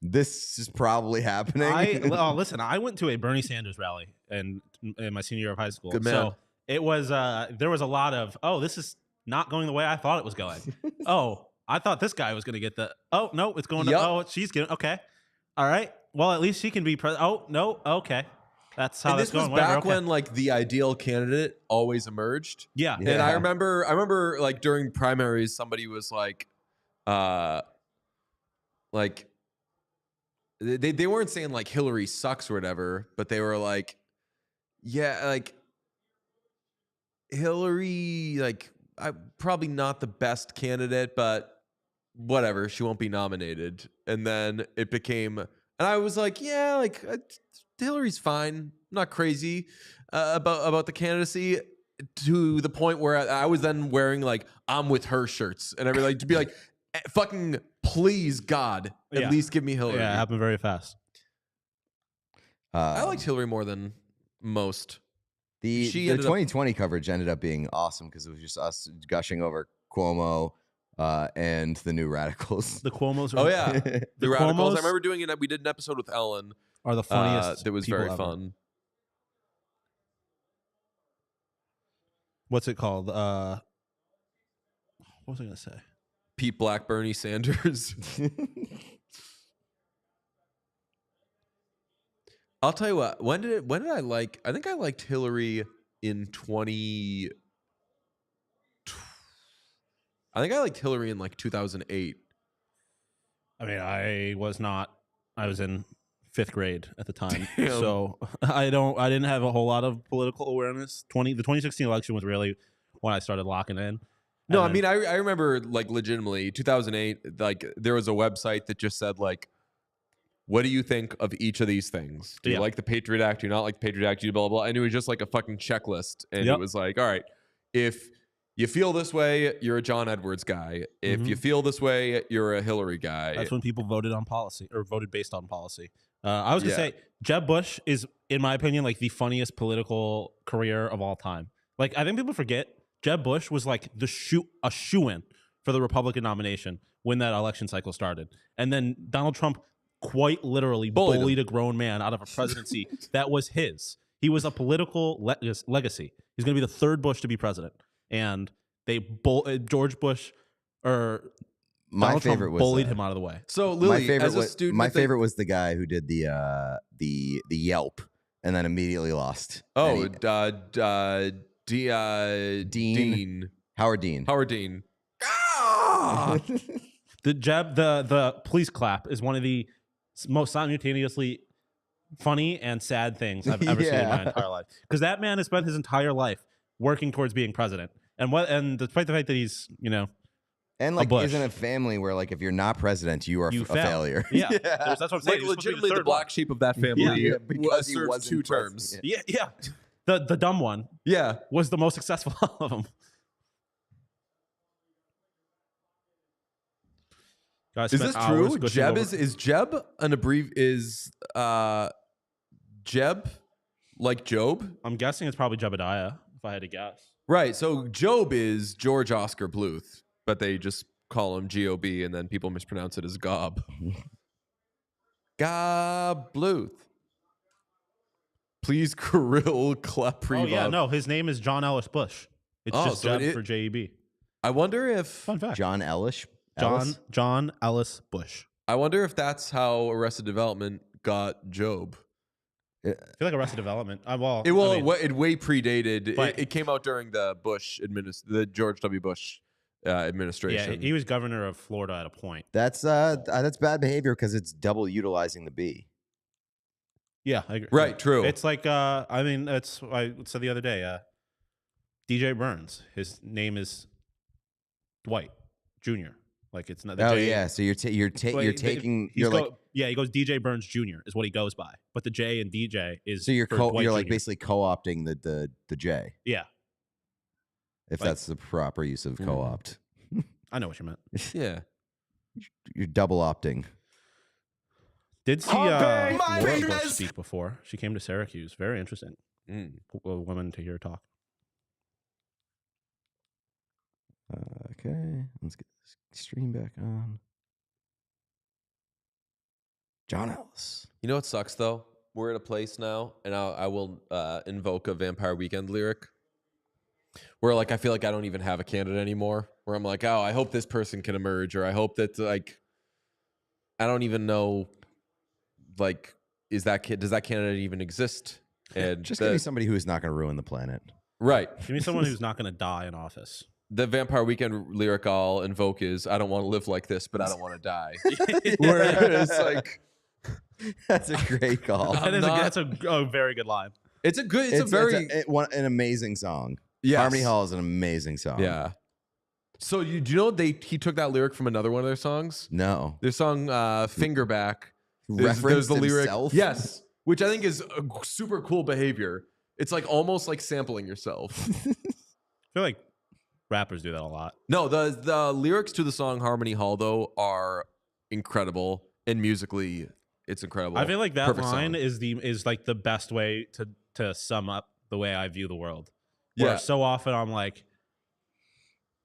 this is probably happening. Listen, I went to a Bernie Sanders rally in my senior year of high school. Good man. So it was there was a lot of, this is not going the way I thought it was going. I thought this guy was going to get no, it's going to, she's getting, okay. All right. Well, at least she can be president. Oh, no. Okay. That's how that's going. This was back when like the ideal candidate always emerged. Yeah. And I remember like during primaries, somebody was like they weren't saying like Hillary sucks or whatever, but they were like, yeah, like Hillary, like probably not the best candidate, but whatever, she won't be nominated. And then it became, and I was like, yeah, like Hillary's fine. I'm not crazy about the candidacy, to the point where I was then wearing like I'm with her shirts and everything, like to be like, fucking please God, at least give me Hillary. Yeah, it happened very fast. I liked Hillary more than most. The 2020 coverage ended up being awesome because it was just us gushing over Cuomo and the New Radicals. The Cuomos are the Radicals. I remember doing it. We did an episode with Ellen. Are the funniest. That was very fun. What's it called? What was I gonna say? Pete Black, Bernie Sanders. I'll tell you what. When did I like? I think I liked Hillary in 20. I think I liked Hillary in like 2008. I mean, I was in 5th grade at the time, Damn. so I didn't have a whole lot of political awareness. The 2016 election was really when I started locking in. No, I mean, I remember like legitimately 2008. Like there was a website that just said like, what do you think of each of these things? Do you like the Patriot Act? Do you not like the Patriot Act? Do you blah, blah, blah. And it was just like a fucking checklist. And it was like, all right, if you feel this way, you're a John Edwards guy. If you feel this way, you're a Hillary guy. That's when people voted on policy or voted based on policy. I was going to say, Jeb Bush is, in my opinion, like the funniest political career of all time. Like, I think people forget Jeb Bush was like a shoo-in for the Republican nomination when that election cycle started. And then Donald Trump quite literally bullied a grown man out of a presidency that was his. He was a political legacy. He's going to be the 3rd Bush to be president. And they George Bush, or My Donald Trump favorite was bullied him out of the way. So my Lily, favorite as a was, student, my at the- favorite was the guy who did the Yelp and then immediately lost. Oh, And Dean. Howard Dean. Howard Dean. The police clap is one of the most simultaneously funny and sad things I've ever seen in my entire life. Because that man has spent his entire life working towards being president, and despite the fact that he's And like, Bush. isn't a family where like if you're not president, you are you a failed. failure? Yeah, that's what I'm saying. Like He was supposed to be the legitimately the third black one. sheep of that family Yeah, because he served wasn't 2 president. terms. Yeah. The dumb one Yeah. was the most successful of them. Guys Is spent this hours true? gushing Jeb over- is Jeb an Jeb like Job? I'm guessing it's probably Jebediah, if I had to guess. Right. So Job is George Oscar Bluth, but they just call him G-O-B and then people mispronounce it as Gob. Gob Bluth. Please Kirill Kleprivov. Oh yeah, no, his name is John Ellis Bush. It's Oh, just so Jeb for JEB. I wonder if Fun fact. John Ellis. John Ellis Bush. that's how Arrested Development got Job. I feel like Arrested Development. It way predated. But- It came out during the the George W. Bush administration. Yeah, he was governor of Florida at a point. That's bad behavior because it's double utilizing the B. Yeah, I agree. Right, true. It's like I said the other day. DJ Burns. His name is Dwight Jr. Like it's not. The Oh J, yeah, so you're taking he you're like goes DJ Burns Jr. is what he goes by, but the J in DJ is so you're for you're Dwight like Jr. basically co-opting the J, Yeah, if Like- that's the proper use of co-opt. I know what you meant. yeah. You're double opting. Did see Humping my Laura penis! Bush speak before. She came to Syracuse. Very interesting. Women to hear talk. Okay, let's get this stream back on. John Ellis. You know what sucks though? We're at a place now, and I will invoke a Vampire Weekend lyric, where like I feel like I don't even have a candidate anymore. Where I'm like, oh, I hope this person can emerge, or I hope that like I don't even know, like, does that candidate even exist? And Just give me somebody who is not going to ruin the planet. right. Give me someone who's not going to die in office. The Vampire Weekend lyric I'll invoke is, I don't want to live like this, but I don't want to die. Where it's like, That's a great call. That's a very good line. it's a very an amazing song. yes. Harmony Hall is an amazing song. Yeah. So do you know he took that lyric from another one of their songs? No. Their song Fingerback. Referenced the lyric. himself? Yes. Which I think is a super cool behavior. It's like almost like sampling yourself. I feel like rappers do that a lot. No, the lyrics to the song Harmony Hall though are incredible, and musically it's incredible. I feel like that Perfect line song. is like the best way to sum up the way I view the world. Where Yeah. so often I'm like,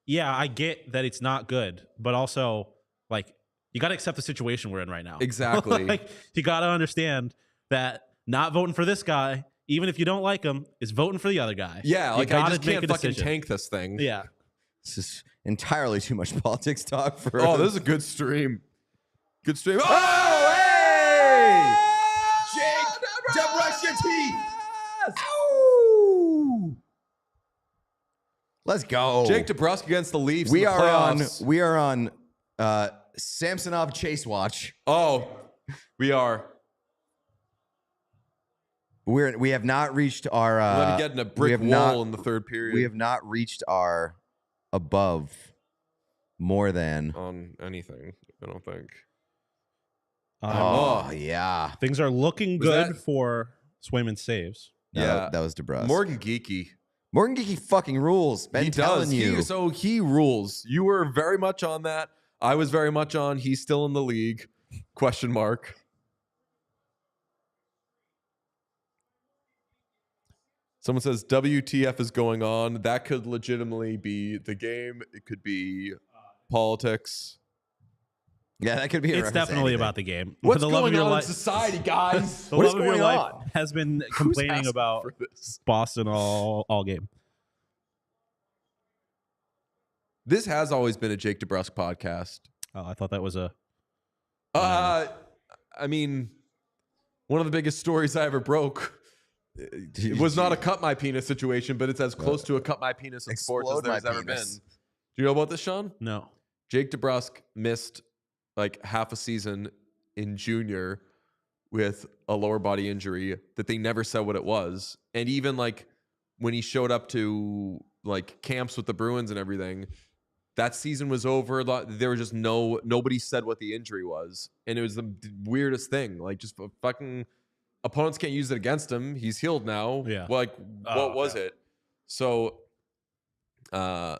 yeah, I get that it's not good, but also like you got to accept the situation we're in right now. Exactly. Like you got to understand that not voting for this guy, even if you don't like him, is voting for the other guy. Yeah, You like I gotta just make can't a fucking decision. tank this thing. Yeah. This is entirely too much politics talk for. Oh, this is a good stream. Good stream. Oh, hey! Jake, to brush your teeth. Let's go. Jake DeBrusque against the Leafs. we in the are on. playoffs. We are on. Samsonov Chase Watch. Oh, we are. We have not reached our. We're gonna get in a we brick have wall not- in the third period. We have not reached our above more than. on anything. I don't think. Oh yeah. Things are looking Was good that- for Swayman saves. No, Yeah. that was DeBrusque. Morgan Geeky. Morgan Geeky fucking rules. Been He telling does. you. He rules. You were very much on that. I was very much on. He's still in the league? Question mark. Someone says WTF is going on. That could legitimately be the game. It could be politics. Yeah, that could be. It's definitely about the game. What's For the love going of your on in life, society, guys? the What is love of your going life on? has been Who's complaining asking about for this? Boston all game. This has always been a Jake DeBrusque podcast. Oh, I thought that was a. I mean, one of the biggest stories I ever broke. It was not a cut my penis situation, but it's as close to a cut my penis in sports as Explode my there's ever been. penis. Do you know about this, Sean? No. Jake DeBrusk missed like half a season in junior with a lower body injury that they never said what it was. And even like when he showed up to like camps with the Bruins and everything, that season was over. There was just nobody said what the injury was. And it was the weirdest thing. Like just fucking opponents can't use it against him. He's healed now. Yeah. Like what was it? So I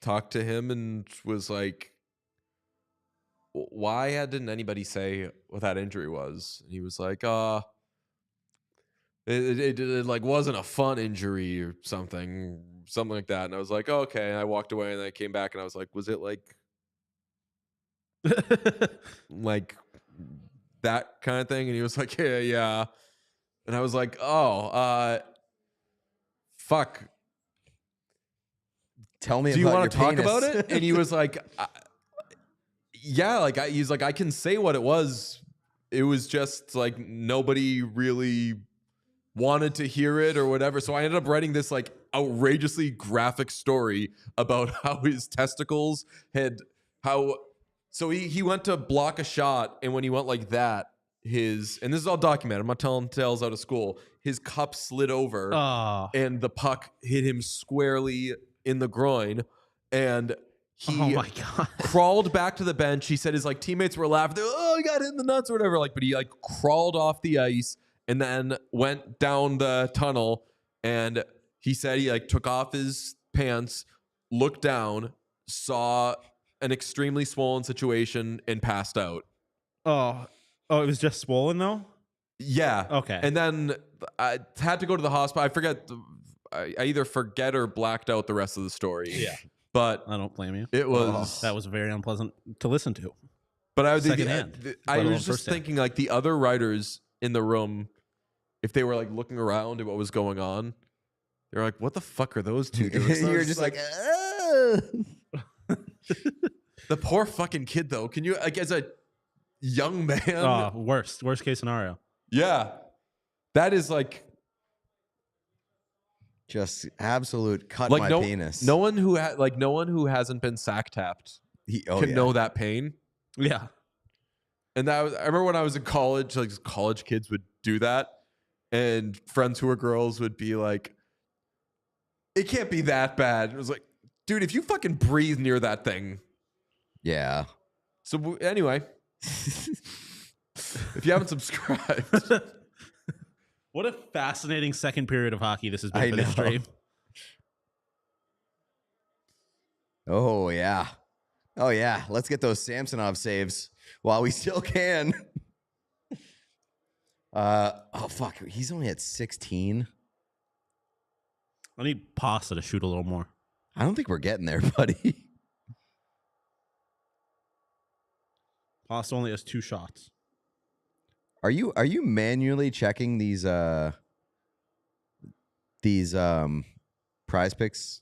talked to him and was like, why didn't anybody say what that injury was? And he was like, it like wasn't a fun injury or something like that. And I was like, oh, okay. And I walked away and then I came back and I was like, was it like that kind of thing? And he was like, yeah. And I was like, oh, fuck. Tell me Do you about want to your talk penis. about it? And he was like, yeah, like he's like, I can say what it was. It was just like nobody really wanted to hear it or whatever. So I ended up writing this like outrageously graphic story about how his testicles so he went to block a shot, and when he went like that, and this is all documented, I'm not telling tales out of school, his cup slid over and the puck hit him squarely in the groin, and he Oh my God. crawled back to the bench. He said his like teammates were laughing. They're, oh, he got hit in the nuts or whatever. Like, but he like crawled off the ice and then went down the tunnel. And he said he like took off his pants, looked down, saw an extremely swollen situation, and passed out. Oh, it was just swollen though? Yeah. Okay. And then I had to go to the hospital. I forget. I either forget or blacked out the rest of the story. Yeah. But I don't blame you. it was That was very unpleasant to listen to. But I Secondhand, I let alone was just firsthand. thinking like the other writers in the room, if they were like looking around at what was going on, they're like, "What the fuck are those two doing?" So I You're was just like, the poor fucking kid though. Can you like as a young man? Worst case scenario. Yeah, that is like just absolute cut like my penis. no one who hasn't been sack tapped can know that pain. Yeah. And I remember when I was in college, like college kids would do that, and friends who were girls would be like, "It can't be that bad." And it was like, dude, if you fucking breathe near that thing. Yeah. So anyway, if you haven't subscribed, What a fascinating second period of hockey this has been I for this know. stream. Oh yeah. Oh yeah. Let's get those Samsonov saves while we still can. Oh fuck. He's only at 16. I need Pasta to shoot a little more. I don't think we're getting there, buddy. Pasta only has 2 shots. Are you manually checking these Prize Picks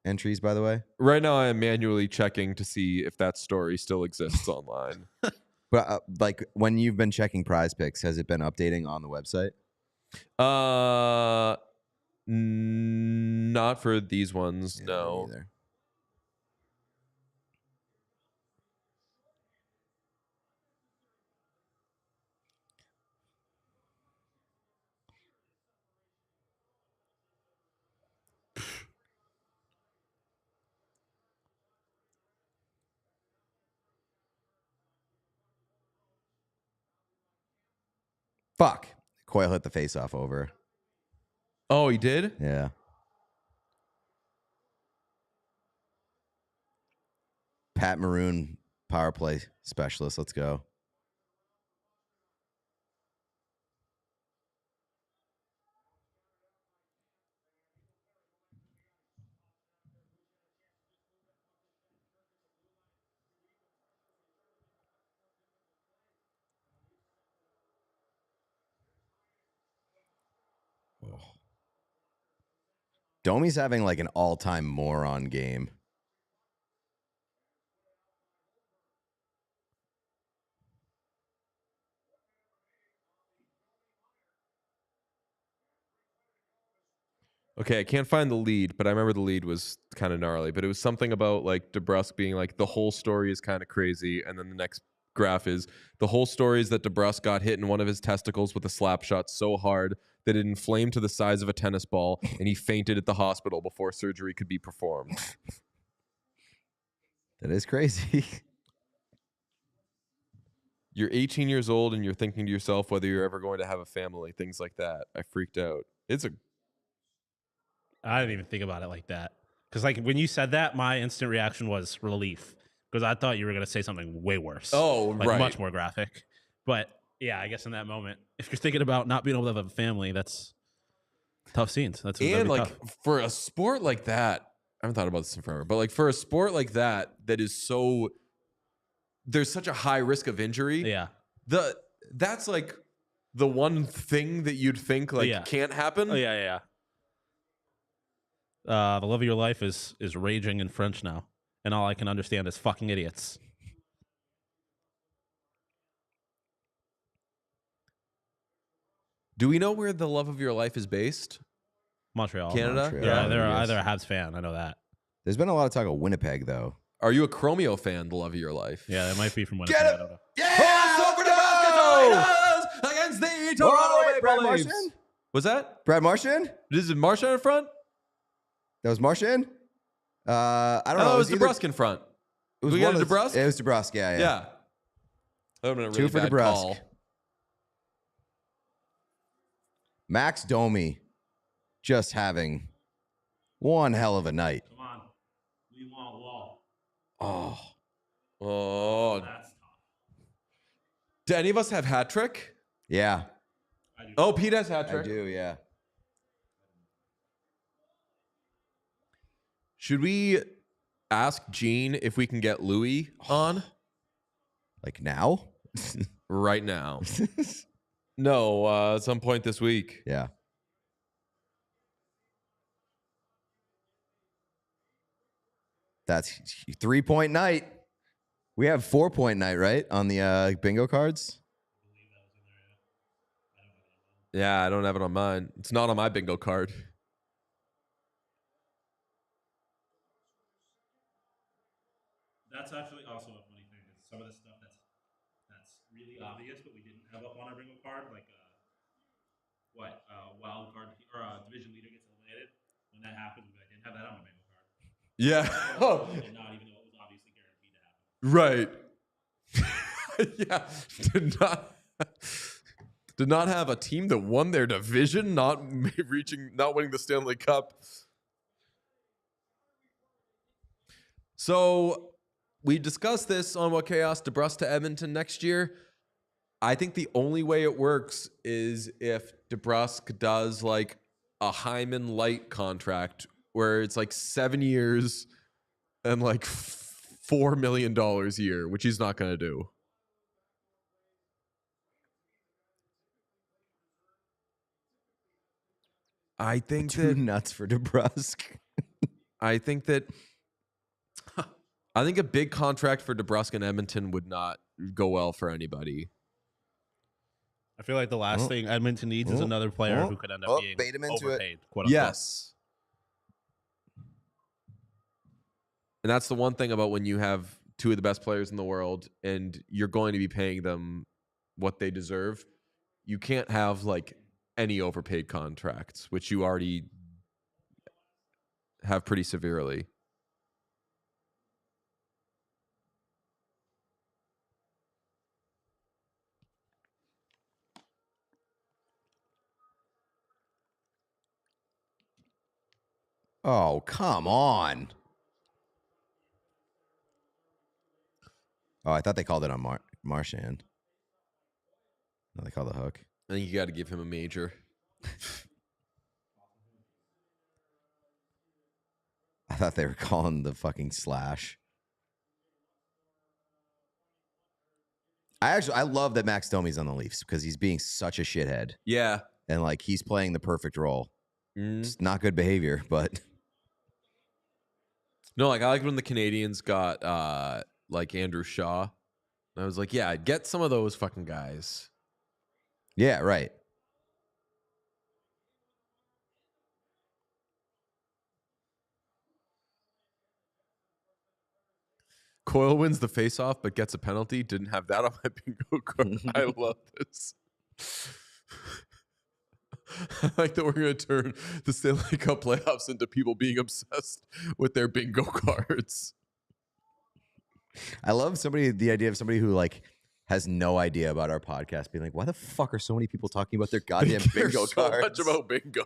entries, by the way? right now I am manually checking to see if that story still exists online. But like when you've been checking Prize Picks, has it been updating on the website? Not for these ones, Yeah, no. me neither. Fuck. Coyle hit the face-off over. Oh, he did? Yeah. Pat Maroon, power play specialist. Let's go. Domi's having like an all-time moron game. Okay, I can't find the lead, but I remember the lead was kind of gnarly. But it was something about like DeBrusque being like, the whole story is kind of crazy. And then the next graph is the whole story is that DeBrusque got hit in one of his testicles with a slap shot so hard that it inflamed to the size of a tennis ball, and he fainted at the hospital before surgery could be performed. That is crazy. You're 18 years old and you're thinking to yourself whether you're ever going to have a family, things like that. I freaked out. I didn't even think about it like that. Because like when you said that, my instant reaction was relief. Because I thought you were going to say something way worse. Oh, like right. Much more graphic. But yeah, I guess in that moment, if you're thinking about not being able to have a family, that's tough scenes. That'd And be like tough. for a sport like that, I haven't thought about this in forever, but like for a sport like that is so, there's such a high risk of injury. Yeah. That's like the one thing that you'd think like can't happen. Oh yeah. The love of your life is raging in French now, and all I can understand is fucking idiots. Do we know where the love of your life is based? Montreal. Canada? Yeah, they're yes. either a Habs fan. I know that. There's been a lot of talk of Winnipeg, though. Are you a Chromeo fan, the love of your life? Yeah, that might be from Winnipeg. Get I don't know. Yeah! Against the Toronto Brad Maple Leafs. Marchand? Was that? Brad Marchand? Is it Marchand in front? That was Marchand? I don't know. Oh, it was DeBrusque in front. It We got a DeBrusque? It was DeBrusque, yeah. Yeah. That would have been a really 2 for bad DeBrusque. call. Max Domi just having one hell of a night. Come on. We want wall. Oh. That's tough. Do any of us have hat trick? Yeah, Oh, Pete has hat I trick. do, yeah. Should we ask Gene if we can get Louis on Like now? right now? No, at some point this week. Yeah. That's 3-point night. We have 4-point night, right? On the bingo cards? Yeah, I don't have it on mine. It's not on my bingo card. That's actually also a funny thing. Is some of the stuff that's really obvious, but we didn't have up on our bingo card, like wild card or division leader gets eliminated. When that happens, I didn't have that on my bingo card. Yeah. Oh, And not even though it was obviously guaranteed to happen. right. Yeah. Did not have a team that won their division, not winning the Stanley Cup. So we discussed this on What Chaos, DeBrusque to Edmonton next year. I think the only way it works is if DeBrusque does like a Hyman light contract where it's like 7 years and like $4 million a year, which he's not going to do. I think Too that nuts for DeBrusque. I think a big contract for DeBrusque in Edmonton would not go well for anybody. I feel like the last thing Edmonton needs is another player who could end up being bait him into it. overpaid. Quote unquote. Yes. And that's the one thing about when you have two of the best players in the world and you're going to be paying them what they deserve. You can't have like any overpaid contracts, which you already have pretty severely. Oh, come on. Oh, I thought they called it on Marchand. No, they called the hook. I think you got to give him a major. I thought they were calling the fucking slash. I love that Max Domi's on the Leafs because he's being such a shithead. Yeah. And like he's playing the perfect role. Mm. It's not good behavior, but No, like I like when the Canadians got like Andrew Shaw. I was like, yeah, get some of those fucking guys. yeah, right. Coyle wins the face-off but gets a penalty. Didn't have that on my bingo card. I love this. I like that we're going to turn the Stanley Cup playoffs into people being obsessed with their bingo cards. I love the idea of somebody who like has no idea about our podcast being like, why the fuck are so many people talking about their goddamn bingo so cards? much about bingo.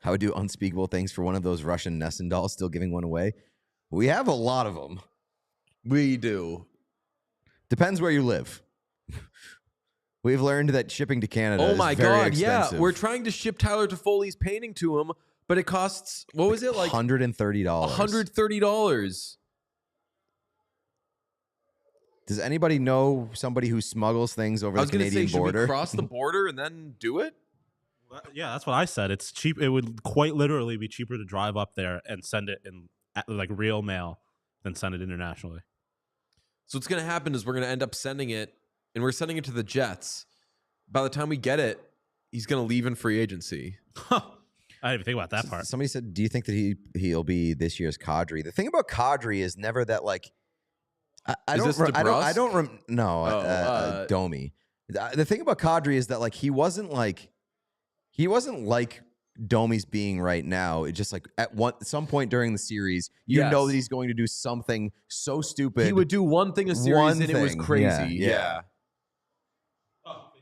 I would do unspeakable things for one of those Russian Nessun dolls, still giving one away. We have a lot of them. We do. Depends where you live. We've learned that shipping to Canada Oh my is very God, expensive. yeah. We're trying to ship Tyler Toffoli's painting to him, but it costs, what was it, like $130. $130. Does anybody know somebody who smuggles things over I the was going to Canadian say, should border? we cross the border and then do it? Yeah, that's what I said. It's cheap. It would quite literally be cheaper to drive up there and send it in like real mail than send it internationally. So what's going to happen is we're going to end up sending it, and we're sending it to the Jets. By the time we get it, he's going to leave in free agency. I didn't even think about that part. Somebody said, do you think that he'll be this year's Kadri? The thing about Kadri is never that, like, Domi. The thing about Kadri is that, like, he wasn't like Domi's being right now. It's just like at some point during the series, you know that he's going to do something so stupid. He would do one thing a series and it was crazy. Yeah.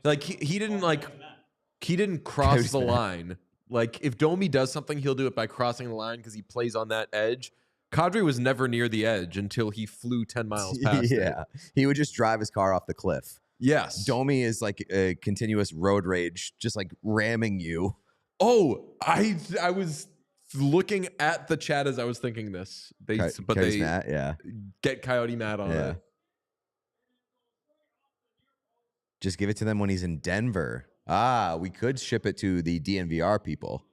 Like he didn't cross the line. Like if Domi does something, he'll do it by crossing the line because he plays on that edge. Kadri was never near the edge until he flew 10 miles past it. He would just drive his car off the cliff. Yes. Domi is like a continuous road rage, just like ramming you. Oh, I was looking at the chat as I was thinking this. They Matt, get Coyote Matt on it. Just give it to them when he's in Denver. We could ship it to the DNVR people.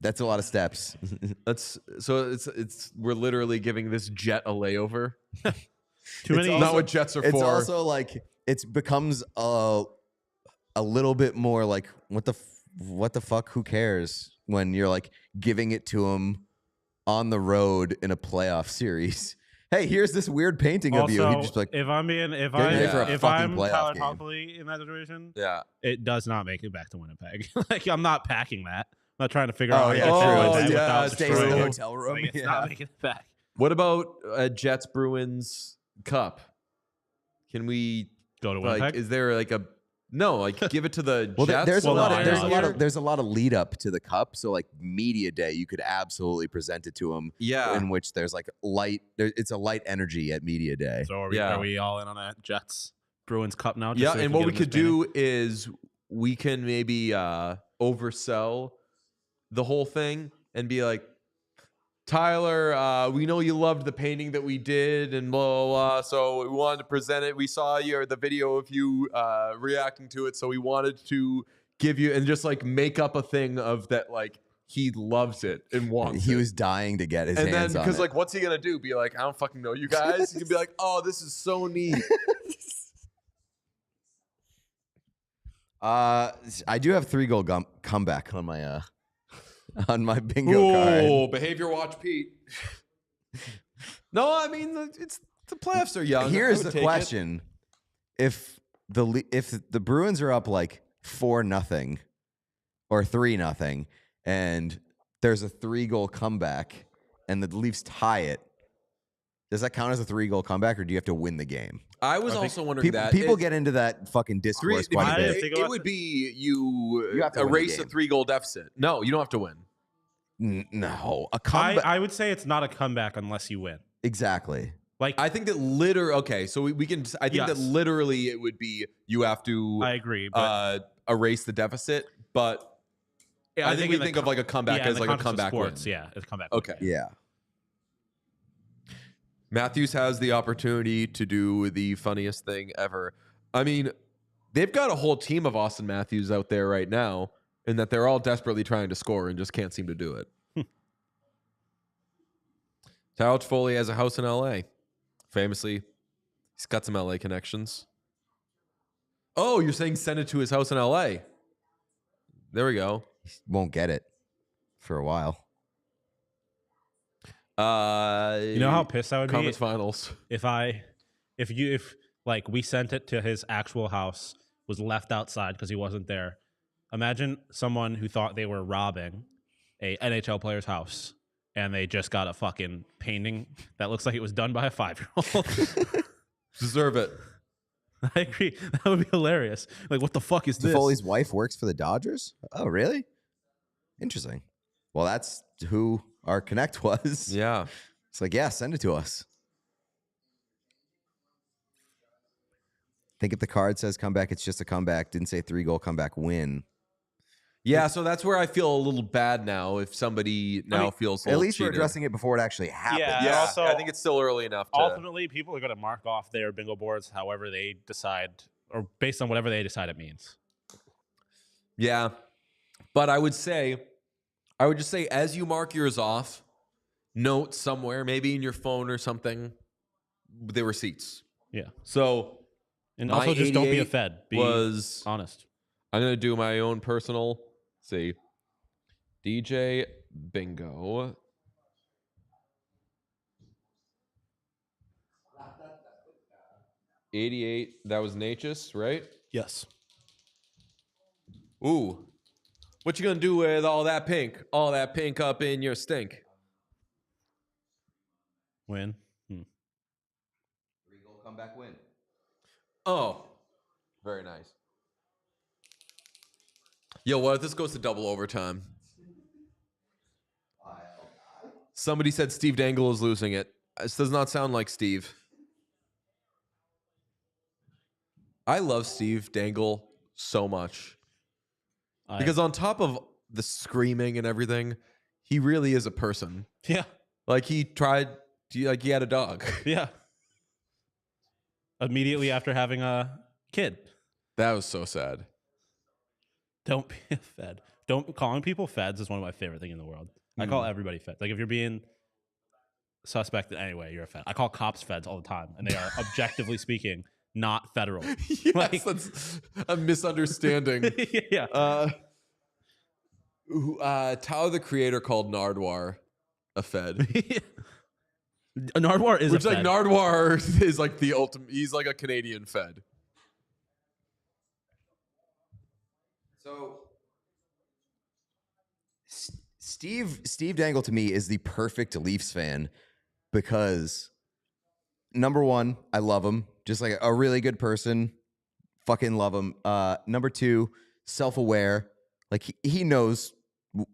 That's a lot of steps. We're literally giving this jet a layover. Too many. Not what jets are for. It's also like it becomes a little bit more like what the fuck? Who cares when you're like giving it to him on the road in a playoff series? Hey, here's this weird painting of you. He just like if I'm Tyler Toffoli in that situation, it does not make it back to Winnipeg. Like I'm not packing that. I'm not trying to figure out. Stays in the hotel room. Like, it's not making it back. What about Jets Bruins Cup? Can we go to Winnipeg? Like, is there like a give it to the Jets? There's a lot of lead up to the Cup. So like media day, you could absolutely present it to them. Yeah, in which there's like it's a light energy at media day. So are we all in on that Jets Bruins Cup now? Yeah, and what we could do is we can maybe oversell the whole thing and be like, Tyler, we know you loved the painting that we did and blah, blah, blah, so we wanted to present it. We saw the video of you reacting to it, so we wanted to give you, and just like make up a thing of that, like he loves it and wants He it. was dying to get his hands on it. Because like, what's he going to do? Be like, I don't fucking know you guys? He can be like, oh, this is so neat. I do have 3-goal comeback on my bingo card. Oh, behavior watch, Pete. No, I mean the playoffs are young. Here's the question: if the Bruins are up like 4-0 or 3-0, and there's a 3-goal comeback, and the Leafs tie it, does that count as a 3-goal comeback, or do you have to win the game? I was also wondering that. People get into that fucking discourse quite a bit. It would be you have to erase a 3-goal deficit. No, you don't have to win. No, a comeback. I would say it's not a comeback unless you win. Exactly. Like I think that okay, so we can. I think that literally it would be you have to. I agree. But erase the deficit, but I think we think of like a comeback as like a comeback win. Yeah, it's a comeback. Okay. Win, yeah. Matthews has the opportunity to do the funniest thing ever. I mean, they've got a whole team of Austin Matthews out there right now, and that they're all desperately trying to score and just can't seem to do it. Tyler Toffoli has a house in LA. Famously, he's got some LA connections. Oh, you're saying send it to his house in LA? There we go. He won't get it. for a while. You know how pissed I would Conference be finals. if like we sent it to his actual house, was left outside because he wasn't there. Imagine someone who thought they were robbing a NHL player's house and they just got a fucking painting that looks like it was done by a 5-year-old. Deserve it. I agree. That would be hilarious. Like, what the fuck is this? Foley's wife works for the Dodgers? Oh, really? Interesting. Well, that's who our connect was. Yeah. It's like, yeah, send it to us. Think if the card says comeback, it's just a comeback. Didn't say 3-goal comeback win. Yeah, so that's where I feel a little bad now if somebody feels a At little least we're cheated. addressing it before it actually happens. Yeah. Yeah, Also, I think it's still early enough to... Ultimately, people are going to mark off their bingo boards however they decide, or based on whatever they decide it means. Yeah. But I would just say, as you mark yours off, note somewhere, maybe in your phone or something, the receipts. Yeah. So... And my also just don't be a 88 Fed. Be was honest. I'm gonna do my own personal. See, DJ bingo. $88. That was Natchez, right? Yes. Ooh, what you gonna do with all that pink? All that pink up in your stink. Win. 3-goal comeback win. Oh, very nice. Yo, what if this goes to double overtime? Somebody said Steve Dangle is losing it. This does not sound like Steve. I love Steve Dangle so much. Because on top of the screaming and everything, he really is a person. Yeah. Like he had a dog. Yeah. Immediately after having a kid. That was so sad. Don't be a Fed. Calling people Feds is one of my favorite things in the world. I call everybody Fed. Like if you're being suspected anyway, you're a Fed. I call cops Feds all the time, and they are objectively speaking not federal. Yes, that's a misunderstanding. Yeah. Tyler the Creator called Nardwar a Fed. Nardwar is Which a like Fed. Nardwar is like the ultimate. He's like a Canadian Fed. So Steve Dangle to me is the perfect Leafs fan because number one, I love him. Just like a really good person. Fucking love him. Number two, self-aware. Like he knows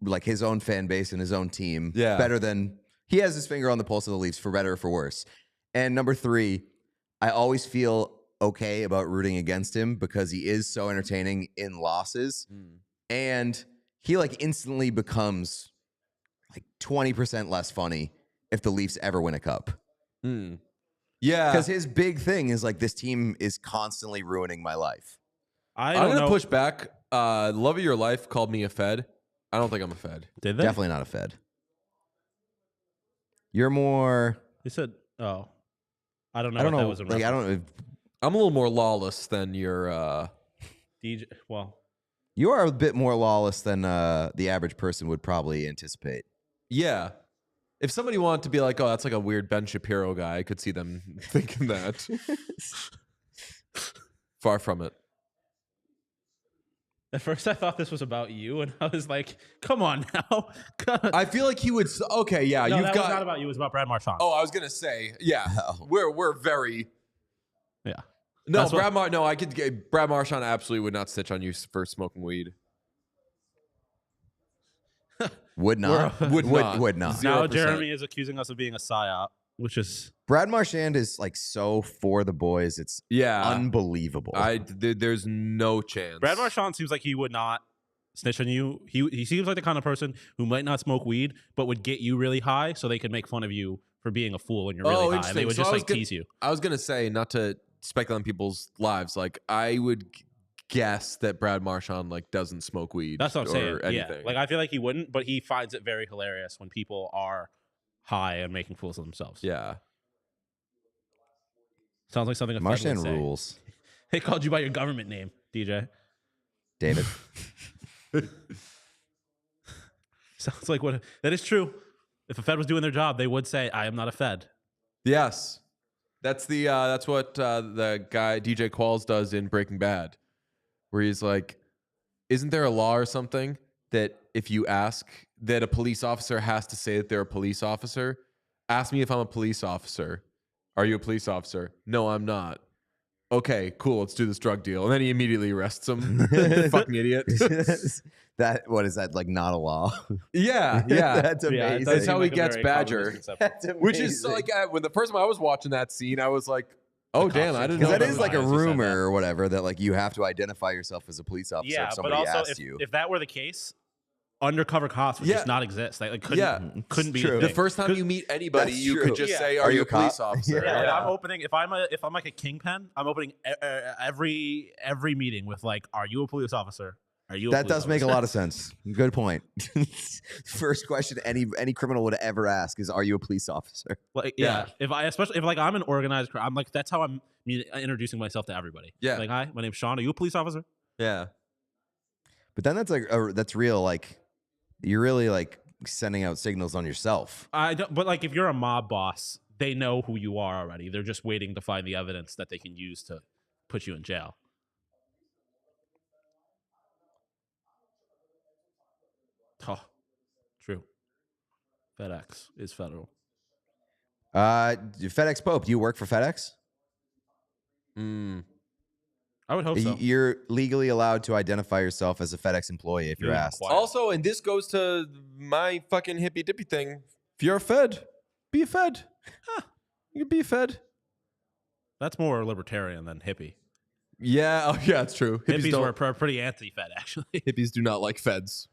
like his own fan base and his own team better than he has his finger on the pulse of the Leafs for better or for worse. And number three, I always feel okay about rooting against him because he is so entertaining in losses. And he like instantly becomes like 20% less funny if the Leafs ever win a cup. Yeah. Because his big thing is like, this team is constantly ruining my life. I'm I'm going to push back. Love of Your Life called me a Fed. I don't think I'm a Fed. Did they? Definitely not a Fed. You're more... They said, oh. I don't know I don't what know. that was in Like, I reference. don't... I'm a little more lawless than your... DJ, well, You are a bit more lawless than the average person would probably anticipate. Yeah. If somebody wanted to be like, oh, that's like a weird Ben Shapiro guy, I could see them thinking that. Far from it. at first I thought this was about you, and I was like, come on now. I feel like he would... Okay, yeah. No, you've that got... was not about you. It was about Brad Marchand. Oh, I was going to say, yeah. Oh. We're very... Yeah. No, That's what- Brad Marchand absolutely would not snitch on you for smoking weed. Would not. Would not. Would not. 0%. Now Jeremy is accusing us of being a psyop, which is... Brad Marchand is like so for the boys. It's Yeah. unbelievable. There's no chance. Brad Marchand seems like he would not snitch on you. He seems like the kind of person who might not smoke weed, but would get you really high so they could make fun of you for being a fool when you're really high. interesting. They would So just I was like gonna- tease you. I was going to say, not to speculate on people's lives, like I would guess that Brad Marchand like doesn't smoke weed. That's what I'm saying. or anything. Yeah. Like I feel like he wouldn't, but he finds it very hilarious when people are high and making fools of themselves. Yeah. Sounds like something a Fed Marchand would say. rules. They called you by your government name, DJ. David. Sounds like what that is true. If a Fed was doing their job, they would say, "I am not a Fed." Yes, that's what the guy DJ Qualls does in Breaking Bad, where he's like, "Isn't there a law or something that if you ask that a police officer has to say that they're a police officer? Ask me if I'm a police officer. Are you a police officer? No, I'm not. Okay, cool. Let's do this drug deal." And then he immediately arrests him. Fucking idiot. What is that, like, not a law? Yeah. That's amazing. That's how he gets Badger. That's Which is amazing. like, when the first time I was watching that scene, I was like, oh, damn, I didn't know. Because that that is was like a biased, you said rumor that. or whatever, that like you have to identify yourself as a police officer Yeah, if but somebody also asks you. if that were the case, undercover cops would just not exist. Like, couldn't be true. a The thing. first time you meet anybody, That's you true. could just Yeah. say, "Are you a police officer?" Yeah. Yeah, I'm opening if I'm like a kingpin, I'm opening every meeting with like, "Are you a police officer? Are you?" That does make a lot of sense. Good point. First question any criminal would ever ask is, "Are you a police officer?" Like, yeah. If I'm an organized crime, I'm like, that's how I'm introducing myself to everybody. Yeah. Like, "Hi, my name's Sean. Are you a police officer?" Yeah. But then that's like that's real. Like, you're really like sending out signals on yourself. I don't. But like, if you're a mob boss, they know who you are already. They're just waiting to find the evidence that they can use to put you in jail. Oh, true. FedEx is federal. FedEx Pope, do you work for FedEx? I would hope so. You're legally allowed to identify yourself as a FedEx employee if you're asked. Quiet. Also, and this goes to my fucking hippy dippy thing. If you're a Fed, be a Fed. You can be a Fed. That's more libertarian than hippie. Yeah. Oh, yeah, it's true. Hippies were pretty anti-Fed, actually. Hippies do not like Feds.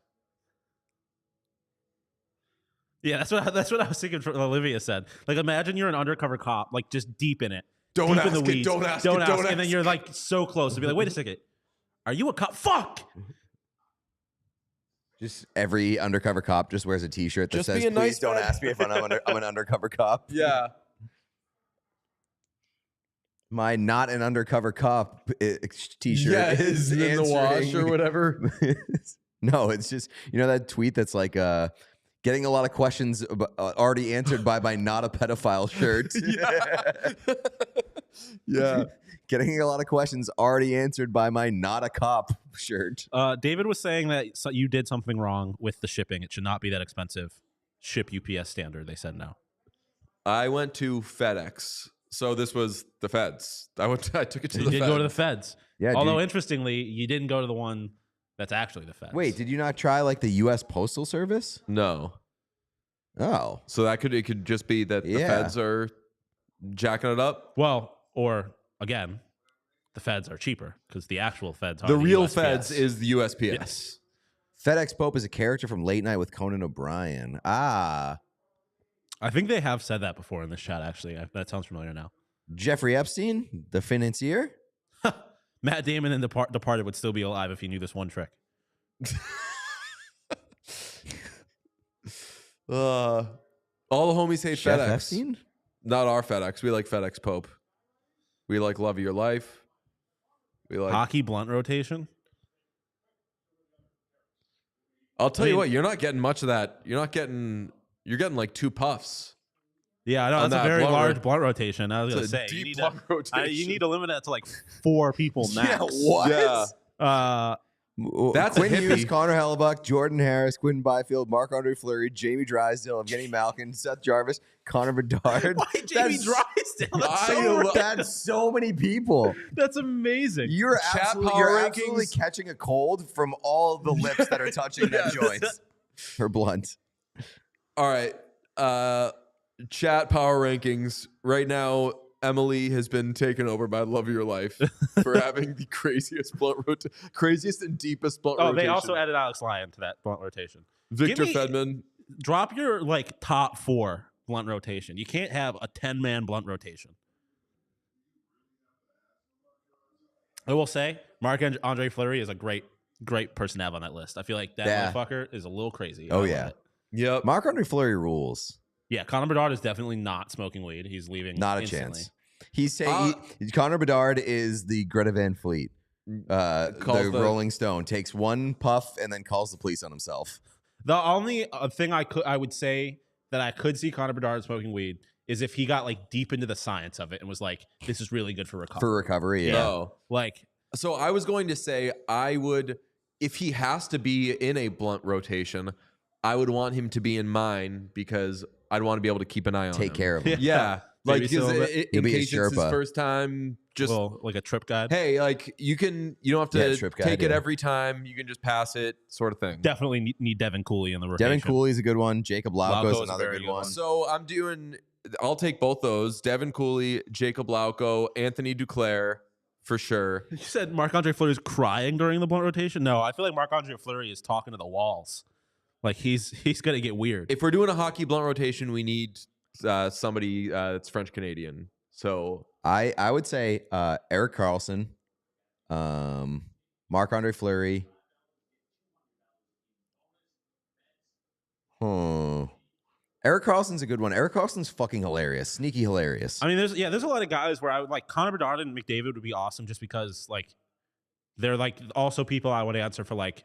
Yeah, that's what I was thinking. Olivia said, like, imagine you're an undercover cop, like just deep in it. Don't deep ask in the it, weeds. don't ask don't it, ask don't And then ask you're like so close to be like, wait a second, are you a cop? Fuck. Just every undercover cop just wears a T-shirt that Just says, be a "Please nice don't Fed." ask me if I'm an undercover cop." Yeah. My "not an undercover cop" T-shirt Yeah, is in the wash answering- or whatever. No, it's just, you know that tweet that's like getting a lot of questions already answered by my "not a pedophile" shirt. Yeah. Getting a lot of questions already answered by my "not a cop" shirt. David was saying that you did something wrong with the shipping. It should not be that expensive. Ship UPS standard. They said no. I went to FedEx. So this was the Feds. I took it to You the did Feds. go to the Feds. Yeah. Although dude. interestingly, you didn't go to the one that's actually the Feds. Wait, did you not try like the U.S. Postal Service? No. Oh, So it could just be that the Yeah. Feds are jacking it up. Well, or again, the Feds are cheaper because the actual Feds are The real USPS. Feds is the USPS. Yes. FedEx Pope is a character from Late Night with Conan O'Brien. Ah, I think they have said that before in this chat. Actually, that sounds familiar now. Jeffrey Epstein, the financier. Matt Damon in Departed would still be alive if he knew this one trick. All the homies hate Jeff FedEx. Epstein? Not our FedEx. We like FedEx Pope. We like Love of Your Life. We like. Hockey blunt rotation. I'll tell I you mean- what. You're not getting much of that. You're getting like 2 puffs. Yeah, I know On that's a that very blunt large ro- blunt rotation. I was It's gonna a say deep you blunt rotation. need to limit that to like 4 people max. Yeah, what? Yeah. That's a Quinn Hughes, hippie. Connor Hellebuck, Jordan Harris, Quinn Byfield, Marc-Andre Fleury, Jamie Drysdale, Evgeny Malkin, Seth Jarvis, Connor Bedard. Why Jamie Drysdale? That's so many people. That's amazing. You're Chat absolutely, power absolutely rankings. catching a cold from all the lips that are touching that joint. Or blunt. All right. Chat power rankings. Right now, Emily has been taken over by Love of Your Life for having the craziest craziest and deepest blunt Oh, rotation. they also added Alex Lyon to that blunt rotation. Victor Give me- Fedman. Drop your like top 4 blunt rotation. You can't have a 10-man blunt rotation. I will say, Marc-Andre Fleury is a great person to have on that list. I feel like that Yeah. motherfucker is a little crazy. Oh, I love yeah. it. Yep. Marc-Andre Fleury rules. Yeah, Connor Bedard is definitely not smoking weed. He's leaving. Not a instantly. chance. He's saying Connor Bedard is the Greta Van Fleet. Calls The the- Rolling Stone takes 1 puff and then calls the police on himself. The only thing I would say that I could see Connor Bedard smoking weed is if he got like deep into the science of it and was like, this is really good for recovery. For recovery, yeah. Oh. Like, So I was going to say I would, if he has to be in a blunt rotation, I would want him to be in mine because I'd want to be able to keep an eye on him. Take care of him. Yeah. Like, Maybe so, because He'll in be a case it's his Sherpa. first time, just, well, like a trip guide. hey, like you don't have to trip take guide, it yeah. every time. You can just pass it, sort of thing. Definitely need Devin Cooley in the rotation. Devin Cooley's a good one. Jacob Lauko is Lauko's a another very good good one. one. So I'll take both those. Devin Cooley, Jacob Lauko, Anthony Duclair, for sure. You said Marc-Andre Fleury's crying during the blunt rotation? No, I feel like Marc-Andre Fleury is talking to the walls. Like he's going to get weird. If we're doing a hockey blunt rotation, we need somebody that's French-Canadian. So I would say Eric Carlson, Marc-Andre Fleury. Eric Carlson's a good one. Eric Carlson's fucking hilarious. Sneaky hilarious. I mean, there's a lot of guys where I would like Connor Bedard and McDavid would be awesome just because like they're like also people I would answer for like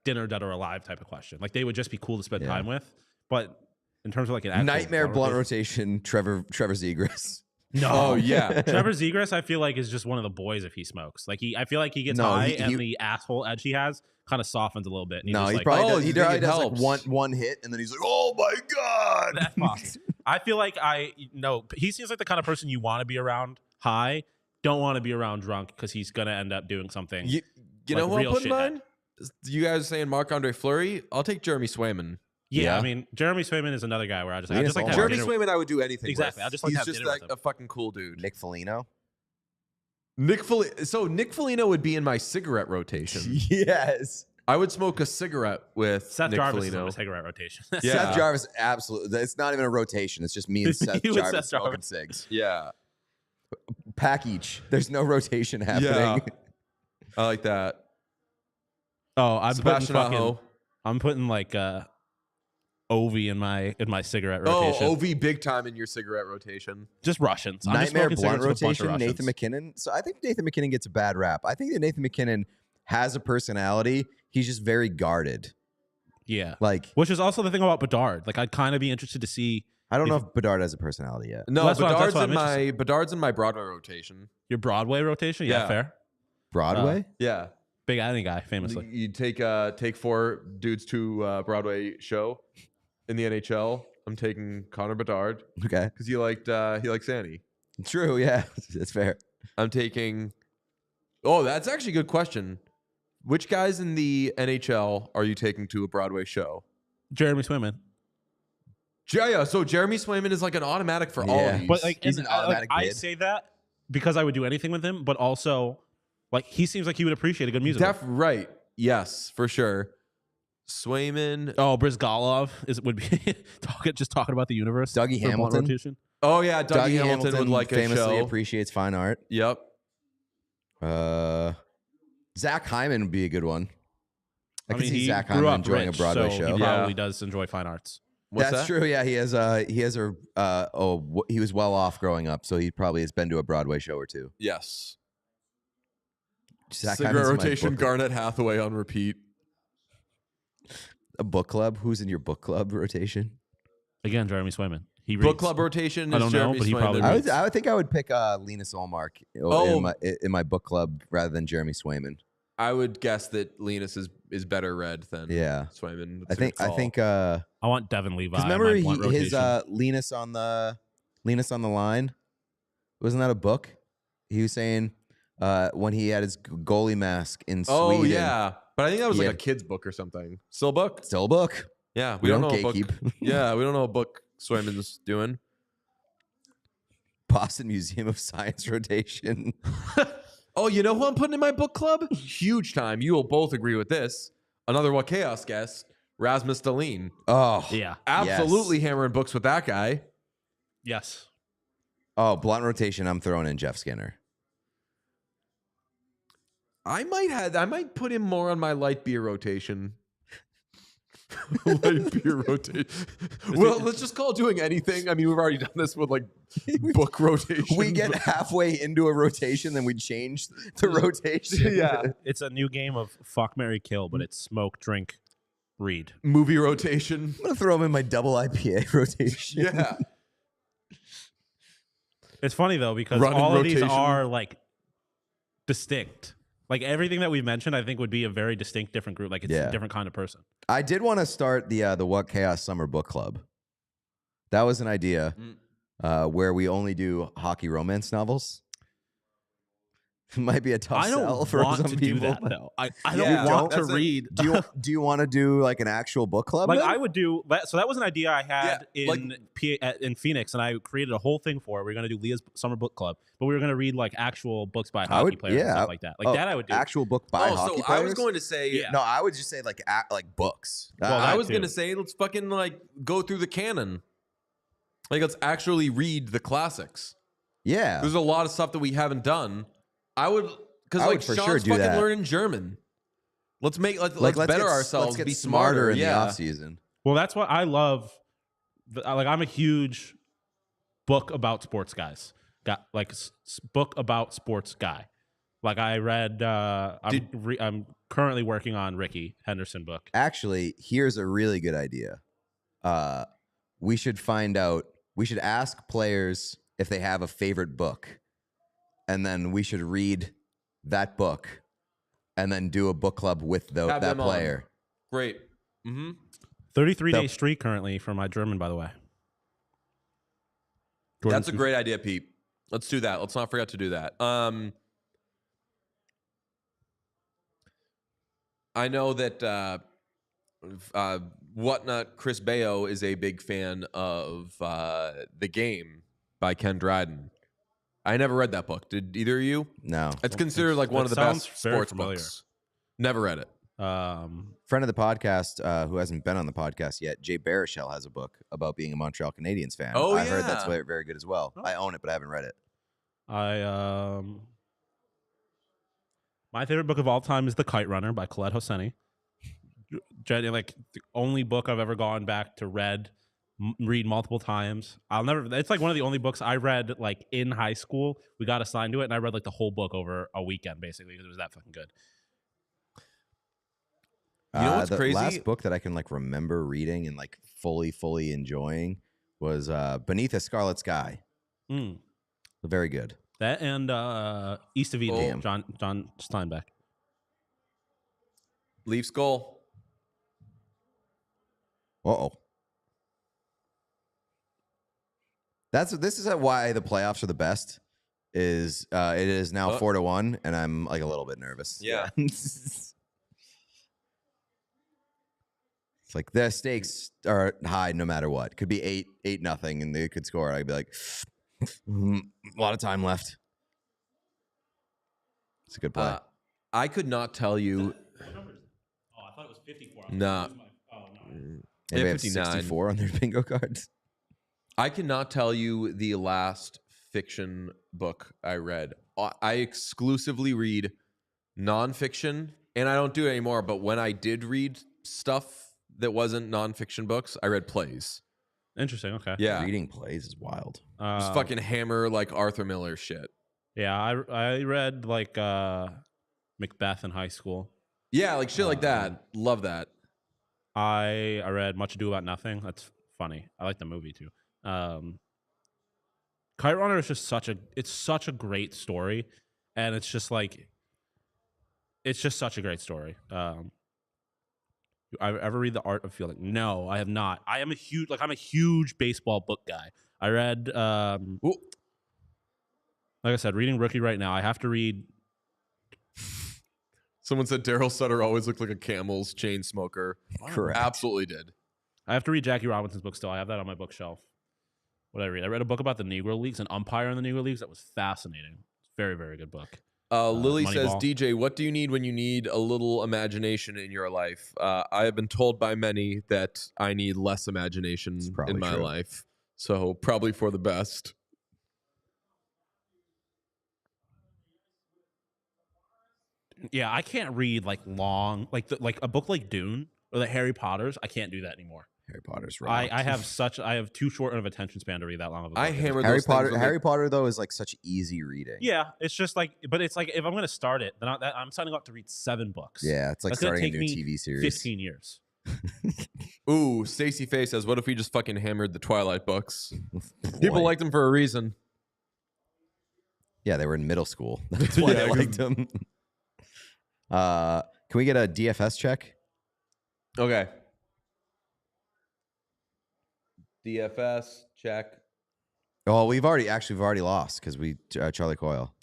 dinner, dead or alive type of question. Like they would just be cool to spend time with. But in terms of like an actual Nightmare blunt rotation, Trevor Zegras. No. Oh, yeah. Trevor Zegras, I feel like, is just one of the boys if he smokes. Like I feel like he gets high and the asshole edge he has kind of softens a little bit. And No, just he like, probably oh, does, he you think probably it does helps? like one hit, and then he's like, "Oh my god!" That's possible. I feel like he seems like the kind of person you want to be around high, don't want to be around drunk because he's gonna end up doing something. you like know who I'm real putting shithead. mine? You guys are saying Marc-Andre Fleury? I'll take Jeremy Swayman. Yeah, I mean, Jeremy Swayman is another guy where I just like to have Jeremy dinner. Swayman, I would do anything Exactly. with. I just like to He's have just dinner like with him. a fucking cool dude. Nick Foligno. Nick Foligno would be in my cigarette rotation. Yes. I would smoke a cigarette with Seth Nick Jarvis is Foligno. on a cigarette rotation. Yeah. Seth Jarvis, absolutely. It's not even a rotation. It's just me and Seth You and Jarvis Seth smoking Jarvis. cigs. Yeah. Pack each. There's no rotation happening. Yeah. I like that. Oh, I'm Sebastian Aho. putting like Ovi in my cigarette rotation. Oh, OV big time in your cigarette rotation. Just Russians. I'm just Nightmare smoking blunt cigarettes with a bunch of rotation, Nathan Russians. McKinnon. So I think Nathan McKinnon gets a bad rap. I think that Nathan McKinnon has a personality. He's just very guarded. Yeah. Like, Which is also the thing about Bedard. Like, I'd kind of be interested to see I don't know if Bedard has a personality yet. No, Well, that's Bedard's what I'm Bedard's in my Broadway rotation. your Broadway rotation. Yeah, Yeah. fair. Broadway? Yeah. Big Annie guy, famously. You take four dudes to Broadway show in the NHL. I'm taking Connor Bedard Okay. because he likes Annie. True, yeah. That's fair. I'm taking. Oh, that's actually a good question. Which guys in the NHL are you taking to a Broadway show? Jeremy Swayman. Yeah, so Jeremy Swayman is like an automatic for all Yeah. of these. But like, He's and an automatic I bid. say that because I would do anything with him, but also like he seems like he would appreciate a good musical. Right. Yes, for sure. Swayman. Oh, Brizgalov would be talking about the universe. Dougie for a blunt Hamilton. rotation. Oh yeah, Dougie Hamilton would like a famously show. appreciates fine art. Yep. Zach Hyman would be a good one. I can see he Zach grew Hyman up enjoying rich, a Broadway so show. He probably Yeah. does enjoy fine arts. What's That's that? true. Yeah, he has he was well off growing up, so he probably has been to a Broadway show or two. Yes. Zach Cigarette Hyman's in my rotation. book- Garnet Hathaway on repeat. A book club. Who's in your book club rotation? Again, Jeremy Swayman. He Book reads. club rotation. Is I don't know, Jeremy but he Swayman. probably reads. I would think I would pick Linus Olmark Oh. in my book club rather than Jeremy Swayman. I would guess that Linus is better read than Yeah. Swayman. I think I want Devin Levi. because in remember my blunt his rotation. Linus on the line, wasn't that a book? He was saying when he had his goalie mask in Oh Sweden. yeah, but I think that was like Yeah. a kid's book or something. Still a book. Still a book. Yeah, We don't don't know what book. gatekeep. Yeah, we don't know what book Swayman's doing. Boston Museum of Science rotation. Oh, you know who I'm putting in my book club? Huge time. You will both agree with this. Another What Chaos guest, Rasmus Dahlin. Oh Yeah. Absolutely hammering books with that guy. Yes. Oh, blunt rotation. I'm throwing in Jeff Skinner. I might put him more on my light beer rotation. Light beer rotation. Well, let's just call doing anything. I mean, we've already done this with like book rotation. We get halfway into a rotation, then we change the rotation. Yeah. It's a new game of fuck, marry, kill, but it's smoke, drink, read. movie rotation. I'm gonna throw them in my double IPA rotation. Yeah. It's funny though because Running all of these rotation. are like distinct. Like everything that we've mentioned, I think would be a very distinct, different group. Like it's a different kind of person. I did want to start the What Chaos Summer Book Club. That was an idea where we only do hockey romance novels. It might be a tough sell for some people. Do that, though. I Yeah. don't want to That's read. Do you want to do like an actual book club? Like then? I would do that. So that was an idea I had Yeah, in Phoenix, and I created a whole thing for it. We were going to do Leah's summer book club, but we were going to read like actual books by hockey players and stuff like that. Like that, I would do. Actual book by hockey so players. I was going to say, Yeah. No, I would just say like books. Well, I that was too. going to say, let's fucking like go through the canon. Like, let's actually read the classics. yeah. There's a lot of stuff that we haven't done. I would, because I like would for Sean's sure do fucking that. learning German. Let's better get, ourselves. Let's get be smarter in the yeah. off season. Well, that's what I love. Like I'm a huge book about sports guys. Got like book about sports guy. Like I read. I'm currently working on Ricky Henderson book. Actually, here's a really good idea. We should find out. We should ask players if they have a favorite book, and then we should read that book, and then do a book club with Have that them on. player. Great. Mm-hmm. 33-day streak currently for my German, by the way. That's a great idea, Pete. Let's do that. Let's not forget to do that. I know that Whatnot Chris Bayo is a big fan of The Game by Ken Dryden. I never read that book. Did either of you? No. It's considered like one of the sounds best very sports familiar. books. Never read it. Friend of the podcast, who hasn't been on the podcast yet, Jay Baruchel has a book about being a Montreal Canadiens fan. Oh, I heard that's yeah. very, very good as well. I own it, but I haven't read it. My favorite book of all time is The Kite Runner by Khaled Hosseini. Like the only book I've ever gone back to read multiple times. It's like one of the only books I read like in high school. We got assigned to it, and I read like the whole book over a weekend basically because it was that fucking good. You know what's the crazy? last book that I can like remember reading and like fully enjoying was Beneath a Scarlet Sky. Very good. That and East of Eden, Oh. John Steinbeck. Leafs goal. Uh-oh. This is why the playoffs are the best. It is now 4-1, and I'm like a little bit nervous. Yeah. It's like the stakes are high no matter what. Could be 8-0, and they could score. I'd be like, a lot of time left. It's a good play. I could not tell you. Oh, I thought it was 54. Nah. Maybe yeah, have 59. 64 on their bingo cards. I cannot tell you the last fiction book I read. I exclusively read nonfiction, and I don't do it anymore. But when I did read stuff that wasn't nonfiction books, I read plays. Interesting. Okay. Yeah, Reading plays is wild. just fucking hammer like Arthur Miller shit. Yeah, I read like Macbeth in high school. Yeah, like shit like that. Love that. I read Much Ado About Nothing. That's funny. I like the movie too. Kite Runner is just such a great story, and it's just such a great story. I ever read The Art of Fielding? No, I have not. I'm a huge baseball book guy. I read like I said, reading Rookie right now. I have to read. Someone said Daryl Sutter always looked like a Camel's chain smoker. Correct. Absolutely did. I have to read Jackie Robinson's book still. I have that on my bookshelf. What did I read? I read a book about the Negro Leagues, an umpire in the Negro Leagues. That was fascinating. Very, very good book. Lily says, Moneyball. DJ, what do you need when you need a little imagination in your life? I have been told by many that I need less imagination probably in my true. life. So probably for the best. Yeah, I can't read like long, like a book like Dune or the Harry Potters. I can't do that anymore. Harry Potter's right. I have too short of attention span to read that long of a book. I hammered Harry those things Potter. when Harry Potter though is like such easy reading. Yeah, it's just like, but it's like if I'm going to start it, then I'm signing up to read 7 books. Yeah, it's like That's gonna starting a take new me TV series. 15 years. Ooh, Stacy Faye says, what if we just fucking hammered the Twilight books? People liked them for a reason. Yeah, they were in middle school. That's why I liked them. Can we get a DFS check? Okay. DFS check. Oh, we've already lost because we Charlie Coyle.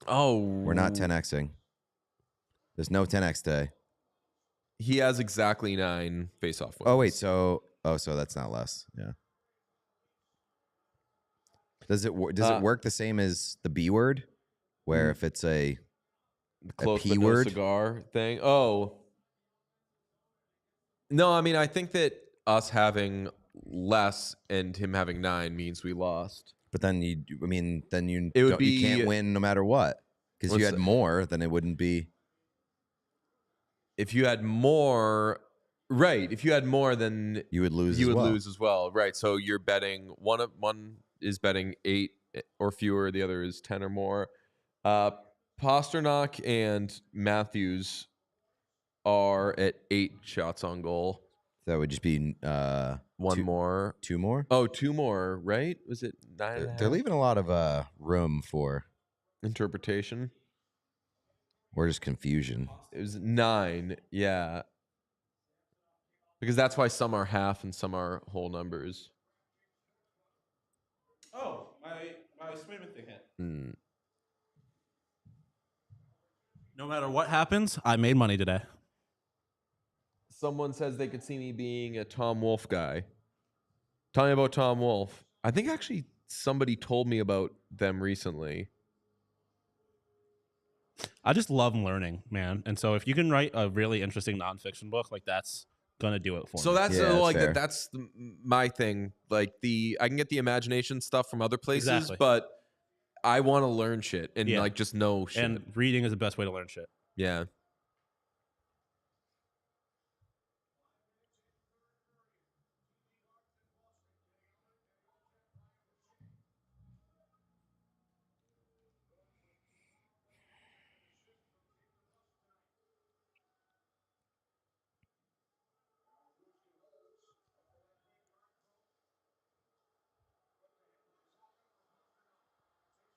Oh, We're not 10xing. There's no 10x day. He has exactly 9 face-off wins. Oh wait, so that's not less. Yeah. Does it work the same as the B word, where if it's a close P but no word cigar thing? Oh, no. I mean, I think that us having less and him having 9 means we lost. But then you can't win no matter what, because you had more, then it wouldn't be. If you had more, right? If you had more, then you would lose. Lose as well, right? So you're betting one is betting 8 or fewer, the other is 10 or more. Pasternak and Matthews are at 8 shots on goal. That would just be one more, 2 more. Oh, 2 more, right? Was it 9? They're leaving a lot of room for interpretation. Or just confusion. It was 9, yeah. Because that's why some are half and some are whole numbers. Oh, my swimming thing hit. No matter what happens, I made money today. Someone says they could see me being a Tom Wolfe guy. Tell me about Tom Wolfe. I think actually somebody told me about them recently. I just love learning, man. And so if you can write a really interesting nonfiction book, like that's gonna do it for me. So that's fair. that's my thing. Like I can get the imagination stuff from other places, Exactly. but I want to learn shit and like just know shit. And reading is the best way to learn shit. Yeah.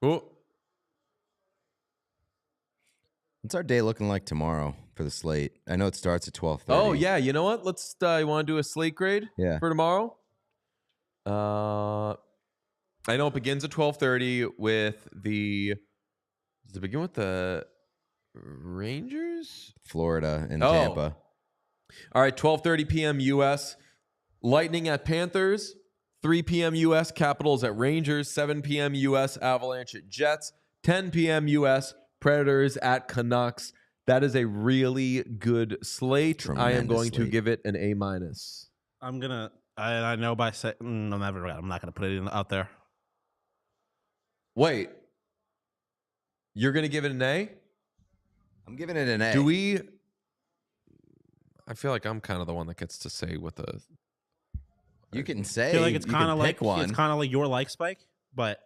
Oh. What's our day looking like tomorrow for the slate? I know it starts at 12:30. Oh yeah, you know what? Let's. You want to do a slate grade? Yeah. For tomorrow. I know it begins at 12:30 with the. Does it begin with the Rangers? Florida and Tampa. All right, 12:30 p.m. U.S. Lightning at Panthers. 3 p.m. U.S. Capitals at Rangers. 7 p.m. U.S. Avalanche at Jets. 10 p.m. U.S. Predators at Canucks. That is a really good slate. Tremendous I am going to slate. give it an A-. I'm gonna. I know by saying I'm not gonna put it out there. Wait. You're going to give it an A? I'm giving it an A. Do we? I feel like I'm kind of the one that gets to say what the. You can say. I feel like it's you kind of can pick like one. it's kind of like your like Spike, but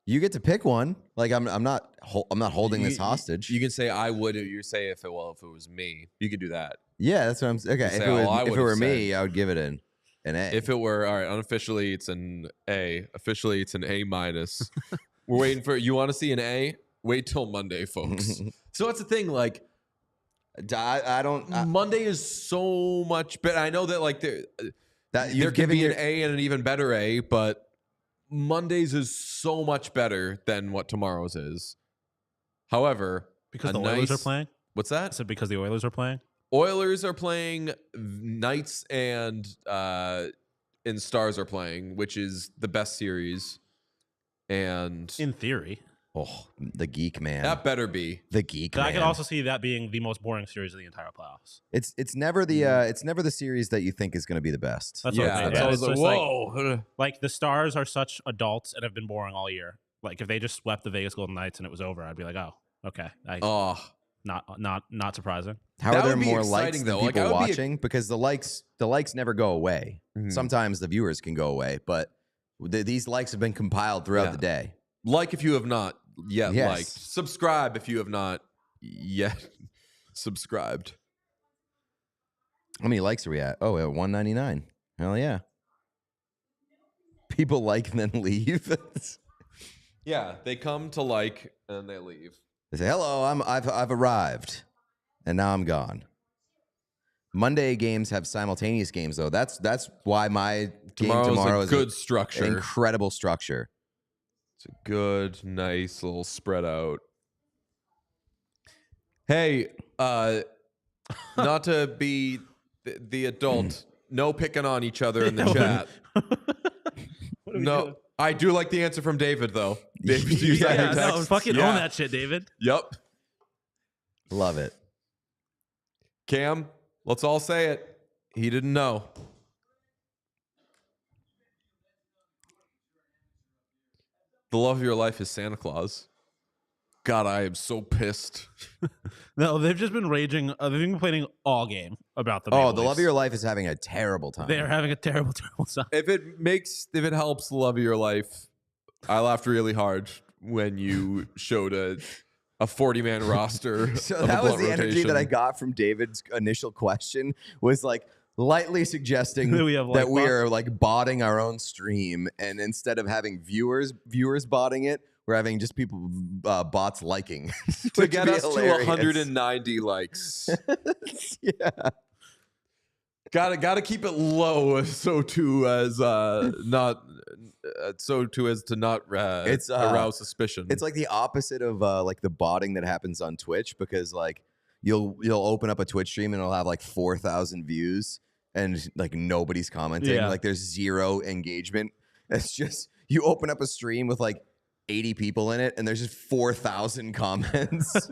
You get to pick one. Like I'm not holding this hostage. You can say I would. You say if it was me, you could do that. Yeah, that's what I'm saying. Okay, say, if it were said. me, I would give it an A. If it were all right, unofficially it's an A. Officially it's an A-. We're waiting for you. Want to see an A? Wait till Monday, folks. So that's the thing. Like, I don't. Monday is so much better. I know that like there could be an A and an even better A, but Mondays is so much better than what tomorrow's is. However, because the Oilers are playing. What's that? I said because the Oilers are playing. Oilers are playing. Knights and Stars are playing, which is the best series. And In theory, the geek man. that better be. The geek but man. I could also see that being the most boring series of the entire playoffs. It's never the series that you think is going to be the best. That's what I'm saying. It's always It's like, just whoa. like the Stars are such adults and have been boring all year. Like if they just swept the Vegas Golden Knights and it was over, I'd be like, oh, okay. Not surprising. How That are there would be more likes exciting, than though. Like, people I would be watching? Because the likes never go away. Mhm. Sometimes the viewers can go away, but these likes have been compiled throughout the day. Like if you have not yet Yes. liked. Subscribe if you have not yet subscribed. How many likes are we at? Oh, we're at 199. Hell yeah. People like and then leave. Yeah, they come to like and they leave. They say, "Hello, I've arrived," and now I'm gone. Monday games have simultaneous games though. That's why my game tomorrow is good structure. Incredible structure. It's a good, nice little spread out. Hey, not to be the adult, no picking on each other in the chat. No, I do like the answer from David though. David, you sent your text. No, fucking own that shit, David. Yep. Love it. Cam, let's all say it. He didn't know. The love of your life is Santa Claus. God, I am so pissed. No, they've just been raging. They've been complaining all game about the Maple The love Leafs. of your life is having a terrible time. They're having a terrible, terrible time. If it helps the love of your life, I laughed really hard when you showed a 40-man roster. So of that a was blunt the energy rotation. that I got from David's initial question, was like lightly suggesting That we have that like we bots? are like botting our own stream, and instead of having viewers botting it, we're having just people bots liking to which get would be us to hilarious. 190 likes. Yeah. Gotta keep it low so to as to not arouse suspicion. It's like the opposite of like the botting that happens on Twitch, because like you'll open up a Twitch stream and it'll have like 4,000 views and like nobody's commenting. Yeah. Like there's zero engagement. It's just you open up a stream with like 80 people in it and there's just 4,000 comments.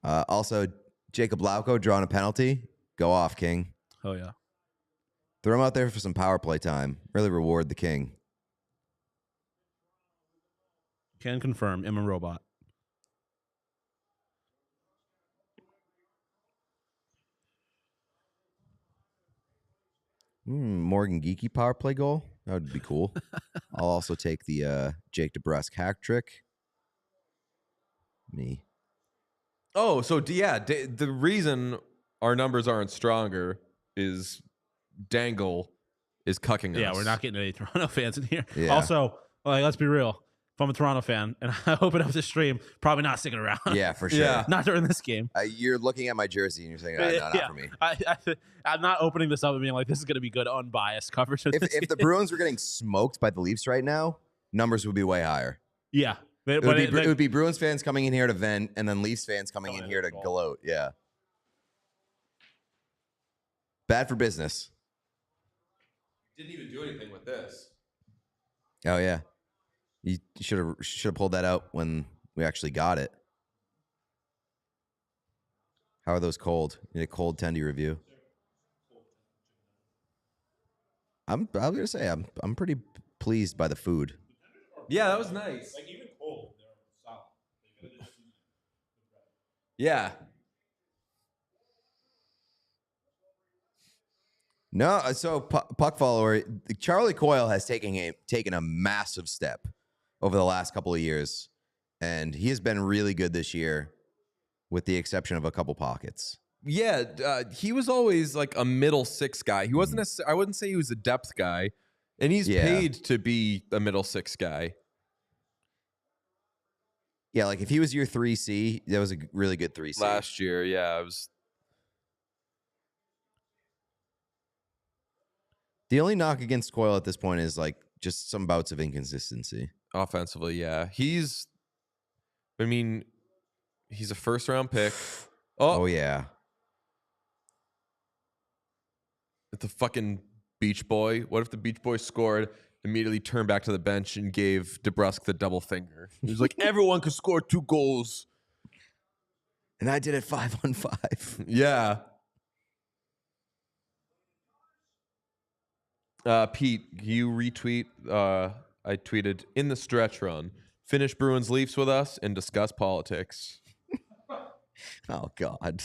Also, Jacob Lauko drawing a penalty. Go off, King. Oh yeah. Throw him out there for some power play time. Really reward the King. Can confirm. I'm a robot. Morgan Geeky power play goal. That would be cool. I'll also take the Jake DeBrusk hack trick. Me. oh, so yeah, the reason our numbers aren't stronger is Dangle is cucking us. Yeah, we're not getting any Toronto fans in here. Yeah. Also, like, let's be real. If I'm a Toronto fan and I open up this stream, probably not sticking around. Yeah, for sure. Yeah. Not during this game. You're looking at my jersey and you're saying, no, not for me. I'm not opening this up and being like, this is going to be good, unbiased coverage. Of this If the game. Bruins were getting smoked by the Leafs right now, numbers would be way higher. Yeah. It would be Bruins fans coming in here to vent, and then Leafs fans coming in here to gloat. Yeah. Bad for business. Didn't even do anything with this. Oh yeah. You should have pulled that out when we actually got it. How are those cold? Need a cold tendy review. I'm gonna say I'm pretty pleased by the food. Yeah, that was nice. Like, even cold, they're solid. Yeah. No, so puck follower Charlie Coyle has taken a massive step over the last couple of years, and he has been really good this year, with the exception of a couple pockets. Yeah, he was always like a middle six guy. He wasn't I wouldn't say he was a depth guy, and he's paid to be a middle six guy. Yeah, like if he was your 3C, that was a really good 3C. Last year, yeah, it was. The only knock against Coyle at this point is like just some bouts of inconsistency. Offensively, yeah. He's a first round pick. Oh yeah. The fucking Beach Boy. What if the Beach Boy scored, immediately turned back to the bench and gave DeBrusk the double finger? He was like, everyone could score 2 goals. And I did it 5-on-5. Yeah. Pete, you retweet. I tweeted, in the stretch run, finish Bruins Leafs with us and discuss politics. Oh God.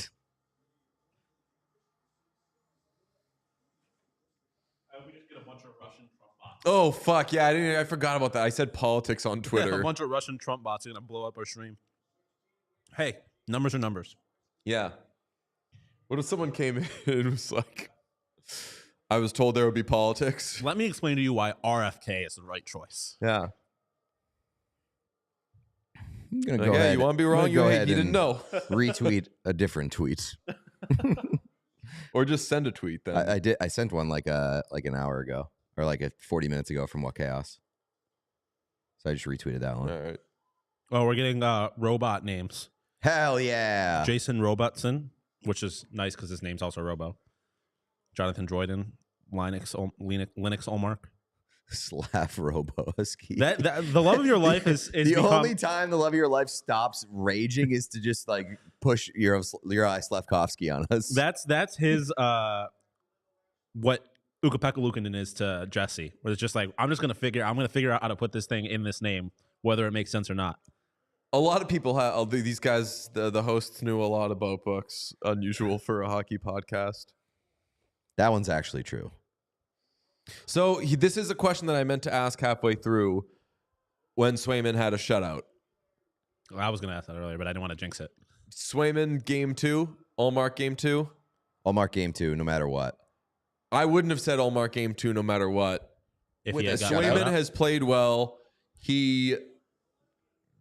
Oh fuck yeah! I forgot about that. I said politics on Twitter. Yeah, a bunch of Russian Trump bots are gonna blow up our stream. Hey, numbers are numbers. Yeah. What if someone came in and was like, I was told there would be politics? Let me explain to you why RFK is the right choice. Yeah. I'm gonna Like, go hey, ahead. you want to be I'm wrong? gonna You, go ain't- ahead you didn't and know. retweet a different tweet. Or just send a tweet then. I did. I sent one like an hour ago or 40 minutes ago from What Chaos. So I just retweeted that one. All right. Oh, we're getting robot names. Hell yeah. Jason Robertson, which is nice because his name's also Robo. Jonathan Droyden, Linux Olmark. Slav Robo-Husky. That the love of your life is the become, only time the love of your life stops raging is to just push Uri Slavkovsky on us. that's his what Ukko-Pekka Luukkonen is to Jesse, where it's just like I'm gonna figure out how to put this thing in this name, whether it makes sense or not. A lot of people have these guys. The hosts knew a lot about books. Unusual for a hockey podcast. That one's actually true. So this is a question that I meant to ask halfway through when Swayman had a shutout. Well, I was gonna ask that earlier, but I didn't want to jinx it. Swayman game 2, Allmark game 2. Allmark game 2, no matter what. I wouldn't have said Allmark game 2 no matter what. If With he had a gotten shutout? Swayman has played well. He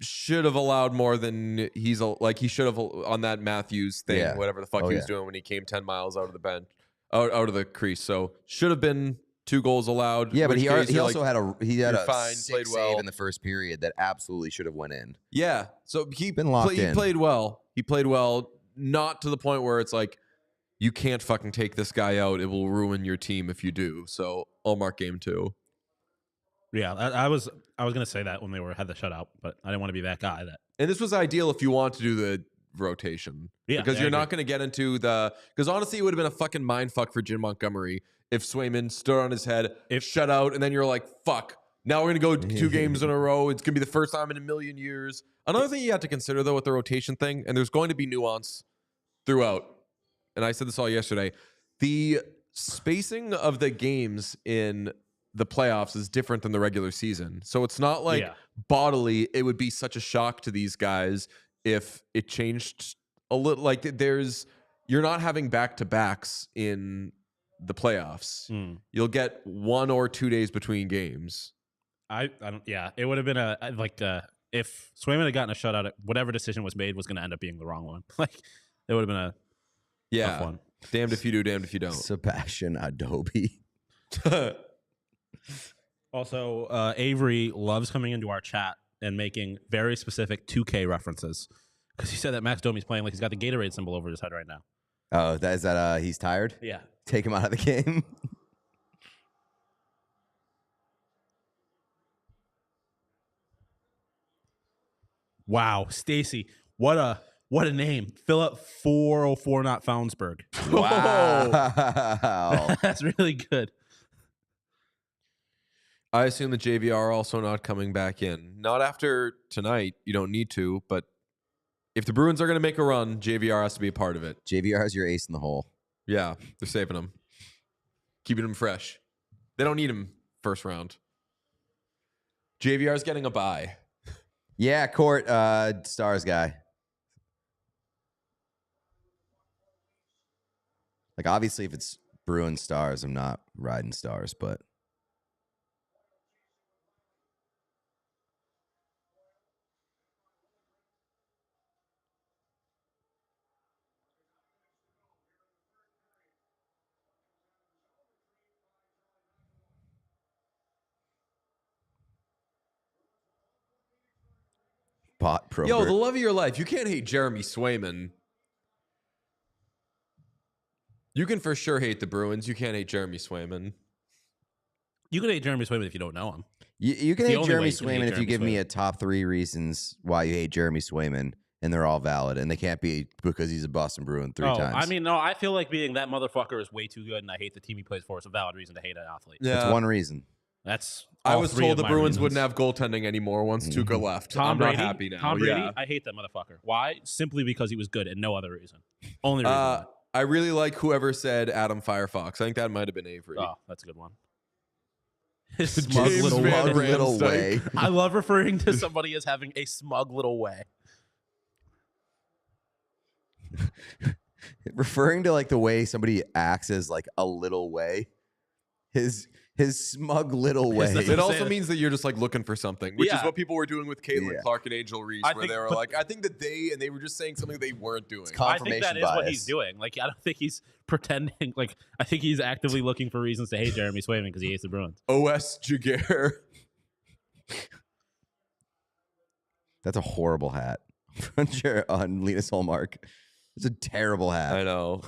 should have allowed more than he should have on that Matthews thing, Yeah. whatever the fuck Oh, he was yeah. doing when he came 10 miles out of the bench, out of the crease. So should have been 2 goals allowed. Yeah, but which he case he you're also like, had you're a fine, sick played well. save in the first period that absolutely should have went in. Yeah. So he Been locked he in. played well. He played well, not to the point where it's like you can't fucking take this guy out. It will ruin your team if you do. So Allmark game 2. Yeah, I was gonna say that when they had the shutout, but I didn't want to be that guy. And this was ideal if you want to do the rotation. Yeah, because I you're agree. not going to get into because honestly, it would have been a fucking mind fuck for Jim Montgomery if Swayman stood on his head, shut out, and then you're like, fuck, now we're going to go 2 games in a row. It's going to be the first time in a million years. Another thing you have to consider, though, with the rotation thing, and there's going to be nuance throughout, and I said this all yesterday, the spacing of the games in the playoffs is different than the regular season. So it's not like bodily, it would be such a shock to these guys if it changed a little. Like you're not having back-to-backs in the playoffs. You'll get 1 or 2 days between games. I don't. Yeah, it would have been if Swayman had gotten a shutout, whatever decision was made was going to end up being the wrong one. Like it would have been a tough one. Damned if you do, damned if you don't. Sebastian Adobe. Also, Avery loves coming into our chat and making very specific 2K references because he said that Max Domi's playing like he's got the Gatorade symbol over his head right now. Oh, is that he's tired? Yeah. Take him out of the game. Wow, Stacy, what a name. Philip 404 not Founsburg. Wow. That's really good. I assume the JVR also not coming back in. Not after tonight. You don't need to, but if the Bruins are going to make a run, JVR has to be a part of it. JVR has your ace in the hole. Yeah, they're saving him. Keeping him fresh. They don't need him first round. JVR's getting a bye. Yeah, Court, Stars guy. Like, obviously, if it's Bruins Stars, I'm not riding Stars, but... Bot pro. Yo, the love of your life. You can't hate Jeremy Swayman. You can for sure hate the Bruins. You can't hate Jeremy Swayman. You can hate Jeremy Swayman if you don't know him. You can The hate only Jeremy way you can hate Swayman if you Jeremy give me Swayman. a top 3 reasons why you hate Jeremy Swayman, and they're all valid, and they can't be because he's a Boston Bruin 3 times. I mean, no, I feel like being that motherfucker is way too good, and I hate the team he plays for. It's a valid reason to hate an athlete. That's one reason. That's I all was 3 told of the my Bruins reasons. wouldn't have goaltending anymore once Tuukka left. Tom I'm Brady, not happy now. Tom Brady, Yeah. I hate that motherfucker. Why? Simply because he was good and no other reason. Only reason. I really like whoever said Adam Firefox. I think that might have been Avery. Oh, that's a good one. His smug James little Van way. Little Ramstein. way. I love referring to somebody as having a smug little way. referring to like the way somebody acts as like a little way. His smug little way. It also means that you're just like looking for something, which is Yeah. what people were doing with Caitlin Yeah. Clark and Angel Reese, I where think- they were but- like, I think that they were just saying something they weren't doing. I think that confirmation is what he's bias. doing. Like, I don't think he's pretending. Like, I think he's actively looking for reasons to hate Jeremy Swayman because he hates the Bruins. OS Jaguar. That's a horrible hat on Linus Hallmark. It's a terrible hat. I know.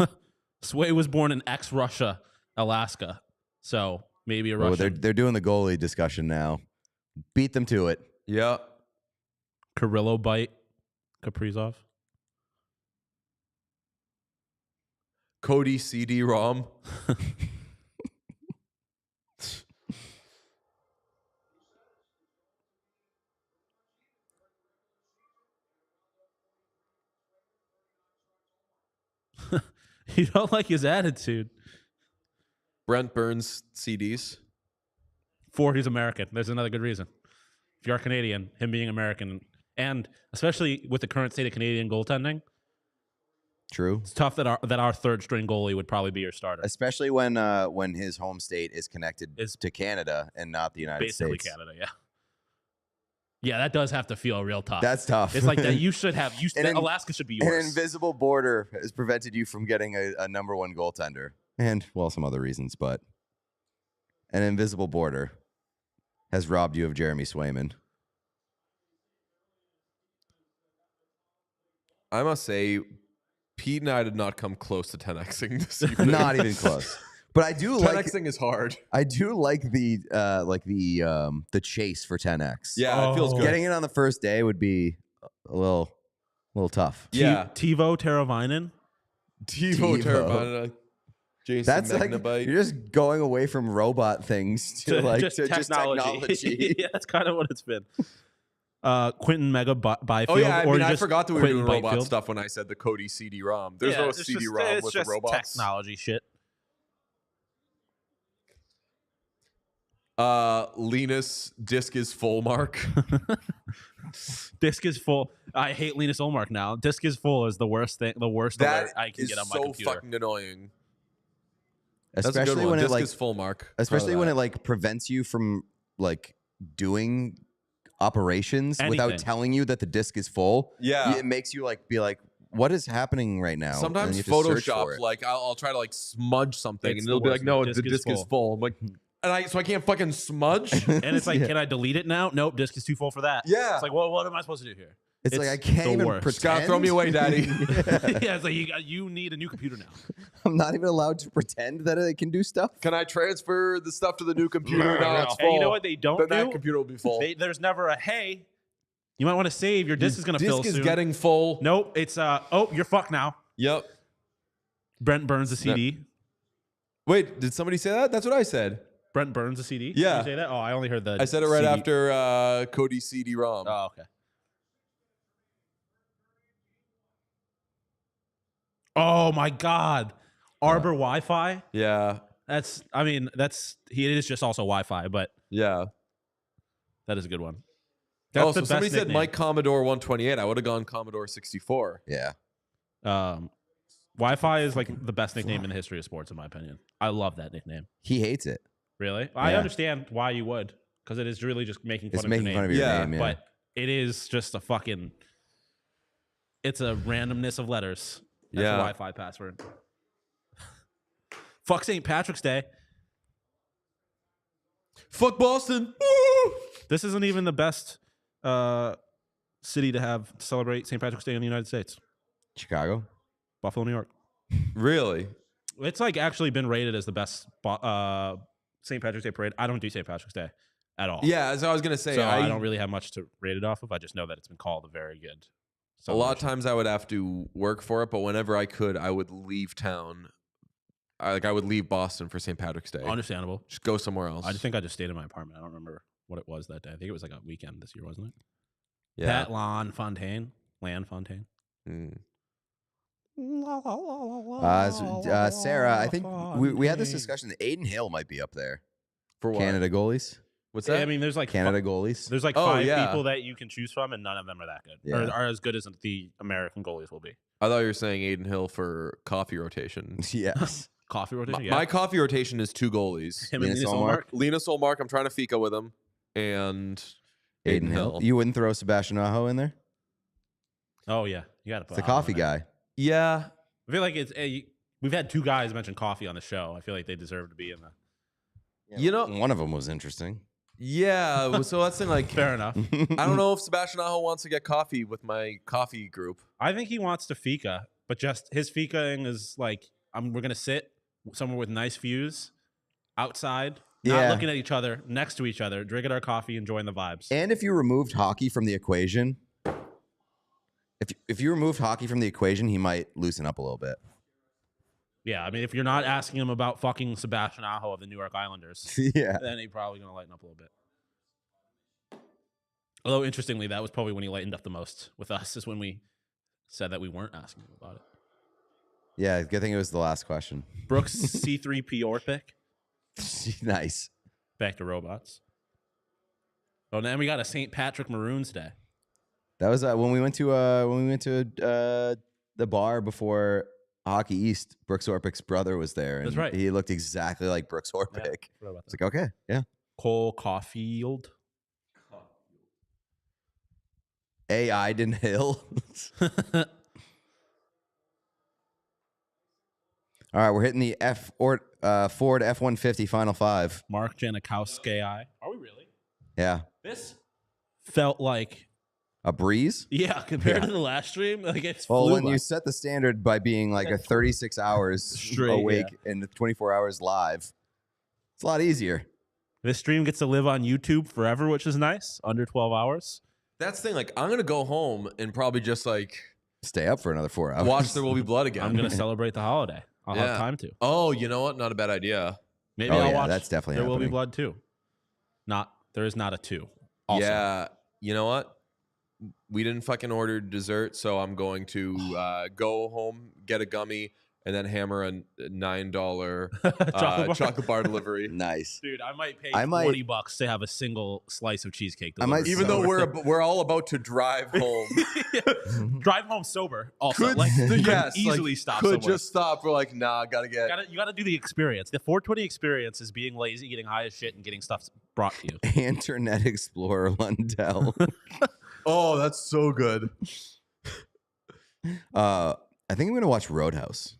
Sway was born in ex-Russia, Alaska, so maybe a Oh, Russian. they're doing the goalie discussion now. Beat them to it. Yeah. Carrillo bite, Kaprizov. Cody CD-ROM. You don't like his attitude. Brent Burns CDs. 4, he's American. There's another good reason. If you are Canadian, him being American, and especially with the current state of Canadian goaltending, True. it's tough that our third string goalie would probably be your starter. Especially when his home state is connected to Canada and not the United Basically States. Canada, yeah. Yeah, that does have to feel real tough. That's tough. It's like that. You should have. Alaska should be An yours. invisible border has prevented you from getting a number one goaltender. And, well, some other reasons, but an invisible border has robbed you of Jeremy Swayman. I must say, Pete and I did not come close to 10xing this evening. Not even close. But I do like 10xing is hard. I do like the chase for 10x. Yeah, it feels good. Getting it on the first day would be a little tough. Yeah. TiVo Teravainen. TiVo Teravainen. Jason That's Magnabite. like you're just going away from robot things to just technology. Yeah, that's kind of what it's been. Quentin Mega Byfield. Oh yeah, I mean, I just forgot that we were Quentin doing robot Byfield. stuff when I said the Cody CD-ROM. There's Yeah, no it's just- CD-ROM it's with the just robots. technology shit. Linus disc is full mark. Disc is full. I hate Linus Olmark now. Disc is full is the worst thing. The worst That alert I can is get on my so computer. fucking annoying. That's a good Especially one. when it Disc like is full mark. especially when it like prevents you from like doing operations without Anything. telling you that the disk is full. Yeah. It makes you like be like, what is happening right now? Sometimes And you have to search for Photoshop, it. like I'll try to like smudge something, It's and the it'll be worst, like, no, man. the disc is full. I'm like, and I can't fucking smudge. And it's like, Yeah. can I delete it now? Nope, disc is too full for that. Yeah. It's like, well, what am I supposed to do here? It's like I it's can't the even worst. pretend. Scott, throw me away, Daddy. Yeah, it's like you need a new computer now. I'm not even allowed to pretend that I can do stuff. Can I transfer the stuff to the new computer? No, it's full. And you know what they don't Then that do? computer will be full. There's never a hey. You might want to save. Your disc is going to fill Disc is soon. getting full. Nope. It's oh, you're fucked now. Yep. Brent burns a CD. Wait, did somebody say that? That's what I said. Brent burns a CD. Yeah. Did you say that? Oh, I only heard the. I said it right CD. after Cody CD-ROM. Oh, okay. Oh my God, Arbor Wi-Fi. Yeah. That's. I mean, that's. It is just also Wi-Fi, but Yeah. that is a good one. That's Oh, the so best somebody said nickname. Mike Commodore 128. I would have gone Commodore 64. Yeah. Wi-Fi is like the best nickname in the history of sports, in my opinion. I love that nickname. He hates it. Really, I Yeah. understand why you would, because it is really just making fun It's of making your fun name. of your Yeah, name. Yeah. But it is just a fucking. It's a randomness of letters. That's Yeah. a Wi-Fi password. Fuck St. Patrick's Day. Fuck Boston. Woo! This isn't even the best city to have to celebrate St. Patrick's Day in the United States. Chicago. Buffalo, New York. Really? It's like actually been rated as the best St. Patrick's Day parade. I don't do St. Patrick's Day at all. Yeah, as I was going to say, So I don't really have much to rate it off of. I just know that it's been called a very good. a lot of celebration. times I would have to work for it, but whenever I could, I would leave town. I would leave Boston for St. Patrick's Day. Understandable. Just go somewhere else. I just think I just stayed in my apartment. I don't remember what it was that day. I think it was like a weekend this year, wasn't it? yeah. Pat Lanfontaine. Mm. Sarah, I think we had this discussion that Aiden Hill might be up there. For what? Canada goalies. What's that? I mean, there's like Canada goalies. There's like Oh, 5 yeah. people that you can choose from, and none of them are that good, Yeah. or are as good as the American goalies will be. I thought you were saying Aiden Hill for coffee rotation. Yes. Coffee rotation. My coffee rotation is 2 goalies. Him and Linus Linus Ullmark. Ullmark. Linus Ullmark, I'm trying to fika with him, and Aiden Hill. You wouldn't throw Sebastian Aho in there? Oh yeah, you got to It's put the coffee guy. Yeah. I feel like we've had 2 guys mention coffee on the show. I feel like they deserve to be in the. You know, One of them was interesting. yeah. So that's the thing. Like, Fair enough. I don't know if Sebastian Aho wants to get coffee with my coffee group. I think he wants to fika, but just his fikaing is like, we're gonna sit somewhere with nice views, outside, not Yeah. looking at each other, next to each other, drinking our coffee, enjoying the vibes. And if you removed hockey from the equation, if you removed hockey from the equation, he might loosen up a little bit. Yeah, I mean, if you're not asking him about fucking Sebastian Aho of the New York Islanders, Yeah. then he's probably gonna lighten up a little bit. Although interestingly, that was probably when he lightened up the most with us, is when we said that we weren't asking him about it. Yeah, good thing it was the last question. Brooks C3PO pick. Nice. Back to robots. Oh, and then we got a St. Patrick Maroons Day. That was when we went to the bar before Hockey East. Brooks Orpik's brother was there, and That's right. he looked exactly like Brooks Orpik. Forgot about It's like, okay, yeah. Cole Caulfield. A. Iden Hill. All right, we're hitting the Ford F-150 Final 5. Mark Janikowski. Are we really? Yeah. This felt like, A breeze? yeah, compared Yeah. to the last stream, like it's Well, flew when by. you set the standard by being like a 36 hours Straight, awake and 24 hours live, it's a lot easier. This stream gets to live on YouTube forever, which is nice. Under 12 hours. That's the thing. Like, I'm gonna go home and probably just like Stay up for another 4 hours. watch There Will Be Blood again. I'm going to celebrate the holiday. I'll have time to. Oh, you know what? Not a bad idea. Maybe Oh, I'll yeah, watch that's definitely There Will Be happening. Blood 2. There is not a 2. Also. Yeah. You know what? We didn't fucking order dessert, so I'm going to go home, get a gummy, and then hammer a $9 chocolate bar delivery. Nice. Dude, I might pay I might- $40 to have a single slice of cheesecake. I might delivered. Even though we're all about to drive home. drive home sober. Also, Could- like you yes, could easily like, stop. Could somewhere. just stop. We're like, nah, gotta get. You gotta do the experience. The 420 experience is being lazy, getting high as shit, and getting stuff brought to you. Internet Explorer Lundell. Oh, that's so good. I think I'm gonna watch Roadhouse.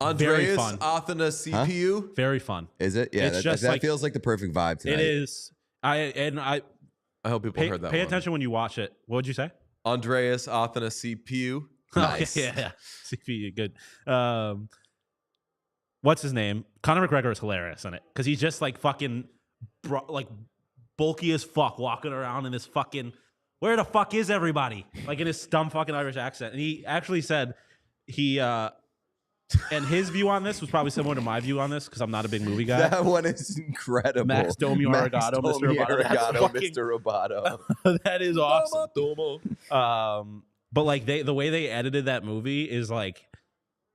Andreas Very fun. Athena CPU. Very fun. Is it? Yeah, It's that, just that like- feels like the perfect vibe tonight. It is. I I hope people heard that. pay one. attention when you watch it. What would you say? Andreas Athena CPU. Nice. yeah. CPU, good. What's his name? Conor McGregor is hilarious in it because he's just like fucking like bulky as fuck, walking around in this fucking. Where the fuck is everybody? Like in his dumb fucking Irish accent. And he actually said and his view on this was probably similar to my view on this because I'm not a big movie guy. That one is incredible. Max Domi Arigato, Mr. Roboto. That's fucking- Mr. Roboto. That is awesome. But like the way they edited that movie is like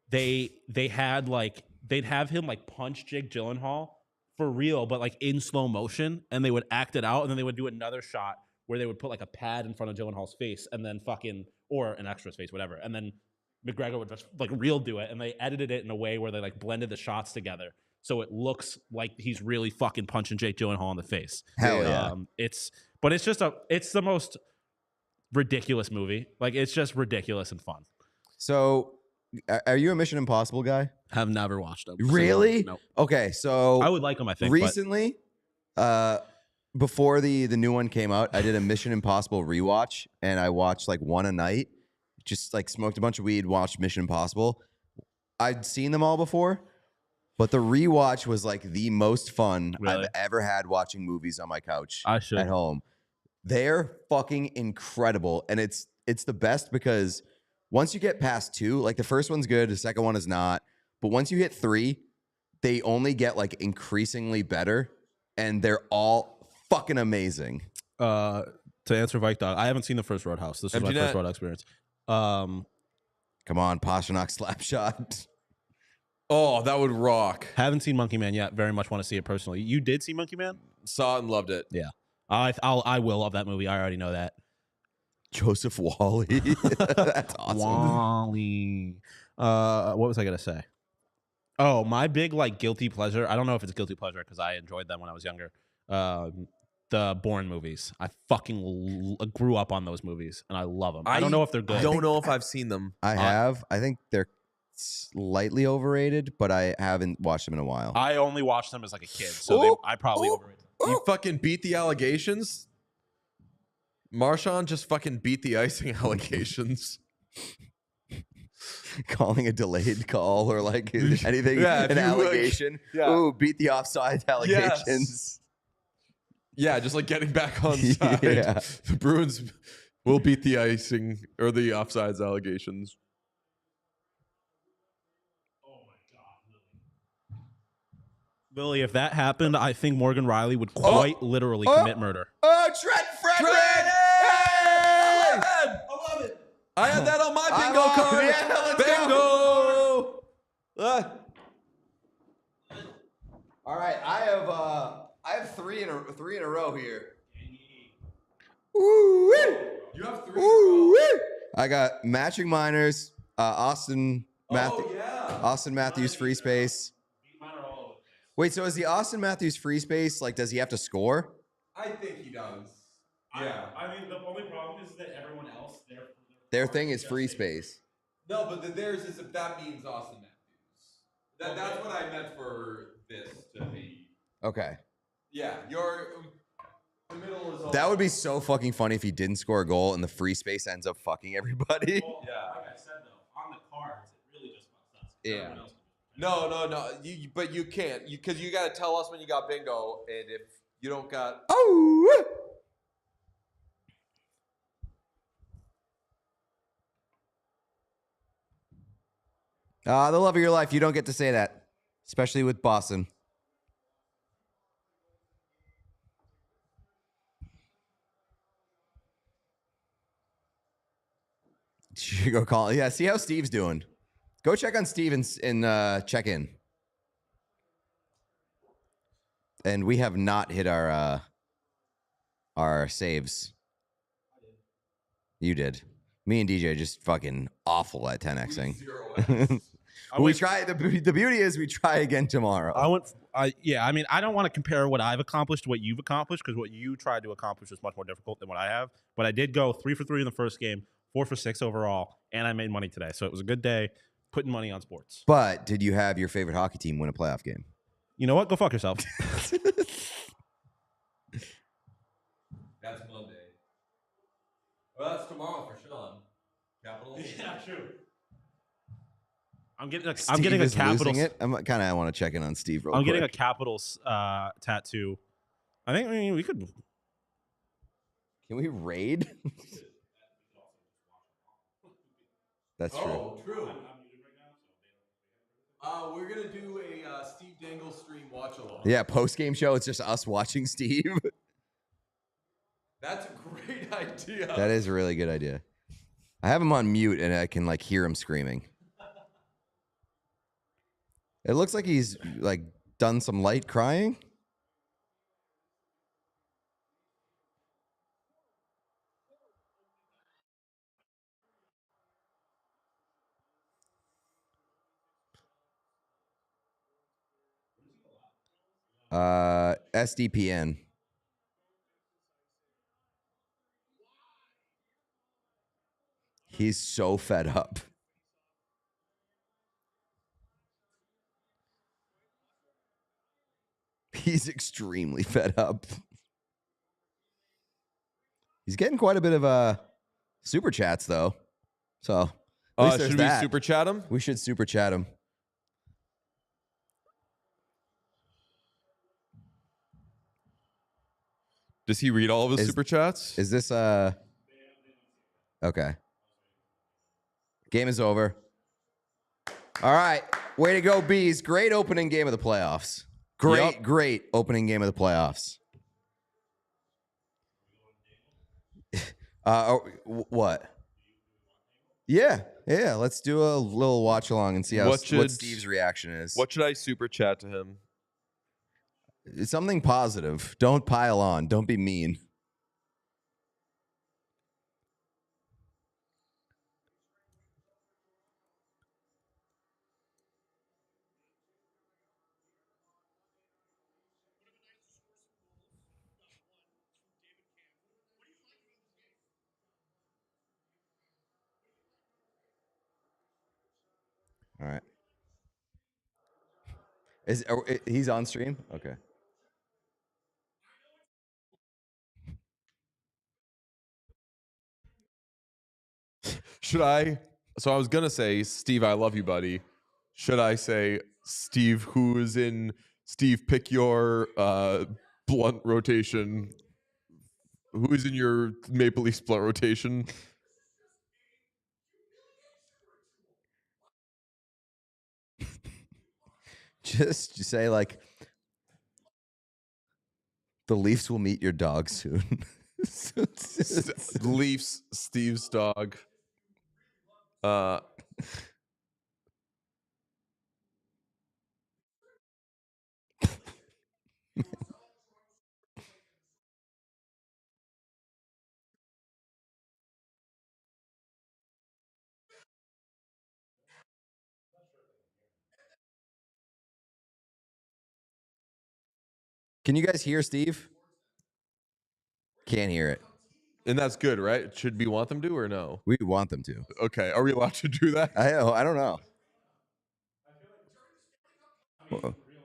they'd have him like punch Jake Gyllenhaal for real, but like in slow motion, and they would act it out, and then they would do another shot where they would put like a pad in front of Gyllenhaal's face, and then or an extra's face, whatever, and then McGregor would just like real do it, and they edited it in a way where they like blended the shots together so it looks like he's really fucking punching Jake Gyllenhaal in the face. Hell yeah. It's the most ridiculous movie. Like it's just ridiculous and fun. So, are you a Mission Impossible guy? Have never watched them. Really? No. Okay, so I would like them, I think. recently, before the new one came out, I did a Mission Impossible rewatch, and I watched like one a night. Just like smoked a bunch of weed, watched Mission Impossible. I'd seen them all before, but the rewatch was like the most fun Really? I've ever had watching movies on my couch I should. at home. They're fucking incredible, and it's the best because once you get past 2, like the first one's good, the second one is not, but once you hit 3, they only get like increasingly better, and they're all fucking amazing. To answer Vike Dog, I haven't seen the first Roadhouse. This is my Empty net. first Roadhouse experience. Come on, Pasternak slap shot. Oh, that would rock. Haven't seen Monkey Man yet. Very much want to see it personally. You did see Monkey Man? Saw it and loved it. Yeah. I will love that movie. I already know that. Joseph Wally. That's awesome. Wally. What was I gonna say? Oh, my big guilty pleasure. I don't know if it's guilty pleasure because I enjoyed them when I was younger. The Bourne movies. I fucking grew up on those movies and I love them. I don't know if they're good. I don't know if I've seen them. I have. I think they're slightly overrated, but I haven't watched them in a while. I only watched them as a kid, so I probably overrated them. You fucking beat the allegations? Marshawn just fucking beat the icing allegations. Calling a delayed call or anything, an allegation. Ooh, beat the offside allegations. Yes. Yeah, just getting back on side. Yeah. The Bruins will beat the icing or the offsides allegations. Billy, if that happened, I think Morgan Riley would quite literally commit murder. Oh, Trent Frederick! Hey! I love it. I had that on my bingo card. Yeah, let's go. All right, I have three in a row here. Woo! You have 3 in a row. I got matching minors, Austin Matthews free space. Wait, so is the Austin Matthews free space does he have to score? I think he does. Yeah. I mean, the only problem is that everyone else, Their thing is free space. No, but theirs is if that means Austin Matthews. That's what I meant for this to be. Okay. Yeah, the middle is all. That would be so fucking funny if he didn't score a goal and the free space ends up fucking everybody. Well, like I said, though, on the cards, it really just fucks us. Yeah. No. But you can't because you got to tell us when you got bingo, and if you don't got. Oh. The love of your life. You don't get to say that, especially with Boston. You go call. Yeah, see how Steve's doing. Go check on Steve and check in. And we have not hit our saves. You did. Me and DJ just fucking awful at 10xing. We try. The beauty is we try again tomorrow. I mean, I don't want to compare what I've accomplished to what you've accomplished because what you tried to accomplish is much more difficult than what I have. But I did go 3 for 3 in the first game, 4 for 6 overall, and I made money today. So it was a good day putting money on sports. But did you have your favorite hockey team win a playoff game? You know what? Go fuck yourself. That's Monday. Well, that's tomorrow for Sean. Capitals. Yeah, true. I'm getting a Steve Capitals. It. I want to check in on Steve real I'm quick. getting a Capitals tattoo. I mean, we could. Can we raid? That's true. Oh, true. We're gonna do a Steve Dangle stream watch along. Yeah, post-game show. It's just us watching Steve. That's a great idea. That is a really good idea. I have him on mute and I can hear him screaming. It looks like he's done some light crying. SDPN. He's so fed up. He's extremely fed up. He's getting quite a bit of super chats though. So at least there's should that. we super chat him? We should super chat him. Does he read all of his super chats? Is this okay? Game is over. All right, way to go, Bees! Great opening game of the playoffs. Great opening game of the playoffs. What? Yeah. Let's do a little watch along and see what Steve's reaction is. What should I super chat to him? It's something positive. Don't pile on. Don't be mean. All right. He's on stream? Okay. Should I? So I was gonna say, Steve, I love you, buddy. Should I say, Steve, who is in Steve? Pick your blunt rotation. Who is in your Maple Leafs blunt rotation? Just say like, the Leafs will meet your dog soon. Leafs, Steve's dog. Can you guys hear Steve? Can't hear it. And that's good, right? Should we want them to or no? We want them to. Okay. Are we allowed to do that? I don't know.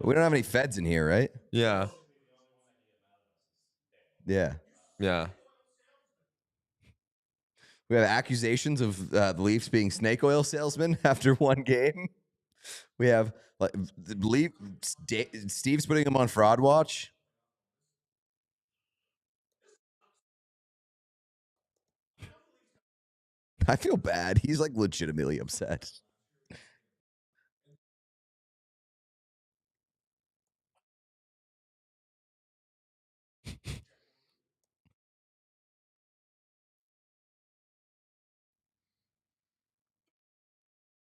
We don't have any feds in here, right? Yeah. Yeah. Yeah. We have accusations of the Leafs being snake oil salesmen after one game. We have like Steve's putting them on fraud watch. I feel bad. He's like legitimately upset.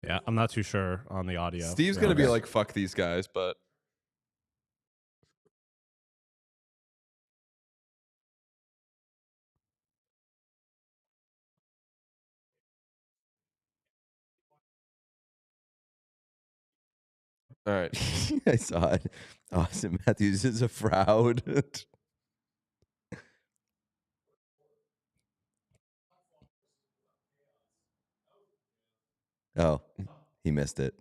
Yeah, I'm not too sure on the audio. Steve's going to be like, fuck these guys, but. All right. I saw it. Austin Matthews is a fraud. Oh, he missed it.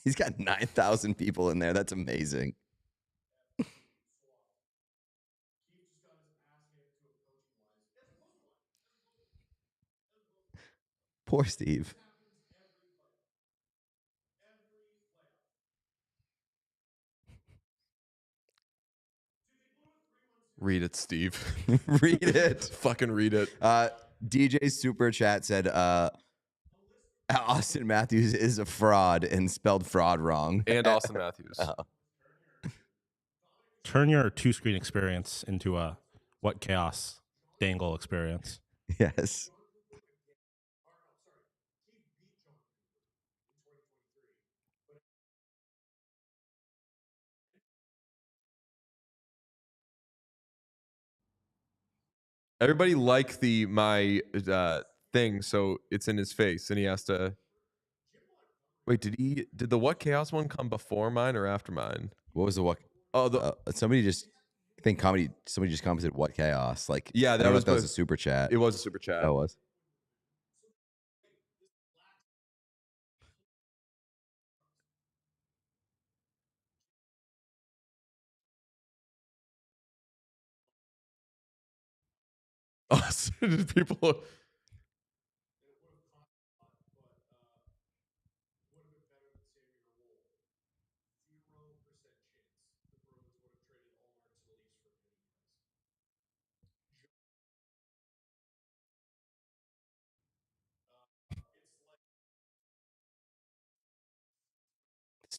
He's got 9,000 people in there. That's amazing. Poor Steve. Read it, Steve. Read it. Fucking read it. DJ's super chat said Austin Matthews is a fraud and spelled fraud wrong. And Austin Matthews. Turn your two-screen experience into a what chaos Dangle experience. Yes. Everybody like my thing, so it's in his face, and he has to. Wait, did the what chaos one come before mine or after mine? What was the what? Oh, somebody just somebody just commented what chaos. Like, yeah, that was a super chat. It was a super chat. That was. People.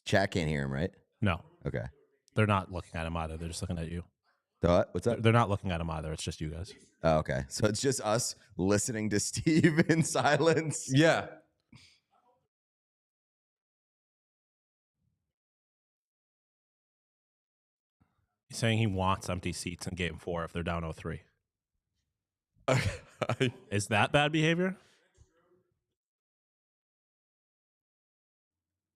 Chat can't hear him, right? No, Okay. they're not looking at him either. They're just looking at you. What's that? They're not looking at him either. It's just you guys. Oh, okay. So it's just us listening to Steve in silence. Yeah. He's saying he wants empty seats in Game 4 if they're down 0-3. Is that bad behavior?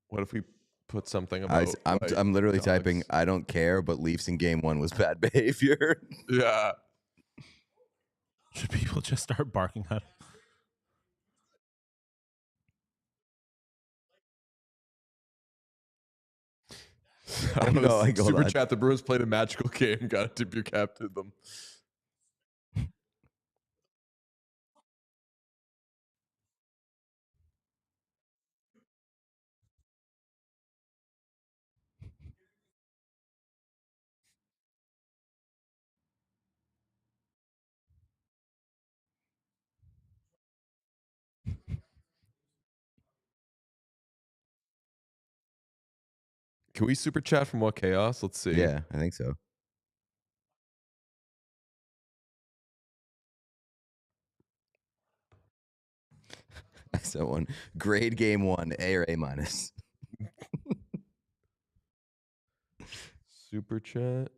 What if we put something about? I'm literally dogs? typing, I don't care, but Leafs in Game 1 was bad behavior. Yeah. Should people just start barking at him? I don't know. Like, hold Super on. chat. The Bruins played a magical game. Got to tip your cap to them. Can we super chat from What Chaos? Let's see. Yeah, I think so. I saw one. Grade Game 1, A or A minus. Super chat.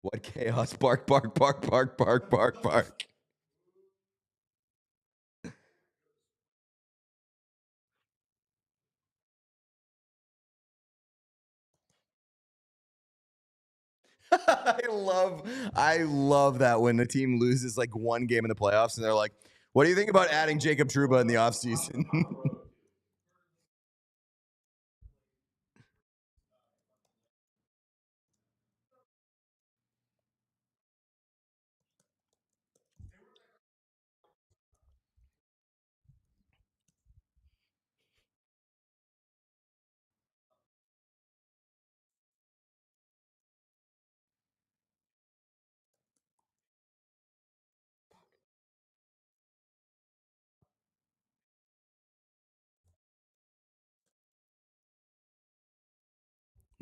What Chaos? Bark, bark, bark, bark, bark, bark, bark. I love that when the team loses like one game in the playoffs and they're like, what do you think about adding Jacob Trouba in the offseason?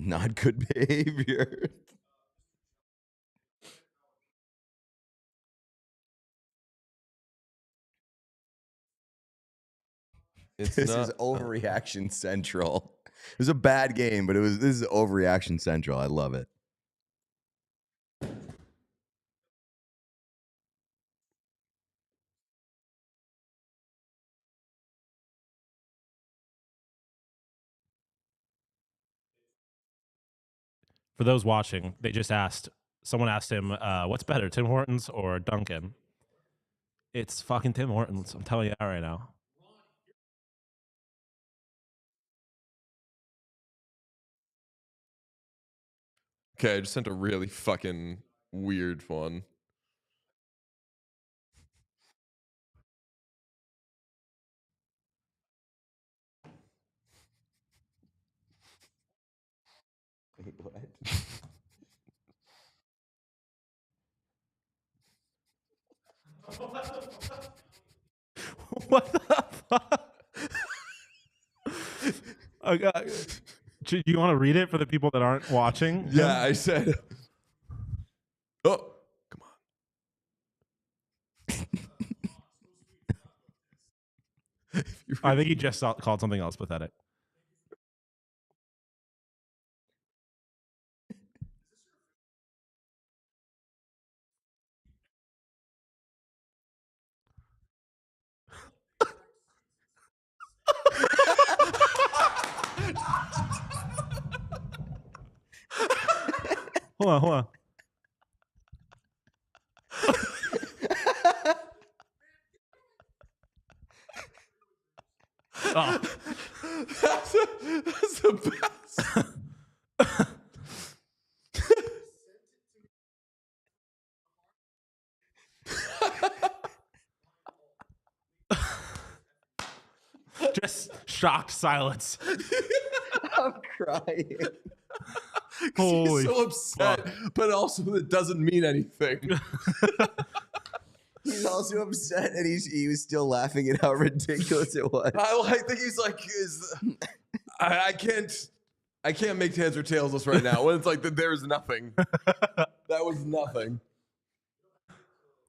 Not good behavior. This is overreaction central. It was a bad game, but this is overreaction central. I love it. For those watching, they just asked, someone asked him, what's better, Tim Hortons or Duncan? It's fucking Tim Hortons. I'm telling you that right now. Okay, I just sent a really fucking weird one. Wait, what? What the fuck? Do you want to read it for the people that aren't watching? Yeah, I said. Oh, come on. I think he just called something else pathetic. Hold on. Oh. That's the best. Just shocked silence. I'm crying. He's so upset, but also it doesn't mean anything. He's also upset, and he was still laughing at how ridiculous it was. I think he's like, I can't. I can't make heads or tails this right now. When it's like there's nothing. That was nothing.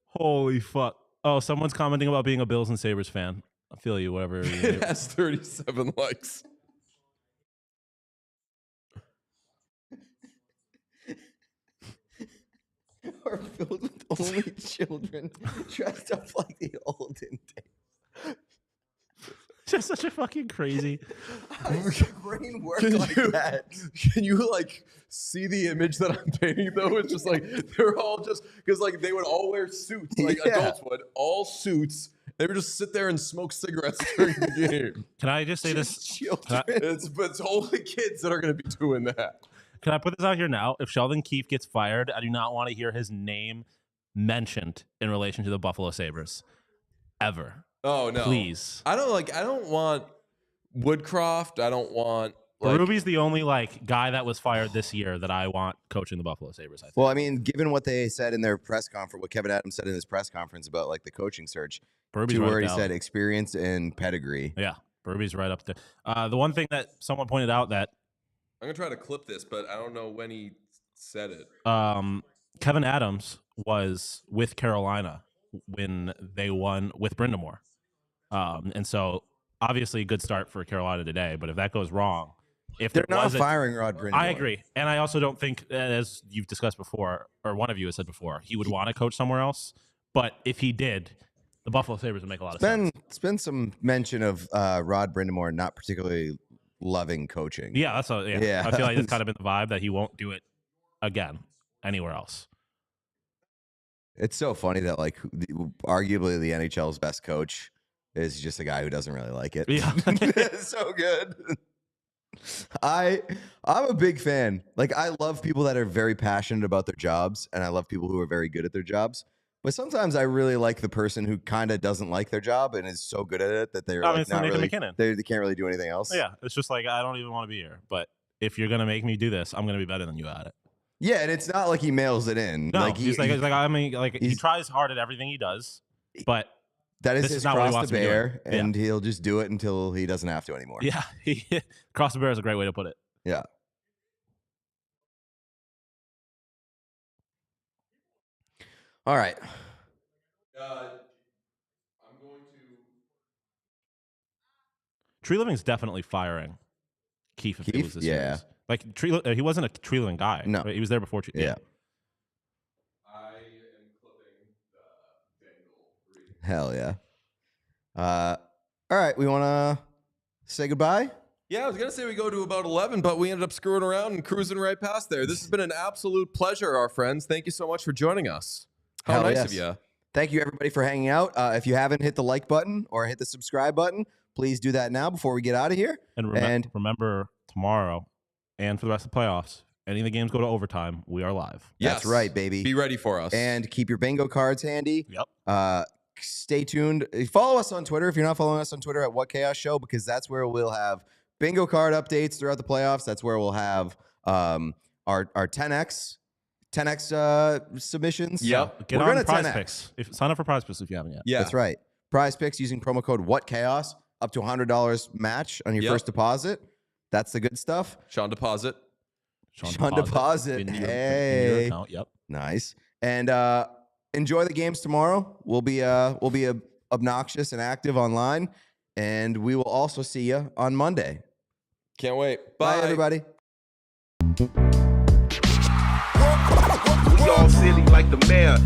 Holy fuck. Oh, someone's commenting about being a Bills and Sabres fan. I feel you, whatever. It has 37 likes. Are filled with only children dressed up like the olden days. Just such a fucking crazy. How does your brain work like that? Can you like see the image that I'm painting though? It's just like they're all just because like they would all wear suits, like adults would, all suits. They would just sit there and smoke cigarettes during the game. Can I just say this? It's only kids that are going to be doing that. Can I put this out here now? If Sheldon Keefe gets fired, I do not want to hear his name mentioned in relation to the Buffalo Sabres. Ever. Oh, no. Please. I don't want Woodcroft. I don't want... Berube's the only guy that was fired this year that I want coaching the Buffalo Sabres, I think. Well, I mean, given what they said in their press conference, what Kevin Adams said in his press conference about the coaching search, Berube's two right where he down. said experience and pedigree. Yeah, Berube's right up there. The one thing that someone pointed out that I'm going to try to clip this, but I don't know when he said it. Kevin Adams was with Carolina when they won with Brindamore. And so obviously a good start for Carolina today, but if that goes wrong, if they're not firing Rod Brindamore. I agree. And I also don't think, as you've discussed before, or one of you has said before, he would want to coach somewhere else. But if he did, the Buffalo Sabres would make a lot of sense. It's been some mention of Rod Brindamore not particularly loving coaching. Yeah, I feel like that's kind of been the vibe that he won't do it again anywhere else. It's so funny that arguably the NHL's best coach is just a guy who doesn't really like it. Yeah. It's so good. I'm a big fan. I love people that are very passionate about their jobs, and I love people who are very good at their jobs. But sometimes I really like the person who kind of doesn't like their job and is so good at it that they're not really, they can't really do anything else. Yeah, it's just I don't even want to be here. But if you're gonna make me do this, I'm gonna be better than you at it. Yeah, and it's not like he mails it in. No, he tries hard at everything he does, but that is his cross to bear, and yeah. he'll just do it until he doesn't have to anymore. Yeah, cross the bear is a great way to put it. Yeah. All right. I'm going to... Tree Living's definitely firing Keefe if it was this yeah. series. He wasn't a Tree Living guy. No. Right? He was there before Tree. Yeah. I am clipping the Dangle 3. Hell yeah. All right, we want to say goodbye? Yeah, I was going to say we go to about 11, but we ended up screwing around and cruising right past there. This has been an absolute pleasure, our friends. Thank you so much for joining us. How Hell nice yes. of you. Thank you, everybody, for hanging out. If you haven't hit the like button or hit the subscribe button, please do that now before we get out of here. And remember, tomorrow and for the rest of the playoffs, any of the games go to overtime, we are live. That's right, baby. Be ready for us. And keep your bingo cards handy. Yep. Stay tuned. Follow us on Twitter if you're not following us on Twitter at What Chaos Show, because that's where we'll have bingo card updates throughout the playoffs. That's where we'll have our 10x submissions. Yep. Get on Prize Picks. Sign up for Prize Picks if you haven't yet. Yeah, that's right. Prize Picks using promo code WhatChaos, up to $100 match on your first deposit. That's the good stuff. Sean Deposit. Sean Deposit. In Hey. your account. Yep. Nice. And enjoy the games tomorrow. We'll be obnoxious and active online, and we will also see you on Monday. Can't wait. Bye everybody. We all silly like the mayor.